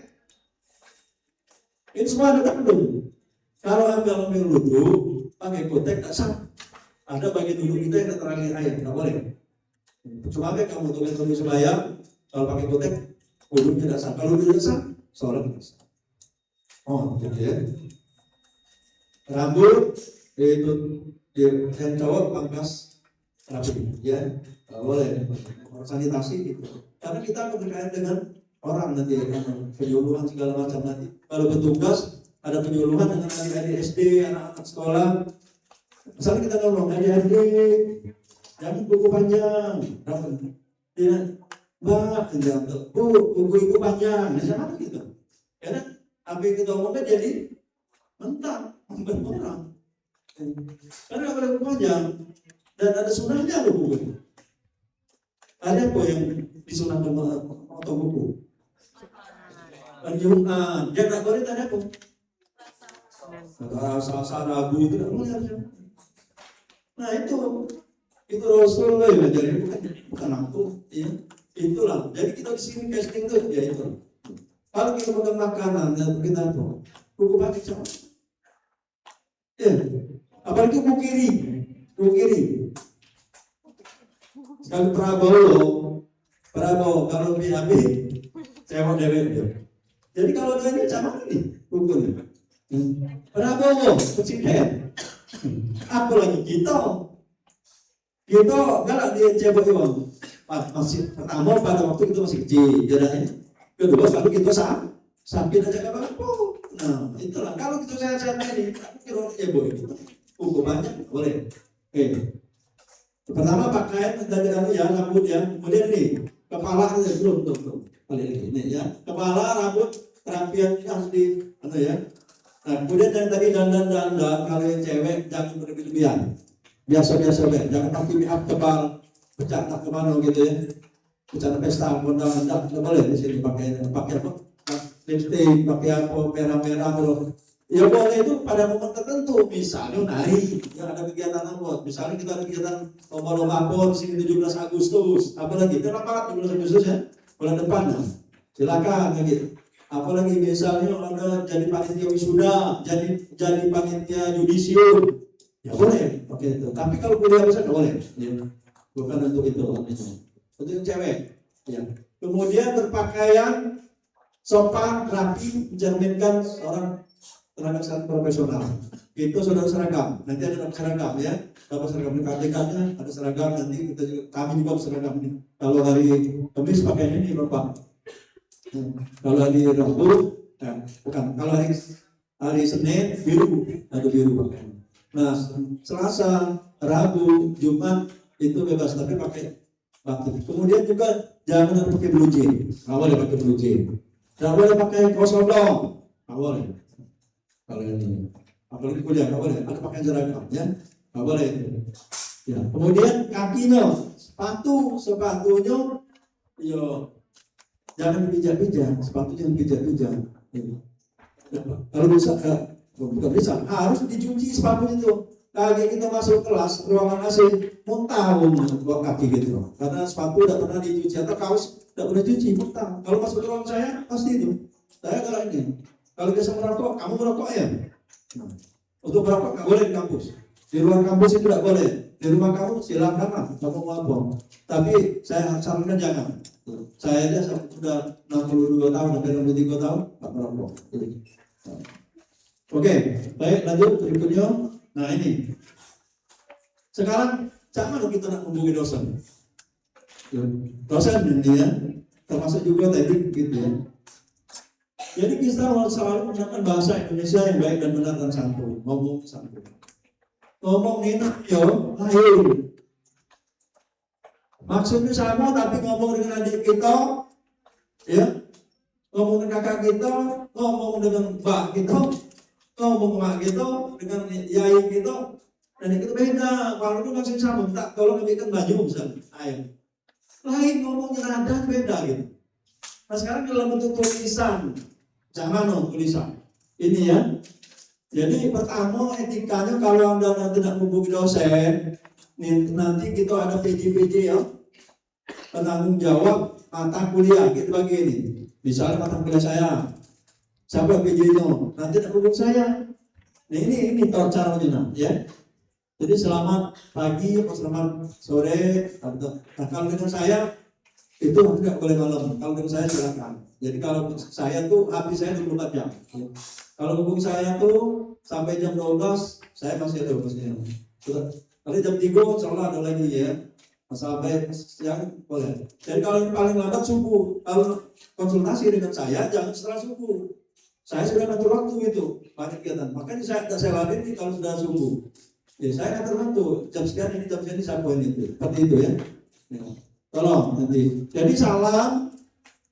Ini semua ada kandung. Kalau ambil wudhu pakai kotek tak sah. Ada bagian wudhu kita yang terangin air, tak boleh. Cuma kamu tulis sembahyang, kalau pakai kotek wudhu tidak sah. Kalau tidak sah, sholat tidak sah. Oh, gitu ya. Rambut itu yang cowok pangkas rapi, ya, tak boleh. Sanitasi gitu. Karena kita berkaitan dengan orang nanti, penyuluhan segala macam nanti. Kalau bertugas ada penyuluhan dengan adik-adik SD, anak-anak sekolah. Misalnya kita ngomong, adik-adik, jangan kuku panjang. Ya, Mbak, Bu, kuku panjang. Nah, sama gitu. Karena apa yang kita ngomongnya jadi mentah, berkurang. Karena kalau kuku panjang, dan ada sunahnya loh buku. Ada apa yang disunahkan atau buku? Jumat, dia tak boleh tanya apa? Rasa ragu itu tidak boleh. Nah itu Rasulullah yang ngajarin, bukan aku, ya. Itulah. Jadi kita di sini casting tuh, ya itu. Kalau kita makan makanan, dan kita apa? Kuku pakai sama. Ya, apalagi kuku kiri. Sekali Prabowo kalau BAB, saya mau dewek. Jadi kalau dia ini sama ini kukunya. Prabowo presiden. Apa lagi kita galak dia cebok uang. Masih pertama pada waktu itu masih kecil, jadinya. Kedua kalau kita sakit aja nggak apa-apa. Nah itulah kalau kita sehat-sehat ini, kira cebok itu kuku banyak boleh. Oke. Pertama pakaian dari ya rambut ya, kemudian nih kepala belum. Kali ini ya kepala rambut kerapian harus di ya. Nah kemudian yang tadi dandan kalau yang cewek jangan berlebihan, biasa jangan pakai make up tebal, pecah tak kemana gitu ya, pecah pesta kondangan tidak boleh di sini pakai apa lipstick, pakai apa merah belum. Ya boleh itu pada momen tertentu, misalnya nari, yang ada kegiatan apa, misalnya kita ada kegiatan lomba pon sini 17 Agustus, apalagi kita rapat 17 Agustus ya, bulan depan, silakan ya gitu. Apalagi misalnya ada jadi panitia wisuda, jadi panitia yudisium, ya boleh pakai itu. Tapi kalau kuliah besar nggak boleh, ya. Bukan untuk itu, untuk yang cewek. Ya. Kemudian berpakaian sopan, rapi, mencerminkan seorang tenaga kesehatan profesional. Itu sudah seragam. Nanti ada seragam ya. Kalau seragam dekat-dekatnya ada seragam. Nanti kita juga, kami juga seragam ini. Kalau hari Kamis pakai ini Bapak. Kalau hari Rabu, bukan. Kalau hari Senin biru, ada biru pakai. Nah Selasa, Rabu, Jumat itu bebas tapi pakai batik. Kemudian juga jangan pakai blue jean. Nggak boleh pakai blue jean. Nggak boleh pakai kaos oblong. Nggak boleh. Kalau ini, apalagi kuliah nggak boleh, ada pakaian seragam ya, nggak boleh itu. Ya, kemudian kakinya, sepatunya, yo, Jangan dipijak-pijak, sepatu jangan pijak-pijak. Kalau bisa, bukan bisa, harus dicuci sepatunya itu. Kaki kita masuk kelas, ruangan AC, muntah buat kaki gitu. Karena sepatu tidak pernah dicuci atau kaos tidak pernah dicuci, muntah. Kalau masuk ke ruangan saya, pasti itu. Saya kalau ini, kalau biasa merokok, kamu merokok ya? Untuk merokok nggak boleh di kampus. Di luar kampus itu tidak boleh. Di rumah kamu silakan lah, kamu mau apa. Tapi saya sarankan jangan. Saya aja sudah 62 tahun, sampai 63 tahun, nggak merokok. Oke, baik lanjut berikutnya. Nah ini, sekarang cak mana kita nak hubungi dosen? Dosen ini ya, termasuk juga tadi gitu ya. Jadi kita harus selalu menggunakan bahasa Indonesia yang baik dan benar dan santun, ngomong santun. Ngomong enak yo, lahir. Maksudnya sama tapi ngomong dengan adik kita, ya, ngomong dengan kakak kita, ngomong dengan mbak kita, ngomong sama kita dengan yai kita, dan itu beda. Kalau itu masih sama, tak tolong ambilkan baju misalnya, ayo. Lain ngomongnya nada beda gitu. Nah sekarang dalam bentuk tulisan, jangan tulisan. Ini ya. Jadi pertama etikanya kalau Anda nanti tidak menghubungi dosen, nanti kita ada PJ ya, penanggung jawab mata kuliah gitu begini. Misalnya mata kuliah saya. Siapa PJ-nya? Nanti tak hubung saya. Nah ini caranya ya. Jadi selamat pagi atau selamat sore. Nah, kalau dengan saya itu tidak boleh malam. Kalau dengan saya silakan. Jadi kalau saya tuh HP saya 24 jam. Kalau hubung saya tuh sampai jam 12 saya masih ada hubungnya. Kalau jam 3 insyaallah ada lagi ya. Sampai siang boleh. Jadi kalau yang paling lambat subuh. Kalau konsultasi dengan saya jangan setelah subuh. Saya sudah ngatur waktu itu banyak kegiatan. Makanya saya ladeni kalau sudah subuh. Ya saya ngatur waktu jam sekian ini jam sekian saya poin itu. Seperti itu ya. Tolong nanti. Jadi salam.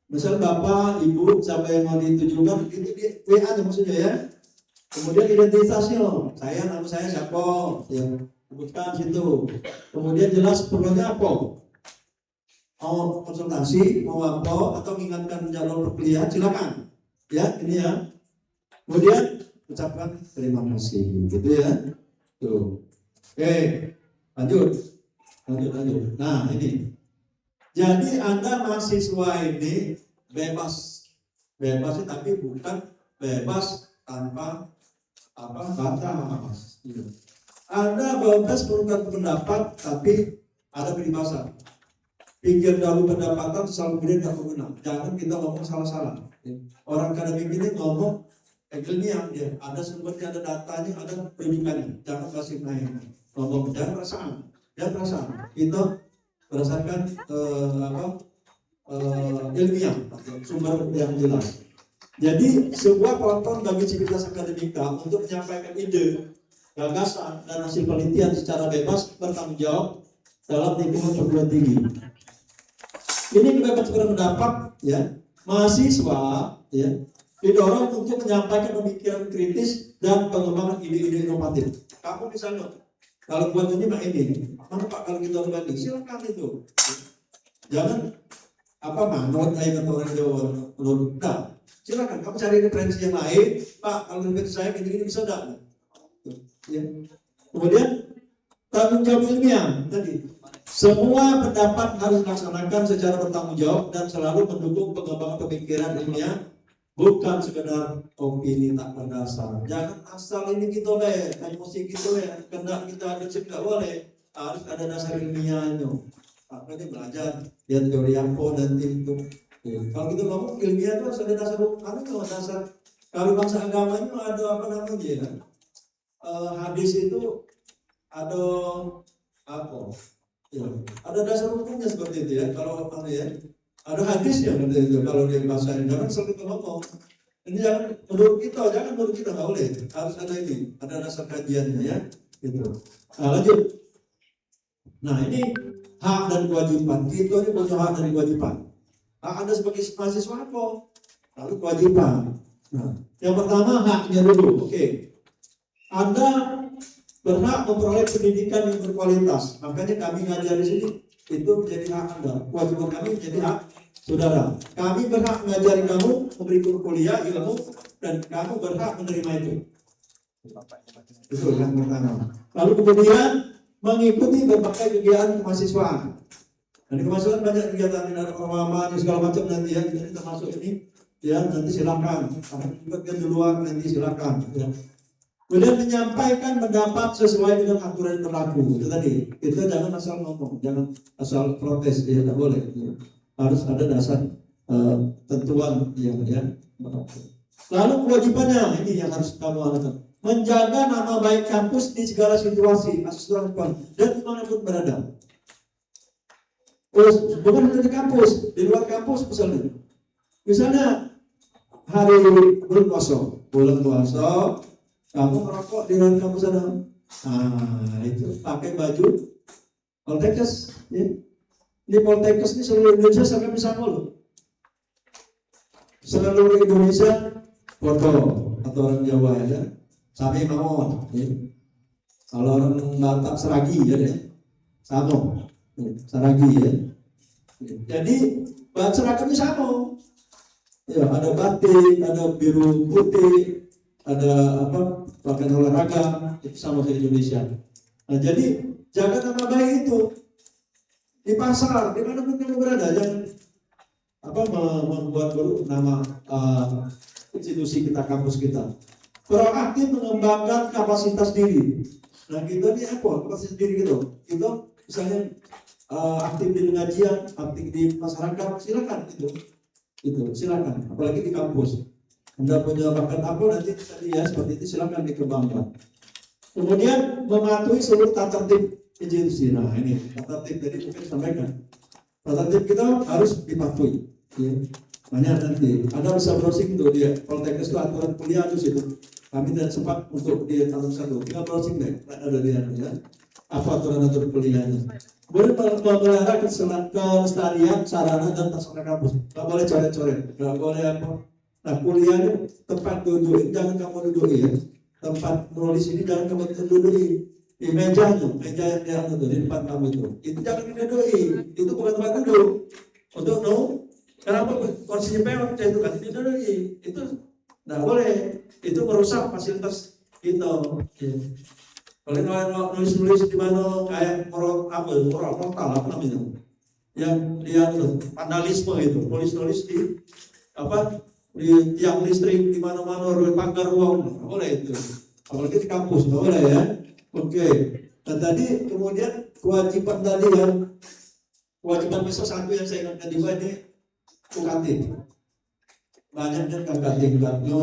Misal bapak, ibu, siapa yang mau ditujukan itu di WA aja maksudnya ya. Kemudian identitasnya, nama saya siapa, yang sebutkan situ. Kemudian jelas perlunya apa. Mau konsultasi, mau apa, atau mengingatkan jalur perkuliahan silakan. Ya, ini ya. Kemudian ucapkan terima kasih, gitu ya. Tuh. Oke, lanjut. Nah, ini. Jadi Anda mahasiswa ini bebas tapi bukan bebas tanpa batas. Anda bebas mengungkapkan pendapat tapi ada peribasan. Pikir dahulu pendapatan selalu kemudian tidak berguna. Jangan kita ngomong salah-salah. Orang akademik ini ngomong ilmiah dia, ada sumbernya, ada datanya, ada rujukannya. Jangan kasih main. Ngomong jangan perasaan. Kita berdasarkan ilmiah, sumber yang jelas. Jadi sebuah platform bagi civitas akademika untuk menyampaikan ide, gagasan dan hasil penelitian secara bebas bertanggung jawab dalam lingkungan perguruan tinggi. Ini kebebasan berpendapat, ya, mahasiswa, ya, didorong untuk menyampaikan pemikiran kritis dan pengembangan ide-ide inovatif. Kamu misalnya, kalau buat ini mana Pak kalau kita berbagi, silakan itu. Jangan manut kayak kata orang Jawa, nah, silakan kamu cari referensi yang lain, Pak kalau referensi saya gini bisa enggak? Ya. Kemudian tanggung jawab ilmiah tadi. Semua pendapat harus dilaksanakan secara bertanggung jawab dan selalu mendukung pengembangan pemikiran ilmiah, bukan sekedar opini tak berdasar. Jangan asal ini kita emosi kita kendak kita ada tidak boleh. Harus ada dasar ilmiahnya. Makanya belajar lihat teori apa dan itu. Kalau kita ngomong ilmiah itu harus ada dasar. Kalau bahasa agamanya ada apa namanya ya? Hadis itu ada apa? Ya, ada dasar hukumnya seperti itu ya. Kalau ada hadis ya seperti itu. Kalau dia bahasa jangan selalu ngomong. Ini jangan menurut kita nggak boleh. Harus ada ini, ada dasar kajiannya ya. Gitu. Nah, lanjut. Nah ini hak dan kewajiban. Kita ini punya hak dan kewajiban. Hak Anda sebagai mahasiswa apa? Lalu kewajiban. Nah, yang pertama haknya dulu. Oke. Anda berhak memperoleh pendidikan yang berkualitas. Makanya kami ngajar di sini itu menjadi hak Anda. Kewajiban kami menjadi hak saudara, kami berhak mengajari kamu, memberi kuliah ilmu, dan kamu berhak menerima itu. Itu yang pertama. Lalu kemudian mengikuti berbagai kegiatan kemahasiswaan. Dan di kemahasiswaan banyak kegiatan di pemahaman segala macam nanti ya, jadi termasuk ini ya nanti silakan. Akan juga di luar nanti silakan. Ya. Kemudian menyampaikan pendapat sesuai dengan aturan yang berlaku. Itu tadi. Kita jangan asal ngomong, jangan asal protes, ya tidak boleh. Ya. Harus ada dasar tentuan yang ya. Lalu kewajibannya ini yang harus kamu lakukan. Menjaga nama baik kampus di segala situasi, dan dimanapun berada. Bukan hanya di kampus, di luar kampus misalnya. Misalnya hari bulan puasa, kamu merokok di luar kampus sana. Nah itu pakai baju Poltekkes. Ya. Ini Poltekkes ini seluruh Indonesia sampai bisa loh. Seluruh Indonesia foto atau orang Jawa ya. Sami mawon, ya. Kalau orang Batak Seragi ya, sama, Seragi ya. Jadi bahan seragamnya sama, ya ada batik, ada biru putih, ada apa pakaian olahraga itu sama di Indonesia. Nah jadi jaga nama baik itu di pasar, di mana pun kamu berada, jangan apa membuat baru nama institusi kita, kampus kita. Proaktif mengembangkan kapasitas diri. Nah kita ini apa kapasitas diri gitu? Kita misalnya aktif di pengajian, aktif di masyarakat, silakan itu silakan. Apalagi di kampus. Anda punya bakat apa nanti tadi ya seperti itu silakan dikembangkan. Kemudian mematuhi seluruh tata tertib institusi. Nah ini tata tertib tadi mungkin sampaikan. Tata tertib kita harus dipatuhi. Ya. Banyak nanti. Anda bisa browsing tuh dia Poltekkes itu aturan kuliah itu situ. Kami tidak sempat untuk di tahun 1. Tinggal browsing deh, ada di ya. Apa aturan kuliahnya. Kemudian memelihara kelestarian sarana dan prasarana kampus. Tidak boleh coret-coret, tidak boleh apa. Nah kuliahnya tempat duduk, jangan kamu duduk ya. Tempat nulis ini jangan kamu duduk di meja yang dia di depan kamu itu jangan diduduki. Itu bukan tempat duduk. Untuk kenapa kursinya pewak itu kan diduduki. Itu tidak boleh. Itu merusak fasilitas kita. Kalau nulis di mana kayak moral apa namanya? Yang dia vandalisme itu, nulis di apa di tiang listrik di mana-mana, pagar ruang, boleh itu. Apalagi di kampus, nggak boleh ya. Oke. Dan tadi kemudian kewajiban tadi yang kewajiban besar satu yang saya ingatkan juga ini UKT. Banyaknya kakak tingkatnya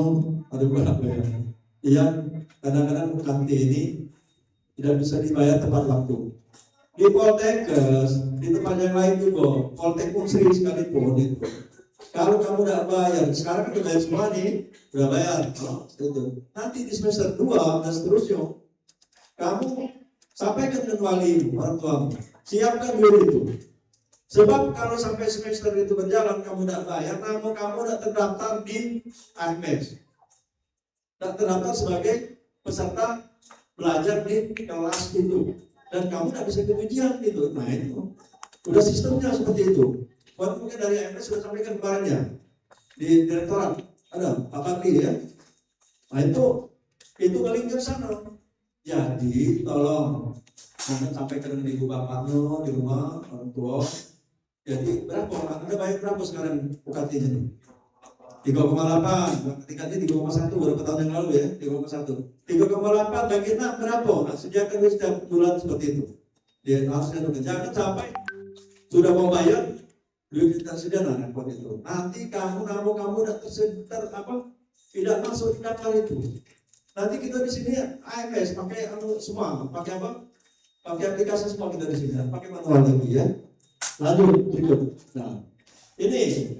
ada berapa ya? Yang kadang-kadang UKT ini tidak bisa dibayar tepat waktu. Di Poltekkes, di tempat yang lain juga, Poltek Unsri sekalipun itu. Kalau kamu tidak bayar, sekarang kita bayar semua nih, sudah bayar. Itu. Nanti di semester 2 dan seterusnya, kamu sampaikan dengan wali orang tuamu, siapkan dulu itu. Sebab kalau sampai semester itu berjalan kamu tidak bayar, namun kamu tidak terdaftar di AMS, tidak terdaftar sebagai peserta belajar di kelas itu, dan kamu tidak bisa kemudian gitu. Nah itu udah sistemnya seperti itu. Buat mungkin dari AMS sudah sampaikan kemarin ya di direktorat ada Pak Bakri ya. Nah itu ngelingkir sana. Jadi tolong nanti sampaikan dengan ibu bapaknya di rumah orang tua. Jadi berapa? Anda bayar berapa sekarang UKT-nya nih? 3,8, tingkatnya 3,1 beberapa tahun yang lalu ya, 3,1. 3,8 bagi 6 berapa? Nah, sediakan setiap bulan seperti itu. Dia harusnya jangan sampai sudah mau bayar duit kita sedia repot itu. Nanti kamu tidak masuk di daftar itu. Nanti kita di sini AMS pakai semua, pakai apa? Pakai aplikasi semua kita di sini, pakai manual lagi ya. Lanjut berikut. Nah, ini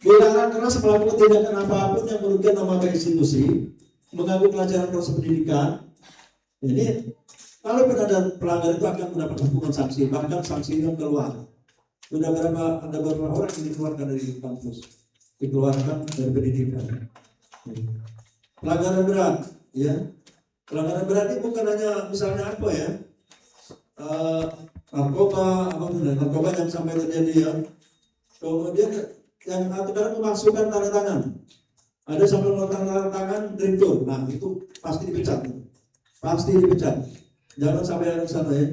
dilarang keras melakukan tindakan apapun yang merugikan nama baik institusi, mengganggu kelancaran proses pendidikan. Jadi, kalau ada pelanggar itu akan mendapat hukuman sanksi, bahkan sanksi yang keluar. Sudah ada beberapa orang yang dikeluarkan dari kampus, dikeluarkan dari pendidikan. Pelanggaran berat, ya. Pelanggaran berat ini bukan hanya misalnya apa ya, narkoba yang sampai terjadi ya. Kemudian yang aturan memasukkan tanda tangan. Ada sampai tanda tangan direktur. Nah itu pasti dipecat. Pasti dipecat. Jangan sampai yang sana ya.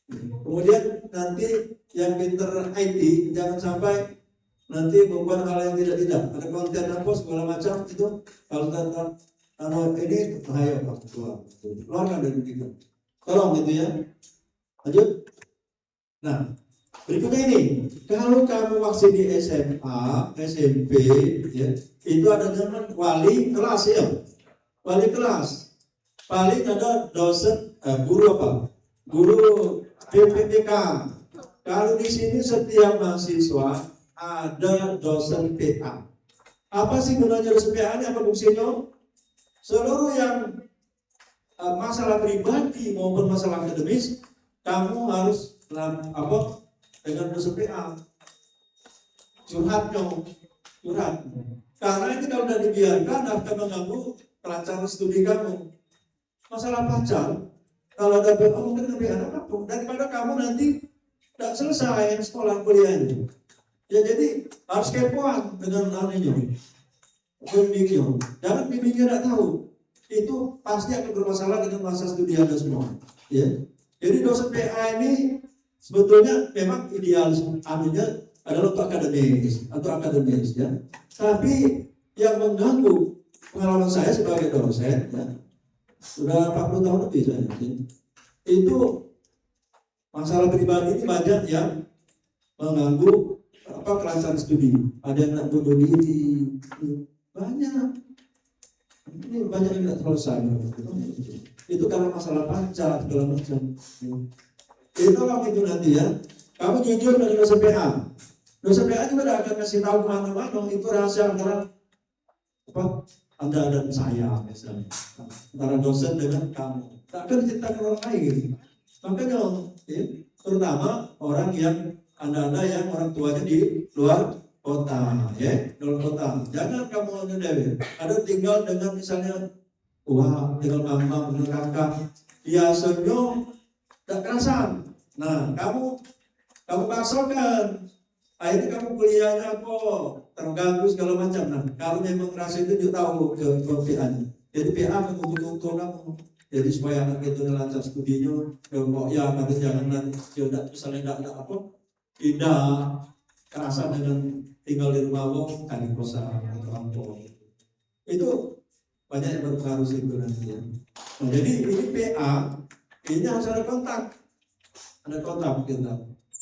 Kemudian nanti yang pinter IT jangan sampai nanti membuat hal yang tidak. Ada konten apa segala macam itu kalau ini bahaya Pak keluarkan dari kita. Tolong gitu ya. Lanjut. Nah berikutnya ini, kalau kamu masih di SMA, SMP, ya, itu ada zaman wali kelas ya, wali kelas. Paling ada dosen, guru apa? Guru PPPK. Kalau di sini setiap mahasiswa ada dosen PA. Apa sih gunanya dosen PA ini? Apa fungsinya? Seluruh yang masalah pribadi maupun masalah akademis, kamu harus apa? Dengan dosen PA. Curhat. Karena ini kalau sudah dibiarkan akan mengganggu kelancaran studi kamu. Masalah pacar, kalau ada mungkin lebih anak apa daripada kamu nanti tidak selesai sekolah kuliahnya. Ya jadi harus kepoan dengan anehnya, bimbingnya. Jangan bimbingnya tidak tahu. Itu pasti akan bermasalah dengan masa studi Anda semua. Ya. Jadi dosen PA ini sebetulnya memang ideal anunya adalah untuk akademis ya. Tapi yang mengganggu pengalaman saya sebagai dosen ya, sudah 40 tahun lebih saya itu masalah pribadi ini banyak yang mengganggu kelancaran studi. Ada yang nak bunuh diri, banyak. Ini banyak yang tidak selesai. Itu karena masalah pacar segala macam. Itulah itu nanti ya. Kamu jujur dengan dosen PA. Dosen PA juga tidak akan kasih tahu kemana-mana. Itu rahasia antara Anda dan saya misalnya. Antara dosen dengan kamu. Tak akan diceritakan orang lain. Makanya ya, terutama orang yang Anda yang orang tuanya di luar kota, ya, luar kota. Jangan kamu dewe. Ada tinggal dengan misalnya, tinggal mama, dengan kakak. Biasanya tak kerasan. Nah, kamu paksakan. Akhirnya kamu kuliahnya kok terganggu segala macam. Nah, kalau memang rasa itu juga tahu ke PA-nya. Jadi PA mengumpul kamu. Jadi supaya anak itu lancar studinya, ya harus jangan tidak misalnya tidak tidak kerasa dengan tinggal di rumah wong kali kosan atau apa. Itu banyak yang berpengaruh itu nanti ya. Nah, jadi ini PA ini harus ada kontak kita.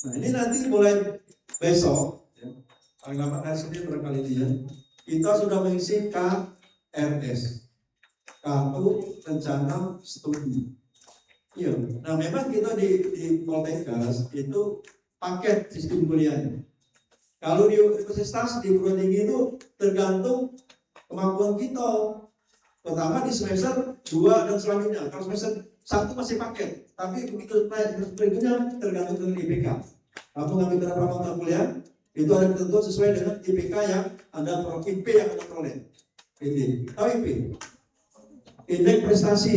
Nah ini nanti mulai besok ya, paling lambat hari Senin barangkali ini ya, kita sudah mengisi KRS, kartu rencana studi. Iya. Nah memang kita di Poltekkes itu paket sistem kuliahnya. Kalau di universitas di perguruan tinggi itu tergantung kemampuan kita. Pertama di semester 2 dan selanjutnya. Kalau semester 1 masih paket, tapi begitu naik berikutnya tergantung dengan IPK. Kamu ngambil berapa mata kuliah, itu ada ketentuan sesuai dengan IPK yang Anda peroleh, IP yang Anda peroleh. Ini, tahu IP? Indeks prestasi.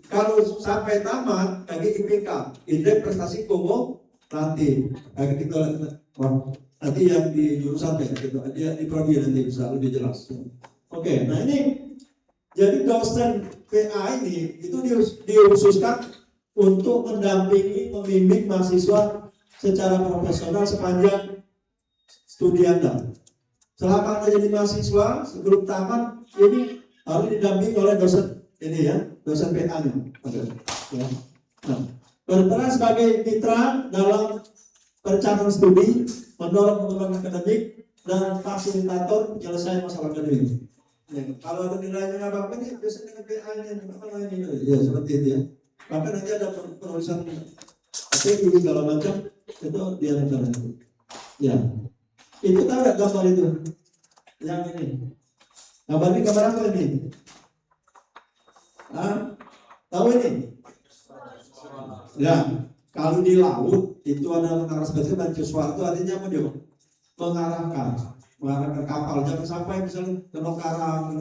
Kalau sampai tamat, lagi IPK, indeks prestasi kumulatif. Kita nanti yang di jurusan dia di prodi nanti bisa lebih jelas. Oke, nah ini jadi dosen PA ini itu dikhususkan untuk mendampingi, membimbing mahasiswa secara profesional sepanjang studi Anda. Selama Anda jadi mahasiswa sebelum tamat ini harus didampingi oleh dosen ini ya, dosen PA-nya. Ya. Nah, berperan sebagai mitra dalam perencanaan studi, mendorong pengembangan akademik dan fasilitator penyelesaian masalah akademik. Ya, kalau ada nilainya apa ini biasanya dengan PA-nya apa ini ya seperti itu ya. Maka nanti ada penulisan APU segala macam itu dia rencana itu. Ya, itu tahu nggak gambar itu? Yang ini. Gambar ini gambar apa ini? Tahu ini? Ya, kalau di laut itu ada mengarah seperti mercusuar itu artinya apa dia? Mengarahkan kapal, jangan sampai misalnya kena karang,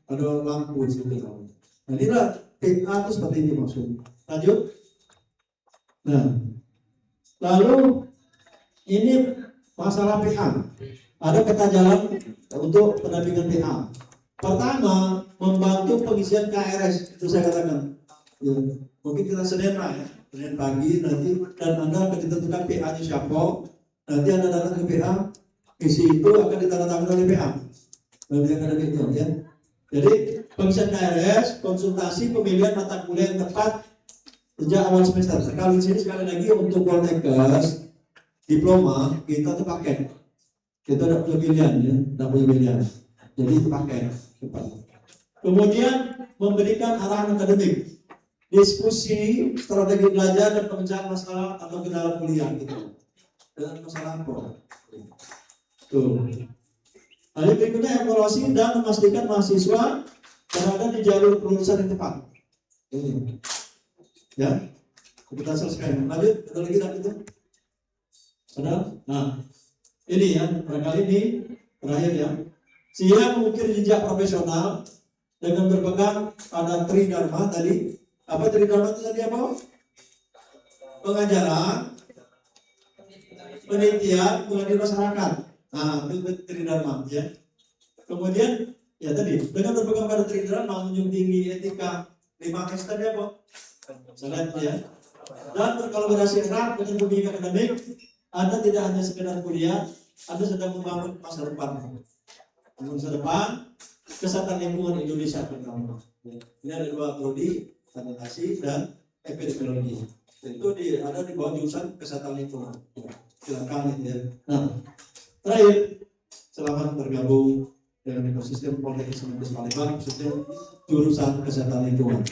ada lampu di situ. Nah, inilah PA itu seperti ini maksudnya. Lanjut. Nah, lalu ini masalah PA. Ada peta jalan untuk pendampingan PA. Pertama, membantu pengisian KRS, itu saya katakan. Ya, mungkin kita Senin Pak ya, Senin pagi nanti, dan Anda akan ditentukan PA-nya siapa. Nanti Anda datang ke PA, isi itu akan ditandatangani oleh PA. Nanti akan ada itu ya. Jadi pengisian KRS, konsultasi pemilihan mata kuliah yang tepat sejak awal semester. Sekali sekali lagi untuk Poltekkes diploma kita tuh paket. Kita tidak punya pilihan ya, tidak punya pilihan. Jadi itu paket. Kemudian memberikan arahan akademik, diskusi, strategi belajar dan pemecahan masalah atau kendala kuliah gitu. Dan masalah apa? Tuh. Lalu berikutnya evaluasi dan memastikan mahasiswa berada di jalur kelulusan yang tepat. Ini. Ya. Kita selesai. Lanjut, ada lagi dan itu. Ada? Nah, ini ya, barangkali ini terakhir ya. Siap mengukir jejak profesional dengan berpegang pada Tridharma tadi. Apa Tridharma itu tadi apa? Pengajaran, penelitian, pengabdian masyarakat. Nah, itu Tridharma ya. Kemudian ya tadi dengan berpegang pada Tridharma menjunjung tinggi etika 5S tadi apa? Salat ya. Dan berkolaborasi erat dengan dunia akademik. Anda tidak hanya sekedar kuliah, Anda sedang membangun masa depan. Masa depan kesehatan lingkungan Indonesia pertama. Ini ada dua prodi, sanitasi dan epidemiologi. Itu ada di bawah jurusan kesehatan lingkungan. Silakan ya. Nah, terakhir, selamat bergabung dengan ekosistem Poltekkes Palembang, khususnya jurusan kesehatan lingkungan.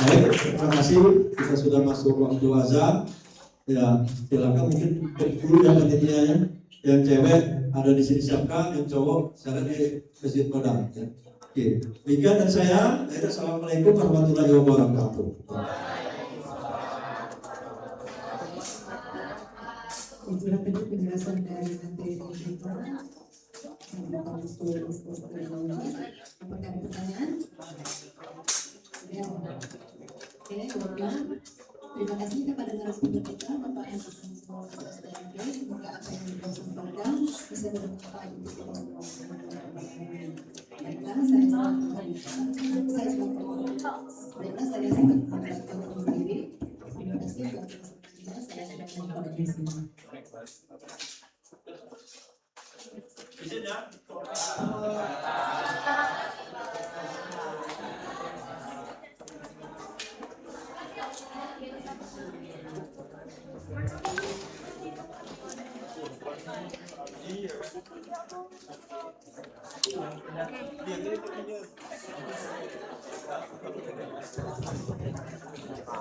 Baik, terima kasih. Kita sudah masuk waktu azan. Ya, silakan mungkin dulu yang ketiganya, yang cewek ada di sini siapkan, yang cowok saya di Masjid Kodam. Ya. Oke, demikian dan saya. Assalamualaikum warahmatullahi wabarakatuh. Itulah tadi penjelasan dari materi kita. Apakah ada pertanyaan? Ya. Oke, terima kasih kepada narasumber kita, Bapak Anton SDMP. Semoga apa yang beliau sampaikan bisa bermanfaat untuk kita semua. Baiklah, saya sangat undur diri. Terima kasih atas kesempatannya. Saya sudah mengucapkan di sini.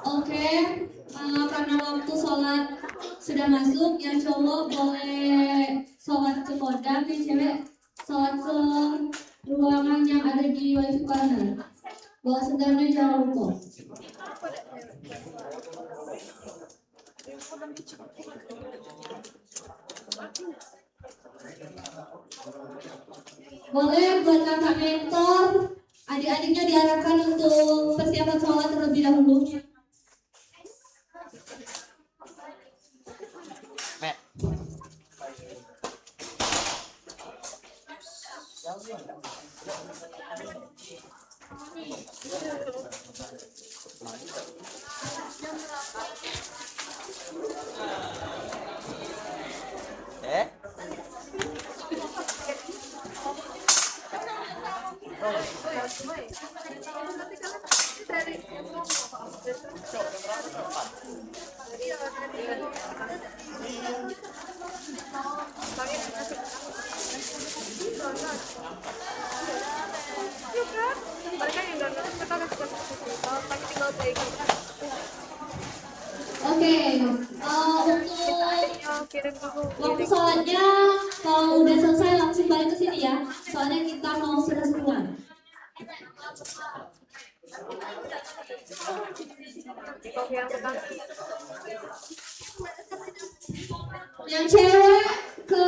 Oke, karena waktu sholat sudah masuk, yang cowok boleh sholat ke kodam, yang cewek sholat ke ruangan yang ada di wifi corner. Bawa sedarnya jangan lupa. Boleh buat kakak mentor, adik-adiknya diarahkan untuk persiapan sholat terlebih dahulu. Waktu sholatnya kalau udah selesai langsung balik ke sini ya, soalnya kita mau seru-seruan. Yang cewek ke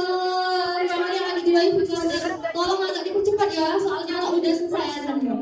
ruangan yang ada di wifi corner, tolong agak dipercepat ya, soalnya kalau udah selesai azannya.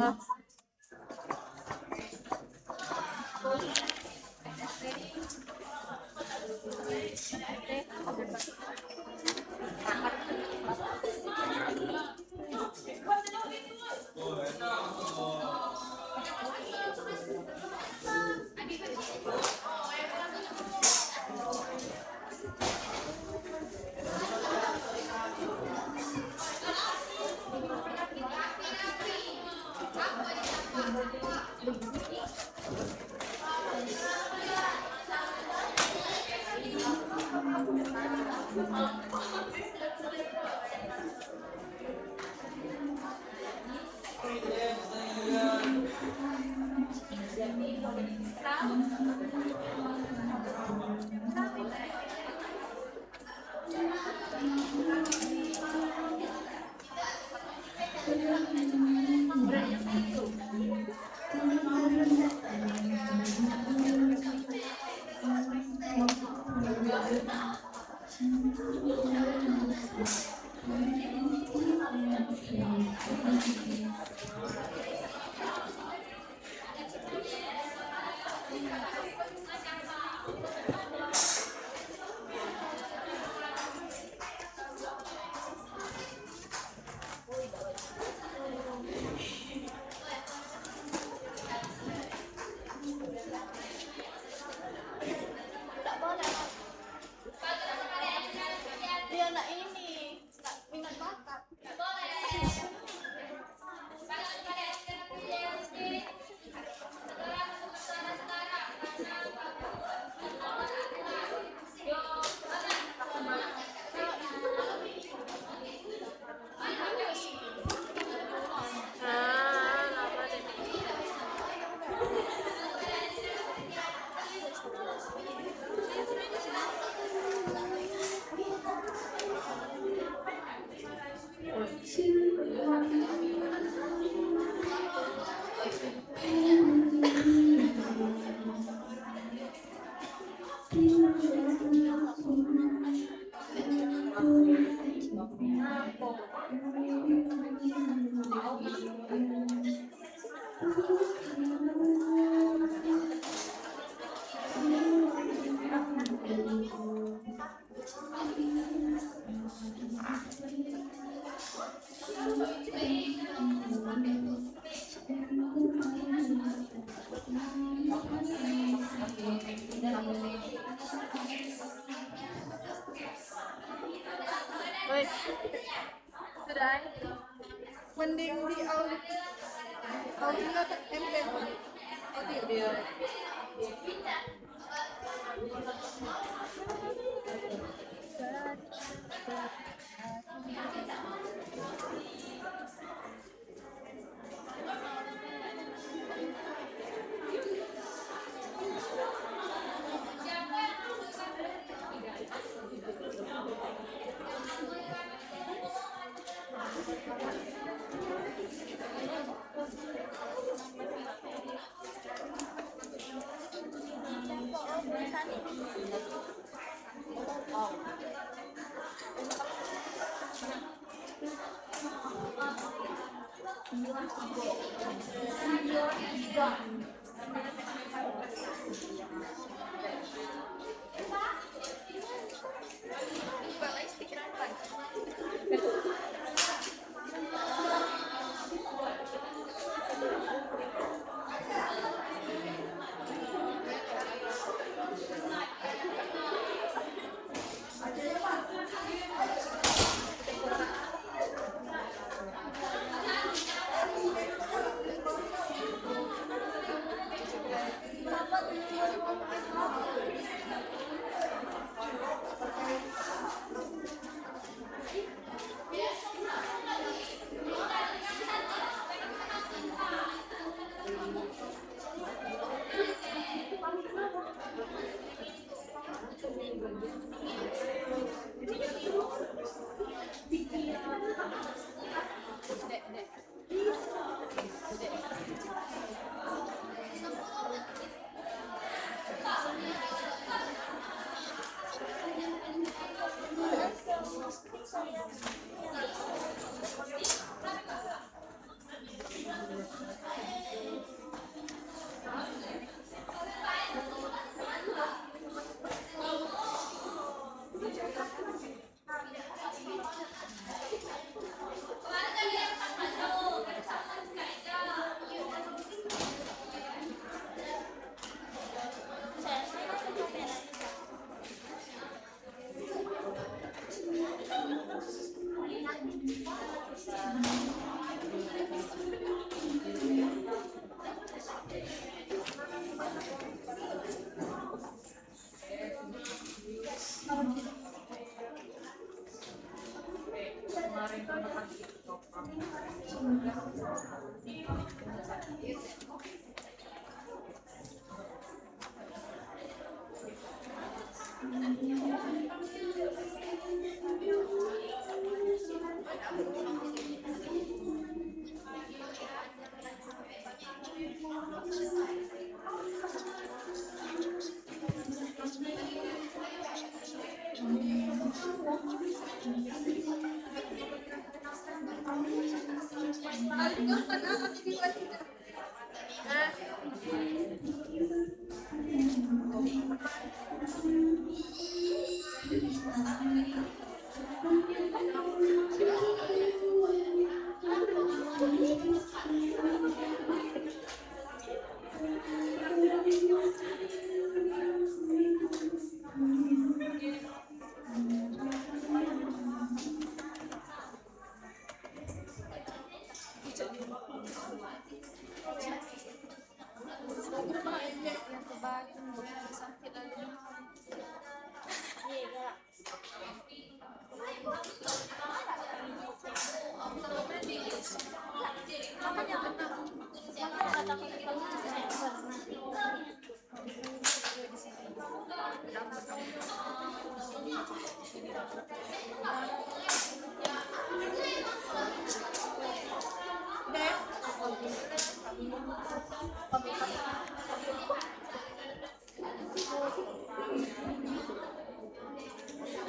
Woi, sudah. Mending di audio kan MP4 audio.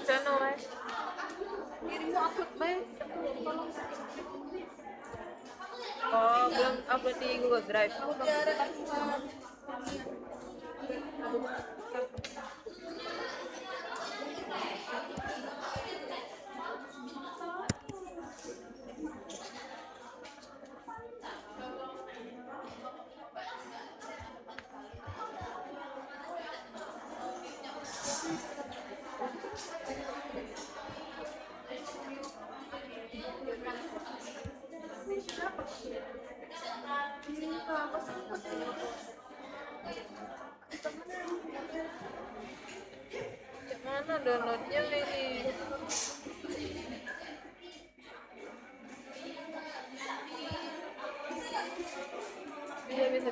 Channel dirimu upload baik. Oh, belum upload di Google Drive. Mana downloadnya ini? Bisa.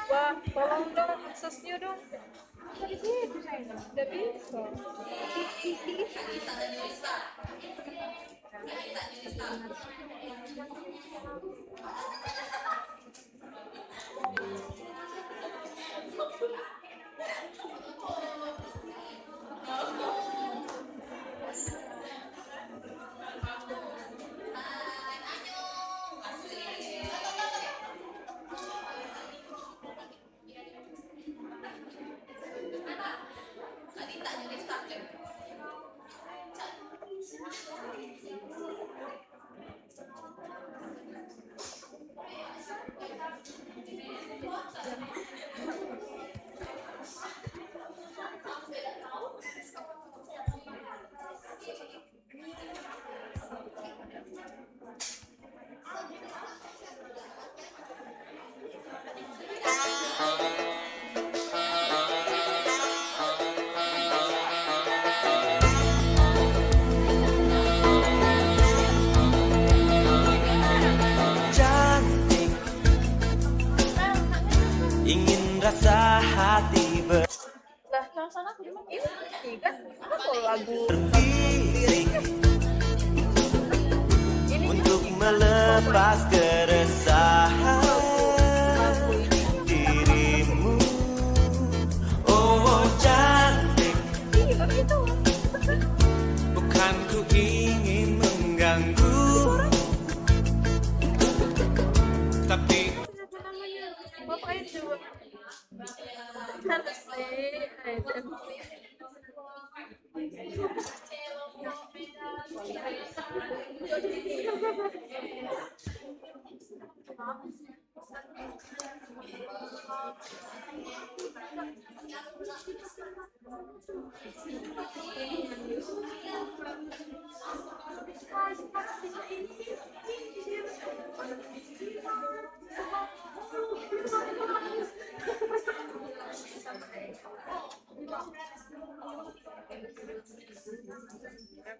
Wah, tolong dong aksesnya dong. Udah bisa. Ingin rasa hati Lah, yang sana aku dimana? Ini kan apa lagu? Untuk melepas keresahan dirimu. Oh cantik, bukan ku ingin mengganggu, tapi Bapak itu harus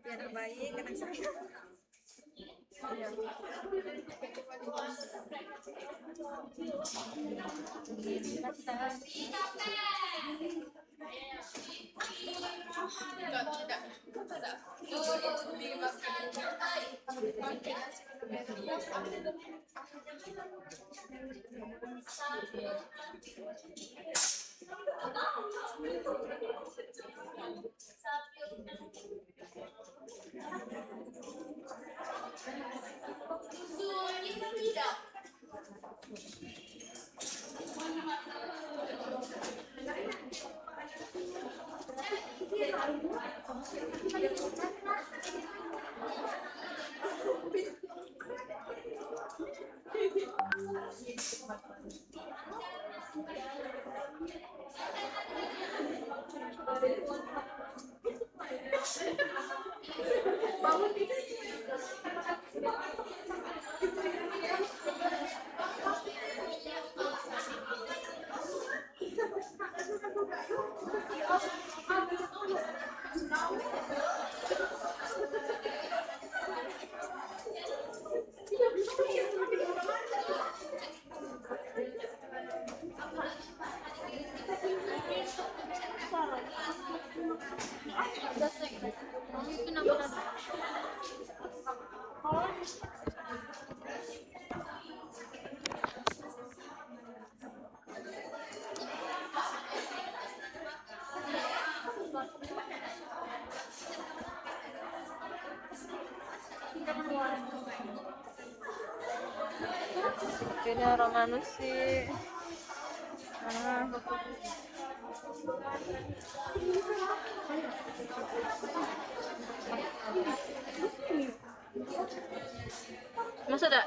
anak bayi, anak saya. Kayaknya orang anu sih. Masa dah?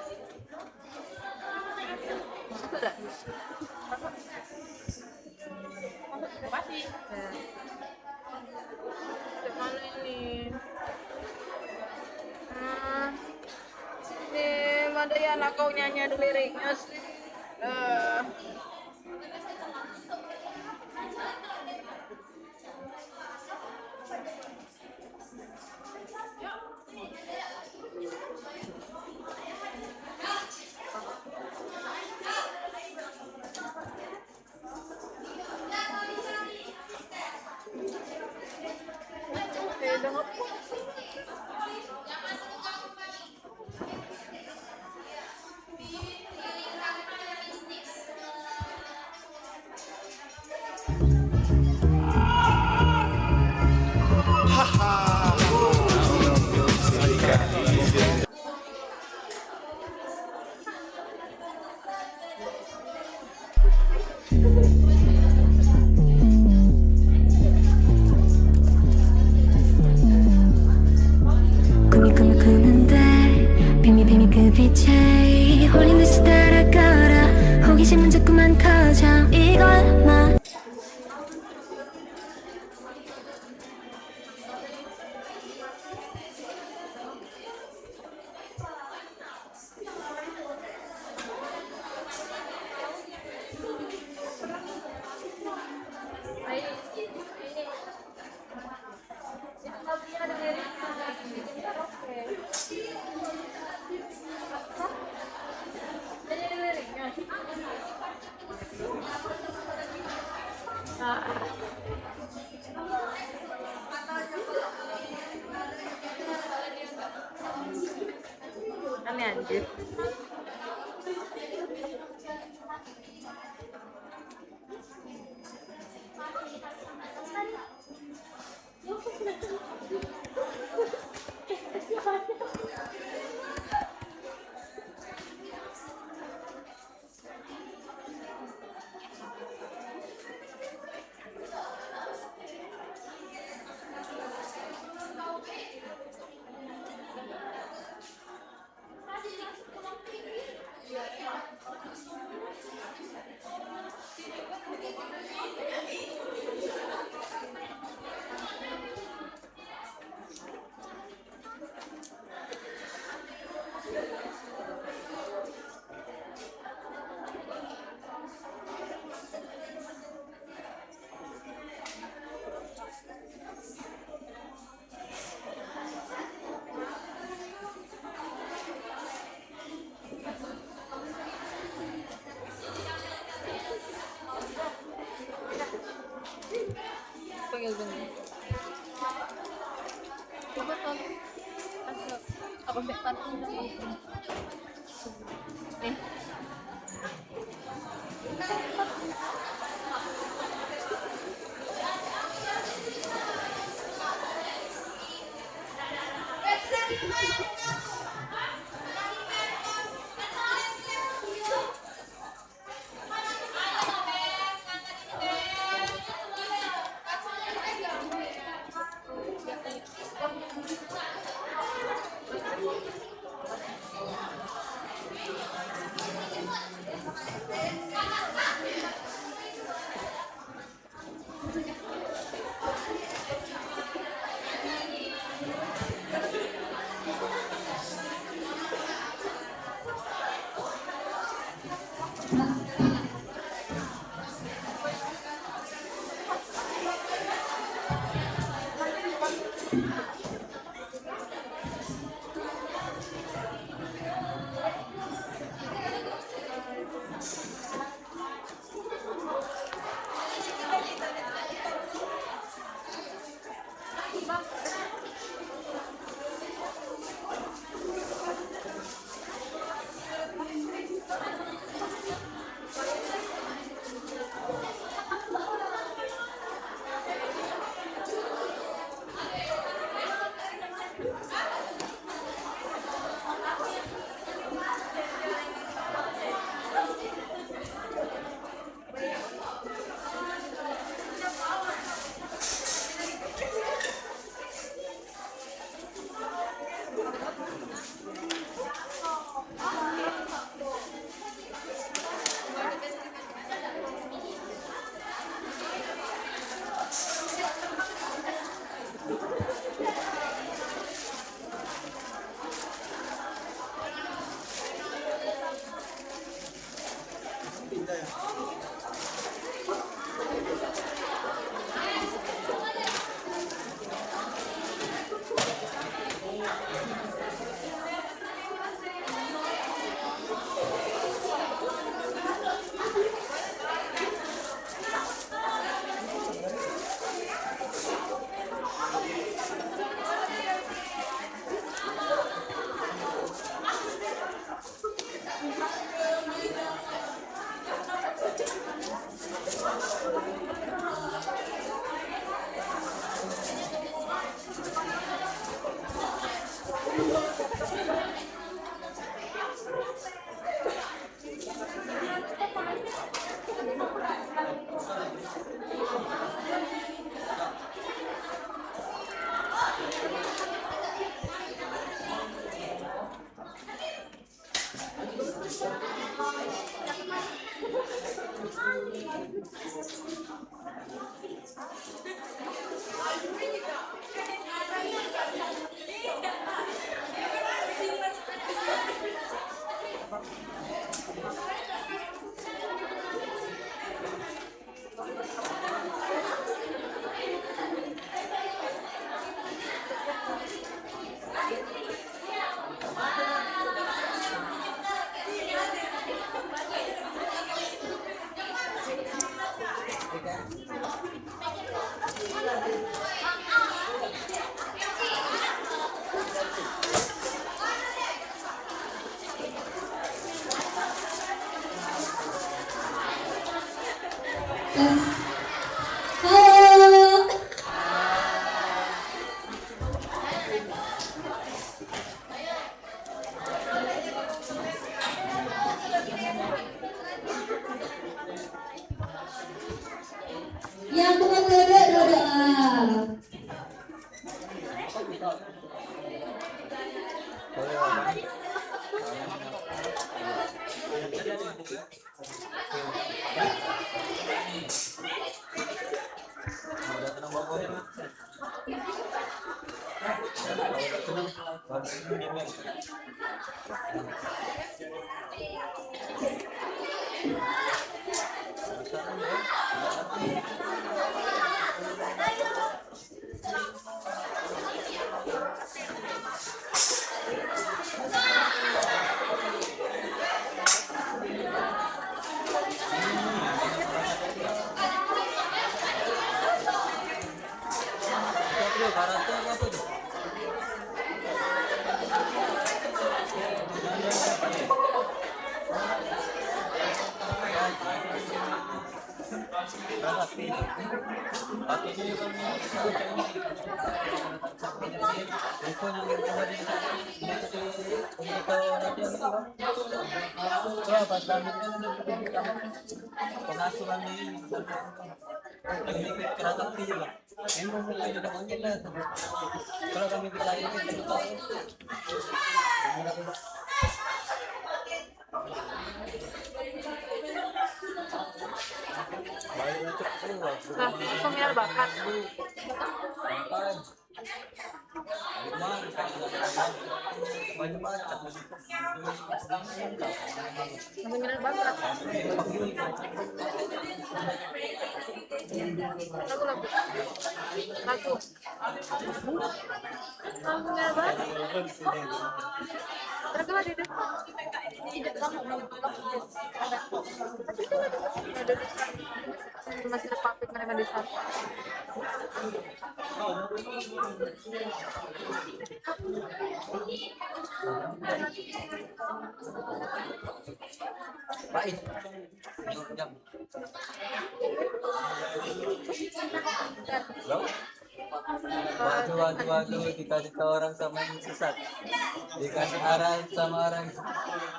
Masa dah? Masih. Di mana ini? Ini mana ya anak kau nyanyi ada liriknya sih? 꿈이 꿈을 꾸는데 빙의빙의 그 빛에 홀린 듯이 따라가라 호기심은 자꾸만 커져 이걸만 Aneh anjir. Yang metode doa. Pengasuhan ini ikut kerajaan juga. Emang mulai dari mungkin lah. Kalau kami bisa ini Pemial bakat. Masih terpapit mereka di sana. Baik. Jam. Waduh, dikasih ke orang sama yang sesat, dikasih arah sama orang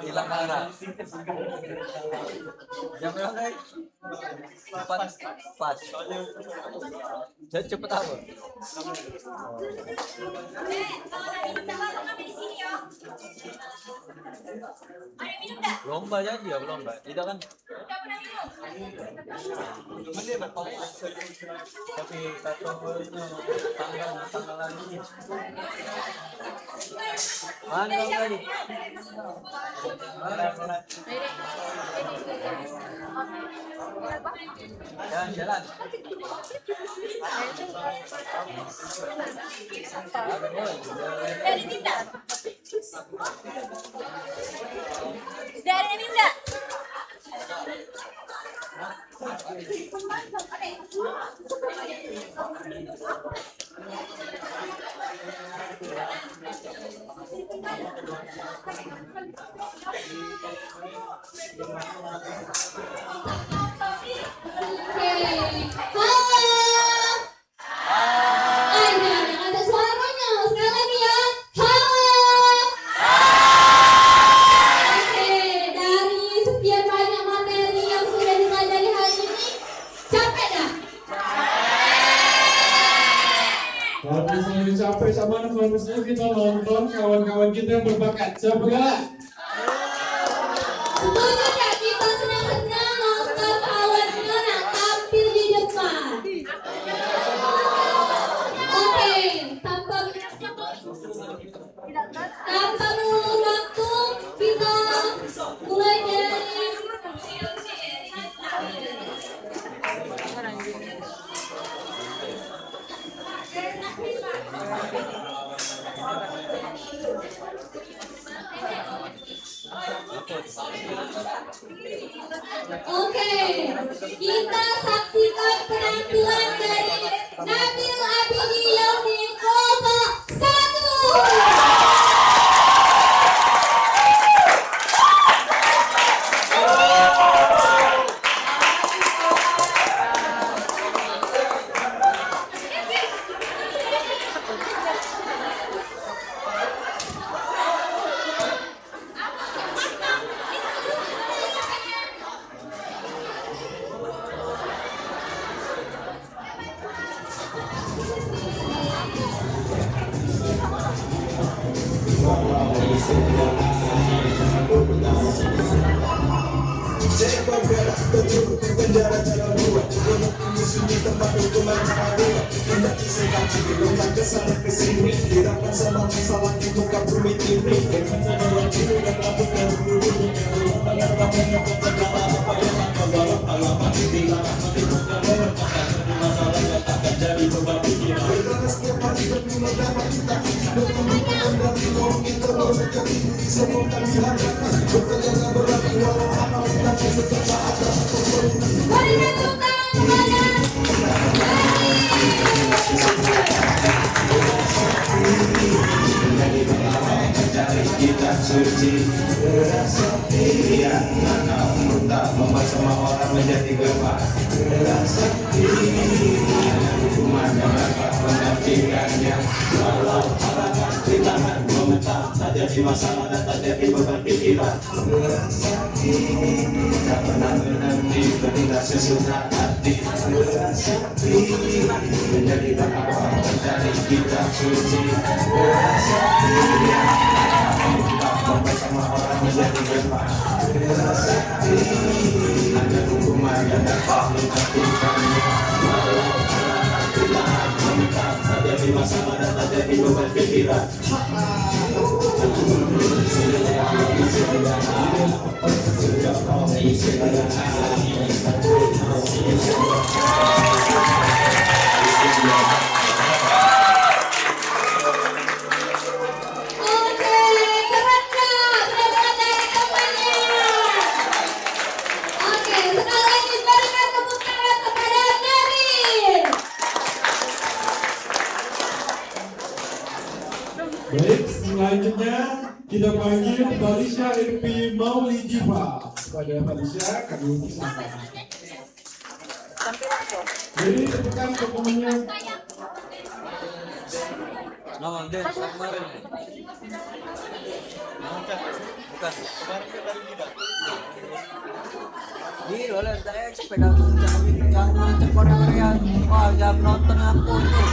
hilang arah. Jam berapa guys? 4 pas. Jadi cepet apa? Lomba janji ya, lomba. Tidak kan? Tapi tanggal lagi. Mana lagi? Jalan. Dari Ninda. Dari Ninda. Capek sama harusnya kita nonton kawan-kawan kita yang berbakat. Siapa gak? Setuju ya, kita senang-senang nonton kawan-kawan yang tampil di depan. Oke, tanpa mengulur waktu, kita mulai dari Oke, kita saksikan penampilan dari Nabil Abidi yang di kelompok 1. Kita suci berasakti yang mana tak membuat semua orang menjadi gemar berasakti hanya hukuman yang dapat menggantikannya walau halangan rintangan mementak tak jadi masalah dan tak jadi beban pikiran berasakti tak pernah berhenti bertindak sesuka hati berasakti menjadi berapa mencari kita suci berasakti sampai sama orang menjadi gemar berasakti hanya hukuman yang dapat menggantikannya walau halangan rintangan bukan terjadi masalah dan terjadi beban pikiran. Baik, selanjutnya kita panggil Falisha Irpi Maulidiva. Pada Falisha kami silakan. Jadi tepukan dokumennya. Nama Den kemarin. Bukan. Ini oleh saya sepeda yang macam orang wah jam nonton aku itu.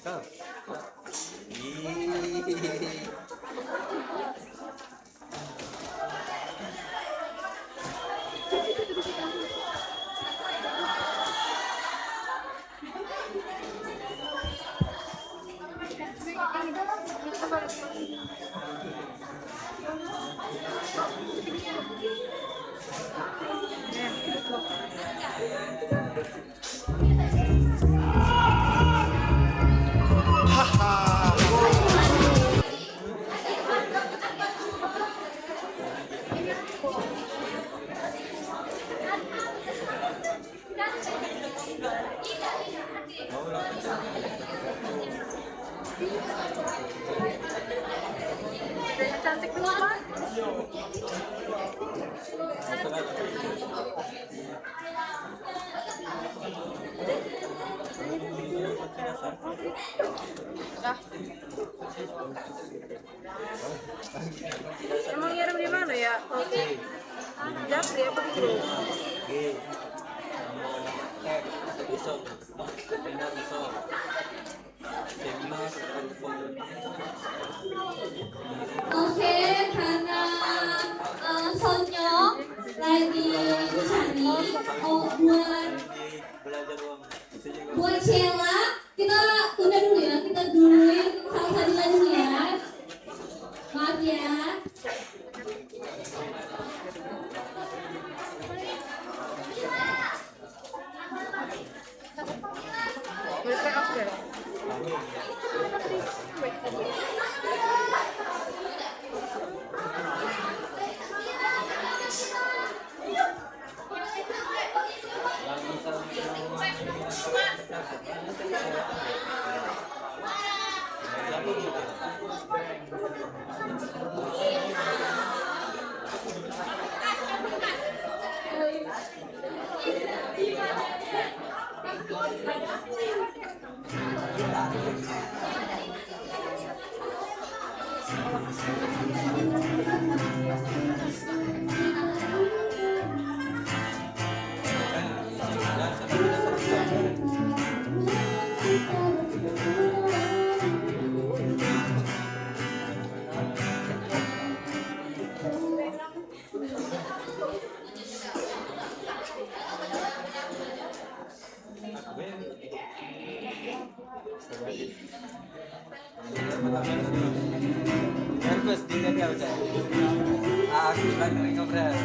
Kau. Cantik banget. Emang ngirim di mana ya? Japri apa gitu? Oke, karena Sonyo lagi cari buat Sheila, kita tunda dulu ya, kita duluin salah satu lagi ya. Maaf ya. Nervous dia dia macam. Aku lagi ngobrol.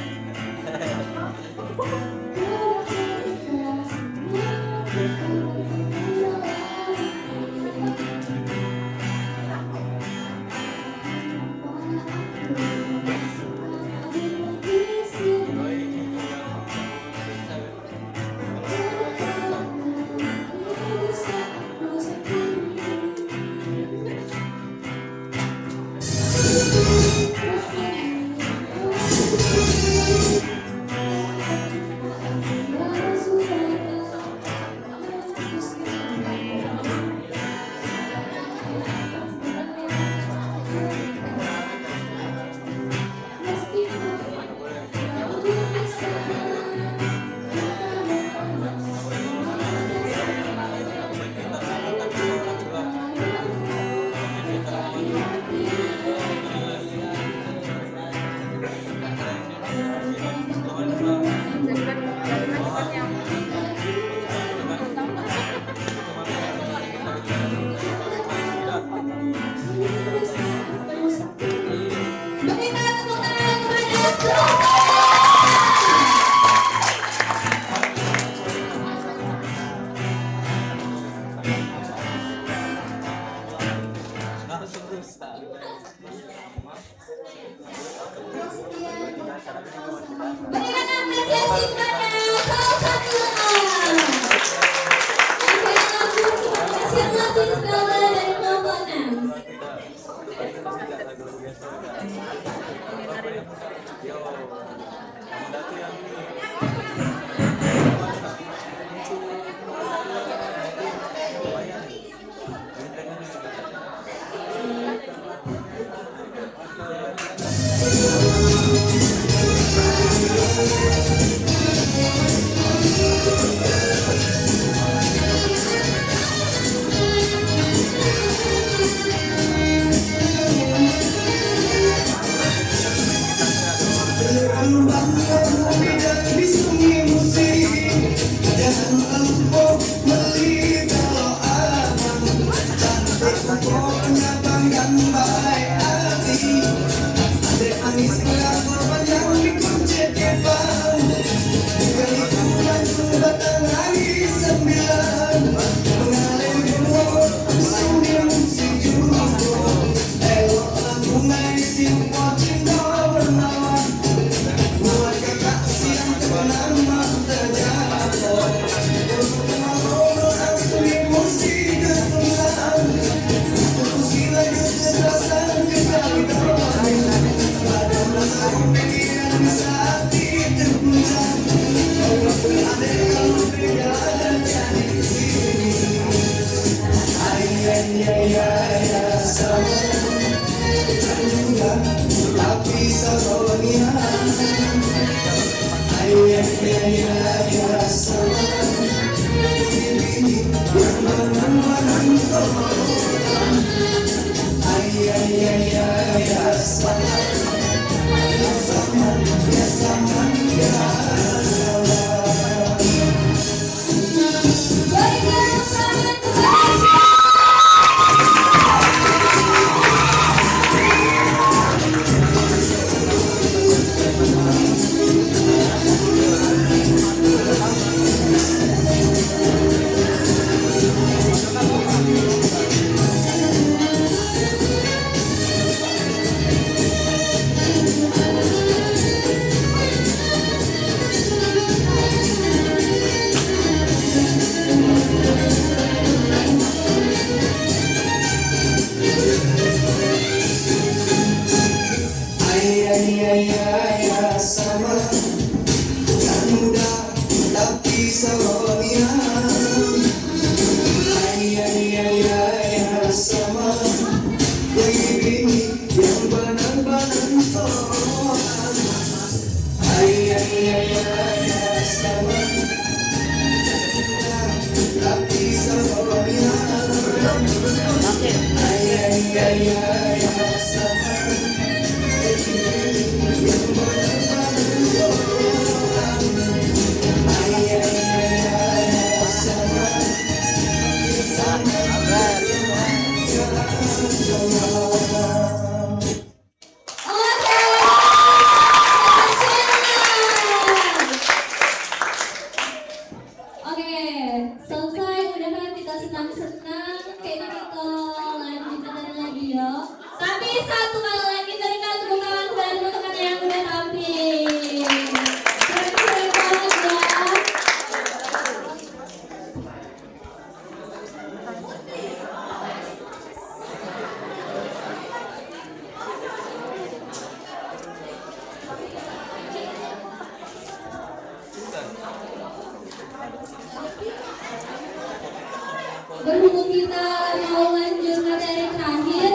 Berhubung kita mau lanjut materi terakhir,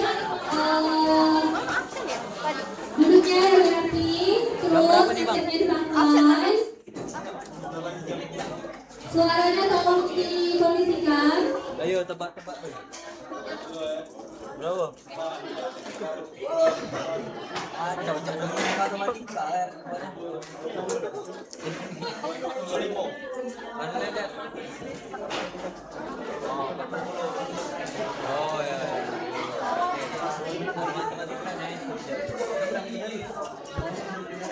duduknya rapi, terus konsepnya dipakai. Suaranya tolong dikondisikan. Ayo tebak-tebak. Berapa? Cocok dengan matematika ya. Mana ada? Oh ya. Matematika nih.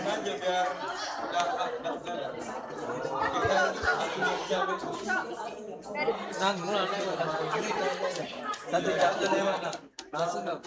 Aja biar nanggung satu jam aja lewat langsung dong.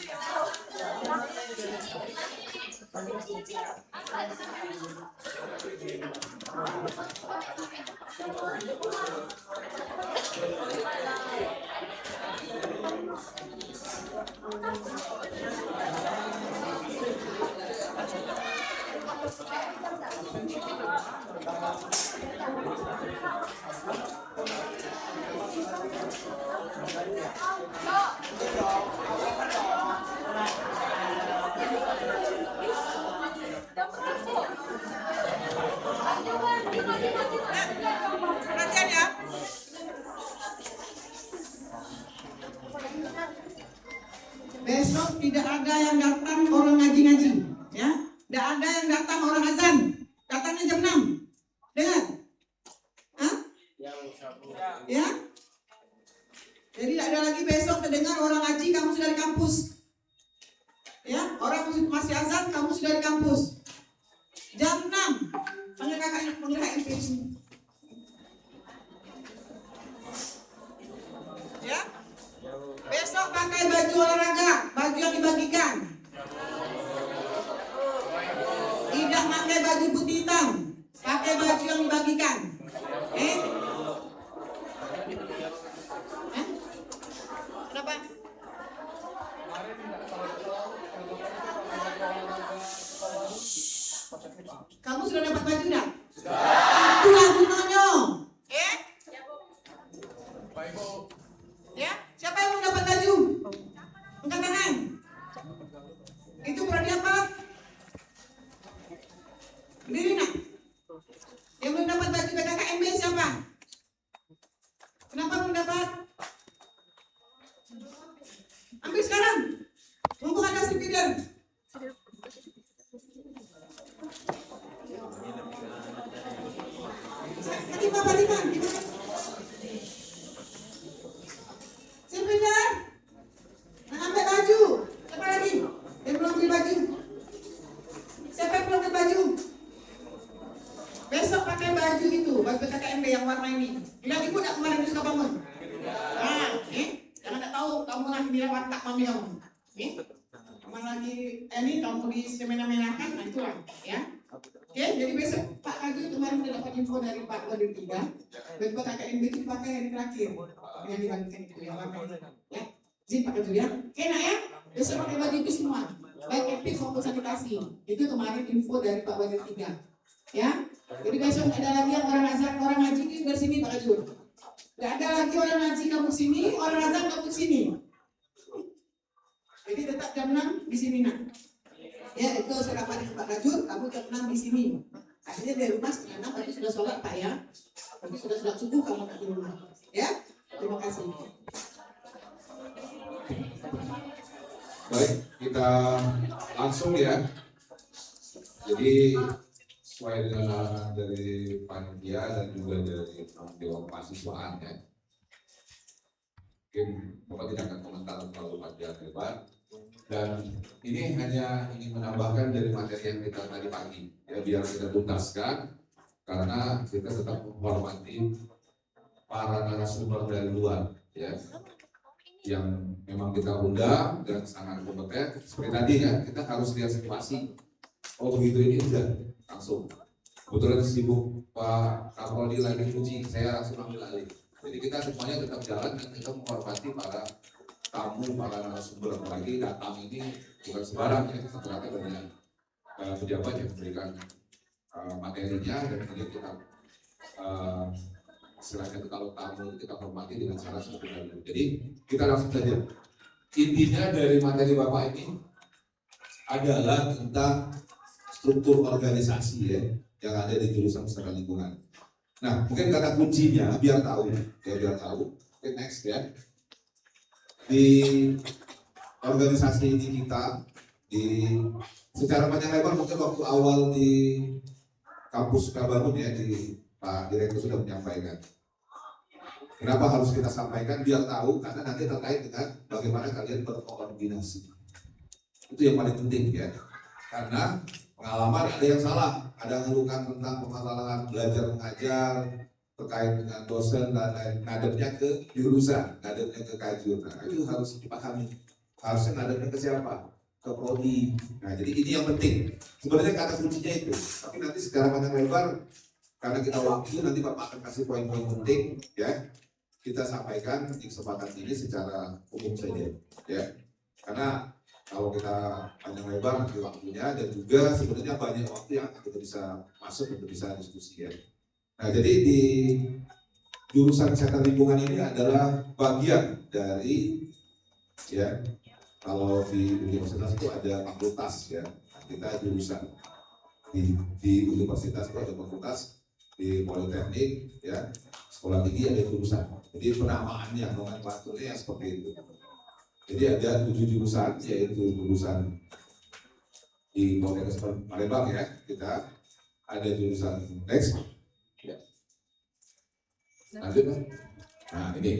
Besok tidak ada yang datang orang ngaji-ngaji, ya. Tidak ada yang datang orang azan. Datangnya jam 6. Dengar? Hah? Ya. Jadi tidak ada lagi besok terdengar orang ngaji kamu sudah di kampus. Ya, orang masih azan kamu sudah di kampus. Jam 6 panggil kakak MP sini. Ya. Besok pakai baju olahraga, baju yang dibagikan. Tidak pakai baju putih hitam, pakai baju yang dibagikan. Kenapa? Kamu sudah dapat baju enggak? Sudah. Itulah gunanya. Ya, siapa yang mau dapat baju? Angkat tangan. Itu prodi apa? Berdiri nak. Yang belum dapat baju PKKMB siapa? Kenapa belum dapat? Ambil sekarang. Mumpung ada speeder. Fatimah. Speeder. Nah, ambil baju. Siapa lagi? Yang belum beli baju? Siapa yang belum beli baju? Besok pakai baju itu, baju PKKMB yang warna ini. Bilang ibu tak kemarin suka bangun. Jangan tak tahu kamu lagi dirawat tak mami kamu. Kamu lagi ini kamu di semena-menakan, nah itulah ya. Oke, jadi besok Pak Kaju kemarin sudah dapat info dari Pak Wadir 3. Baju PKKMB itu pakai hari terakhir yang dibagikan itu yang warna ini. Ya, izin Pak Kaju ya. Oke nak ya, besok pakai baju itu semua. Baik aktif maupun sanitasi. Itu kemarin info dari Pak Wadir 3. Ya. Jadi besok ada lagi yang orang azan, orang ngaji di sebelah sini Pak Kajur. Gak ada lagi orang ngaji kamu sini, orang azan kamu sini. Jadi tetap jam 6 di sini nak. Ya itu sudah Pak Kajur, kamu jam 6 di sini. Akhirnya dari rumah setengah 6 tadi sudah sholat Pak ya. Tadi sudah sholat subuh kamu nak di rumah. Ya, terima kasih. Baik, kita langsung ya. Jadi sesuai dengan arahan dari panitia dan juga dari Dewan Mahasiswaan ya. Mungkin Bapak tidak akan komentar terlalu panjang lebar. Dan ini hanya ingin menambahkan dari materi yang kita tadi pagi ya, biar kita tuntaskan karena kita tetap menghormati para narasumber dari luar ya, yang memang kita undang dan sangat kompeten. Seperti tadi kan kita harus lihat situasi. Oh begitu ini udah langsung. Kebetulan sibuk Pak Kapolri lagi uji, saya langsung ambil alih. Jadi kita semuanya tetap jalan dan kita menghormati para tamu, para narasumber. Apalagi datang ini bukan sembarang ya, ternyata banyak pejabat yang memberikan materinya dan kemudian kita istilahnya itu kalau tamu kita hormati dengan cara seperti itu. Jadi kita langsung saja. Intinya dari materi Bapak ini adalah tentang struktur organisasi ya yang ada di jurusan Kesehatan Lingkungan. Nah, mungkin kata kuncinya biar tahu, ya biar tahu. Oke, next ya. Di organisasi ini kita di secara panjang lebar mungkin waktu awal di kampus Kabangun ya di Pak Direktur sudah menyampaikan. Kenapa harus kita sampaikan biar tahu karena nanti terkait dengan bagaimana kalian berkoordinasi. Itu yang paling penting ya. Karena pengalaman ada yang salah, ada ngeluhkan tentang permasalahan belajar mengajar terkait dengan dosen dan lain, ngadepnya ke jurusan, ngadepnya ke kajur. Nah itu harus dipahami. Harusnya ngadepnya ke siapa? Ke prodi. Nah jadi ini yang penting. Sebenarnya kata kuncinya itu. Tapi nanti secara panjang lebar karena kita waktu nanti Bapak akan kasih poin-poin penting ya. Kita sampaikan di kesempatan ini secara umum saja ya. Karena kalau kita panjang lebar nanti waktunya dan juga sebenarnya banyak waktu yang kita bisa masuk untuk bisa diskusi ya. Nah jadi di jurusan Kesehatan Lingkungan ini adalah bagian dari ya kalau di universitas itu ada fakultas ya. Kita jurusan di universitas itu ada fakultas, di politeknik ya sekolah tinggi ada jurusan. Jadi penamaannya nomenklaturnya seperti itu. Jadi ada 7 jurusan, yaitu jurusan di Poltekkes Palembang ya, kita ada jurusan next. Ya. Lanjut kan? Nah ini.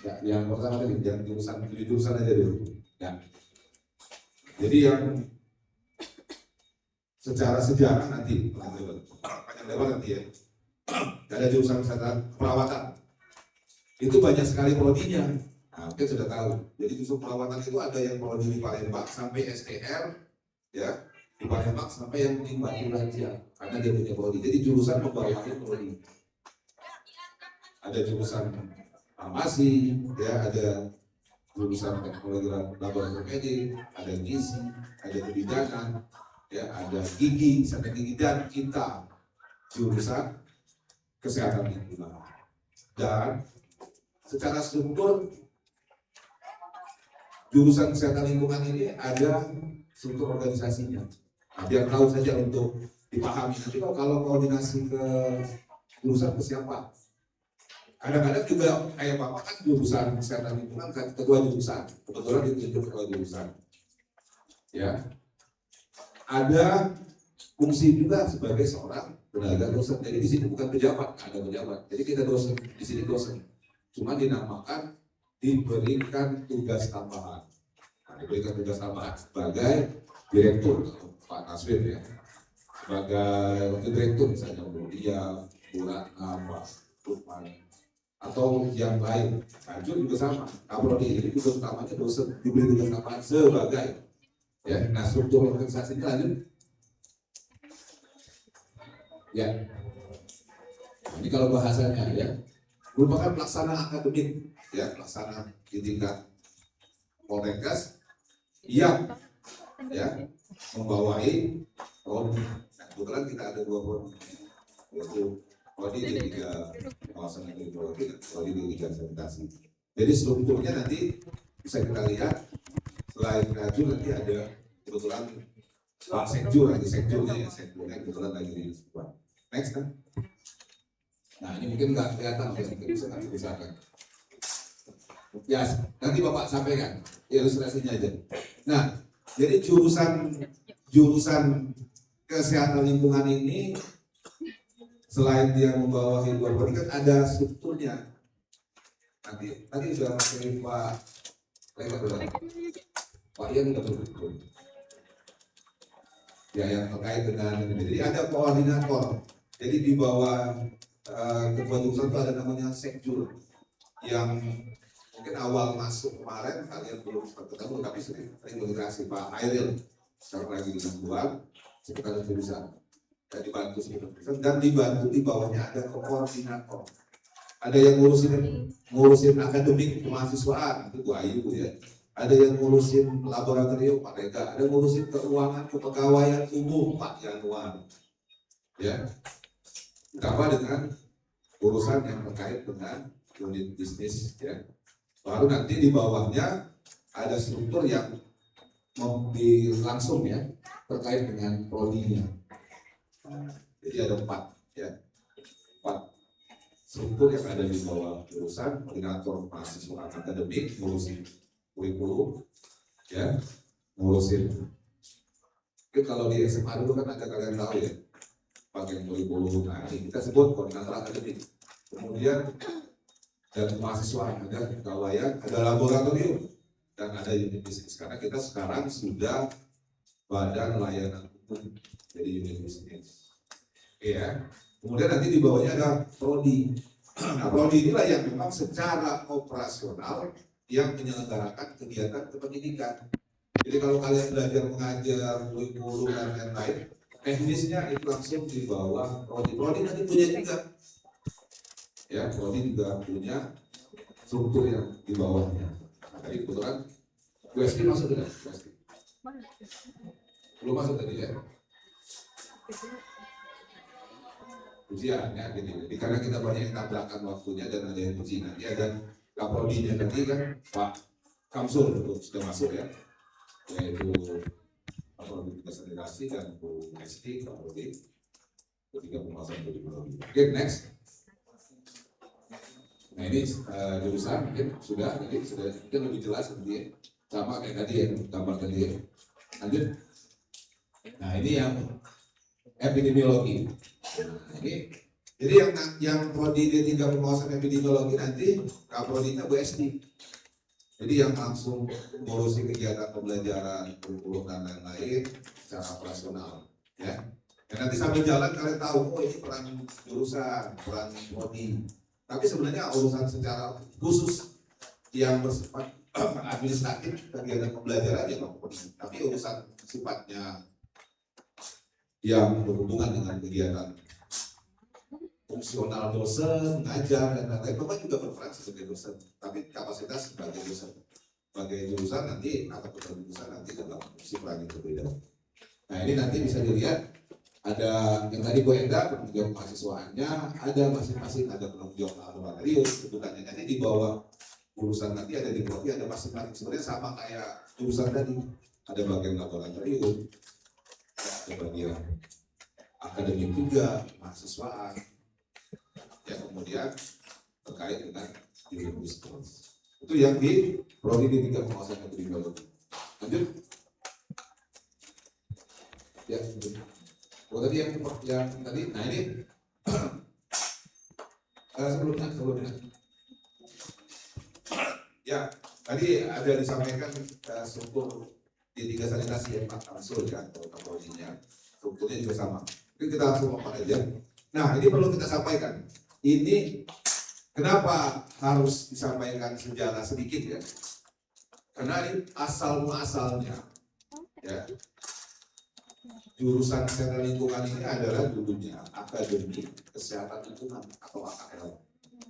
Ya, yang pertama tadi, yang jurusan aja dulu. Ya. Jadi yang secara sejarah nanti, panjang lebar nanti ya. Ada jurusan kesehatan perawatan. Itu banyak sekali prodinya. Nah, mungkin sudah tahu. Jadi jurusan perawatan itu ada yang prodi di Palembang sampai STR, ya di Palembang sampai yang di Batu Raja, karena dia punya prodi. Jadi jurusan pembawaannya prodi. Ada jurusan farmasi, ya ada jurusan teknologi laboratorium medik, ada gizi, ada kebidanan, ya ada gigi, kesehatan gigi, dan kita jurusan kesehatan lingkungan. Dan secara struktur jurusan kesehatan lingkungan ini ada struktur organisasinya. Nah, biar tahu saja untuk dipahami. Nanti kalau koordinasi ke jurusan ke siapa? Kadang-kadang juga kayak Bapak kan jurusan kesehatan lingkungan kan ketua jurusan, kebetulan ditunjuk ketua jurusan. Ya, ada fungsi juga sebagai seorang tenaga dosen. Jadi di sini bukan pejabat, ada pejabat. Jadi kita dosen, di sini dosen. Cuma dinamakan diberikan tugas tambahan. Nah, diberikan tugas tambahan sebagai direktur, Pak Naswir ya. Sebagai wakil direktur misalnya, dia, Bu Ratna, Pak Lukman, atau yang lain. Lanjut juga sama. Kaprodi ini tugas utamanya dosen, diberi tugas tambahan sebagai ya. Nah, struktur organisasinya lanjut. Ya, ini kalau bahasanya ya, merupakan pelaksana akademik, ya pelaksana di tingkat Poltekkes yang ya membawai prodi. Nah, kebetulan kita ada 2 prodi, yaitu prodi D3 pengawasan teknologi dan prodi D3 sanitasi. Jadi strukturnya nanti bisa kita lihat selain Raju nanti ada kebetulan Pak Sekjur, lagi Sekjurnya ya, Sekjurnya kebetulan lagi di sebuah. Next kan? Nah ini mungkin nggak kelihatan, mungkin bisa nanti usahakan. Ya nanti Bapak sampaikan ilustrasinya aja. Nah jadi jurusan kesehatan lingkungan ini selain dia membawahi 2 prodi kan ada strukturnya. Nanti sudah masih Pak Pak Ian udah berikut. Ya yang terkait dengan ini. Jadi ada koordinator. Jadi di bawah ketua jurusan itu ada namanya Sekjur yang mungkin awal masuk kemarin kalian belum ketemu tapi sering komunikasi Pak Airil sekarang lagi dibuat sekretaris jurusan dan dibantu sekretaris dan dibantu di bawahnya ada koordinator. Ada yang ngurusin akademik kemahasiswaan itu Bu Ayu ya. Ada yang ngurusin laboratorium Pak Rega, ada yang ngurusin keuangan kepegawaian umum Pak Januar. Ya. Ditambah dengan urusan yang terkait dengan unit bisnis ya. Baru nanti di bawahnya ada struktur yang langsung ya terkait dengan prodinya. Jadi ada 4 ya. 4 struktur yang ada di bawah jurusan, koordinator mahasiswa akademik, ngurusin kurikulum ya, ngurusin. Mungkin kalau di SMA dulu kan ada kalian tahu ya, pakai kurikulum. Nah ini kita sebut koordinator akademik. Kemudian dan mahasiswa ada pegawaian, ada laboratorium dan ada unit bisnis. Karena kita sekarang sudah badan layanan umum jadi unit bisnis. Oke ya. Kemudian nanti di bawahnya ada prodi. Nah prodi inilah yang memang secara operasional yang menyelenggarakan kegiatan kependidikan. Jadi kalau kalian belajar mengajar, kurikulum dan lain-lain, teknisnya itu langsung di bawah prodi. Prodi nanti punya juga, ya prodi juga punya struktur yang di bawahnya. Nah, tadi kebetulan USD masuk tidak? USD belum masuk tadi ya. Ujian ya, jadi karena kita banyak yang tabrakan waktunya dan ada yang uji nanti ada Kaprodinya nanti kan Pak Kamsur sudah masuk ya, yaitu Kaprodi Sanitasi dan Bu Esti Kaprodi ketiga pembahasan teknologi. Oke, next. Nah ini jurusan mungkin sudah mungkin lebih jelas nanti ya, sama kayak tadi ya, gambar tadi ya. Lanjut. Nah ini yang epidemiologi. Ini jadi yang prodi D3 pengawasan epidemiologi nanti kaprodinya Bu Esti. Jadi yang langsung ngurusi kegiatan pembelajaran, kurikulum dan lain-lain secara operasional, ya. Dan nanti sambil jalan kalian tahu, oh ini peran jurusan, peran prodi. Tapi sebenarnya urusan secara khusus yang bersifat administratif kegiatan pembelajaran ya tapi urusan sifatnya yang berhubungan dengan kegiatan fungsional dosen, mengajar dan lain-lain, Bapak juga berperan sebagai dosen, tapi kapasitas sebagai dosen, sebagai jurusan nanti atau jurusan nanti dalam fungsi peran yang berbeda. Nah ini nanti bisa dilihat ada yang tadi Bu Enda penanggung jawab mahasiswaannya, ada masing-masing ada penanggung jawab laboratorium, kebutuhannya nanti di bawah jurusan nanti ada di prodi ada masing-masing sebenarnya sama kayak jurusan tadi, ada bagian laboratorium, ada bagian akademik juga, mahasiswaan, yang kemudian terkait dengan jurusan itu yang di prodi D3 pengawasan epidemiologi. Lanjut ya, oh tadi yang tadi, nah ini sebelumnya ya tadi ada disampaikan struktur D3 sanitasi yang Pak Arsul ya atau prodinya strukturnya juga sama. Ini kita langsung ngomong aja. Nah ini perlu kita sampaikan. Ini kenapa harus disampaikan sejarah sedikit ya? Karena ini asal muasalnya ya. Jurusan kesehatan lingkungan ini adalah dulunya akademi kesehatan lingkungan atau AKL.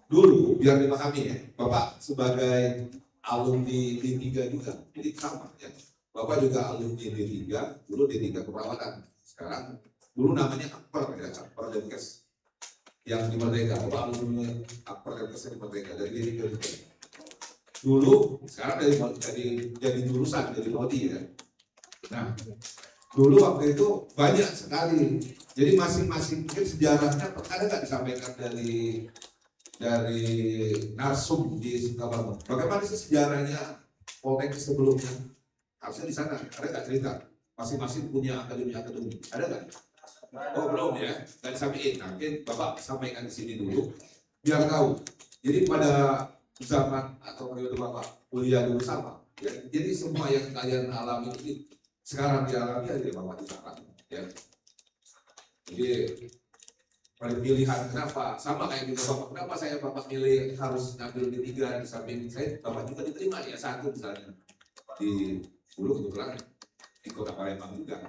Dulu biar dipahami ya, Bapak sebagai alumni D3 juga, jadi sama ya. Bapak juga alumni D3, dulu D3 keperawatan. Sekarang dulu namanya Akper ya, Akper Denkes yang di Merdeka. Bapak alumni Akper Denkes di Merdeka dari D3 juga. Dulu sekarang jadi jurusan, jadi prodi ya. Nah, dulu waktu itu banyak sekali. Jadi masing-masing mungkin sejarahnya ada nggak disampaikan dari narsum di Sukabangun. Bagaimana sih sejarahnya Poltek sebelumnya? Harusnya di sana. Ada nggak cerita? Masing-masing punya akademi. Ada nggak? Oh belum ya. Nggak disampaikan. Nah, mungkin Bapak sampaikan di sini dulu biar tahu. Jadi pada zaman atau periode Bapak kuliah dulu sama. Ya, jadi semua yang kalian alami ini sekarang dialami aja Bapak di sana. Ya. Jadi pada pilihan kenapa sama kayak gitu Bapak, kenapa saya Bapak pilih harus ngambil D3 di samping saya Bapak juga diterima ya satu misalnya di dulu kebetulan di Kota Palembang juga.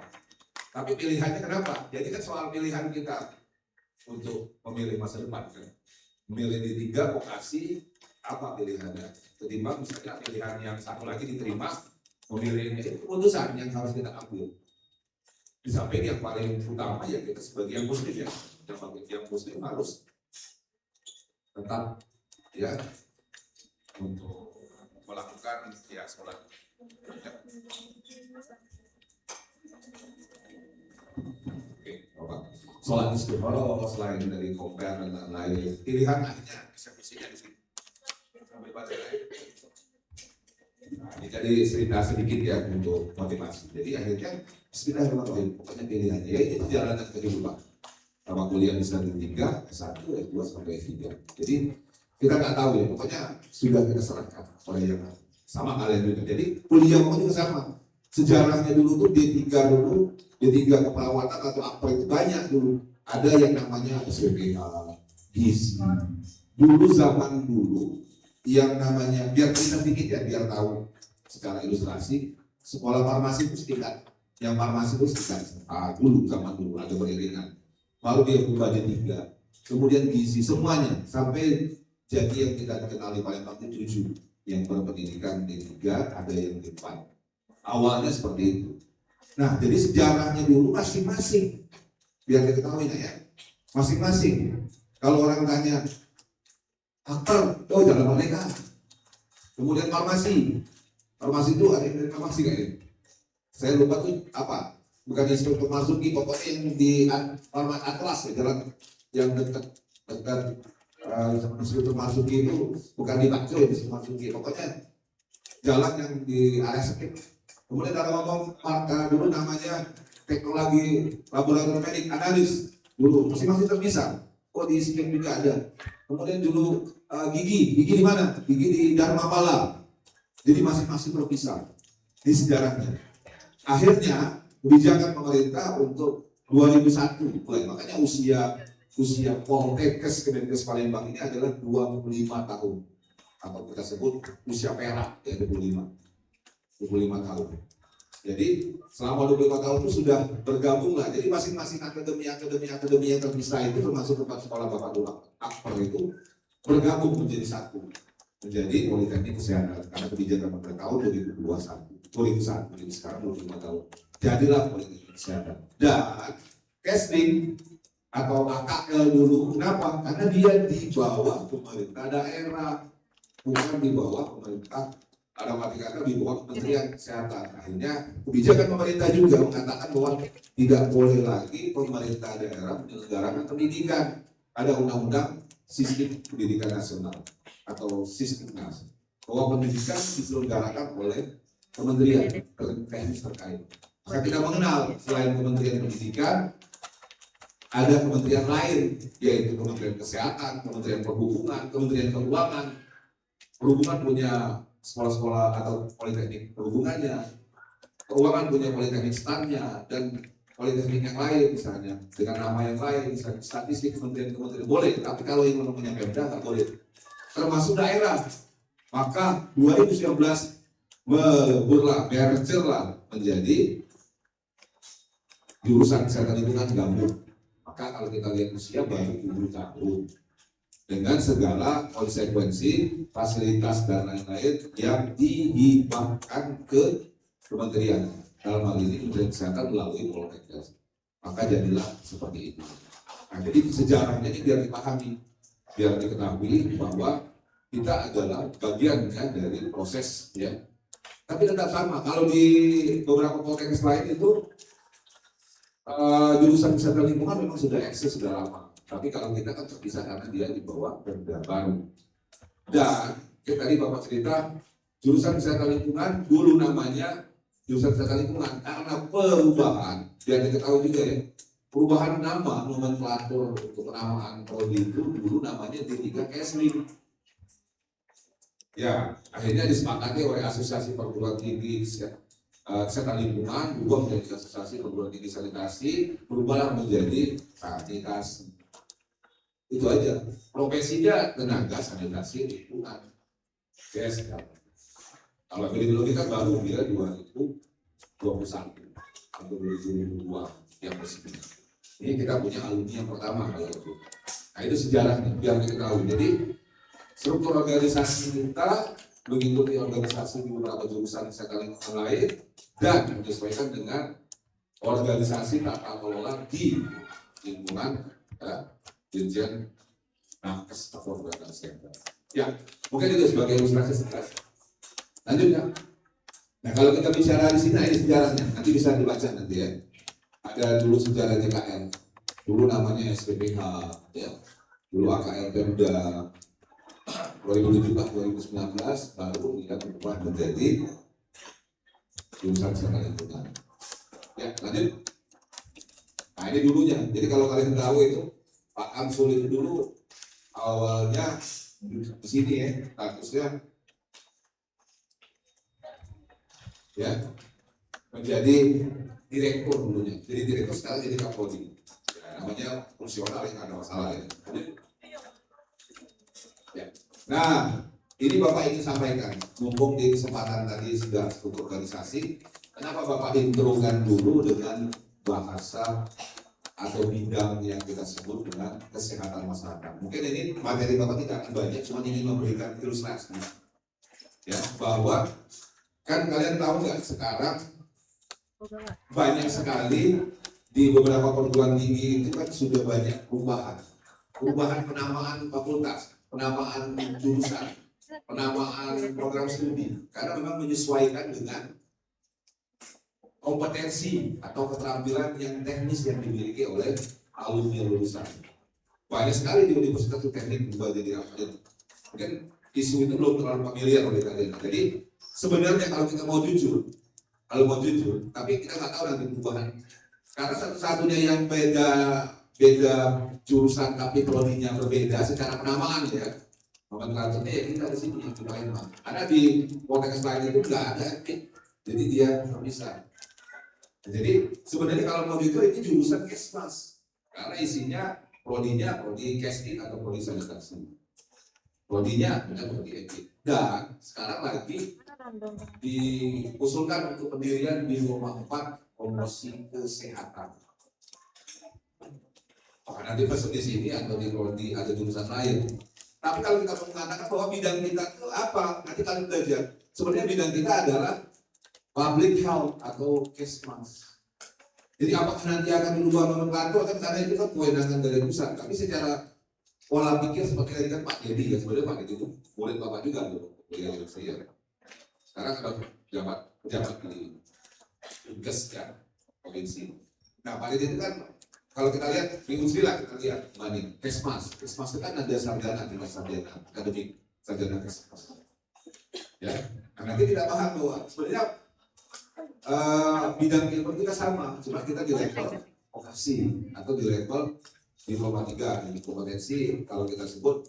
Tapi pilihannya kenapa? Jadi kan soal pilihan kita untuk memilih masa depan kan. Memilih D3 vokasi apa pilihannya? Ketimbang misalnya pilihan yang satu lagi diterima memilih itu keputusan yang harus kita ambil. Di samping yang paling utama ya kita sebagai yang muslim ya. Yang muslim harus tetap ya untuk melakukan ya sholat ya. Oke, Bapak. Sholat istiqoroh selain dari compare dan lain-lain pilihan akhirnya bisa-bisanya di sini sampai baca ini jadi cerita sedikit ya untuk motivasi. Jadi akhirnya bismillahirrahmanirrahim pokoknya pilihannya ya itu jalanan kehidupan. Sama kuliah misalnya D3, S1, S2 sampai S3. Jadi kita nggak tahu ya, pokoknya sudah kita serahkan oleh yang sama kalian juga. Jadi kuliah pokoknya juga sama. Sejarahnya dulu tuh D3 dulu, D3 keperawatan atau apa itu banyak dulu. Ada yang namanya SPPH, gizi. Dulu zaman dulu yang namanya biar kita sedikit ya, biar tahu secara ilustrasi sekolah farmasi itu setingkat. Yang farmasi itu setingkat dulu zaman dulu ada beriringan. Baru dia berubah D3, kemudian gizi semuanya sampai jadi yang kita dikenal di Palembang itu 7 yang berpendidikan D3, ada yang D4. Awalnya seperti itu. Nah, jadi sejarahnya dulu masing-masing biar diketahui ya, masing-masing. Kalau orang tanya aktor, oh Jalan Merdeka. Kemudian farmasi itu ada yang dari farmasi kayaknya. Saya lupa tuh apa? Bukan Inspektur Marzuki, pokoknya yang di Atlas ya, jalan yang dekat Inspektur Marzuki itu bukan di Bakso ya, Inspektur Marzuki, pokoknya jalan yang di area skip. Kemudian ada ngomong dulu namanya teknologi laboratorium medik analis. dulu masing-masing terpisah. Kok di SIPIN juga ada. Kemudian dulu gigi di mana? Gigi di Dharmapala. Jadi masing-masing terpisah di sejarahnya. Akhirnya kebijakan pemerintah untuk 2001 mulai, makanya usia Poltekkes Kemenkes Palembang ini adalah 25 tahun atau kita sebut usia perak ya 25 tahun. Jadi selama 25 tahun itu sudah bergabung lah. Jadi masing-masing akademi yang terpisah itu termasuk tempat sekolah Bapak Dulak Akbar itu bergabung menjadi satu, menjadi Politeknik Kesehatan karena kebijakan pada tahun 2001 jadi sekarang 25 tahun. Jadilah Politeknik Kesehatan. Dan Kesding atau AKL dulu, kenapa? Karena dia di bawah pemerintah daerah, bukan di bawah pemerintah. Ada mati kata di bawah Kementerian Kesehatan. Akhirnya kebijakan pemerintah juga mengatakan bahwa tidak boleh lagi pemerintah daerah menyelenggarakan pendidikan. Ada undang-undang sistem pendidikan nasional atau Sistemnas bahwa pendidikan diselenggarakan oleh kementerian teknis terkait. Maka kita mengenal selain Kementerian Pendidikan ada kementerian lain yaitu Kementerian Kesehatan, Kementerian Perhubungan, Kementerian Keuangan. Perhubungan punya sekolah-sekolah atau politeknik perhubungannya, keuangan punya politeknik STAN-nya, dan politeknik yang lain misalnya dengan nama yang lain, misalnya statistik kementerian boleh, tapi kalau yang namanya Pemda nggak boleh, termasuk daerah. Maka 2019 merger lah menjadi jurusan kesehatan lingkungan gabung. Maka kalau kita lihat usia baru 7 tahun. Dengan segala konsekuensi, fasilitas dan lain-lain yang dihibahkan ke kementerian. Dalam hal ini Kementerian Kesehatan melalui Poltekkes. Maka jadilah seperti itu. Nah, jadi sejarahnya ini biar dipahami, biar diketahui bahwa kita adalah bagiannya dari proses ya. Tapi tetap sama. Kalau di beberapa Poltekkes lain itu jurusan kesehatan lingkungan memang sudah eksis sudah lama. Tapi kalau kita kan terpisah karena dia di bawah Pemda baru. Dan tadi Bapak cerita jurusan kesehatan lingkungan dulu namanya jurusan kesehatan lingkungan karena perubahan. Biar diketahui juga ya, perubahan nama nomenklatur untuk penamaan prodi itu dulu namanya D3 Kesling. Ya, akhirnya disepakati oleh Asosiasi Perguruan Tinggi Kesehatan Lingkungan berubah menjadi Asosiasi Perguruan Tinggi Sanitasi, berubahlah menjadi sanitasi. Itu aja. Profesinya tenaga sanitasi lingkungan. Yes, ya. Kalau epidemiologi kan baru dia 2021 atau 2022 yang resmi. Ini kita punya alumni yang pertama kalau itu. Nah itu sejarahnya biar kita tahu. Jadi struktur organisasi kita mengikuti organisasi di beberapa jurusan kesehatan lingkungan lain dan menyesuaikan dengan organisasi tata kelola di lingkungan ya, Dirjen Nakes atau Badan Kesehatan. Ya, mungkin itu sebagai ilustrasi sekilas. Lanjut ya. Nah kalau kita bicara di sini ini sejarahnya, nanti bisa dibaca nanti ya. Ada dulu sejarah JKN, dulu namanya SPPH, ya. Dulu AKL Pemda. 2017-2019 baru kita berubah menjadi jurusan kesehatan lingkungan. Ya, lanjut. Nah ini dulunya. Jadi kalau kalian tahu itu Pak Amsul itu dulu awalnya di sini ya, statusnya ya menjadi direktur dulunya. Jadi direktur sekarang jadi Kapolri. Ya, namanya fungsional yang ada masalah ya. Ya. Nah, ini Bapak ingin sampaikan, mumpung di kesempatan tadi sudah struktur organisasi, kenapa Bapak introkan dulu dengan bahasa atau bidang yang kita sebut dengan kesehatan masyarakat. Mungkin ini materi Bapak tidak akan banyak, cuma ingin memberikan ilustrasi. Ya, bahwa kan kalian tahu nggak sekarang banyak sekali di beberapa perguruan tinggi itu kan sudah banyak perubahan penamaan fakultas, penamaan jurusan, penamaan program studi, karena memang menyesuaikan dengan kompetensi atau keterampilan yang teknis yang dimiliki oleh alumni lulusan. Banyak sekali di Universitas Teknik berubah jadi apa? Mungkin isu itu belum terlalu familiar oleh kalian. Jadi sebenarnya kalau kita mau jujur, tapi kita nggak tahu nanti perubahan. Karena satu-satunya yang beda beda jurusan tapi prodinya berbeda secara penamaan ya. Nomenklaturnya ya kita di sini yang dipakai Pak. Karena di konteks lain itu nggak ada, jadi dia terpisah. Jadi sebenarnya kalau mau itu ini jurusan Kesmas, karena isinya prodinya prodi casting atau prodi sanitasi. Prodinya ada prodi etik. Dan sekarang lagi diusulkan untuk pendirian di rumah 4 promosi kesehatan. Nanti pas di sini atau di prodi ada jurusan lain. Tapi kalau kita mengatakan bahwa bidang kita itu apa, nanti kalian belajar. Sebenarnya bidang kita adalah public health atau Kesmas. Jadi apakah nanti akan berubah nomenklatur kan karena itu kan kewenangan dari pusat. Tapi secara pola pikir seperti tadi kan Pak Dedi ya, sebenarnya Pak Dedi itu murid Bapak juga loh, kuliah di saya. Sekarang ada pejabat di Tugas kan provinsi. Nah Pak Dedi itu kan kalau kita lihat di Unsri lah kita lihat mana Kesmas itu kan ada sarjana, tidak sarjana akademik, sarjana Kesmas. Ya, nah, nanti kita paham bahwa sebenarnya bidang ilmu kita sama, cuma kita di level vokasi atau di level diploma 3, di kompetensi kalau kita sebut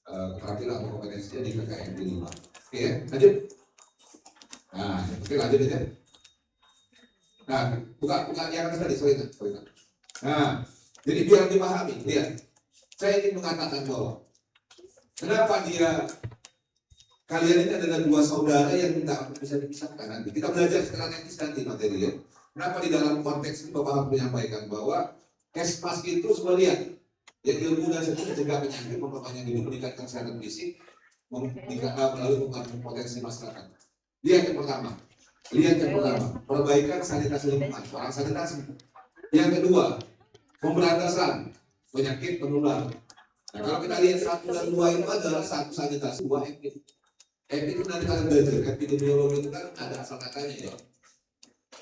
keterampilan atau kompetensinya di KKN 5. Oke ya, lanjut. Nah, oke lanjut aja. Nah, bukan yang tadi, sorry. Nah, jadi biar dipahami, lihat. Saya ingin mengatakan bahwa kenapa kalian ini adalah 2 saudara yang tidak bisa dipisahkan nanti. Kita belajar secara teknis nanti materi ya. Kenapa di dalam konteks ini Bapak harus menyampaikan bahwa Kesmas itu semua lihat. Ya ilmu dan seni mencegah penyakit, memperpanjang hidup, meningkatkan kesehatan fisik, melalui pengembangan potensi masyarakat. Lihat yang pertama, perbaikan sanitasi lingkungan, orang sanitasi. Yang kedua, pemberantasan penyakit penular. Nah, kalau kita lihat 1 dan 2 itu adalah 1 sanitasi, 2 epi. Epi itu nanti kalian belajar, epidemiologi itu kan ada asal katanya ya.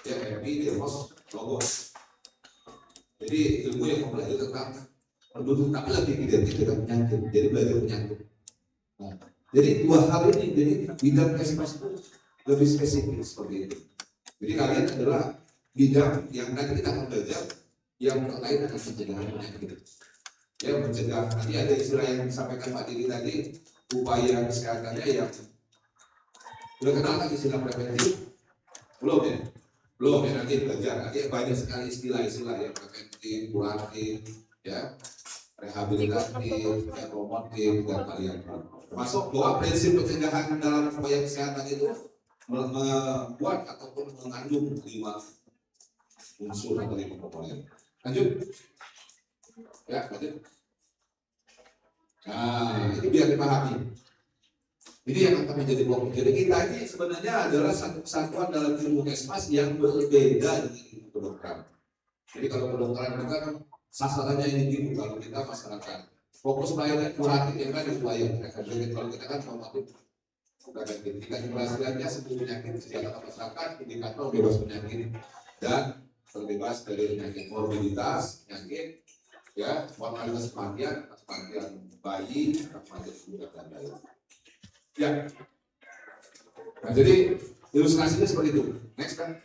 Ya, epi, virus, logos. Jadi ilmu yang mempelajari tentang penduduk, tapi lebih identik dengan penyakit. Jadi belajar penyakit. Nah, jadi 2 hal ini, jadi bidang Kesmas itu lebih spesifik seperti itu. Jadi kalian adalah bidang yang nanti kita akan belajar yang terkait dengan pencegahan penyakit. Ya mencegah, nanti ada istilah yang disampaikan Pak Diri tadi, upaya kesehatannya yang udah kenal kan istilah preventif? Belum ya nanti belajar. Nanti banyak sekali istilah-istilah yang preventif, kuratif, ya rehabilitatif, ya promotif dan variatif. Termasuk bahwa prinsip pencegahan dalam upaya kesehatan itu membuat ataupun mengandung 5 unsur atau 5 komponen. Lanjut. Ya, lanjut. Nah, ini biar dipahami. Ini yang akan menjadi pokok. Jadi kita ini sebenarnya adalah satu kesatuan dalam ilmu Kesmas yang berbeda dengan ilmu kedokteran. Jadi kalau kedokteran itu kan sasarannya ini kalau kita masyarakat. Fokus pelayanan kuratif yang kan upaya. Kalau kita kan formatif. Tingkat keberhasilannya sembuh penyakit kesehatan masyarakat, indikator bebas penyakit dan terbebas dari penyakit morbiditas, penyakit ya, mortalitas kematian bayi, kematian ibu dan lain-lain. Ya. Nah, jadi ilustrasinya seperti itu. Next kan.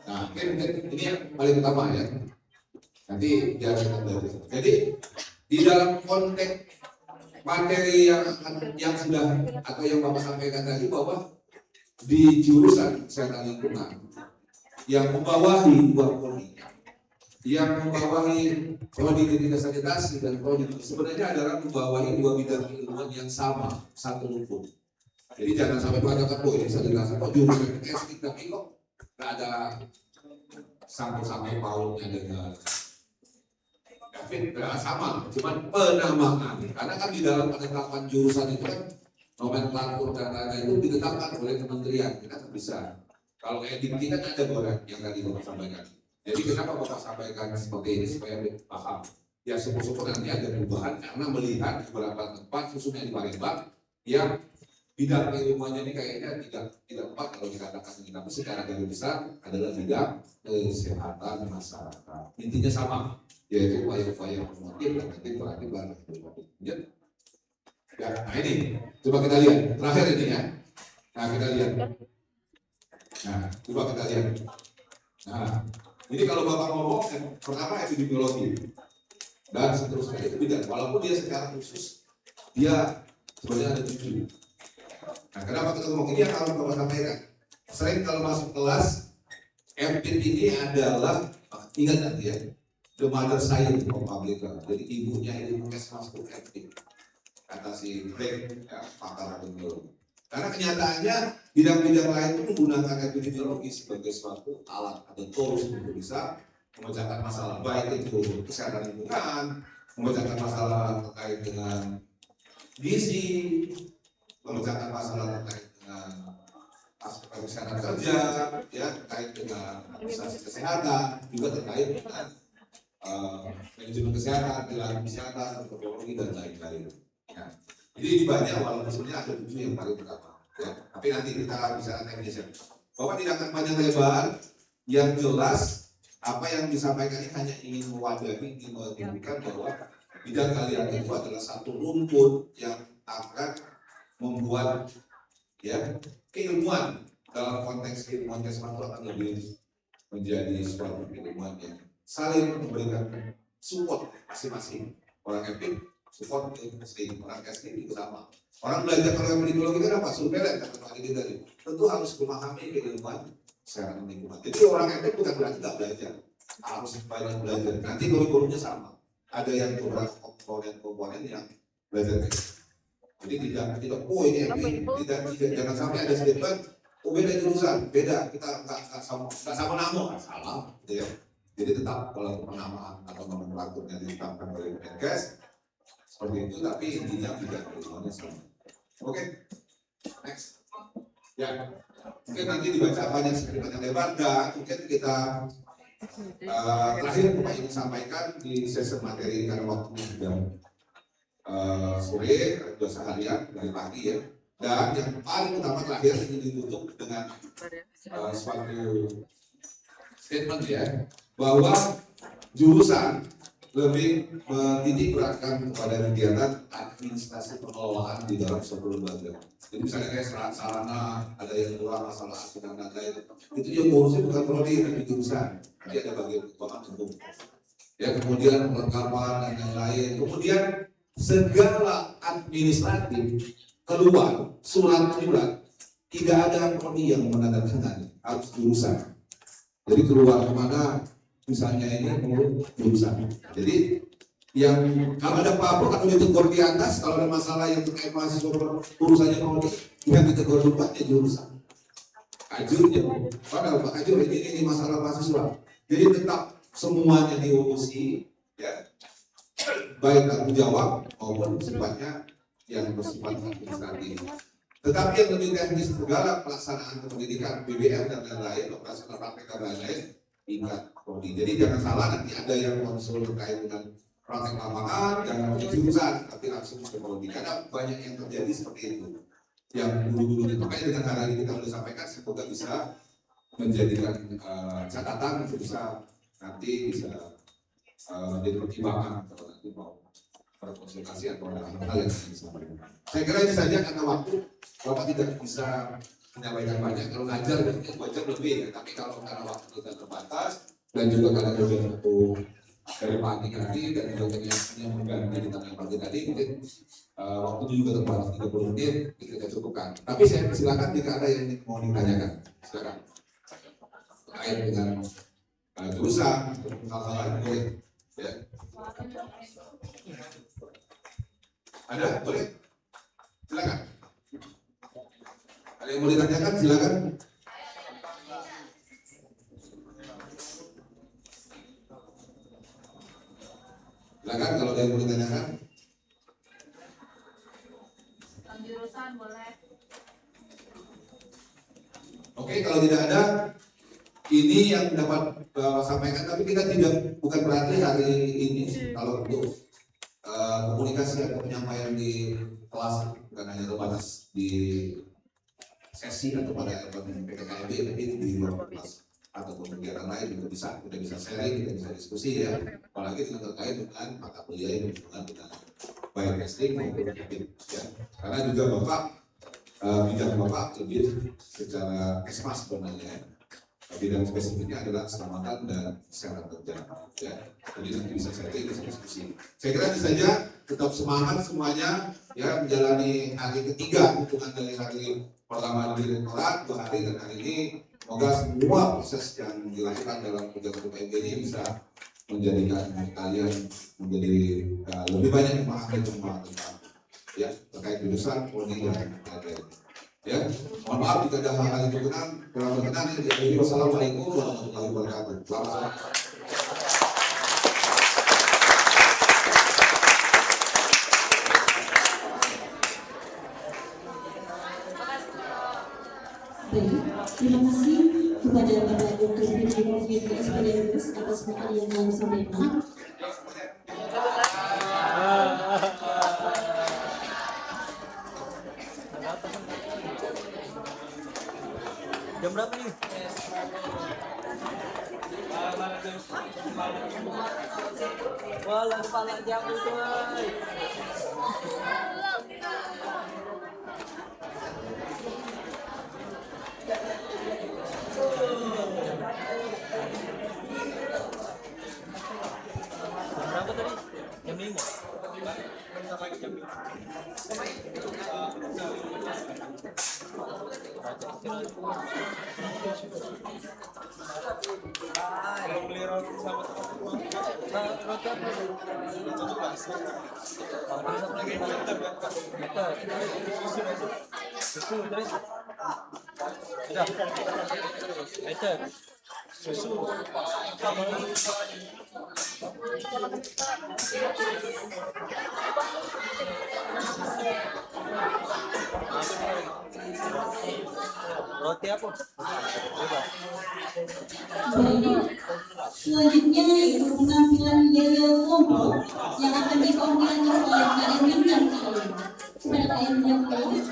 Nah, ini yang paling utama ya. Nanti biar kita belajar. Jadi di dalam konteks materi yang sudah atau yang Bapak sampaikan tadi bahwa di jurusan kesehatan lingkungan yang membawahi 2 prodi, yang membawahi prodi teknik sanitasi dan prodi sebenarnya adalah membawahi 2 bidang ilmuwan yang sama, satu hukum. Jadi jangan sampai mengatakan ini sanitasi kok jurusan teknik tapi kok nggak ada sampai pautnya dengan sama, cuman penamaan. Karena kan di dalam penetapan jurusan itu kan nomenklatur dan lain-lain itu ditetapkan oleh kementerian. Kita kan bisa. Kalau kayak di kita kan ada orang yang tadi Bapak sampaikan. Jadi kenapa Bapak sampaikan seperti ini supaya paham? Ya syukur-syukur nanti ada perubahan karena melihat beberapa tempat khususnya di Palembang yang bidang ilmuannya ini kayaknya tidak tepat kalau dikatakan ini, tapi secara garis besar adalah bidang kesehatan masyarakat. Intinya sama, yaitu upaya-upaya promotif dan nanti kuratif dan ya. Nah ini coba kita lihat terakhir ini ya. Nah kita lihat. Nah coba kita lihat. Nah ini kalau Bapak ngomong pertama epidemiologi. dan seterusnya. Itu bidang, walaupun dia secara khusus dia sebenarnya ada 7. Nah, kenapa kita ngomong ini yang harus Bapak sampaikan? Sering kalau masuk kelas, MPIT ini adalah, ingat nanti ya, the mother science of public health. Jadi ibunya ilmu Kesmas itu MPIT. Kata si Frank, ya, pakar epidemiologi. Karena kenyataannya bidang-bidang lain itu menggunakan epidemiologi sebagai suatu alat atau tools untuk bisa memecahkan masalah, baik itu kesehatan lingkungan, memecahkan masalah terkait dengan gizi, memecahkan masalah terkait dengan aspek kesehatan kerja, ya, terkait dengan administrasi kesehatan, juga terkait dengan manajemen kesehatan, perilaku kesehatan, antropologi dan lain-lain. Ya. Jadi banyak, walaupun sebenarnya ada 7 yang paling pertama. Ya. Tapi nanti kita bisa teknisnya. Bapak tidak akan panjang lebar, yang jelas apa yang disampaikan ini hanya ingin mewadahi, ingin menunjukkan bahwa bidang kalian itu adalah satu rumput yang akan membuat ya keilmuan dalam konteks keilmuan Kesmas itu akan lebih menjadi suatu keilmuan yang saling memberikan support masing-masing. Orang EPIK support ke SD, orang SD itu sama. Orang belajar kalau epidemiologi kan apa? Surveillance kata Pak Didi tadi. Tentu harus memahami keilmuan kesehatan lingkungan. Jadi orang EPIK bukan berarti tidak belajar, harus banyak belajar. Nanti kurikulumnya sama. Ada yang beberapa komponen yang belajar teknik. Jadi tidak, oh ini tidak, jangan sampai ada statement, oh beda jurusan, beda, kita nggak sama nama, salah, gitu ya. Jadi tetap kalau penamaan atau nomenklaturnya ditetapkan oleh Menkes seperti itu, tapi intinya tidak keilmuannya sama. Oke, next. Ya, mungkin nanti dibaca banyak sekali banyak lebar dan mungkin kita terakhir Bapak ingin sampaikan di sesi materi karena waktunya sudah sore, ada seharian dari pagi ya. Dan yang paling utama terakhir ingin ditutup dengan suatu statement ya, bahwa jurusan lebih menitik beratkan kepada kegiatan administrasi pengelolaan di dalam suatu lembaga. Jadi misalnya kayak sarana, ada yang kurang masalah dan lain-lain, itu yang ngurusnya bukan prodi tapi jurusan. Nanti ada bagian keuangan umum. Ya kemudian perlengkapan dan lain-lain. Kemudian segala administratif keluar surat-surat, tidak ada prodi yang menandatangani, harus jurusan. Jadi keluar kemana misalnya ini menurut jurusan. Jadi yang kalau ada apa-apa atau ditegur di atas, kalau ada masalah yang terkait mahasiswa urusannya prodi, yang ditegur lupa ya jurusan. Ajurnya, padahal Pak Ajur ini masalah mahasiswa. Jadi tetap semuanya diurusi, ya, baik tanggung jawab maupun sifatnya yang bersifat administratif. Tetapi yang lebih teknis segala pelaksanaan pendidikan BBM dan lain-lain, operasional praktek dan lain-lain, tingkat prodi. Jadi jangan salah nanti ada yang konsul terkait dengan praktek lapangan, jangan punya jurusan, tapi langsung ke prodi. Karena banyak yang terjadi seperti itu. Yang dulu-dulu itu, makanya dengan cara ini kita sudah sampaikan, semoga bisa menjadikan catatan untuk bisa nanti bisa menjadi pertimbangan kalau nanti mau berkonsultasi atau ada hal yang bisa disampaikan. Saya kira ini saja karena waktu Bapak tidak bisa menyampaikan banyak. Kalau ngajar mungkin wajar lebih ya, tapi kalau karena waktu kita terbatas dan juga karena ada waktu dari pagi tadi dan juga yang mengganti di tengah pagi tadi mungkin waktu juga terbatas 30 menit kita cukupkan. Tapi saya silakan jika ada yang mau ditanyakan, silakan terkait dengan jurusan atau hal-hal lain boleh. Ya. Ada? Boleh? Silakan. Ada yang mau ditanyakan? Silakan. Silakan kalau ada yang mau ditanyakan. Jurusan boleh. Oke, kalau tidak ada, ini yang dapat sampaikan. Tapi kita bukan berarti hari ini kalau untuk komunikasi atau penyampaian di kelas bukan hanya terbatas di sesi atau pada PKKMB, tapi di luar kelas ataupun kegiatan lain juga bisa, kita bisa sharing, kita bisa diskusi ya, apalagi dengan terkait dengan mata kuliah yang berhubungan dengan baik testing maupun ya. Karena juga Bapak bidang Bapak lebih secara Kesmas sebenarnya, bidang spesifiknya adalah keselamatan dan kesehatan kerja. Ya, jadi nanti bisa saya diskusi. Saya kira itu saja. Tetap semangat semuanya ya menjalani hari ketiga hitungan dari hari pertama di Direktorat 2 hari dan hari ini. Semoga semua proses yang dilakukan dalam kerja-kerja PMG ini bisa menjadikan kalian menjadi lebih banyak memahami tentang ya terkait jurusan prodi dan lain-lain. Ya, mohon maaf jika ada hal-hal yang kurang berkenan. Wassalamualaikum warahmatullahi wabarakatuh. Selamat sore. Baik, terima kasih kepada Bapak Dr. Fitri SPDMS atas materi yang kami sampaikan. Jam berapa nih? Wala kepala jam itu. Berapa tadi? Jam 5. Kalau beli roti sama susu roti apa? Selanjutnya penampilan yel-yel kelompok yang akan dikoordinir oleh Kak Erwin dan Kak Erwin. Kepada Kak Erwin dan Kak Erwin.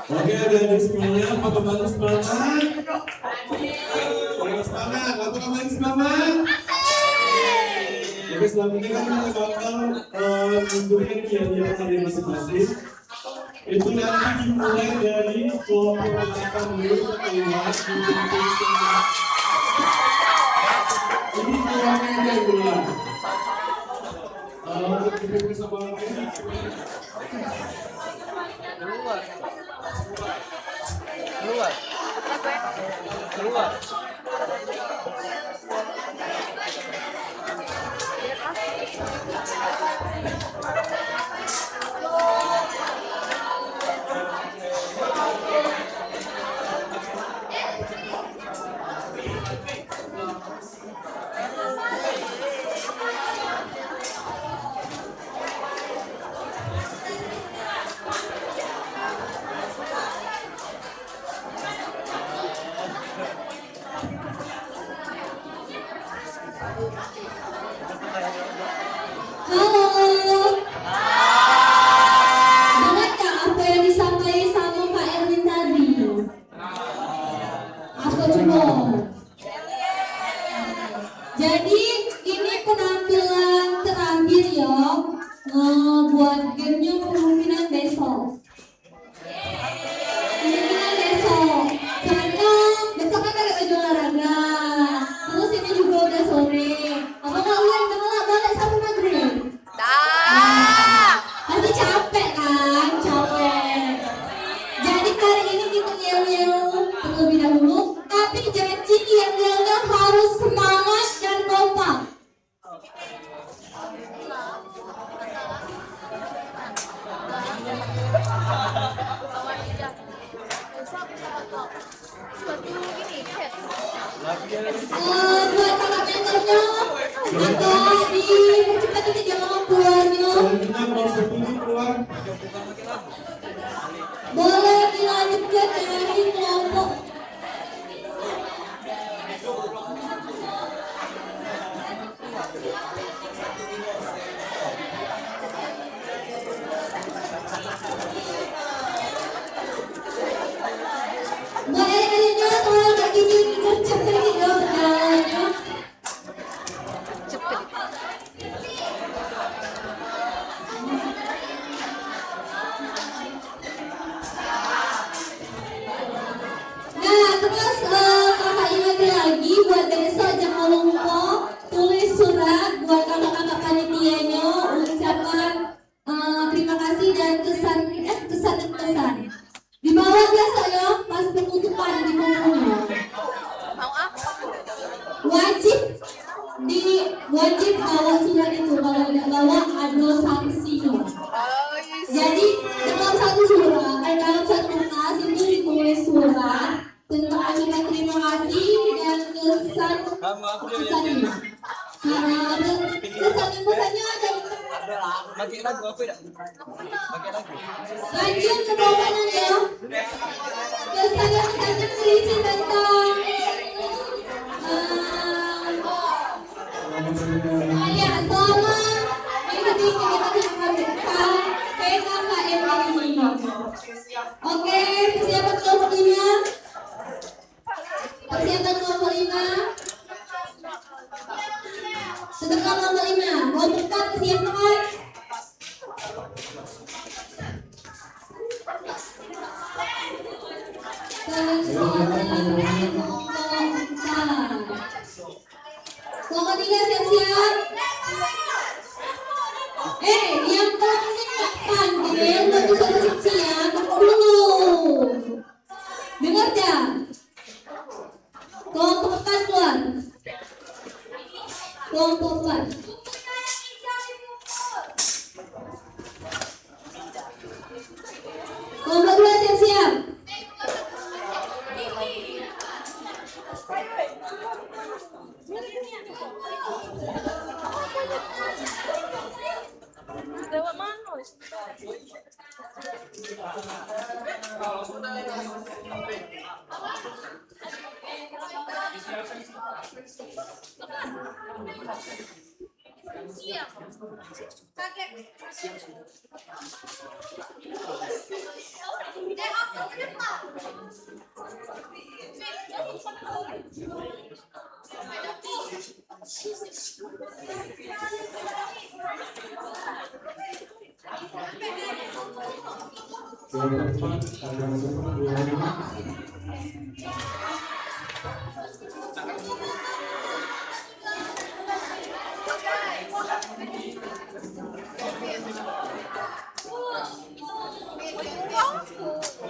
Oke, adik-adik semuanya, apa kembali semangat? Semangat, apa kembali semangat? Oke, selanjutnya kan kita bakal menunjukkan kiat-kiat dari masing-masing. Itu nanti dimulai dari kelompok pertama dulu keluar ini keluarnya aja keluar. Untuk kita bisa bangun keluar. Halo. Dengar nggak apa yang disampaikan sama Pak Erwin tadi? Apa coba? Jadi ini penampilan terakhir ya, buat gamenya kemungkinan besok. Kemungkinan besok, karena besok kan ada baju olahraga. Terus ini juga udah sore. Apa nggak ulang tengah balik sampai maghrib? Pasti capek kan, capek. Jadi kali ini kita yel-yel terlebih dahulu, tapi janji yel-yelnya harus semangat dan kompak. Buat kakak mentornya, agak cepat ini jangan keluarnya. Boleh dilanjutkan dari kelompok. Buat adik-adiknya tolong kaki gercep lagi dong jalannya. buat kakak-kakak panitianya ucapan terima kasih dan kesan. Di bawah biasa ya, pas penutupan di bukunya. Wajib bawa surat itu, kalau tidak bawa ada sanksinya. Jadi dalam satu surat, dalam satu kertas itu ditulis surat tentang ucapan terima kasih dan kesannya. Kesannya ada. Pakai lagu apa ya? Pakai lagu. Lanjut ke bawah ya. Kesannya berisi tentang selama mengikuti kegiatan PKKMB ini. Oke, persiapan kelompok 5. Persiapan kelompok 5. Sedekah nomor 5. Kelompok 4 persiapan. Kelompok 3 siap-siap. Yang kelompok 8 yang belum bisa siap-siap dulu. Dengar ya? Kelompok 4 keluar. Kelompok 4. Kelompok 2 siap-siap. Lewat mana? Siap. Kakek.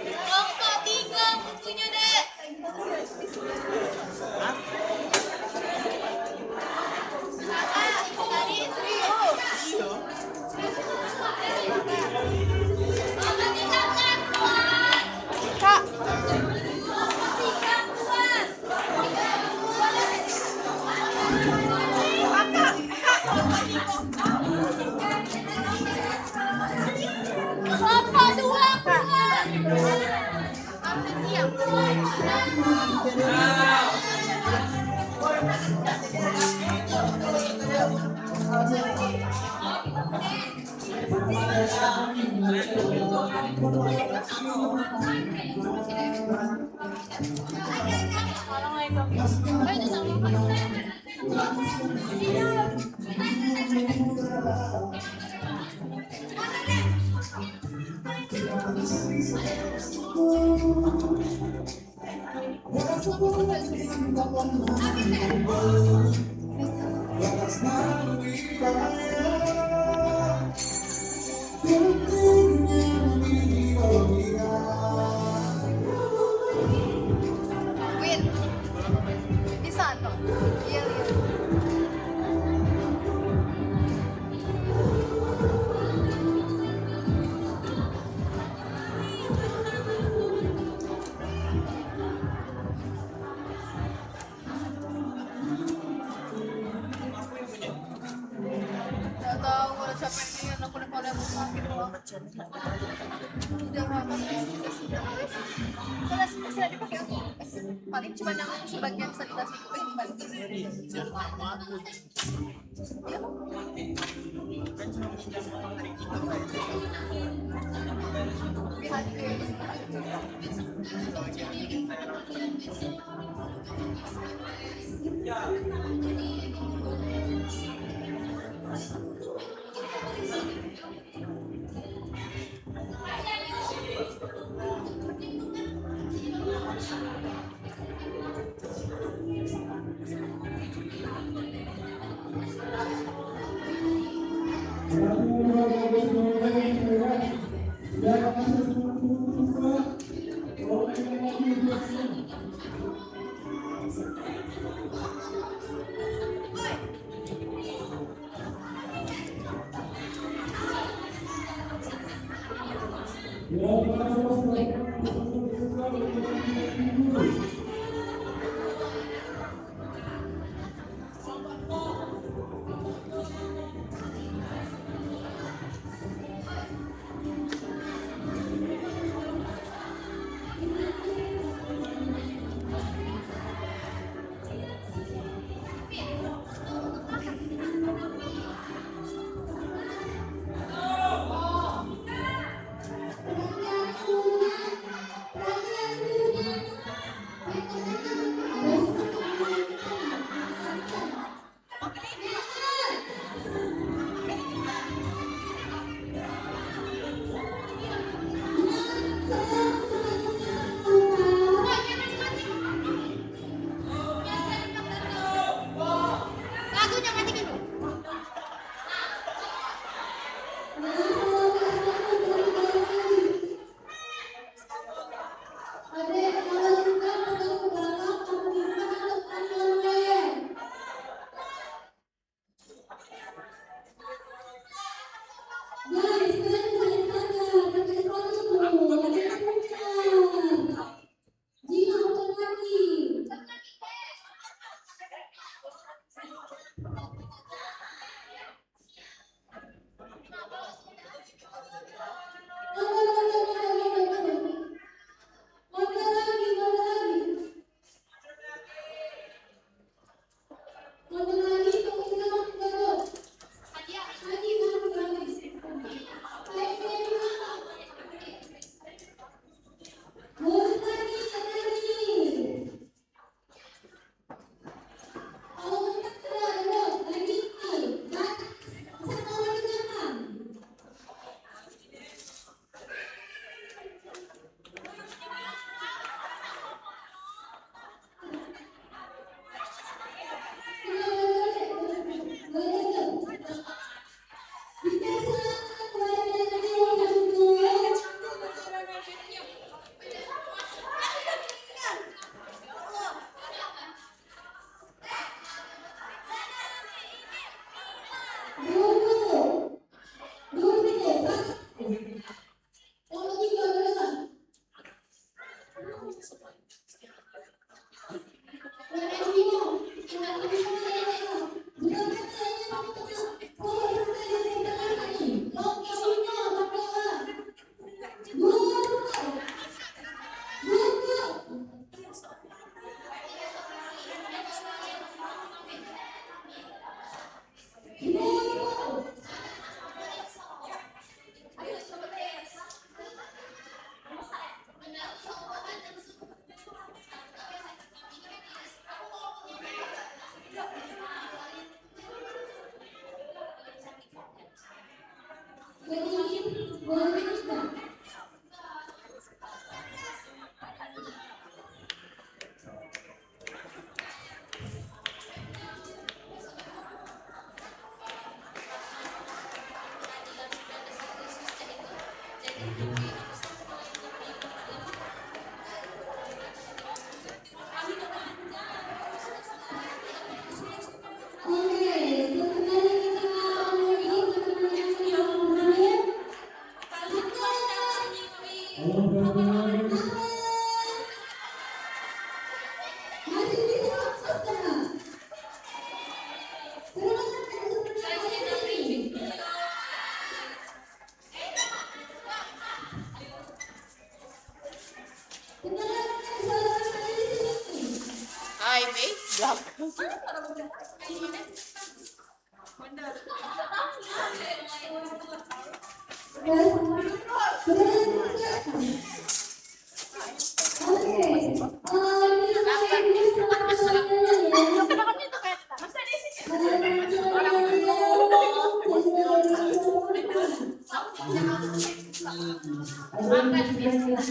Kelompok 3 bukunya, Dek. Bisa toh? Iya. Nggak tahu kalau capek nih, aku udah pada mau sakit doang. Udah lama sudah. Bisa dipakai untuk paling cuma yang sebagian bisa dikasih Thank you.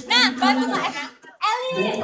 Nah, bantu Kak Eli.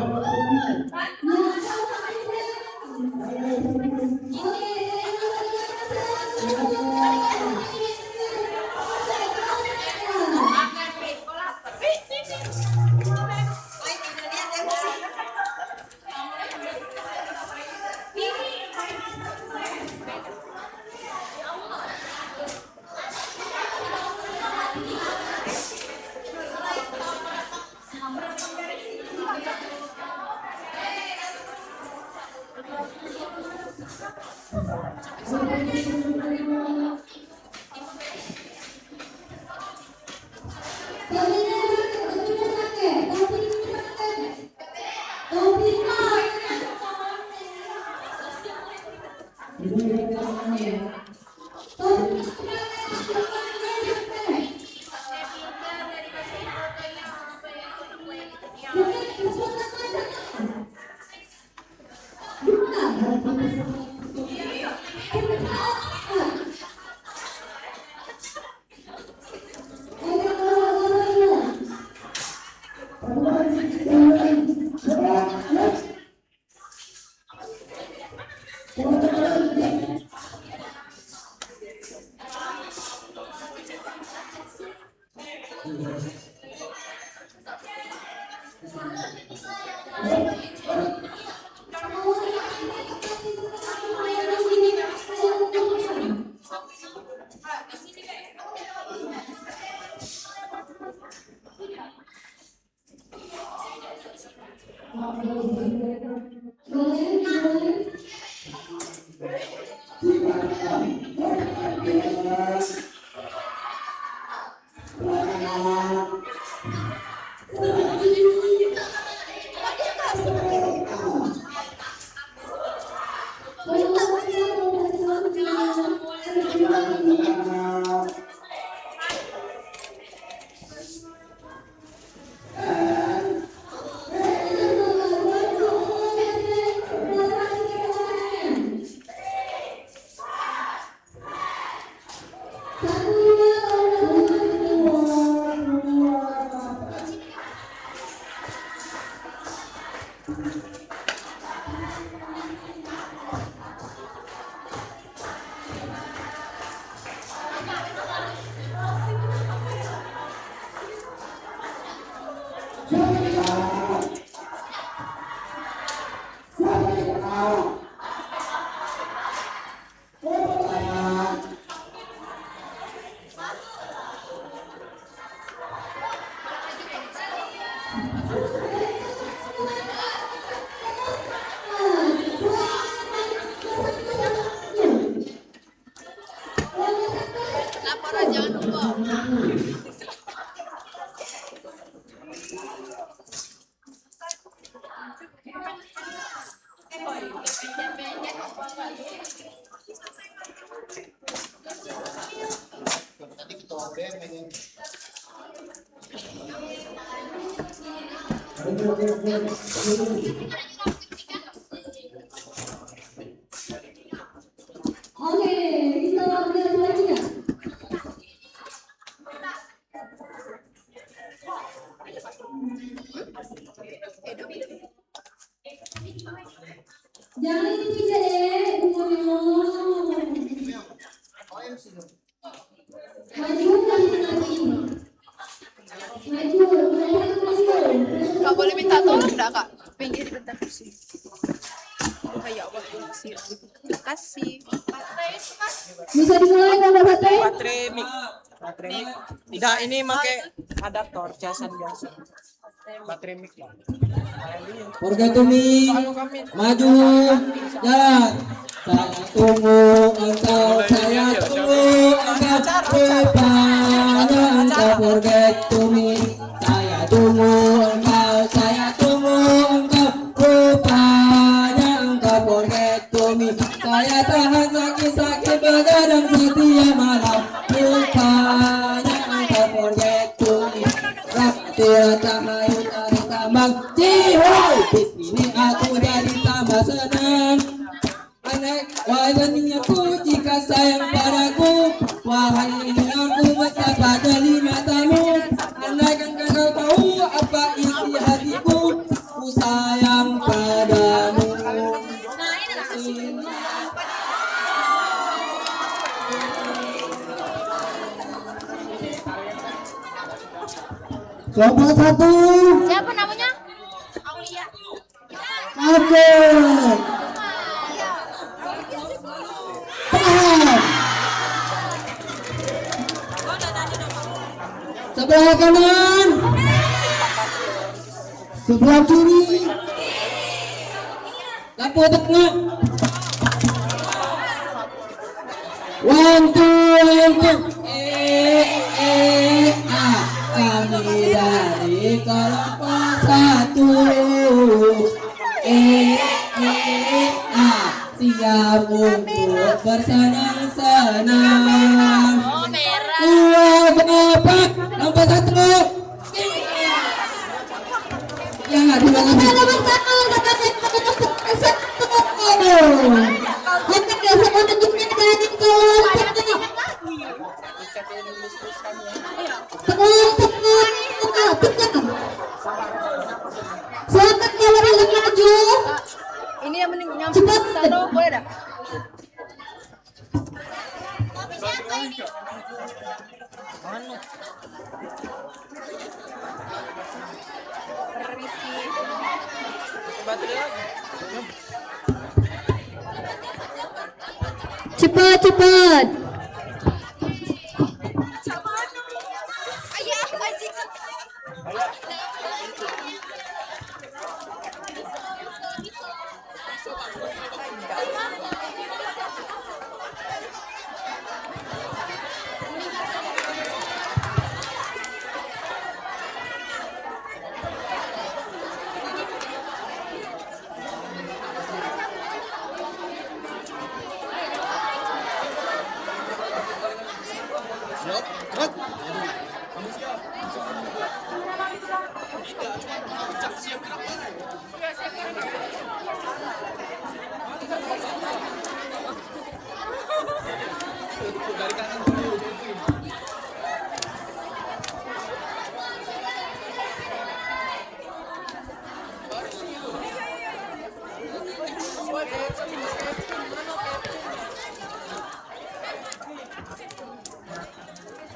Laporan jangan lupa. Tadi ketua BEM pengen Oke, bisa ambil selanjutnya. Jangan dipijak deh, umurnya. Maju lagi lagi. Maju. Kak boleh minta tolong enggak kak? Pinggir bentar kursi. Kayak apa kursi? Kasih. Bisa dimulai kalau baterai? Baterai mic. Tidak, ini pakai adaptor casan biasa. Baterai mic lah. Warga Tumi, maju, jalan. Saya tunggu engkau, saya tunggu engkau, rupanya engkau forget to me. Saya tunggu engkau, saya tunggu engkau, rupanya engkau forget to me. Saya tahan sakit-sakit begadang setiap malam, rupanya engkau forget to me. Rakyat tahayu tarik tambang, cihoy, bis ini aku jadi tambah senang. Anak wajahnya ku jika sayang padaku, wahai aku betapa jeli matamu. Andaikan kau tahu apa isi hatiku, ku sayang padamu. Kelompok 1. Siapa namanya? Aulia. Oke. Sebelah kanan, Sebelah kiri. lampu tengah. One, two. Kami dari kelompok 1. Siap untuk bersenang-senang. Berapa? Nomor 1. Ya nggak dibangun. Silakan kalau lagi maju. Ini yang mending nyampe satu, boleh dah. Cepat.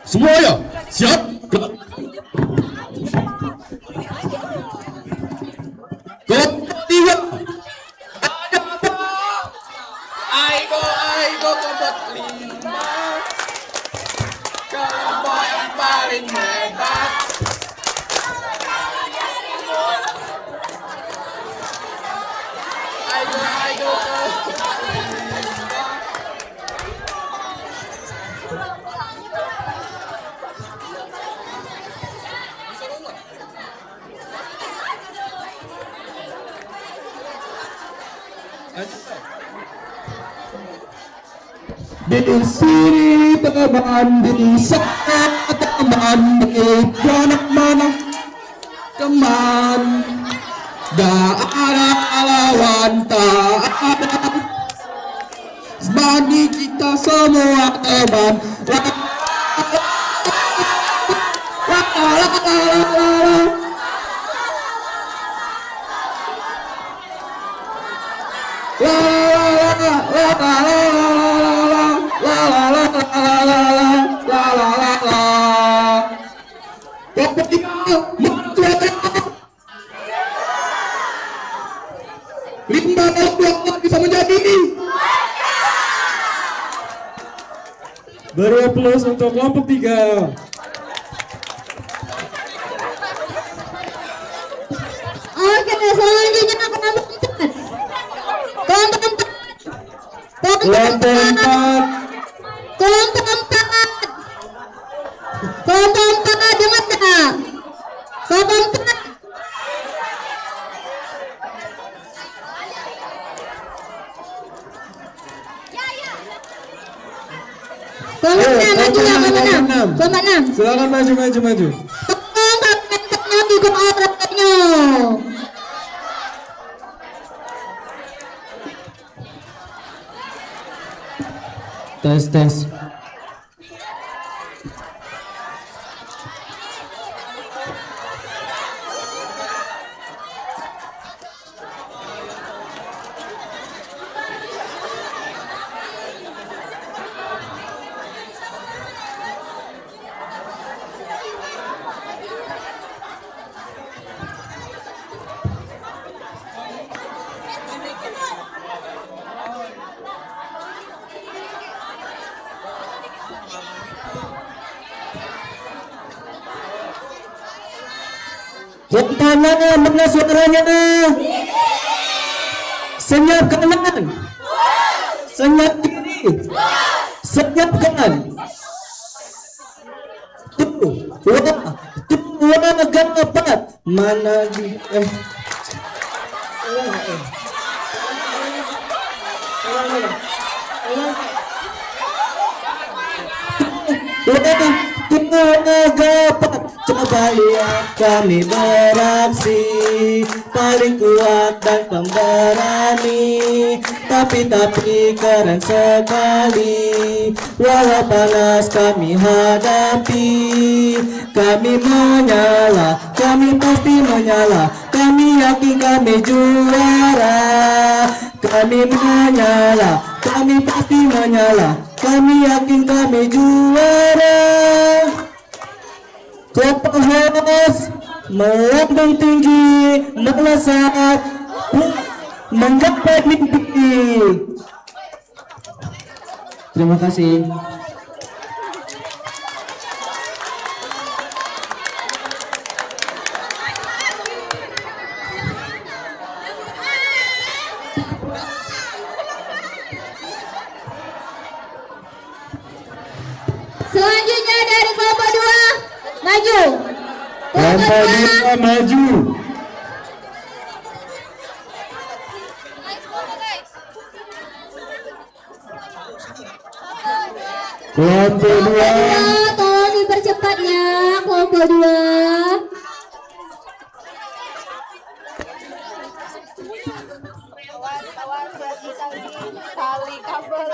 Semuanya siap. Gerak. Ketiga. Aigo kelompok 5. Kelompok yang paling hebat. Aigo Di sini teman, di sana teman, di mana teman, gak ada lawan, tak ada. Sebanding kita semua teman. Bisa menjadi Beri aplaus untuk kelompok 3. Oke, selanjutnya kelompok 4. Dengar tak? Kelompok 4. Kelompok 6. Silakan maju. Ikut orangnya. Tes. Tangannya mana suaranya? Senyap kanan, senyap kiri, senyapkan. Dua gapat mana di gapat. Coba lihat kami beraksi, paling kuat dan pemberani, tapi keren sekali. Walau panas kami hadapi, kami menyala, kami pasti menyala, kami yakin kami juara. Kami menyala, kami pasti menyala, kami yakin kami juara. Kelompok harus melambung tinggi, melesat, menggapai mimpi. Terima kasih. Selanjutnya dari kelompok 2 maju. Kelompok 2 maju. Kelompok 2 tolong dipercepat ya, kelompok 2. Tali kabel.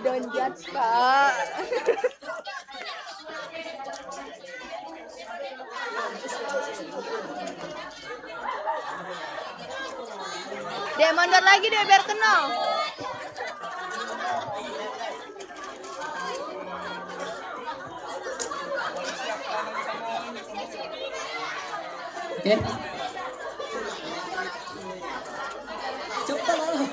Don't judge, Kak. Dia mundur lagi deh biar kenal. Oke. Cepat lah.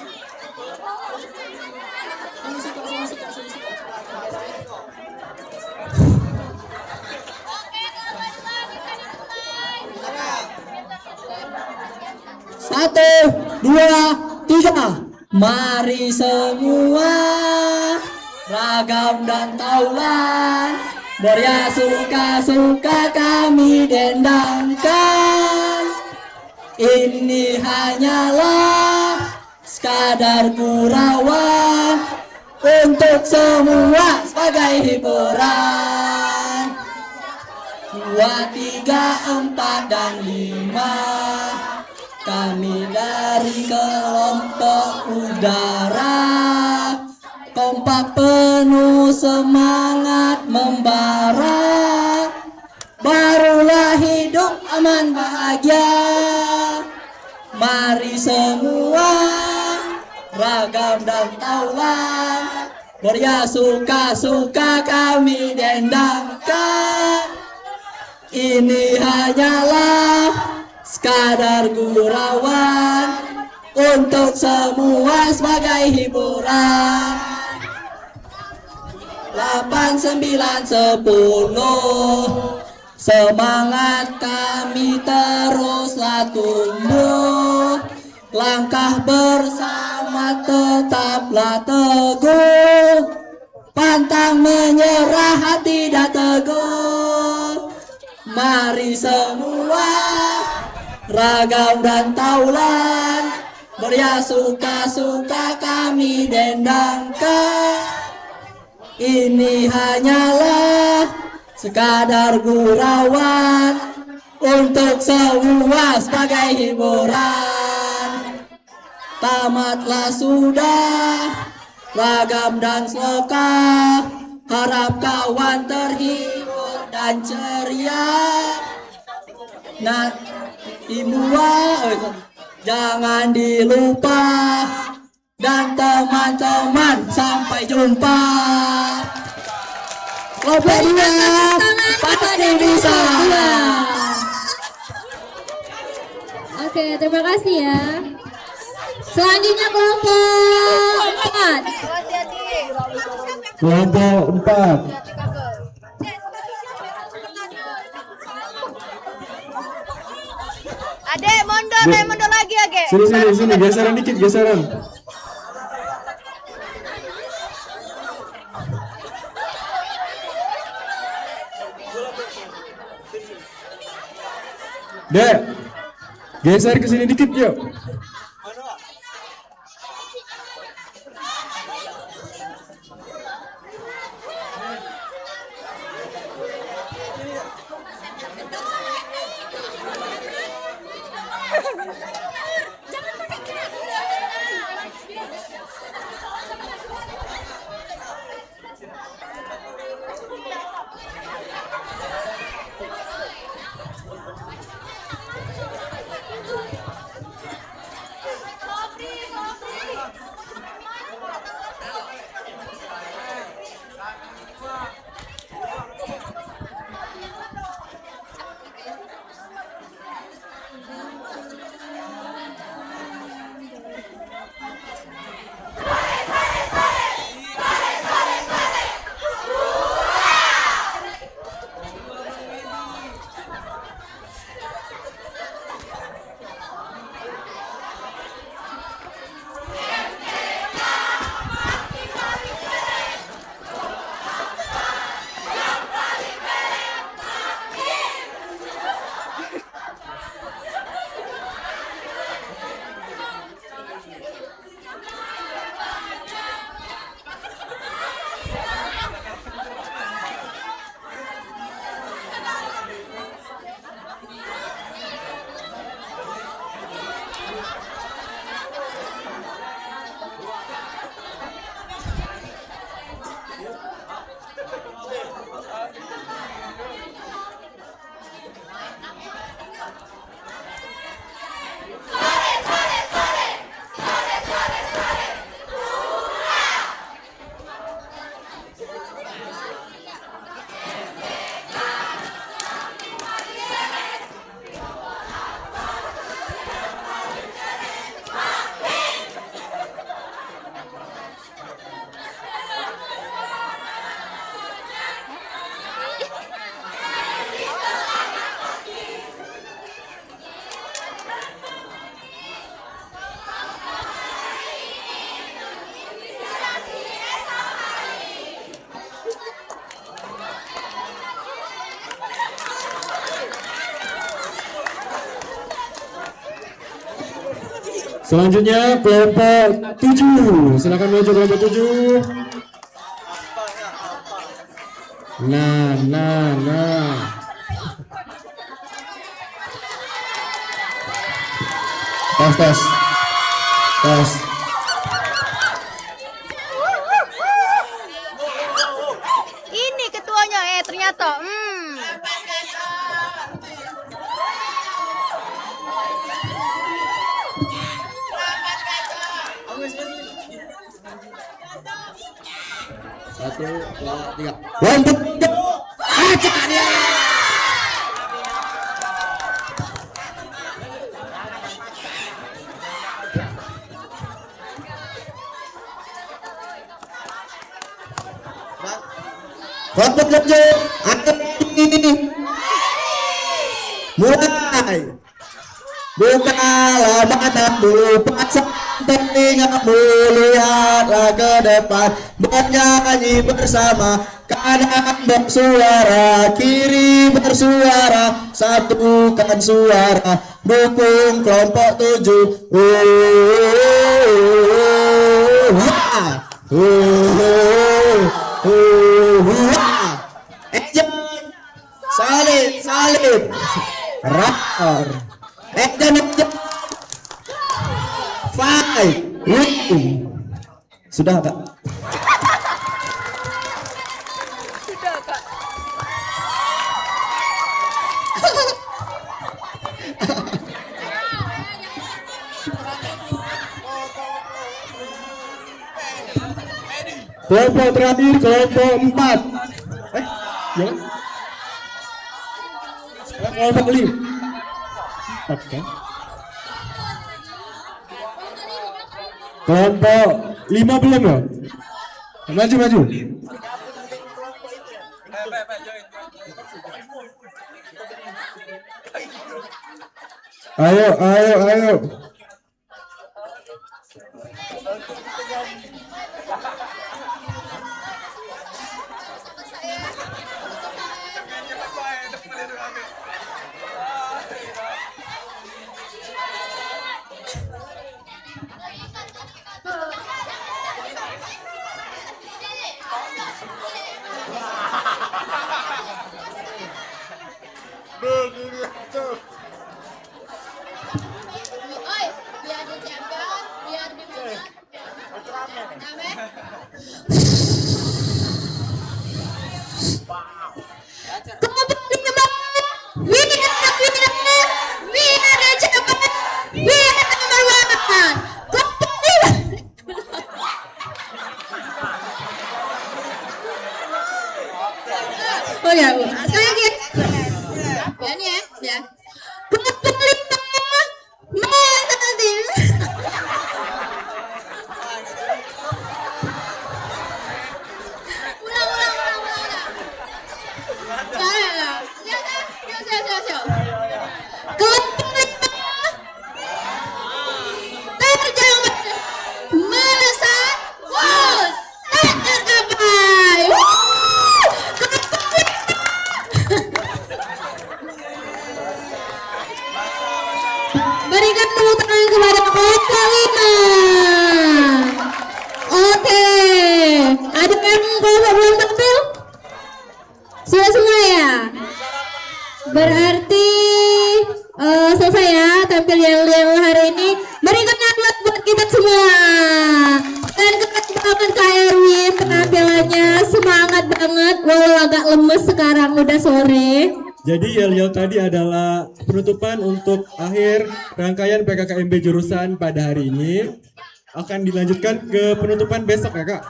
Satu, dua, tiga. Mari semua ragam dan taulan, Boria suka-suka kami dendangkan. Ini hanyalah sekadar gurauan untuk semua sebagai hiburan. 2, 3, 4, dan 5 kami dari kelompok udara, kompak penuh semangat membara. Barulah hidup aman bahagia. Mari semua ragam dan taulan, Boria suka-suka kami dendangkan. Ini hanyalah sekadar gurauan untuk semua sebagai hiburan. 8, 9, 10 semangat kami teruslah tumbuh. Langkah bersama tetaplah teguh, pantang menyerah hati dan teguh. Mari semua ragam dan taulan, Boria suka-suka kami dendangkan. Ini hanyalah sekadar gurauan untuk semua sebagai hiburan. Tamatlah sudah ragam dan sloka, harap kawan terhibur dan ceria. Nah, imbauan jangan dilupa, dan teman-teman sampai jumpa. Kelompok 2 pasti bisa. Oke, terima kasih ya. Selanjutnya kelompok 4. Kelompok 4. Ade, mundur lagi, Age. Sini, geseran dikit, geseran. Dek, geser ke sini dikit yuk. Selanjutnya kelompok 7. Silakan maju kelompok 7. Nah. Tes. Ini ketuanya, ternyata. Satu, dua, tiga. Kelompok 3. Acak dia. Kelompok 7. Mulai. Bukalah matamu, pasang telingamu, lihatlah ke depan, bernyanyi bersama, kanan bersuara, kiri bersuara, satukan suara, dukung kelompok 7. Salib, rakor. Fight, win. Sudah, Kak. Sudah, Kak. Kelompok terakhir, kelompok 4. Jangan. Kelompok 5. Oke. Kelompok 5 belum ya? Maju. Ayo. Oi, biar di champion, biar di mana? Oh ya, sekali lagi ya. Ya nih ya. Berikan tepuk tangan kepada kelompok 5. Oke, ada yang kelompok belum tampil? Sudah semua ya? Berarti selesai ya tampil yang hari ini. Berikan aplaus buat kita semua. Dan keren banget Kak Erwin penampilannya, semangat banget. Walau agak lemes sekarang udah sore. Jadi yel-yel tadi adalah penutupan untuk akhir rangkaian PKKMB jurusan pada hari ini. Akan dilanjutkan ke penutupan besok ya Kak.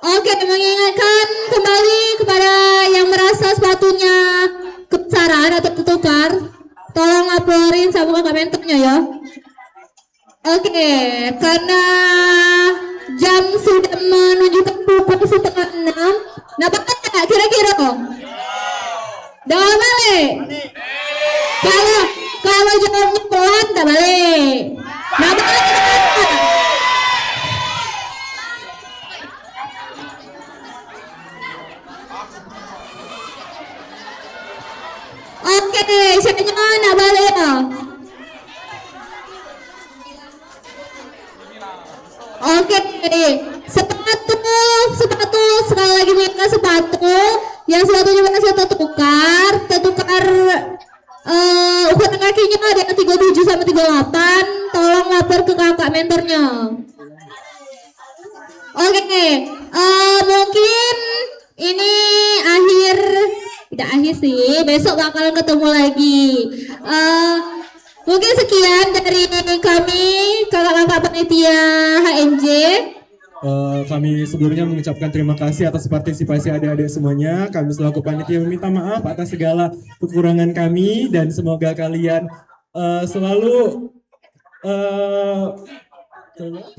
Oke, mengingatkan kembali kepada yang merasa sepatunya kebesaran atau tertukar, tolong laporin sama kakak mentornya ya. Oke, karena jam sudah menunjukkan pukul 5:30. Nah, Pak, kira-kira kok? Dah balik. Kalau jawabnya pelan, tak balik. Nah, balik. Oke, siapanya nak balik ya? Oke, sepatu sekali lagi minta sepatu. Yang sepatunya masih tertukar ukuran kakinya ada yang 37 sama 38. Tolong lapor ke kakak mentornya. Oke, mungkin ini tidak akhir sih, besok bakalan ketemu lagi. Mungkin sekian dari kami kakak-kakak panitia HMJ. Kami sebelumnya mengucapkan terima kasih atas partisipasi adik-adik semuanya. Kami selaku panitia meminta maaf atas segala kekurangan kami dan semoga kalian selalu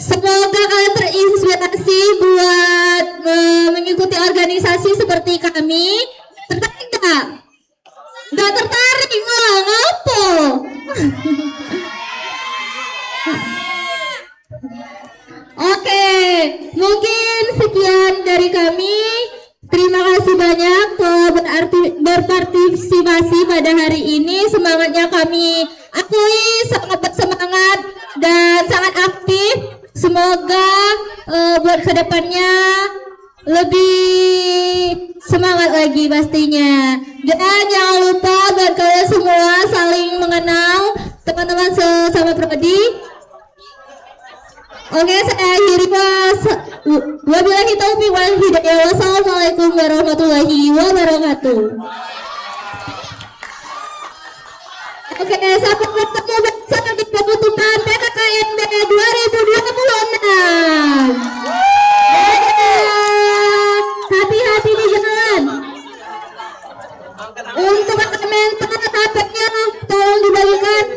semoga kalian terinspirasi buat mengikuti organisasi seperti kami. Tertarik nggak? Nggak tertarik malah ngapo? Oke, mungkin sekian dari kami. Terima kasih banyak telah berpartisipasi pada hari ini. Semangatnya kami akui, sangat bersemangat dan sangat aktif. Semoga buat kedepannya lebih semangat lagi pastinya. Dan jangan lupa buat kalian semua saling mengenal teman-teman sesama prodi. Oke, saya akhiri wabillahi taufiq wal hidayah. Wassalamualaikum warahmatullahi wabarakatuh. Oke, sampai ketemu besok di penutupan PKKMB 2026. Hati-hati di jalan. Untuk mentor HP-nya tolong dibagikan.